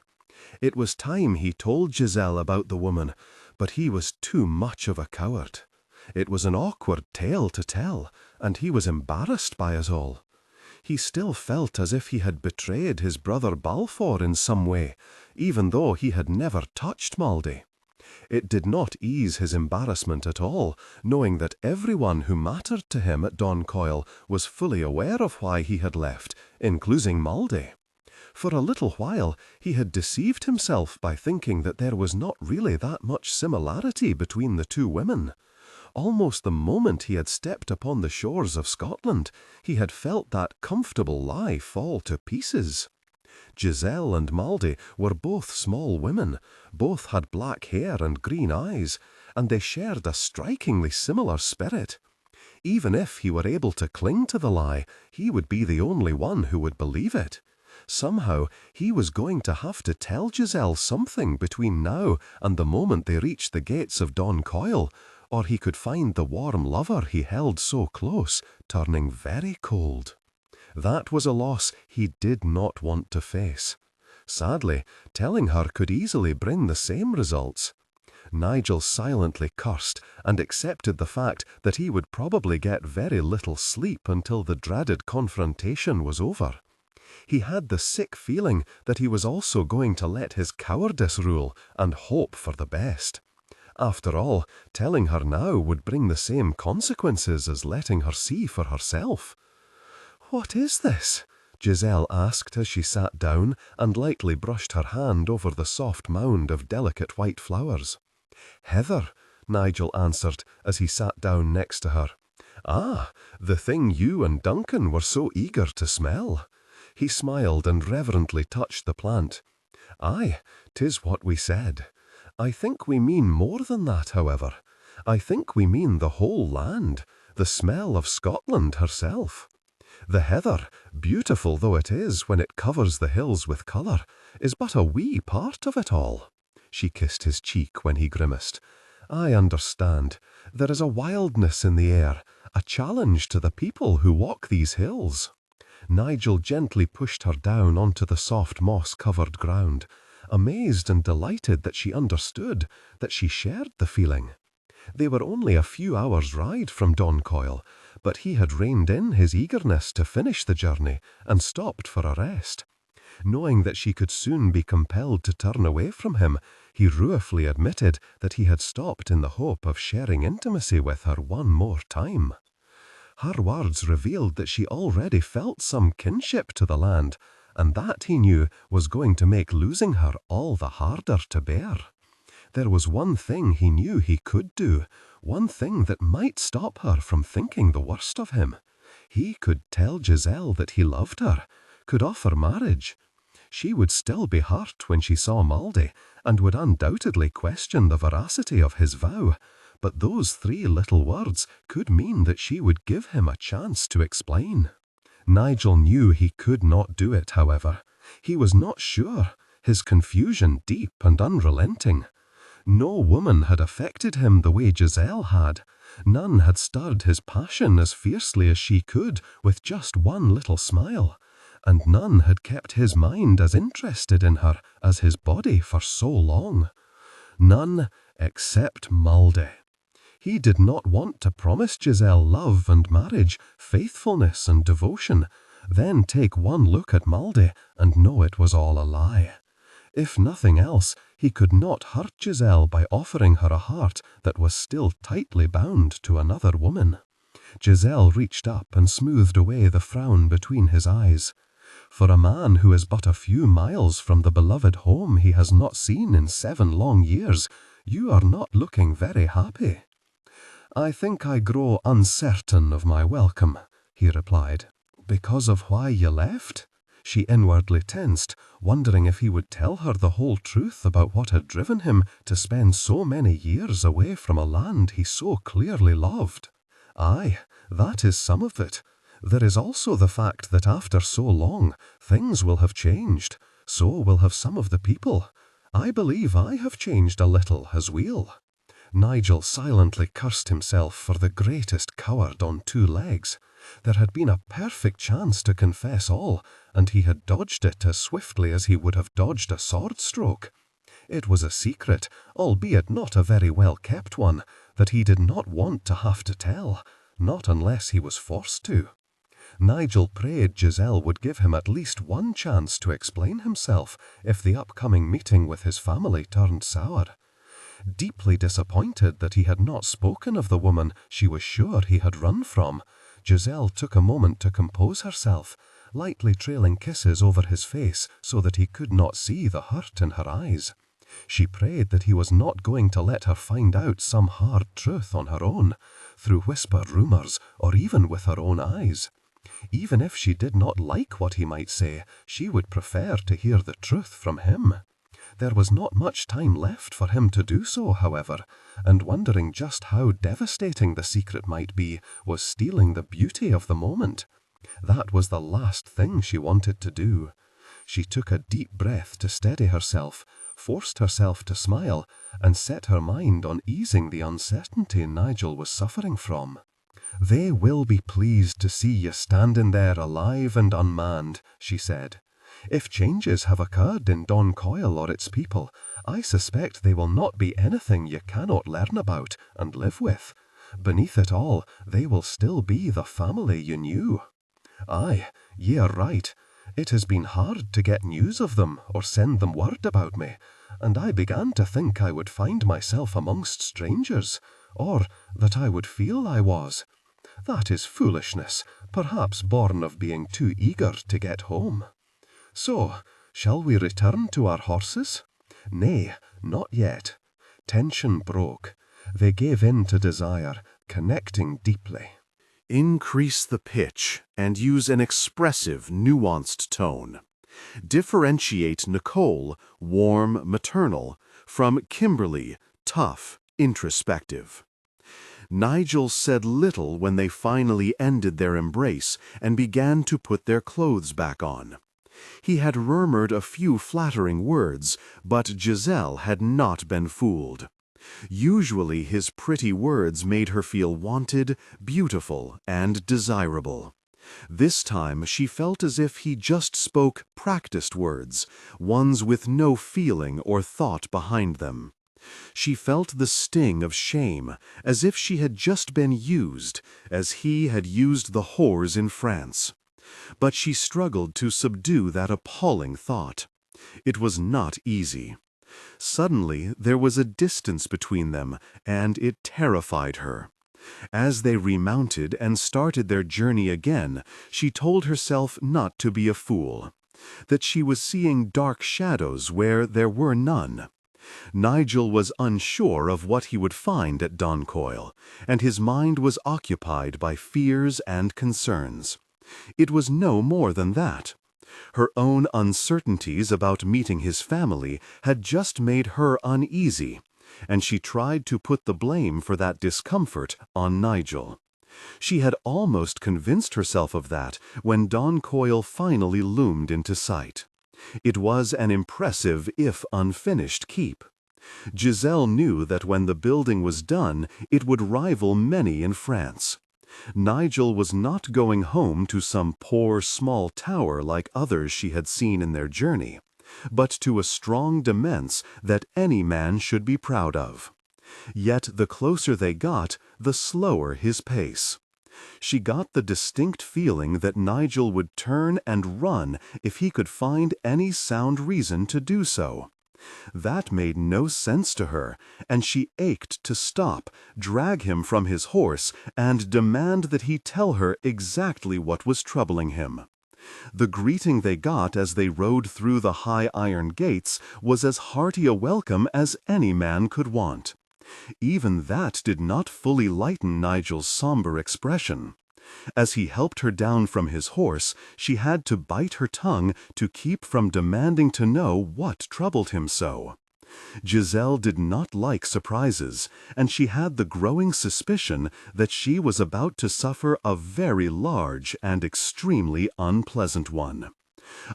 It was time he told Giselle about the woman, but he was too much of a coward. It was an awkward tale to tell, and he was embarrassed by it all. He still felt as if he had betrayed his brother Balfour in some way, even though he had never touched Maldy. It did not ease his embarrassment at all, knowing that everyone who mattered to him at Don Coyle was fully aware of why he had left, including Maldy. For a little while he had deceived himself by thinking that there was not really that much similarity between the two women. Almost the moment he had stepped upon the shores of Scotland, he had felt that comfortable lie fall to pieces. Giselle and Maldy were both small women, both had black hair and green eyes, and they shared a strikingly similar spirit. Even if he were able to cling to the lie, he would be the only one who would believe it. Somehow, he was going to have to tell Giselle something between now and the moment they reached the gates of Don Coyle, or he could find the warm lover he held so close turning very cold. That was a loss he did not want to face. Sadly, telling her could easily bring the same results. Nigel silently cursed and accepted the fact that he would probably get very little sleep until the dreaded confrontation was over. He had the sick feeling that he was also going to let his cowardice rule and hope for the best. After all, telling her now would bring the same consequences as letting her see for herself. "What is this?" Giselle asked as she sat down and lightly brushed her hand over the soft mound of delicate white flowers. "Heather," Nigel answered as he sat down next to her. "Ah, the thing you and Duncan were so eager to smell." He smiled and reverently touched the plant. "Aye, 'tis what we said. I think we mean more than that, however. I think we mean the whole land, the smell of Scotland herself. The heather, beautiful though it is when it covers the hills with colour, is but a wee part of it all." She kissed his cheek when he grimaced. "I understand. There is a wildness in the air, a challenge to the people who walk these hills." Nigel gently pushed her down onto the soft moss-covered ground, amazed and delighted that she understood, that she shared the feeling. They were only a few hours' ride from Don Coyle, but he had reined in his eagerness to finish the journey and stopped for a rest. Knowing that she could soon be compelled to turn away from him, he ruefully admitted that he had stopped in the hope of sharing intimacy with her one more time. Her words revealed that she already felt some kinship to the land, and that, he knew, was going to make losing her all the harder to bear. There was one thing he knew he could do, one thing that might stop her from thinking the worst of him. He could tell Giselle that he loved her, could offer marriage. She would still be hurt when she saw Maldy, and would undoubtedly question the veracity of his vow, but those 3 little words could mean that she would give him a chance to explain. Nigel knew he could not do it, however. He was not sure, his confusion deep and unrelenting. No woman had affected him the way Giselle had. None had stirred his passion as fiercely as she could with just one little smile.
and none had kept his mind as interested in her as his body for so long. None except Malde. He did not want to promise Giselle love and marriage, faithfulness and devotion, then take one look at Malde and know it was all a lie. If nothing else, he could not hurt Giselle by offering her a heart that was still tightly bound to another woman. Giselle reached up and smoothed away the frown between his eyes. For a man who is but a few miles from the beloved home he has not seen in 7 long years, you are not looking very happy. I think I grow uncertain of my welcome, he replied. Because of why you left? She inwardly tensed, wondering if he would tell her the whole truth about what had driven him to spend so many years away from a land he so clearly loved. Aye, that is some of it. There is also the fact that after so long, things will have changed. So will have some of the people. I believe I have changed a little as well. Nigel silently cursed himself for the greatest coward on 2 legs. There had been a perfect chance to confess all, and he had dodged it as swiftly as he would have dodged a sword stroke. It was a secret, albeit not a very well-kept one, that he did not want to have to tell, not unless he was forced to. Nigel prayed Giselle would give him at least one chance to explain himself if the upcoming meeting with his family turned sour. Deeply disappointed that he had not spoken of the woman she was sure he had run from, Giselle took a moment to compose herself, lightly trailing kisses over his face so that he could not see the hurt in her eyes. She prayed that he was not going to let her find out some hard truth on her own, through whispered rumors or even with her own eyes. Even if she did not like what he might say, she would prefer to hear the truth from him. There was not much time left for him to do so, however, and wondering just how devastating the secret might be was stealing the beauty of the moment. That was the last thing she wanted to do. She took a deep breath to steady herself, forced herself to smile, and set her mind on easing the uncertainty Nigel was suffering from. "They will be pleased to see you standing there alive and unmanned," she said. "If changes have occurred in Don Coil or its people, I suspect they will not be anything you cannot learn about and live with. Beneath it all, they will still be the family you knew." "Aye, ye are right. It has been hard to get news of them or send them word about me, and I began to think I would find myself amongst strangers, or that I would feel I was. That is foolishness, perhaps born of being too eager to get home. So, shall we return to our horses? Nay, not yet. Tension broke. They gave in to desire, connecting deeply.
Increase the pitch and use an expressive, nuanced tone. Differentiate Nicole, warm, maternal, from Kimberly, tough, introspective. Nigel said little when they finally ended their embrace and began to put their clothes back on. He had murmured a few flattering words, but Giselle had not been fooled. Usually his pretty words made her feel wanted, beautiful, and desirable. This time she felt as if he just spoke practiced words, ones with no feeling or thought behind them. She felt the sting of shame, as if she had just been used, as he had used the whores in France. But she struggled to subdue that appalling thought. It was not easy. Suddenly there was a distance between them, and it terrified her. As they remounted and started their journey again, she told herself not to be a fool, that she was seeing dark shadows where there were none. Nigel was unsure of what he would find at Don Coil, and his mind was occupied by fears and concerns. It was no more than that. Her own uncertainties about meeting his family had just made her uneasy, and she tried to put the blame for that discomfort on Nigel. She had almost convinced herself of that when Don Coil finally loomed into sight. It was an impressive, if unfinished, keep. Giselle knew that when the building was done, it would rival many in France. Nigel was not going home to some poor small tower like others she had seen in their journey, but to a strong demesne that any man should be proud of. Yet the closer they got, the slower his pace. She got the distinct feeling that Nigel would turn and run if he could find any sound reason to do so. That made no sense to her, and she ached to stop, drag him from his horse, and demand that he tell her exactly what was troubling him. The greeting they got as they rode through the high iron gates was as hearty a welcome as any man could want. Even that did not fully lighten Nigel's somber expression. As he helped her down from his horse, she had to bite her tongue to keep from demanding to know what troubled him so. Giselle did not like surprises, and she had the growing suspicion that she was about to suffer a very large and extremely unpleasant one.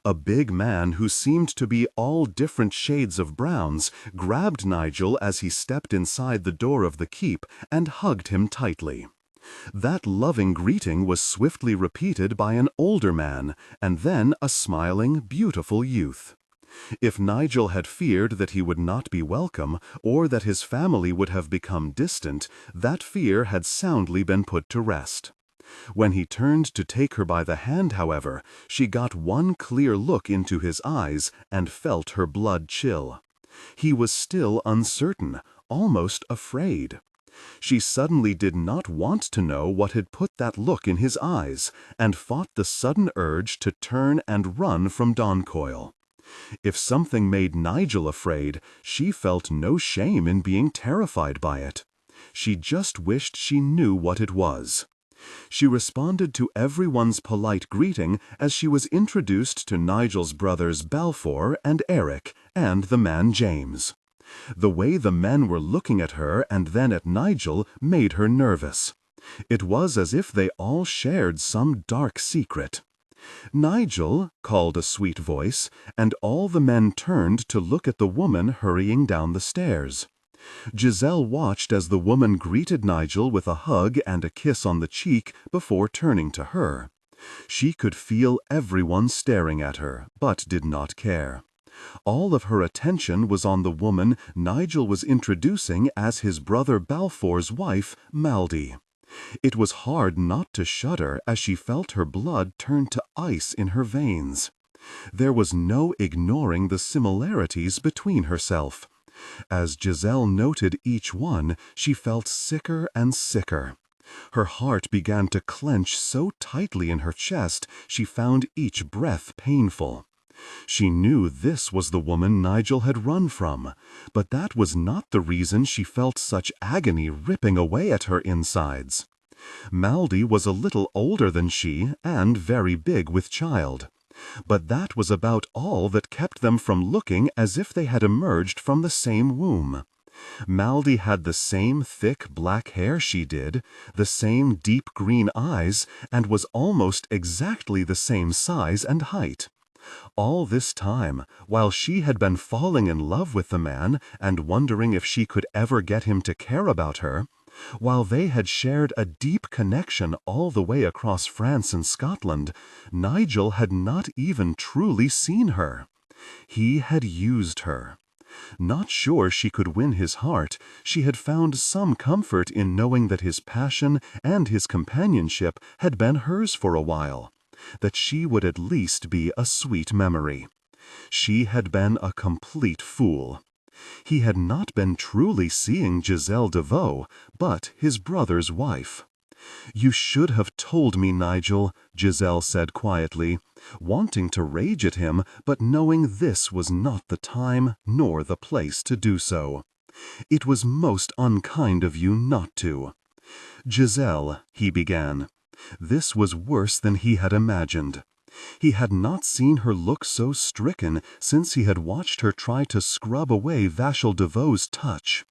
A big man who seemed to be all different shades of browns grabbed Nigel as he stepped inside the door of the keep and hugged him tightly. That loving greeting was swiftly repeated by an older man, and then a smiling, beautiful youth. If Nigel had feared that he would not be welcome, or that his family would have become distant, that fear had soundly been put to rest. When he turned to take her by the hand, however, she got one clear look into his eyes and felt her blood chill. He was still uncertain, almost afraid. She suddenly did not want to know what had put that look in his eyes, and fought the sudden urge to turn and run from Doncoil. If something made Nigel afraid, she felt no shame in being terrified by it. She just wished she knew what it was. She responded to everyone's polite greeting as she was introduced to Nigel's brothers Balfour and Eric, and the man James. The way the men were looking at her and then at Nigel made her nervous. It was as if they all shared some dark secret. "Nigel," called a sweet voice, and all the men turned to look at the woman hurrying down the stairs. Giselle watched as the woman greeted Nigel with a hug and a kiss on the cheek before turning to her. She could feel everyone staring at her, but did not care. All of her attention was on the woman Nigel was introducing as his brother Balfour's wife, Maldy. It was hard not to shudder as she felt her blood turn to ice in her veins. There was no ignoring the similarities between herself. As Giselle noted each one, she felt sicker and sicker. Her heart began to clench so tightly in her chest she found each breath painful. She knew this was the woman Nigel had run from, but that was not the reason she felt such agony ripping away at her insides. Maldy was a little older than she and very big with child. But that was about all that kept them from looking as if they had emerged from the same womb. Maldy had the same thick black hair she did, the same deep green eyes, and was almost exactly the same size and height. All this time, while she had been falling in love with the man and wondering if she could ever get him to care about her, while they had shared a deep connection all the way across France and Scotland, Nigel had not even truly seen her. He had used her. Not sure she could win his heart, she had found some comfort in knowing that his passion and his companionship had been hers for a while, that she would at least be a sweet memory. She had been a complete fool. He had not been truly seeing Giselle Deveau, but his brother's wife. "You should have told me, Nigel," Giselle said quietly, wanting to rage at him, but knowing this was not the time nor the place to do so. "It was most unkind of you not to." "Giselle," he began. This was worse than he had imagined. He had not seen her look so stricken since he had watched her try to scrub away Vachel Devoe's touch.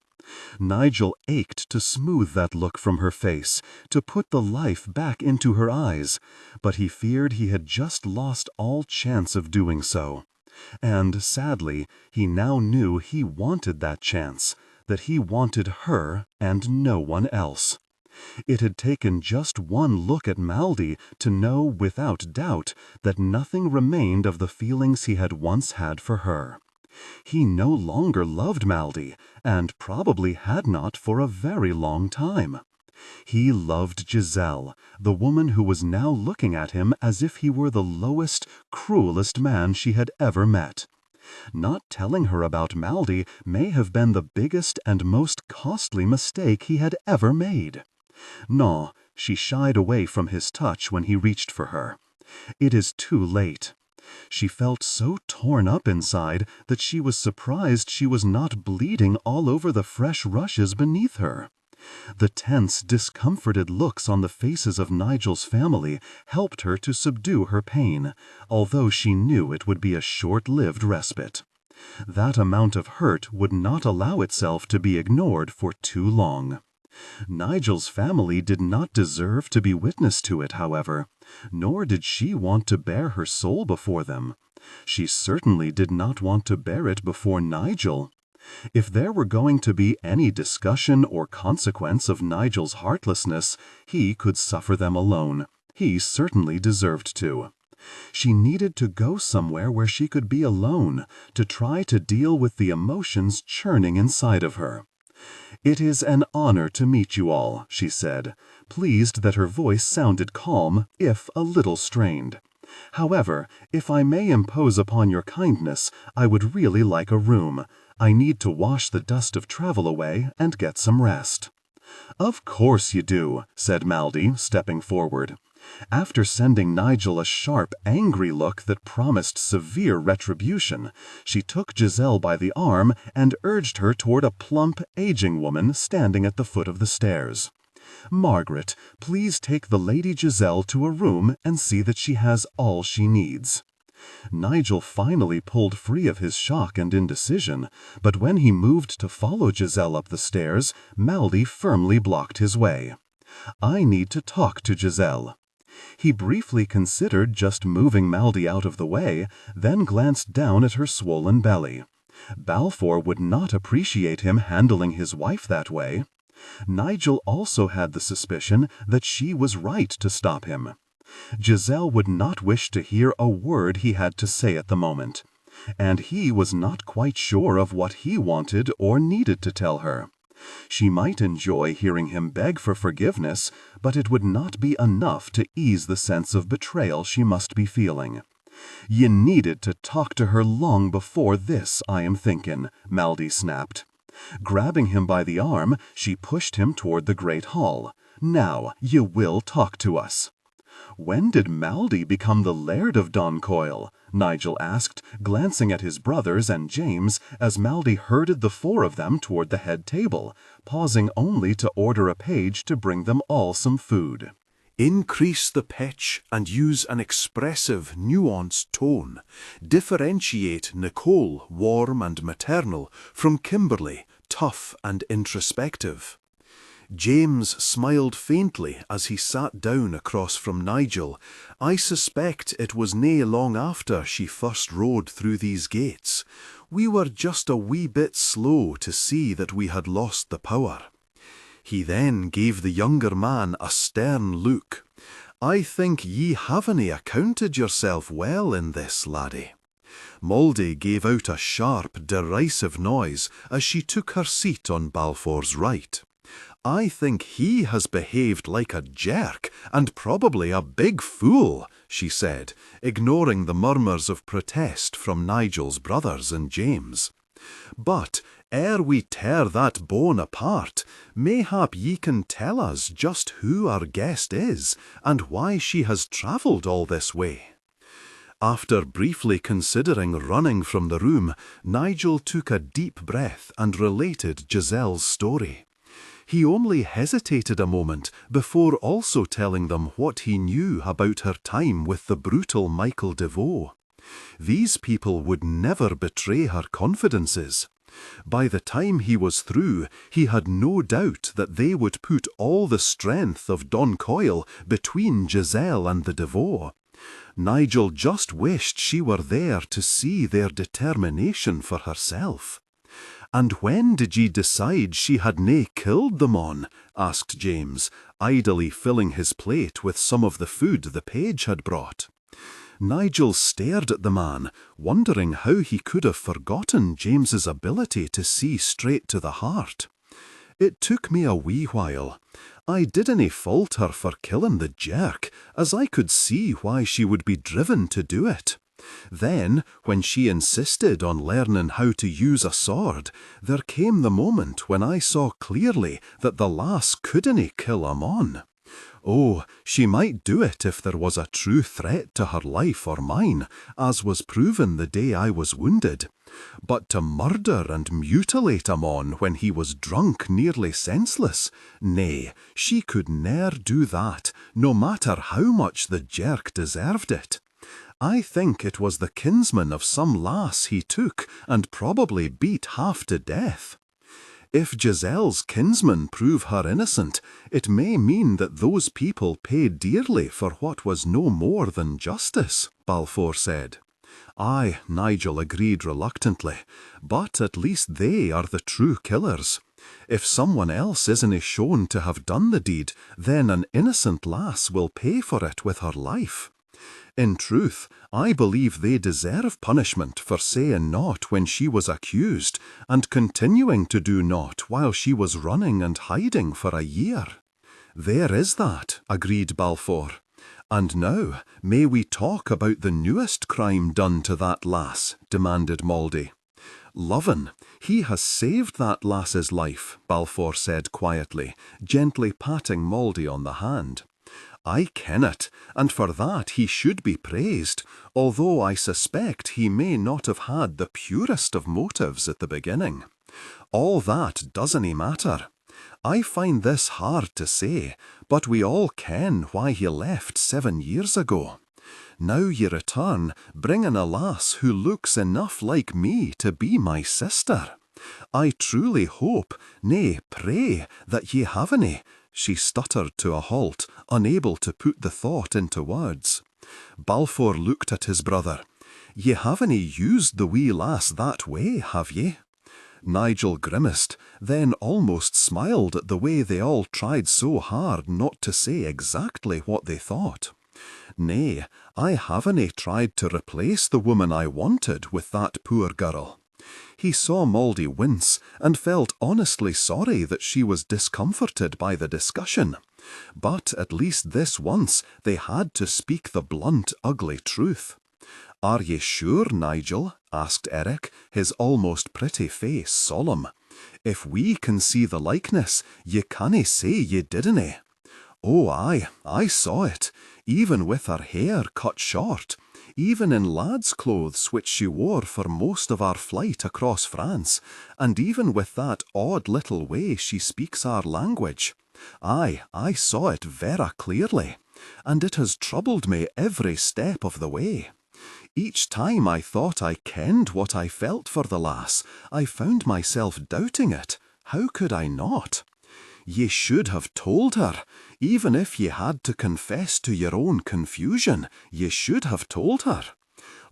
Nigel ached to smooth that look from her face, to put the life back into her eyes, but he feared he had just lost all chance of doing so. And, sadly, he now knew he wanted that chance, that he wanted her and no one else.
It had taken just one look at Maldy to know without doubt that nothing remained of the feelings he had once had for her. He no longer loved Maldy, and probably had not for a very long time. He loved Giselle, the woman who was now looking at him as if he were the lowest, cruelest man she had ever met. Not telling her about Maldy may have been the biggest and most costly mistake he had ever made. No, she shied away from his touch when he reached for her. It is too late. She felt so torn up inside that she was surprised she was not bleeding all over the fresh rushes beneath her. The tense, discomforted looks on the faces of Nigel's family helped her to subdue her pain, although she knew it would be a short-lived respite. That amount of hurt would not allow itself to be ignored for too long. Nigel's family did not deserve to be witness to it, however, nor did she want to bare her soul before them. She certainly did not want to bare it before Nigel. If there were going to be any discussion or consequence of Nigel's heartlessness, he could suffer them alone. He certainly deserved to. She needed to go somewhere where she could be alone, to try to deal with the emotions churning inside of her. "It is an honor to meet you all," she said, pleased that her voice sounded calm, if a little strained. "However, if I may impose upon your kindness, I would really like a room. I need to wash the dust of travel away and get some rest." "Of course you do," said Maldy, stepping forward. After sending Nigel a sharp, angry look that promised severe retribution, she took Giselle by the arm and urged her toward a plump, aging woman standing at the foot of the stairs. "Margaret, please take the Lady Giselle to a room and see that she has all she needs." Nigel finally pulled free of his shock and indecision, but when he moved to follow Giselle up the stairs, Maldy firmly blocked his way. "I need to talk to Giselle." He briefly considered just moving Maldy out of the way, then glanced down at her swollen belly. Balfour would not appreciate him handling his wife that way. Nigel also had the suspicion that she was right to stop him. Giselle would not wish to hear a word he had to say at the moment, and he was not quite sure of what he wanted or needed to tell her. She might enjoy hearing him beg for forgiveness, but it would not be enough to ease the sense of betrayal she must be feeling. "You needed to talk to her long before this, I am thinking," Maldy snapped. Grabbing him by the arm, she pushed him toward the great hall. "Now, you will talk to us." "When did Maldy become the Laird of Doncoil?" Nigel asked, glancing at his brothers and James as Maldy herded the four of them toward the head table, pausing only to order a page to bring them all some food.
Increase the pitch and use an expressive, nuanced tone. Differentiate Nicole, warm and maternal, from Kimberly, tough and introspective. James smiled faintly as he sat down across from Nigel. "I suspect it was nae long after she first rode through these gates. We were just a wee bit slow to see that we had lost the power." He then gave the younger man a stern look. "I think ye haven't accounted yourself well in this, laddie." Maldy gave out a sharp, derisive noise as she took her seat on Balfour's right. "I think he has behaved like a jerk, and probably a big fool," she said, ignoring the murmurs of protest from Nigel's brothers and James. "But, ere we tear that bone apart, mayhap ye can tell us just who our guest is, and why she has travelled all this way." After briefly considering running from the room, Nigel took a deep breath and related Giselle's story. He only hesitated a moment before also telling them what he knew about her time with the brutal Michael DeVoe. These people would never betray her confidences. By the time he was through, he had no doubt that they would put all the strength of Doncoil between Giselle and the DeVoe. Nigel just wished she were there to see their determination for herself.
"And when did ye decide she had nae killed them on?" asked James, idly filling his plate with some of the food the page had brought. Nigel stared at the man, wondering how he could have forgotten James's ability to see straight to the heart. "It took me a wee while. I didnae fault her for killing the jerk, as I could see why she would be driven to do it. Then, when she insisted on learning how to use a sword, there came the moment when I saw clearly that the lass couldnae kill a mon. Oh, she might do it if there was a true threat to her life or mine, as was proven the day I was wounded. But to murder and mutilate a mon when he was drunk nearly senseless, nay, she could ne'er do that, no matter how much the jerk deserved it. I think it was the kinsman of some lass he took and probably beat half to death. If Giselle's kinsmen prove her innocent, it may mean that those people pay dearly for what was no more than justice," Balfour said. "Aye," Nigel agreed reluctantly, "but at least they are the true killers. If someone else isn't shown to have done the deed, then an innocent lass will pay for it with her life. In truth, I believe they deserve punishment for saying naught when she was accused, and continuing to do naught while she was running and hiding for a year." "There is that," agreed Balfour. "And now, may we talk about the newest crime done to that lass?" demanded Mouldy. "Lovin, he has saved that lass's life," Balfour said quietly, gently patting Mouldy on the hand. "I ken it, and for that he should be praised, although I suspect he may not have had the purest of motives at the beginning. All that doesn't matter. I find this hard to say, but we all ken why he left 7 years ago. Now ye return, bringing a lass who looks enough like me to be my sister. I truly hope, nay, pray, that ye haven't." She stuttered to a halt, unable to put the thought into words. Balfour looked at his brother. "Ye haven't used the wee lass that way, have ye?" Nigel grimaced, then almost smiled at the way they all tried so hard not to say exactly what they thought. "Nay, I haven't tried to replace the woman I wanted with that poor girl." He saw Mouldy wince, and felt honestly sorry that she was discomforted by the discussion. But at least this once they had to speak the blunt, ugly truth. "Are ye sure, Nigel?" asked Eric, his almost pretty face solemn. "If we can see the likeness, ye cannae say ye didnae." "Oh aye, I saw it, even with her hair cut short. Even in lad's clothes which she wore for most of our flight across France, and even with that odd little way she speaks our language. Aye, I saw it vera clearly, and it has troubled me every step of the way. Each time I thought I kenned what I felt for the lass, I found myself doubting it. How could I not? Ye should have told her. Even if ye had to confess to your own confusion, ye should have told her.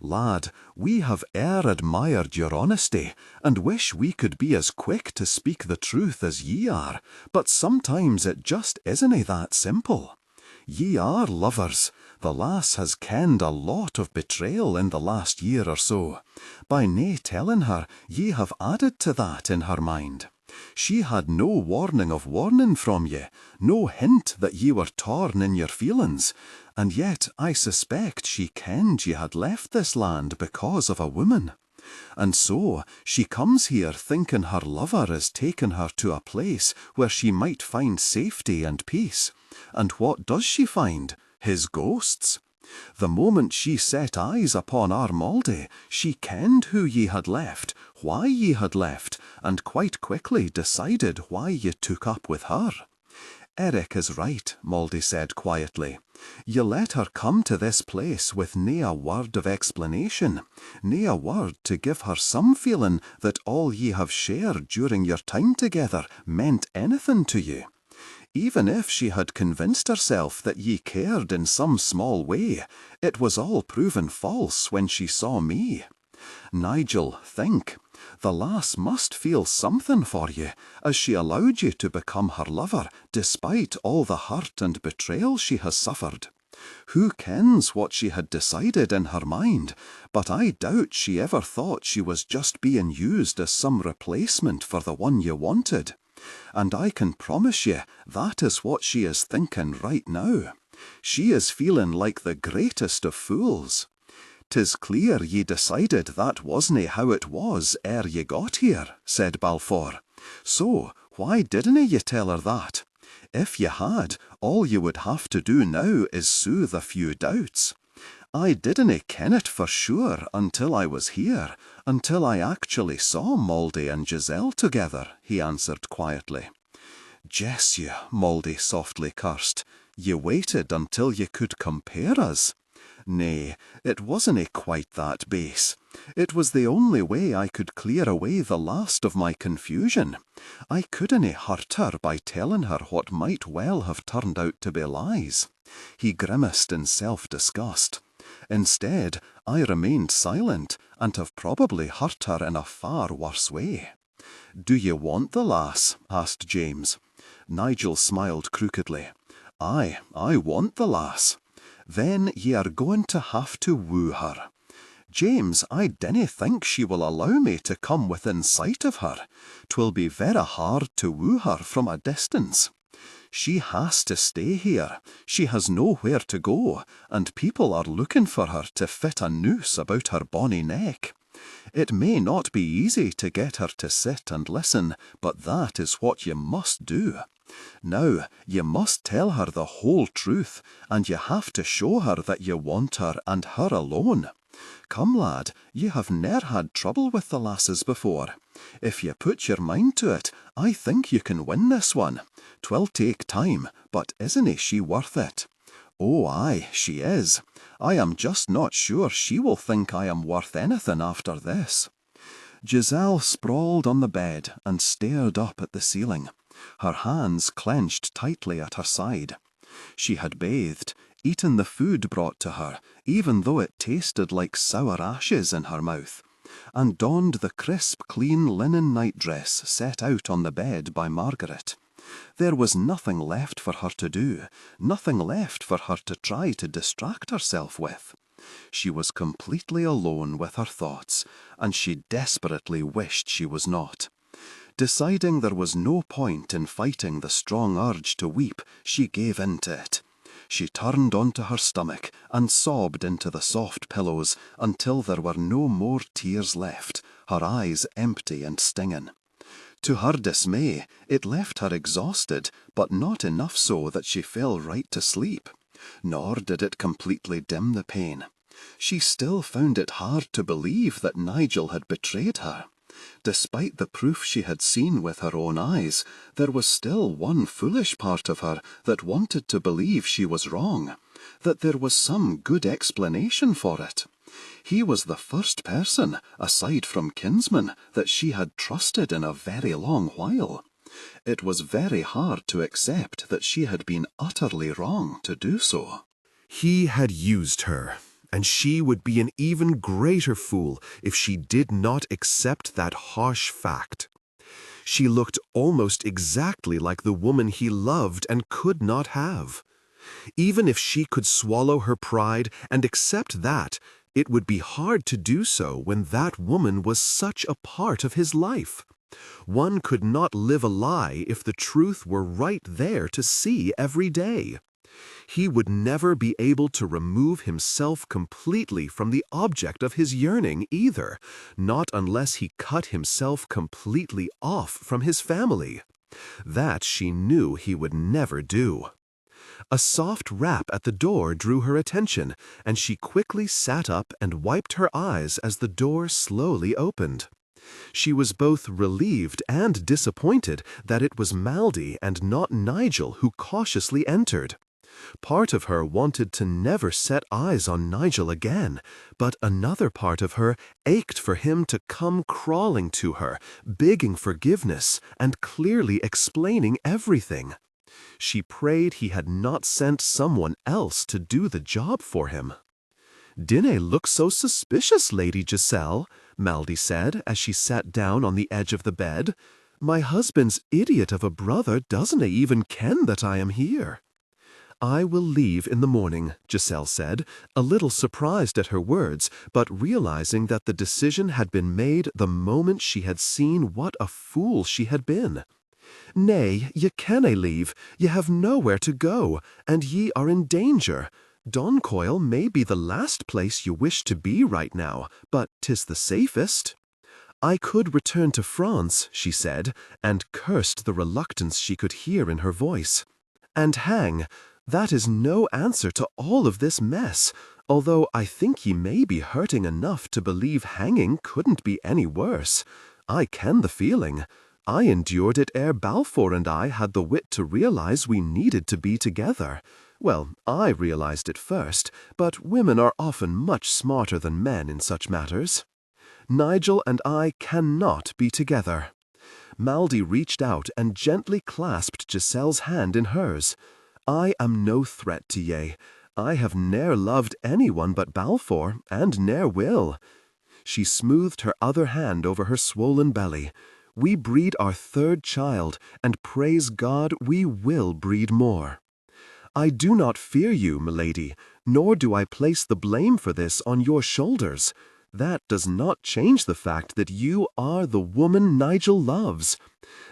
Lad, we have e'er admired your honesty, and wish we could be as quick to speak the truth as ye are, but sometimes it just isn't that simple. Ye are lovers. The lass has kenned a lot of betrayal in the last year or so. By nae telling her, ye have added to that in her mind. She had no warning of warning from ye, no hint that ye were torn in your feelings, and yet I suspect she kenned ye had left this land because of a woman. And so she comes here thinking her lover is taking her to a place where she might find safety and peace. And what does she find? His ghosts. The moment she set eyes upon our Mouldy, she kenned who ye had left, why ye had left, and quite quickly decided why ye took up with her. Eric is right, Mouldy said quietly. Ye let her come to this place with nae a word of explanation, nae a word to give her some feeling that all ye have shared during your time together meant anything to you. Even if she had convinced herself that ye cared in some small way, it was all proven false when she saw me. Nigel, think. The lass must feel something for you, as she allowed you to become her lover, despite all the hurt and betrayal she has suffered. Who kens what she had decided in her mind, but I doubt she ever thought she was just being used as some replacement for the one you wanted. And I can promise you that is what she is thinking right now. She is feeling like the greatest of fools. 'Tis clear ye decided that wasna how it was ere ye got here, said Balfour. So, why didna ye tell her that? If ye had, all you would have to do now is soothe a few doubts. I didna ken it for sure until I was here, until I actually saw Mouldy and Giselle together, he answered quietly. Jess you, Mouldy softly cursed. Ye waited until ye could compare us. Nay, it wasn't quite that base. It was the only way I could clear away the last of my confusion. I couldn't hurt her by telling her what might well have turned out to be lies. He grimaced in self-disgust. Instead, I remained silent and have probably hurt her in a far worse way. Do you want the lass? Asked James. Nigel smiled crookedly. Aye, I want the lass. Then ye are going to have to woo her. James, I dinna think she will allow me to come within sight of her. 'Twill be very hard to woo her from a distance. She has to stay here. She has nowhere to go, and people are looking for her to fit a noose about her bonny neck. It may not be easy to get her to sit and listen, but that is what you must do. Now, you must tell her the whole truth, and you have to show her that you want her and her alone. Come, lad, you have ne'er had trouble with the lasses before. If you put your mind to it, I think you can win this one. 'Twill take time, but isn't she worth it? Oh, aye, she is. I am just not sure she will think I am worth anything after this. Giselle sprawled on the bed and stared up at the ceiling, her hands clenched tightly at her side. She had bathed, eaten the food brought to her, even though it tasted like sour ashes in her mouth, and donned the crisp, clean linen nightdress set out on the bed by Margaret. There was nothing left for her to do, nothing left for her to try to distract herself with. She was completely alone with her thoughts, and she desperately wished she was not. Deciding there was no point in fighting the strong urge to weep, she gave in to it. She turned onto her stomach and sobbed into the soft pillows until there were no more tears left, her eyes empty and stinging. To her dismay, it left her exhausted, but not enough so that she fell right to sleep. Nor did it completely dim the pain. She still found it hard to believe that Nigel had betrayed her. Despite the proof she had seen with her own eyes, there was still one foolish part of her that wanted to believe she was wrong, that there was some good explanation for it. He was the first person, aside from kinsman, that she had trusted in a very long while. It was very hard to accept that she had been utterly wrong to do so.
He had used her, and she would be an even greater fool if she did not accept that harsh fact. She looked almost exactly like the woman he loved and could not have. Even if she could swallow her pride and accept that, it would be hard to do so when that woman was such a part of his life. One could not live a lie if the truth were right there to see every day. He would never be able to remove himself completely from the object of his yearning either, not unless he cut himself completely off from his family. That she knew he would never do. A soft rap at the door drew her attention, and she quickly sat up and wiped her eyes as the door slowly opened. She was both relieved and disappointed that it was Mouldy and not Nigel who cautiously entered. Part of her wanted to never set eyes on Nigel again, but another part of her ached for him to come crawling to her, begging forgiveness and clearly explaining everything. She prayed he had not sent someone else to do the job for him.
Dinna look so suspicious, Lady Giselle, Maldy said as she sat down on the edge of the bed. My husband's idiot of a brother doesn't even ken that I am here. I will leave in the morning, Giselle said, a little surprised at her words, but realizing that the decision had been made the moment she had seen what a fool she had been. Nay, ye canna leave, ye have nowhere to go, and ye are in danger. Doncoil may be the last place you wish to be right now, but 'tis the safest. I could return to France, she said, and cursed the reluctance she could hear in her voice. And hang. That is no answer to all of this mess, although I think ye may be hurting enough to believe hanging couldn't be any worse. I ken the feeling. I endured it ere Balfour and I had the wit to realize we needed to be together. Well, I realized it first, but women are often much smarter than men in such matters. Nigel and I cannot be together. Maldy reached out and gently clasped Giselle's hand in hers. I am no threat to ye. I have ne'er loved anyone but Balfour, and ne'er will. She smoothed her other hand over her swollen belly. We breed our third child, and praise God we will breed more. I do not fear you, milady, nor do I place the blame for this on your shoulders. That does not change the fact that you are the woman Nigel loves.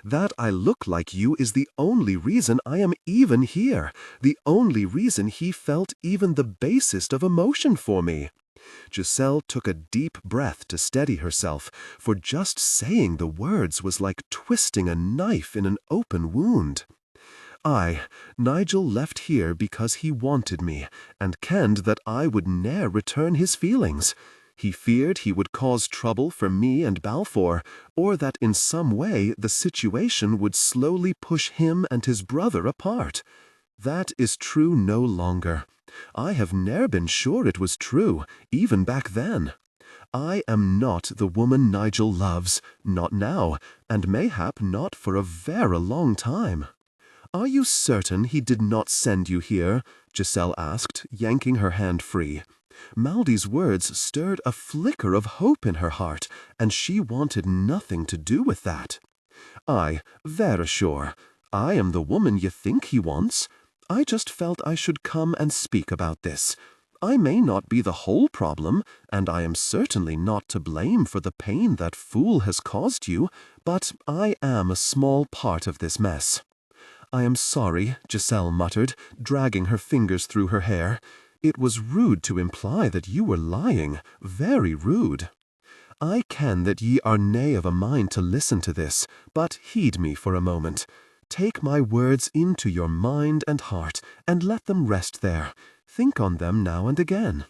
That I look like you is the only reason I am even here, the only reason he felt even the basest of emotion for me. Giselle took a deep breath to steady herself, for just saying the words was like twisting a knife in an open wound. Aye, Nigel left here because he wanted me, and kenned that I would ne'er return his feelings. He feared he would cause trouble for me and Balfour, or that in some way the situation would slowly push him and his brother apart. That is true no longer. I have ne'er been sure it was true, even back then. I am not the woman Nigel loves, not now, and mayhap not for a very long time. Are you certain he did not send you here? Giselle asked, yanking her hand free. Maldy's words stirred a flicker of hope in her heart, and she wanted nothing to do with that. Aye, vera sure. I am the woman ye think he wants. I just felt I should come and speak about this. I may not be the whole problem, and I am certainly not to blame for the pain that fool has caused you, but I am a small part of this mess. I am sorry, Giselle muttered, dragging her fingers through her hair. It was rude to imply that you were lying, very rude. I ken that ye are nae of a mind to listen to this, but heed me for a moment. Take my words into your mind and heart, and let them rest there. Think on them now and again.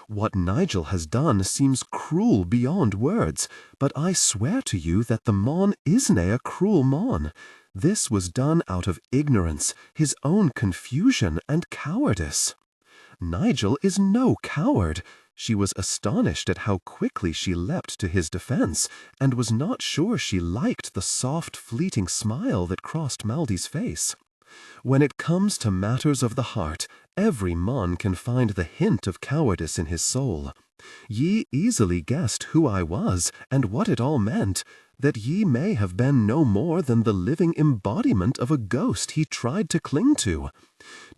What Nigel has done seems cruel beyond words, but I swear to you that the mon is nae a cruel mon. This was done out of ignorance, his own confusion and cowardice. Nigel is no coward. She was astonished at how quickly she leapt to his defense, and was not sure she liked the soft, fleeting smile that crossed Maldy's face. When it comes to matters of the heart, every mon can find the hint of cowardice in his soul. Ye easily guessed who I was, and what it all meant, that ye may have been no more than the living embodiment of a ghost he tried to cling to.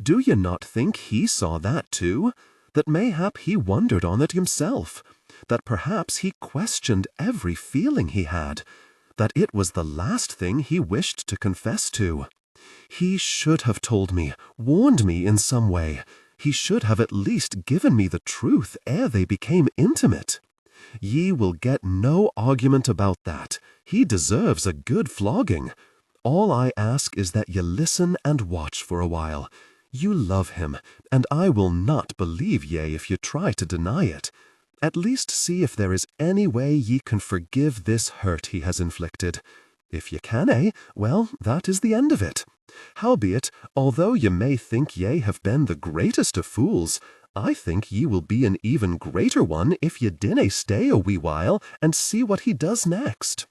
Do ye not think he saw that too? That mayhap he wondered on it himself? That perhaps he questioned every feeling he had? That it was the last thing he wished to confess to? He should have told me, warned me in some way. He should have at least given me the truth ere they became intimate. Ye will get no argument about that. He deserves a good flogging. All I ask is that ye listen and watch for a while. You love him, and I will not believe ye if ye try to deny it. At least see if there is any way ye can forgive this hurt he has inflicted. If ye canna, well, that is the end of it. Howbeit, although ye may think ye have been the greatest of fools, I think ye will be an even greater one if ye dinna stay a wee while and see what he does next.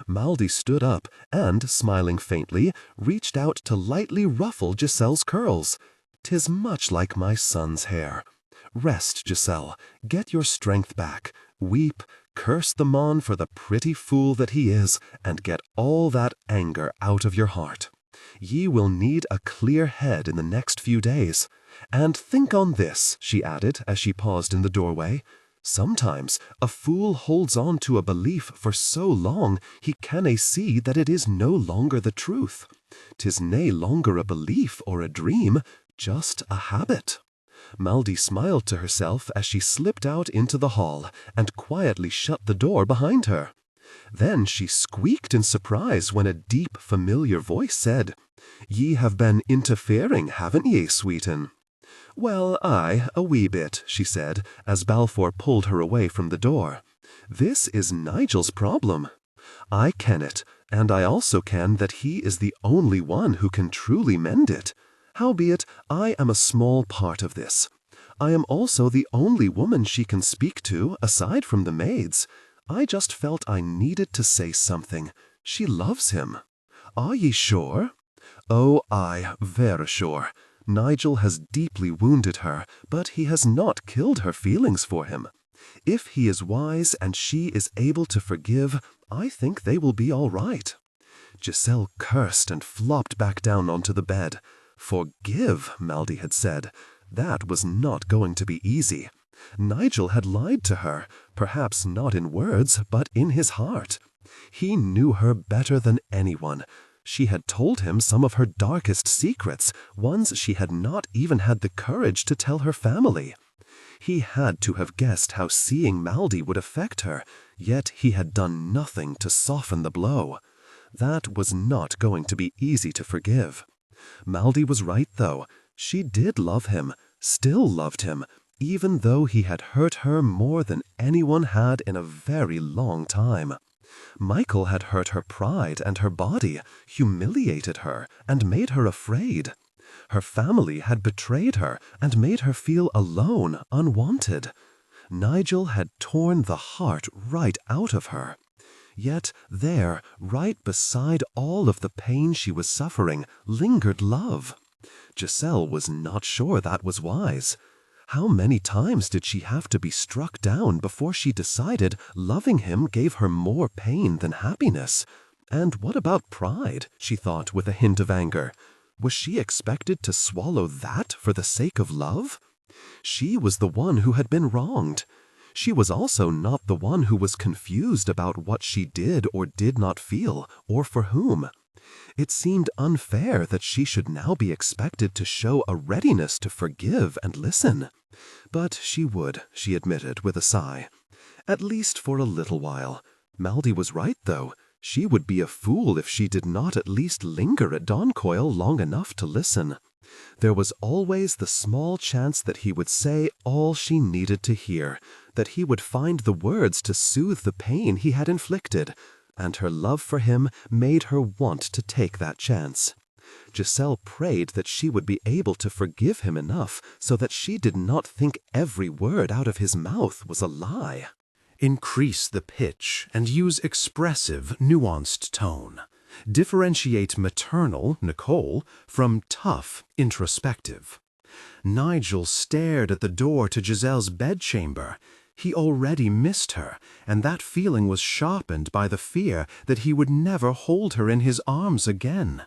Maldy stood up and, smiling faintly, reached out to lightly ruffle Giselle's curls. "'Tis much like my son's hair. Rest, Giselle, get your strength back, weep, curse the mon for the pretty fool that he is, and get all that anger out of your heart. Ye will need a clear head in the next few days. And think on this, she added as she paused in the doorway. Sometimes a fool holds on to a belief for so long he cannae see that it is no longer the truth. 'Tis nae longer a belief or a dream, just a habit. Maldy smiled to herself as she slipped out into the hall and quietly shut the door behind her. Then she squeaked in surprise when a deep, familiar voice said, "Ye have been interfering, haven't ye, sweetin'?" "Well, aye, a wee bit," she said, as Balfour pulled her away from the door. "This is Nigel's problem. I ken it, and I also ken that he is the only one who can truly mend it. Howbeit, I am a small part of this. I am also the only woman she can speak to, aside from the maids. I just felt I needed to say something. She loves him. Are ye sure?" "Oh, aye, vera sure. Nigel has deeply wounded her, but he has not killed her feelings for him. If he is wise and she is able to forgive, I think they will be all right." Giselle cursed and flopped back down onto the bed. Forgive, Maldy had said. That was not going to be easy. Nigel had lied to her, perhaps not in words, but in his heart. He knew her better than anyone. She had told him some of her darkest secrets, ones she had not even had the courage to tell her family. He had to have guessed how seeing Maldy would affect her, yet he had done nothing to soften the blow. That was not going to be easy to forgive. Maldy was right, though. She did love him, still loved him, even though he had hurt her more than anyone had in a very long time. Michael had hurt her pride and her body, humiliated her, and made her afraid. Her family had betrayed her and made her feel alone, unwanted. Nigel had torn the heart right out of her. Yet there, right beside all of the pain she was suffering, lingered love. Giselle was not sure that was wise. How many times did she have to be struck down before she decided loving him gave her more pain than happiness? And what about pride, she thought with a hint of anger. Was she expected to swallow that for the sake of love? She was the one who had been wronged. She was also not the one who was confused about what she did or did not feel, or for whom. It seemed unfair that she should now be expected to show a readiness to forgive and listen. But she would, she admitted with a sigh. At least for a little while. Maldy was right, though. She would be a fool if she did not at least linger at Doncoil long enough to listen. There was always the small chance that he would say all she needed to hear, that he would find the words to soothe the pain he had inflicted, and her love for him made her want to take that chance. Giselle prayed that she would be able to forgive him enough so that she did not think every word out of his mouth was a lie.
Increase the pitch and use expressive, nuanced tone. Differentiate maternal, Nicole, from tough, introspective. Nigel stared at the door to Giselle's bedchamber. He already missed her, and that feeling was sharpened by the fear that he would never hold her in his arms again.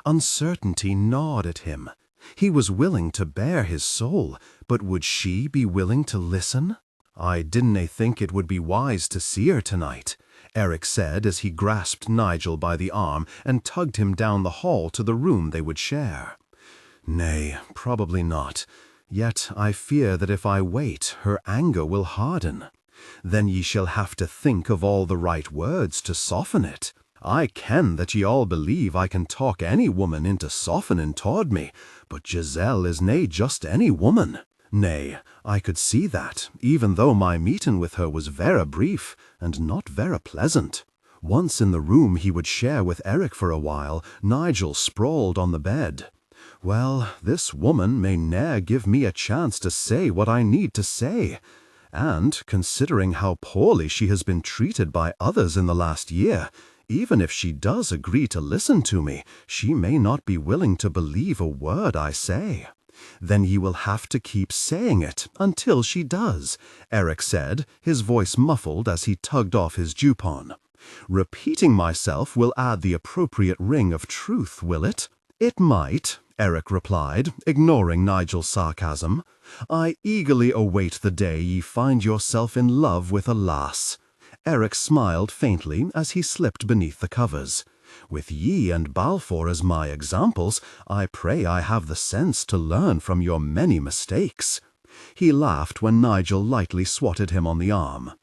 Uncertainty gnawed at him. He was willing to bare his soul, but would she be willing to listen? "I didn't think it would be wise to see her tonight," Eric said as he grasped Nigel by the arm and tugged him down the hall to the room they would share. "Nay, probably not. Yet I fear that if I wait, her anger will harden. Then ye shall have to think of all the right words to soften it. I ken that ye all believe I can talk any woman into softening toward me, but Giselle is nae just any woman. Nay, I could see that, even though my meeting with her was vera brief, and not vera pleasant. Once in the room he would share with Eric for a while, Nigel sprawled on the bed. Well, this woman may ne'er give me a chance to say what I need to say. And, considering how poorly she has been treated by others in the last year,
even if she does agree to listen to me, she may not be willing to believe a word I say." "Then you will have to keep saying it until she does," Eric said, his voice muffled as he tugged off his jupon. "Repeating myself will add the appropriate ring of truth, will it?" "It might," Eric replied, ignoring Nigel's sarcasm. "I eagerly await the day ye find yourself in love with a lass." Eric smiled faintly as he slipped beneath the covers. "With ye and Balfour as my examples, I pray I have the sense to learn from your many mistakes." He laughed when Nigel lightly swatted him on the arm.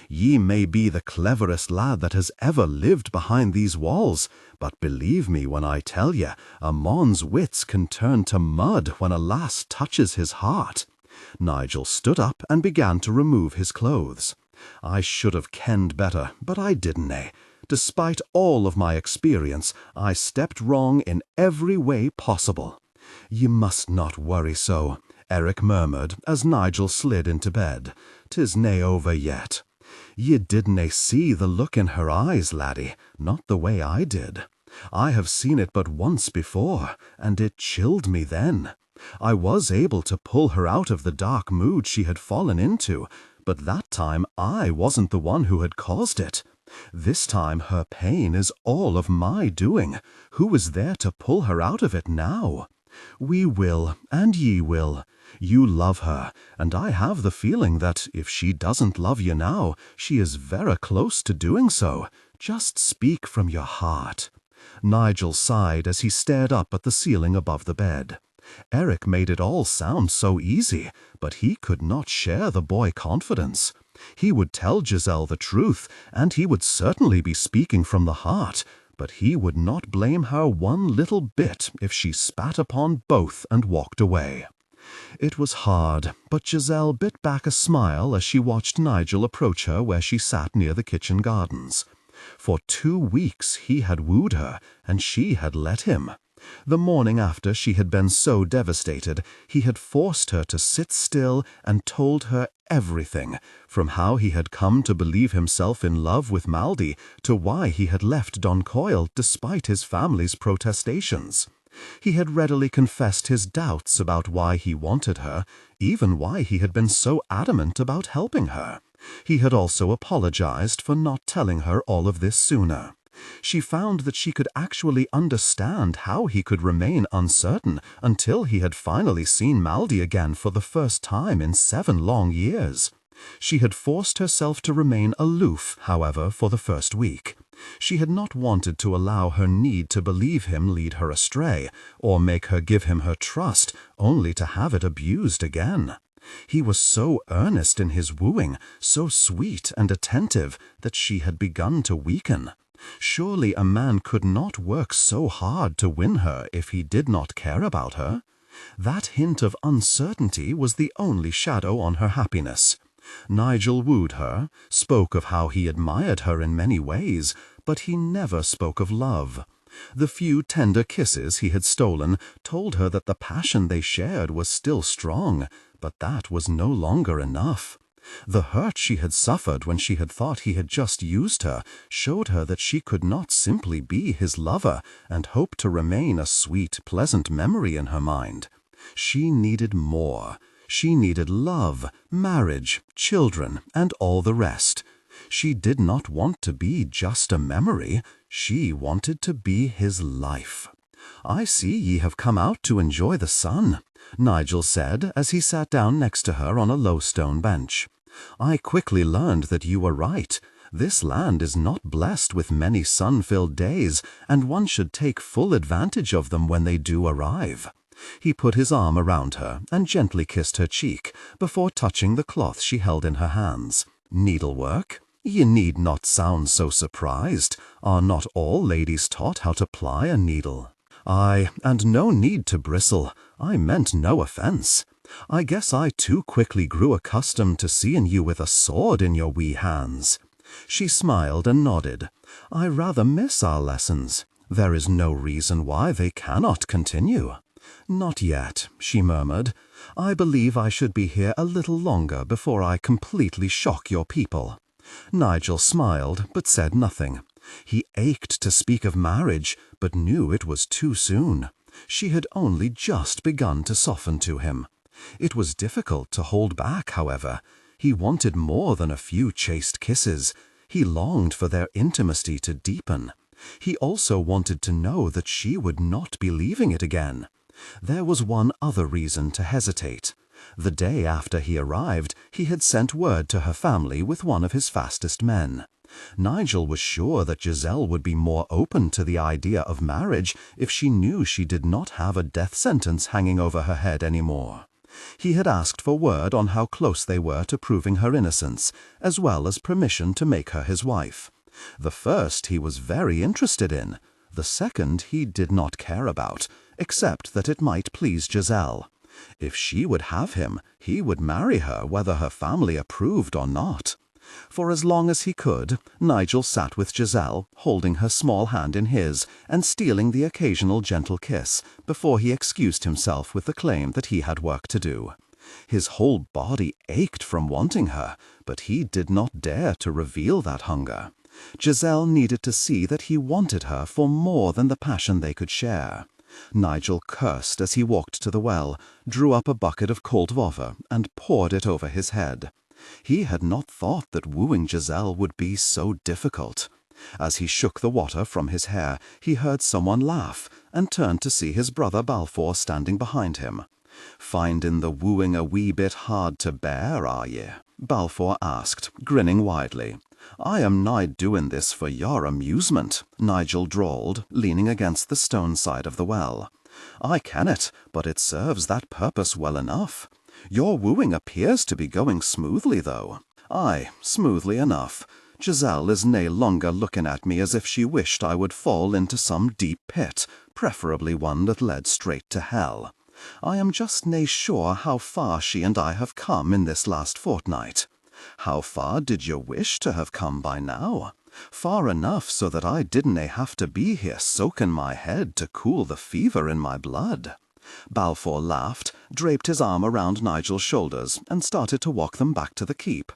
"Ye may be the cleverest lad that has ever lived behind these walls, but believe me when I tell ye, a mon's wits can turn to mud when a lass touches his heart." Nigel stood up and began to remove his clothes. "I should have kenned better, but I didn't. Despite all of my experience, I stepped wrong in every way possible." "Ye must not worry so," Eric murmured as Nigel slid into bed. "'Tis nae over yet." "Ye didn't see the look in her eyes, laddie, not the way I did. I have seen it but once before, and it chilled me then. I was able to pull her out of the dark mood she had fallen into, but that time I wasn't the one who had caused it. This time her pain is all of my doing. Who is there to pull her out of it now? We will, and ye will. You love her, and I have the feeling that if she doesn't love you now, she is very close to doing so. Just speak from your heart." Nigel sighed as he stared up at the ceiling above the bed. Eric made it all sound so easy, but he could not share the boy confidence. He would tell Giselle the truth, and he would certainly be speaking from the heart, but he would not blame her one little bit if she spat upon both and walked away. It was hard, but Giselle bit back a smile as she watched Nigel approach her where she sat near the kitchen gardens. For 2 weeks he had wooed her, and she had let him. The morning after she had been so devastated, he had forced her to sit still and told her everything, from how he had come to believe himself in love with Maldy to why he had left Don Coyle despite his family's protestations. He had readily confessed his doubts about why he wanted her, even why he had been so adamant about helping her. He had also apologized for not telling her all of this sooner. She found that she could actually understand how he could remain uncertain until he had finally seen Maldy again for the first time in 7 long years. She had forced herself to remain aloof, however, for the first week. She had not wanted to allow her need to believe him lead her astray, or make her give him her trust, only to have it abused again. He was so earnest in his wooing, so sweet and attentive, that she had begun to weaken. Surely a man could not work so hard to win her if he did not care about her. That hint of uncertainty was the only shadow on her happiness. Nigel wooed her, spoke of how he admired her in many ways, but he never spoke of love. The few tender kisses he had stolen told her that the passion they shared was still strong, but that was no longer enough. The hurt she had suffered when she had thought he had just used her showed her that she could not simply be his lover and hope to remain a sweet, pleasant memory in her mind. She needed more. She needed love, marriage, children, and all the rest. She did not want to be just a memory. She wanted to be his life. "I see ye have come out to enjoy the sun," Nigel said as he sat down next to her on a low stone bench. "I quickly learned that you were right. This land is not blessed with many sun-filled days, and one should take full advantage of them when they do arrive." He put his arm around her and gently kissed her cheek before touching the cloth she held in her hands. "Needlework? Ye need not sound so surprised. Are not all ladies taught how to ply a needle?" "Aye, and no need to bristle. I meant no offense. I guess I too quickly grew accustomed to seeing you with a sword in your wee hands." She smiled and nodded. "I rather miss our lessons. There is no reason why they cannot continue." "Not yet," she murmured. "I believe I should be here a little longer before I completely shock your people." Nigel smiled, but said nothing. He ached to speak of marriage, but knew it was too soon. She had only just begun to soften to him. It was difficult to hold back, however. He wanted more than a few chaste kisses. He longed for their intimacy to deepen. He also wanted to know that she would not be leaving it again. There was one other reason to hesitate. The day after he arrived, he had sent word to her family with one of his fastest men. Nigel was sure that Giselle would be more open to the idea of marriage if she knew she did not have a death sentence hanging over her head anymore. He had asked for word on how close they were to proving her innocence, as well as permission to make her his wife. The first he was very interested in. The second he did not care about, except that it might please Giselle. If she would have him, he would marry her whether her family approved or not. For as long as he could, Nigel sat with Giselle, holding her small hand in his and stealing the occasional gentle kiss, before he excused himself with the claim that he had work to do. His whole body ached from wanting her, but he did not dare to reveal that hunger. Giselle needed to see that he wanted her for more than the passion they could share. Nigel cursed as he walked to the well, drew up a bucket of cold water, and poured it over his head. He had not thought that wooing Giselle would be so difficult. As he shook the water from his hair, he heard someone laugh, and turned to see his brother Balfour standing behind him. "Findin' the wooing a wee bit hard to bear, are ye?" Balfour asked, grinning widely. "I am nigh doing this for your amusement," Nigel drawled, leaning against the stone side of the well. "I ken it, but it serves that purpose well enough. Your wooing appears to be going smoothly, though." "Aye, smoothly enough. Giselle is nae longer looking at me as if she wished I would fall into some deep pit, preferably one that led straight to hell. I am just nae sure how far she and I have come in this last fortnight. How far did you wish to have come by now? Far enough so that I didn't have to be here soaking my head to cool the fever in my blood." Balfour laughed, draped his arm around Nigel's shoulders, and started to walk them back to the keep.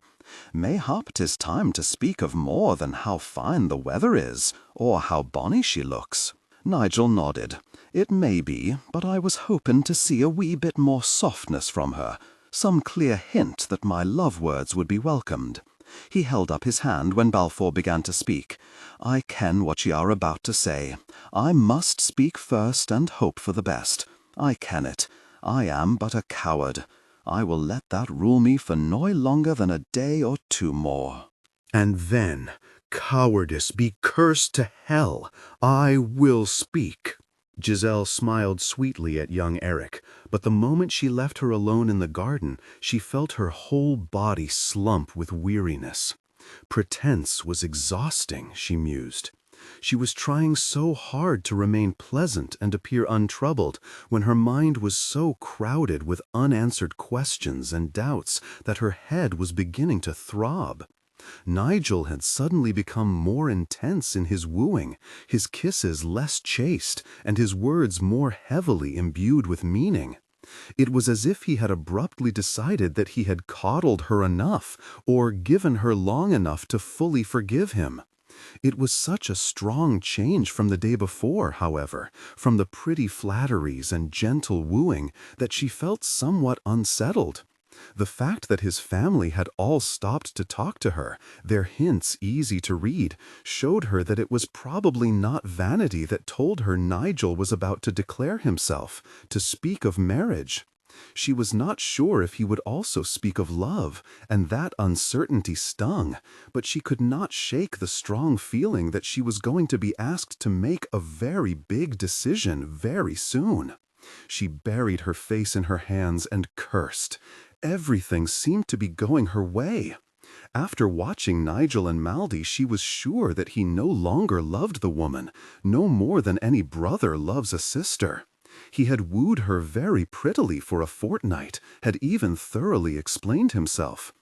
"Mayhap 'tis time to speak of more than how fine the weather is, or how bonny she looks." Nigel nodded. "It may be, but I was hoping to see a wee bit more softness from her, some clear hint that my love words would be welcomed." He held up his hand when Balfour began to speak. "I ken what ye are about to say. I must speak first and hope for the best. I ken it. I am but a coward. I will let that rule me for no longer than a day or two more."
And then, cowardice be cursed to hell, I will speak. Giselle smiled sweetly at young Eric, but the moment she left her alone in the garden, she felt her whole body slump with weariness. Pretense was exhausting, she mused. She was trying so hard to remain pleasant and appear untroubled when her mind was so crowded with unanswered questions and doubts that her head was beginning to throb. Nigel had suddenly become more intense in his wooing, his kisses less chaste, and his words more heavily imbued with meaning. It was as if he had abruptly decided that he had coddled her enough, or given her long enough to fully forgive him. It was such a strong change from the day before, however, from the pretty flatteries and gentle wooing, that she felt somewhat unsettled. The fact that his family had all stopped to talk to her, their hints easy to read, showed her that it was probably not vanity that told her Nigel was about to declare himself, to speak of marriage. She was not sure if he would also speak of love, and that uncertainty stung, but she could not shake the strong feeling that she was going to be asked to make a very big decision very soon. She buried her face in her hands and cursed. Everything seemed to be going her way. After watching Nigel and Maldy, she was sure that he no longer loved the woman, no more than any brother loves a sister. He had wooed her very prettily for a fortnight, had even thoroughly explained himself.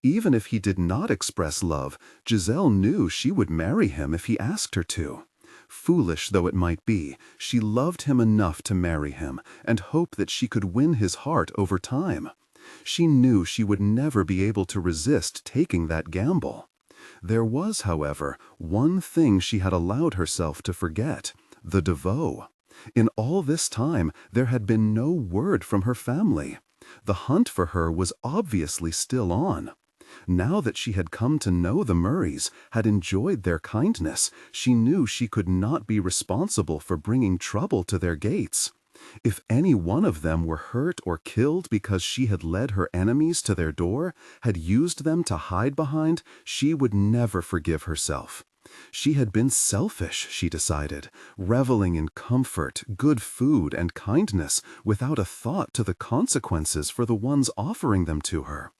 Even if he did not express love, Giselle knew she would marry him if he asked her to. Foolish though it might be, she loved him enough to marry him, and hoped that she could win his heart over time. She knew she would never be able to resist taking that gamble. There was, however, one thing she had allowed herself to forget: the devoe. In all this time, there had been no word from her family. The hunt for her was obviously still on. Now that she had come to know the Murrays, had enjoyed their kindness, she knew she could not be responsible for bringing trouble to their gates. If any one of them were hurt or killed because she had led her enemies to their door, had used them to hide behind, she would never forgive herself. She had been selfish, she decided, reveling in comfort, good food, and kindness without a thought to the consequences for the ones offering them to her.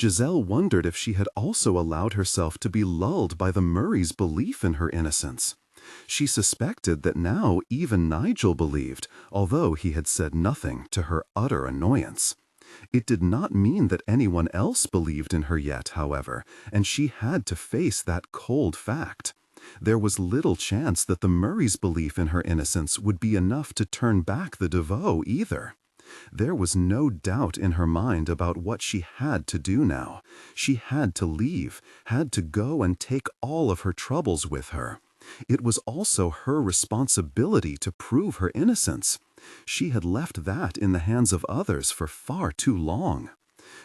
Giselle wondered if she had also allowed herself to be lulled by the Murrays' belief in her innocence. She suspected that now even Nigel believed, although he had said nothing, to her utter annoyance. It did not mean that anyone else believed in her yet, however, and she had to face that cold fact. There was little chance that the Murrays' belief in her innocence would be enough to turn back the devoe either. There was no doubt in her mind about what she had to do now. She had to leave, had to go and take all of her troubles with her. It was also her responsibility to prove her innocence. She had left that in the hands of others for far too long.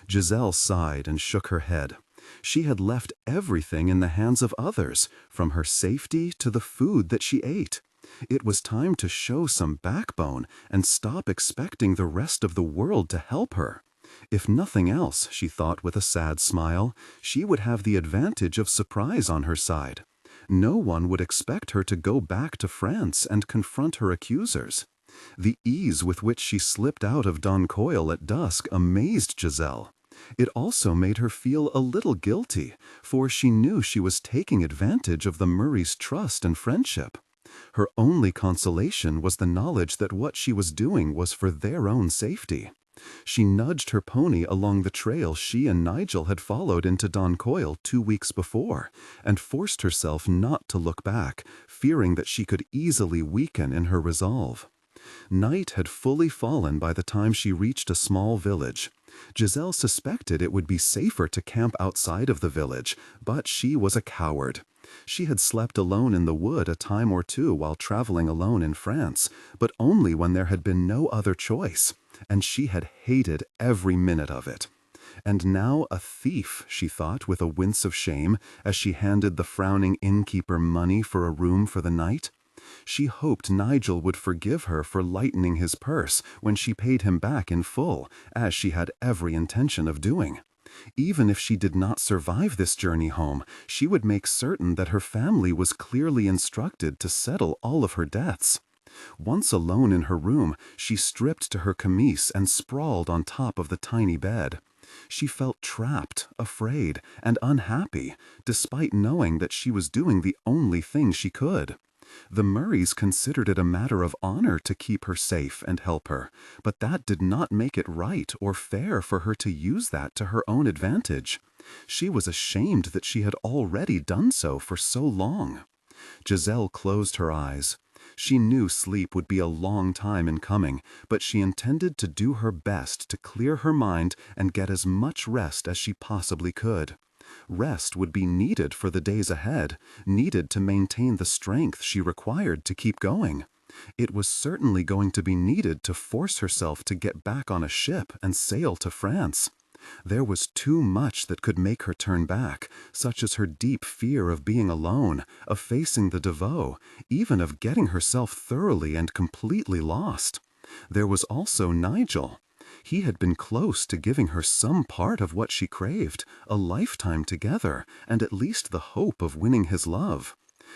Giselle sighed and shook her head. She had left everything in the hands of others, from her safety to the food that she ate. It was time to show some backbone and stop expecting the rest of the world to help her. If nothing else, she thought with a sad smile, she would have the advantage of surprise on her side. No one would expect her to go back to France and confront her accusers. The ease with which she slipped out of Doncoil at dusk amazed Giselle. It also made her feel a little guilty, for she knew she was taking advantage of the Murrays' trust and friendship. Her only consolation was the knowledge that what she was doing was for their own safety. She nudged her pony along the trail she and Nigel had followed into Doncoil 2 weeks before, and forced herself not to look back, fearing that she could easily weaken in her resolve. Night had fully fallen by the time she reached a small village. Giselle suspected it would be safer to camp outside of the village, but she was a coward. She had slept alone in the wood a time or two while traveling alone in France, but only when there had been no other choice, and she had hated every minute of it. And now a thief, she thought with a wince of shame, as she handed the frowning innkeeper money for a room for the night. She hoped Nigel would forgive her for lightening his purse when she paid him back in full, as she had every intention of doing. Even if she did not survive this journey home, she would make certain that her family was clearly instructed to settle all of her debts. Once alone in her room, she stripped to her camise and sprawled on top of the tiny bed. She felt trapped, afraid, and unhappy, despite knowing that she was doing the only thing she could. The Murrays considered it a matter of honor to keep her safe and help her, but that did not make it right or fair for her to use that to her own advantage. She was ashamed that she had already done so for so long. Giselle closed her eyes. She knew sleep would be a long time in coming, but she intended to do her best to clear her mind and get as much rest as she possibly could. Rest would be needed for the days ahead, needed to maintain the strength she required to keep going. It was certainly going to be needed to force herself to get back on a ship and sail to France. There was too much that could make her turn back, such as her deep fear of being alone, of facing the devoe, even of getting herself thoroughly and completely lost. There was also Nigel. He had been close to giving her some part of what she craved, a lifetime together, and at least the hope of winning his love.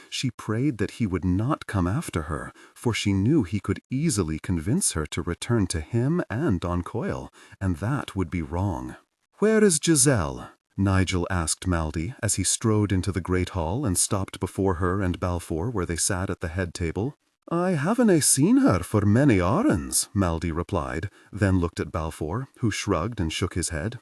She prayed that he would not come after her, for she knew he could easily convince her to return to him and Doncoil, and that would be wrong. "Where is Giselle?" Nigel asked Maldy as he strode into the great hall and stopped before her and Balfour where they sat at the head table. "I haven't seen her for many hours," Maldy replied, then looked at Balfour, who shrugged and shook his head.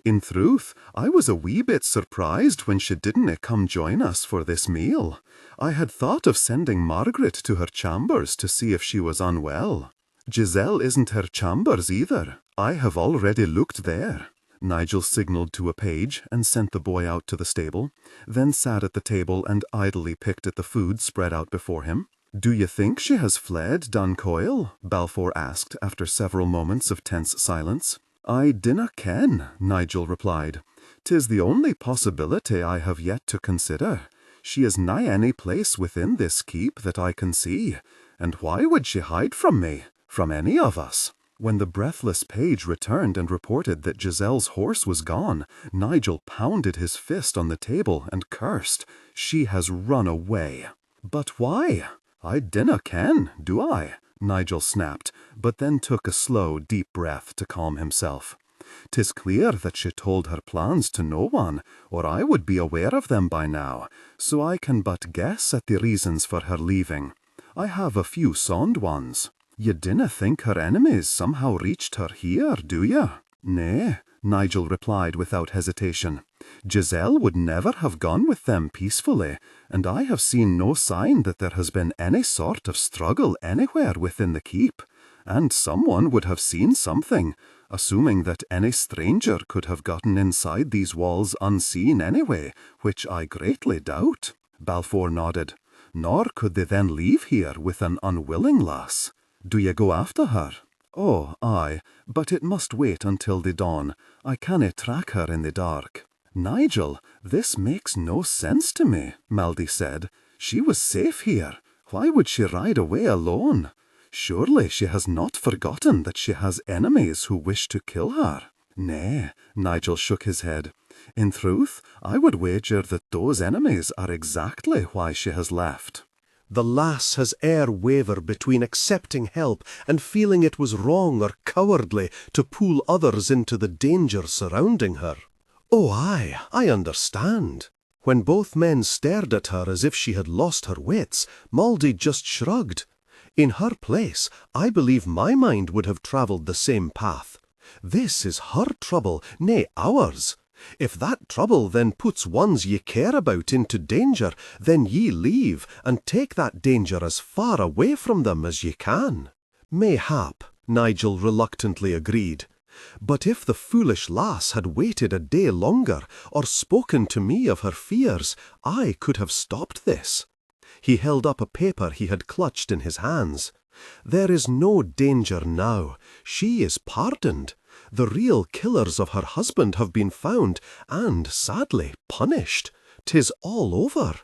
"In truth, I was a wee bit surprised when she didn't come join us for this meal. I had thought of sending Margaret to her chambers to see if she was unwell." "Giselle isn't her chambers either. I have already looked there."
Nigel signalled to a page and sent the boy out to the stable, then sat at the table and idly picked at the food spread out before him. "Do you think she has fled, Duncoyle?" Balfour asked after several moments of tense silence. "I dinna ken," Nigel replied. "'Tis the only possibility I have yet to consider. She is nigh any place within this keep that I can see, and why would she hide from me, from any of us?" When the breathless page returned and reported that Giselle's horse was gone, Nigel pounded his fist on the table and cursed. "She has run away." "But why?" "I dinna ken, do I?" Nigel snapped, but then took a slow, deep breath to calm himself. "'Tis clear that she told her plans to no one, or I would be aware of them by now, so I can but guess at the reasons for her leaving. I have a few sound ones. You dinna think her enemies somehow reached her here, do you?" "Nay," Nigel replied without hesitation. "Giselle would never have gone with them peacefully, and I have seen no sign that there has been any sort of struggle anywhere within the keep, and someone would have seen something, assuming that any stranger could have gotten inside these walls unseen anyway, which I greatly doubt." Balfour nodded. "Nor could they then leave here with an unwilling lass. Do you go after her?" "Oh, aye, but it must wait until the dawn. I canna track her in the dark." "Nigel, this makes no sense to me," Maldy said. "She was safe here. Why would she ride away alone? Surely she has not forgotten that she has enemies who wish to kill her." "Nay," Nigel shook his head. "In truth, I would wager that those enemies are exactly why she has left."
The lass has e'er wavered between accepting help and feeling it was wrong or cowardly to pull others into the danger surrounding her. Oh, aye, I understand. When both men stared at her as if she had lost her wits, Maldy just shrugged. In her place, I believe my mind would have travelled the same path. This is her trouble, nay ours. If that trouble then puts ones ye care about into danger, then ye leave and take that danger as far away from them as ye can. Mayhap, Nigel reluctantly agreed. But if the foolish lass had waited a day longer, or spoken to me of her fears, I could have stopped this. He held up a paper he had clutched in his hands. There is no danger now. She is pardoned. The real killers of her husband have been found, and, sadly, punished. 'Tis all over.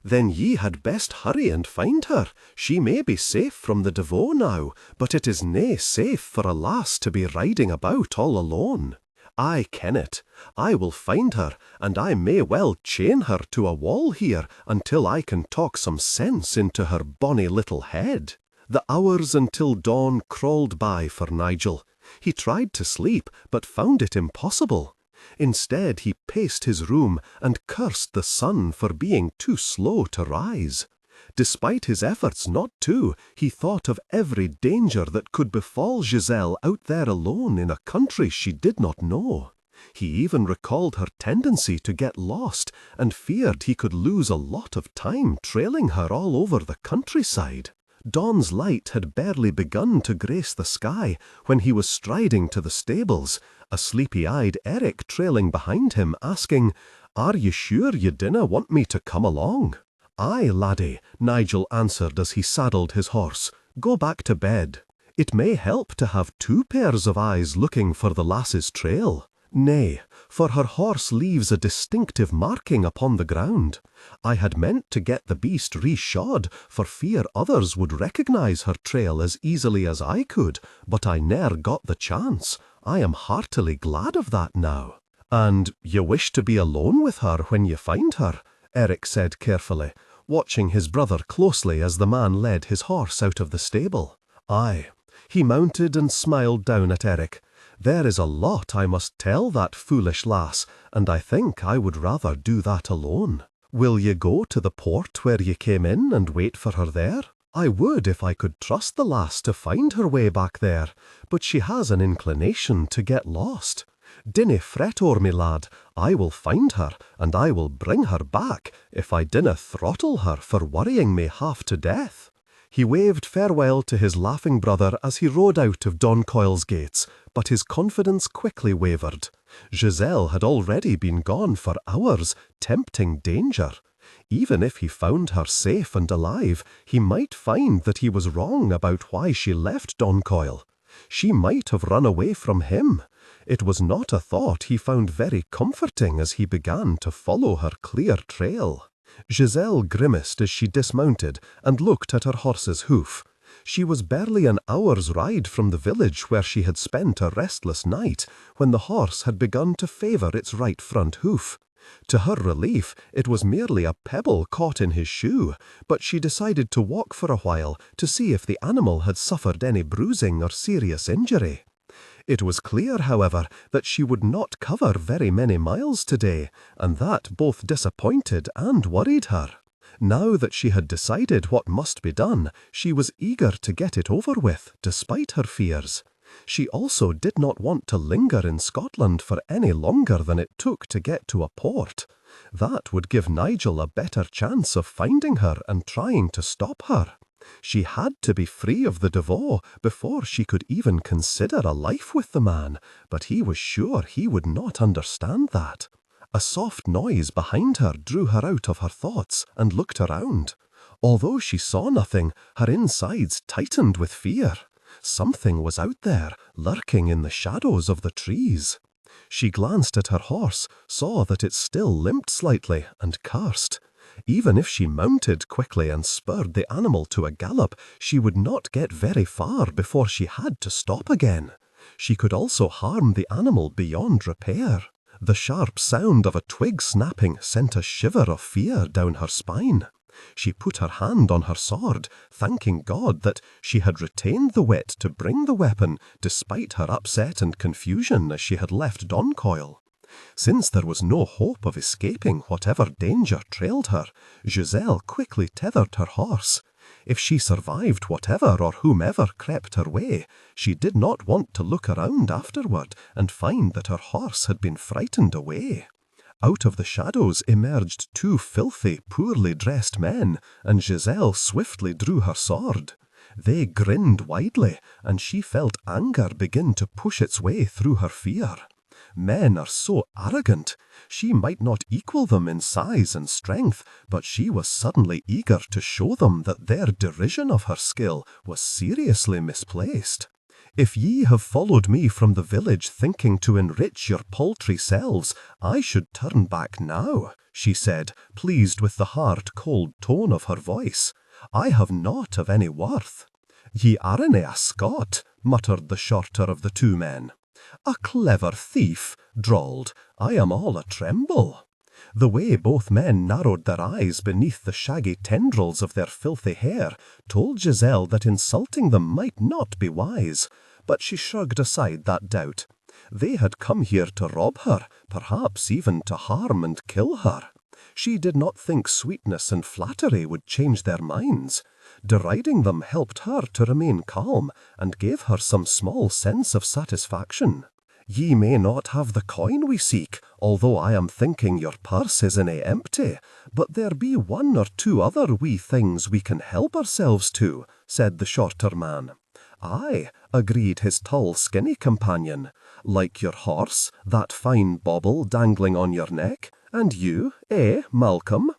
Then ye had best hurry and find her. She may be safe from the Devoe now, but it is nae safe for a lass to be riding about all alone. I ken it. I will find her, and I may well chain her to a wall here until I can talk some sense into her bonny little head." The hours until dawn crawled by for Nigel. He tried to sleep, but found it impossible. Instead, he paced his room and cursed the sun for being too slow to rise. Despite his efforts not to, he thought of every danger that could befall Giselle out there alone in a country she did not know. He even recalled her tendency to get lost and feared he could lose a lot of time trailing her all over the countryside. Dawn's light had barely begun to grace the sky when he was striding to the stables, a sleepy-eyed Eric trailing behind him, asking, "Are you sure you dinna want me to come along?" "Aye, laddie," Nigel answered as he saddled his horse. "Go back to bed. It may help to have two pairs of eyes looking for the lass's trail. Nay, for her horse leaves a distinctive marking upon the ground. I had meant to get the beast re-shod for fear others would recognise her trail as easily as I could, but I ne'er got the chance. I am heartily glad of that now." "And you wish to be alone with her when you find her?" Eric said carefully, watching his brother closely as the man led his horse out of the stable. "Aye." He mounted and smiled down at Eric. "There is a lot I must tell that foolish lass, and I think I would rather do that alone. Will ye go to the port where ye came in and wait for her there? I would if I could trust the lass to find her way back there, but she has an inclination to get lost. Dinna fret o'er me, lad. I will find her, and I will bring her back if I dinna throttle her for worrying me half to death." He waved farewell to his laughing brother as he rode out of Doncoyle's gates, but his confidence quickly wavered.
Giselle had already been gone for hours, tempting danger. Even if he found her safe and alive, he might find that he was wrong about why she left Doncoil. She might have run away from him. It was not a thought he found very comforting as he began to follow her clear trail. Giselle grimaced as she dismounted and looked at her horse's hoof. She was barely an hour's ride from the village where she had spent a restless night when the horse had begun to favour its right front hoof. To her relief, it was merely a pebble caught in his shoe, but she decided to walk for a while to see if the animal had suffered any bruising or serious injury. It was clear, however, that she would not cover very many miles today, and that both disappointed and worried her. Now that she had decided what must be done, she was eager to get it over with, despite her fears. She also did not want to linger in Scotland for any longer than it took to get to a port. That would give Nigel a better chance of finding her and trying to stop her. She had to be free of the Devoe before she could even consider a life with the man, but he was sure he would not understand that. A soft noise behind her drew her out of her thoughts and looked around. Although she saw nothing, her insides tightened with fear. Something was out there, lurking in the shadows of the trees. She glanced at her horse, saw that it still limped slightly, and cursed. Even if she mounted quickly and spurred the animal to a gallop, she would not get very far before she had to stop again. She could also harm the animal beyond repair. The sharp sound of a twig snapping sent a shiver of fear down her spine. She put her hand on her sword, thanking God that she had retained the wit to bring the weapon despite her upset and confusion as she had left Doncoil. Since there was no hope of escaping whatever danger trailed her, Giselle quickly tethered her horse. If she survived whatever or whomever crept her way, she did not want to look around afterward and find that her horse had been frightened away. Out of the shadows emerged two filthy, poorly dressed men, and Giselle swiftly drew her sword. They grinned widely, and she felt anger begin to push its way through her fear. Men are so arrogant. She might not equal them in size and strength, but she was suddenly eager to show them that their derision of her skill was seriously misplaced. "If ye have followed me from the village thinking to enrich your paltry selves, I should turn back now," she said, pleased with the hard, cold tone of her voice. "I have naught of any worth." "Ye aren't a Scot," muttered the shorter of the two men. "A clever thief," drawled. "I am all a tremble." The way both men narrowed their eyes beneath the shaggy tendrils of their filthy hair told Giselle that insulting them might not be wise, but she shrugged aside that doubt. They had come here to rob her, perhaps even to harm and kill her. She did not think sweetness and flattery would change their minds. Deriding them helped her to remain calm and gave her some small sense of satisfaction. "Ye may not have the coin we seek, although I am thinking your purse isn't empty, but there be one or two other wee things we can help ourselves to," said the shorter man. "Aye," agreed his tall, skinny companion, "like your horse, that fine bauble dangling on your neck, and you, Malcolm?"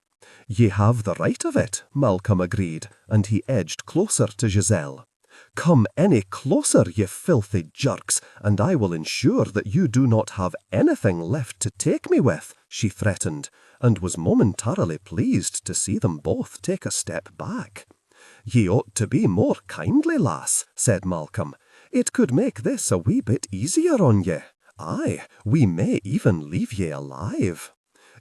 "Ye have the right of it," Malcolm agreed, and he edged closer to Giselle. "Come any closer, ye filthy jerks, and I will ensure that you do not have anything left to take me with," she threatened, and was momentarily pleased to see them both take a step back. "Ye ought to be more kindly, lass," said Malcolm. "It could make this a wee bit easier on ye. Aye, we may even leave ye alive."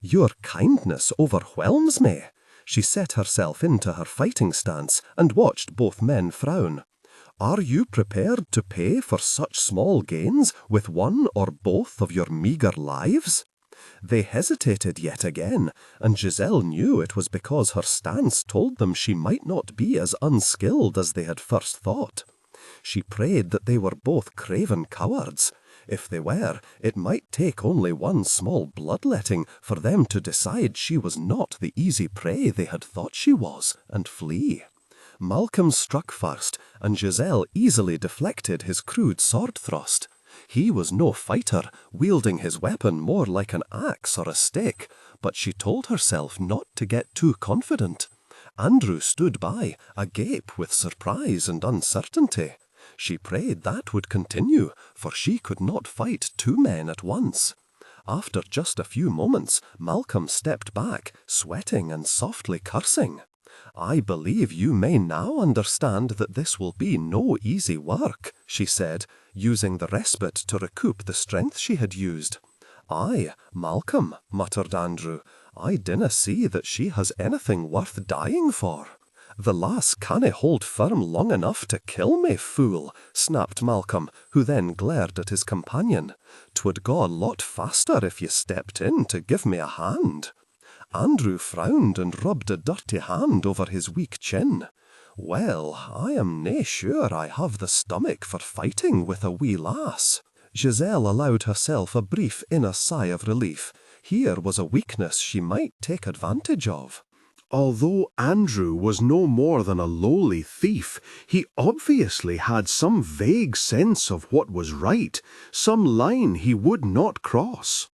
"Your kindness overwhelms me." She set herself into her fighting stance and watched both men frown. "Are you prepared to pay for such small gains with one or both of your meagre lives?" They hesitated yet again, and Giselle knew it was because her stance told them she might not be as unskilled as they had first thought. She prayed that they were both craven cowards. If they were, it might take only one small bloodletting for them to decide she was not the easy prey they had thought she was, and flee. Malcolm struck first, and Giselle easily deflected his crude sword thrust. He was no fighter, wielding his weapon more like an axe or a stick, but she told herself not to get too confident. Andrew stood by, agape with surprise and uncertainty. She prayed that would continue, for she could not fight two men at once. After just a few moments, Malcolm stepped back, sweating and softly cursing. "I believe you may now understand that this will be no easy work," she said, using the respite to recoup the strength she had used. "Aye, Malcolm," muttered Andrew, "I dinna see that she has anything worth dying for." "The lass canna hold firm long enough to kill me, fool," snapped Malcolm, who then glared at his companion. "'Twould go a lot faster if you stepped in to give me a hand." Andrew frowned and rubbed a dirty hand over his weak chin. "Well, I am nae sure I have the stomach for fighting with a wee lass." Giselle allowed herself a brief inner sigh of relief. Here was a weakness she might take advantage of.
Although Andrew was no more than a lowly thief, he obviously had some vague sense of what was right, some line he would not cross.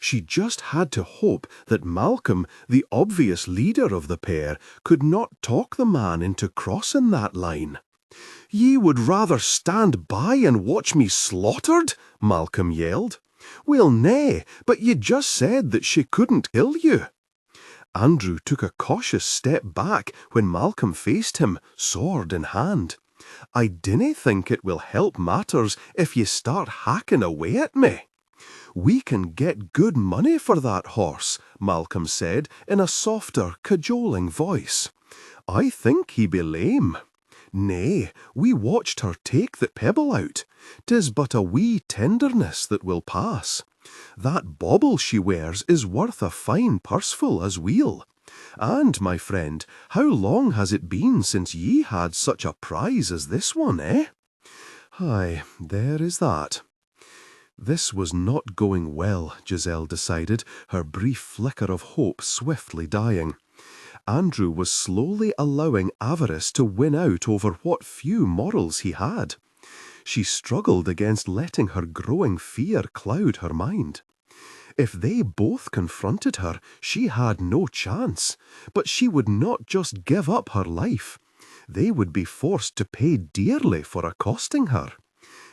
She just had to hope that Malcolm, the obvious leader of the pair, could not talk the man into crossing that line. "Ye would rather stand by and watch me slaughtered?" Malcolm yelled. "Well, nay, but ye just said that she couldn't kill you." Andrew took a cautious step back when Malcolm faced him, sword in hand. "I dinna think it will help matters if ye start hacking away at me." "We can get good money for that horse," Malcolm said in a softer, cajoling voice. "I think he be lame." "Nay, we watched her take the pebble out. 'Tis but a wee tenderness that will pass. That bauble she wears is worth a fine purseful as weel. And, my friend, how long has it been since ye had such a prize as this one, eh?" Aye, there is that. This was not going well, Giselle decided, her brief flicker of hope swiftly dying. Andrew was slowly allowing avarice to win out over what few morals he had. She struggled against letting her growing fear cloud her mind. If they both confronted her, she had no chance, but she would not just give up her life. They would be forced to pay dearly for accosting her.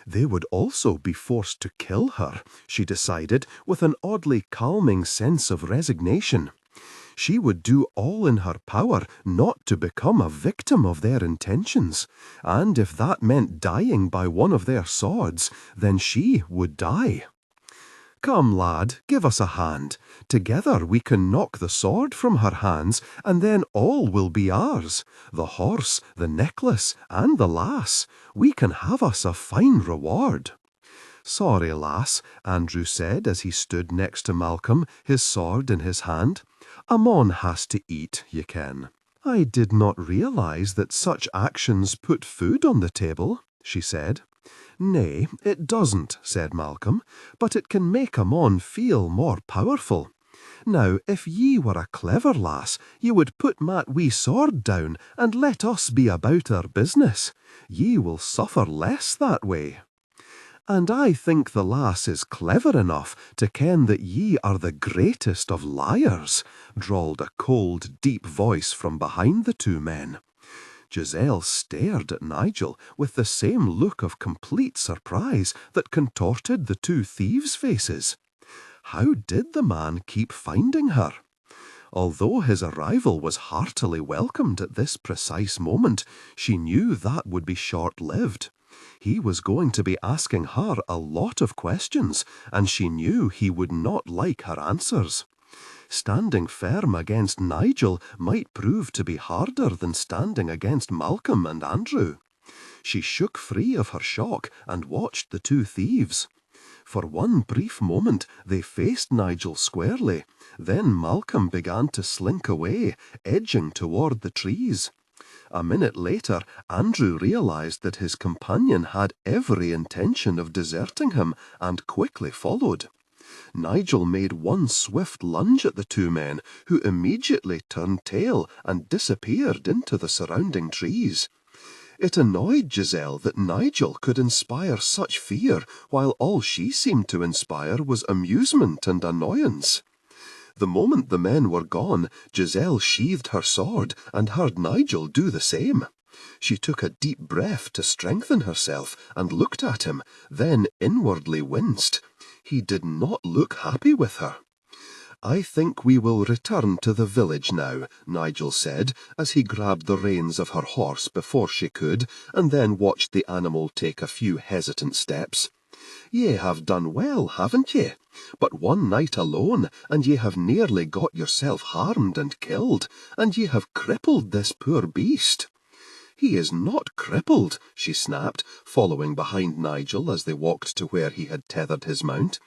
They would also be forced to kill her, she decided with an oddly calming sense of resignation. She would do all in her power not to become a victim of their intentions, and if that meant dying by one of their swords, then she would die. "Come, lad, give us a hand. Together we can knock the sword from her hands, and then all will be ours. The horse, the necklace, and the lass. We can have us a fine reward." "Sorry, lass," Andrew said as he stood next to Malcolm, his sword in his hand. "A mon has to eat, ye ken." "I did not realize that such actions put food on the table," she said. "Nay, it doesn't," said Malcolm, "but it can make a mon feel more powerful. Now, if ye were a clever lass, ye would put mat wee sword down and let us be about our business. Ye will suffer less that way." "And I think the lass is clever enough to ken that ye are the greatest of liars," drawled a cold, deep voice from behind the two men. Giselle stared at Nigel with the same look of complete surprise that contorted the two thieves' faces. How did the man keep finding her? Although his arrival was heartily welcomed at this precise moment, she knew that would be short-lived. He was going to be asking her a lot of questions, and she knew he would not like her answers. Standing firm against Nigel might prove to be harder than standing against Malcolm and Andrew. She shook free of her shock and watched the two thieves. For one brief moment they faced Nigel squarely, then Malcolm began to slink away, edging toward the trees. A minute later, Andrew realized that his companion had every intention of deserting him and quickly followed. Nigel made one swift lunge at the two men, who immediately turned tail and disappeared into the surrounding trees.
It annoyed Giselle that Nigel could inspire such fear, while all she seemed to inspire was amusement and annoyance. The moment the men were gone, Giselle sheathed her sword and heard Nigel do the same. She took a deep breath to strengthen herself and looked at him, then inwardly winced. He did not look happy with her. "I think we will return to the village now," Nigel said, as he grabbed the reins of her horse before she could, and then watched the animal take a few hesitant steps. "Ye have done well, haven't ye? But one night alone, and ye have nearly got yourself harmed and killed, and ye have crippled this poor beast." "He is not crippled," she snapped, following behind Nigel as they walked to where he had tethered his mount.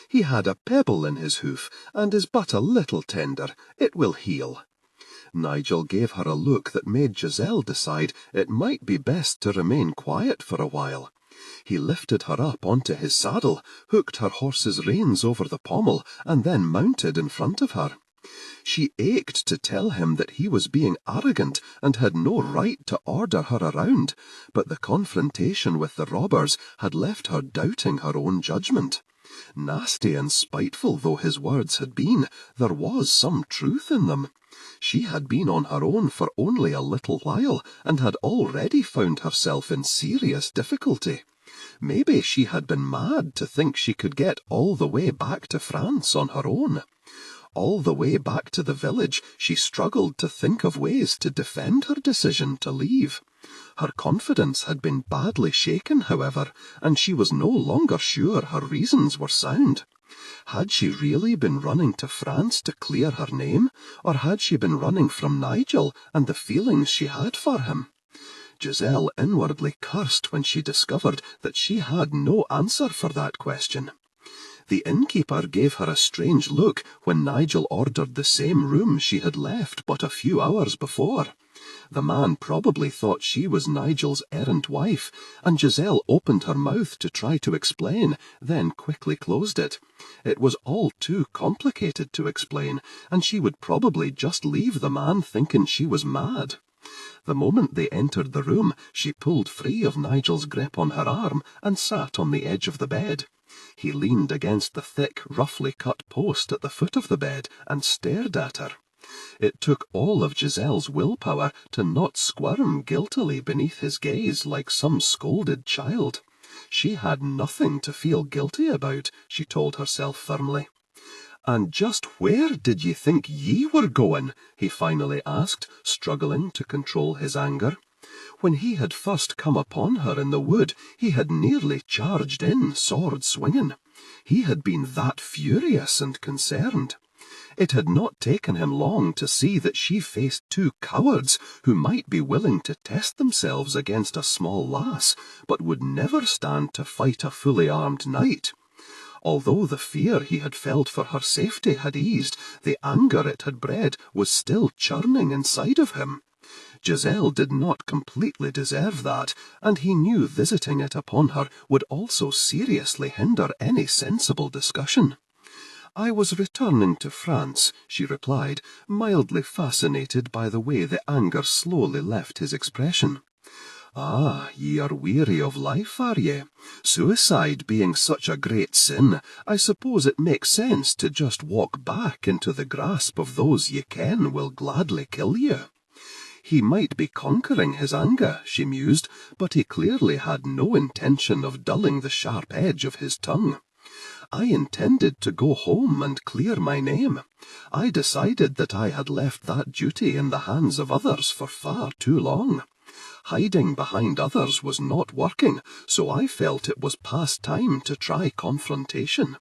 "He had a pebble in his hoof, and is but a little tender. It will heal." Nigel gave her a look that made Giselle decide it might be best to remain quiet for a while. He lifted her up onto his saddle, hooked her horse's reins over the pommel, and then mounted in front of her. She ached to tell him that he was being arrogant and had no right to order her around, but the confrontation with the robbers had left her doubting her own judgment. Nasty and spiteful though his words had been, there was some truth in them. She had been on her own for only a little while, and had already found herself in serious difficulty. Maybe she had been mad to think she could get all the way back to France on her own. All the way back to the village, she struggled to think of ways to defend her decision to leave. Her confidence had been badly shaken, however, and she was no longer sure her reasons were sound. Had she really been running to France to clear her name, or had she been running from Nigel and the feelings she had for him? Giselle inwardly cursed when she discovered that she had no answer for that question. The innkeeper gave her a strange look when Nigel ordered the same room she had left but a few hours before. The man probably thought she was Nigel's errant wife, and Giselle opened her mouth to try to explain, then quickly closed it. It was all too complicated to explain, and she would probably just leave the man thinking she was mad. The moment they entered the room, she pulled free of Nigel's grip on her arm and sat on the edge of the bed. He leaned against the thick, roughly cut post at the foot of the bed and stared at her. It took all of Giselle's willpower to not squirm guiltily beneath his gaze like some scolded child. She had nothing to feel guilty about, she told herself firmly. "And just where did ye think ye were going?" he finally asked, struggling to control his anger. When he had first come upon her in the wood, he had nearly charged in, sword swinging. He had been that furious and concerned. It had not taken him long to see that she faced two cowards who might be willing to test themselves against a small lass, but would never stand to fight a fully armed knight. Although the fear he had felt for her safety had eased, the anger it had bred was still churning inside of him. Giselle did not completely deserve that, and he knew visiting it upon her would also seriously hinder any sensible discussion. "I was returning to France," she replied, mildly fascinated by the way the anger slowly left his expression. "Ah, ye are weary of life, are ye? Suicide being such a great sin, I suppose it makes sense to just walk back into the grasp of those ye ken will gladly kill you." He might be conquering his anger, she mused, but he clearly had no intention of dulling the sharp edge of his tongue. "I intended to go home and clear my name. I decided that I had left that duty in the hands of others for far too long. Hiding behind others was not working, so I felt it was past time to try confrontation."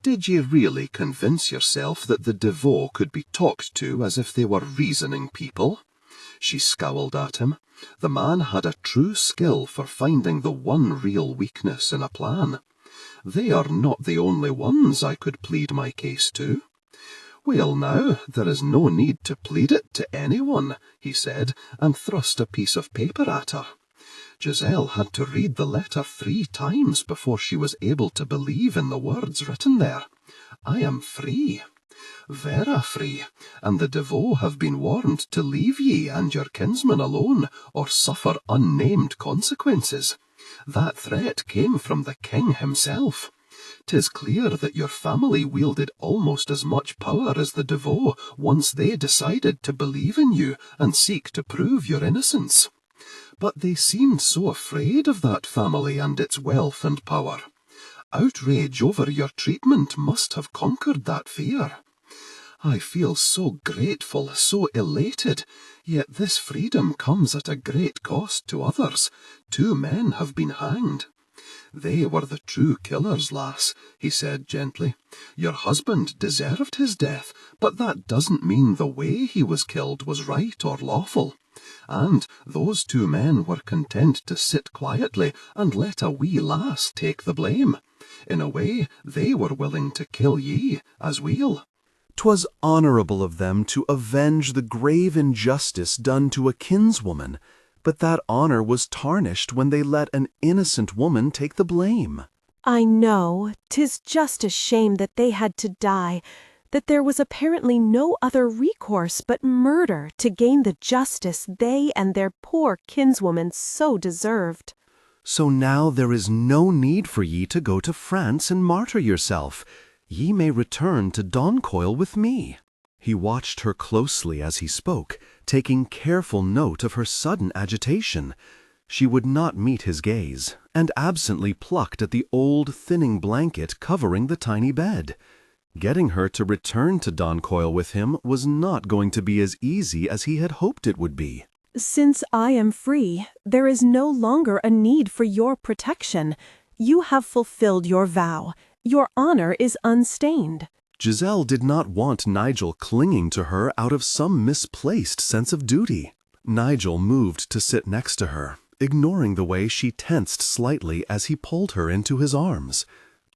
"Did ye really convince yourself that the Devoe could be talked to as if they were reasoning people?" She scowled at him. The man had a true skill for finding the one real weakness in a plan. "They are not the only ones I could plead my case to." "Well now, there is no need to plead it to anyone," he said, and thrust a piece of paper at her. Giselle had to read the letter 3 times before she was able to believe in the words written there. "I am free." "Vera free, and the Devoe have been warned to leave ye and your kinsman alone, or suffer unnamed consequences. That threat came from the king himself. 'Tis clear that your family wielded almost as much power as the Devoe once they decided to believe in you and seek to prove your innocence. But they seemed so afraid of that family and its wealth and power. Outrage over your treatment must have conquered that fear. I feel so grateful, so elated, yet this freedom comes at a great cost to others. 2 men have been hanged." "They were the true killers, lass," he said gently. "Your husband deserved his death, but that doesn't mean the way he was killed was right or lawful. And those 2 men were content to sit quietly and let a wee lass take the blame. In a way, they were willing to kill ye, as we'll."
"'Twas honourable of them to avenge the grave injustice done to a kinswoman, but that honour was tarnished when they let an innocent woman take the blame."
"I know, 'tis just a shame that they had to die, that there was apparently no other recourse but murder to gain the justice they and their poor kinswoman so deserved."
"So now there is no need for ye to go to France and martyr yourself. Ye may return to Doncoil with me." He watched her closely as he spoke, taking careful note of her sudden agitation. She would not meet his gaze, and absently plucked at the old thinning blanket covering the tiny bed. Getting her to return to Doncoil with him was not going to be as easy as he had hoped it would be.
"Since I am free, there is no longer a need for your protection. You have fulfilled your vow. Your honor is unstained."
Giselle did not want Nigel clinging to her out of some misplaced sense of duty. Nigel moved to sit next to her, ignoring the way she tensed slightly as he pulled her into his arms.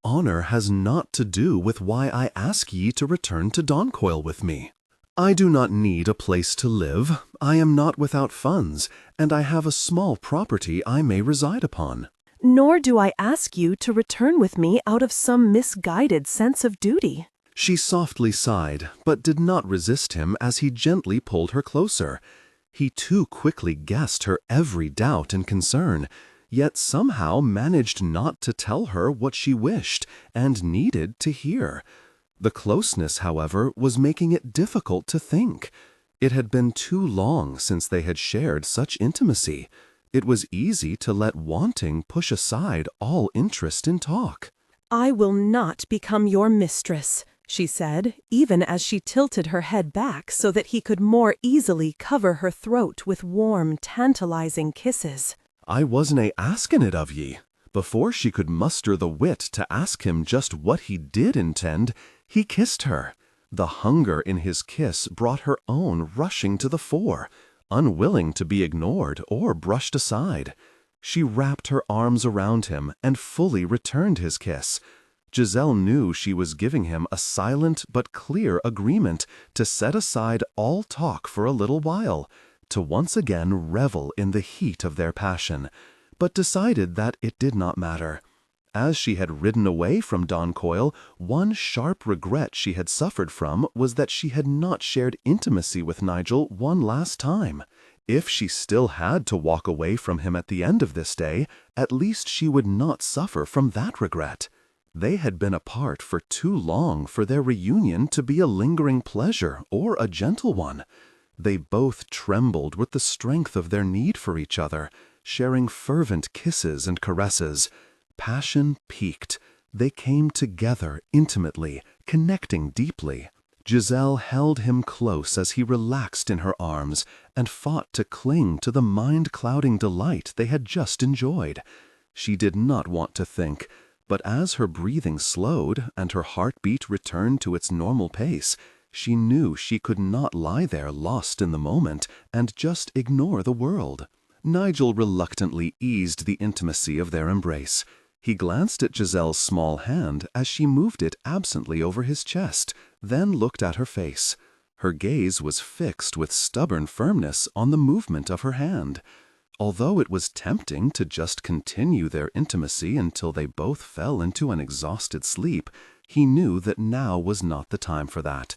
"Honor has naught to do with why I ask ye to return to Doncoil with me. I do not need a place to live, I am not without funds, and I have a small property I may reside upon."
"Nor do I ask you to return with me out of some misguided sense of duty."
She softly sighed, but did not resist him as he gently pulled her closer. He too quickly guessed her every doubt and concern, yet somehow managed not to tell her what she wished and needed to hear. The closeness, however, was making it difficult to think. It had been too long since they had shared such intimacy. It was easy to let wanting push aside all interest in talk.
"I will not become your mistress," she said, even as she tilted her head back so that he could more easily cover her throat with warm, tantalizing kisses.
"I wasn't asking it of ye." Before she could muster the wit to ask him just what he did intend, he kissed her. The hunger in his kiss brought her own rushing to the fore, unwilling to be ignored or brushed aside. She wrapped her arms around him and fully returned his kiss. Giselle knew she was giving him a silent but clear agreement to set aside all talk for a little while, to once again revel in the heat of their passion, but decided that it did not matter. As she had ridden away from Doncoil, one sharp regret she had suffered from was that she had not shared intimacy with Nigel one last time. If she still had to walk away from him at the end of this day, at least she would not suffer from that regret. They had been apart for too long for their reunion to be a lingering pleasure or a gentle one. They both trembled with the strength of their need for each other, sharing fervent kisses and caresses. Passion peaked. They came together intimately, connecting deeply. Giselle held him close as he relaxed in her arms and fought to cling to the mind-clouding delight they had just enjoyed. She did not want to think, but as her breathing slowed and her heartbeat returned to its normal pace, she knew she could not lie there lost in the moment and just ignore the world. Nigel reluctantly eased the intimacy of their embrace. He glanced at Giselle's small hand as she moved it absently over his chest, then looked at her face. Her gaze was fixed with stubborn firmness on the movement of her hand.
Although it was tempting to just continue their intimacy until they both fell into an exhausted sleep, he knew that now was not the time for that.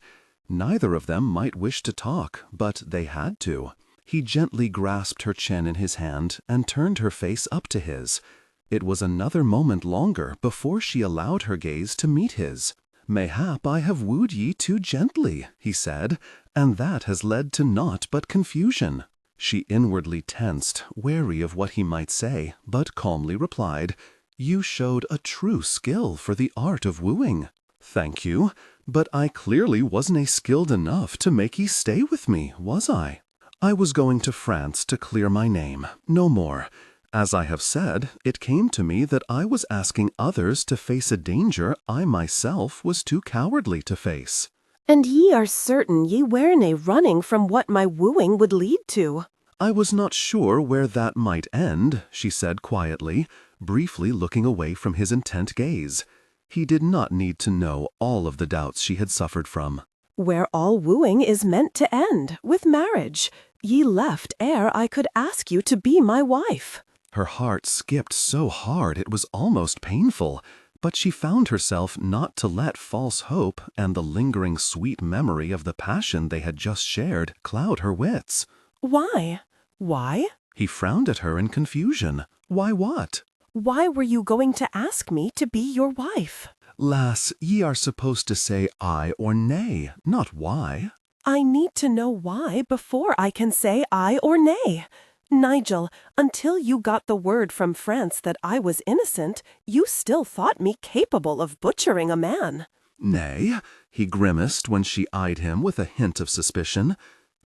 Neither of them might wish to talk, but they had to. He gently grasped her chin in his hand and turned her face up to his. It was another moment longer before she allowed her gaze to meet his. "Mayhap I have wooed ye too gently," he said, "and that has led to naught but confusion." She inwardly tensed, wary of what he might say, but calmly replied, "You showed a true skill for the art of wooing." "Thank you, but I clearly wasn't skilled enough to make ye stay with me, was I? I was going to France to clear my name, no more. As I have said, it came to me that I was asking others to face a danger I myself was too cowardly to face."
"And ye are certain ye were nae running from what my wooing would lead to?"
"I was not sure where that might end," she said quietly, briefly looking away from his intent gaze. He did not need to know all of the doubts she had suffered from.
"Where all wooing is meant to end, with marriage. Ye left ere I could ask you to be my wife."
Her heart skipped so hard it was almost painful, but she found herself not to let false hope and the lingering sweet memory of the passion they had just shared cloud her wits.
"Why? Why?
He frowned at her in confusion. Why what?
Why were you going to ask me to be your wife?"
"Lass, ye are supposed to say aye or nay, not why."
"I need to know why before I can say aye or nay. Nigel, until you got the word from France that I was innocent, you still thought me capable of butchering a man."
"Nay," he grimaced when she eyed him with a hint of suspicion.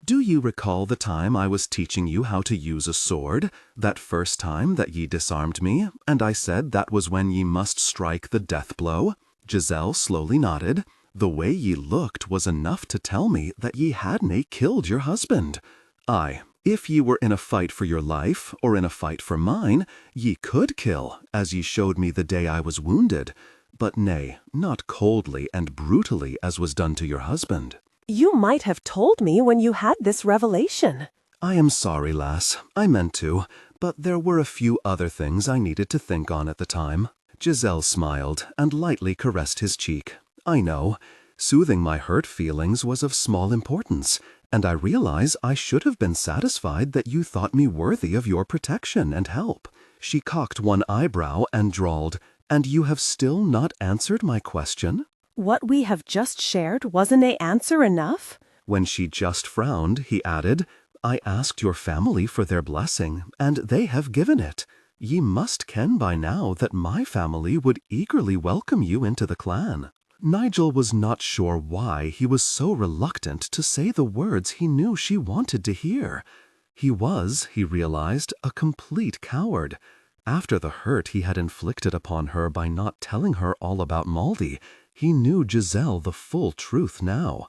"Do you recall the time I was teaching you how to use a sword, that first time that ye disarmed me, and I said that was when ye must strike the death blow?" Giselle slowly nodded. "The way ye looked was enough to tell me that ye hadnae killed your husband. Aye, if ye were in a fight for your life, or in a fight for mine, ye could kill, as ye showed me the day I was wounded. But nay, not coldly and brutally as was done to your husband."
"You might have told me when you had this revelation."
"I am sorry, lass. I meant to, but there were a few other things I needed to think on at the time." Giselle smiled and lightly caressed his cheek. "I know. Soothing my hurt feelings was of small importance, and I realize I should have been satisfied that you thought me worthy of your protection and help." She cocked one eyebrow and drawled, "And you have still not answered my question?"
"What we have just shared wasn't an answer enough?"
When she just frowned, he added, "I asked your family for their blessing, and they have given it. Ye must ken by now that my family would eagerly welcome you into the clan." Nigel was not sure why he was so reluctant to say the words he knew she wanted to hear. He was, he realized, a complete coward. After the hurt he had inflicted upon her by not telling her all about Maldy, he knew Giselle the full truth now.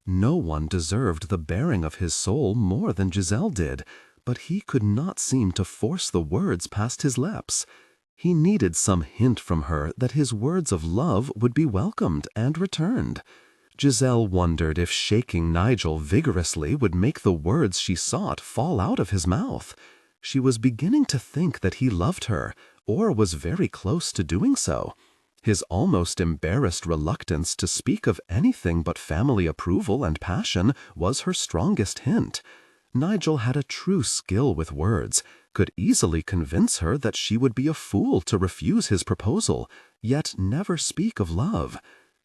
No one deserved the bearing of his soul more than Giselle did, but he could not seem to force the words past his lips. He needed some hint from her that his words of love would be welcomed and returned. Giselle wondered if shaking Nigel vigorously would make the words she sought fall out of his mouth. She was beginning to think that he loved her, or was very close to doing so. His almost embarrassed reluctance to speak of anything but family approval and passion was her strongest hint. Nigel had a true skill with words, could easily convince her that she would be a fool to refuse his proposal, yet never speak of love.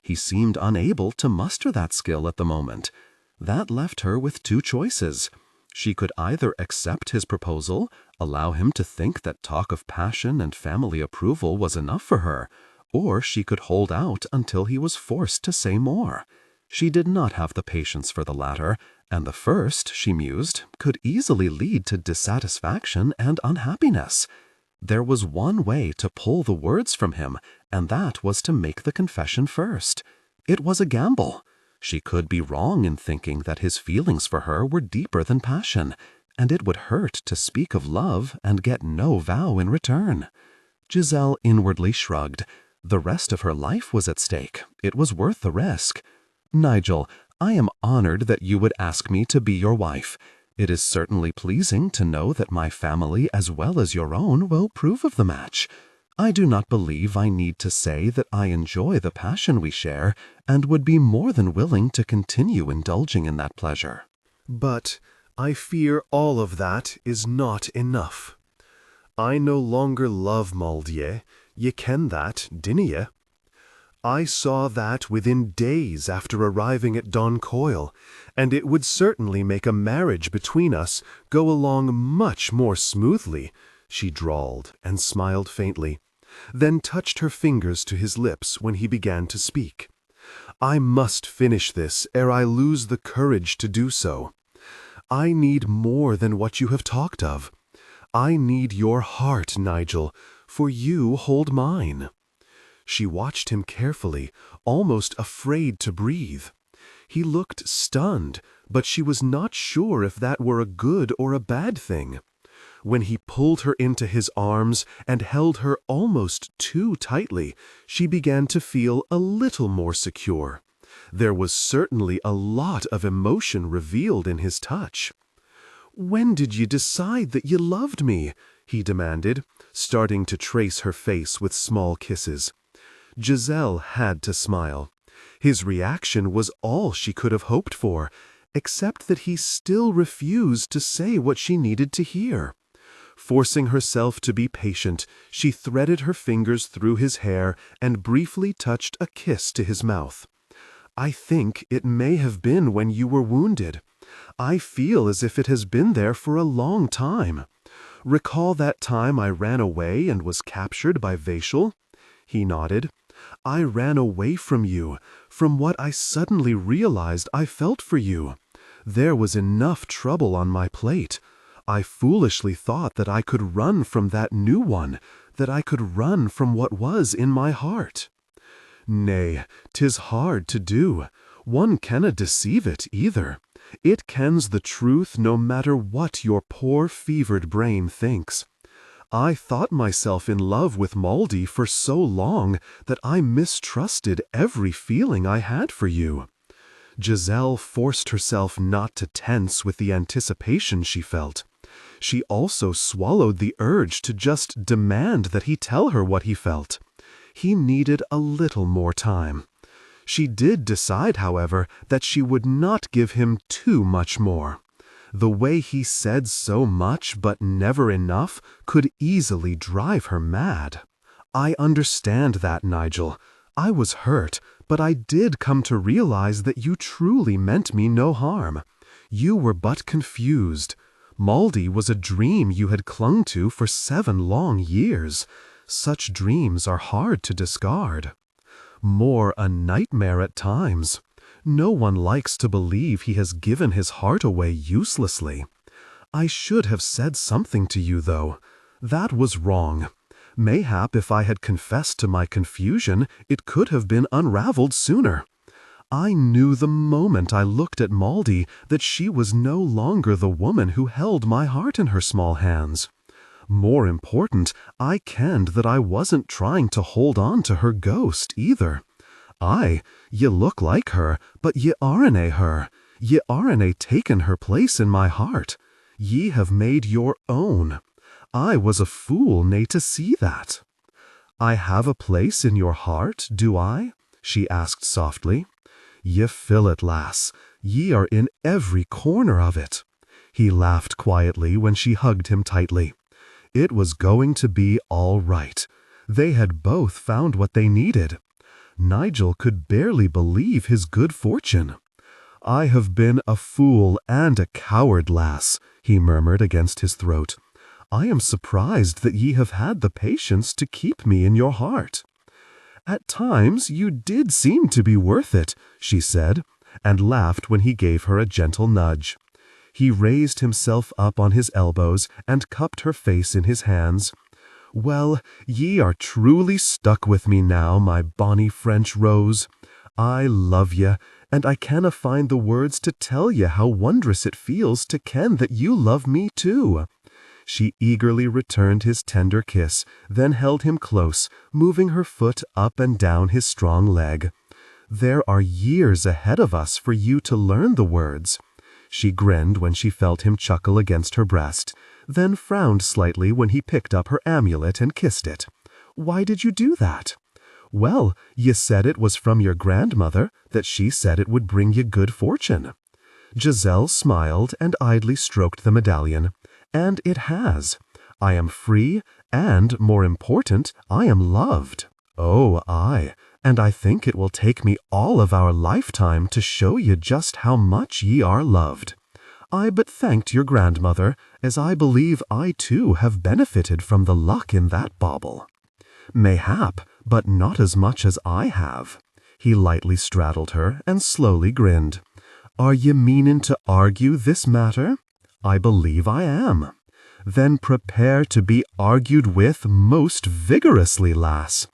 He seemed unable to muster that skill at the moment. That left her with two choices. She could either accept his proposal, allow him to think that talk of passion and family approval was enough for her, or she could hold out until he was forced to say more. She did not have the patience for the latter, and the first, she mused, could easily lead to dissatisfaction and unhappiness. There was one way to pull the words from him, and that was to make the confession first. It was a gamble. She could be wrong in thinking that his feelings for her were deeper than passion, and it would hurt to speak of love and get no vow in return. Giselle inwardly shrugged. The rest of her life was at stake. It was worth the risk. "Nigel, I am honored that you would ask me to be your wife. It is certainly pleasing to know that my family as well as your own will approve of the match. I do not believe I need to say that I enjoy the passion we share and would be more than willing to continue indulging in that pleasure.
But I fear all of that is not enough. I no longer love Maldier. Ye ken that, dinna ye? I saw that within days after arriving at Doncoil, and it would certainly make a marriage between us go along much more smoothly, she drawled and smiled faintly, then touched her fingers to his lips when he began to speak. I must finish this ere I lose the courage to do so. I need more than what you have talked of. I need your heart, Nigel, for you hold mine. She watched him carefully, almost afraid to breathe. He looked stunned, but she was not sure if that were a good or a bad thing. When he pulled her into his arms and held her almost too tightly, she began to feel a little more secure. There was certainly a lot of emotion revealed in his touch. "When did you decide that you loved me?" he demanded, starting to trace her face with small kisses. Giselle had to smile. His reaction was all she could have hoped for, except that he still refused to say what she needed to hear. Forcing herself to be patient, she threaded her fingers through his hair and briefly touched a kiss to his mouth. "I think it may have been when you were wounded. I feel as if it has been there for a long time. Recall that time I ran away and was captured by Vachel?" He nodded. "I ran away from you, from what I suddenly realized I felt for you. There was enough trouble on my plate. I foolishly thought that I could run from that new one, that I could run from what was in my heart. Nay, 'tis hard to do. One canna deceive it either. It kens the truth no matter what your poor fevered brain thinks. I thought myself in love with Maldy for so long that I mistrusted every feeling I had for you." Giselle forced herself not to tense with the anticipation she felt. She also swallowed the urge to just demand that he tell her what he felt. He needed a little more time. She did decide, however, that she would not give him too much more. The way he said so much but never enough could easily drive her mad. "I understand that, Nigel. I was hurt, but I did come to realize that you truly meant me no harm. You were but confused. Maldy was a dream you had clung to for 7 long years. Such dreams are hard to discard. More a nightmare at times. No one likes to believe he has given his heart away uselessly. I should have said something to you, though. That was wrong. Mayhap if I had confessed to my confusion, it could have been unraveled sooner. I knew the moment I looked at Maldy that she was no longer the woman who held my heart in her small hands. More important, I kenned that I wasn't trying to hold on to her ghost either. Aye, ye look like her, but ye aren't her. Ye aren't taken her place in my heart. Ye have made your own. I was a fool nae to see that." "I have a place in your heart, do I?" she asked softly. "Ye fill it, lass. Ye are in every corner of it." He laughed quietly when she hugged him tightly. It was going to be all right. They had both found what they needed. Nigel could barely believe his good fortune. "I have been a fool and a coward, lass," he murmured against his throat. "I am surprised that ye have had the patience to keep me in your heart." "At times you did seem to be worth it," she said, and laughed when he gave her a gentle nudge. He raised himself up on his elbows and cupped her face in his hands. "Well, ye are truly stuck with me now, my bonny French rose. I love ye, and I canna find the words to tell ye how wondrous it feels to ken that you love me too." She eagerly returned his tender kiss, then held him close, moving her foot up and down his strong leg. "There are years ahead of us for you to learn the words."
She grinned when she felt him chuckle against her breast, then frowned slightly when he picked up her amulet and kissed it. "Why did you do that?" "Well, you said it was from your grandmother, that she said it would bring you good fortune." Giselle smiled and idly stroked the medallion. "And it has. I am free, and, more important, I am loved." "Oh, aye, and I think it will take me all of our lifetime to show you just how much ye are loved. I but thanked your grandmother, as I believe I too have benefited from the luck in that bauble." "Mayhap, but not as much as I have." He lightly straddled her and slowly grinned. "Are ye meanin' to argue this matter?" "I believe I am." "Then prepare to be argued with most vigorously, lass.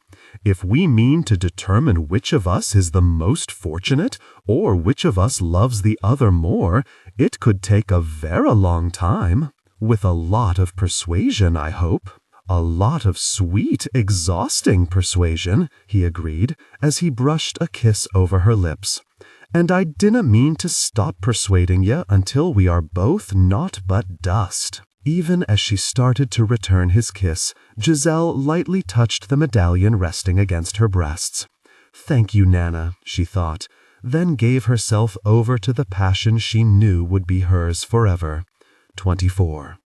If we mean to determine which of us is the most fortunate, or which of us loves the other more, it could take a very long time. With a lot of persuasion, I hope." "A lot of sweet, exhausting persuasion," he agreed, as he brushed a kiss over her lips. "And I dinna mean to stop persuading ye until we are both naught but dust." Even as she started to return his kiss, Giselle lightly touched the medallion resting against her breasts. "Thank you, Nana," she thought, then gave herself over to the passion she knew would be hers forever. 24.